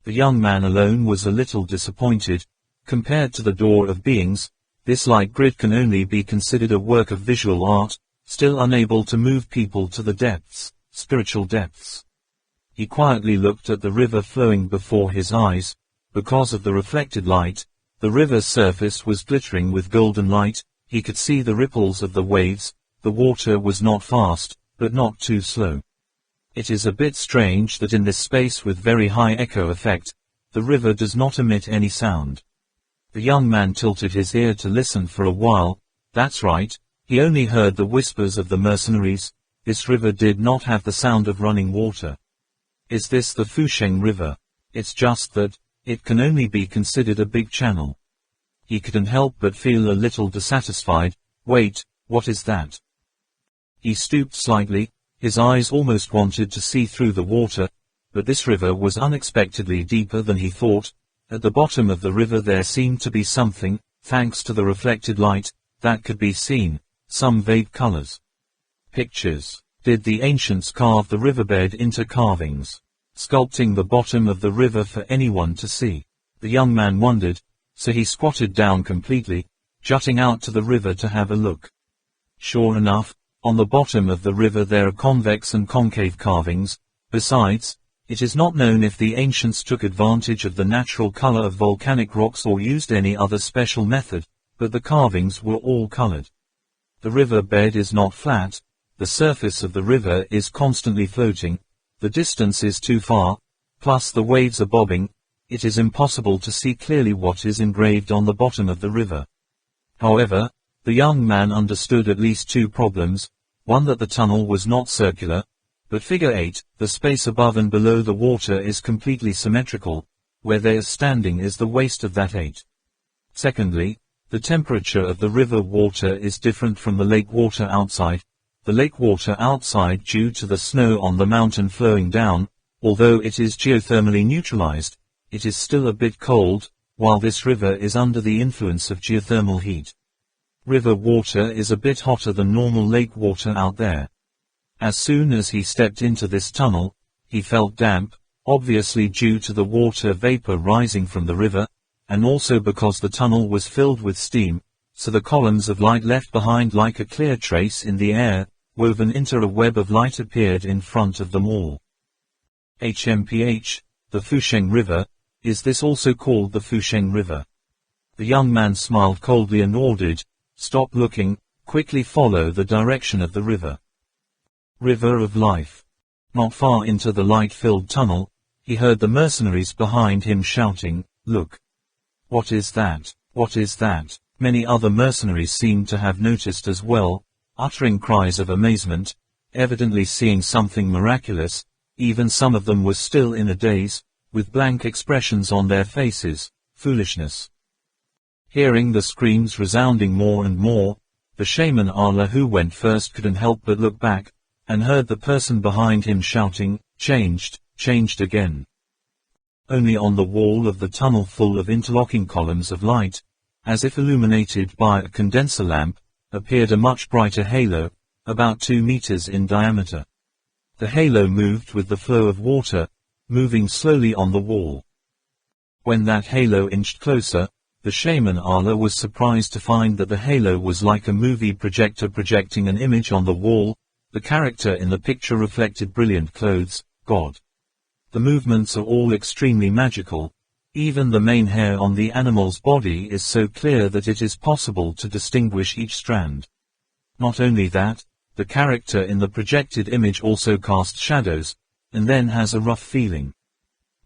The young man alone was a little disappointed. Compared to the door of beings, this light grid can only be considered a work of visual art, still unable to move people to the depths, spiritual depths. He quietly looked at the river flowing before his eyes. Because of the reflected light, the river's surface was glittering with golden light. He could see the ripples of the waves. The water was not fast, but not too slow. It is a bit strange that in this space with very high echo effect, the river does not emit any sound. The young man tilted his ear to listen for a while. That's right, he only heard the whispers of the mercenaries. This river did not have the sound of running water. Is this the Fusheng River? It's just that it can only be considered a big channel. He couldn't help but feel a little dissatisfied. Wait, what is that? He stooped slightly, his eyes almost wanted to see through the water, but this river was unexpectedly deeper than he thought. At the bottom of the river there seemed to be something, thanks to the reflected light, that could be seen, some vague colors. Pictures. Did the ancients carve the riverbed into carvings, sculpting the bottom of the river for anyone to see? The young man wondered, so he squatted down completely, jutting out to the river to have a look. Sure enough, on the bottom of the river there are convex and concave carvings. Besides, it is not known if the ancients took advantage of the natural color of volcanic rocks or used any other special method, but the carvings were all colored. The river bed is not flat, the surface of the river is constantly floating, the distance is too far, plus the waves are bobbing, it is impossible to see clearly what is engraved on the bottom of the river. However, the young man understood at least two problems, one that the tunnel was not circular, but figure 8, the space above and below the water is completely symmetrical, where they are standing is the waist of that 8. Secondly, the temperature of the river water is different from the lake water outside. The lake water outside, due to the snow on the mountain flowing down, although it is geothermally neutralized, it is still a bit cold, while this river is under the influence of geothermal heat. River water is a bit hotter than normal lake water out there. As soon as he stepped into this tunnel, he felt damp, obviously due to the water vapor rising from the river, and also because the tunnel was filled with steam, so the columns of light left behind like a clear trace in the air, woven into a web of light appeared in front of them all. HMPH, the Fusheng River, is this also called the Fusheng River? The young man smiled coldly and ordered, "Stop looking, quickly follow the direction of the river." River of Life. Not far into the light-filled tunnel, he heard the mercenaries behind him shouting, "Look! What is that? What is that?" Many other mercenaries seemed to have noticed as well, uttering cries of amazement, evidently seeing something miraculous. Even some of them were still in a daze, with blank expressions on their faces. Foolishness. Hearing the screams resounding more and more, the shaman Allah who went first couldn't help but look back, and heard the person behind him shouting, "Changed, changed again." Only on the wall of the tunnel, full of interlocking columns of light, as if illuminated by a condenser lamp, appeared a much brighter halo, about 2 meters in diameter. The halo moved with the flow of water, moving slowly on the wall. When that halo inched closer, the shaman Allah was surprised to find that the halo was like a movie projector projecting an image on the wall. The character in the picture reflected brilliant clothes, God. The movements are all extremely magical. Even the main hair on the animal's body is so clear that it is possible to distinguish each strand. Not only that, the character in the projected image also casts shadows, and then has a rough feeling.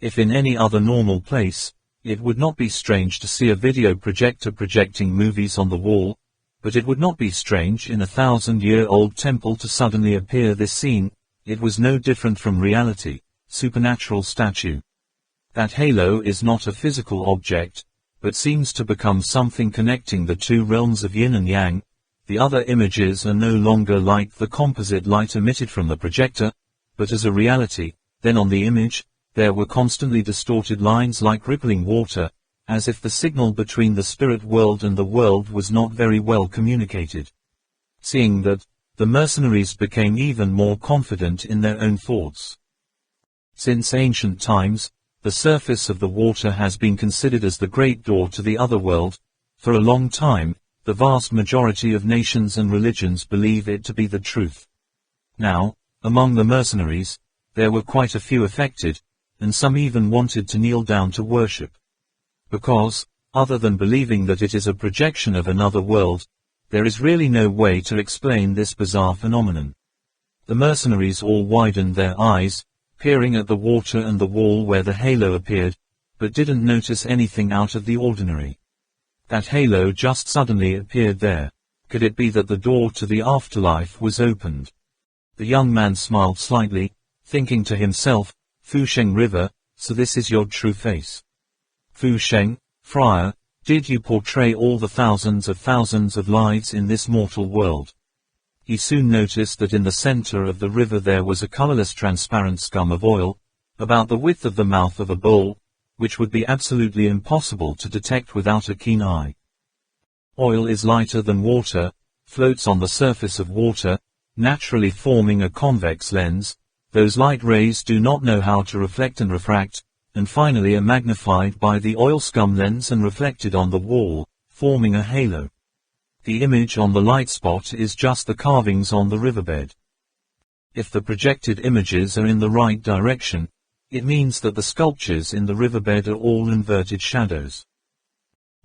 If in any other normal place, it would not be strange to see a video projector projecting movies on the wall, but it would not be strange in a 1,000-year-old temple to suddenly appear this scene. It was no different from reality, supernatural statue. That halo is not a physical object, but seems to become something connecting the two realms of yin and yang. The other images are no longer like the composite light emitted from the projector, but as a reality. Then on the image, there were constantly distorted lines like rippling water, as if the signal between the spirit world and the world was not very well communicated. Seeing that, the mercenaries became even more confident in their own thoughts. Since ancient times, the surface of the water has been considered as the great door to the other world. For a long time, the vast majority of nations and religions believe it to be the truth. Now, among the mercenaries, there were quite a few affected, and some even wanted to kneel down to worship. Because, other than believing that it is a projection of another world, there is really no way to explain this bizarre phenomenon. The mercenaries all widened their eyes, peering at the water and the wall where the halo appeared, but didn't notice anything out of the ordinary. That halo just suddenly appeared there. Could it be that the door to the afterlife was opened? The young man smiled slightly, thinking to himself, "Fusheng River, so this is your true face. Fusheng, friar, did you portray all the thousands of lives in this mortal world?" he soon noticed that in the center of the river there was a colorless transparent scum of oil, about the width of the mouth of a bowl, which would be absolutely impossible to detect without a keen eye. Oil is lighter than water, floats on the surface of water, naturally forming a convex lens. Those light rays do not know how to reflect and refract, and finally are magnified by the oil scum lens and reflected on the wall, forming a halo. The image on the light spot is just the carvings on the riverbed. If the projected images are in the right direction, it means that the sculptures in the riverbed are all inverted shadows.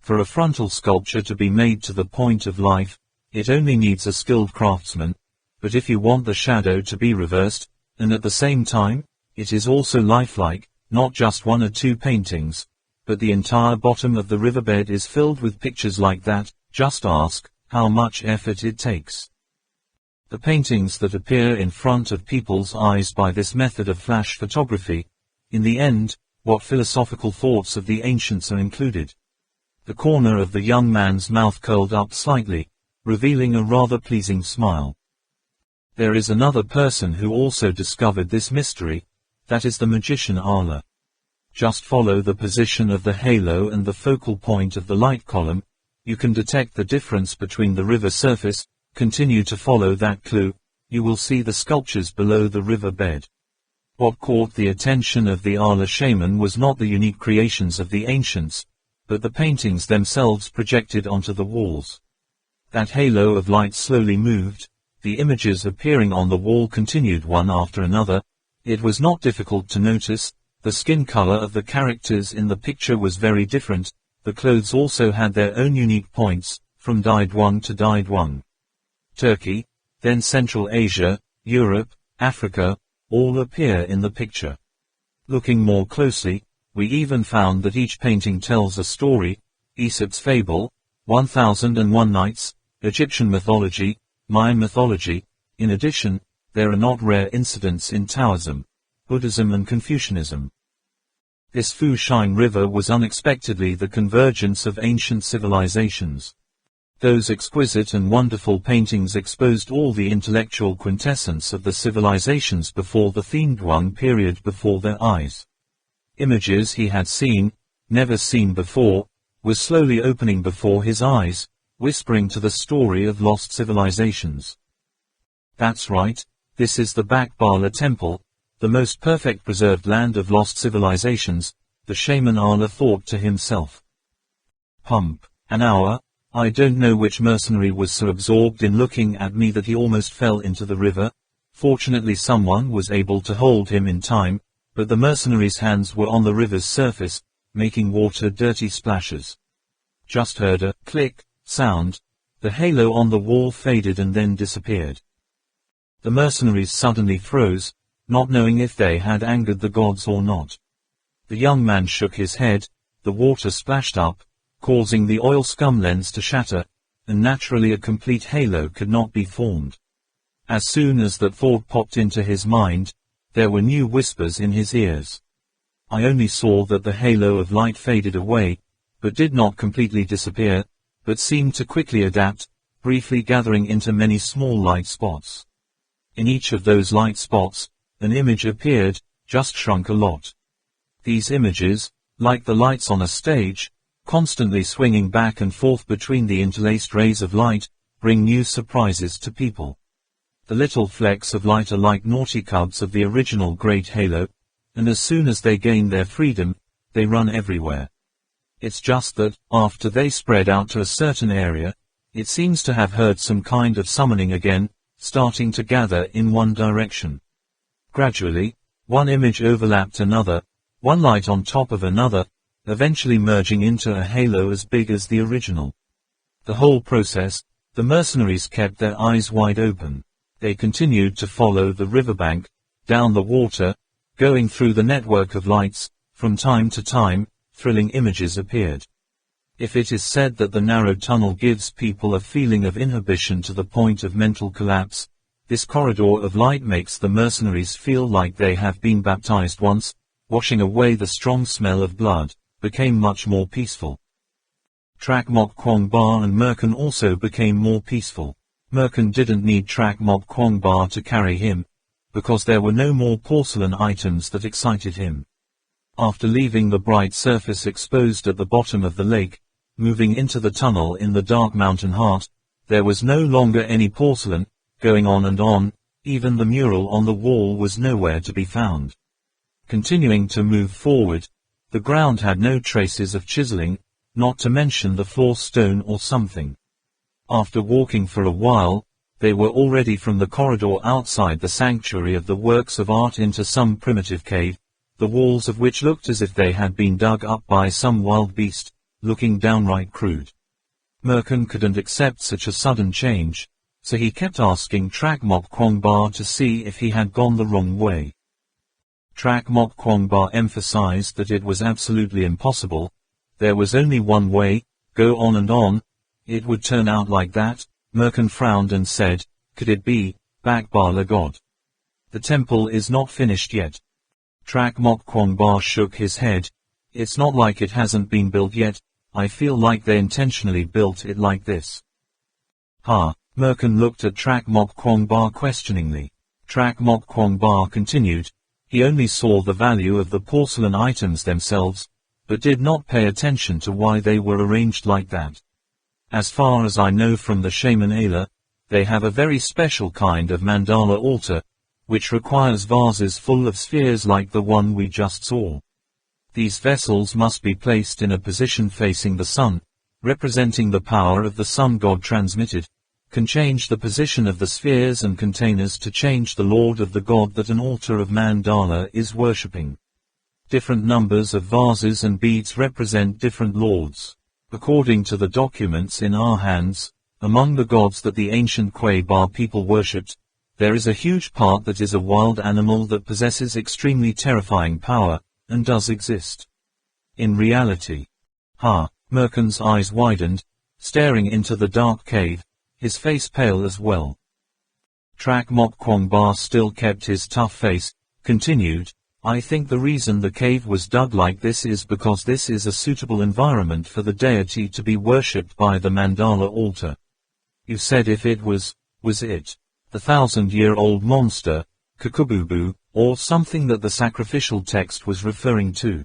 For a frontal sculpture to be made to the point of life, it only needs a skilled craftsman, but if you want the shadow to be reversed, and at the same time, it is also lifelike, not just one or two paintings, but the entire bottom of the riverbed is filled with pictures like that, just ask how much effort it takes. The paintings that appear in front of people's eyes by this method of flash photography, in the end, what philosophical thoughts of the ancients are included? The corner of the young man's mouth curled up slightly, revealing a rather pleasing smile. There is another person who also discovered this mystery, that is the magician Allah. Just follow the position of the halo and the focal point of the light column, you can detect the difference between the river surface. Continue to follow that clue, you will see the sculptures below the river bed. What caught the attention of the Allah shaman was not the unique creations of the ancients, but the paintings themselves projected onto the walls. That halo of light slowly moved, the images appearing on the wall continued one after another. It was not difficult to notice, the skin color of the characters in the picture was very different, the clothes also had their own unique points, from dyed one to dyed one. Turkey, then Central Asia, Europe, Africa, all appear in the picture. Looking more closely, we even found that each painting tells a story: Aesop's fable, 1001 Nights, Egyptian mythology, Mayan mythology. In addition, there are not rare incidents in Taoism, Buddhism and Confucianism. This Fushine River was unexpectedly the convergence of ancient civilizations. Those exquisite and wonderful paintings exposed all the intellectual quintessence of the civilizations before the themed one period before their eyes. Images he had seen, never seen before, were slowly opening before his eyes, whispering to the story of lost civilizations. That's right, this is the Bakbala Temple, the most perfect preserved land of lost civilizations, the shaman Allah thought to himself. Pump, an hour, I don't know which mercenary was so absorbed in looking at me that he almost fell into the river. Fortunately someone was able to hold him in time, but the mercenary's hands were on the river's surface, making water dirty splashes. Just heard a click sound, the halo on the wall faded and then disappeared. The mercenaries suddenly froze, not knowing if they had angered the gods or not. The young man shook his head, the water splashed up, causing the oil scum lens to shatter, and naturally a complete halo could not be formed. As soon as that thought popped into his mind, there were new whispers in his ears. I only saw that the halo of light faded away, but did not completely disappear, but seemed to quickly adapt, briefly gathering into many small light spots. In each of those light spots, an image appeared, just shrunk a lot. These images, like the lights on a stage, constantly swinging back and forth between the interlaced rays of light, bring new surprises to people. The little flecks of light are like naughty cubs of the original great halo, and as soon as they gain their freedom, they run everywhere. It's just that, after they spread out to a certain area, it seems to have heard some kind of summoning again, starting to gather in one direction. Gradually, one image overlapped another, one light on top of another, eventually merging into a halo as big as the original. The whole process, the mercenaries kept their eyes wide open. They continued to follow the riverbank, down the water, going through the network of lights. From time to time, thrilling images appeared. If it is said that the narrow tunnel gives people a feeling of inhibition to the point of mental collapse, this corridor of light makes the mercenaries feel like they have been baptized once, washing away the strong smell of blood, became much more peaceful. Trak Mok Kwong Ba and Merkin also became more peaceful. Merkin didn't need Trak Mok Kwong Ba to carry him, because there were no more porcelain items that excited him. After leaving the bright surface exposed at the bottom of the lake, moving into the tunnel in the dark mountain heart, there was no longer any porcelain, going on and on, even the mural on the wall was nowhere to be found. Continuing to move forward, the ground had no traces of chiseling, not to mention the floor stone or something. After walking for a while, they were already from the corridor outside the sanctuary of the works of art into some primitive cave, the walls of which looked as if they had been dug up by some wild beast, looking downright crude. Merkin couldn't accept such a sudden change, so he kept asking Trak Mok Kwong Ba to see if he had gone the wrong way. Trak Mok Kwong Ba emphasized that it was absolutely impossible. There was only one way, go on and on. It would turn out like that. Merkin frowned and said, could it be, Bak Ba La God? The temple is not finished yet. Trak Mok Kwong Ba shook his head. It's not like it hasn't been built yet. I feel like they intentionally built it like this. Merkin looked at Trak Mok Kwong Ba questioningly. Trak Mok Kwong Ba continued. He only saw the value of the porcelain items themselves, but did not pay attention to why they were arranged like that. As far as I know from the shaman Ayla, they have a very special kind of mandala altar, which requires vases full of spheres like the one we just saw. These vessels must be placed in a position facing the sun, representing the power of the sun god transmitted, can change the position of the spheres and containers to change the lord of the god that an altar of mandala is worshipping. Different numbers of vases and beads represent different lords. According to the documents in our hands, among the gods that the ancient Kwai Ba people worshipped, there is a huge part that is a wild animal that possesses extremely terrifying power, and does exist. In reality. Merkin's eyes widened, staring into the dark cave, his face pale as well. Trak Mok Kwong Ba still kept his tough face, continued, I think the reason the cave was dug like this is because this is a suitable environment for the deity to be worshipped by the mandala altar. You said if it was it the 1,000-year-old monster, Kukububu, or something that the sacrificial text was referring to?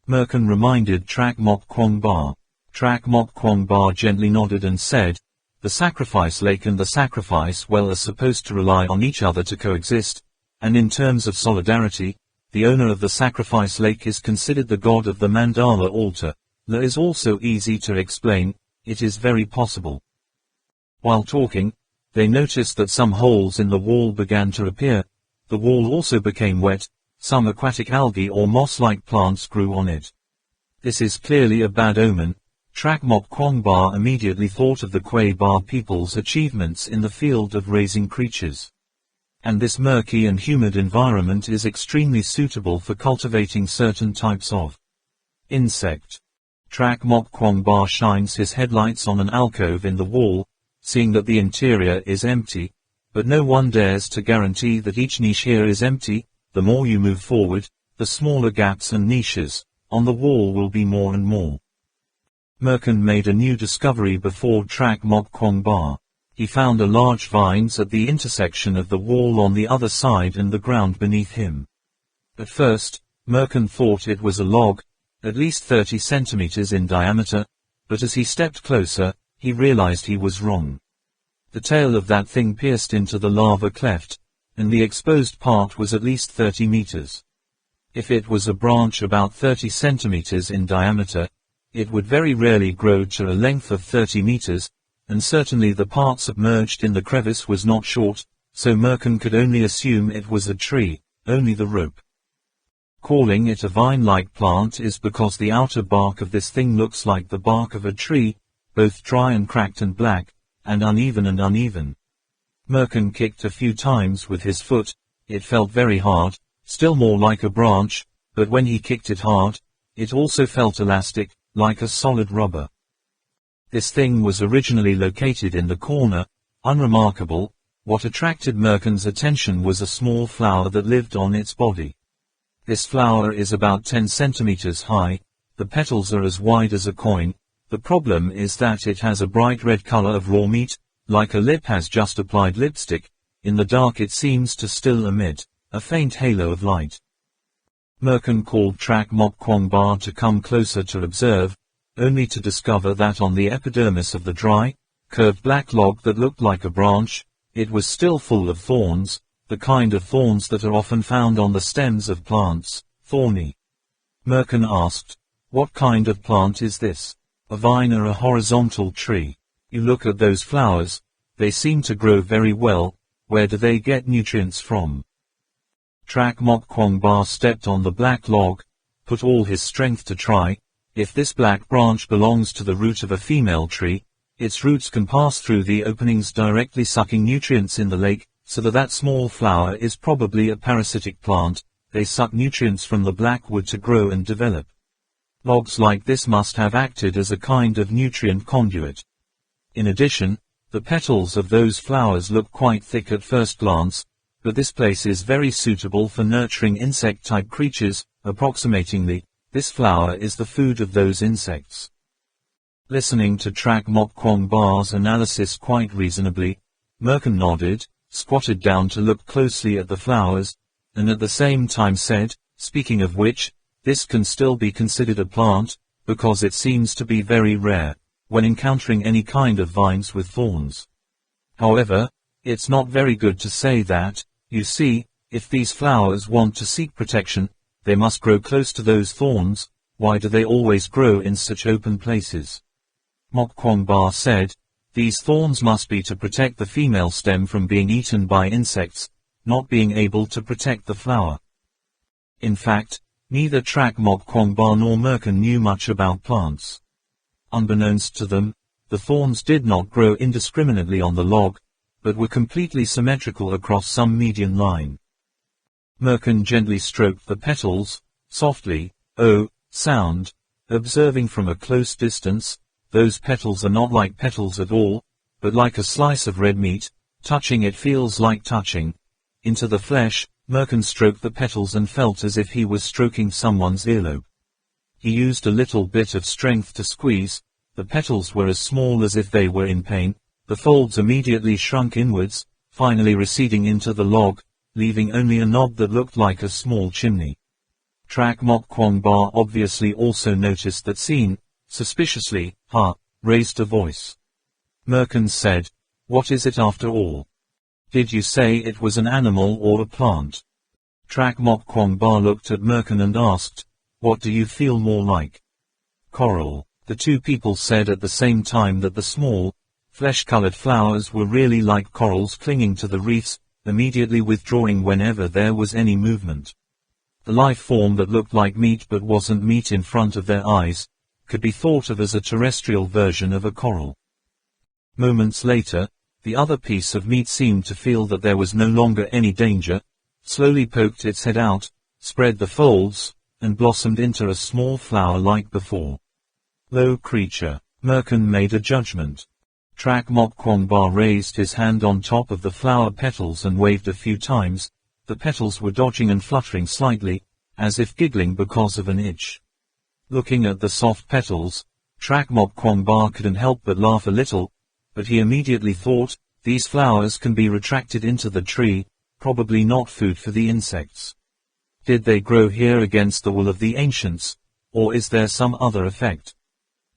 Merkin reminded Trak Mok Kwong Ba. Trak Mok Kwong Ba gently nodded and said, the sacrifice lake and the sacrifice well are supposed to rely on each other to coexist, and in terms of solidarity, the owner of the sacrifice lake is considered the god of the mandala altar. La is also easy to explain, it is very possible. While talking, they noticed that some holes in the wall began to appear. The wall also became wet, some aquatic algae or moss-like plants grew on it. This is clearly a bad omen. Trak Mok Kwong Ba immediately thought of the Kwai Ba people's achievements in the field of raising creatures. And this murky and humid environment is extremely suitable for cultivating certain types of insect. Trak Mok Kwong Ba shines his headlights on an alcove in the wall, seeing that the interior is empty, but no one dares to guarantee that each niche here is empty. The more you move forward, the smaller gaps and niches on the wall will be more and more. Merkin made a new discovery before Trak Mok Kwong Ba. He found a large vines at the intersection of the wall on the other side and the ground beneath him. At first, Merkin thought it was a log, at least 30 centimeters in diameter, but as he stepped closer, he realized he was wrong. The tail of that thing pierced into the lava cleft, and the exposed part was at least 30 meters. If it was a branch about 30 centimeters in diameter, it would very rarely grow to a length of 30 meters, and certainly the part submerged in the crevice was not short, so Merkin could only assume it was a tree, only the rope. Calling it a vine-like plant is because the outer bark of this thing looks like the bark of a tree, both dry and cracked and black, and uneven. Merkin kicked a few times with his foot. It felt very hard, still more like a branch, but when he kicked it hard, it also felt elastic, like a solid rubber. This thing was originally located in the corner, unremarkable. What attracted Merkin's attention was a small flower that lived on its body. This flower is about 10 centimeters high, the petals are as wide as a coin. The problem is that it has a bright red color of raw meat, like a lip has just applied lipstick. In the dark it seems to still emit a faint halo of light. Merkin called Trak Mok Kwong Ba to come closer to observe, only to discover that on the epidermis of the dry, curved black log that looked like a branch, it was still full of thorns, the kind of thorns that are often found on the stems of plants, thorny. Merkin asked, "What kind of plant is this? A vine or a horizontal tree? You look at those flowers, they seem to grow very well, where do they get nutrients from?" Trak Mok Kwong Ba stepped on the black log, put all his strength to try. If this black branch belongs to the root of a female tree, its roots can pass through the openings directly sucking nutrients in the lake, so that small flower is probably a parasitic plant. They suck nutrients from the black wood to grow and develop. Logs like this must have acted as a kind of nutrient conduit. In addition, the petals of those flowers look quite thick at first glance, but this place is very suitable for nurturing insect-type creatures. Approximatingly, this flower is the food of those insects. Listening to Trak Mok Kwong Ba's analysis quite reasonably, Merkin nodded, squatted down to look closely at the flowers, and at the same time said, "Speaking of which, this can still be considered a plant, because it seems to be very rare, when encountering any kind of vines with thorns. However, it's not very good to say that. You see, if these flowers want to seek protection, they must grow close to those thorns. Why do they always grow in such open places?" Mok Kwong Ba said, "These thorns must be to protect the female stem from being eaten by insects, not being able to protect the flower." In fact, neither Trak Mok Kwong Ba nor Merkin knew much about plants. Unbeknownst to them, the thorns did not grow indiscriminately on the log, but were completely symmetrical across some median line. Merkin gently stroked the petals, softly, sound, observing from a close distance, those petals are not like petals at all, but like a slice of red meat. Touching it feels like touching into the flesh. Merkin stroked the petals and felt as if he was stroking someone's earlobe. He used a little bit of strength to squeeze. The petals were as small as if they were in pain. The folds immediately shrunk inwards, finally receding into the log, leaving only a knob that looked like a small chimney. Trak Mok Kwong Ba obviously also noticed that scene. Suspiciously, raised a voice. Merkin said, "What is it after all? Did you say it was an animal or a plant?" Trak Mok Kwong Ba looked at Merkin and asked, "What do you feel more like?" "Coral." The two people said at the same time that the small, flesh-colored flowers were really like corals clinging to the reefs, immediately withdrawing whenever there was any movement. The life form that looked like meat but wasn't meat in front of their eyes could be thought of as a terrestrial version of a coral. Moments later, the other piece of meat seemed to feel that there was no longer any danger, slowly poked its head out, spread the folds, and blossomed into a small flower like before. "Low creature," Merkin made a judgment. Trak Mok Kwong Ba raised his hand on top of the flower petals and waved a few times. The petals were dodging and fluttering slightly, as if giggling because of an itch. Looking at the soft petals, Trak Mok Kwong Ba couldn't help but laugh a little, but he immediately thought, these flowers can be retracted into the tree, probably not food for the insects. Did they grow here against the will of the ancients, or is there some other effect?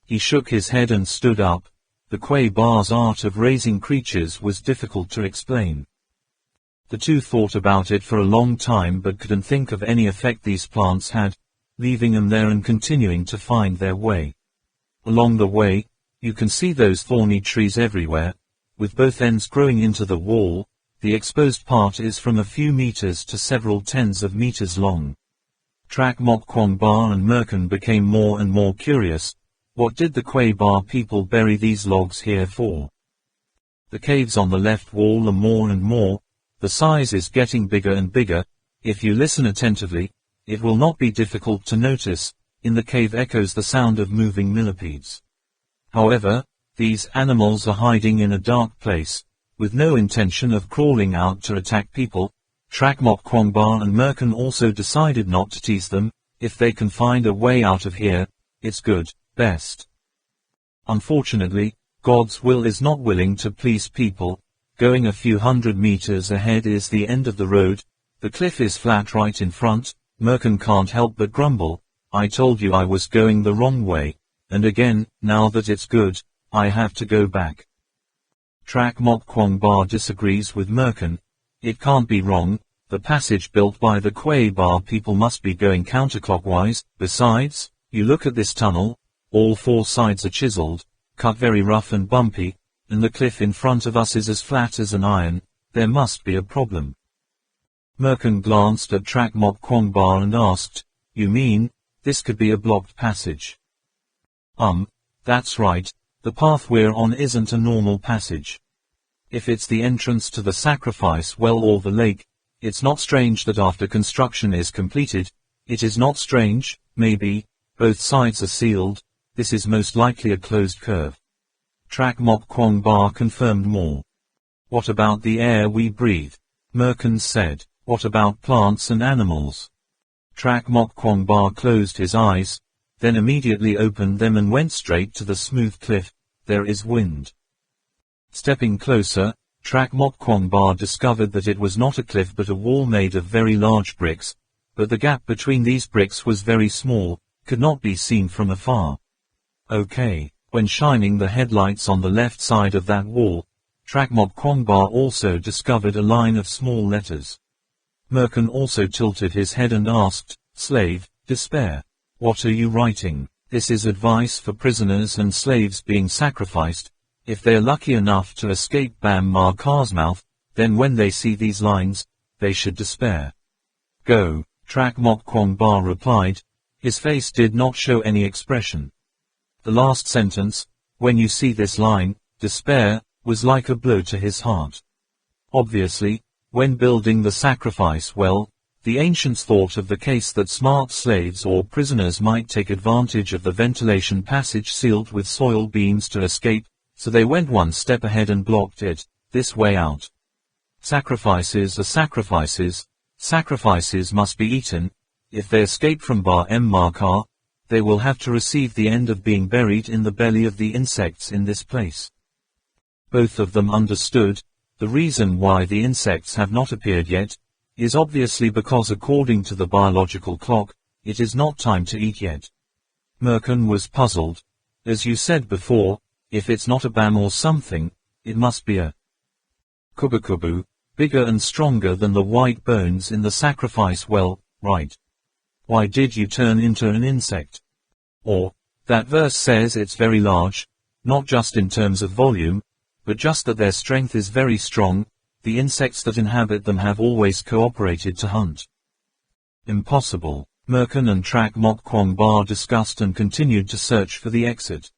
He shook his head and stood up. The Kwei Ba's art of raising creatures was difficult to explain. The two thought about it for a long time but couldn't think of any effect these plants had, leaving them there and continuing to find their way. Along the way, you can see those thorny trees everywhere, with both ends growing into the wall. The exposed part is from a few meters to several tens of meters long. Trak Mok Kwong Ba and Merkin became more and more curious. What did the Kwei Ba people bury these logs here for? The caves on the left wall are more and more. The size is getting bigger and bigger. If you listen attentively, it will not be difficult to notice. In the cave echoes the sound of moving millipedes. However, these animals are hiding in a dark place, with no intention of crawling out to attack people. Trak Mok Kwong Ba and Merkin also decided not to tease them. If they can find a way out of here, it's good, best. Unfortunately, God's will is not willing to please people. Going a few hundred meters ahead is the end of the road. The cliff is flat right in front. Merkin can't help but grumble. I told you I was going the wrong way. And again, now that it's good, I have to go back. Trak Mok Kwong Ba disagrees with Merkin. It can't be wrong. The passage built by the Kwai Ba people must be going counterclockwise. Besides, you look at this tunnel. All four sides are chiseled, cut very rough and bumpy, and the cliff in front of us is as flat as an iron. There must be a problem. Merkin glanced at Trak Mok Kwong Ba and asked, "You mean, this could be a blocked passage?" That's right. The path we're on isn't a normal passage. If it's the entrance to the sacrifice well or the lake, it's not strange that after construction is completed, it is not strange, maybe, both sides are sealed. This is most likely a closed curve. Trak Mok Kwong Ba confirmed more. What about the air we breathe? Merkin said. What about plants and animals? Trak Mok Kwong Ba closed his eyes, then immediately opened them and went straight to the smooth cliff. There is wind. Stepping closer, Trak Mok Kwong Ba discovered that it was not a cliff but a wall made of very large bricks, but the gap between these bricks was very small, could not be seen from afar. Okay, when shining the headlights on the left side of that wall, Trak Mok Kwong Ba also discovered a line of small letters. Merkin also tilted his head and asked, "Slave, despair. What are you writing?" This is advice for prisoners and slaves being sacrificed. If they're lucky enough to escape Bam Ma Ka's mouth, then when they see these lines, they should despair. Go, Trak Mok Kwong Ba replied. His face did not show any expression. The last sentence, "When you see this line, despair," was like a blow to his heart. Obviously, when building the sacrifice well, the ancients thought of the case that smart slaves or prisoners might take advantage of the ventilation passage sealed with soil beams to escape, so they went one step ahead and blocked it, this way out. Sacrifices are sacrifices. Sacrifices must be eaten. If they escape from Ba M Ma Ka, they will have to receive the end of being buried in the belly of the insects in this place. Both of them understood. The reason why the insects have not appeared yet is obviously because according to the biological clock, it is not time to eat yet. Merkin was puzzled. As you said before, if it's not a Bam or something, it must be a Kubukubu, bigger and stronger than the white bones in the sacrifice well, right? Why did you turn into an insect? Or, that verse says it's very large, not just in terms of volume, but just that their strength is very strong. The insects that inhabit them have always cooperated to hunt. Impossible. Merkin and Trak Mok Kwong Ba discussed and continued to search for the exit.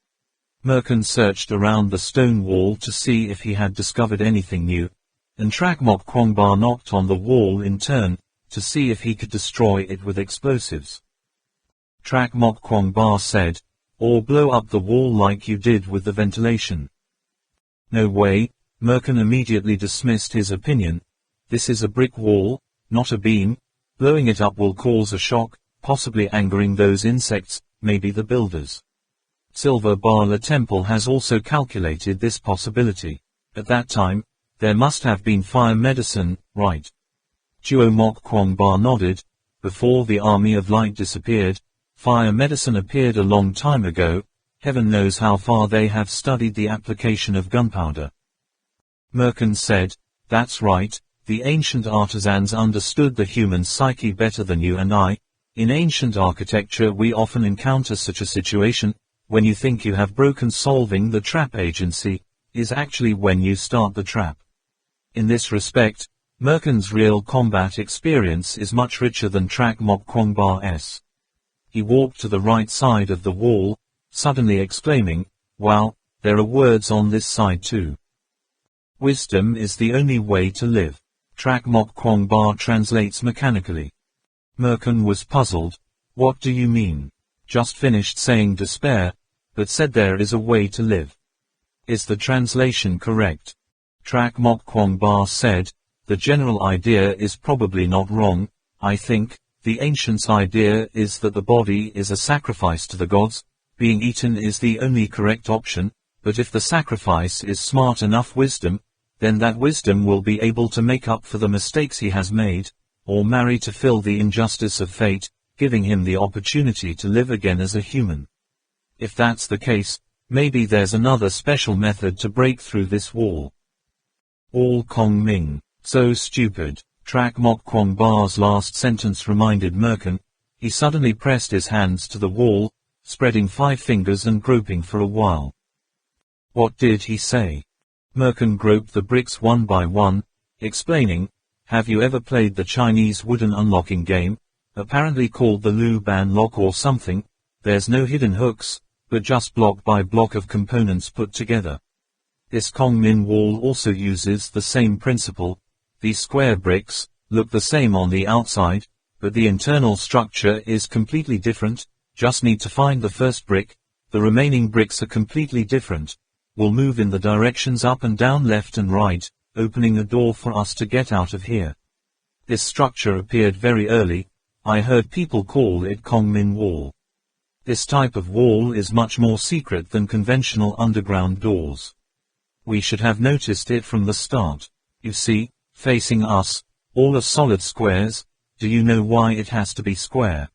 Merkin searched around the stone wall to see if he had discovered anything new, and Trak Mok Kwong Ba knocked on the wall in turn, to see if he could destroy it with explosives. Trak Mok Kwong Ba said, "Or blow up the wall like you did with the ventilation." No way. Merkin immediately dismissed his opinion. This is a brick wall, not a beam. Blowing it up will cause a shock, possibly angering those insects, maybe the builders. Silver Bala Temple has also calculated this possibility. At that time, there must have been fire medicine, right? Duo Mok Kwong Ba nodded. Before the Army of Light disappeared, fire medicine appeared a long time ago. Heaven knows how far they have studied the application of gunpowder. Merkin said, "That's right, the ancient artisans understood the human psyche better than you and I. In ancient architecture we often encounter such a situation, when you think you have broken solving the trap agency, is actually when you start the trap." In this respect, Merkin's real combat experience is much richer than Trak Mok Kwong Ba's. He walked to the right side of the wall, suddenly exclaiming, "Wow, there are words on this side too. Wisdom is the only way to live." Trak Mok Kwong Ba translates mechanically. Merkin was puzzled. What do you mean? Just finished saying despair, but said there is a way to live. Is the translation correct? Trak Mok Kwong Ba said, "The general idea is probably not wrong. I think, the ancients' idea is that the body is a sacrifice to the gods. Being eaten is the only correct option. but if the sacrifice is smart enough wisdom, then that wisdom will be able to make up for the mistakes he has made, or marry to fill the injustice of fate, giving him the opportunity to live again as a human. If that's the case, maybe there's another special method to break through this wall. All Kong Ming, so stupid. Trak Mok Kwong Ba's last sentence reminded Merkin. He suddenly pressed his hands to the wall, spreading 5 fingers and groping for a while. What did he say? Merkin groped the bricks one by one, explaining, "Have you ever played the Chinese wooden unlocking game, apparently called the Lu Ban lock or something? There's no hidden hooks, but just block by block of components put together. This Kong Min wall also uses the same principle. These square bricks look the same on the outside, but the internal structure is completely different. Just need to find the first brick. The remaining bricks are completely different. We'll move in the directions up and down, left and right, opening a door for us to get out of here." This structure appeared very early. I heard people call it Kong Min Wall. This type of wall is much more secret than conventional underground doors. We should have noticed it from the start. You see, facing us, all are solid squares. Do you know why it has to be square?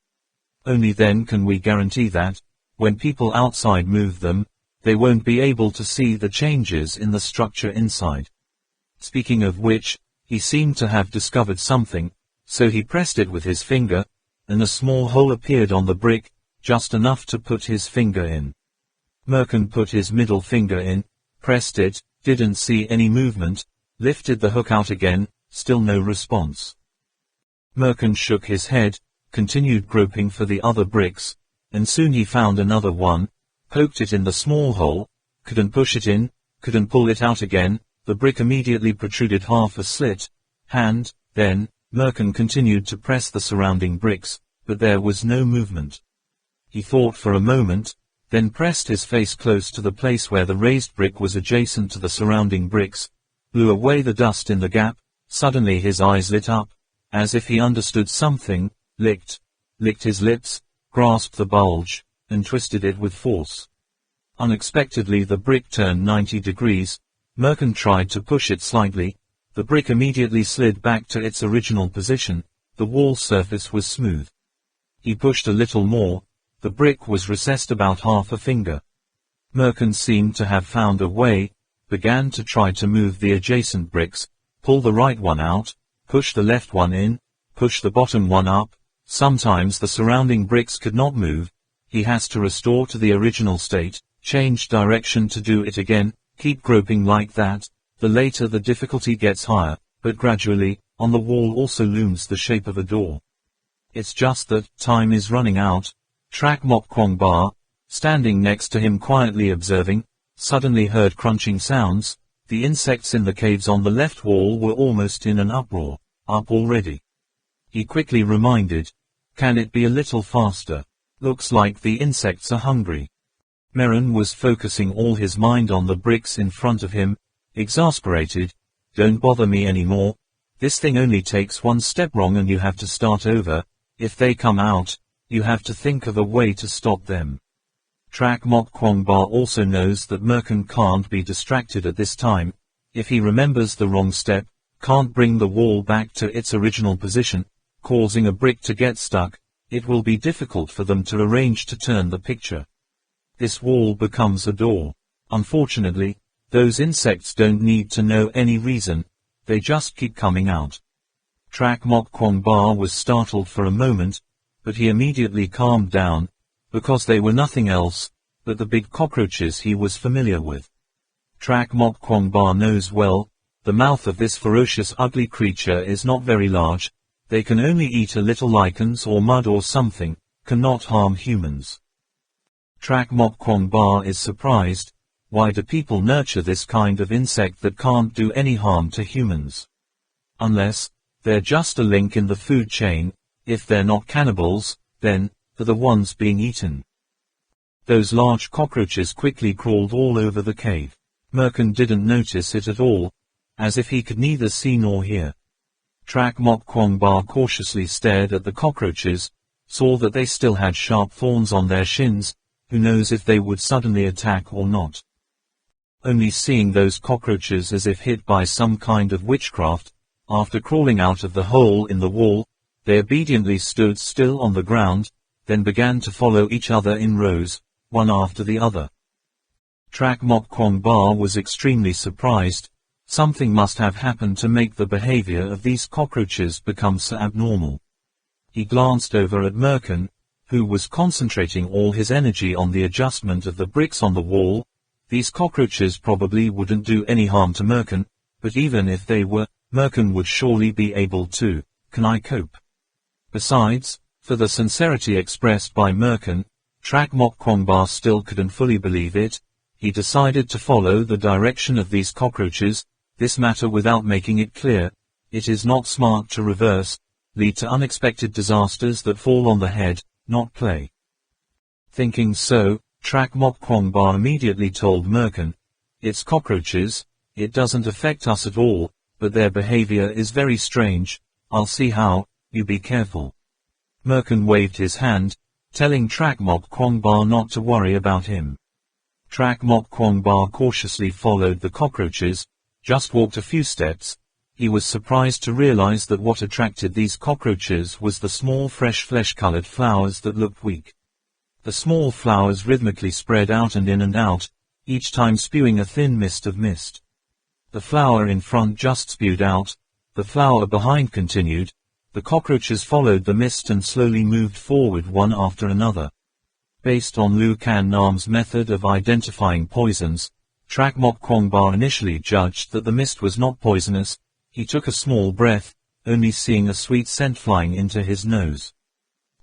Only then can we guarantee that, when people outside move them, they won't be able to see the changes in the structure inside. Speaking of which, he seemed to have discovered something, so he pressed it with his finger, and a small hole appeared on the brick, just enough to put his finger in. Merkin put his middle finger in, pressed it, didn't see any movement, lifted the hook out again, still no response. Merkin shook his head, continued groping for the other bricks, and soon he found another one, poked it in the small hole, couldn't push it in, couldn't pull it out again. The brick immediately protruded half a slit. Then, Merkin continued to press the surrounding bricks, but there was no movement. He thought for a moment, then pressed his face close to the place where the raised brick was adjacent to the surrounding bricks, blew away the dust in the gap. Suddenly his eyes lit up, as if he understood something, licked his lips, grasped the bulge, and twisted it with force. Unexpectedly the brick turned 90 degrees. Merkin tried to push it slightly. The brick immediately slid back to its original position. The wall surface was smooth. He pushed a little more. The brick was recessed about half a finger. Merkin seemed to have found a way, began to try to move the adjacent bricks, pull the right one out, push the left one in, push the bottom one up. Sometimes the surrounding bricks could not move. He has to restore to the original state, change direction to do it again, keep groping like that. The later the difficulty gets higher, but gradually, on the wall also looms the shape of a door. It's just that time is running out. Trak Mok Kwong Ba, standing next to him quietly observing, suddenly heard crunching sounds. The insects in the caves on the left wall were almost in an uproar. Up already. He quickly reminded, "Can it be a little faster? Looks like the insects are hungry." Merrin was focusing all his mind on the bricks in front of him, exasperated. "Don't bother me anymore. This thing only takes one step wrong and you have to start over. If they come out, you have to think of a way to stop them." Trak Mok Kwong Ba also knows that Merkin can't be distracted at this time. If he remembers the wrong step, can't bring the wall back to its original position, causing a brick to get stuck, it will be difficult for them to arrange to turn the picture. This wall becomes a door. Unfortunately, those insects don't need to know any reason, they just keep coming out. Trak Mok Kwong Ba was startled for a moment, but he immediately calmed down, because they were nothing else but the big cockroaches he was familiar with. Trak Mok Kwong Ba knows well, the mouth of this ferocious ugly creature is not very large. They can only eat a little lichens or mud or something, cannot harm humans. Trak Mok Kwong Ba is surprised. Why do people nurture this kind of insect that can't do any harm to humans? Unless they're just a link in the food chain. If they're not cannibals, then they're the ones being eaten. Those large cockroaches quickly crawled all over the cave. Merkin didn't notice it at all, as if he could neither see nor hear. Trak Mok Kwong Ba cautiously stared at the cockroaches, saw that they still had sharp thorns on their shins. Who knows if they would suddenly attack or not. only seeing those cockroaches as if hit by some kind of witchcraft. After crawling out of the hole in the wall, they obediently stood still on the ground, then began to follow each other in rows, one after the other. Trak Mok Kwong Ba was extremely surprised. Something must have happened to make the behavior of these cockroaches become so abnormal. He glanced over at Merkin, who was concentrating all his energy on the adjustment of the bricks on the wall. These cockroaches probably wouldn't do any harm to Merkin, but even if they were, Merkin would surely be able to. Can I cope? Besides, for the sincerity expressed by Merkin, Trak Mok Kwong Ba still couldn't fully believe it. He decided to follow the direction of these cockroaches, this matter without making it clear. It is not smart to reverse, lead to unexpected disasters that fall on the head, not play. Thinking so, Trak Mok Kwong Ba immediately told Merkin, "It's cockroaches, it doesn't affect us at all, but their behavior is very strange. I'll see how, you be careful." Merkin waved his hand, telling Trak Mok Kwong Ba not to worry about him. Trak Mok Kwong Ba cautiously followed the cockroaches, just walked a few steps. He was surprised to realize that what attracted these cockroaches was the small fresh flesh-colored flowers that looked weak. The small flowers rhythmically spread out and in and out, each time spewing a thin mist of mist. The flower in front just spewed out, the flower behind continued. The cockroaches followed the mist and slowly moved forward one after another. Based on Lu Kan Nam's method of identifying poisons, Trak Mok Kwong Ba initially judged that the mist was not poisonous. He took a small breath, only seeing a sweet scent flying into his nose.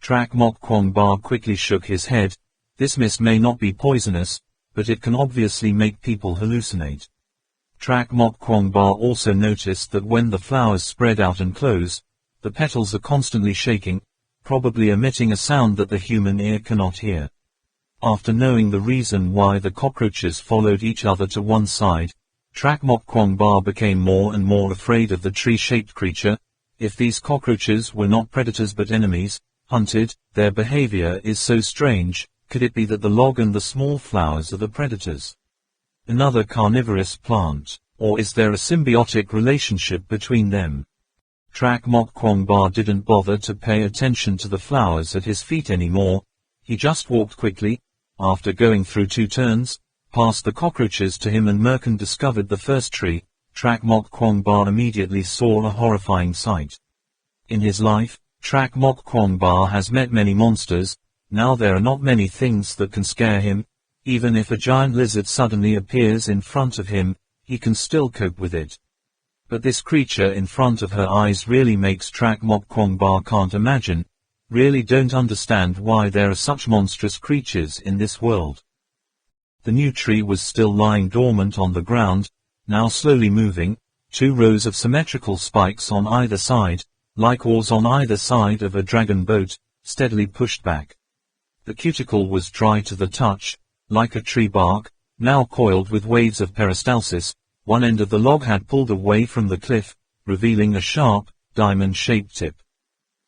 Trak Mok Kwong Ba quickly shook his head. This mist may not be poisonous, but it can obviously make people hallucinate. Trak Mok Kwong Ba also noticed that when the flowers spread out and close, the petals are constantly shaking, probably emitting a sound that the human ear cannot hear. After knowing the reason why the cockroaches followed each other to one side, Trak Mok Kwong Ba became more and more afraid of the tree-shaped creature. If these cockroaches were not predators but enemies, hunted, their behavior is so strange. Could it be that the log and the small flowers are the predators? Another carnivorous plant, or is there a symbiotic relationship between them? Trak Mok Kwong Ba didn't bother to pay attention to the flowers at his feet anymore. He just walked quickly. After going through 2 turns, past the cockroaches to him and Merkin discovered the first tree. Trak Mok Kwong Ba immediately saw a horrifying sight. In his life, Trak Mok Kwong Ba has met many monsters. Now there are not many things that can scare him. Even if a giant lizard suddenly appears in front of him, he can still cope with it. But this creature in front of her eyes really makes Trak Mok Kwong Ba can't imagine, really don't understand why there are such monstrous creatures in this world. The new tree was still lying dormant on the ground, now slowly moving, 2 rows of symmetrical spikes on either side, like oars on either side of a dragon boat, steadily pushed back. The cuticle was dry to the touch, like a tree bark, now coiled with waves of peristalsis. One end of the log had pulled away from the cliff, revealing a sharp, diamond-shaped tip.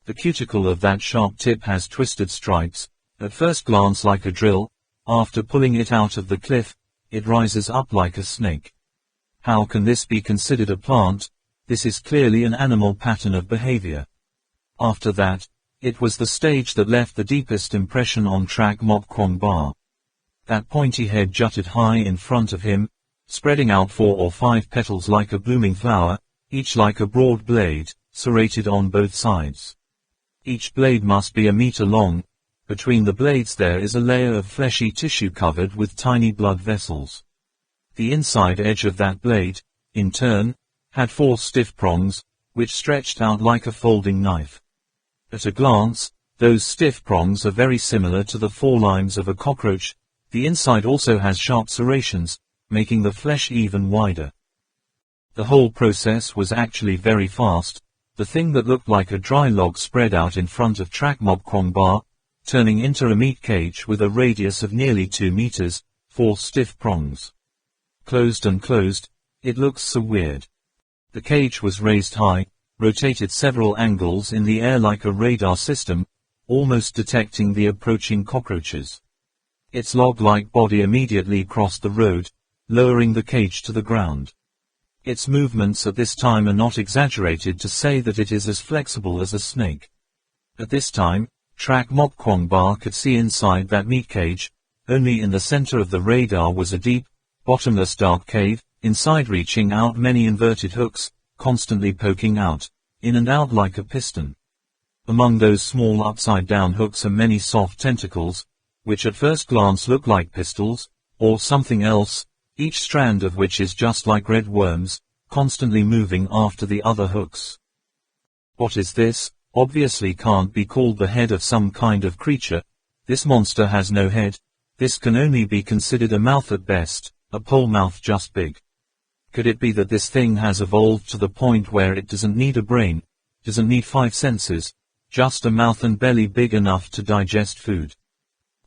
The cuticle of that sharp tip has twisted stripes, at first glance like a drill. After pulling it out of the cliff, it rises up like a snake. How can this be considered a plant? This is clearly an animal pattern of behavior. After that, it was the stage that left the deepest impression on Trak Mok Kwong Ba. That pointy head jutted high in front of him, spreading out 4 or 5 petals like a blooming flower, each like a broad blade, serrated on both sides. Each blade must be a meter long. Between the blades there is a layer of fleshy tissue covered with tiny blood vessels. The inside edge of that blade, in turn, had 4 stiff prongs, which stretched out like a folding knife. At a glance, those stiff prongs are very similar to the forelimbs of a cockroach. The inside also has sharp serrations, making the flesh even wider. The whole process was actually very fast. The thing that looked like a dry log spread out in front of Trak Mok Kwong Ba, turning into a meat cage with a radius of nearly 2 meters, 4 stiff prongs. Closed and closed, it looks so weird. The cage was raised high, rotated several angles in the air like a radar system, almost detecting the approaching cockroaches. Its log-like body immediately crossed the road, lowering the cage to the ground. Its movements at this time are not exaggerated to say that it is as flexible as a snake. At this time, Trak Mok Kwong Ba could see inside that meat cage. Only in the center of the radar was a deep, bottomless dark cave, inside reaching out many inverted hooks, constantly poking out, in and out like a piston. Among those small upside-down hooks are many soft tentacles, which at first glance look like pistols, or something else, each strand of which is just like red worms, constantly moving after the other hooks. What is this? Obviously can't be called the head of some kind of creature. This monster has no head. This can only be considered a mouth at best, a pole mouth just big. Could it be that this thing has evolved to the point where it doesn't need a brain, doesn't need 5 senses, just a mouth and belly big enough to digest food?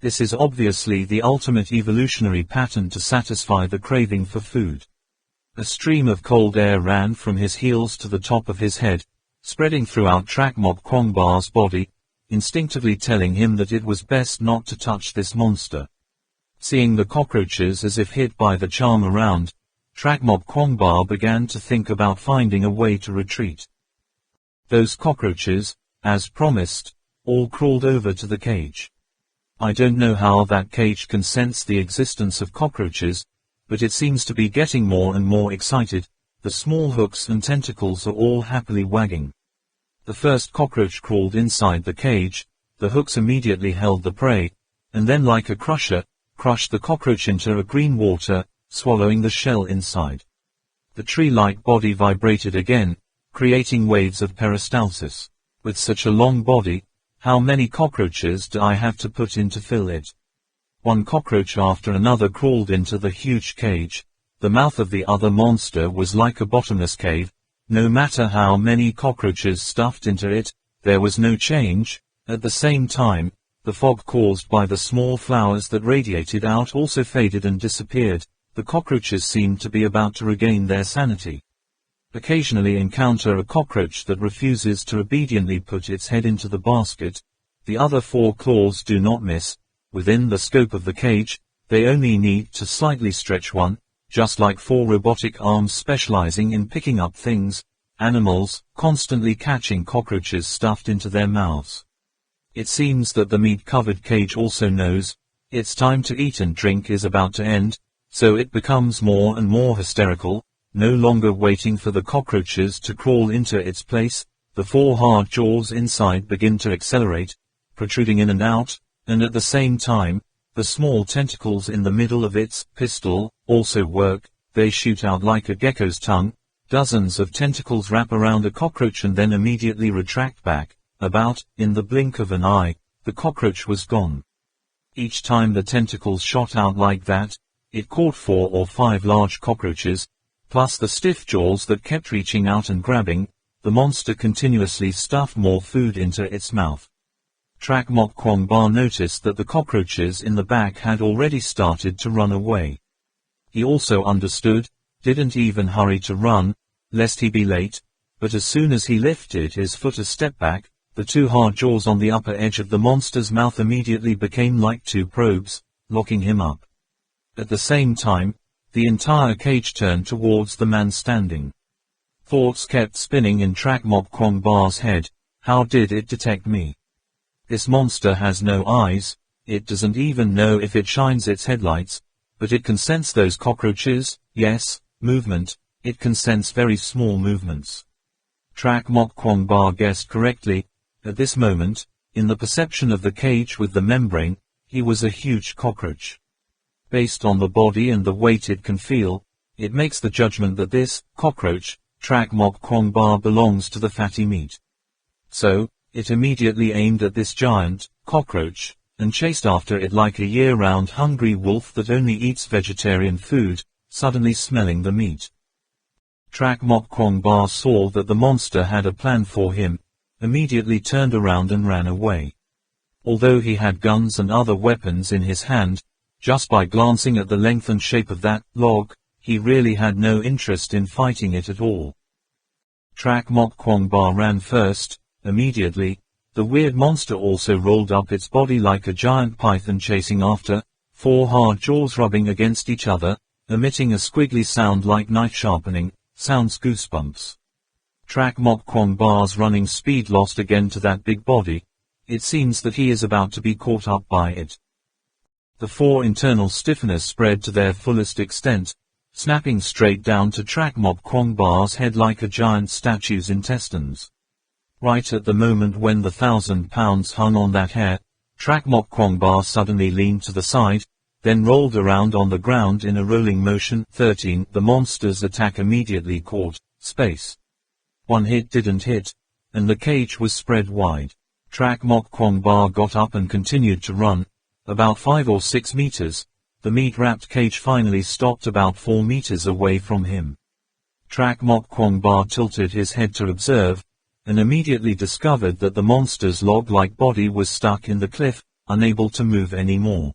This is obviously the ultimate evolutionary pattern to satisfy the craving for food. A stream of cold air ran from his heels to the top of his head, spreading throughout Trak Mok Kwong Ba's body, instinctively telling him that it was best not to touch this monster. Seeing the cockroaches as if hit by the charm around, Trak Mok Kwong Ba began to think about finding a way to retreat. Those cockroaches, as promised, all crawled over to the cage. I don't know how that cage can sense the existence of cockroaches, but it seems to be getting more and more excited. The small hooks and tentacles are all happily wagging. The first cockroach crawled inside the cage, the hooks immediately held the prey, and then like a crusher, crushed the cockroach into a green water, swallowing the shell inside. The tree-like body vibrated again, creating waves of peristalsis. With such a long body, how many cockroaches do I have to put in to fill it? One cockroach after another crawled into the huge cage. The mouth of the other monster was like a bottomless cave. No matter how many cockroaches stuffed into it, there was no change. At the same time, the fog caused by the small flowers that radiated out also faded and disappeared. The cockroaches seemed to be about to regain their sanity. Occasionally encounter a cockroach that refuses to obediently put its head into the basket. The other 4 claws do not miss. Within the scope of the cage, they only need to slightly stretch one, just like 4 robotic arms specializing in picking up things, animals, constantly catching cockroaches stuffed into their mouths. It seems that the meat-covered cage also knows its time to eat and drink is about to end, so it becomes more and more hysterical, no longer waiting for the cockroaches to crawl into its place. The 4 hard jaws inside begin to accelerate, protruding in and out, and at the same time, the small tentacles in the middle of its pistol also work. They shoot out like a gecko's tongue. Dozens of tentacles wrap around a cockroach and then immediately retract back. In the blink of an eye, the cockroach was gone. Each time the tentacles shot out like that, it caught 4 or 5 large cockroaches, plus the stiff jaws that kept reaching out and grabbing. The monster continuously stuffed more food into its mouth. Trak Mok Kwong Ba noticed that the cockroaches in the back had already started to run away. He also understood, didn't even hurry to run, lest he be late, but as soon as he lifted his foot a step back, the 2 hard jaws on the upper edge of the monster's mouth immediately became like 2 probes, locking him up. At the same time, the entire cage turned towards the man standing. Thoughts kept spinning in Trak Mok Kwong Ba's head. How did it detect me? This monster has no eyes. It doesn't even know if it shines its headlights, but it can sense those cockroaches. Yes, movement. It can sense very small movements. Trak Mok Kwong Ba guessed correctly. At this moment, in the perception of the cage with the membrane, he was a huge cockroach. Based on the body and the weight it can feel, it makes the judgment that this cockroach, Trak Mok Kwong Ba, belongs to the fatty meat. So, it immediately aimed at this giant cockroach, and chased after it like a year-round hungry wolf that only eats vegetarian food, suddenly smelling the meat. Trak Mok Kwong Ba saw that the monster had a plan for him, immediately turned around and ran away. Although he had guns and other weapons in his hand, just by glancing at the length and shape of that log, he really had no interest in fighting it at all. Trak Mok Kwong Ba ran first. Immediately, the weird monster also rolled up its body like a giant python chasing after, 4 hard jaws rubbing against each other. emitting a squiggly sound like knife sharpening, sounds goosebumps. Track Mok Kwong Ba's running speed lost again to that big body. It seems that he is about to be caught up by it. The four internal stiffeners spread to their fullest extent, snapping straight down to Track Mok Kwong Ba's head like a giant statue's intestines. Right at the moment when the 1,000 pounds hung on that hair, Track Mok Kwong Ba suddenly leaned to the side, then rolled around on the ground in a rolling motion. 13. The monster's attack immediately caught space. One hit didn't hit, and the cage was spread wide. Track Mok Kwong Ba got up and continued to run. About 5 or 6 meters, the meat-wrapped cage finally stopped about 4 meters away from him. Track Mok Kwong Ba tilted his head to observe, and immediately discovered that the monster's log-like body was stuck in the cliff, unable to move anymore.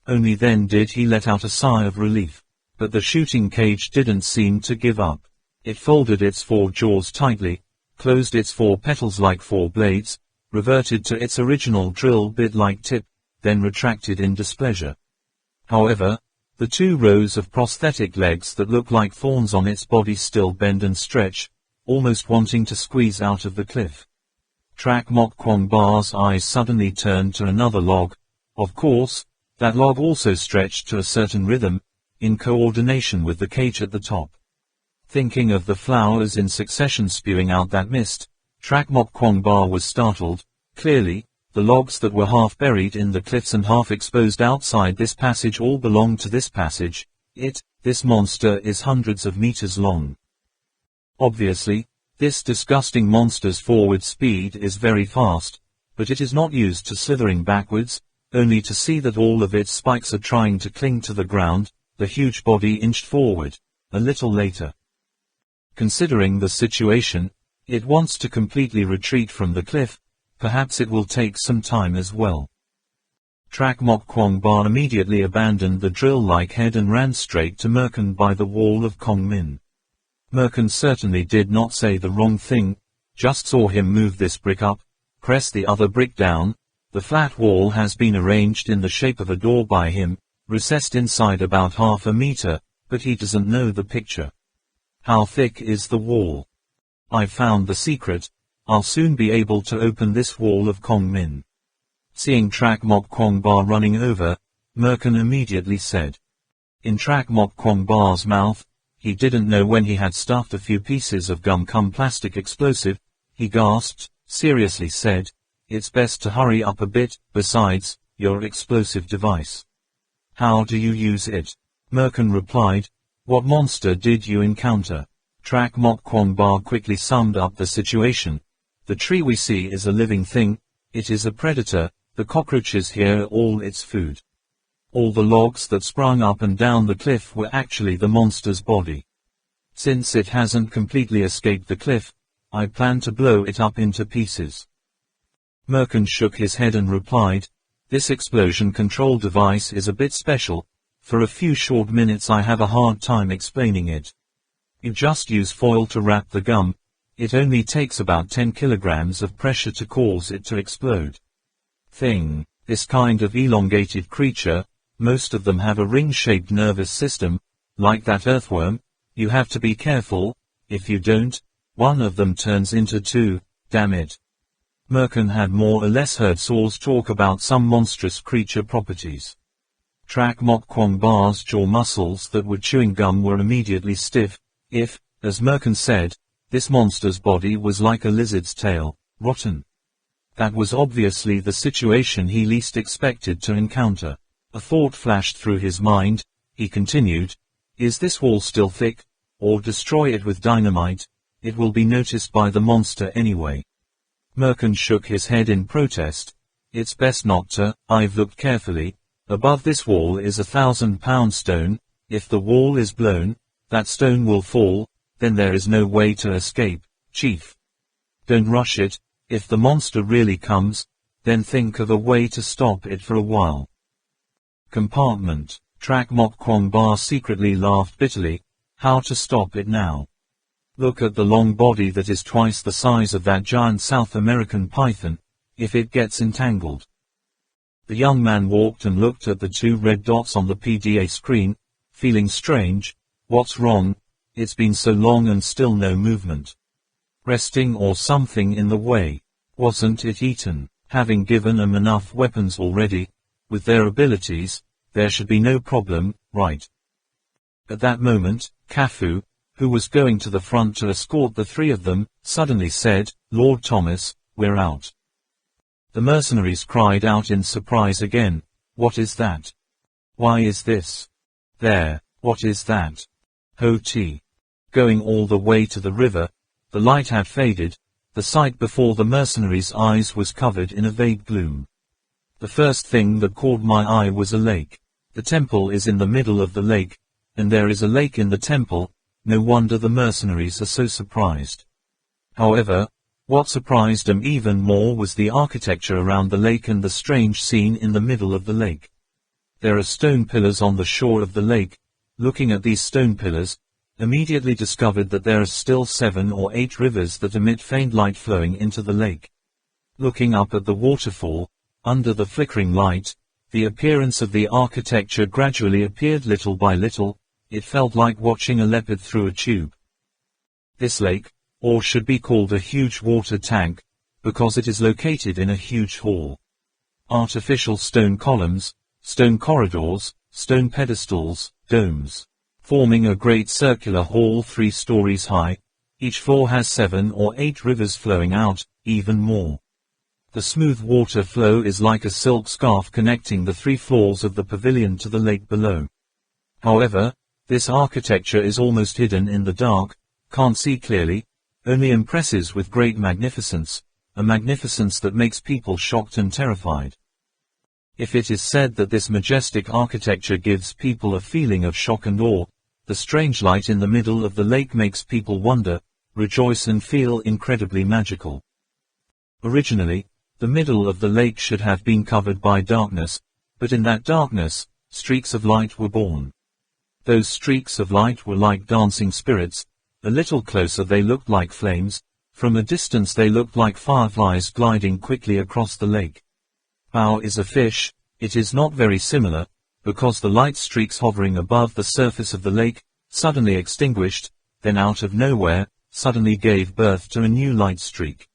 Only then did he let out a sigh of relief. But the shooting cage didn't seem to give up. It folded its 4 jaws tightly, closed its 4 petals like 4 blades, reverted to its original drill bit-like tip, then retracted in displeasure. However, the 2 rows of prosthetic legs that look like thorns on its body still bend and stretch, almost wanting to squeeze out of the cliff. Track Mok Kwong Ba's eyes suddenly turned to another log. Of course, that log also stretched to a certain rhythm, in coordination with the cage at the top. Thinking of the flowers in succession spewing out that mist, Track Mok Kwong Ba was startled. Clearly, the logs that were half buried in the cliffs and half exposed outside this passage all belong to this passage. This monster is hundreds of meters long. Obviously, this disgusting monster's forward speed is very fast, but it is not used to slithering backwards, only to see that all of its spikes are trying to cling to the ground. The huge body inched forward, a little later. Considering the situation, it wants to completely retreat from the cliff. Perhaps it will take some time as well. Track Mok Kwong Ba immediately abandoned the drill-like head and ran straight to Merkin by the wall of Kong Min. Merkin certainly did not say the wrong thing, just saw him move this brick up, press the other brick down. The flat wall has been arranged in the shape of a door by him, recessed inside about half a meter, but he doesn't know the picture. How thick is the wall? I've found the secret. I'll soon be able to open this wall of Kong Min. Seeing Track Mok Kwong Ba running over, Merkin immediately said. In Track Mok Kwong Ba's mouth, he didn't know when he had stuffed a few pieces of gum-cum-plastic explosive. He gasped, seriously said, "It's best to hurry up a bit. Besides, your explosive device. How do you use it?" Merkin replied, "What monster did you encounter?" Track Mok Kwong Ba quickly summed up the situation. The tree we see is a living thing. It is a predator. The cockroaches here are all its food. All the logs that sprung up and down the cliff were actually the monster's body. Since it hasn't completely escaped the cliff, I plan to blow it up into pieces. Merkin shook his head and replied, "This explosion control device is a bit special. For a few short minutes I have a hard time explaining it. You just use foil to wrap the gum. It only takes about 10 kilograms of pressure to cause it to explode. This kind of elongated creature, most of them have a ring-shaped nervous system, like that earthworm. You have to be careful. If you don't, one of them turns into 2, damn it." Merkin had more or less heard Saws talk about some monstrous creature properties. Track Mok Kwong Ba's jaw muscles that were chewing gum were immediately stiff. If, as Merkin said, this monster's body was like a lizard's tail, rotten. That was obviously the situation he least expected to encounter. A thought flashed through his mind. He continued, "Is this wall still thick? Or destroy it with dynamite? It will be noticed by the monster anyway." Merkin shook his head in protest. "It's best not to. I've looked carefully. Above this wall is a 1,000-pound stone. If the wall is blown, that stone will fall. Then there is no way to escape, Chief. Don't rush it. If the monster really comes, then think of a way to stop it for a while." Compartment. Track Mok Kwong Ba secretly laughed bitterly. How to stop it now? Look at the long body that is twice the size of that giant South American python, if it gets entangled. The young man walked and looked at the 2 red dots on the PDA screen. feeling strange. What's wrong? It's been so long and still no movement. Resting or something in the way. Wasn't it eaten? Having given them enough weapons already, with their abilities, there should be no problem, right? At that moment, Kafu, who was going to the front to escort the three of them, suddenly said, "Lord Thomas, we're out." The mercenaries cried out in surprise again. "What is that? Why is this? There, what is that?" Ho-ti. Going all the way to the river, the light had faded, the sight before the mercenaries' eyes was covered in a vague gloom. The first thing that caught my eye was a lake. The temple is in the middle of the lake, and there is a lake in the temple. No wonder the mercenaries are so surprised. However, what surprised them even more was the architecture around the lake and the strange scene in the middle of the lake. There are stone pillars on the shore of the lake. Looking at these stone pillars, immediately discovered that there are still 7 or 8 rivers that emit faint light flowing into the lake. Looking up at the waterfall, under the flickering light, the appearance of the architecture gradually appeared little by little. It felt like watching a leopard through a tube. This lake, or should be called a huge water tank, because it is located in a huge hall. Artificial stone columns, stone corridors, stone pedestals, domes, forming a great circular hall 3 stories high. Each floor has 7 or 8 rivers flowing out, even more. The smooth water flow is like a silk scarf connecting the 3 floors of the pavilion to the lake below. However, this architecture is almost hidden in the dark, can't see clearly, only impresses with great magnificence, a magnificence that makes people shocked and terrified. If it is said that this majestic architecture gives people a feeling of shock and awe, the strange light in the middle of the lake makes people wonder, rejoice and feel incredibly magical. Originally, the middle of the lake should have been covered by darkness, but in that darkness, streaks of light were born. Those streaks of light were like dancing spirits. A little closer they looked like flames, from a distance they looked like fireflies gliding quickly across the lake. Bao is a fish. It is not very similar, because the light streaks hovering above the surface of the lake, suddenly extinguished, then out of nowhere, suddenly gave birth to a new light streak.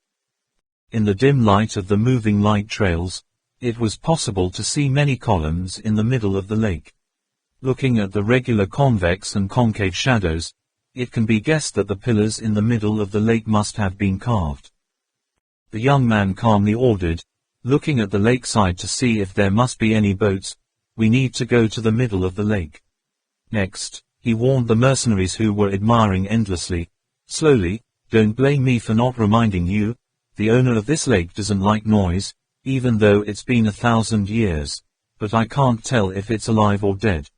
In the dim light of the moving light trails, it was possible to see many columns in the middle of the lake. Looking at the regular convex and concave shadows, it can be guessed that the pillars in the middle of the lake must have been carved. The young man calmly ordered, looking at the lakeside to see if there must be any boats, "We need to go to the middle of the lake." Next, he warned the mercenaries who were admiring endlessly, slowly, "Don't blame me for not reminding you. The owner of this lake doesn't like noise, even though it's been 1,000 years, but I can't tell if it's alive or dead.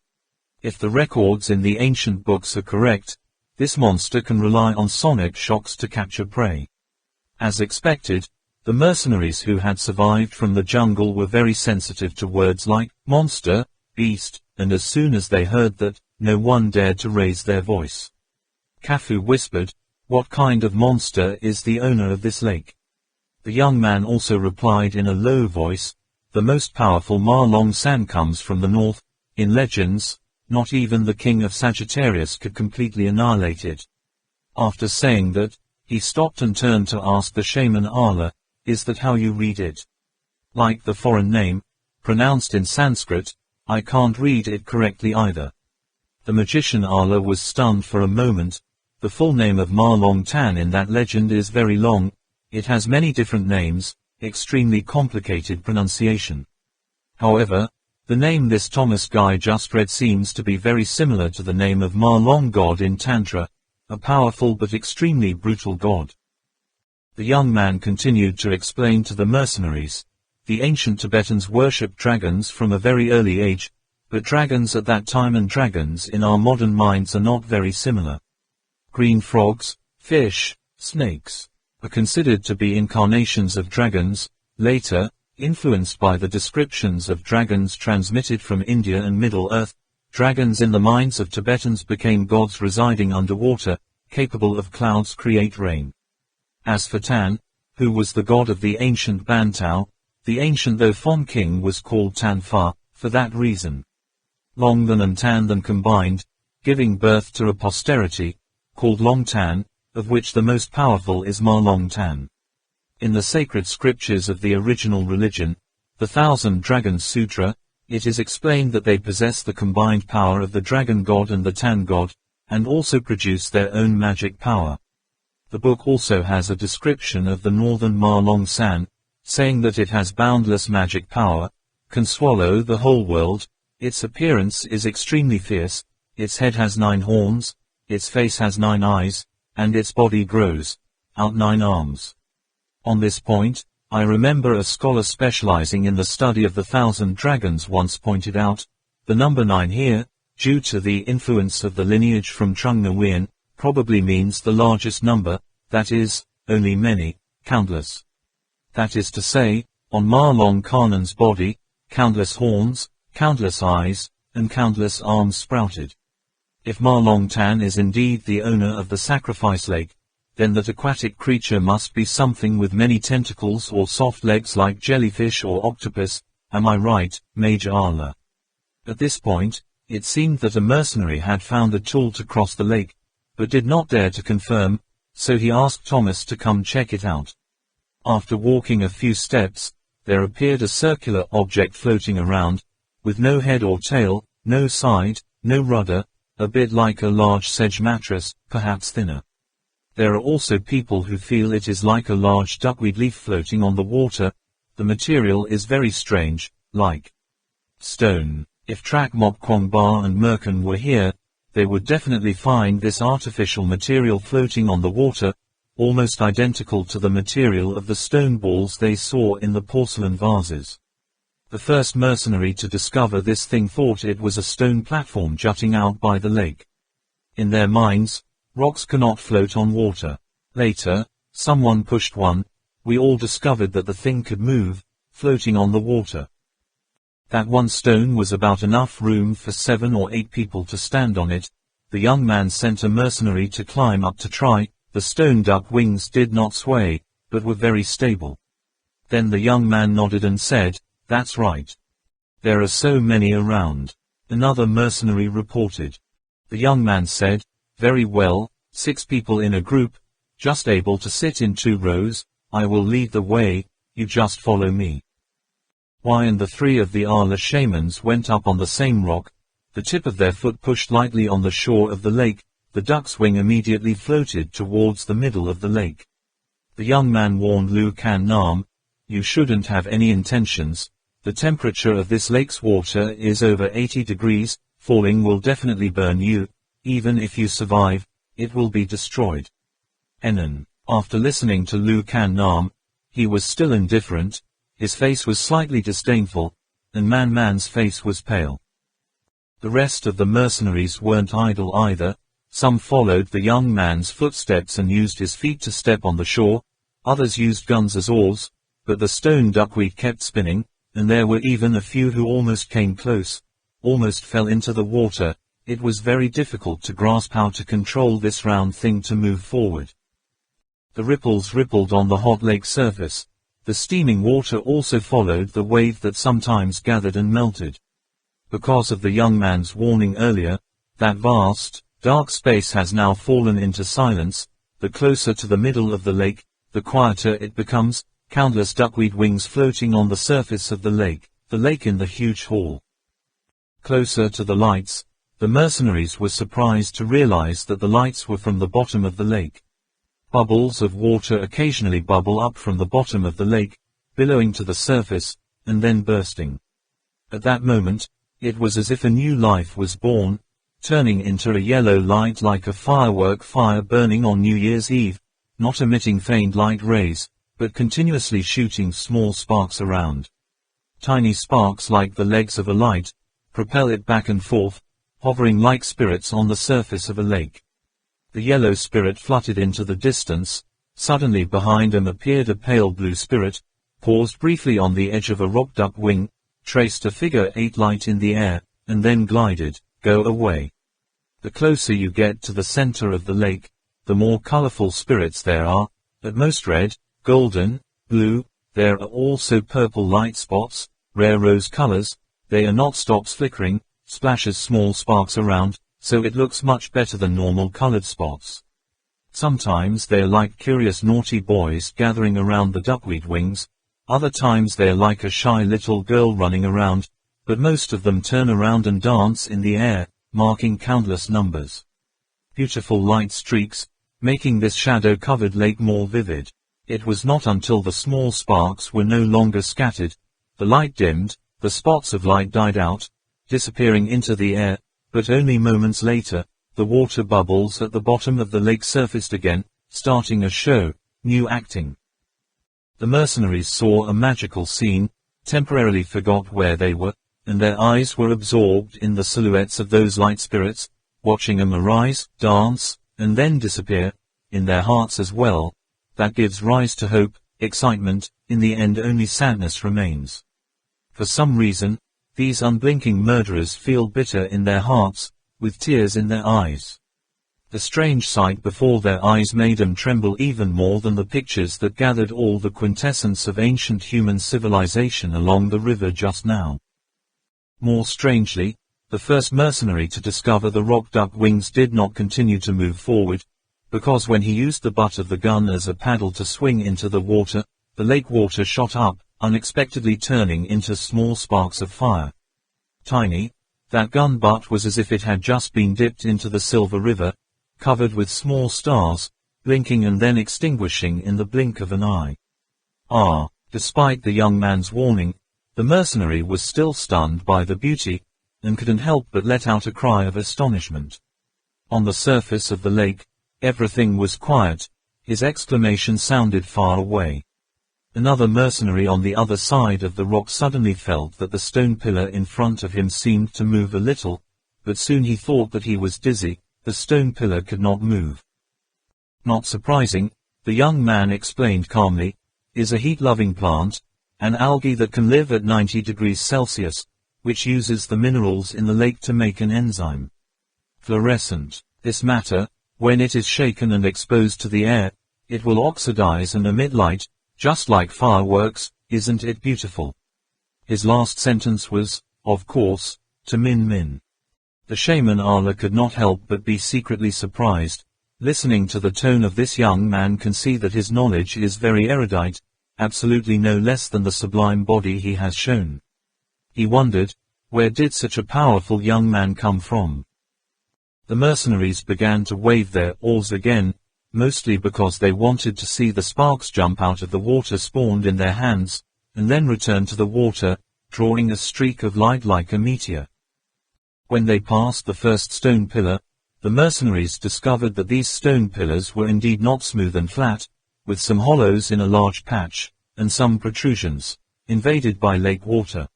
If the records in the ancient books are correct, this monster can rely on sonic shocks to capture prey." As expected, the mercenaries who had survived from the jungle were very sensitive to words like monster, beast, and as soon as they heard that, no one dared to raise their voice. Kafu whispered, "What kind of monster is the owner of this lake?" The young man also replied in a low voice, "The most powerful Ma-Long San comes from the north. In legends, not even the king of Sagittarius could completely annihilate it." After saying that, he stopped and turned to ask the shaman Ala, "Is that how you read it?" Like the foreign name, pronounced in Sanskrit, I can't read it correctly either. The magician Ala was stunned for a moment. The full name of Ma-Long Tan in that legend is very long. It has many different names, extremely complicated pronunciation. However, the name this Thomas guy just read seems to be very similar to the name of Ma-Long God in Tantra, a powerful but extremely brutal god. The young man continued to explain to the mercenaries. The ancient Tibetans worshipped dragons from a very early age, but dragons at that time and dragons in our modern minds are not very similar. Green frogs, fish, snakes, are considered to be incarnations of dragons. Later, influenced by the descriptions of dragons transmitted from India and Middle Earth, dragons in the minds of Tibetans became gods residing underwater, capable of clouds create rain. As for Tan, who was the god of the ancient Bantao, the ancient Thofon king was called Tan Fa, for that reason. long than and tan than combined, giving birth to a posterity, called Long Tan, of which the most powerful is Ma Long Tan. In the sacred scriptures of the original religion, the Thousand Dragons Sutra, it is explained that they possess the combined power of the dragon god and the Tan god, and also produce their own magic power. The book also has a description of the northern Ma Long San, saying that it has boundless magic power, can swallow the whole world, its appearance is extremely fierce, its head has 9 horns, its face has 9 eyes, and its body grows out 9 arms. On this point, I remember a scholar specializing in the study of the 1,000 dragons once pointed out, the number 9 here, due to the influence of the lineage from Trung Nguyen, probably means the largest number, that is, only many, countless. That is to say, on Ma Long Kanan's body, countless horns, countless eyes, and countless arms sprouted. If Ma Long Tan is indeed the owner of the sacrifice lake, then that aquatic creature must be something with many tentacles or soft legs like jellyfish or octopus, am I right, Major Allah? At this point, it seemed that a mercenary had found a tool to cross the lake, but did not dare to confirm, so he asked Thomas to come check it out. After walking a few steps, there appeared a circular object floating around, with no head or tail, no side, no rudder, a bit like a large sedge mattress, perhaps thinner. There are also people who feel it is like a large duckweed leaf floating on the water. The material is very strange, like stone. If Trak Mok Kwong Ba and Merkin were here, they would definitely find this artificial material floating on the water, almost identical to the material of the stone balls they saw in the porcelain vases. The first mercenary to discover this thing thought it was a stone platform jutting out by the lake. In their minds, rocks cannot float on water. Later, someone pushed one, we all discovered that the thing could move, floating on the water. That one stone was about enough room for 7 or 8 people to stand on it. The young man sent a mercenary to climb up to try. The stone duck wings did not sway, but were very stable. Then the young man nodded and said, "That's right. There are so many around." Another mercenary reported. The young man said, "Very well, 6 people in a group, just able to sit in 2 rows, I will lead the way, you just follow me." Y and the 3 of the Allah shamans went up on the same rock, the tip of their foot pushed lightly on the shore of the lake, the duck's wing immediately floated towards the middle of the lake. The young man warned Lu Kan Nam, "You shouldn't have any intentions, the temperature of this lake's water is over 80 degrees, falling will definitely burn you, even if you survive, it will be destroyed." Enon, after listening to Lu Kan Nam, he was still indifferent, his face was slightly disdainful, and Man's face was pale. The rest of the mercenaries weren't idle either. Some followed the young man's footsteps and used his feet to step on the shore, others used guns as oars, but the stone duckweed kept spinning, and there were even a few who almost came close, almost fell into the water. It was very difficult to grasp how to control this round thing to move forward. The ripples rippled on the hot lake surface. The steaming water also followed the wave that sometimes gathered and melted. Because of the young man's warning earlier, that vast, dark space has now fallen into silence. The closer to the middle of the lake, the quieter it becomes, countless duckweed wings floating on the surface of the lake in the huge hall. Closer to the lights, the mercenaries were surprised to realize that the lights were from the bottom of the lake. Bubbles of water occasionally bubble up from the bottom of the lake, billowing to the surface, and then bursting. At that moment, it was as if a new life was born, turning into a yellow light like a firework fire burning on New Year's Eve, not emitting faint light rays, but continuously shooting small sparks around. Tiny sparks like the legs of a light, propel it back and forth, hovering like spirits on the surface of a lake. The yellow spirit fluttered into the distance. Suddenly behind him appeared a pale blue spirit, paused briefly on the edge of a rock duck wing, traced a figure 8 light in the air, and then glided, go away. The closer you get to the center of the lake, the more colorful spirits there are, at most red, golden, blue. There are also purple light spots, rare rose colors. They are not stops flickering, splashes small sparks around, so it looks much better than normal colored spots. Sometimes they're like curious naughty boys gathering around the duckweed wings, other times they're like a shy little girl running around, but most of them turn around and dance in the air, marking countless numbers. Beautiful light streaks, making this shadow-covered lake more vivid. It was not until the small sparks were no longer scattered, the light dimmed, the spots of light died out, disappearing into the air, but only moments later, the water bubbles at the bottom of the lake surfaced again, starting a show, new acting. The mercenaries saw a magical scene, temporarily forgot where they were, and their eyes were absorbed in the silhouettes of those light spirits, watching them arise, dance, and then disappear, in their hearts as well. That gives rise to hope, excitement, in the end only sadness remains. For some reason, these unblinking murderers feel bitter in their hearts, with tears in their eyes. The strange sight before their eyes made them tremble even more than the pictures that gathered all the quintessence of ancient human civilization along the river just now. More strangely, the first mercenary to discover the rock duck wings did not continue to move forward, because when he used the butt of the gun as a paddle to swing into the water, the lake water shot up, unexpectedly turning into small sparks of fire. Tiny, that gun butt was as if it had just been dipped into the silver river, covered with small stars, blinking and then extinguishing in the blink of an eye. Despite the young man's warning, the mercenary was still stunned by the beauty, and couldn't help but let out a cry of astonishment. On the surface of the lake, everything was quiet, his exclamation sounded far away. Another mercenary on the other side of the rock suddenly felt that the stone pillar in front of him seemed to move a little, but soon he thought that he was dizzy, the stone pillar could not move. Not surprising, the young man explained calmly, is a heat-loving plant, an algae that can live at 90 degrees Celsius, which uses the minerals in the lake to make an enzyme. Fluorescent. This matter, when it is shaken and exposed to the air, it will oxidize and emit light, just like fireworks. Isn't it beautiful? His last sentence was, of course, to Min Min. The shaman Allah could not help but be secretly surprised. Listening to the tone of this young man can see that his knowledge is very erudite, absolutely no less than the sublime body he has shown. He wondered, where did such a powerful young man come from? The mercenaries began to wave their oars again, mostly because they wanted to see the sparks jump out of the water spawned in their hands, and then return to the water, drawing a streak of light like a meteor. When they passed the first stone pillar, the mercenaries discovered that these stone pillars were indeed not smooth and flat, with some hollows in a large patch, and some protrusions, invaded by lake water.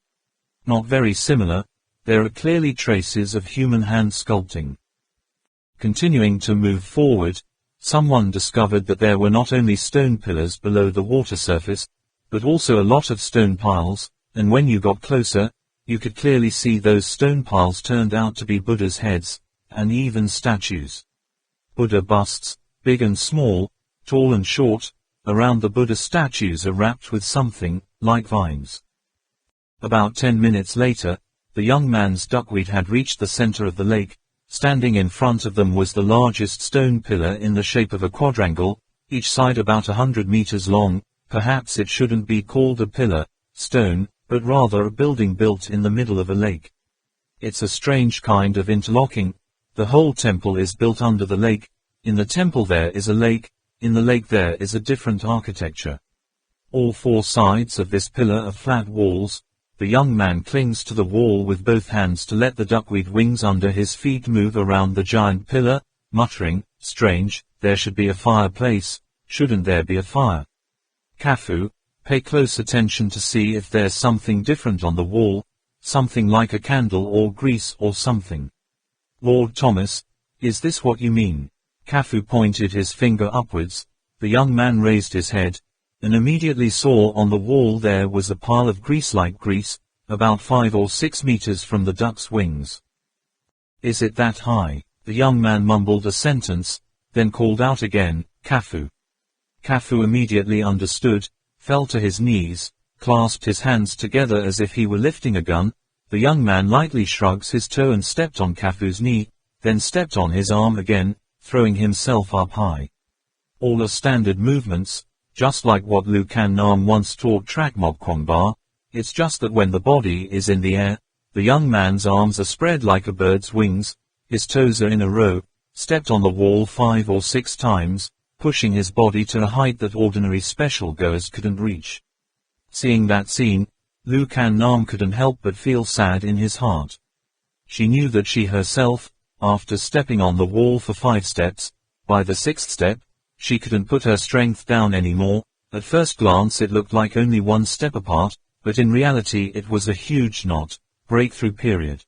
Not very similar, there are clearly traces of human hand sculpting. Continuing to move forward, someone discovered that there were not only stone pillars below the water surface, but also a lot of stone piles, and when you got closer, you could clearly see those stone piles turned out to be Buddha's heads, and even statues. Buddha busts, big and small, tall and short, around the Buddha statues are wrapped with something, like vines. About 10 minutes later, the young man's duckweed had reached the center of the lake. Standing in front of them was the largest stone pillar in the shape of a quadrangle, each side about 100 meters long. Perhaps it shouldn't be called a pillar, stone, but rather a building built in the middle of a lake. It's a strange kind of interlocking. The whole temple is built under the lake. In the temple there is a lake, in the lake there is a different architecture. All four sides of this pillar are flat walls. The young man clings to the wall with both hands to let the duckweed wings under his feet move around the giant pillar, muttering, strange, there should be a fireplace, shouldn't there be a fire? Kafu, pay close attention to see if there's something different on the wall, something like a candle or grease or something. Lord Thomas, is this what you mean? Kafu pointed his finger upwards. The young man raised his head, and immediately saw on the wall there was a pile of grease-like grease, about 5 or 6 meters from the duck's wings. Is it that high? The young man mumbled a sentence, then called out again, Kafu. Kafu immediately understood, fell to his knees, clasped his hands together as if he were lifting a gun, The young man lightly shrugs his toe and stepped on Kafu's knee, then stepped on his arm again, throwing himself up high. All are standard movements, just like what Lu Kan Nam once taught Trakmok Kwangba. It's just that when the body is in the air, the young man's arms are spread like a bird's wings, his toes are in a row, stepped on the wall 5 or 6 times, pushing his body to a height that ordinary special goers couldn't reach. Seeing that scene, Lu Kan Nam couldn't help but feel sad in his heart. She knew that she herself, after stepping on the wall for 5 steps, by the 6th step, she couldn't put her strength down anymore. At first glance it looked like only 1 step apart, but in reality it was a huge breakthrough period.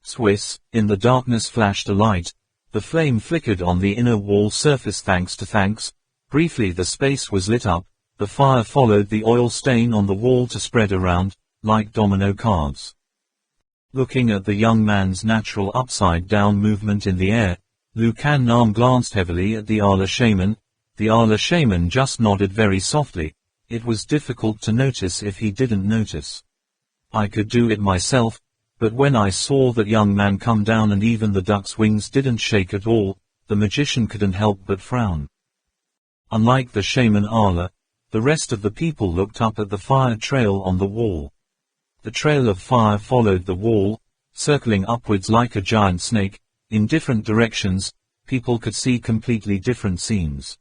Swiss, in the darkness flashed a light. The flame flickered on the inner wall surface thanks. Briefly the space was lit up. The fire followed the oil stain on the wall to spread around, like domino cards. Looking at the young man's natural upside-down movement in the air, Lu Kan Nam glanced heavily at the Ala shaman. The Ala shaman just nodded very softly. It was difficult to notice if he didn't notice. I could do it myself, but when I saw that young man come down and even the duck's wings didn't shake at all, the magician couldn't help but frown. Unlike the shaman Ala, the rest of the people looked up at the fire trail on the wall. The trail of fire followed the wall, circling upwards like a giant snake. In different directions, people could see completely different scenes.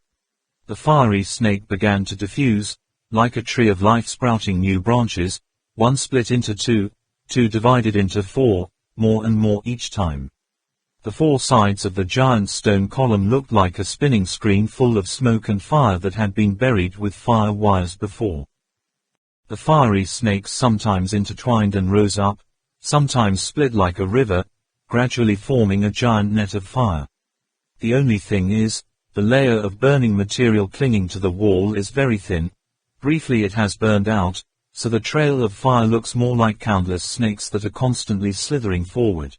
The fiery snake began to diffuse, like a tree of life sprouting new branches, 1 split into 2, 2 divided into 4, more and more each time. The 4 sides of the giant stone column looked like a spinning screen full of smoke and fire that had been buried with fire wires before. The fiery snakes sometimes intertwined and rose up, sometimes split like a river, gradually forming a giant net of fire. The only thing is, the layer of burning material clinging to the wall is very thin. Briefly it has burned out, so the trail of fire looks more like countless snakes that are constantly slithering forward.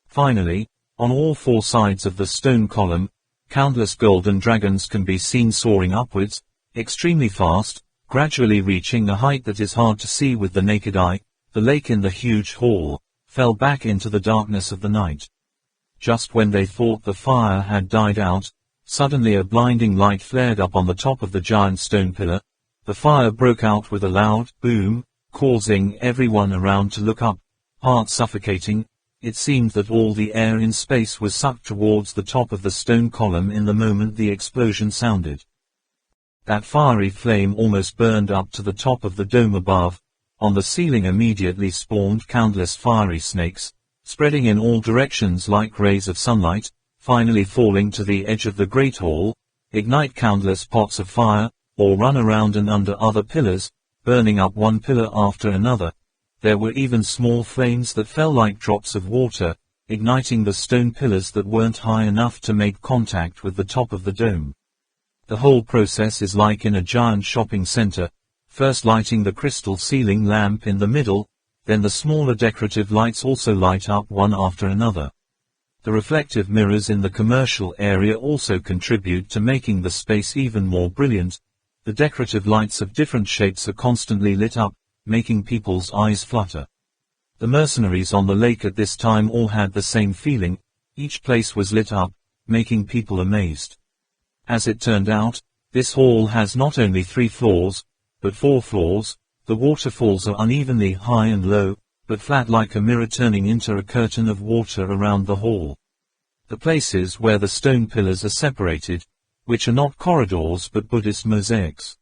Finally, on all 4 sides of the stone column, countless golden dragons can be seen soaring upwards, extremely fast, gradually reaching a height that is hard to see with the naked eye. The lake in the huge hall fell back into the darkness of the night. Just when they thought the fire had died out, suddenly a blinding light flared up on the top of the giant stone pillar. The fire broke out with a loud boom, causing everyone around to look up, heart suffocating. It seemed that all the air in space was sucked towards the top of the stone column in the moment the explosion sounded. That fiery flame almost burned up to the top of the dome above. On the ceiling immediately spawned countless fiery snakes, spreading in all directions like rays of sunlight, finally falling to the edge of the great hall, ignite countless pots of fire, or run around and under other pillars, burning up one pillar after another. There were even small flames that fell like drops of water, igniting the stone pillars that weren't high enough to make contact with the top of the dome. The whole process is like in a giant shopping center, first lighting the crystal ceiling lamp in the middle, then the smaller decorative lights also light up one after another. The reflective mirrors in the commercial area also contribute to making the space even more brilliant. The decorative lights of different shapes are constantly lit up, making people's eyes flutter. The mercenaries on the lake at this time all had the same feeling. Each place was lit up, making people amazed. As it turned out, this hall has not only 3 floors, but 4 floors. The waterfalls are unevenly high and low, but flat like a mirror turning into a curtain of water around the hall. The places where the stone pillars are separated, which are not corridors but Buddhist mosaics.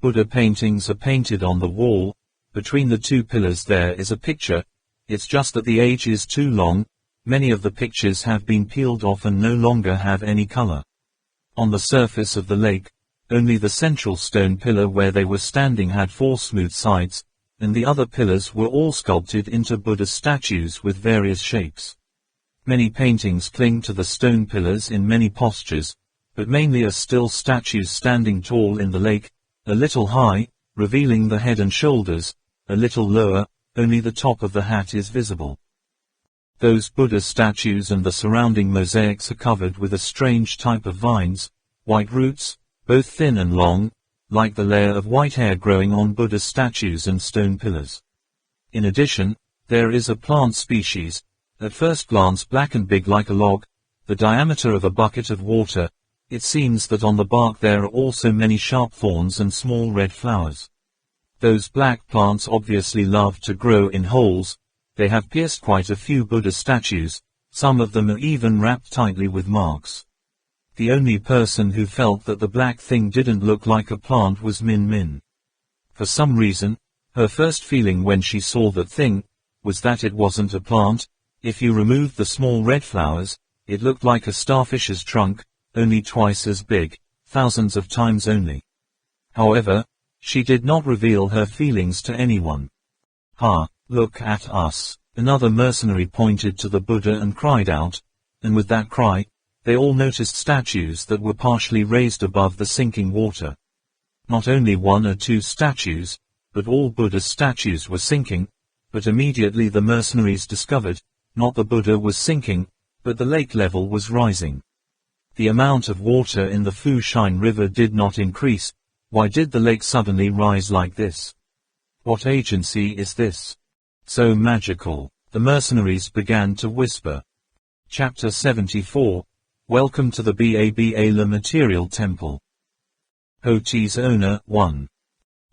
Buddha paintings are painted on the wall. Between the 2 pillars there is a picture. It's just that the age is too long. Many of the pictures have been peeled off and no longer have any color. On the surface of the lake, only the central stone pillar where they were standing had 4 smooth sides, and the other pillars were all sculpted into Buddha statues with various shapes. Many paintings cling to the stone pillars in many postures, but mainly are still statues standing tall in the lake, a little high, revealing the head and shoulders, a little lower, only the top of the hat is visible. Those Buddha statues and the surrounding mosaics are covered with a strange type of vines, white roots, both thin and long, like the layer of white hair growing on Buddha statues and stone pillars. In addition, There is a plant species, at first glance black and big like a log, the diameter of a bucket of water. It seems that on the bark there are also many sharp thorns and small red flowers. Those black plants obviously love to grow in holes. They have pierced quite a few Buddha statues, some of them are even wrapped tightly with marks. The only person who felt that the black thing didn't look like a plant was Min Min. For some reason, her first feeling when she saw that thing was that it wasn't a plant. If you removed the small red flowers, it looked like a starfish's trunk, only twice as big, thousands of times only. However, she did not reveal her feelings to anyone. "Ha, look at us," another mercenary pointed to the Buddha and cried out, and with that cry, they all noticed statues that were partially raised above the sinking water. Not only one or two statues, but all Buddha's statues were sinking, but immediately the mercenaries discovered, not the Buddha was sinking, but the lake level was rising. The amount of water in the Fushan River did not increase. Why did the lake suddenly rise like this? What agency is this? So magical. The mercenaries began to whisper. Chapter 74. Welcome to the Baba Material Temple. Hoti's owner, 1.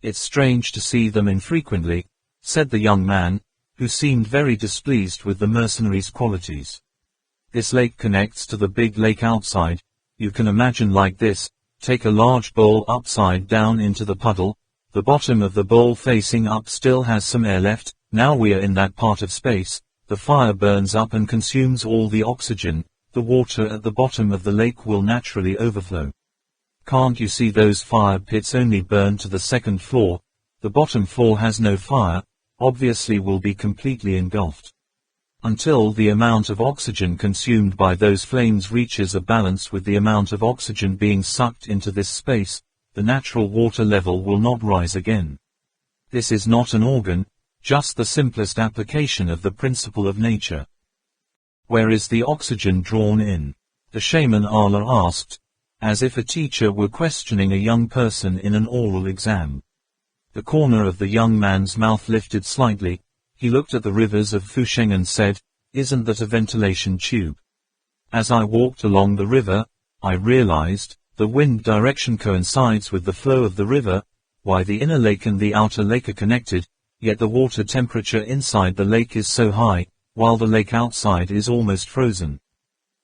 It's strange to see them infrequently, said the young man, who seemed very displeased with the mercenaries' qualities. This lake connects to the big lake outside. You can imagine like this, take a large bowl upside down into the puddle, the bottom of the bowl facing up still has some air left. Now we are in that part of space, the fire burns up and consumes all the oxygen, the water at the bottom of the lake will naturally overflow. Can't you see those fire pits only burn to the second floor? The bottom floor has no fire, obviously will be completely engulfed. Until the amount of oxygen consumed by those flames reaches a balance with the amount of oxygen being sucked into this space, the natural water level will not rise again. This is not an organ, just the simplest application of the principle of nature. Where is the oxygen drawn in? The shaman Allah asked, as if a teacher were questioning a young person in an oral exam. The corner of the young man's mouth lifted slightly. He looked at the rivers of Fusheng and said, "Isn't that a ventilation tube?" As I walked along the river, I realized, the wind direction coincides with the flow of the river. Why the inner lake and the outer lake are connected, yet the water temperature inside the lake is so high, while the lake outside is almost frozen.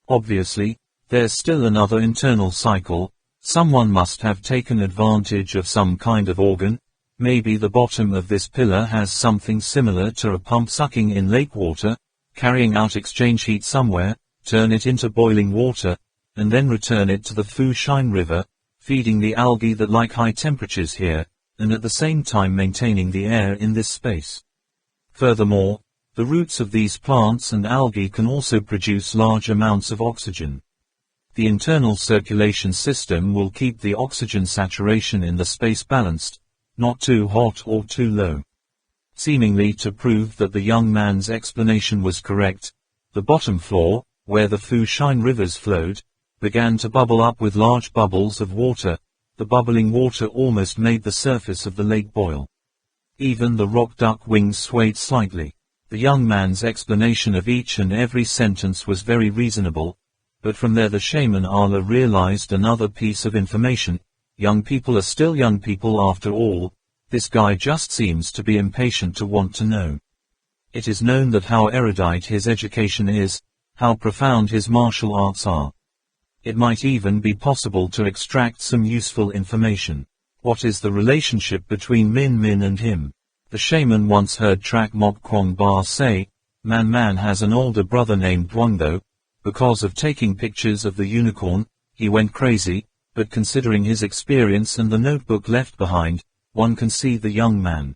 Obviously, there's still another internal cycle. Someone must have taken advantage of some kind of organ. Maybe the bottom of this pillar has something similar to a pump sucking in lake water, carrying out exchange heat somewhere, turn it into boiling water, and then return it to the Fushan River, feeding the algae that like high temperatures here, and at the same time maintaining the air in this space. Furthermore, the roots of these plants and algae can also produce large amounts of oxygen. The internal circulation system will keep the oxygen saturation in the space balanced, not too hot or too low. Seemingly to prove that the young man's explanation was correct, the bottom floor, where the Fushan rivers flowed, began to bubble up with large bubbles of water. The bubbling water almost made the surface of the lake boil. Even the rock duck wings swayed slightly. The young man's explanation of each and every sentence was very reasonable, but from there the shaman Allah realized another piece of information. Young people are still young people after all. This guy just seems to be impatient to want to know. It is known that how erudite his education is, how profound his martial arts are. It might even be possible to extract some useful information. What is the relationship between Min Min and him? The shaman once heard Trak Mok Kwong Ba say, Man has an older brother named Duangdo. Because of taking pictures of the unicorn, he went crazy, but considering his experience and the notebook left behind, one can see the young man.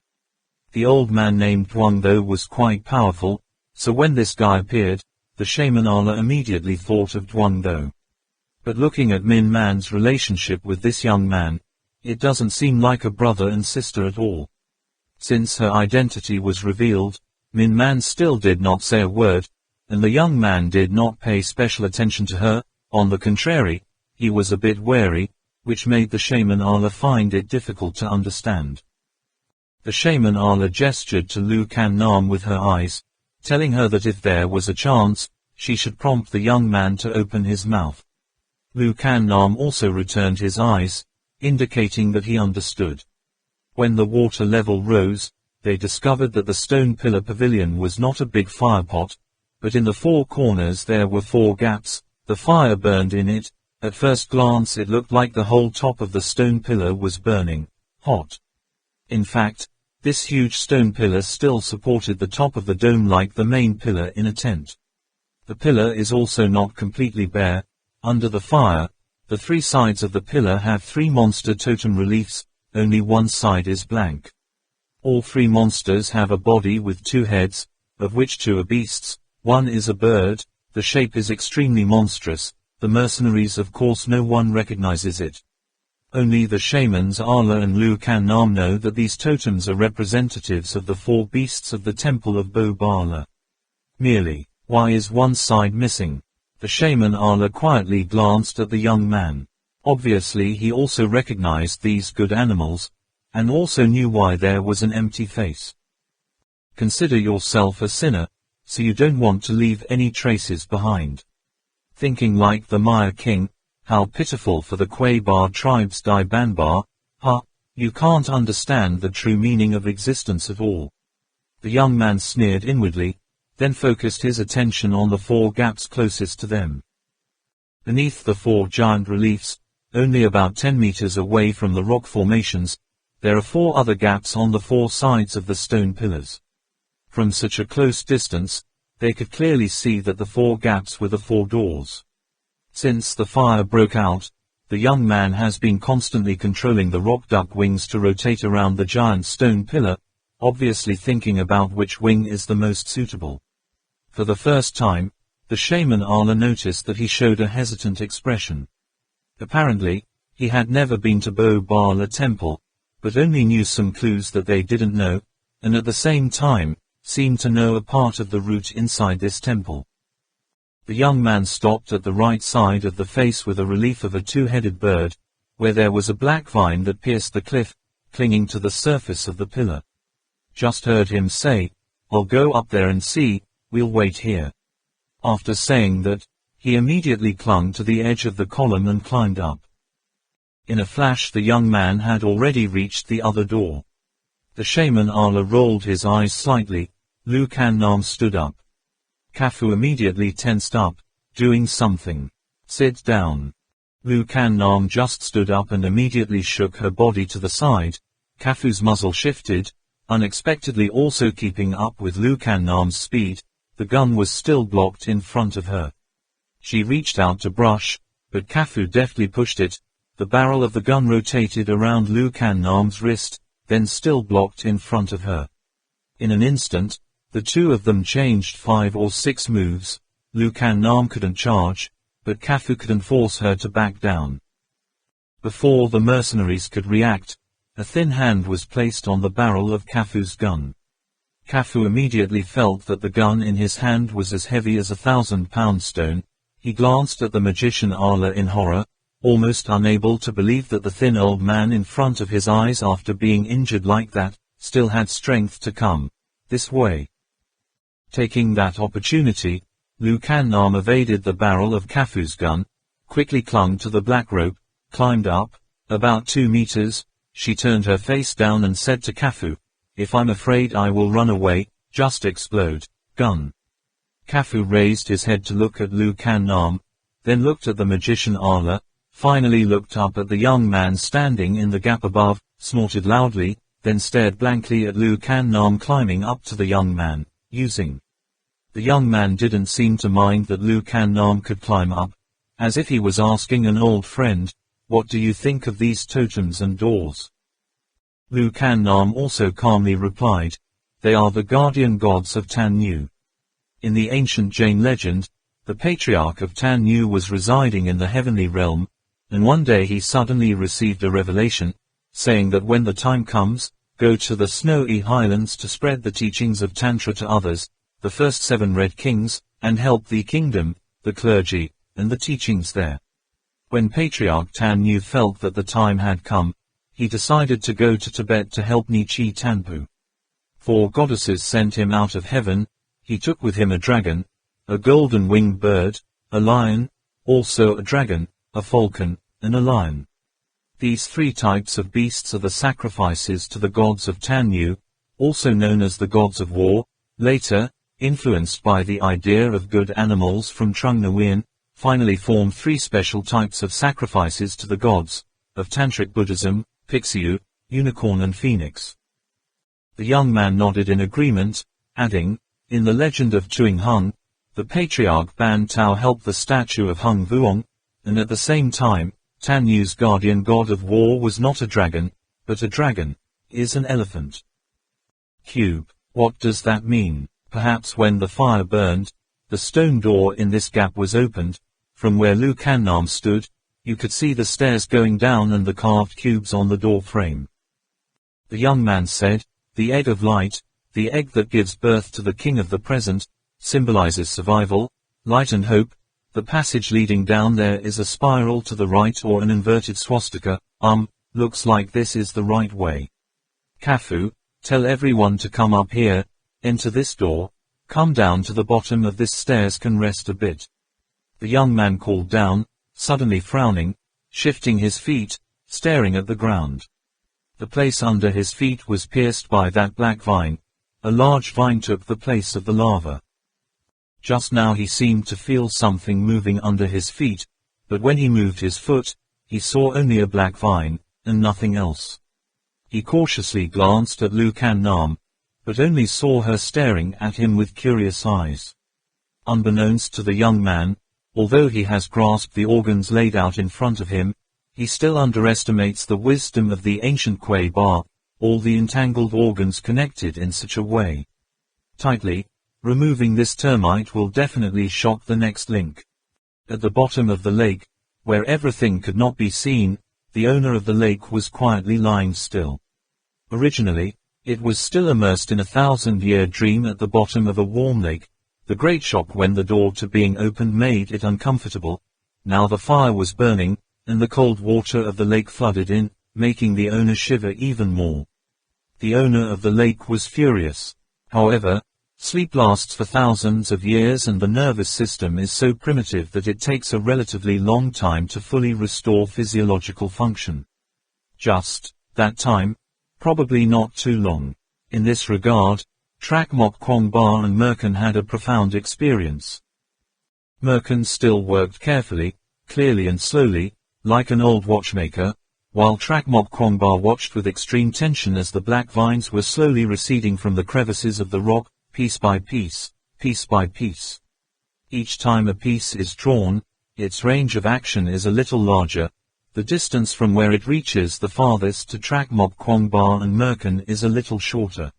The old man named Duangdo was quite powerful, so when this guy appeared, the shaman Allah immediately thought of Duangdo. But looking at Min Man's relationship with this young man, it doesn't seem like a brother and sister at all. Since her identity was revealed, Min Man still did not say a word, and the young man did not pay special attention to her. On the contrary, he was a bit wary, which made the shaman Allah find it difficult to understand. The shaman Allah gestured to Lu Kan Nam with her eyes, telling her that if there was a chance, she should prompt the young man to open his mouth. Lu Kan Nam also returned his eyes, indicating that he understood. When the water level rose, they discovered that the stone pillar pavilion was not a big firepot, but in the four corners there were 4 gaps. The fire burned in it. At first glance it looked like the whole top of the stone pillar was burning hot. In fact, this huge stone pillar still supported the top of the dome like the main pillar in a tent. The pillar is also not completely bare. Under the fire, the 3 sides of the pillar have 3 monster totem reliefs, only one side is blank. All 3 monsters have a body with 2 heads, of which 2 are beasts, 1 is a bird. The shape is extremely monstrous. The mercenaries, of course, no one recognizes it. Only the shamans Arla and Lu Kan Nam know that these totems are representatives of the 4 beasts of the temple of Bo Bala. Merely, why is one side missing? The shaman Arla quietly glanced at the young man. Obviously he also recognized these good animals, and also knew why there was an empty face. Consider yourself a sinner, so you don't want to leave any traces behind. Thinking like the Maya king, how pitiful for the Quabar tribes Dai Banbar, you can't understand the true meaning of existence at all. The young man sneered inwardly, then focused his attention on the 4 gaps closest to them. Beneath the 4 giant reliefs, only about 10 meters away from the rock formations, there are 4 other gaps on the 4 sides of the stone pillars. From such a close distance, they could clearly see that the 4 gaps were the 4 doors. Since the fire broke out, the young man has been constantly controlling the rock duck wings to rotate around the giant stone pillar, obviously thinking about which wing is the most suitable. For the first time, the shaman Arla noticed that he showed a hesitant expression. Apparently, he had never been to Bo Bala temple, but only knew some clues that they didn't know, and at the same time, seemed to know a part of the route inside this temple. The young man stopped at the right side of the face with a relief of a 2-headed bird, where there was a black vine that pierced the cliff, clinging to the surface of the pillar. Just heard him say, "I'll go up there and see, we'll wait here." After saying that, he immediately clung to the edge of the column and climbed up. In a flash the young man had already reached the other door. The shaman Arla rolled his eyes slightly. Lu Kan Nam stood up. Kafu immediately tensed up, doing something. "Sit down." Lu Kan Nam just stood up and immediately shook her body to the side. Kafu's muzzle shifted, unexpectedly also keeping up with Lu Kan Nam's speed. The gun was still blocked in front of her. She reached out to brush, but Kafu deftly pushed it. The barrel of the gun rotated around Lu Kan Nam's wrist, then still blocked in front of her. In an instant, the 2 of them changed 5 or 6 moves. Lu Kan Nam couldn't charge, but Kafu couldn't force her to back down. Before the mercenaries could react, a thin hand was placed on the barrel of Kafu's gun. Kafu immediately felt that the gun in his hand was as heavy as a 1,000-pound stone. He glanced at the magician Arla in horror, almost unable to believe that the thin old man in front of his eyes, after being injured like that, still had strength to come this way. Taking that opportunity, Lu Kan Nam evaded the barrel of Kafu's gun, quickly clung to the black rope, climbed up, about 2 meters. She turned her face down and said to Kafu, "If I'm afraid I will run away, just explode, gun." Kafu raised his head to look at Lu Kan Nam, then looked at the magician Arla, finally looked up at the young man standing in the gap above, snorted loudly, then stared blankly at Lu Kan Nam climbing up to the young man, using. The young man didn't seem to mind that Lu Kan Nam could climb up, as if he was asking an old friend, "What do you think of these totems and doors?" Lu Kan Nam also calmly replied, "They are the guardian gods of Tan Nhu." In the ancient Jain legend, the patriarch of Tan Nhu was residing in the heavenly realm, and one day he suddenly received a revelation, saying that when the time comes, go to the snowy highlands to spread the teachings of Tantra to others, the first 7 red kings, and help the kingdom, the clergy, and the teachings there. When Patriarch Tan Nhu felt that the time had come, he decided to go to Tibet to help Nichi Tanpu. 4 goddesses sent him out of heaven. He took with him a dragon, a golden-winged bird, a lion, also a dragon, a falcon, and a lion. These three types of beasts are the sacrifices to the gods of Tanyu, also known as the gods of war. Later, influenced by the idea of good animals from Trung Nguyen, finally formed three special types of sacrifices to the gods of Tantric Buddhism: Pixiu, unicorn and phoenix. The young man nodded in agreement, adding, in the legend of Chuing Hung, the patriarch Ban Tao helped the statue of Hung Vuong, and at the same time, Tanyu's guardian god of war was not a dragon, but a dragon, is an elephant. Cube. What does that mean? Perhaps when the fire burned, the stone door in this gap was opened. From where Lu Kannam stood, you could see the stairs going down and the carved cubes on the door frame. The young man said, the egg of light, the egg that gives birth to the king of the present, symbolizes survival, light and hope. The passage leading down there is a spiral to the right or an inverted swastika. Looks like this is the right way. Kafu, tell everyone to come up here, enter this door, come down to the bottom of this stairs, can rest a bit. The young man called down, suddenly frowning, shifting his feet, staring at the ground. The place under his feet was pierced by that black vine. A large vine took the place of the lava. Just now he seemed to feel something moving under his feet, but when he moved his foot, he saw only a black vine, and nothing else. He cautiously glanced at Lu Kannam, but only saw her staring at him with curious eyes. Unbeknownst to the young man, although he has grasped the organs laid out in front of him, he still underestimates the wisdom of the ancient Kuei Ba, all the entangled organs connected in such a way. Tightly, removing this termite will definitely shock the next link. At the bottom of the lake, where everything could not be seen, the owner of the lake was quietly lying still. Originally, it was still immersed in a 1,000-year dream at the bottom of a warm lake. The great shock when the door to being opened made it uncomfortable. Now the fire was burning, and the cold water of the lake flooded in, making the owner shiver even more. The owner of the lake was furious. However, sleep lasts for thousands of years and the nervous system is so primitive that it takes a relatively long time to fully restore physiological function. Just that time, probably not too long. In this regard, Trak Mok Kwong Ba and Merkin had a profound experience. Merkin still worked carefully, clearly and slowly, like an old watchmaker, while Trak Mok Kwong Ba watched with extreme tension as the black vines were slowly receding from the crevices of the rock, piece by piece, piece by piece. Each time a piece is drawn, its range of action is a little larger. The distance from where it reaches the farthest to Trak Mok Kwong Ba and Merkin is a little shorter.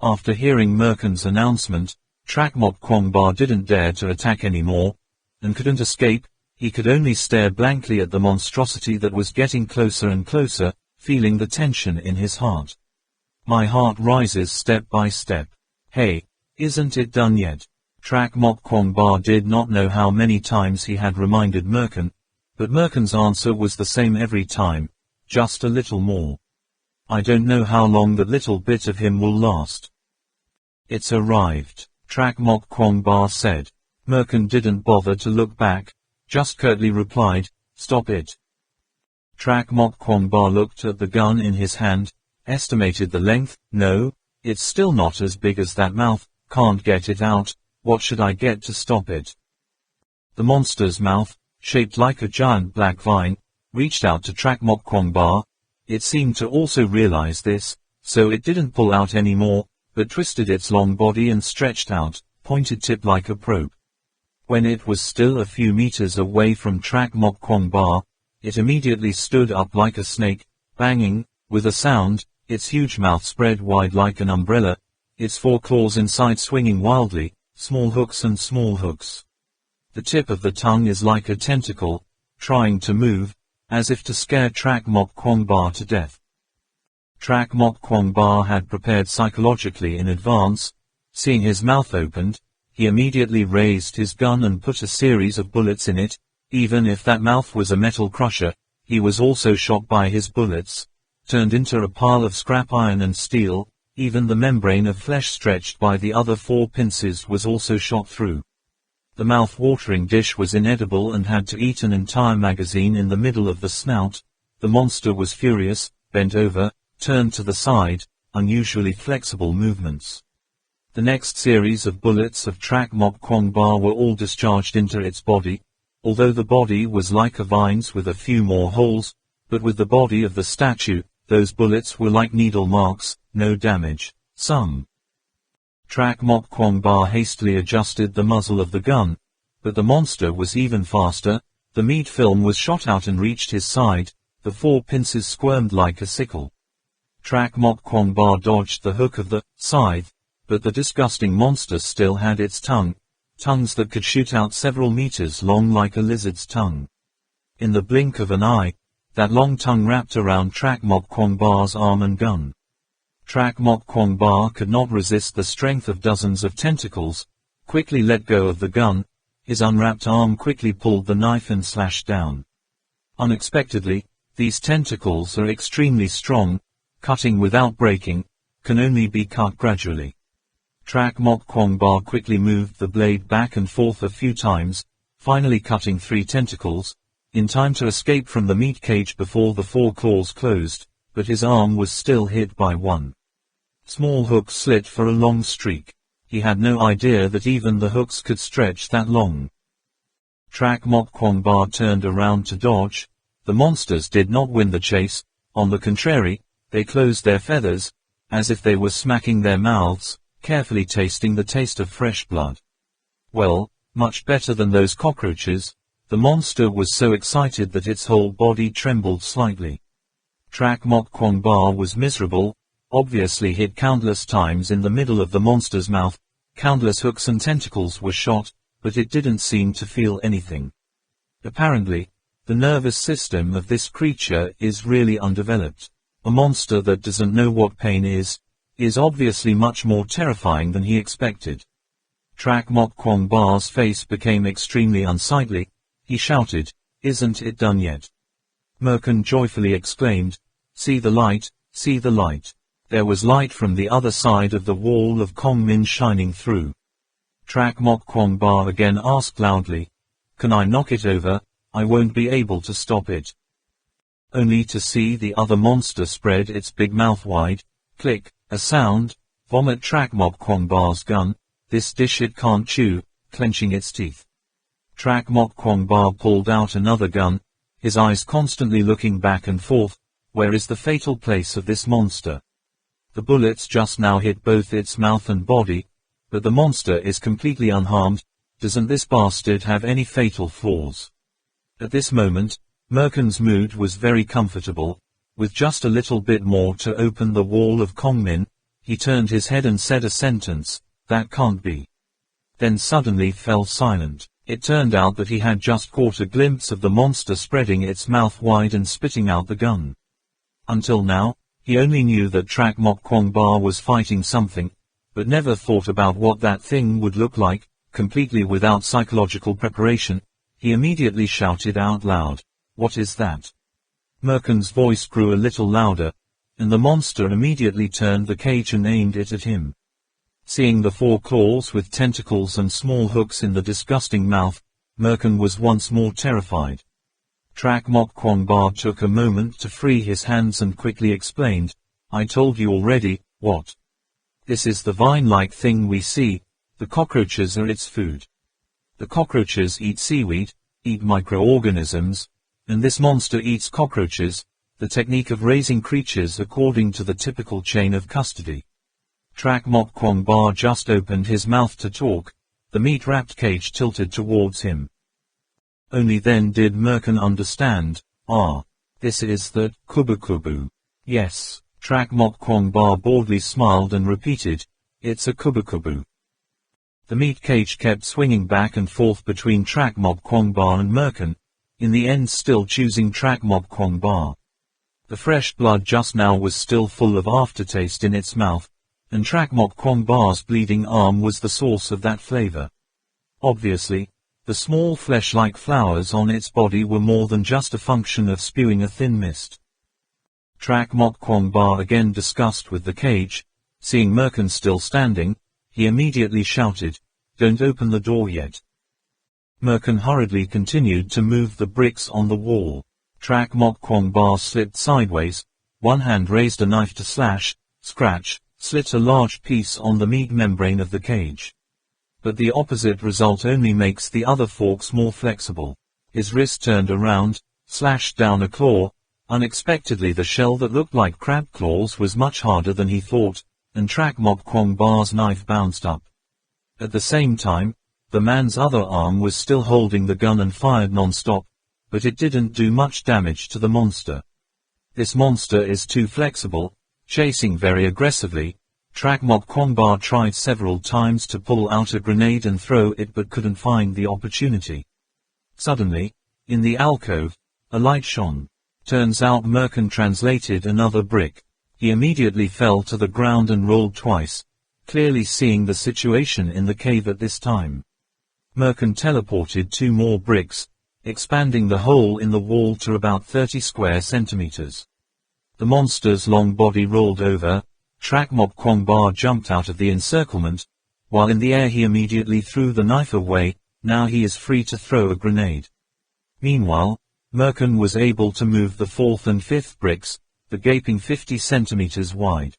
After hearing Merkin's announcement, Trak Mok Kwong Ba didn't dare to attack anymore, and couldn't escape. He could only stare blankly at the monstrosity that was getting closer and closer, feeling the tension in his heart. My heart rises step by step. Hey, isn't it done yet? Trak Mok Kwong Ba did not know how many times he had reminded Merkin, but Merkin's answer was the same every time, just a little more. I don't know how long that little bit of him will last. It's arrived, Trak Mok Kwong Ba said. Merkin didn't bother to look back, just curtly replied, stop it. Trak Mok Kwong Ba looked at the gun in his hand, estimated the length. No, it's still not as big as that mouth, can't get it out. What should I get to stop it? The monster's mouth, shaped like a giant black vine, reached out to Trak Mok Kwong Ba. It seemed to also realize this, so it didn't pull out anymore, but twisted its long body and stretched out, pointed tip like a probe. When it was still a few meters away from Trak Mok Kwong Ba, it immediately stood up like a snake, banging, with a sound, its huge mouth spread wide like an umbrella, its four claws inside swinging wildly, small hooks and small hooks. The tip of the tongue is like a tentacle, trying to move, as if to scare Trak Mok Kwong Ba to death. Trak Mok Kwong Ba had prepared psychologically in advance. Seeing his mouth opened, he immediately raised his gun and put a series of bullets in it. Even if that mouth was a metal crusher, he was also shot by his bullets, turned into a pile of scrap iron and steel, Even the membrane of flesh stretched by the other 4 pincers was also shot through. The mouth-watering dish was inedible and had to eat an entire magazine in the middle of the snout. The monster was furious, bent over, turned to the side, unusually flexible movements. The next series of bullets of Trak Mok Kwong Ba were all discharged into its body, although the body was like a vine's with a few more holes, but with the body of the statue, those bullets were like needle marks, no damage, some. Trak Mok Kwong Ba hastily adjusted the muzzle of the gun, but the monster was even faster. The meat film was shot out and reached his side. The 4 pincers squirmed like a sickle. Trak Mok Kwong Ba dodged the hook of the scythe, but the disgusting monster still had its tongues that could shoot out several meters long like a lizard's tongue. In the blink of an eye, that long tongue wrapped around Trak Mok Kwong Ba's arm and gun. Trak Mok Kwong Ba could not resist the strength of dozens of tentacles, quickly let go of the gun. His unwrapped arm quickly pulled the knife and slashed down. Unexpectedly, these tentacles are extremely strong. Cutting without breaking, can only be cut gradually. Trak Mok Kwong Ba quickly moved the blade back and forth a few times, finally cutting 3 tentacles, in time to escape from the meat cage before the 4 claws closed, but his arm was still hit by 1 small hook slit for a long streak. He had no idea that even the hooks could stretch that long. Trak Mok Kwong Ba turned around to dodge. The monsters did not win the chase. On the contrary, they closed their feathers, as if they were smacking their mouths, carefully tasting the taste of fresh blood. Well, much better than those cockroaches. The monster was so excited that its whole body trembled slightly. Trak Mok Kwong Ba was miserable, obviously hit countless times in the middle of the monster's mouth. Countless hooks and tentacles were shot, but it didn't seem to feel anything. Apparently, the nervous system of this creature is really undeveloped. A monster that doesn't know what pain is obviously much more terrifying than he expected. Trak Mok Kwong Ba's face became extremely unsightly. He shouted, "Isn't it done yet?" Merkin joyfully exclaimed, "See the light, see the light." There was light from the other side of the wall of Kong Min shining through. Trak Mok Kwong Ba again asked loudly, "Can I knock it over? I won't be able to stop it." Only to see the other monster spread its big mouth wide, click, a sound, vomit Trak Mok Kwong Ba's gun. "This dish it can't chew," clenching its teeth. Trak Mok Kwong Ba pulled out another gun, his eyes constantly looking back and forth. Where is the fatal place of this monster? The bullets just now hit both its mouth and body, but the monster is completely unharmed. Doesn't this bastard have any fatal flaws? At this moment, Merkin's mood was very comfortable. With just a little bit more to open the wall of Kong Min, he turned his head and said a sentence, "That can't be." Then suddenly fell silent. It turned out that he had just caught a glimpse of the monster spreading its mouth wide and spitting out the gun. Until now, he only knew that Trak Mok Kwong Ba was fighting something, but never thought about what that thing would look like. Completely without psychological preparation, he immediately shouted out loud, "What is that?" Merkin's voice grew a little louder, and the monster immediately turned the cage and aimed it at him. Seeing the 4 claws with tentacles and small hooks in the disgusting mouth, Merkin was once more terrified. Trak Mok Kwong Ba took a moment to free his hands and quickly explained, "I told you already." "What?" "This is the vine-like thing we see. The cockroaches are its food. The cockroaches eat seaweed, eat microorganisms, and this monster eats cockroaches, the technique of raising creatures according to the typical chain of custody." Trak Mok Kwong Ba just opened his mouth to talk. The meat-wrapped cage tilted towards him. Only then did Merkin understand. "Ah, this is the kubu-kubu." "Yes." Trak Mok Kwong Ba boredly smiled and repeated, "It's a kubu-kubu." The meat cage kept swinging back and forth between Trak Mok Kwong Ba and Merkin, in the end still choosing Trak Mok Kwong Ba. The fresh blood just now was still full of aftertaste in its mouth, and Trak Mok Kwong Ba's bleeding arm was the source of that flavor. Obviously, the small flesh-like flowers on its body were more than just a function of spewing a thin mist. Trak Mok Kwong Ba again discussed with the cage, Seeing Merkin still standing, he immediately shouted, "Don't open the door yet." Merkin hurriedly continued to move the bricks on the wall. Trak Mok Kwong Ba slipped sideways, one hand raised a knife to slash, scratch, slit a large piece on the meat membrane of the cage. But the opposite result only makes the other forks more flexible. His wrist turned around, slashed down a claw. Unexpectedly the shell that looked like crab claws was much harder than he thought, and Trak Mok Kwong Ba's knife bounced up. At the same time, the man's other arm was still holding the gun and fired non-stop, but it didn't do much damage to the monster. This monster is too flexible, chasing very aggressively. Trak Mok Kwong Ba tried several times to pull out a grenade and throw it but couldn't find the opportunity. Suddenly, in the alcove, a light shone. Turns out Merkin translated another brick. He immediately fell to the ground and rolled twice, clearly seeing the situation in the cave at this time. Merkin teleported 2 more bricks, expanding the hole in the wall to about 30 square centimeters. The monster's long body rolled over. Trak Mok Kwong Ba jumped out of the encirclement. While in the air he immediately threw the knife away. Now he is free to throw a grenade. Meanwhile, Merkin was able to move the 4th and 5th bricks, the gaping 50 centimeters wide.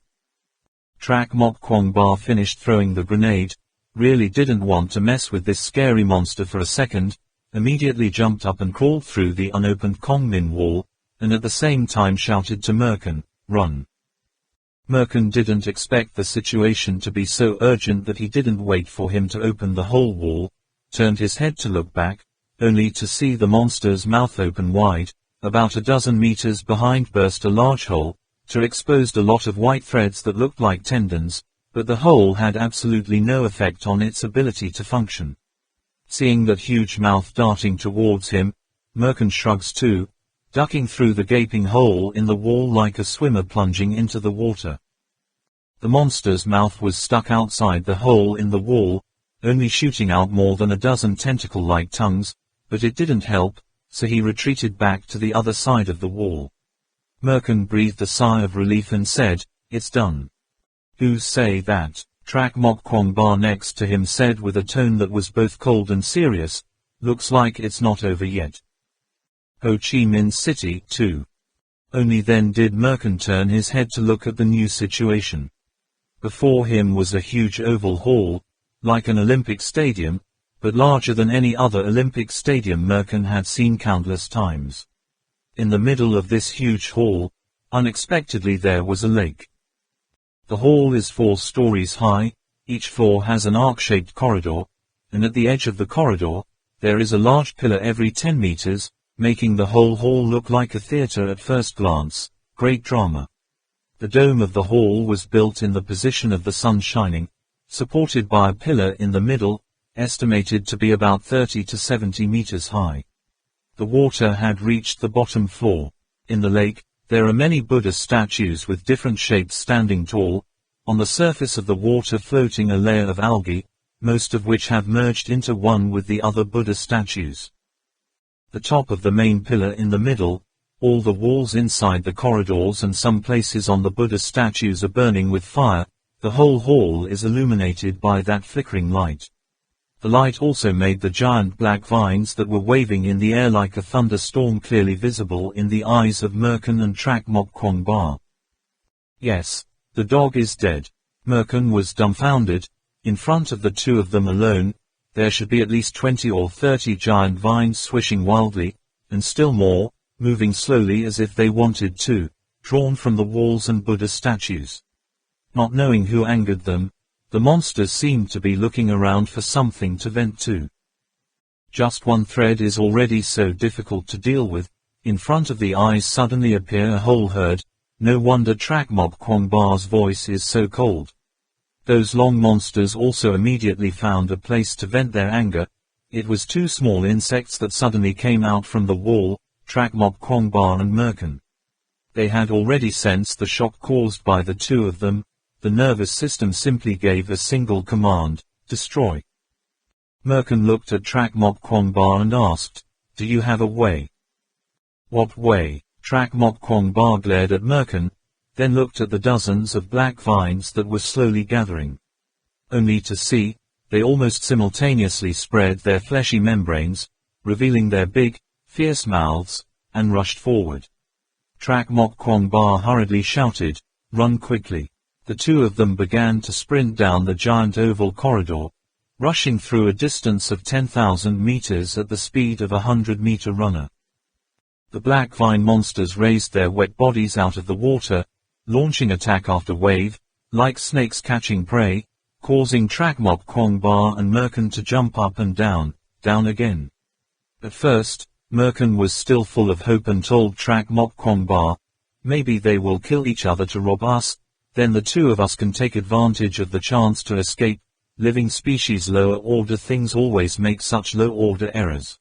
Trak Mok Kwong Ba finished throwing the grenade, really didn't want to mess with this scary monster for a second, immediately jumped up and crawled through the unopened Kongmin wall, and at the same time shouted to Merkin, "Run." Merkin didn't expect the situation to be so urgent that he didn't wait for him to open the whole wall, turned his head to look back, only to see the monster's mouth open wide. About a dozen meters behind burst a large hole, to exposed a lot of white threads that looked like tendons, but the hole had absolutely no effect on its ability to function. Seeing that huge mouth darting towards him, Merkin shrugs too, ducking through the gaping hole in the wall like a swimmer plunging into the water. The monster's mouth was stuck outside the hole in the wall, only shooting out more than a dozen tentacle-like tongues, but it didn't help, so he retreated back to the other side of the wall. Merkin breathed a sigh of relief and said, "It's done." "Who say that?" Trak Mok Kwong Ba next to him said with a tone that was both cold and serious. "Looks like it's not over yet." "Ho Chi Minh City, too." Only then did Merkin turn his head to look at the new situation. Before him was a huge oval hall, like an Olympic stadium, but larger than any other Olympic stadium Merkin had seen countless times. In the middle of this huge hall, unexpectedly there was a lake. The hall is 4 stories high, each floor has an arc-shaped corridor, and at the edge of the corridor, there is a large pillar every 10 meters, making the whole hall look like a theater at first glance. Great drama. The dome of the hall was built in the position of the sun shining, supported by a pillar in the middle, estimated to be about 30 to 70 meters high. The water had reached the bottom floor. In the lake, there are many Buddha statues with different shapes standing tall, on the surface of the water floating a layer of algae, most of which have merged into one with the other Buddha statues. The top of the main pillar in the middle, all the walls inside the corridors and some places on the Buddha statues are burning with fire. The whole hall is illuminated by that flickering light. The light also made the giant black vines that were waving in the air like a thunderstorm clearly visible in the eyes of Merkin and Trak Mok Kwong Ba. "Yes, the dog is dead." Merkin was dumbfounded. In front of the 2 of them alone, there should be at least 20 or 30 giant vines swishing wildly, and still more, moving slowly as if they wanted to, drawn from the walls and Buddha statues. Not knowing who angered them, the monsters seemed to be looking around for something to vent to. Just one thread is already so difficult to deal with. In front of the eyes suddenly appear a whole herd. No wonder Trak Mok Kwong Ba's voice is so cold. Those long monsters also immediately found a place to vent their anger. It was 2 small insects that suddenly came out from the wall, Trak Mok Kwong Ba and Merkin. They had already sensed the shock caused by the 2 of them. The nervous system simply gave a single command, destroy. Merkin looked at Trak Mok Kwong Ba and asked, "Do you have a way?" "What way?" Trak Mok Kwong Ba glared at Merkin. then looked at the dozens of black vines that were slowly gathering. Only to see, they almost simultaneously spread their fleshy membranes, revealing their big, fierce mouths, and rushed forward. Trak Mok Kwong Ba hurriedly shouted, "Run quickly." The two of them began to sprint down the giant oval corridor, rushing through a distance of 10,000 meters at the speed of a 100-meter runner. The black vine monsters raised their wet bodies out of the water, launching attack after wave, like snakes catching prey, causing Trak Mok Kwong Ba and Merkin to jump up and down again. At first, Merkin was still full of hope and told Trak Mok Kwong Ba, "Maybe they will kill each other to rob us, then the two of us can take advantage of the chance to escape. Living species lower order things always make such low order errors."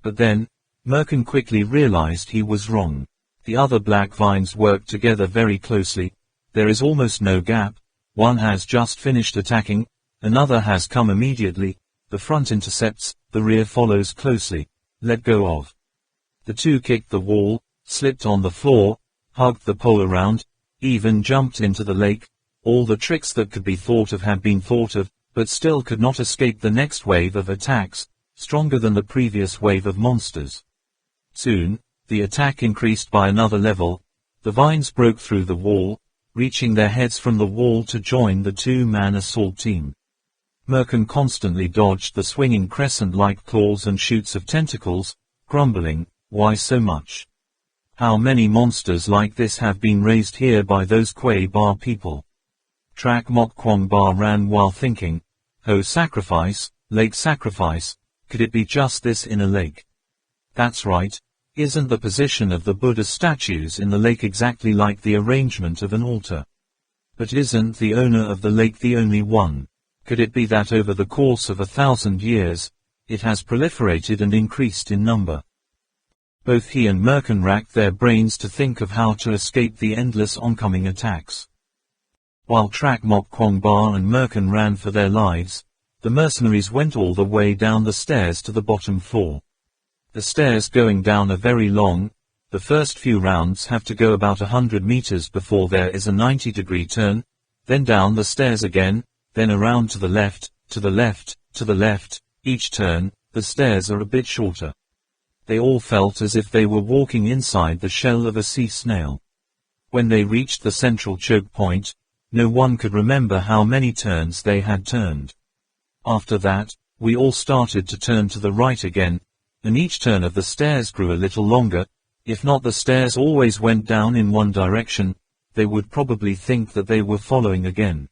But then, Merkin quickly realized he was wrong. The other black vines work together very closely. There is almost no gap. One has just finished attacking, another has come immediately, the front intercepts, the rear follows closely. Let go of. The two kicked the wall, slipped on the floor, hugged the pole around, even jumped into the lake. All the tricks that could be thought of had been thought of, but still could not escape the next wave of attacks, stronger than the previous wave of monsters. Soon, the attack increased by another level. The vines broke through the wall, reaching their heads from the wall to join the two-man assault team. Merkin constantly dodged the swinging crescent-like claws and shoots of tentacles, grumbling, "Why so much? How many monsters like this have been raised here by those Kwai Ba people?" Trak Mok Kwong Ba ran while thinking, "Oh, sacrifice, lake sacrifice, could it be just this in a lake? That's right. Isn't the position of the Buddha statues in the lake exactly like the arrangement of an altar? But isn't the owner of the lake the only one? Could it be that over the course of 1,000 years, it has proliferated and increased in number?" Both he and Merkin racked their brains to think of how to escape the endless oncoming attacks. While Trak Mok Kwong Ba and Merkin ran for their lives, the mercenaries went all the way down the stairs to the bottom floor. The stairs going down are very long. The first few rounds have to go about 100 meters before there is a 90-degree turn, then down the stairs again, then around to the left, to the left, to the left. Each turn, the stairs are a bit shorter. They all felt as if they were walking inside the shell of a sea snail. When they reached the central choke point, no one could remember how many turns they had turned. After that, we all started to turn to the right again, and each turn of the stairs grew a little longer. If not the stairs always went down in one direction, they would probably think that they were following again.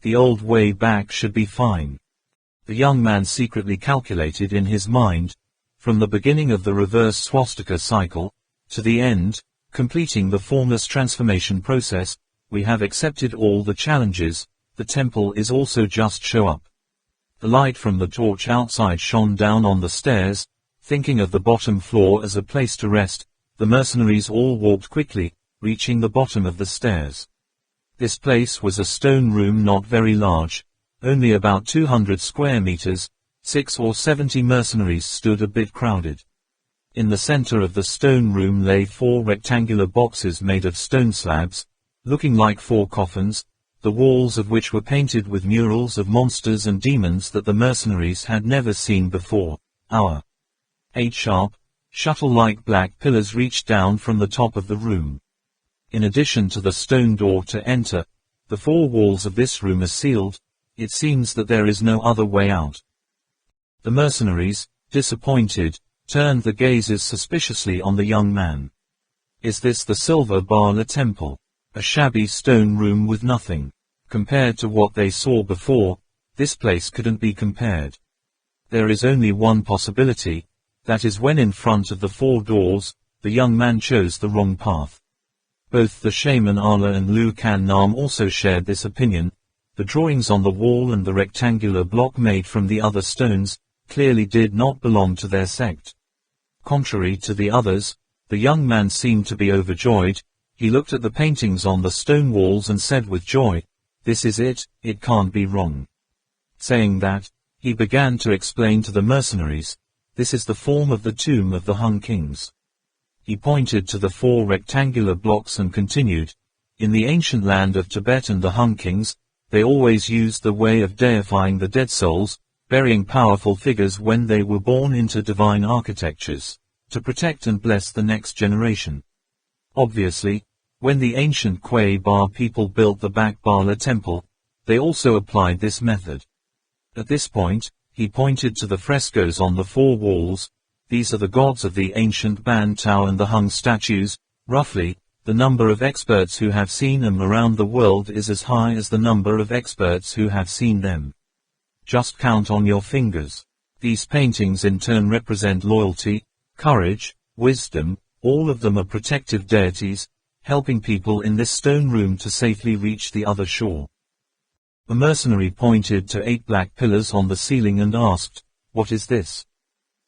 The old way back should be fine. The young man secretly calculated in his mind, from the beginning of the reverse swastika cycle, to the end, completing the formless transformation process, we have accepted all the challenges. The temple is also just show up. The light from the torch outside shone down on the stairs. Thinking of the bottom floor as a place to rest, the mercenaries all walked quickly, reaching the bottom of the stairs. This place was a stone room not very large, only about 200 square meters. 6 or 70 mercenaries stood a bit crowded. In the center of the stone room lay 4 rectangular boxes made of stone slabs, looking like 4 coffins, the walls of which were painted with murals of monsters and demons that the mercenaries had never seen before. 8 sharp, shuttle-like black pillars reached down from the top of the room. In addition to the stone door to enter, the 4 walls of this room are sealed. It seems that there is no other way out. The mercenaries, disappointed, turned their gazes suspiciously on the young man. Is this the Silver Bala temple? A shabby stone room with nothing. Compared to what they saw before, this place couldn't be compared. There is only one possibility. That is when in front of the 4 doors, the young man chose the wrong path. Both the shaman Ala and Lu Kan Nam also shared this opinion. The drawings on the wall and the rectangular block made from the other stones, clearly did not belong to their sect. Contrary to the others, the young man seemed to be overjoyed. He looked at the paintings on the stone walls and said with joy, "This is it can't be wrong." Saying that, he began to explain to the mercenaries, "This is the form of the tomb of the Hun kings." He pointed to the 4 rectangular blocks and continued, In the ancient land of Tibet and the Hun kings, they always used the way of deifying the dead souls, burying powerful figures when they were born into divine architectures, to protect and bless the next generation. Obviously, when the ancient Bar people built the Bakbala temple, they also applied this method. At this point, he pointed to the frescoes on the four walls. These are the gods of the ancient Ban Tao and the Hung statues. Roughly, the number of experts who have seen them around the world is as high as the number of experts who have seen them. Just count on your fingers. These paintings in turn represent loyalty, courage, wisdom. All of them are protective deities, helping people in this stone room to safely reach the other shore. The mercenary pointed to 8 black pillars on the ceiling and asked, "What is this?"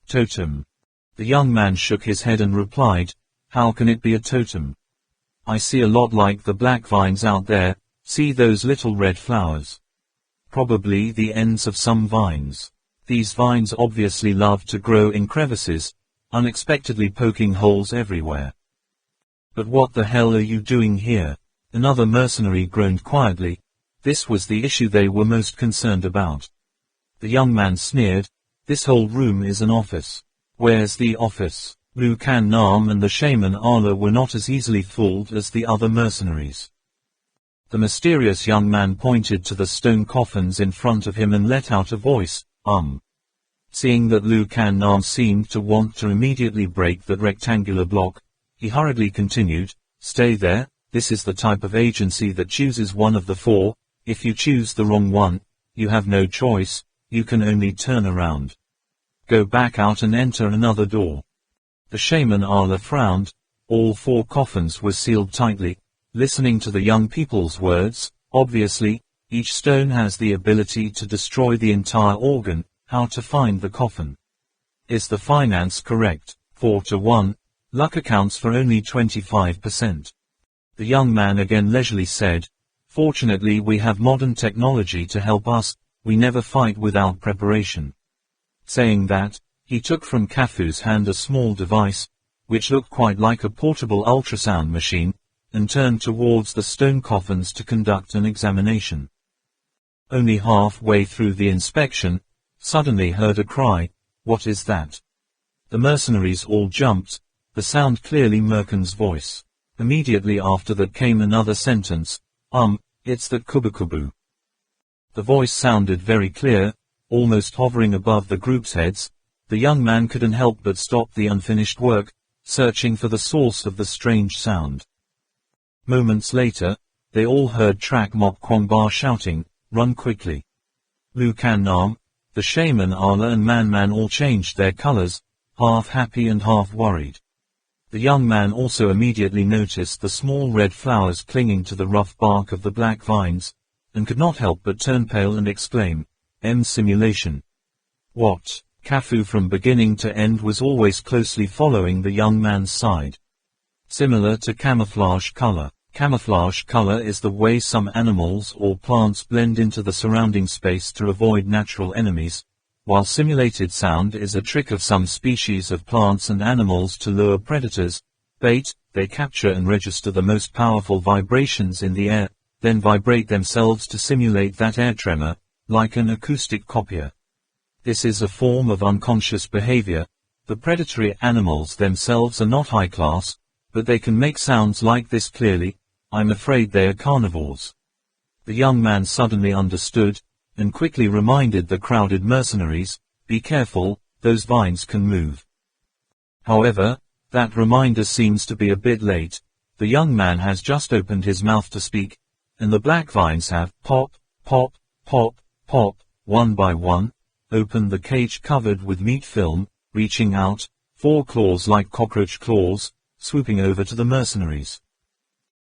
"Totem." The young man shook his head and replied, "How can it be a totem? I see a lot like the black vines out there. See those little red flowers? Probably the ends of some vines. These vines obviously love to grow in crevices, unexpectedly poking holes everywhere." "But what the hell are you doing here?" Another mercenary groaned quietly. This was the issue they were most concerned about. The young man sneered, "This whole room is an office." "Where's the office?" Lu Kan Nam and the shaman Allah were not as easily fooled as the other mercenaries. The mysterious young man pointed to the stone coffins in front of him and let out a voice, Seeing that Lu Kan Nam seemed to want to immediately break that rectangular block, he hurriedly continued, "Stay there. This is the type of agency that chooses one of the four. If you choose the wrong one, you have no choice, you can only turn around. Go back out and enter another door." The shaman Allah frowned. All 4 coffins were sealed tightly. Listening to the young people's words, obviously, each stone has the ability to destroy the entire organ. How to find the coffin? Is the finance correct? 4-1. Luck accounts for only 25%. The young man again leisurely said, "Fortunately we have modern technology to help us, we never fight without preparation." Saying that, he took from Kafu's hand a small device, which looked quite like a portable ultrasound machine, and turned towards the stone coffins to conduct an examination. Only halfway through the inspection, suddenly heard a cry, "What is that?" The mercenaries all jumped, the sound clearly Merkin's voice. Immediately after that came another sentence, "It's that kubukubu." The voice sounded very clear, almost hovering above the group's heads. The young man couldn't help but stop the unfinished work, searching for the source of the strange sound. Moments later, they all heard Trak Mok Kwangbar shouting, "Run quickly." Lu Kan Nam, the shaman Allah and Man all changed their colors, half happy and half worried. The young man also immediately noticed the small red flowers clinging to the rough bark of the black vines, and could not help but turn pale and exclaim, Simulation. What? Kafu from beginning to end was always closely following the young man's side. Similar to camouflage color. Camouflage color is the way some animals or plants blend into the surrounding space to avoid natural enemies, while simulated sound is a trick of some species of plants and animals to lure predators, bait. They capture and register the most powerful vibrations in the air, then vibrate themselves to simulate that air tremor, like an acoustic copier. This is a form of unconscious behavior. The predatory animals themselves are not high class, but they can make sounds like this clearly. I'm afraid they are carnivores. The young man suddenly understood, and quickly reminded the crowded mercenaries, be careful, those vines can move. However, that reminder seems to be a bit late. The young man has just opened his mouth to speak, and the black vines have pop, pop, pop, pop, one by one, opened the cage covered with meat film, reaching out, 4 claws like cockroach claws, swooping over to the mercenaries.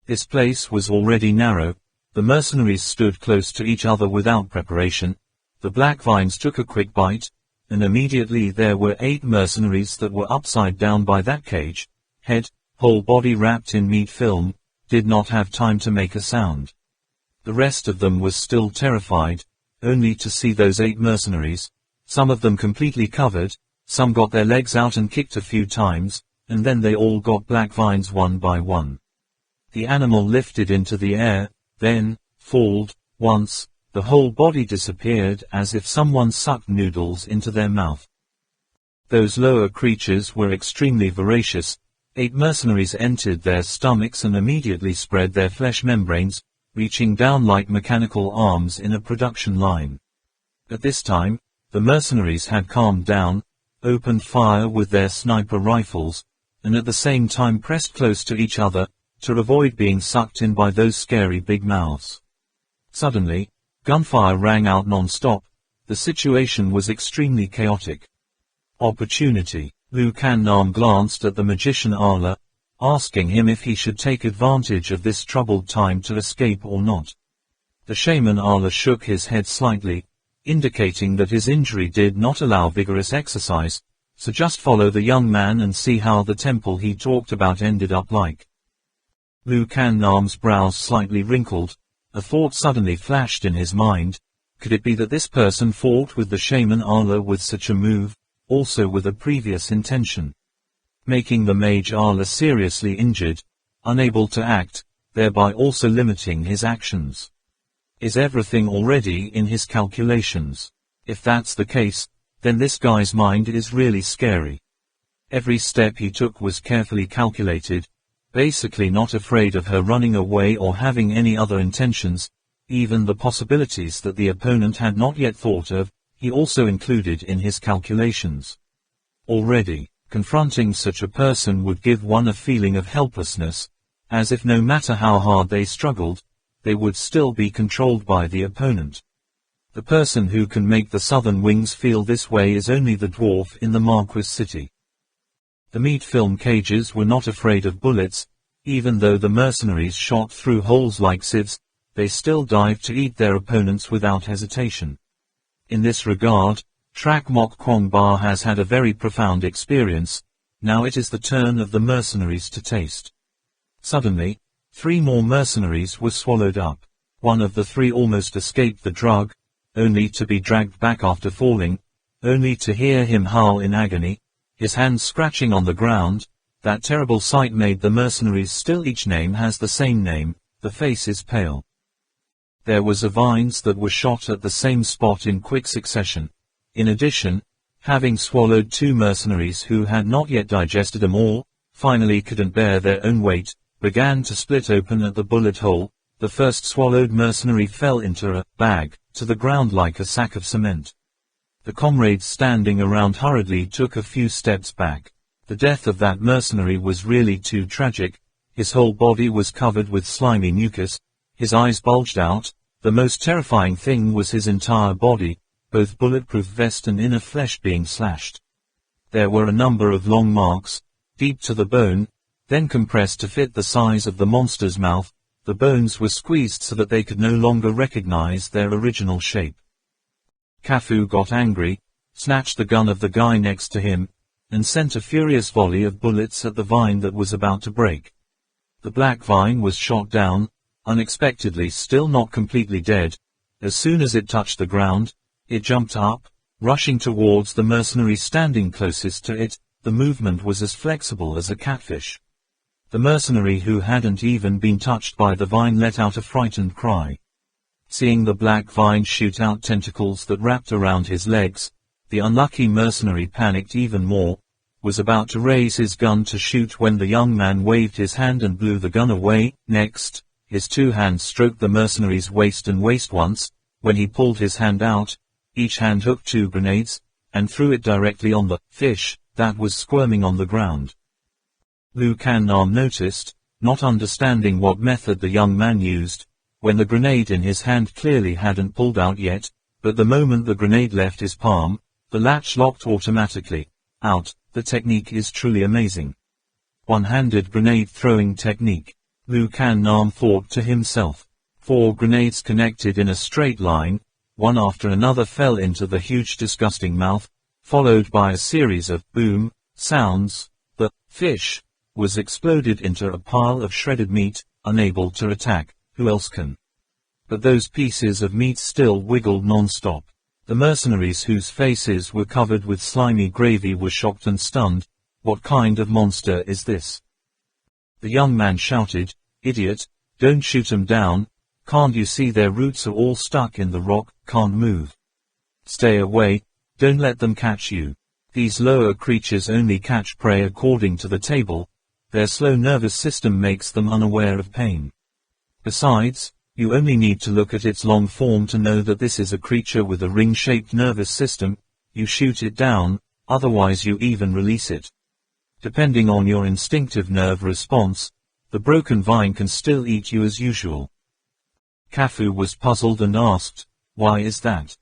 This place was already narrow. The mercenaries stood close to each other without preparation. The black vines took a quick bite, and immediately there were 8 mercenaries that were upside down by that cage, head, whole body wrapped in meat film, did not have time to make a sound. The rest of them was still terrified, only to see those 8 mercenaries, some of them completely covered, some got their legs out and kicked a few times, and then they all got black vines one by one. The animal lifted into the air, then, folded, once, the whole body disappeared as if someone sucked noodles into their mouth. Those lower creatures were extremely voracious. 8 mercenaries entered their stomachs and immediately spread their flesh membranes, reaching down like mechanical arms in a production line. At this time, the mercenaries had calmed down, opened fire with their sniper rifles, and at the same time pressed close to each other, to avoid being sucked in by those scary big mouths. Suddenly, gunfire rang out non-stop. The situation was extremely chaotic. Opportunity. Lu Kan-nam glanced at the magician Allah, asking him if he should take advantage of this troubled time to escape or not. The shaman Allah shook his head slightly, indicating that his injury did not allow vigorous exercise, so just follow the young man and see how the temple he talked about ended up like. Lu Kan-nam's brows slightly wrinkled. A thought suddenly flashed in his mind. Could it be that this person fought with the shaman Allah with such a move, also with a previous intention? Making the mage Allah seriously injured, unable to act, thereby also limiting his actions. Is everything already in his calculations? If that's the case, then this guy's mind is really scary. Every step he took was carefully calculated, basically not afraid of her running away or having any other intentions. Even the possibilities that the opponent had not yet thought of, he also included in his calculations. Already, confronting such a person would give one a feeling of helplessness, as if no matter how hard they struggled, they would still be controlled by the opponent. The person who can make the southern wings feel this way is only the dwarf in the Marquis city. The meat film cages were not afraid of bullets. Even though the mercenaries shot through holes like sieves, they still dived to eat their opponents without hesitation. In this regard, Trak Mok Kwong Ba has had a very profound experience. Now it is the turn of the mercenaries to taste. Suddenly, 3 more mercenaries were swallowed up. One of the 3 almost escaped the drug, only to be dragged back after falling, only to hear him howl in agony, his hands scratching on the ground. That terrible sight made the mercenaries still. Each name has the same name, the face is pale. There was vines that were shot at the same spot in quick succession. In addition, having swallowed 2 mercenaries who had not yet digested them all, finally couldn't bear their own weight, began to split open at the bullet hole. The first swallowed mercenary fell into a bag, to the ground like a sack of cement. The comrades standing around hurriedly took a few steps back. The death of that mercenary was really too tragic. His whole body was covered with slimy mucus, his eyes bulged out. The most terrifying thing was his entire body, both bulletproof vest and inner flesh being slashed. There were a number of long marks, deep to the bone, then compressed to fit the size of the monster's mouth. The bones were squeezed so that they could no longer recognize their original shape. Kafu got angry, snatched the gun of the guy next to him, and sent a furious volley of bullets at the vine that was about to break. The black vine was shot down, unexpectedly still not completely dead. As soon as it touched the ground, it jumped up, rushing towards the mercenary standing closest to it. The movement was as flexible as a catfish. The mercenary who hadn't even been touched by the vine let out a frightened cry. Seeing the black vine shoot out tentacles that wrapped around his legs, the unlucky mercenary panicked even more, was about to raise his gun to shoot when the young man waved his hand and blew the gun away. Next, his 2 hands stroked the mercenary's waist and waist once. When he pulled his hand out, each hand hooked 2 grenades, and threw it directly on the fish that was squirming on the ground. Lu Kan-nam noticed, not understanding what method the young man used, when the grenade in his hand clearly hadn't pulled out yet, but the moment the grenade left his palm, the latch locked automatically. Out. The technique is truly amazing. One-handed grenade throwing technique. Lu Kan-nam thought to himself. 4 grenades connected in a straight line, one after another fell into the huge disgusting mouth, followed by a series of boom sounds. The fish was exploded into a pile of shredded meat, unable to attack. Who else can? But those pieces of meat still wiggled non-stop. The mercenaries whose faces were covered with slimy gravy were shocked and stunned. What kind of monster is this? The young man shouted, Idiot, don't shoot 'em down, can't you see their roots are all stuck in the rock, can't move. Stay away, don't let them catch you. These lower creatures only catch prey according to the table, their slow nervous system makes them unaware of pain. Besides, you only need to look at its long form to know that this is a creature with a ring-shaped nervous system. You shoot it down, otherwise you even release it. Depending on your instinctive nerve response, the broken vine can still eat you as usual. Kafu was puzzled and asked, "Why is that?"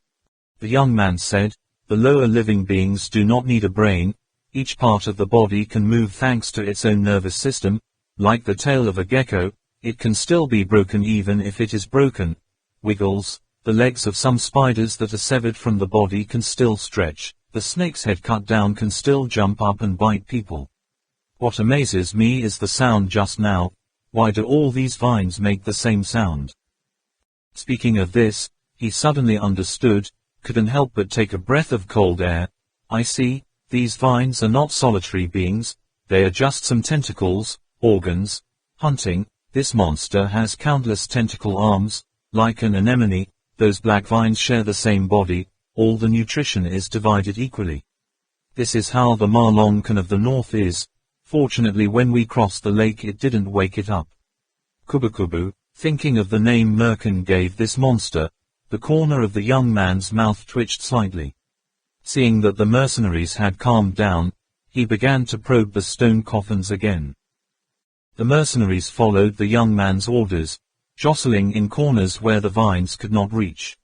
The young man said, "The lower living beings do not need a brain, each part of the body can move thanks to its own nervous system, like the tail of a gecko, it can still be broken even if it is broken. Wiggles, the legs of some spiders that are severed from the body can still stretch, the snake's head cut down can still jump up and bite people. What amazes me is the sound just now, why do all these vines make the same sound?" Speaking of this, he suddenly understood, couldn't help but take a breath of cold air. "I see, these vines are not solitary beings, they are just some tentacles, organs, hunting. This monster has countless tentacle arms, like an anemone, those black vines share the same body, all the nutrition is divided equally. This is how the Marlonkan of the north is. Fortunately when we crossed the lake it didn't wake it up." Kubukubu, thinking of the name Merkin gave this monster, the corner of the young man's mouth twitched slightly. Seeing that the mercenaries had calmed down, he began to probe the stone coffins again. The mercenaries followed the young man's orders, jostling in corners where the vines could not reach.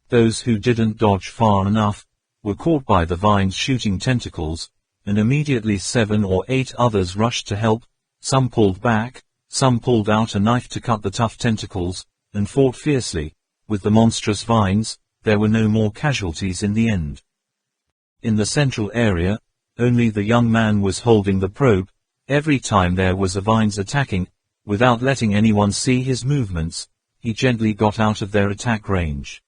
Those who didn't dodge far enough, were caught by the vines' shooting tentacles, and immediately 7 or 8 others rushed to help. Some pulled back, some pulled out a knife to cut the tough tentacles, and fought fiercely. With the monstrous vines, there were no more casualties in the end. In the central area, only the young man was holding the probe. Every time there was a vines attacking, without letting anyone see his movements, he gently got out of their attack range.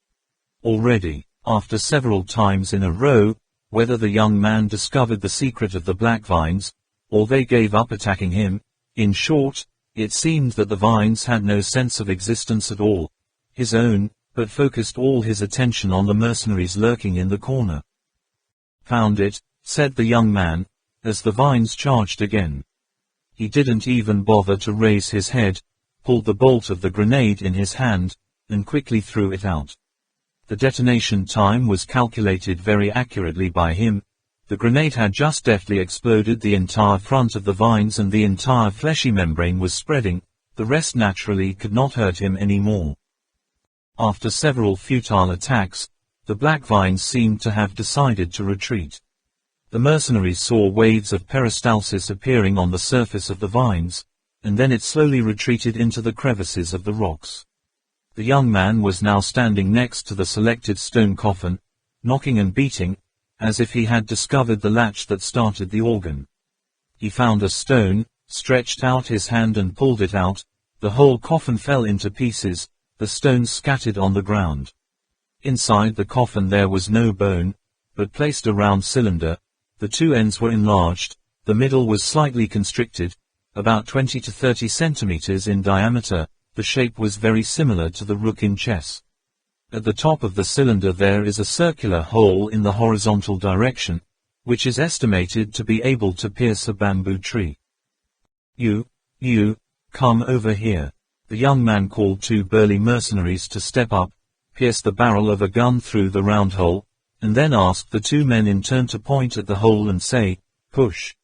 Already, after several times in a row, whether the young man discovered the secret of the black vines, or they gave up attacking him, in short, it seemed that the vines had no sense of existence at all, his own, but focused all his attention on the mercenaries lurking in the corner. "Found it," said the young man, as the vines charged again. He didn't even bother to raise his head, pulled the bolt of the grenade in his hand, and quickly threw it out. The detonation time was calculated very accurately by him. The grenade had just deftly exploded the entire front of the vines and the entire fleshy membrane was spreading. The rest naturally could not hurt him any more. After several futile attacks, the black vines seemed to have decided to retreat. The mercenaries saw waves of peristalsis appearing on the surface of the vines, and then it slowly retreated into the crevices of the rocks. The young man was now standing next to the selected stone coffin, knocking and beating, as if he had discovered the latch that started the organ. He found a stone, stretched out his hand and pulled it out. The whole coffin fell into pieces, the stones scattered on the ground. Inside the coffin there was no bone, but placed a round cylinder. The two ends were enlarged, the middle was slightly constricted, about 20 to 30 centimeters in diameter. The shape was very similar to the rook in chess. At the top of the cylinder there is a circular hole in the horizontal direction, which is estimated to be able to pierce a bamboo tree. You, come over here." The young man called 2 burly mercenaries to step up, pierce the barrel of a gun through the round hole, and then asked the 2 men in turn to point at the hole and say, "Push."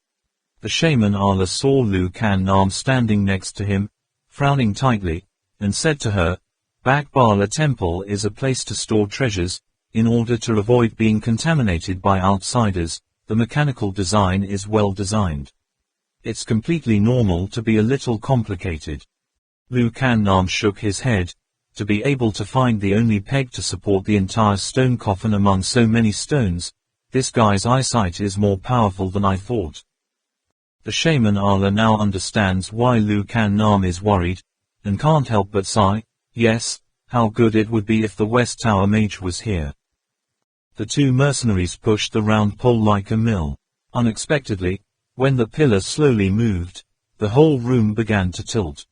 The shaman Allah saw Lu Kan Nam standing next to him, frowning tightly, and said to her, "Bakbala Temple is a place to store treasures. In order to avoid being contaminated by outsiders, the mechanical design is well designed. It's completely normal to be a little complicated." Lu Kan Nam shook his head. To be able to find the only peg to support the entire stone coffin among so many stones, this guy's eyesight is more powerful than I thought. The shaman Allah now understands why Lu Kan Nam is worried, and can't help but sigh. Yes, how good it would be if the West Tower mage was here. The 2 mercenaries pushed the round pole like a mill. Unexpectedly, when the pillar slowly moved, the whole room began to tilt.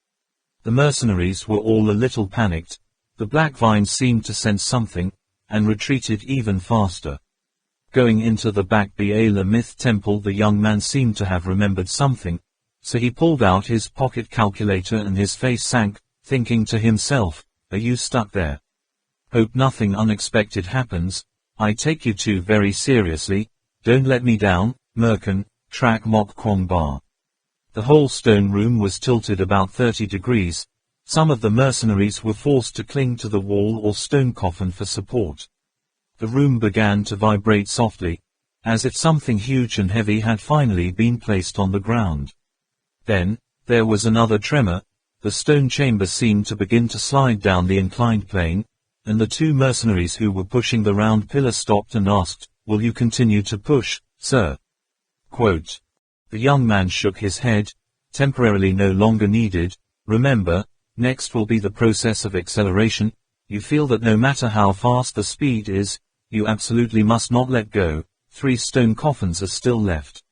The mercenaries were all a little panicked. The black vines seemed to sense something, and retreated even faster. Going into the back Baala myth temple, the young man seemed to have remembered something, so he pulled out his pocket calculator and his face sank, thinking to himself, "Are you stuck there? Hope nothing unexpected happens. I take you two very seriously. Don't let me down, Merkin, Trak Mok Kwong Ba." The whole stone room was tilted about 30 degrees. Some of the mercenaries were forced to cling to the wall or stone coffin for support. The room began to vibrate softly, as if something huge and heavy had finally been placed on the ground. Then, there was another tremor. The stone chamber seemed to begin to slide down the inclined plane, and the two mercenaries who were pushing the round pillar stopped and asked, "Will you continue to push, sir?" Quote. The young man shook his head. "Temporarily no longer needed. Remember, next will be the process of acceleration. You feel that no matter how fast the speed is, you absolutely must not let go. 3 stone coffins are still left.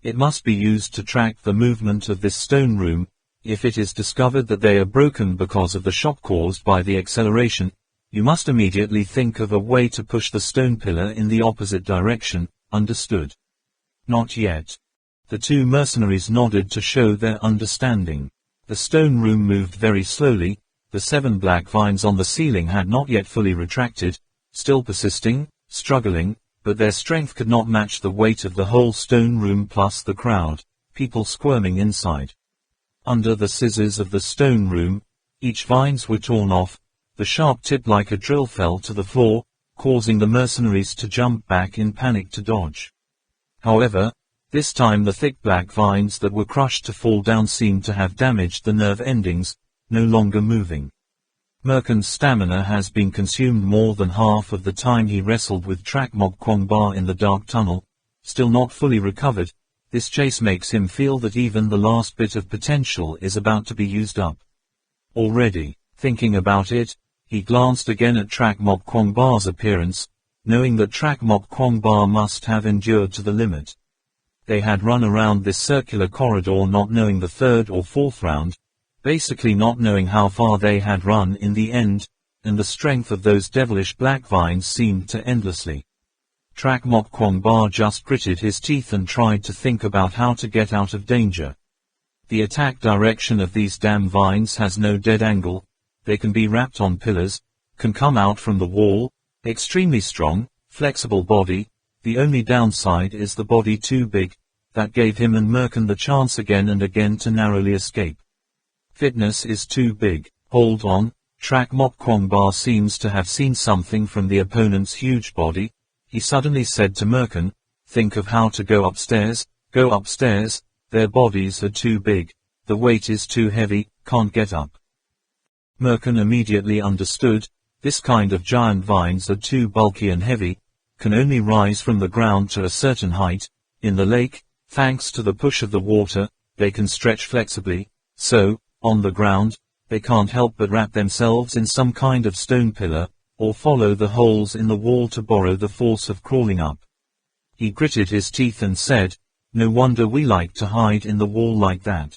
It must be used to track the movement of this stone room. If it is discovered that they are broken because of the shock caused by the acceleration, you must immediately think of a way to push the stone pillar in the opposite direction. Understood?" "Not yet." The two mercenaries nodded to show their understanding. The stone room moved very slowly. The 7 black vines on the ceiling had not yet fully retracted, still persisting, struggling, but their strength could not match the weight of the whole stone room plus the crowd, people squirming inside. Under the scissors of the stone room, each vines were torn off. The sharp tip like a drill fell to the floor, causing the mercenaries to jump back in panic to dodge. However, this time the thick black vines that were crushed to fall down seemed to have damaged the nerve endings, no longer moving. Merkin's stamina has been consumed more than half of the time he wrestled with Trak Mok Kwong Ba in the dark tunnel, still not fully recovered. This chase makes him feel that even the last bit of potential is about to be used up. Already, thinking about it, he glanced again at Trak Mok Kwong Ba's appearance, knowing that Trak Mok Kwong Ba must have endured to the limit. They had run around this circular corridor not knowing the 3rd or 4th round, basically not knowing how far they had run in the end, and the strength of those devilish black vines seemed to endlessly. Trak Mok Kwong Ba just gritted his teeth and tried to think about how to get out of danger. The attack direction of these damn vines has no dead angle. They can be wrapped on pillars, can come out from the wall, extremely strong, flexible body. The only downside is the body too big. That gave him and Merkin the chance again and again to narrowly escape. Fitness is too big. Hold on. Trak Mok Kwong Ba seems to have seen something from the opponent's huge body. He suddenly said to Merkin, "Think of how to go upstairs. Go upstairs. Their bodies are too big. The weight is too heavy, can't get up." Merkin immediately understood. This kind of giant vines are too bulky and heavy, can only rise from the ground to a certain height. In the lake, thanks to the push of the water, they can stretch flexibly, so, on the ground, they can't help but wrap themselves in some kind of stone pillar, or follow the holes in the wall to borrow the force of crawling up. He gritted his teeth and said, "No wonder we like to hide in the wall like that."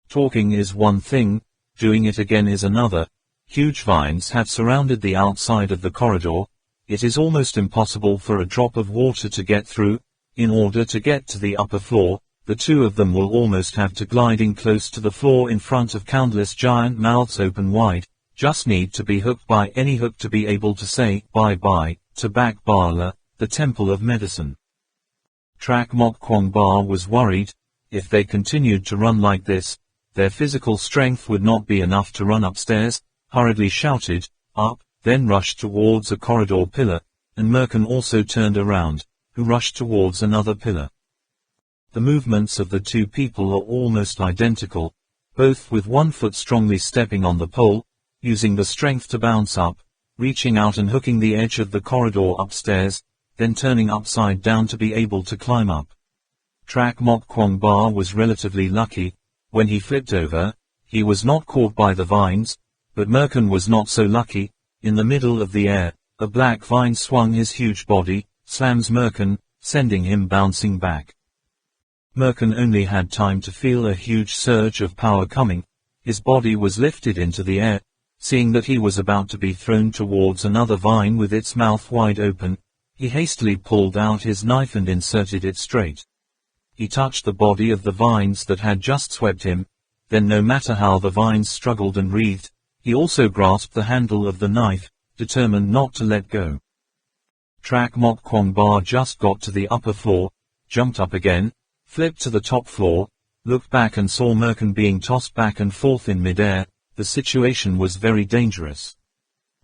Talking is one thing, doing it again is another. Huge vines have surrounded the outside of the corridor. It is almost impossible for a drop of water to get through. In order to get to the upper floor, the two of them will almost have to gliding close to the floor in front of countless giant mouths open wide. Just need to be hooked by any hook to be able to say bye-bye to Bak Baala, the Temple of Medicine. Trak Mok Kwong Ba was worried. If they continued to run like this, their physical strength would not be enough to run upstairs. Hurriedly shouted, "Up," then rushed towards a corridor pillar, and Merkin also turned around, who rushed towards another pillar. The movements of the two people are almost identical, both with one foot strongly stepping on the pole, using the strength to bounce up, reaching out and hooking the edge of the corridor upstairs, then turning upside down to be able to climb up. Trak Mok Kwong Ba was relatively lucky. When he flipped over, he was not caught by the vines, but Merkin was not so lucky. In the middle of the air, a black vine swung his huge body, slams Merkin, sending him bouncing back. Merkin only had time to feel a huge surge of power coming. His body was lifted into the air. Seeing that he was about to be thrown towards another vine with its mouth wide open, he hastily pulled out his knife and inserted it straight. He touched the body of the vines that had just swept him, then no matter how the vines struggled and writhed, he also grasped the handle of the knife, determined not to let go. Trak Mok Kwong Ba just got to the upper floor, jumped up again, flipped to the top floor, looked back and saw Merkin being tossed back and forth in midair. The situation was very dangerous.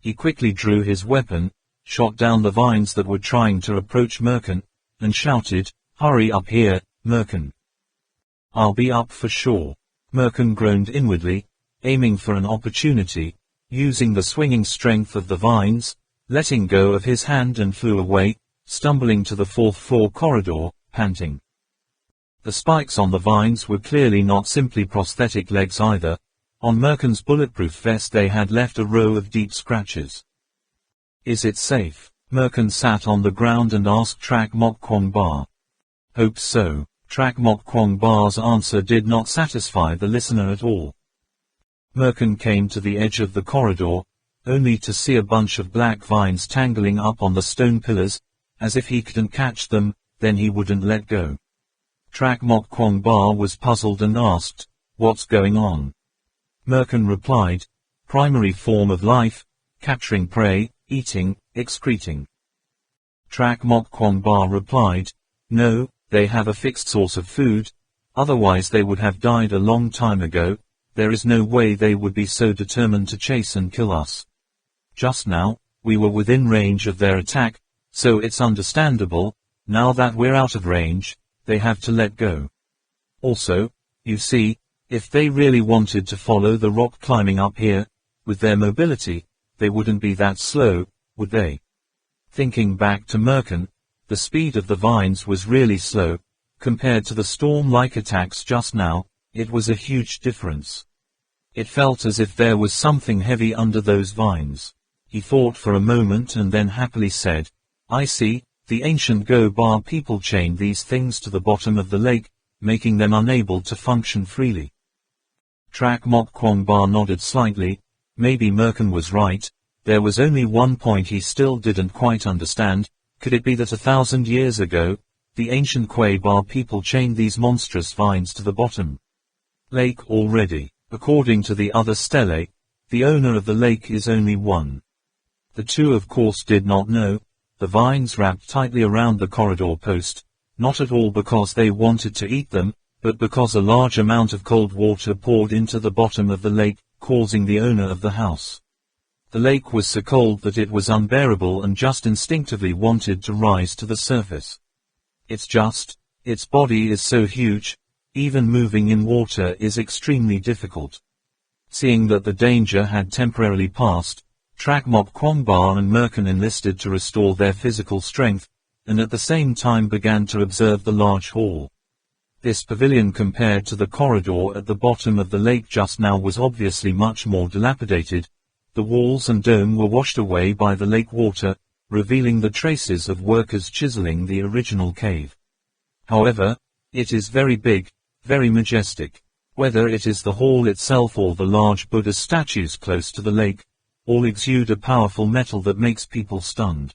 He quickly drew his weapon, shot down the vines that were trying to approach Merkin, and shouted, "Hurry up here, Merkin. I'll be up for sure." Merkin groaned inwardly, aiming for an opportunity, using the swinging strength of the vines, letting go of his hand and flew away, stumbling to the fourth floor corridor, panting. The spikes on the vines were clearly not simply prosthetic legs either. On Merkin's bulletproof vest they had left a row of deep scratches. "Is it safe?" Merkin sat on the ground and asked Trak Mok Kwong Ba. "Hope so." Trak Mok Kwong Ba's answer did not satisfy the listener at all. Merkin came to the edge of the corridor, only to see a bunch of black vines tangling up on the stone pillars, as if he couldn't catch them, then he wouldn't let go. Trak Mok Kwong Ba was puzzled and asked, "What's going on?" Merkin replied, "Primary form of life, capturing prey, eating, excreting." Trak Mok Kwong Ba replied, "No, they have a fixed source of food, otherwise they would have died a long time ago. There is no way they would be so determined to chase and kill us. Just now, we were within range of their attack, so it's understandable. Now that we're out of range, they have to let go. Also, you see, if they really wanted to follow the rock climbing up here, with their mobility, they wouldn't be that slow, would they?" Thinking back to Merkin, the speed of the vines was really slow. Compared to the storm-like attacks just now, it was a huge difference. It felt as if there was something heavy under those vines. He thought for a moment and then happily said, "I see, the ancient Go Ba people chained these things to the bottom of the lake, making them unable to function freely." Trak Mok Kwong Ba nodded slightly. Maybe Merkin was right. There was only one point he still didn't quite understand. Could it be that 1,000 years ago, the ancient Kwe Ba people chained these monstrous vines to the bottom lake already? According to the other stele, the owner of the lake is only one. The two of course did not know. The vines wrapped tightly around the corridor post, not at all because they wanted to eat them, but because a large amount of cold water poured into the bottom of the lake, causing the owner of the house. The lake was so cold that it was unbearable and just instinctively wanted to rise to the surface. Its body is so huge, even moving in water is extremely difficult. Seeing that the danger had temporarily passed, Trak Mok Kwong Ba and Merkin enlisted to restore their physical strength, and at the same time began to observe the large hall. This pavilion compared to the corridor at the bottom of the lake just now was obviously much more dilapidated. The walls and dome were washed away by the lake water, revealing the traces of workers chiseling the original cave. However, it is very big, very majestic. Whether it is the hall itself or the large Buddha statues close to the lake, all exude a powerful metal that makes people stunned.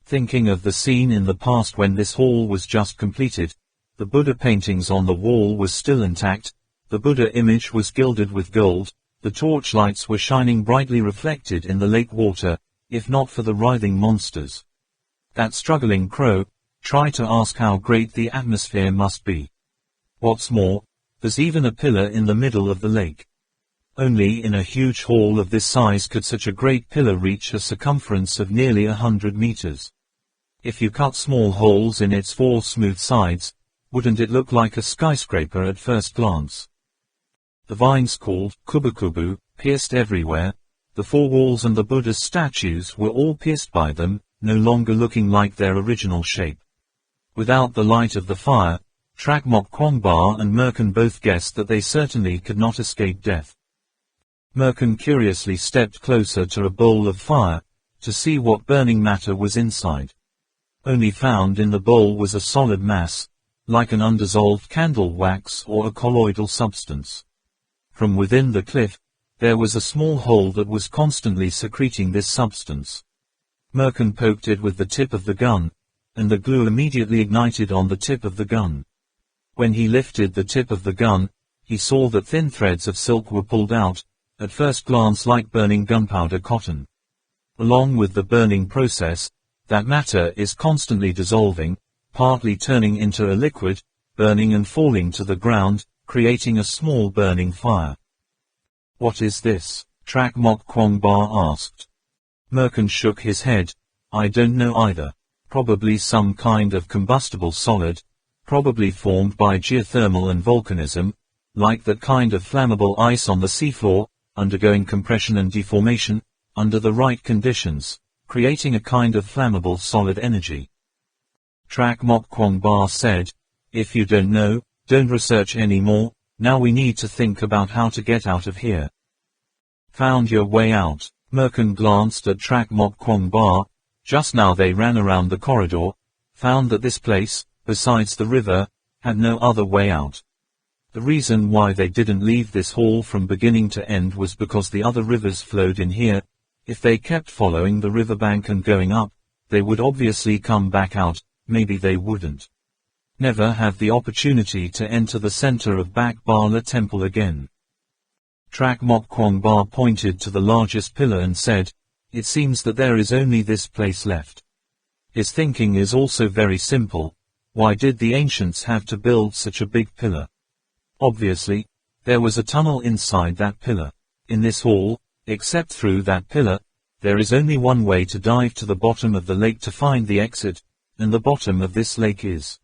Thinking of the scene in the past when this hall was just completed, the Buddha paintings on the wall were still intact, the Buddha image was gilded with gold, the torchlights were shining brightly reflected in the lake water, if not for the writhing monsters. That struggling crow, try to ask how great the atmosphere must be. What's more, there's even a pillar in the middle of the lake. Only in a huge hall of this size could such a great pillar reach a circumference of nearly 100 meters. If you cut small holes in its four smooth sides, wouldn't it look like a skyscraper at first glance? The vines called kubu-kubu pierced everywhere. The four walls and the Buddha's statues were all pierced by them, no longer looking like their original shape. Without the light of the fire, Trak Mok Kwong Ba and Merkin both guessed that they certainly could not escape death. Merkin curiously stepped closer to a bowl of fire, to see what burning matter was inside. Only found in the bowl was a solid mass, like an undissolved candle wax or a colloidal substance. From within the cliff, there was a small hole that was constantly secreting this substance. Merkin poked it with the tip of the gun, and the glue immediately ignited on the tip of the gun. When he lifted the tip of the gun, he saw that thin threads of silk were pulled out, at first glance like burning gunpowder cotton. Along with the burning process, that matter is constantly dissolving, partly turning into a liquid, burning and falling to the ground, creating a small burning fire. "What is this?" Trak Mok Kwong Ba asked. Merkin shook his head. "I don't know either. Probably some kind of combustible solid, probably formed by geothermal and volcanism, like that kind of flammable ice on the seafloor, undergoing compression and deformation, under the right conditions, creating a kind of flammable solid energy." Trak Mok Kwong Ba said, "If you don't know, don't research anymore. Now we need to think about how to get out of here." "Found your way out?" Merkin glanced at Trak Mok Kwong Ba. Just now they ran around the corridor, found that this place, besides the river, had no other way out. The reason why they didn't leave this hall from beginning to end was because the other rivers flowed in here. If they kept following the riverbank and going up, they would obviously come back out. Maybe they wouldn't never have the opportunity to enter the center of Bak Bala Temple again. Trak Mok Kwong Ba pointed to the largest pillar and said, "It seems that there is only this place left." His thinking is also very simple. Why did the ancients have to build such a big pillar? Obviously, there was a tunnel inside that pillar. In this hall, except through that pillar, there is only one way to dive to the bottom of the lake to find the exit, and the bottom of this lake is.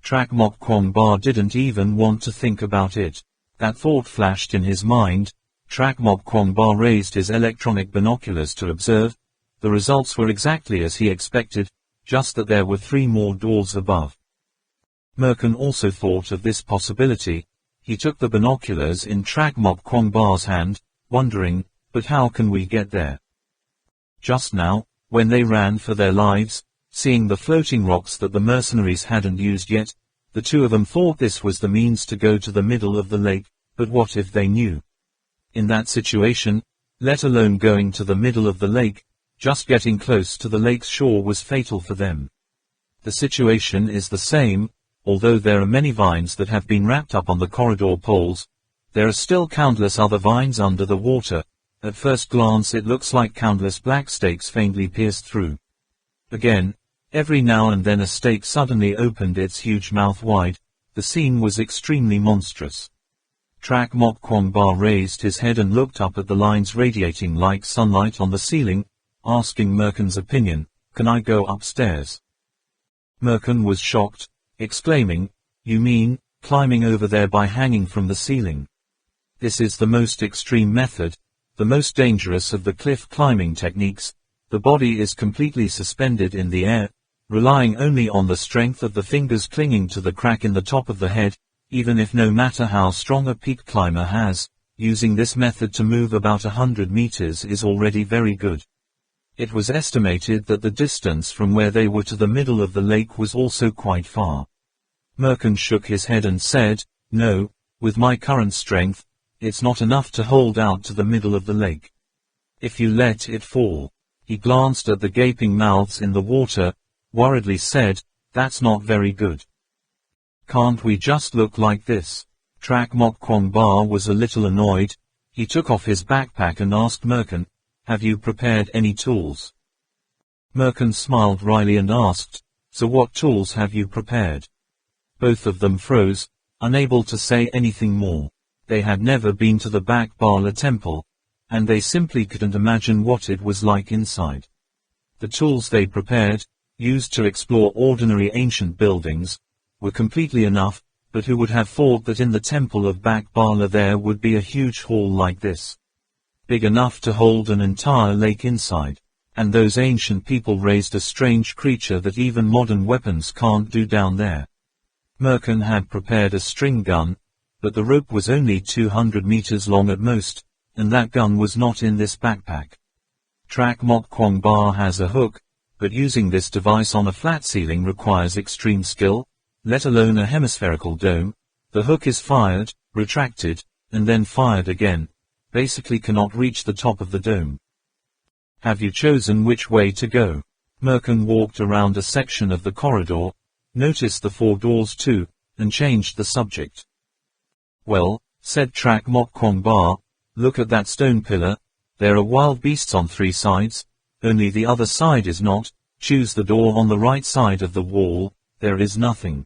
Trak Mok Kwong Ba didn't even want to think about it. That thought flashed in his mind. Trak Mok Kwong Ba raised his electronic binoculars to observe. The results were exactly as he expected, just that there were 3 more doors above. Merkin also thought of this possibility. He took the binoculars in Trak Mok Kwong Ba's hand, wondering, but how can we get there? Just now, when they ran for their lives, seeing the floating rocks that the mercenaries hadn't used yet, the two of them thought this was the means to go to the middle of the lake, but what if they knew? In that situation, let alone going to the middle of the lake, just getting close to the lake's shore was fatal for them. The situation is the same. Although there are many vines that have been wrapped up on the corridor poles, there are still countless other vines under the water. At first glance it looks like countless black stakes faintly pierced through. Again, every now and then a stake suddenly opened its huge mouth wide. The scene was extremely monstrous. Trak Mok Kwong Ba raised his head and looked up at the lines radiating like sunlight on the ceiling, asking Merkin's opinion, "Can I go upstairs?" Merkin was shocked, exclaiming, "You mean, climbing over there by hanging from the ceiling?" This is the most extreme method, the most dangerous of the cliff climbing techniques. The body is completely suspended in the air, relying only on the strength of the fingers clinging to the crack in the top of the head. Even if no matter how strong a peak climber has, using this method to move about 100 meters is already very good. It was estimated that the distance from where they were to the middle of the lake was also quite far. Merkin shook his head and said, "No, with my current strength, it's not enough to hold out to the middle of the lake. If you let it fall." He glanced at the gaping mouths in the water, worriedly said, "That's not very good. Can't we just look like this?" Trak Mok Kwong Ba was a little annoyed. He took off his backpack and asked Merkin, "Have you prepared any tools?" Merkin smiled wryly and asked, "So what tools have you prepared?" Both of them froze, unable to say anything more. They had never been to the Bak Bala temple, and they simply couldn't imagine what it was like inside. The tools they prepared, used to explore ordinary ancient buildings, were completely enough, but who would have thought that in the temple of Bak Bala there would be a huge hall like this? Big enough to hold an entire lake inside. And those ancient people raised a strange creature that even modern weapons can't do down there. Merkin had prepared a string gun, but the rope was only 200 meters long at most, and that gun was not in this backpack. Trak Mok Kwong Ba has a hook, but using this device on a flat ceiling requires extreme skill, let alone a hemispherical dome. The hook is fired, retracted, and then fired again, basically cannot reach the top of the dome. Have you chosen which way to go? Merkin walked around a section of the corridor, noticed the 4 doors too, and changed the subject. Well, said Trak Mok Kwong Ba, look at that stone pillar, there are wild beasts on 3 sides, only the other side is not, choose the door on the right side of the wall, there is nothing.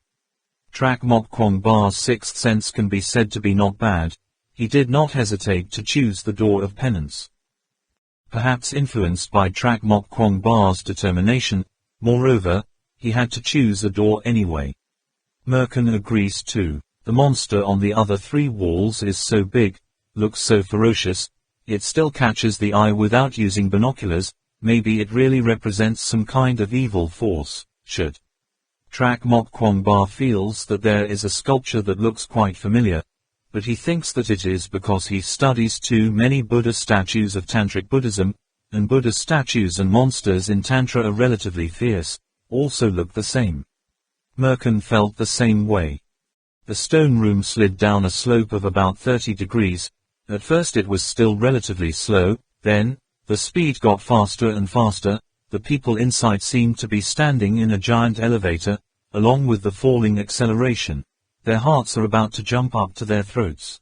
Trak Mok Kwong Ba's sixth sense can be said to be not bad. He did not hesitate to choose the door of penance. Perhaps influenced by Trak Mok Kwong Ba's determination, moreover, he had to choose a door anyway. Merkin agrees too. The monster on the other 3 walls is so big, looks so ferocious, it still catches the eye without using binoculars, maybe it really represents some kind of evil force, should. Trak Mok Kwong Ba feels that there is a sculpture that looks quite familiar, but he thinks that it is because he studies too many Buddha statues of Tantric Buddhism, and Buddha statues and monsters in Tantra are relatively fierce, also look the same. Merkin felt the same way. The stone room slid down a slope of about 30 degrees. At first it was still relatively slow, then, the speed got faster and faster. The people inside seemed to be standing in a giant elevator, along with the falling acceleration. Their hearts are about to jump up to their throats.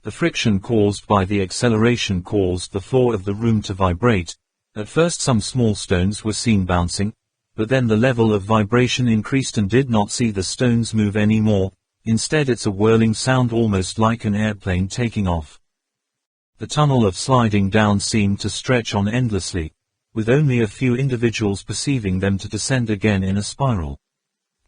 The friction caused by the acceleration caused the floor of the room to vibrate. At first some small stones were seen bouncing, but then the level of vibration increased and did not see the stones move anymore. Instead it's a whirling sound almost like an airplane taking off. The tunnel of sliding down seemed to stretch on endlessly, with only a few individuals perceiving them to descend again in a spiral.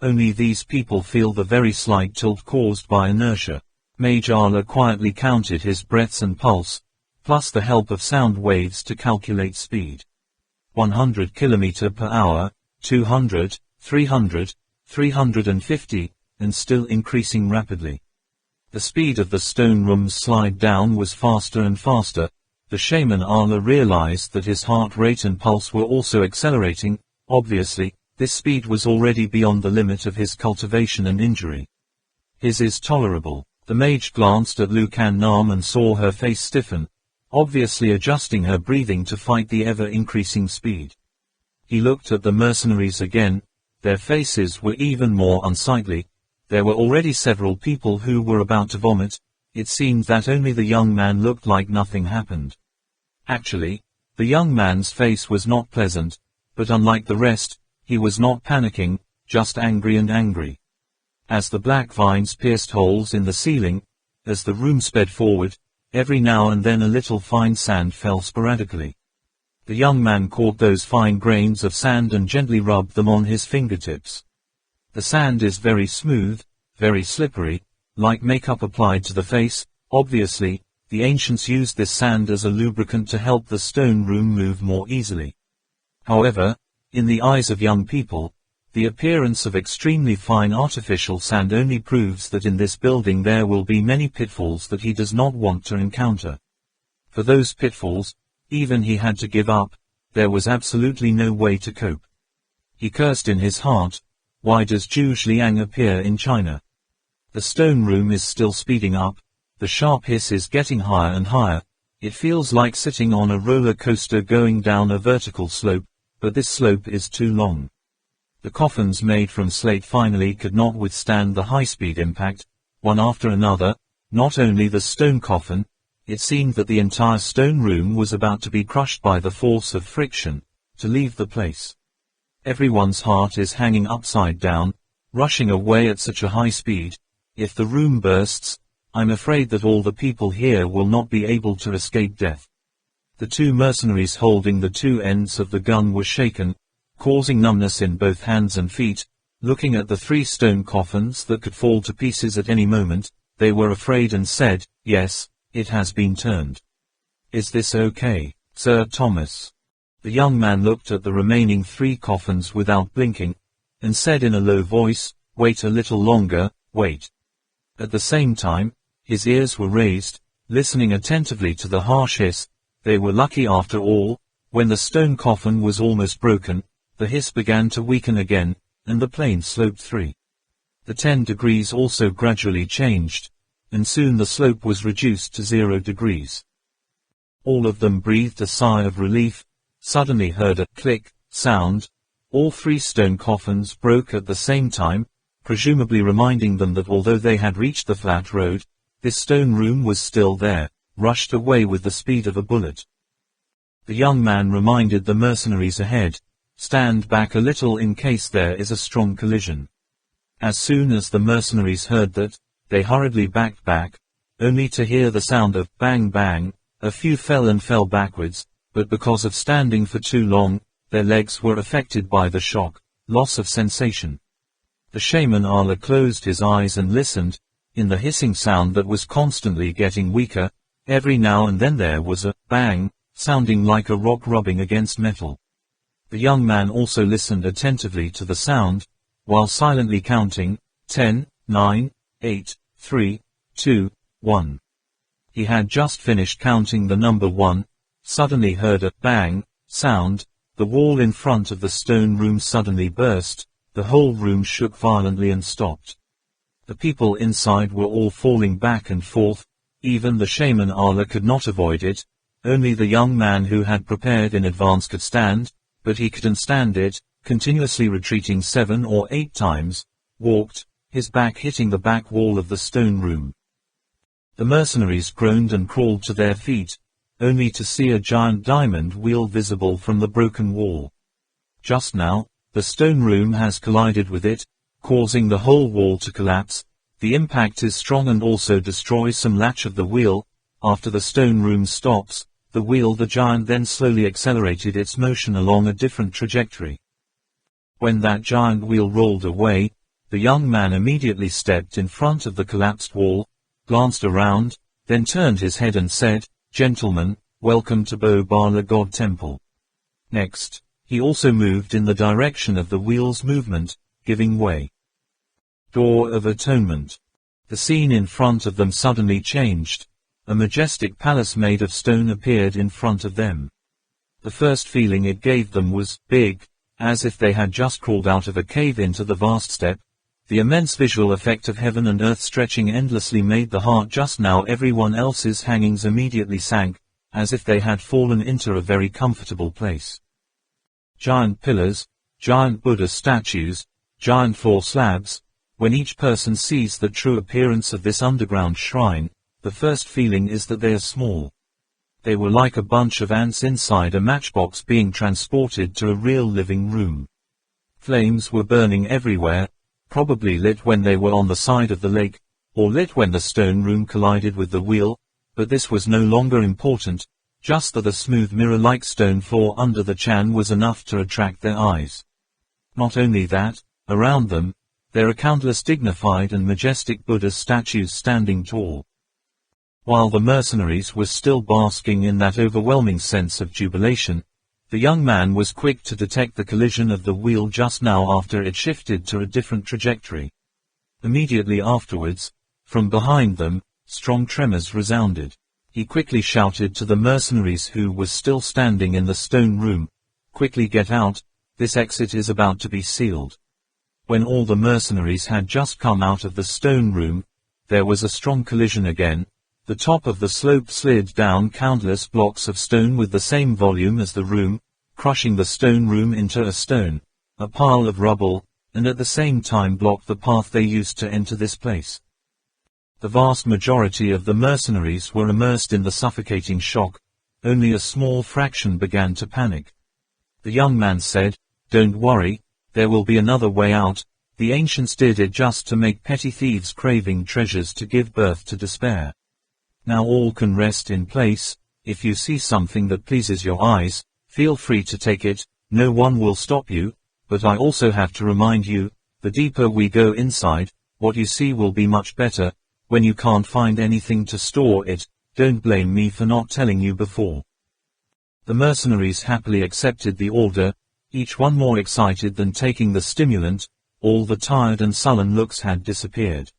Only these people feel the very slight tilt caused by inertia. Mage Ala quietly counted his breaths and pulse, plus the help of sound waves to calculate speed. 100 km per hour, 200, 300, 350, and still increasing rapidly. The speed of the stone room's slide down was faster and faster. The shaman Ala realized that his heart rate and pulse were also accelerating. Obviously, this speed was already beyond the limit of his cultivation and injury. His is tolerable. The mage glanced at Lucan Nam and saw her face stiffen, obviously adjusting her breathing to fight the ever-increasing speed. He looked at the mercenaries again. Their faces were even more unsightly. There were already several people who were about to vomit. It seemed that only the young man looked like nothing happened. Actually, the young man's face was not pleasant, but unlike the rest, he was not panicking, just angry and angry. As the black vines pierced holes in the ceiling, as the room sped forward, every now and then a little fine sand fell sporadically. The young man caught those fine grains of sand and gently rubbed them on his fingertips. The sand is very smooth, very slippery, like makeup applied to the face. Obviously, the ancients used this sand as a lubricant to help the stone room move more easily. However, in the eyes of young people, the appearance of extremely fine artificial sand only proves that in this building there will be many pitfalls that he does not want to encounter. For those pitfalls, even he had to give up. There was absolutely no way to cope. He cursed in his heart. Why does Zhu Liang appear in China? The stone room is still speeding up. The sharp hiss is getting higher and higher. It feels like sitting on a roller coaster going down a vertical slope, but this slope is too long. The coffins made from slate finally could not withstand the high-speed impact, one after another. Not only the stone coffin, it seemed that the entire stone room was about to be crushed by the force of friction, to leave the place. Everyone's heart is hanging upside down, rushing away at such a high speed. If the room bursts, I'm afraid that all the people here will not be able to escape death. The 2 mercenaries holding the 2 ends of the gun were shaken, causing numbness in both hands and feet. Looking at the 3 stone coffins that could fall to pieces at any moment, they were afraid and said, "Yes, it has been turned." "Is this okay, Sir Thomas?" The young man looked at the remaining 3 coffins without blinking, and said in a low voice, "Wait a little longer, wait." At the same time, his ears were raised, listening attentively to the harsh hiss. They were lucky after all. When the stone coffin was almost broken, the hiss began to weaken again, and the plane sloped 3. The 10 degrees also gradually changed. and soon the slope was reduced to 0 degrees. All of them breathed a sigh of relief, suddenly heard a click sound. All 3 stone coffins broke at the same time, presumably reminding them that although they had reached the flat road, this stone room was still there, rushed away with the speed of a bullet. The young man reminded the mercenaries ahead, "Stand back a little in case there is a strong collision." As soon as the mercenaries heard that, they hurriedly backed back, only to hear the sound of bang bang. A few fell backwards, but because of standing for too long, their legs were affected by the shock, loss of sensation. The shaman Allah closed his eyes and listened. In the hissing sound that was constantly getting weaker, every now and then there was a bang, sounding like a rock rubbing against metal. The young man also listened attentively to the sound, while silently counting, 10, 9, 8, 3, 2, 1. He had just finished counting the number 1, suddenly heard a bang sound. The wall in front of the stone room suddenly burst, the whole room shook violently and stopped. The people inside were all falling back and forth, even the shaman Allah could not avoid it. Only the young man who had prepared in advance could stand, but he couldn't stand it, continuously retreating 7 or 8 times, walked, his back hitting the back wall of the stone room. The mercenaries groaned and crawled to their feet, only to see a giant diamond wheel visible from the broken wall. Just now, the stone room has collided with it, causing the whole wall to collapse. The impact is strong and also destroys some latch of the wheel. After the stone room stops, the giant then slowly accelerated its motion along a different trajectory. When that giant wheel rolled away, the young man immediately stepped in front of the collapsed wall, glanced around, then turned his head and said, "Gentlemen, welcome to Bobala God Temple." Next, he also moved in the direction of the wheel's movement, giving way. Door of Atonement. The scene in front of them suddenly changed. A majestic palace made of stone appeared in front of them. The first feeling it gave them was big, as if they had just crawled out of a cave into the vast steppe. The immense visual effect of heaven and earth stretching endlessly made the heart just now. Everyone else's hangings immediately sank, as if they had fallen into a very comfortable place. Giant pillars, giant Buddha statues, giant floor slabs. When each person sees the true appearance of this underground shrine, the first feeling is that they are small. They were like a bunch of ants inside a matchbox being transported to a real living room. Flames were burning everywhere, probably lit when they were on the side of the lake, or lit when the stone room collided with the wheel, but this was no longer important, just that the smooth mirror-like stone floor under the chan was enough to attract their eyes. Not only that, around them, there are countless dignified and majestic Buddha statues standing tall. While the mercenaries were still basking in that overwhelming sense of jubilation, the young man was quick to detect the collision of the wheel just now after it shifted to a different trajectory. Immediately afterwards, from behind them, strong tremors resounded. He quickly shouted to the mercenaries who were still standing in the stone room, "Quickly get out, this exit is about to be sealed." When all the mercenaries had just come out of the stone room, there was a strong collision again. The top of the slope slid down countless blocks of stone with the same volume as the room, crushing the stone room into a pile of rubble, and at the same time blocked the path they used to enter this place. The vast majority of the mercenaries were immersed in the suffocating shock. Only a small fraction began to panic. The young man said, "Don't worry, there will be another way out. The ancients did it just to make petty thieves craving treasures to give birth to despair. Now all can rest in place. If you see something that pleases your eyes, feel free to take it, no one will stop you, but I also have to remind you, the deeper we go inside, what you see will be much better. When you can't find anything to store it, don't blame me for not telling you before." The mercenaries happily accepted the order, each one more excited than taking the stimulant. All the tired and sullen looks had disappeared.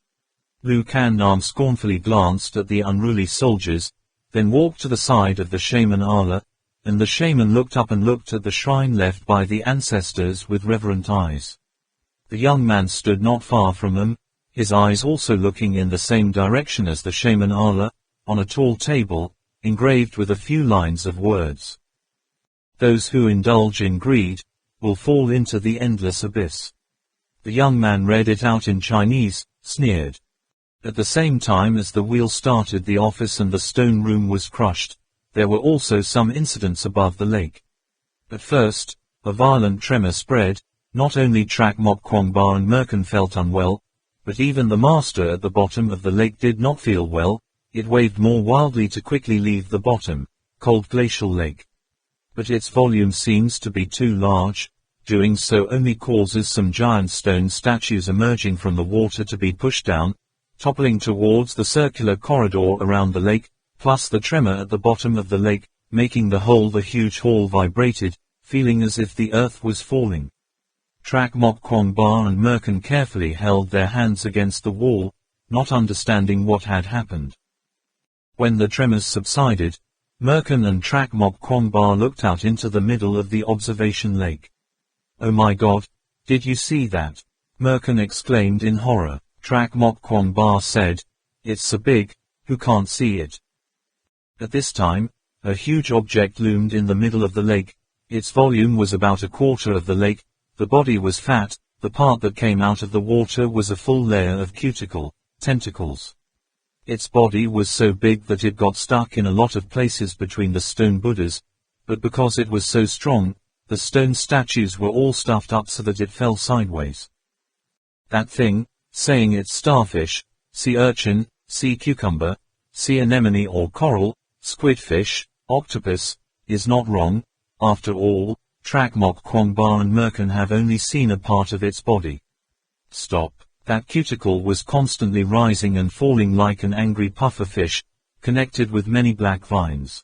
Lu Kan Nam scornfully glanced at the unruly soldiers, then walked to the side of the shaman Allah, and the shaman looked up and looked at the shrine left by the ancestors with reverent eyes. The young man stood not far from them, his eyes also looking in the same direction as the shaman Allah, on a tall table, engraved with a few lines of words. Those who indulge in greed will fall into the endless abyss. The young man read it out in Chinese, sneered. At the same time as the wheel started, the office and the stone room was crushed. There were also some incidents above the lake. At first, a violent tremor spread. Not only Trak Mok Kwong Ba and Merkin felt unwell, but even the master at the bottom of the lake did not feel well. It waved more wildly to quickly leave the bottom, cold glacial lake. But its volume seems to be too large. Doing so only causes some giant stone statues emerging from the water to be pushed down, toppling towards the circular corridor around the lake, plus the tremor at the bottom of the lake, making the huge hall vibrated, feeling as if the earth was falling. Trak Mok Kwong Ba and Merkin carefully held their hands against the wall, not understanding what had happened. When the tremors subsided, Merkin and Trak Mok Kwong Ba looked out into the middle of the observation lake. "Oh my God, did you see that?" Merkin exclaimed in horror. Trak Mok Kwong Ba said, "It's so big, who can't see it?" At this time, a huge object loomed in the middle of the lake. Its volume was about a quarter of the lake. The body was fat. The part that came out of the water was a full layer of tentacles. Its body was so big that it got stuck in a lot of places between the stone Buddhas, but because it was so strong, the stone statues were all stuffed up so that it fell sideways. That thing, saying it's starfish, sea urchin, sea cucumber, sea anemone or coral, squidfish, octopus, is not wrong. After all, Trak Mok Kwong Ba and Merkin have only seen a part of its body. Stop. That cuticle was constantly rising and falling like an angry puffer fish, connected with many black vines.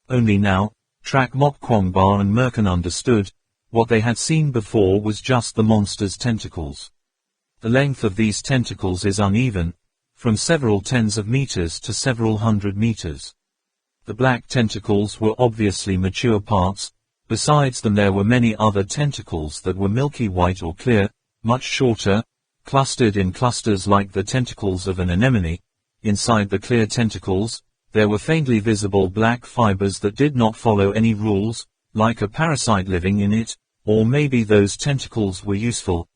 Only now, Trak Mok Kwong Ba and Merkin understood. What they had seen before was just the monster's tentacles. The length of these tentacles is uneven, from several tens of meters to several hundred meters. The black tentacles were obviously mature parts. Besides them there were many other tentacles that were milky white or clear, much shorter, clustered in clusters like the tentacles of an anemone. Inside the clear tentacles, there were faintly visible black fibers that did not follow any rules, like a parasite living in it, or maybe those tentacles were useful.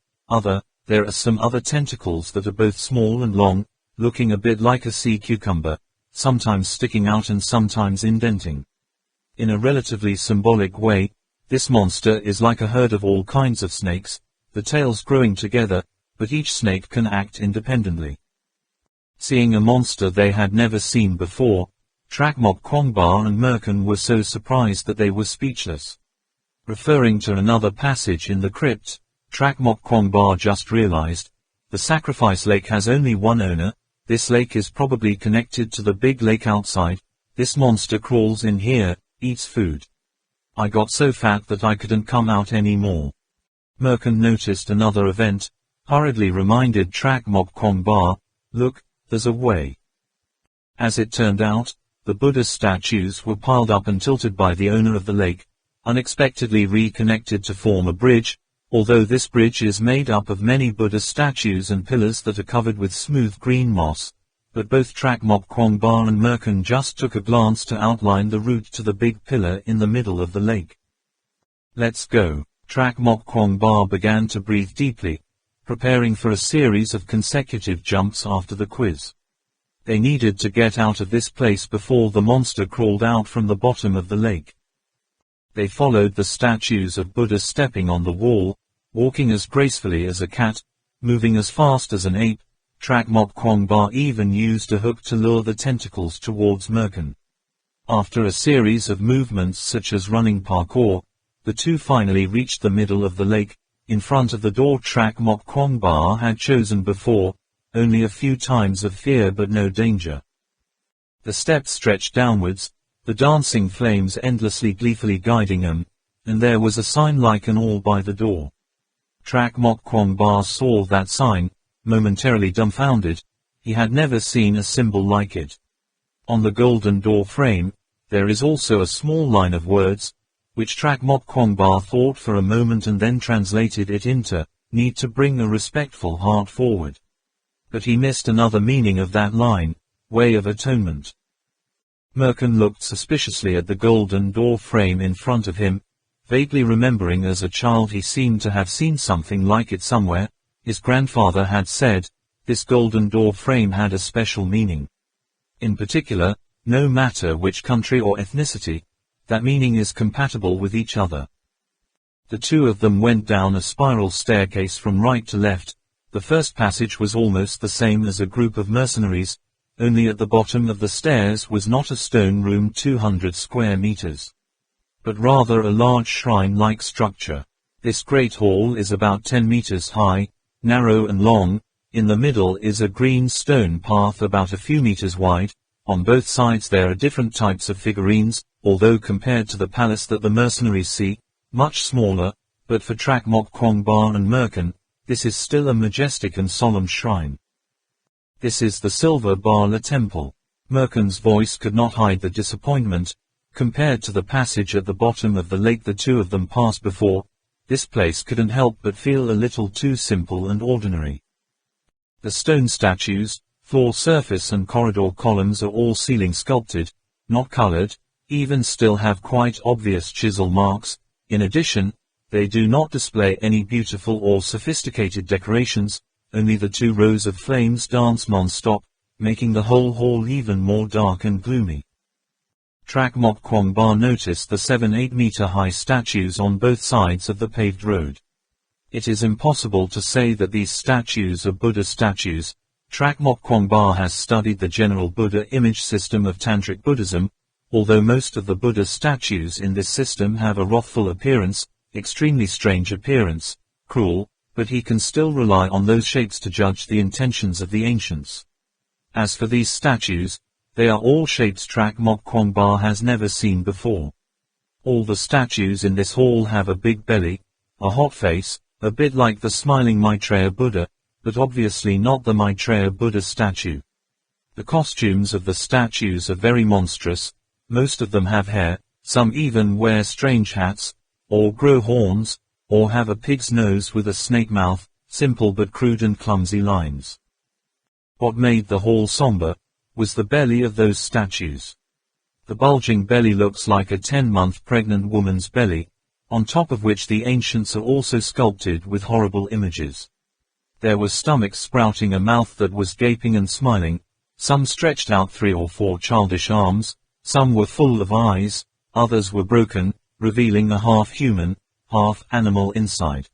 There are some other tentacles that are both small and long, looking a bit like a sea cucumber, sometimes sticking out and sometimes indenting. In a relatively symbolic way, this monster is like a herd of all kinds of snakes, the tails growing together, but each snake can act independently. Seeing a monster they had never seen before, Trak Mok Kwong Ba and Merkin were so surprised that they were speechless. Referring to another passage in the crypt, Trak Mok Kwong Ba just realized, the sacrifice lake has only one owner. This lake is probably connected to the big lake outside. This monster crawls in here, eats food. I got so fat that I couldn't come out anymore. Merkin noticed another event, hurriedly reminded Trak Mok Kwong Ba, "Look, there's a way." As it turned out, the Buddha statues were piled up and tilted by the owner of the lake, unexpectedly reconnected to form a bridge, although this bridge is made up of many Buddha statues and pillars that are covered with smooth green moss. But both Trak Mok Kwong Ba and Merkin just took a glance to outline the route to the big pillar in the middle of the lake. "Let's go." Trak Mok Kwong Ba began to breathe deeply, preparing for a series of consecutive jumps after the quiz. They needed to get out of this place before the monster crawled out from the bottom of the lake. They followed the statues of Buddha stepping on the wall, walking as gracefully as a cat, moving as fast as an ape. Trak Mok Kwong Ba even used a hook to lure the tentacles towards Merkin. After a series of movements such as running parkour, the two finally reached the middle of the lake, in front of the door Trak Mok Kwong Ba had chosen before, only a few times of fear but no danger. The steps stretched downwards, the dancing flames endlessly gleefully guiding them, and there was a sign like an all by the door. Trak Mok Kwong Ba saw that sign, momentarily dumbfounded. He had never seen a symbol like it. On the golden door frame, there is also a small line of words, which Trak Mok Kwong Ba thought for a moment and then translated it into, "Need to bring a respectful heart forward." But he missed another meaning of that line, way of atonement. Merkin looked suspiciously at the golden door frame in front of him, vaguely remembering as a child he seemed to have seen something like it somewhere. His grandfather had said, this golden door frame had a special meaning. In particular, no matter which country or ethnicity, that meaning is compatible with each other. The two of them went down a spiral staircase from right to left. The first passage was almost the same as a group of mercenaries, only at the bottom of the stairs was not a stone room 200 square meters, but rather a large shrine-like structure. This great hall is about 10 meters high, narrow and long. In the middle is a green stone path about a few meters wide. On both sides there are different types of figurines, although compared to the palace that the mercenaries see, much smaller, but for Trak Mok Kwong Ba and Merkin, this is still a majestic and solemn shrine. This is the Silver Bala Temple. Merkin's voice could not hide the disappointment. Compared to the passage at the bottom of the lake the two of them passed before, this place couldn't help but feel a little too simple and ordinary. The stone statues, floor surface and corridor columns are all ceiling sculpted, not colored, even still have quite obvious chisel marks. In addition, they do not display any beautiful or sophisticated decorations, only the 2 rows of flames dance non-stop, making the whole hall even more dark and gloomy. Trak Mok Kwong Ba noticed the 7-8 meter high statues on both sides of the paved road. It is impossible to say that these statues are Buddha statues. Trak Mok Kwong Ba has studied the general Buddha image system of Tantric Buddhism. Although most of the Buddha statues in this system have a wrathful appearance, extremely strange appearance, cruel, but he can still rely on those shapes to judge the intentions of the ancients. As for these statues, they are all shapes Trak Mok Kwong Ba has never seen before. All the statues in this hall have a big belly, a hot face, a bit like the smiling Maitreya Buddha, but obviously not the Maitreya Buddha statue. The costumes of the statues are very monstrous. Most of them have hair, some even wear strange hats, or grow horns, or have a pig's nose with a snake mouth, simple but crude and clumsy lines. What made the hall somber was the belly of those statues. The bulging belly looks like a 10-month pregnant woman's belly, on top of which the ancients are also sculpted with horrible images. There were stomachs sprouting a mouth that was gaping and smiling, some stretched out 3 or 4 childish arms, some were full of eyes, others were broken, revealing a half-human, half-animal inside.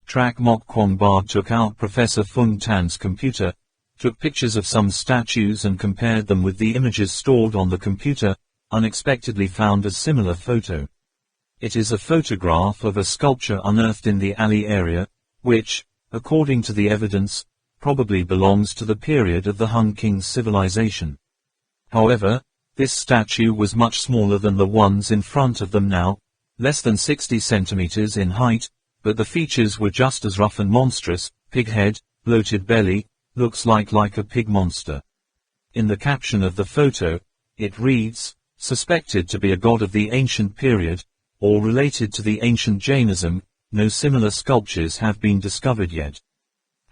Trak Mok Kwong Ba took out Professor Fung Tan's computer, took pictures of some statues and compared them with the images stored on the computer, unexpectedly found a similar photo. It is a photograph of a sculpture unearthed in the alley area, which, according to the evidence, probably belongs to the period of the Han King's civilization. However, this statue was much smaller than the ones in front of them now, less than 60 centimeters in height, but the features were just as rough and monstrous. Pig head, bloated belly, looks like a pig monster. In the caption of the photo, it reads, suspected to be a god of the ancient period, or related to the ancient Jainism. No similar sculptures have been discovered yet.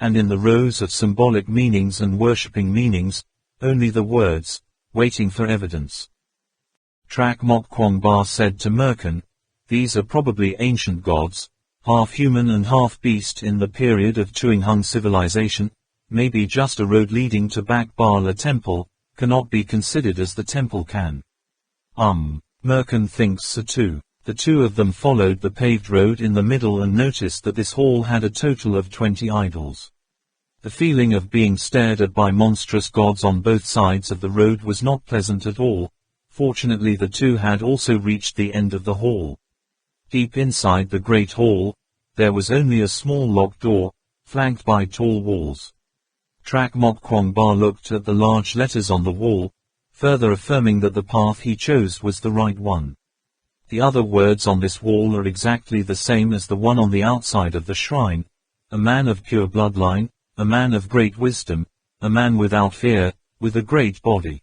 And in the rows of symbolic meanings and worshipping meanings, only the words, waiting for evidence. Trak Mok Kwong Ba said to Merkin, these are probably ancient gods, half human and half beast in the period of Tuing Hung civilization. Maybe just a road leading to Bak Bala Temple, cannot be considered as the temple can. Merkin thinks so too. The two of them followed the paved road in the middle and noticed that this hall had a total of 20 idols. The feeling of being stared at by monstrous gods on both sides of the road was not pleasant at all. Fortunately the two had also reached the end of the hall. Deep inside the great hall, there was only a small locked door, flanked by tall walls. Trak Mok Kwong Ba looked at the large letters on the wall, further affirming that the path he chose was the right one. The other words on this wall are exactly the same as the one on the outside of the shrine. A man of pure bloodline, a man of great wisdom, a man without fear, with a great body.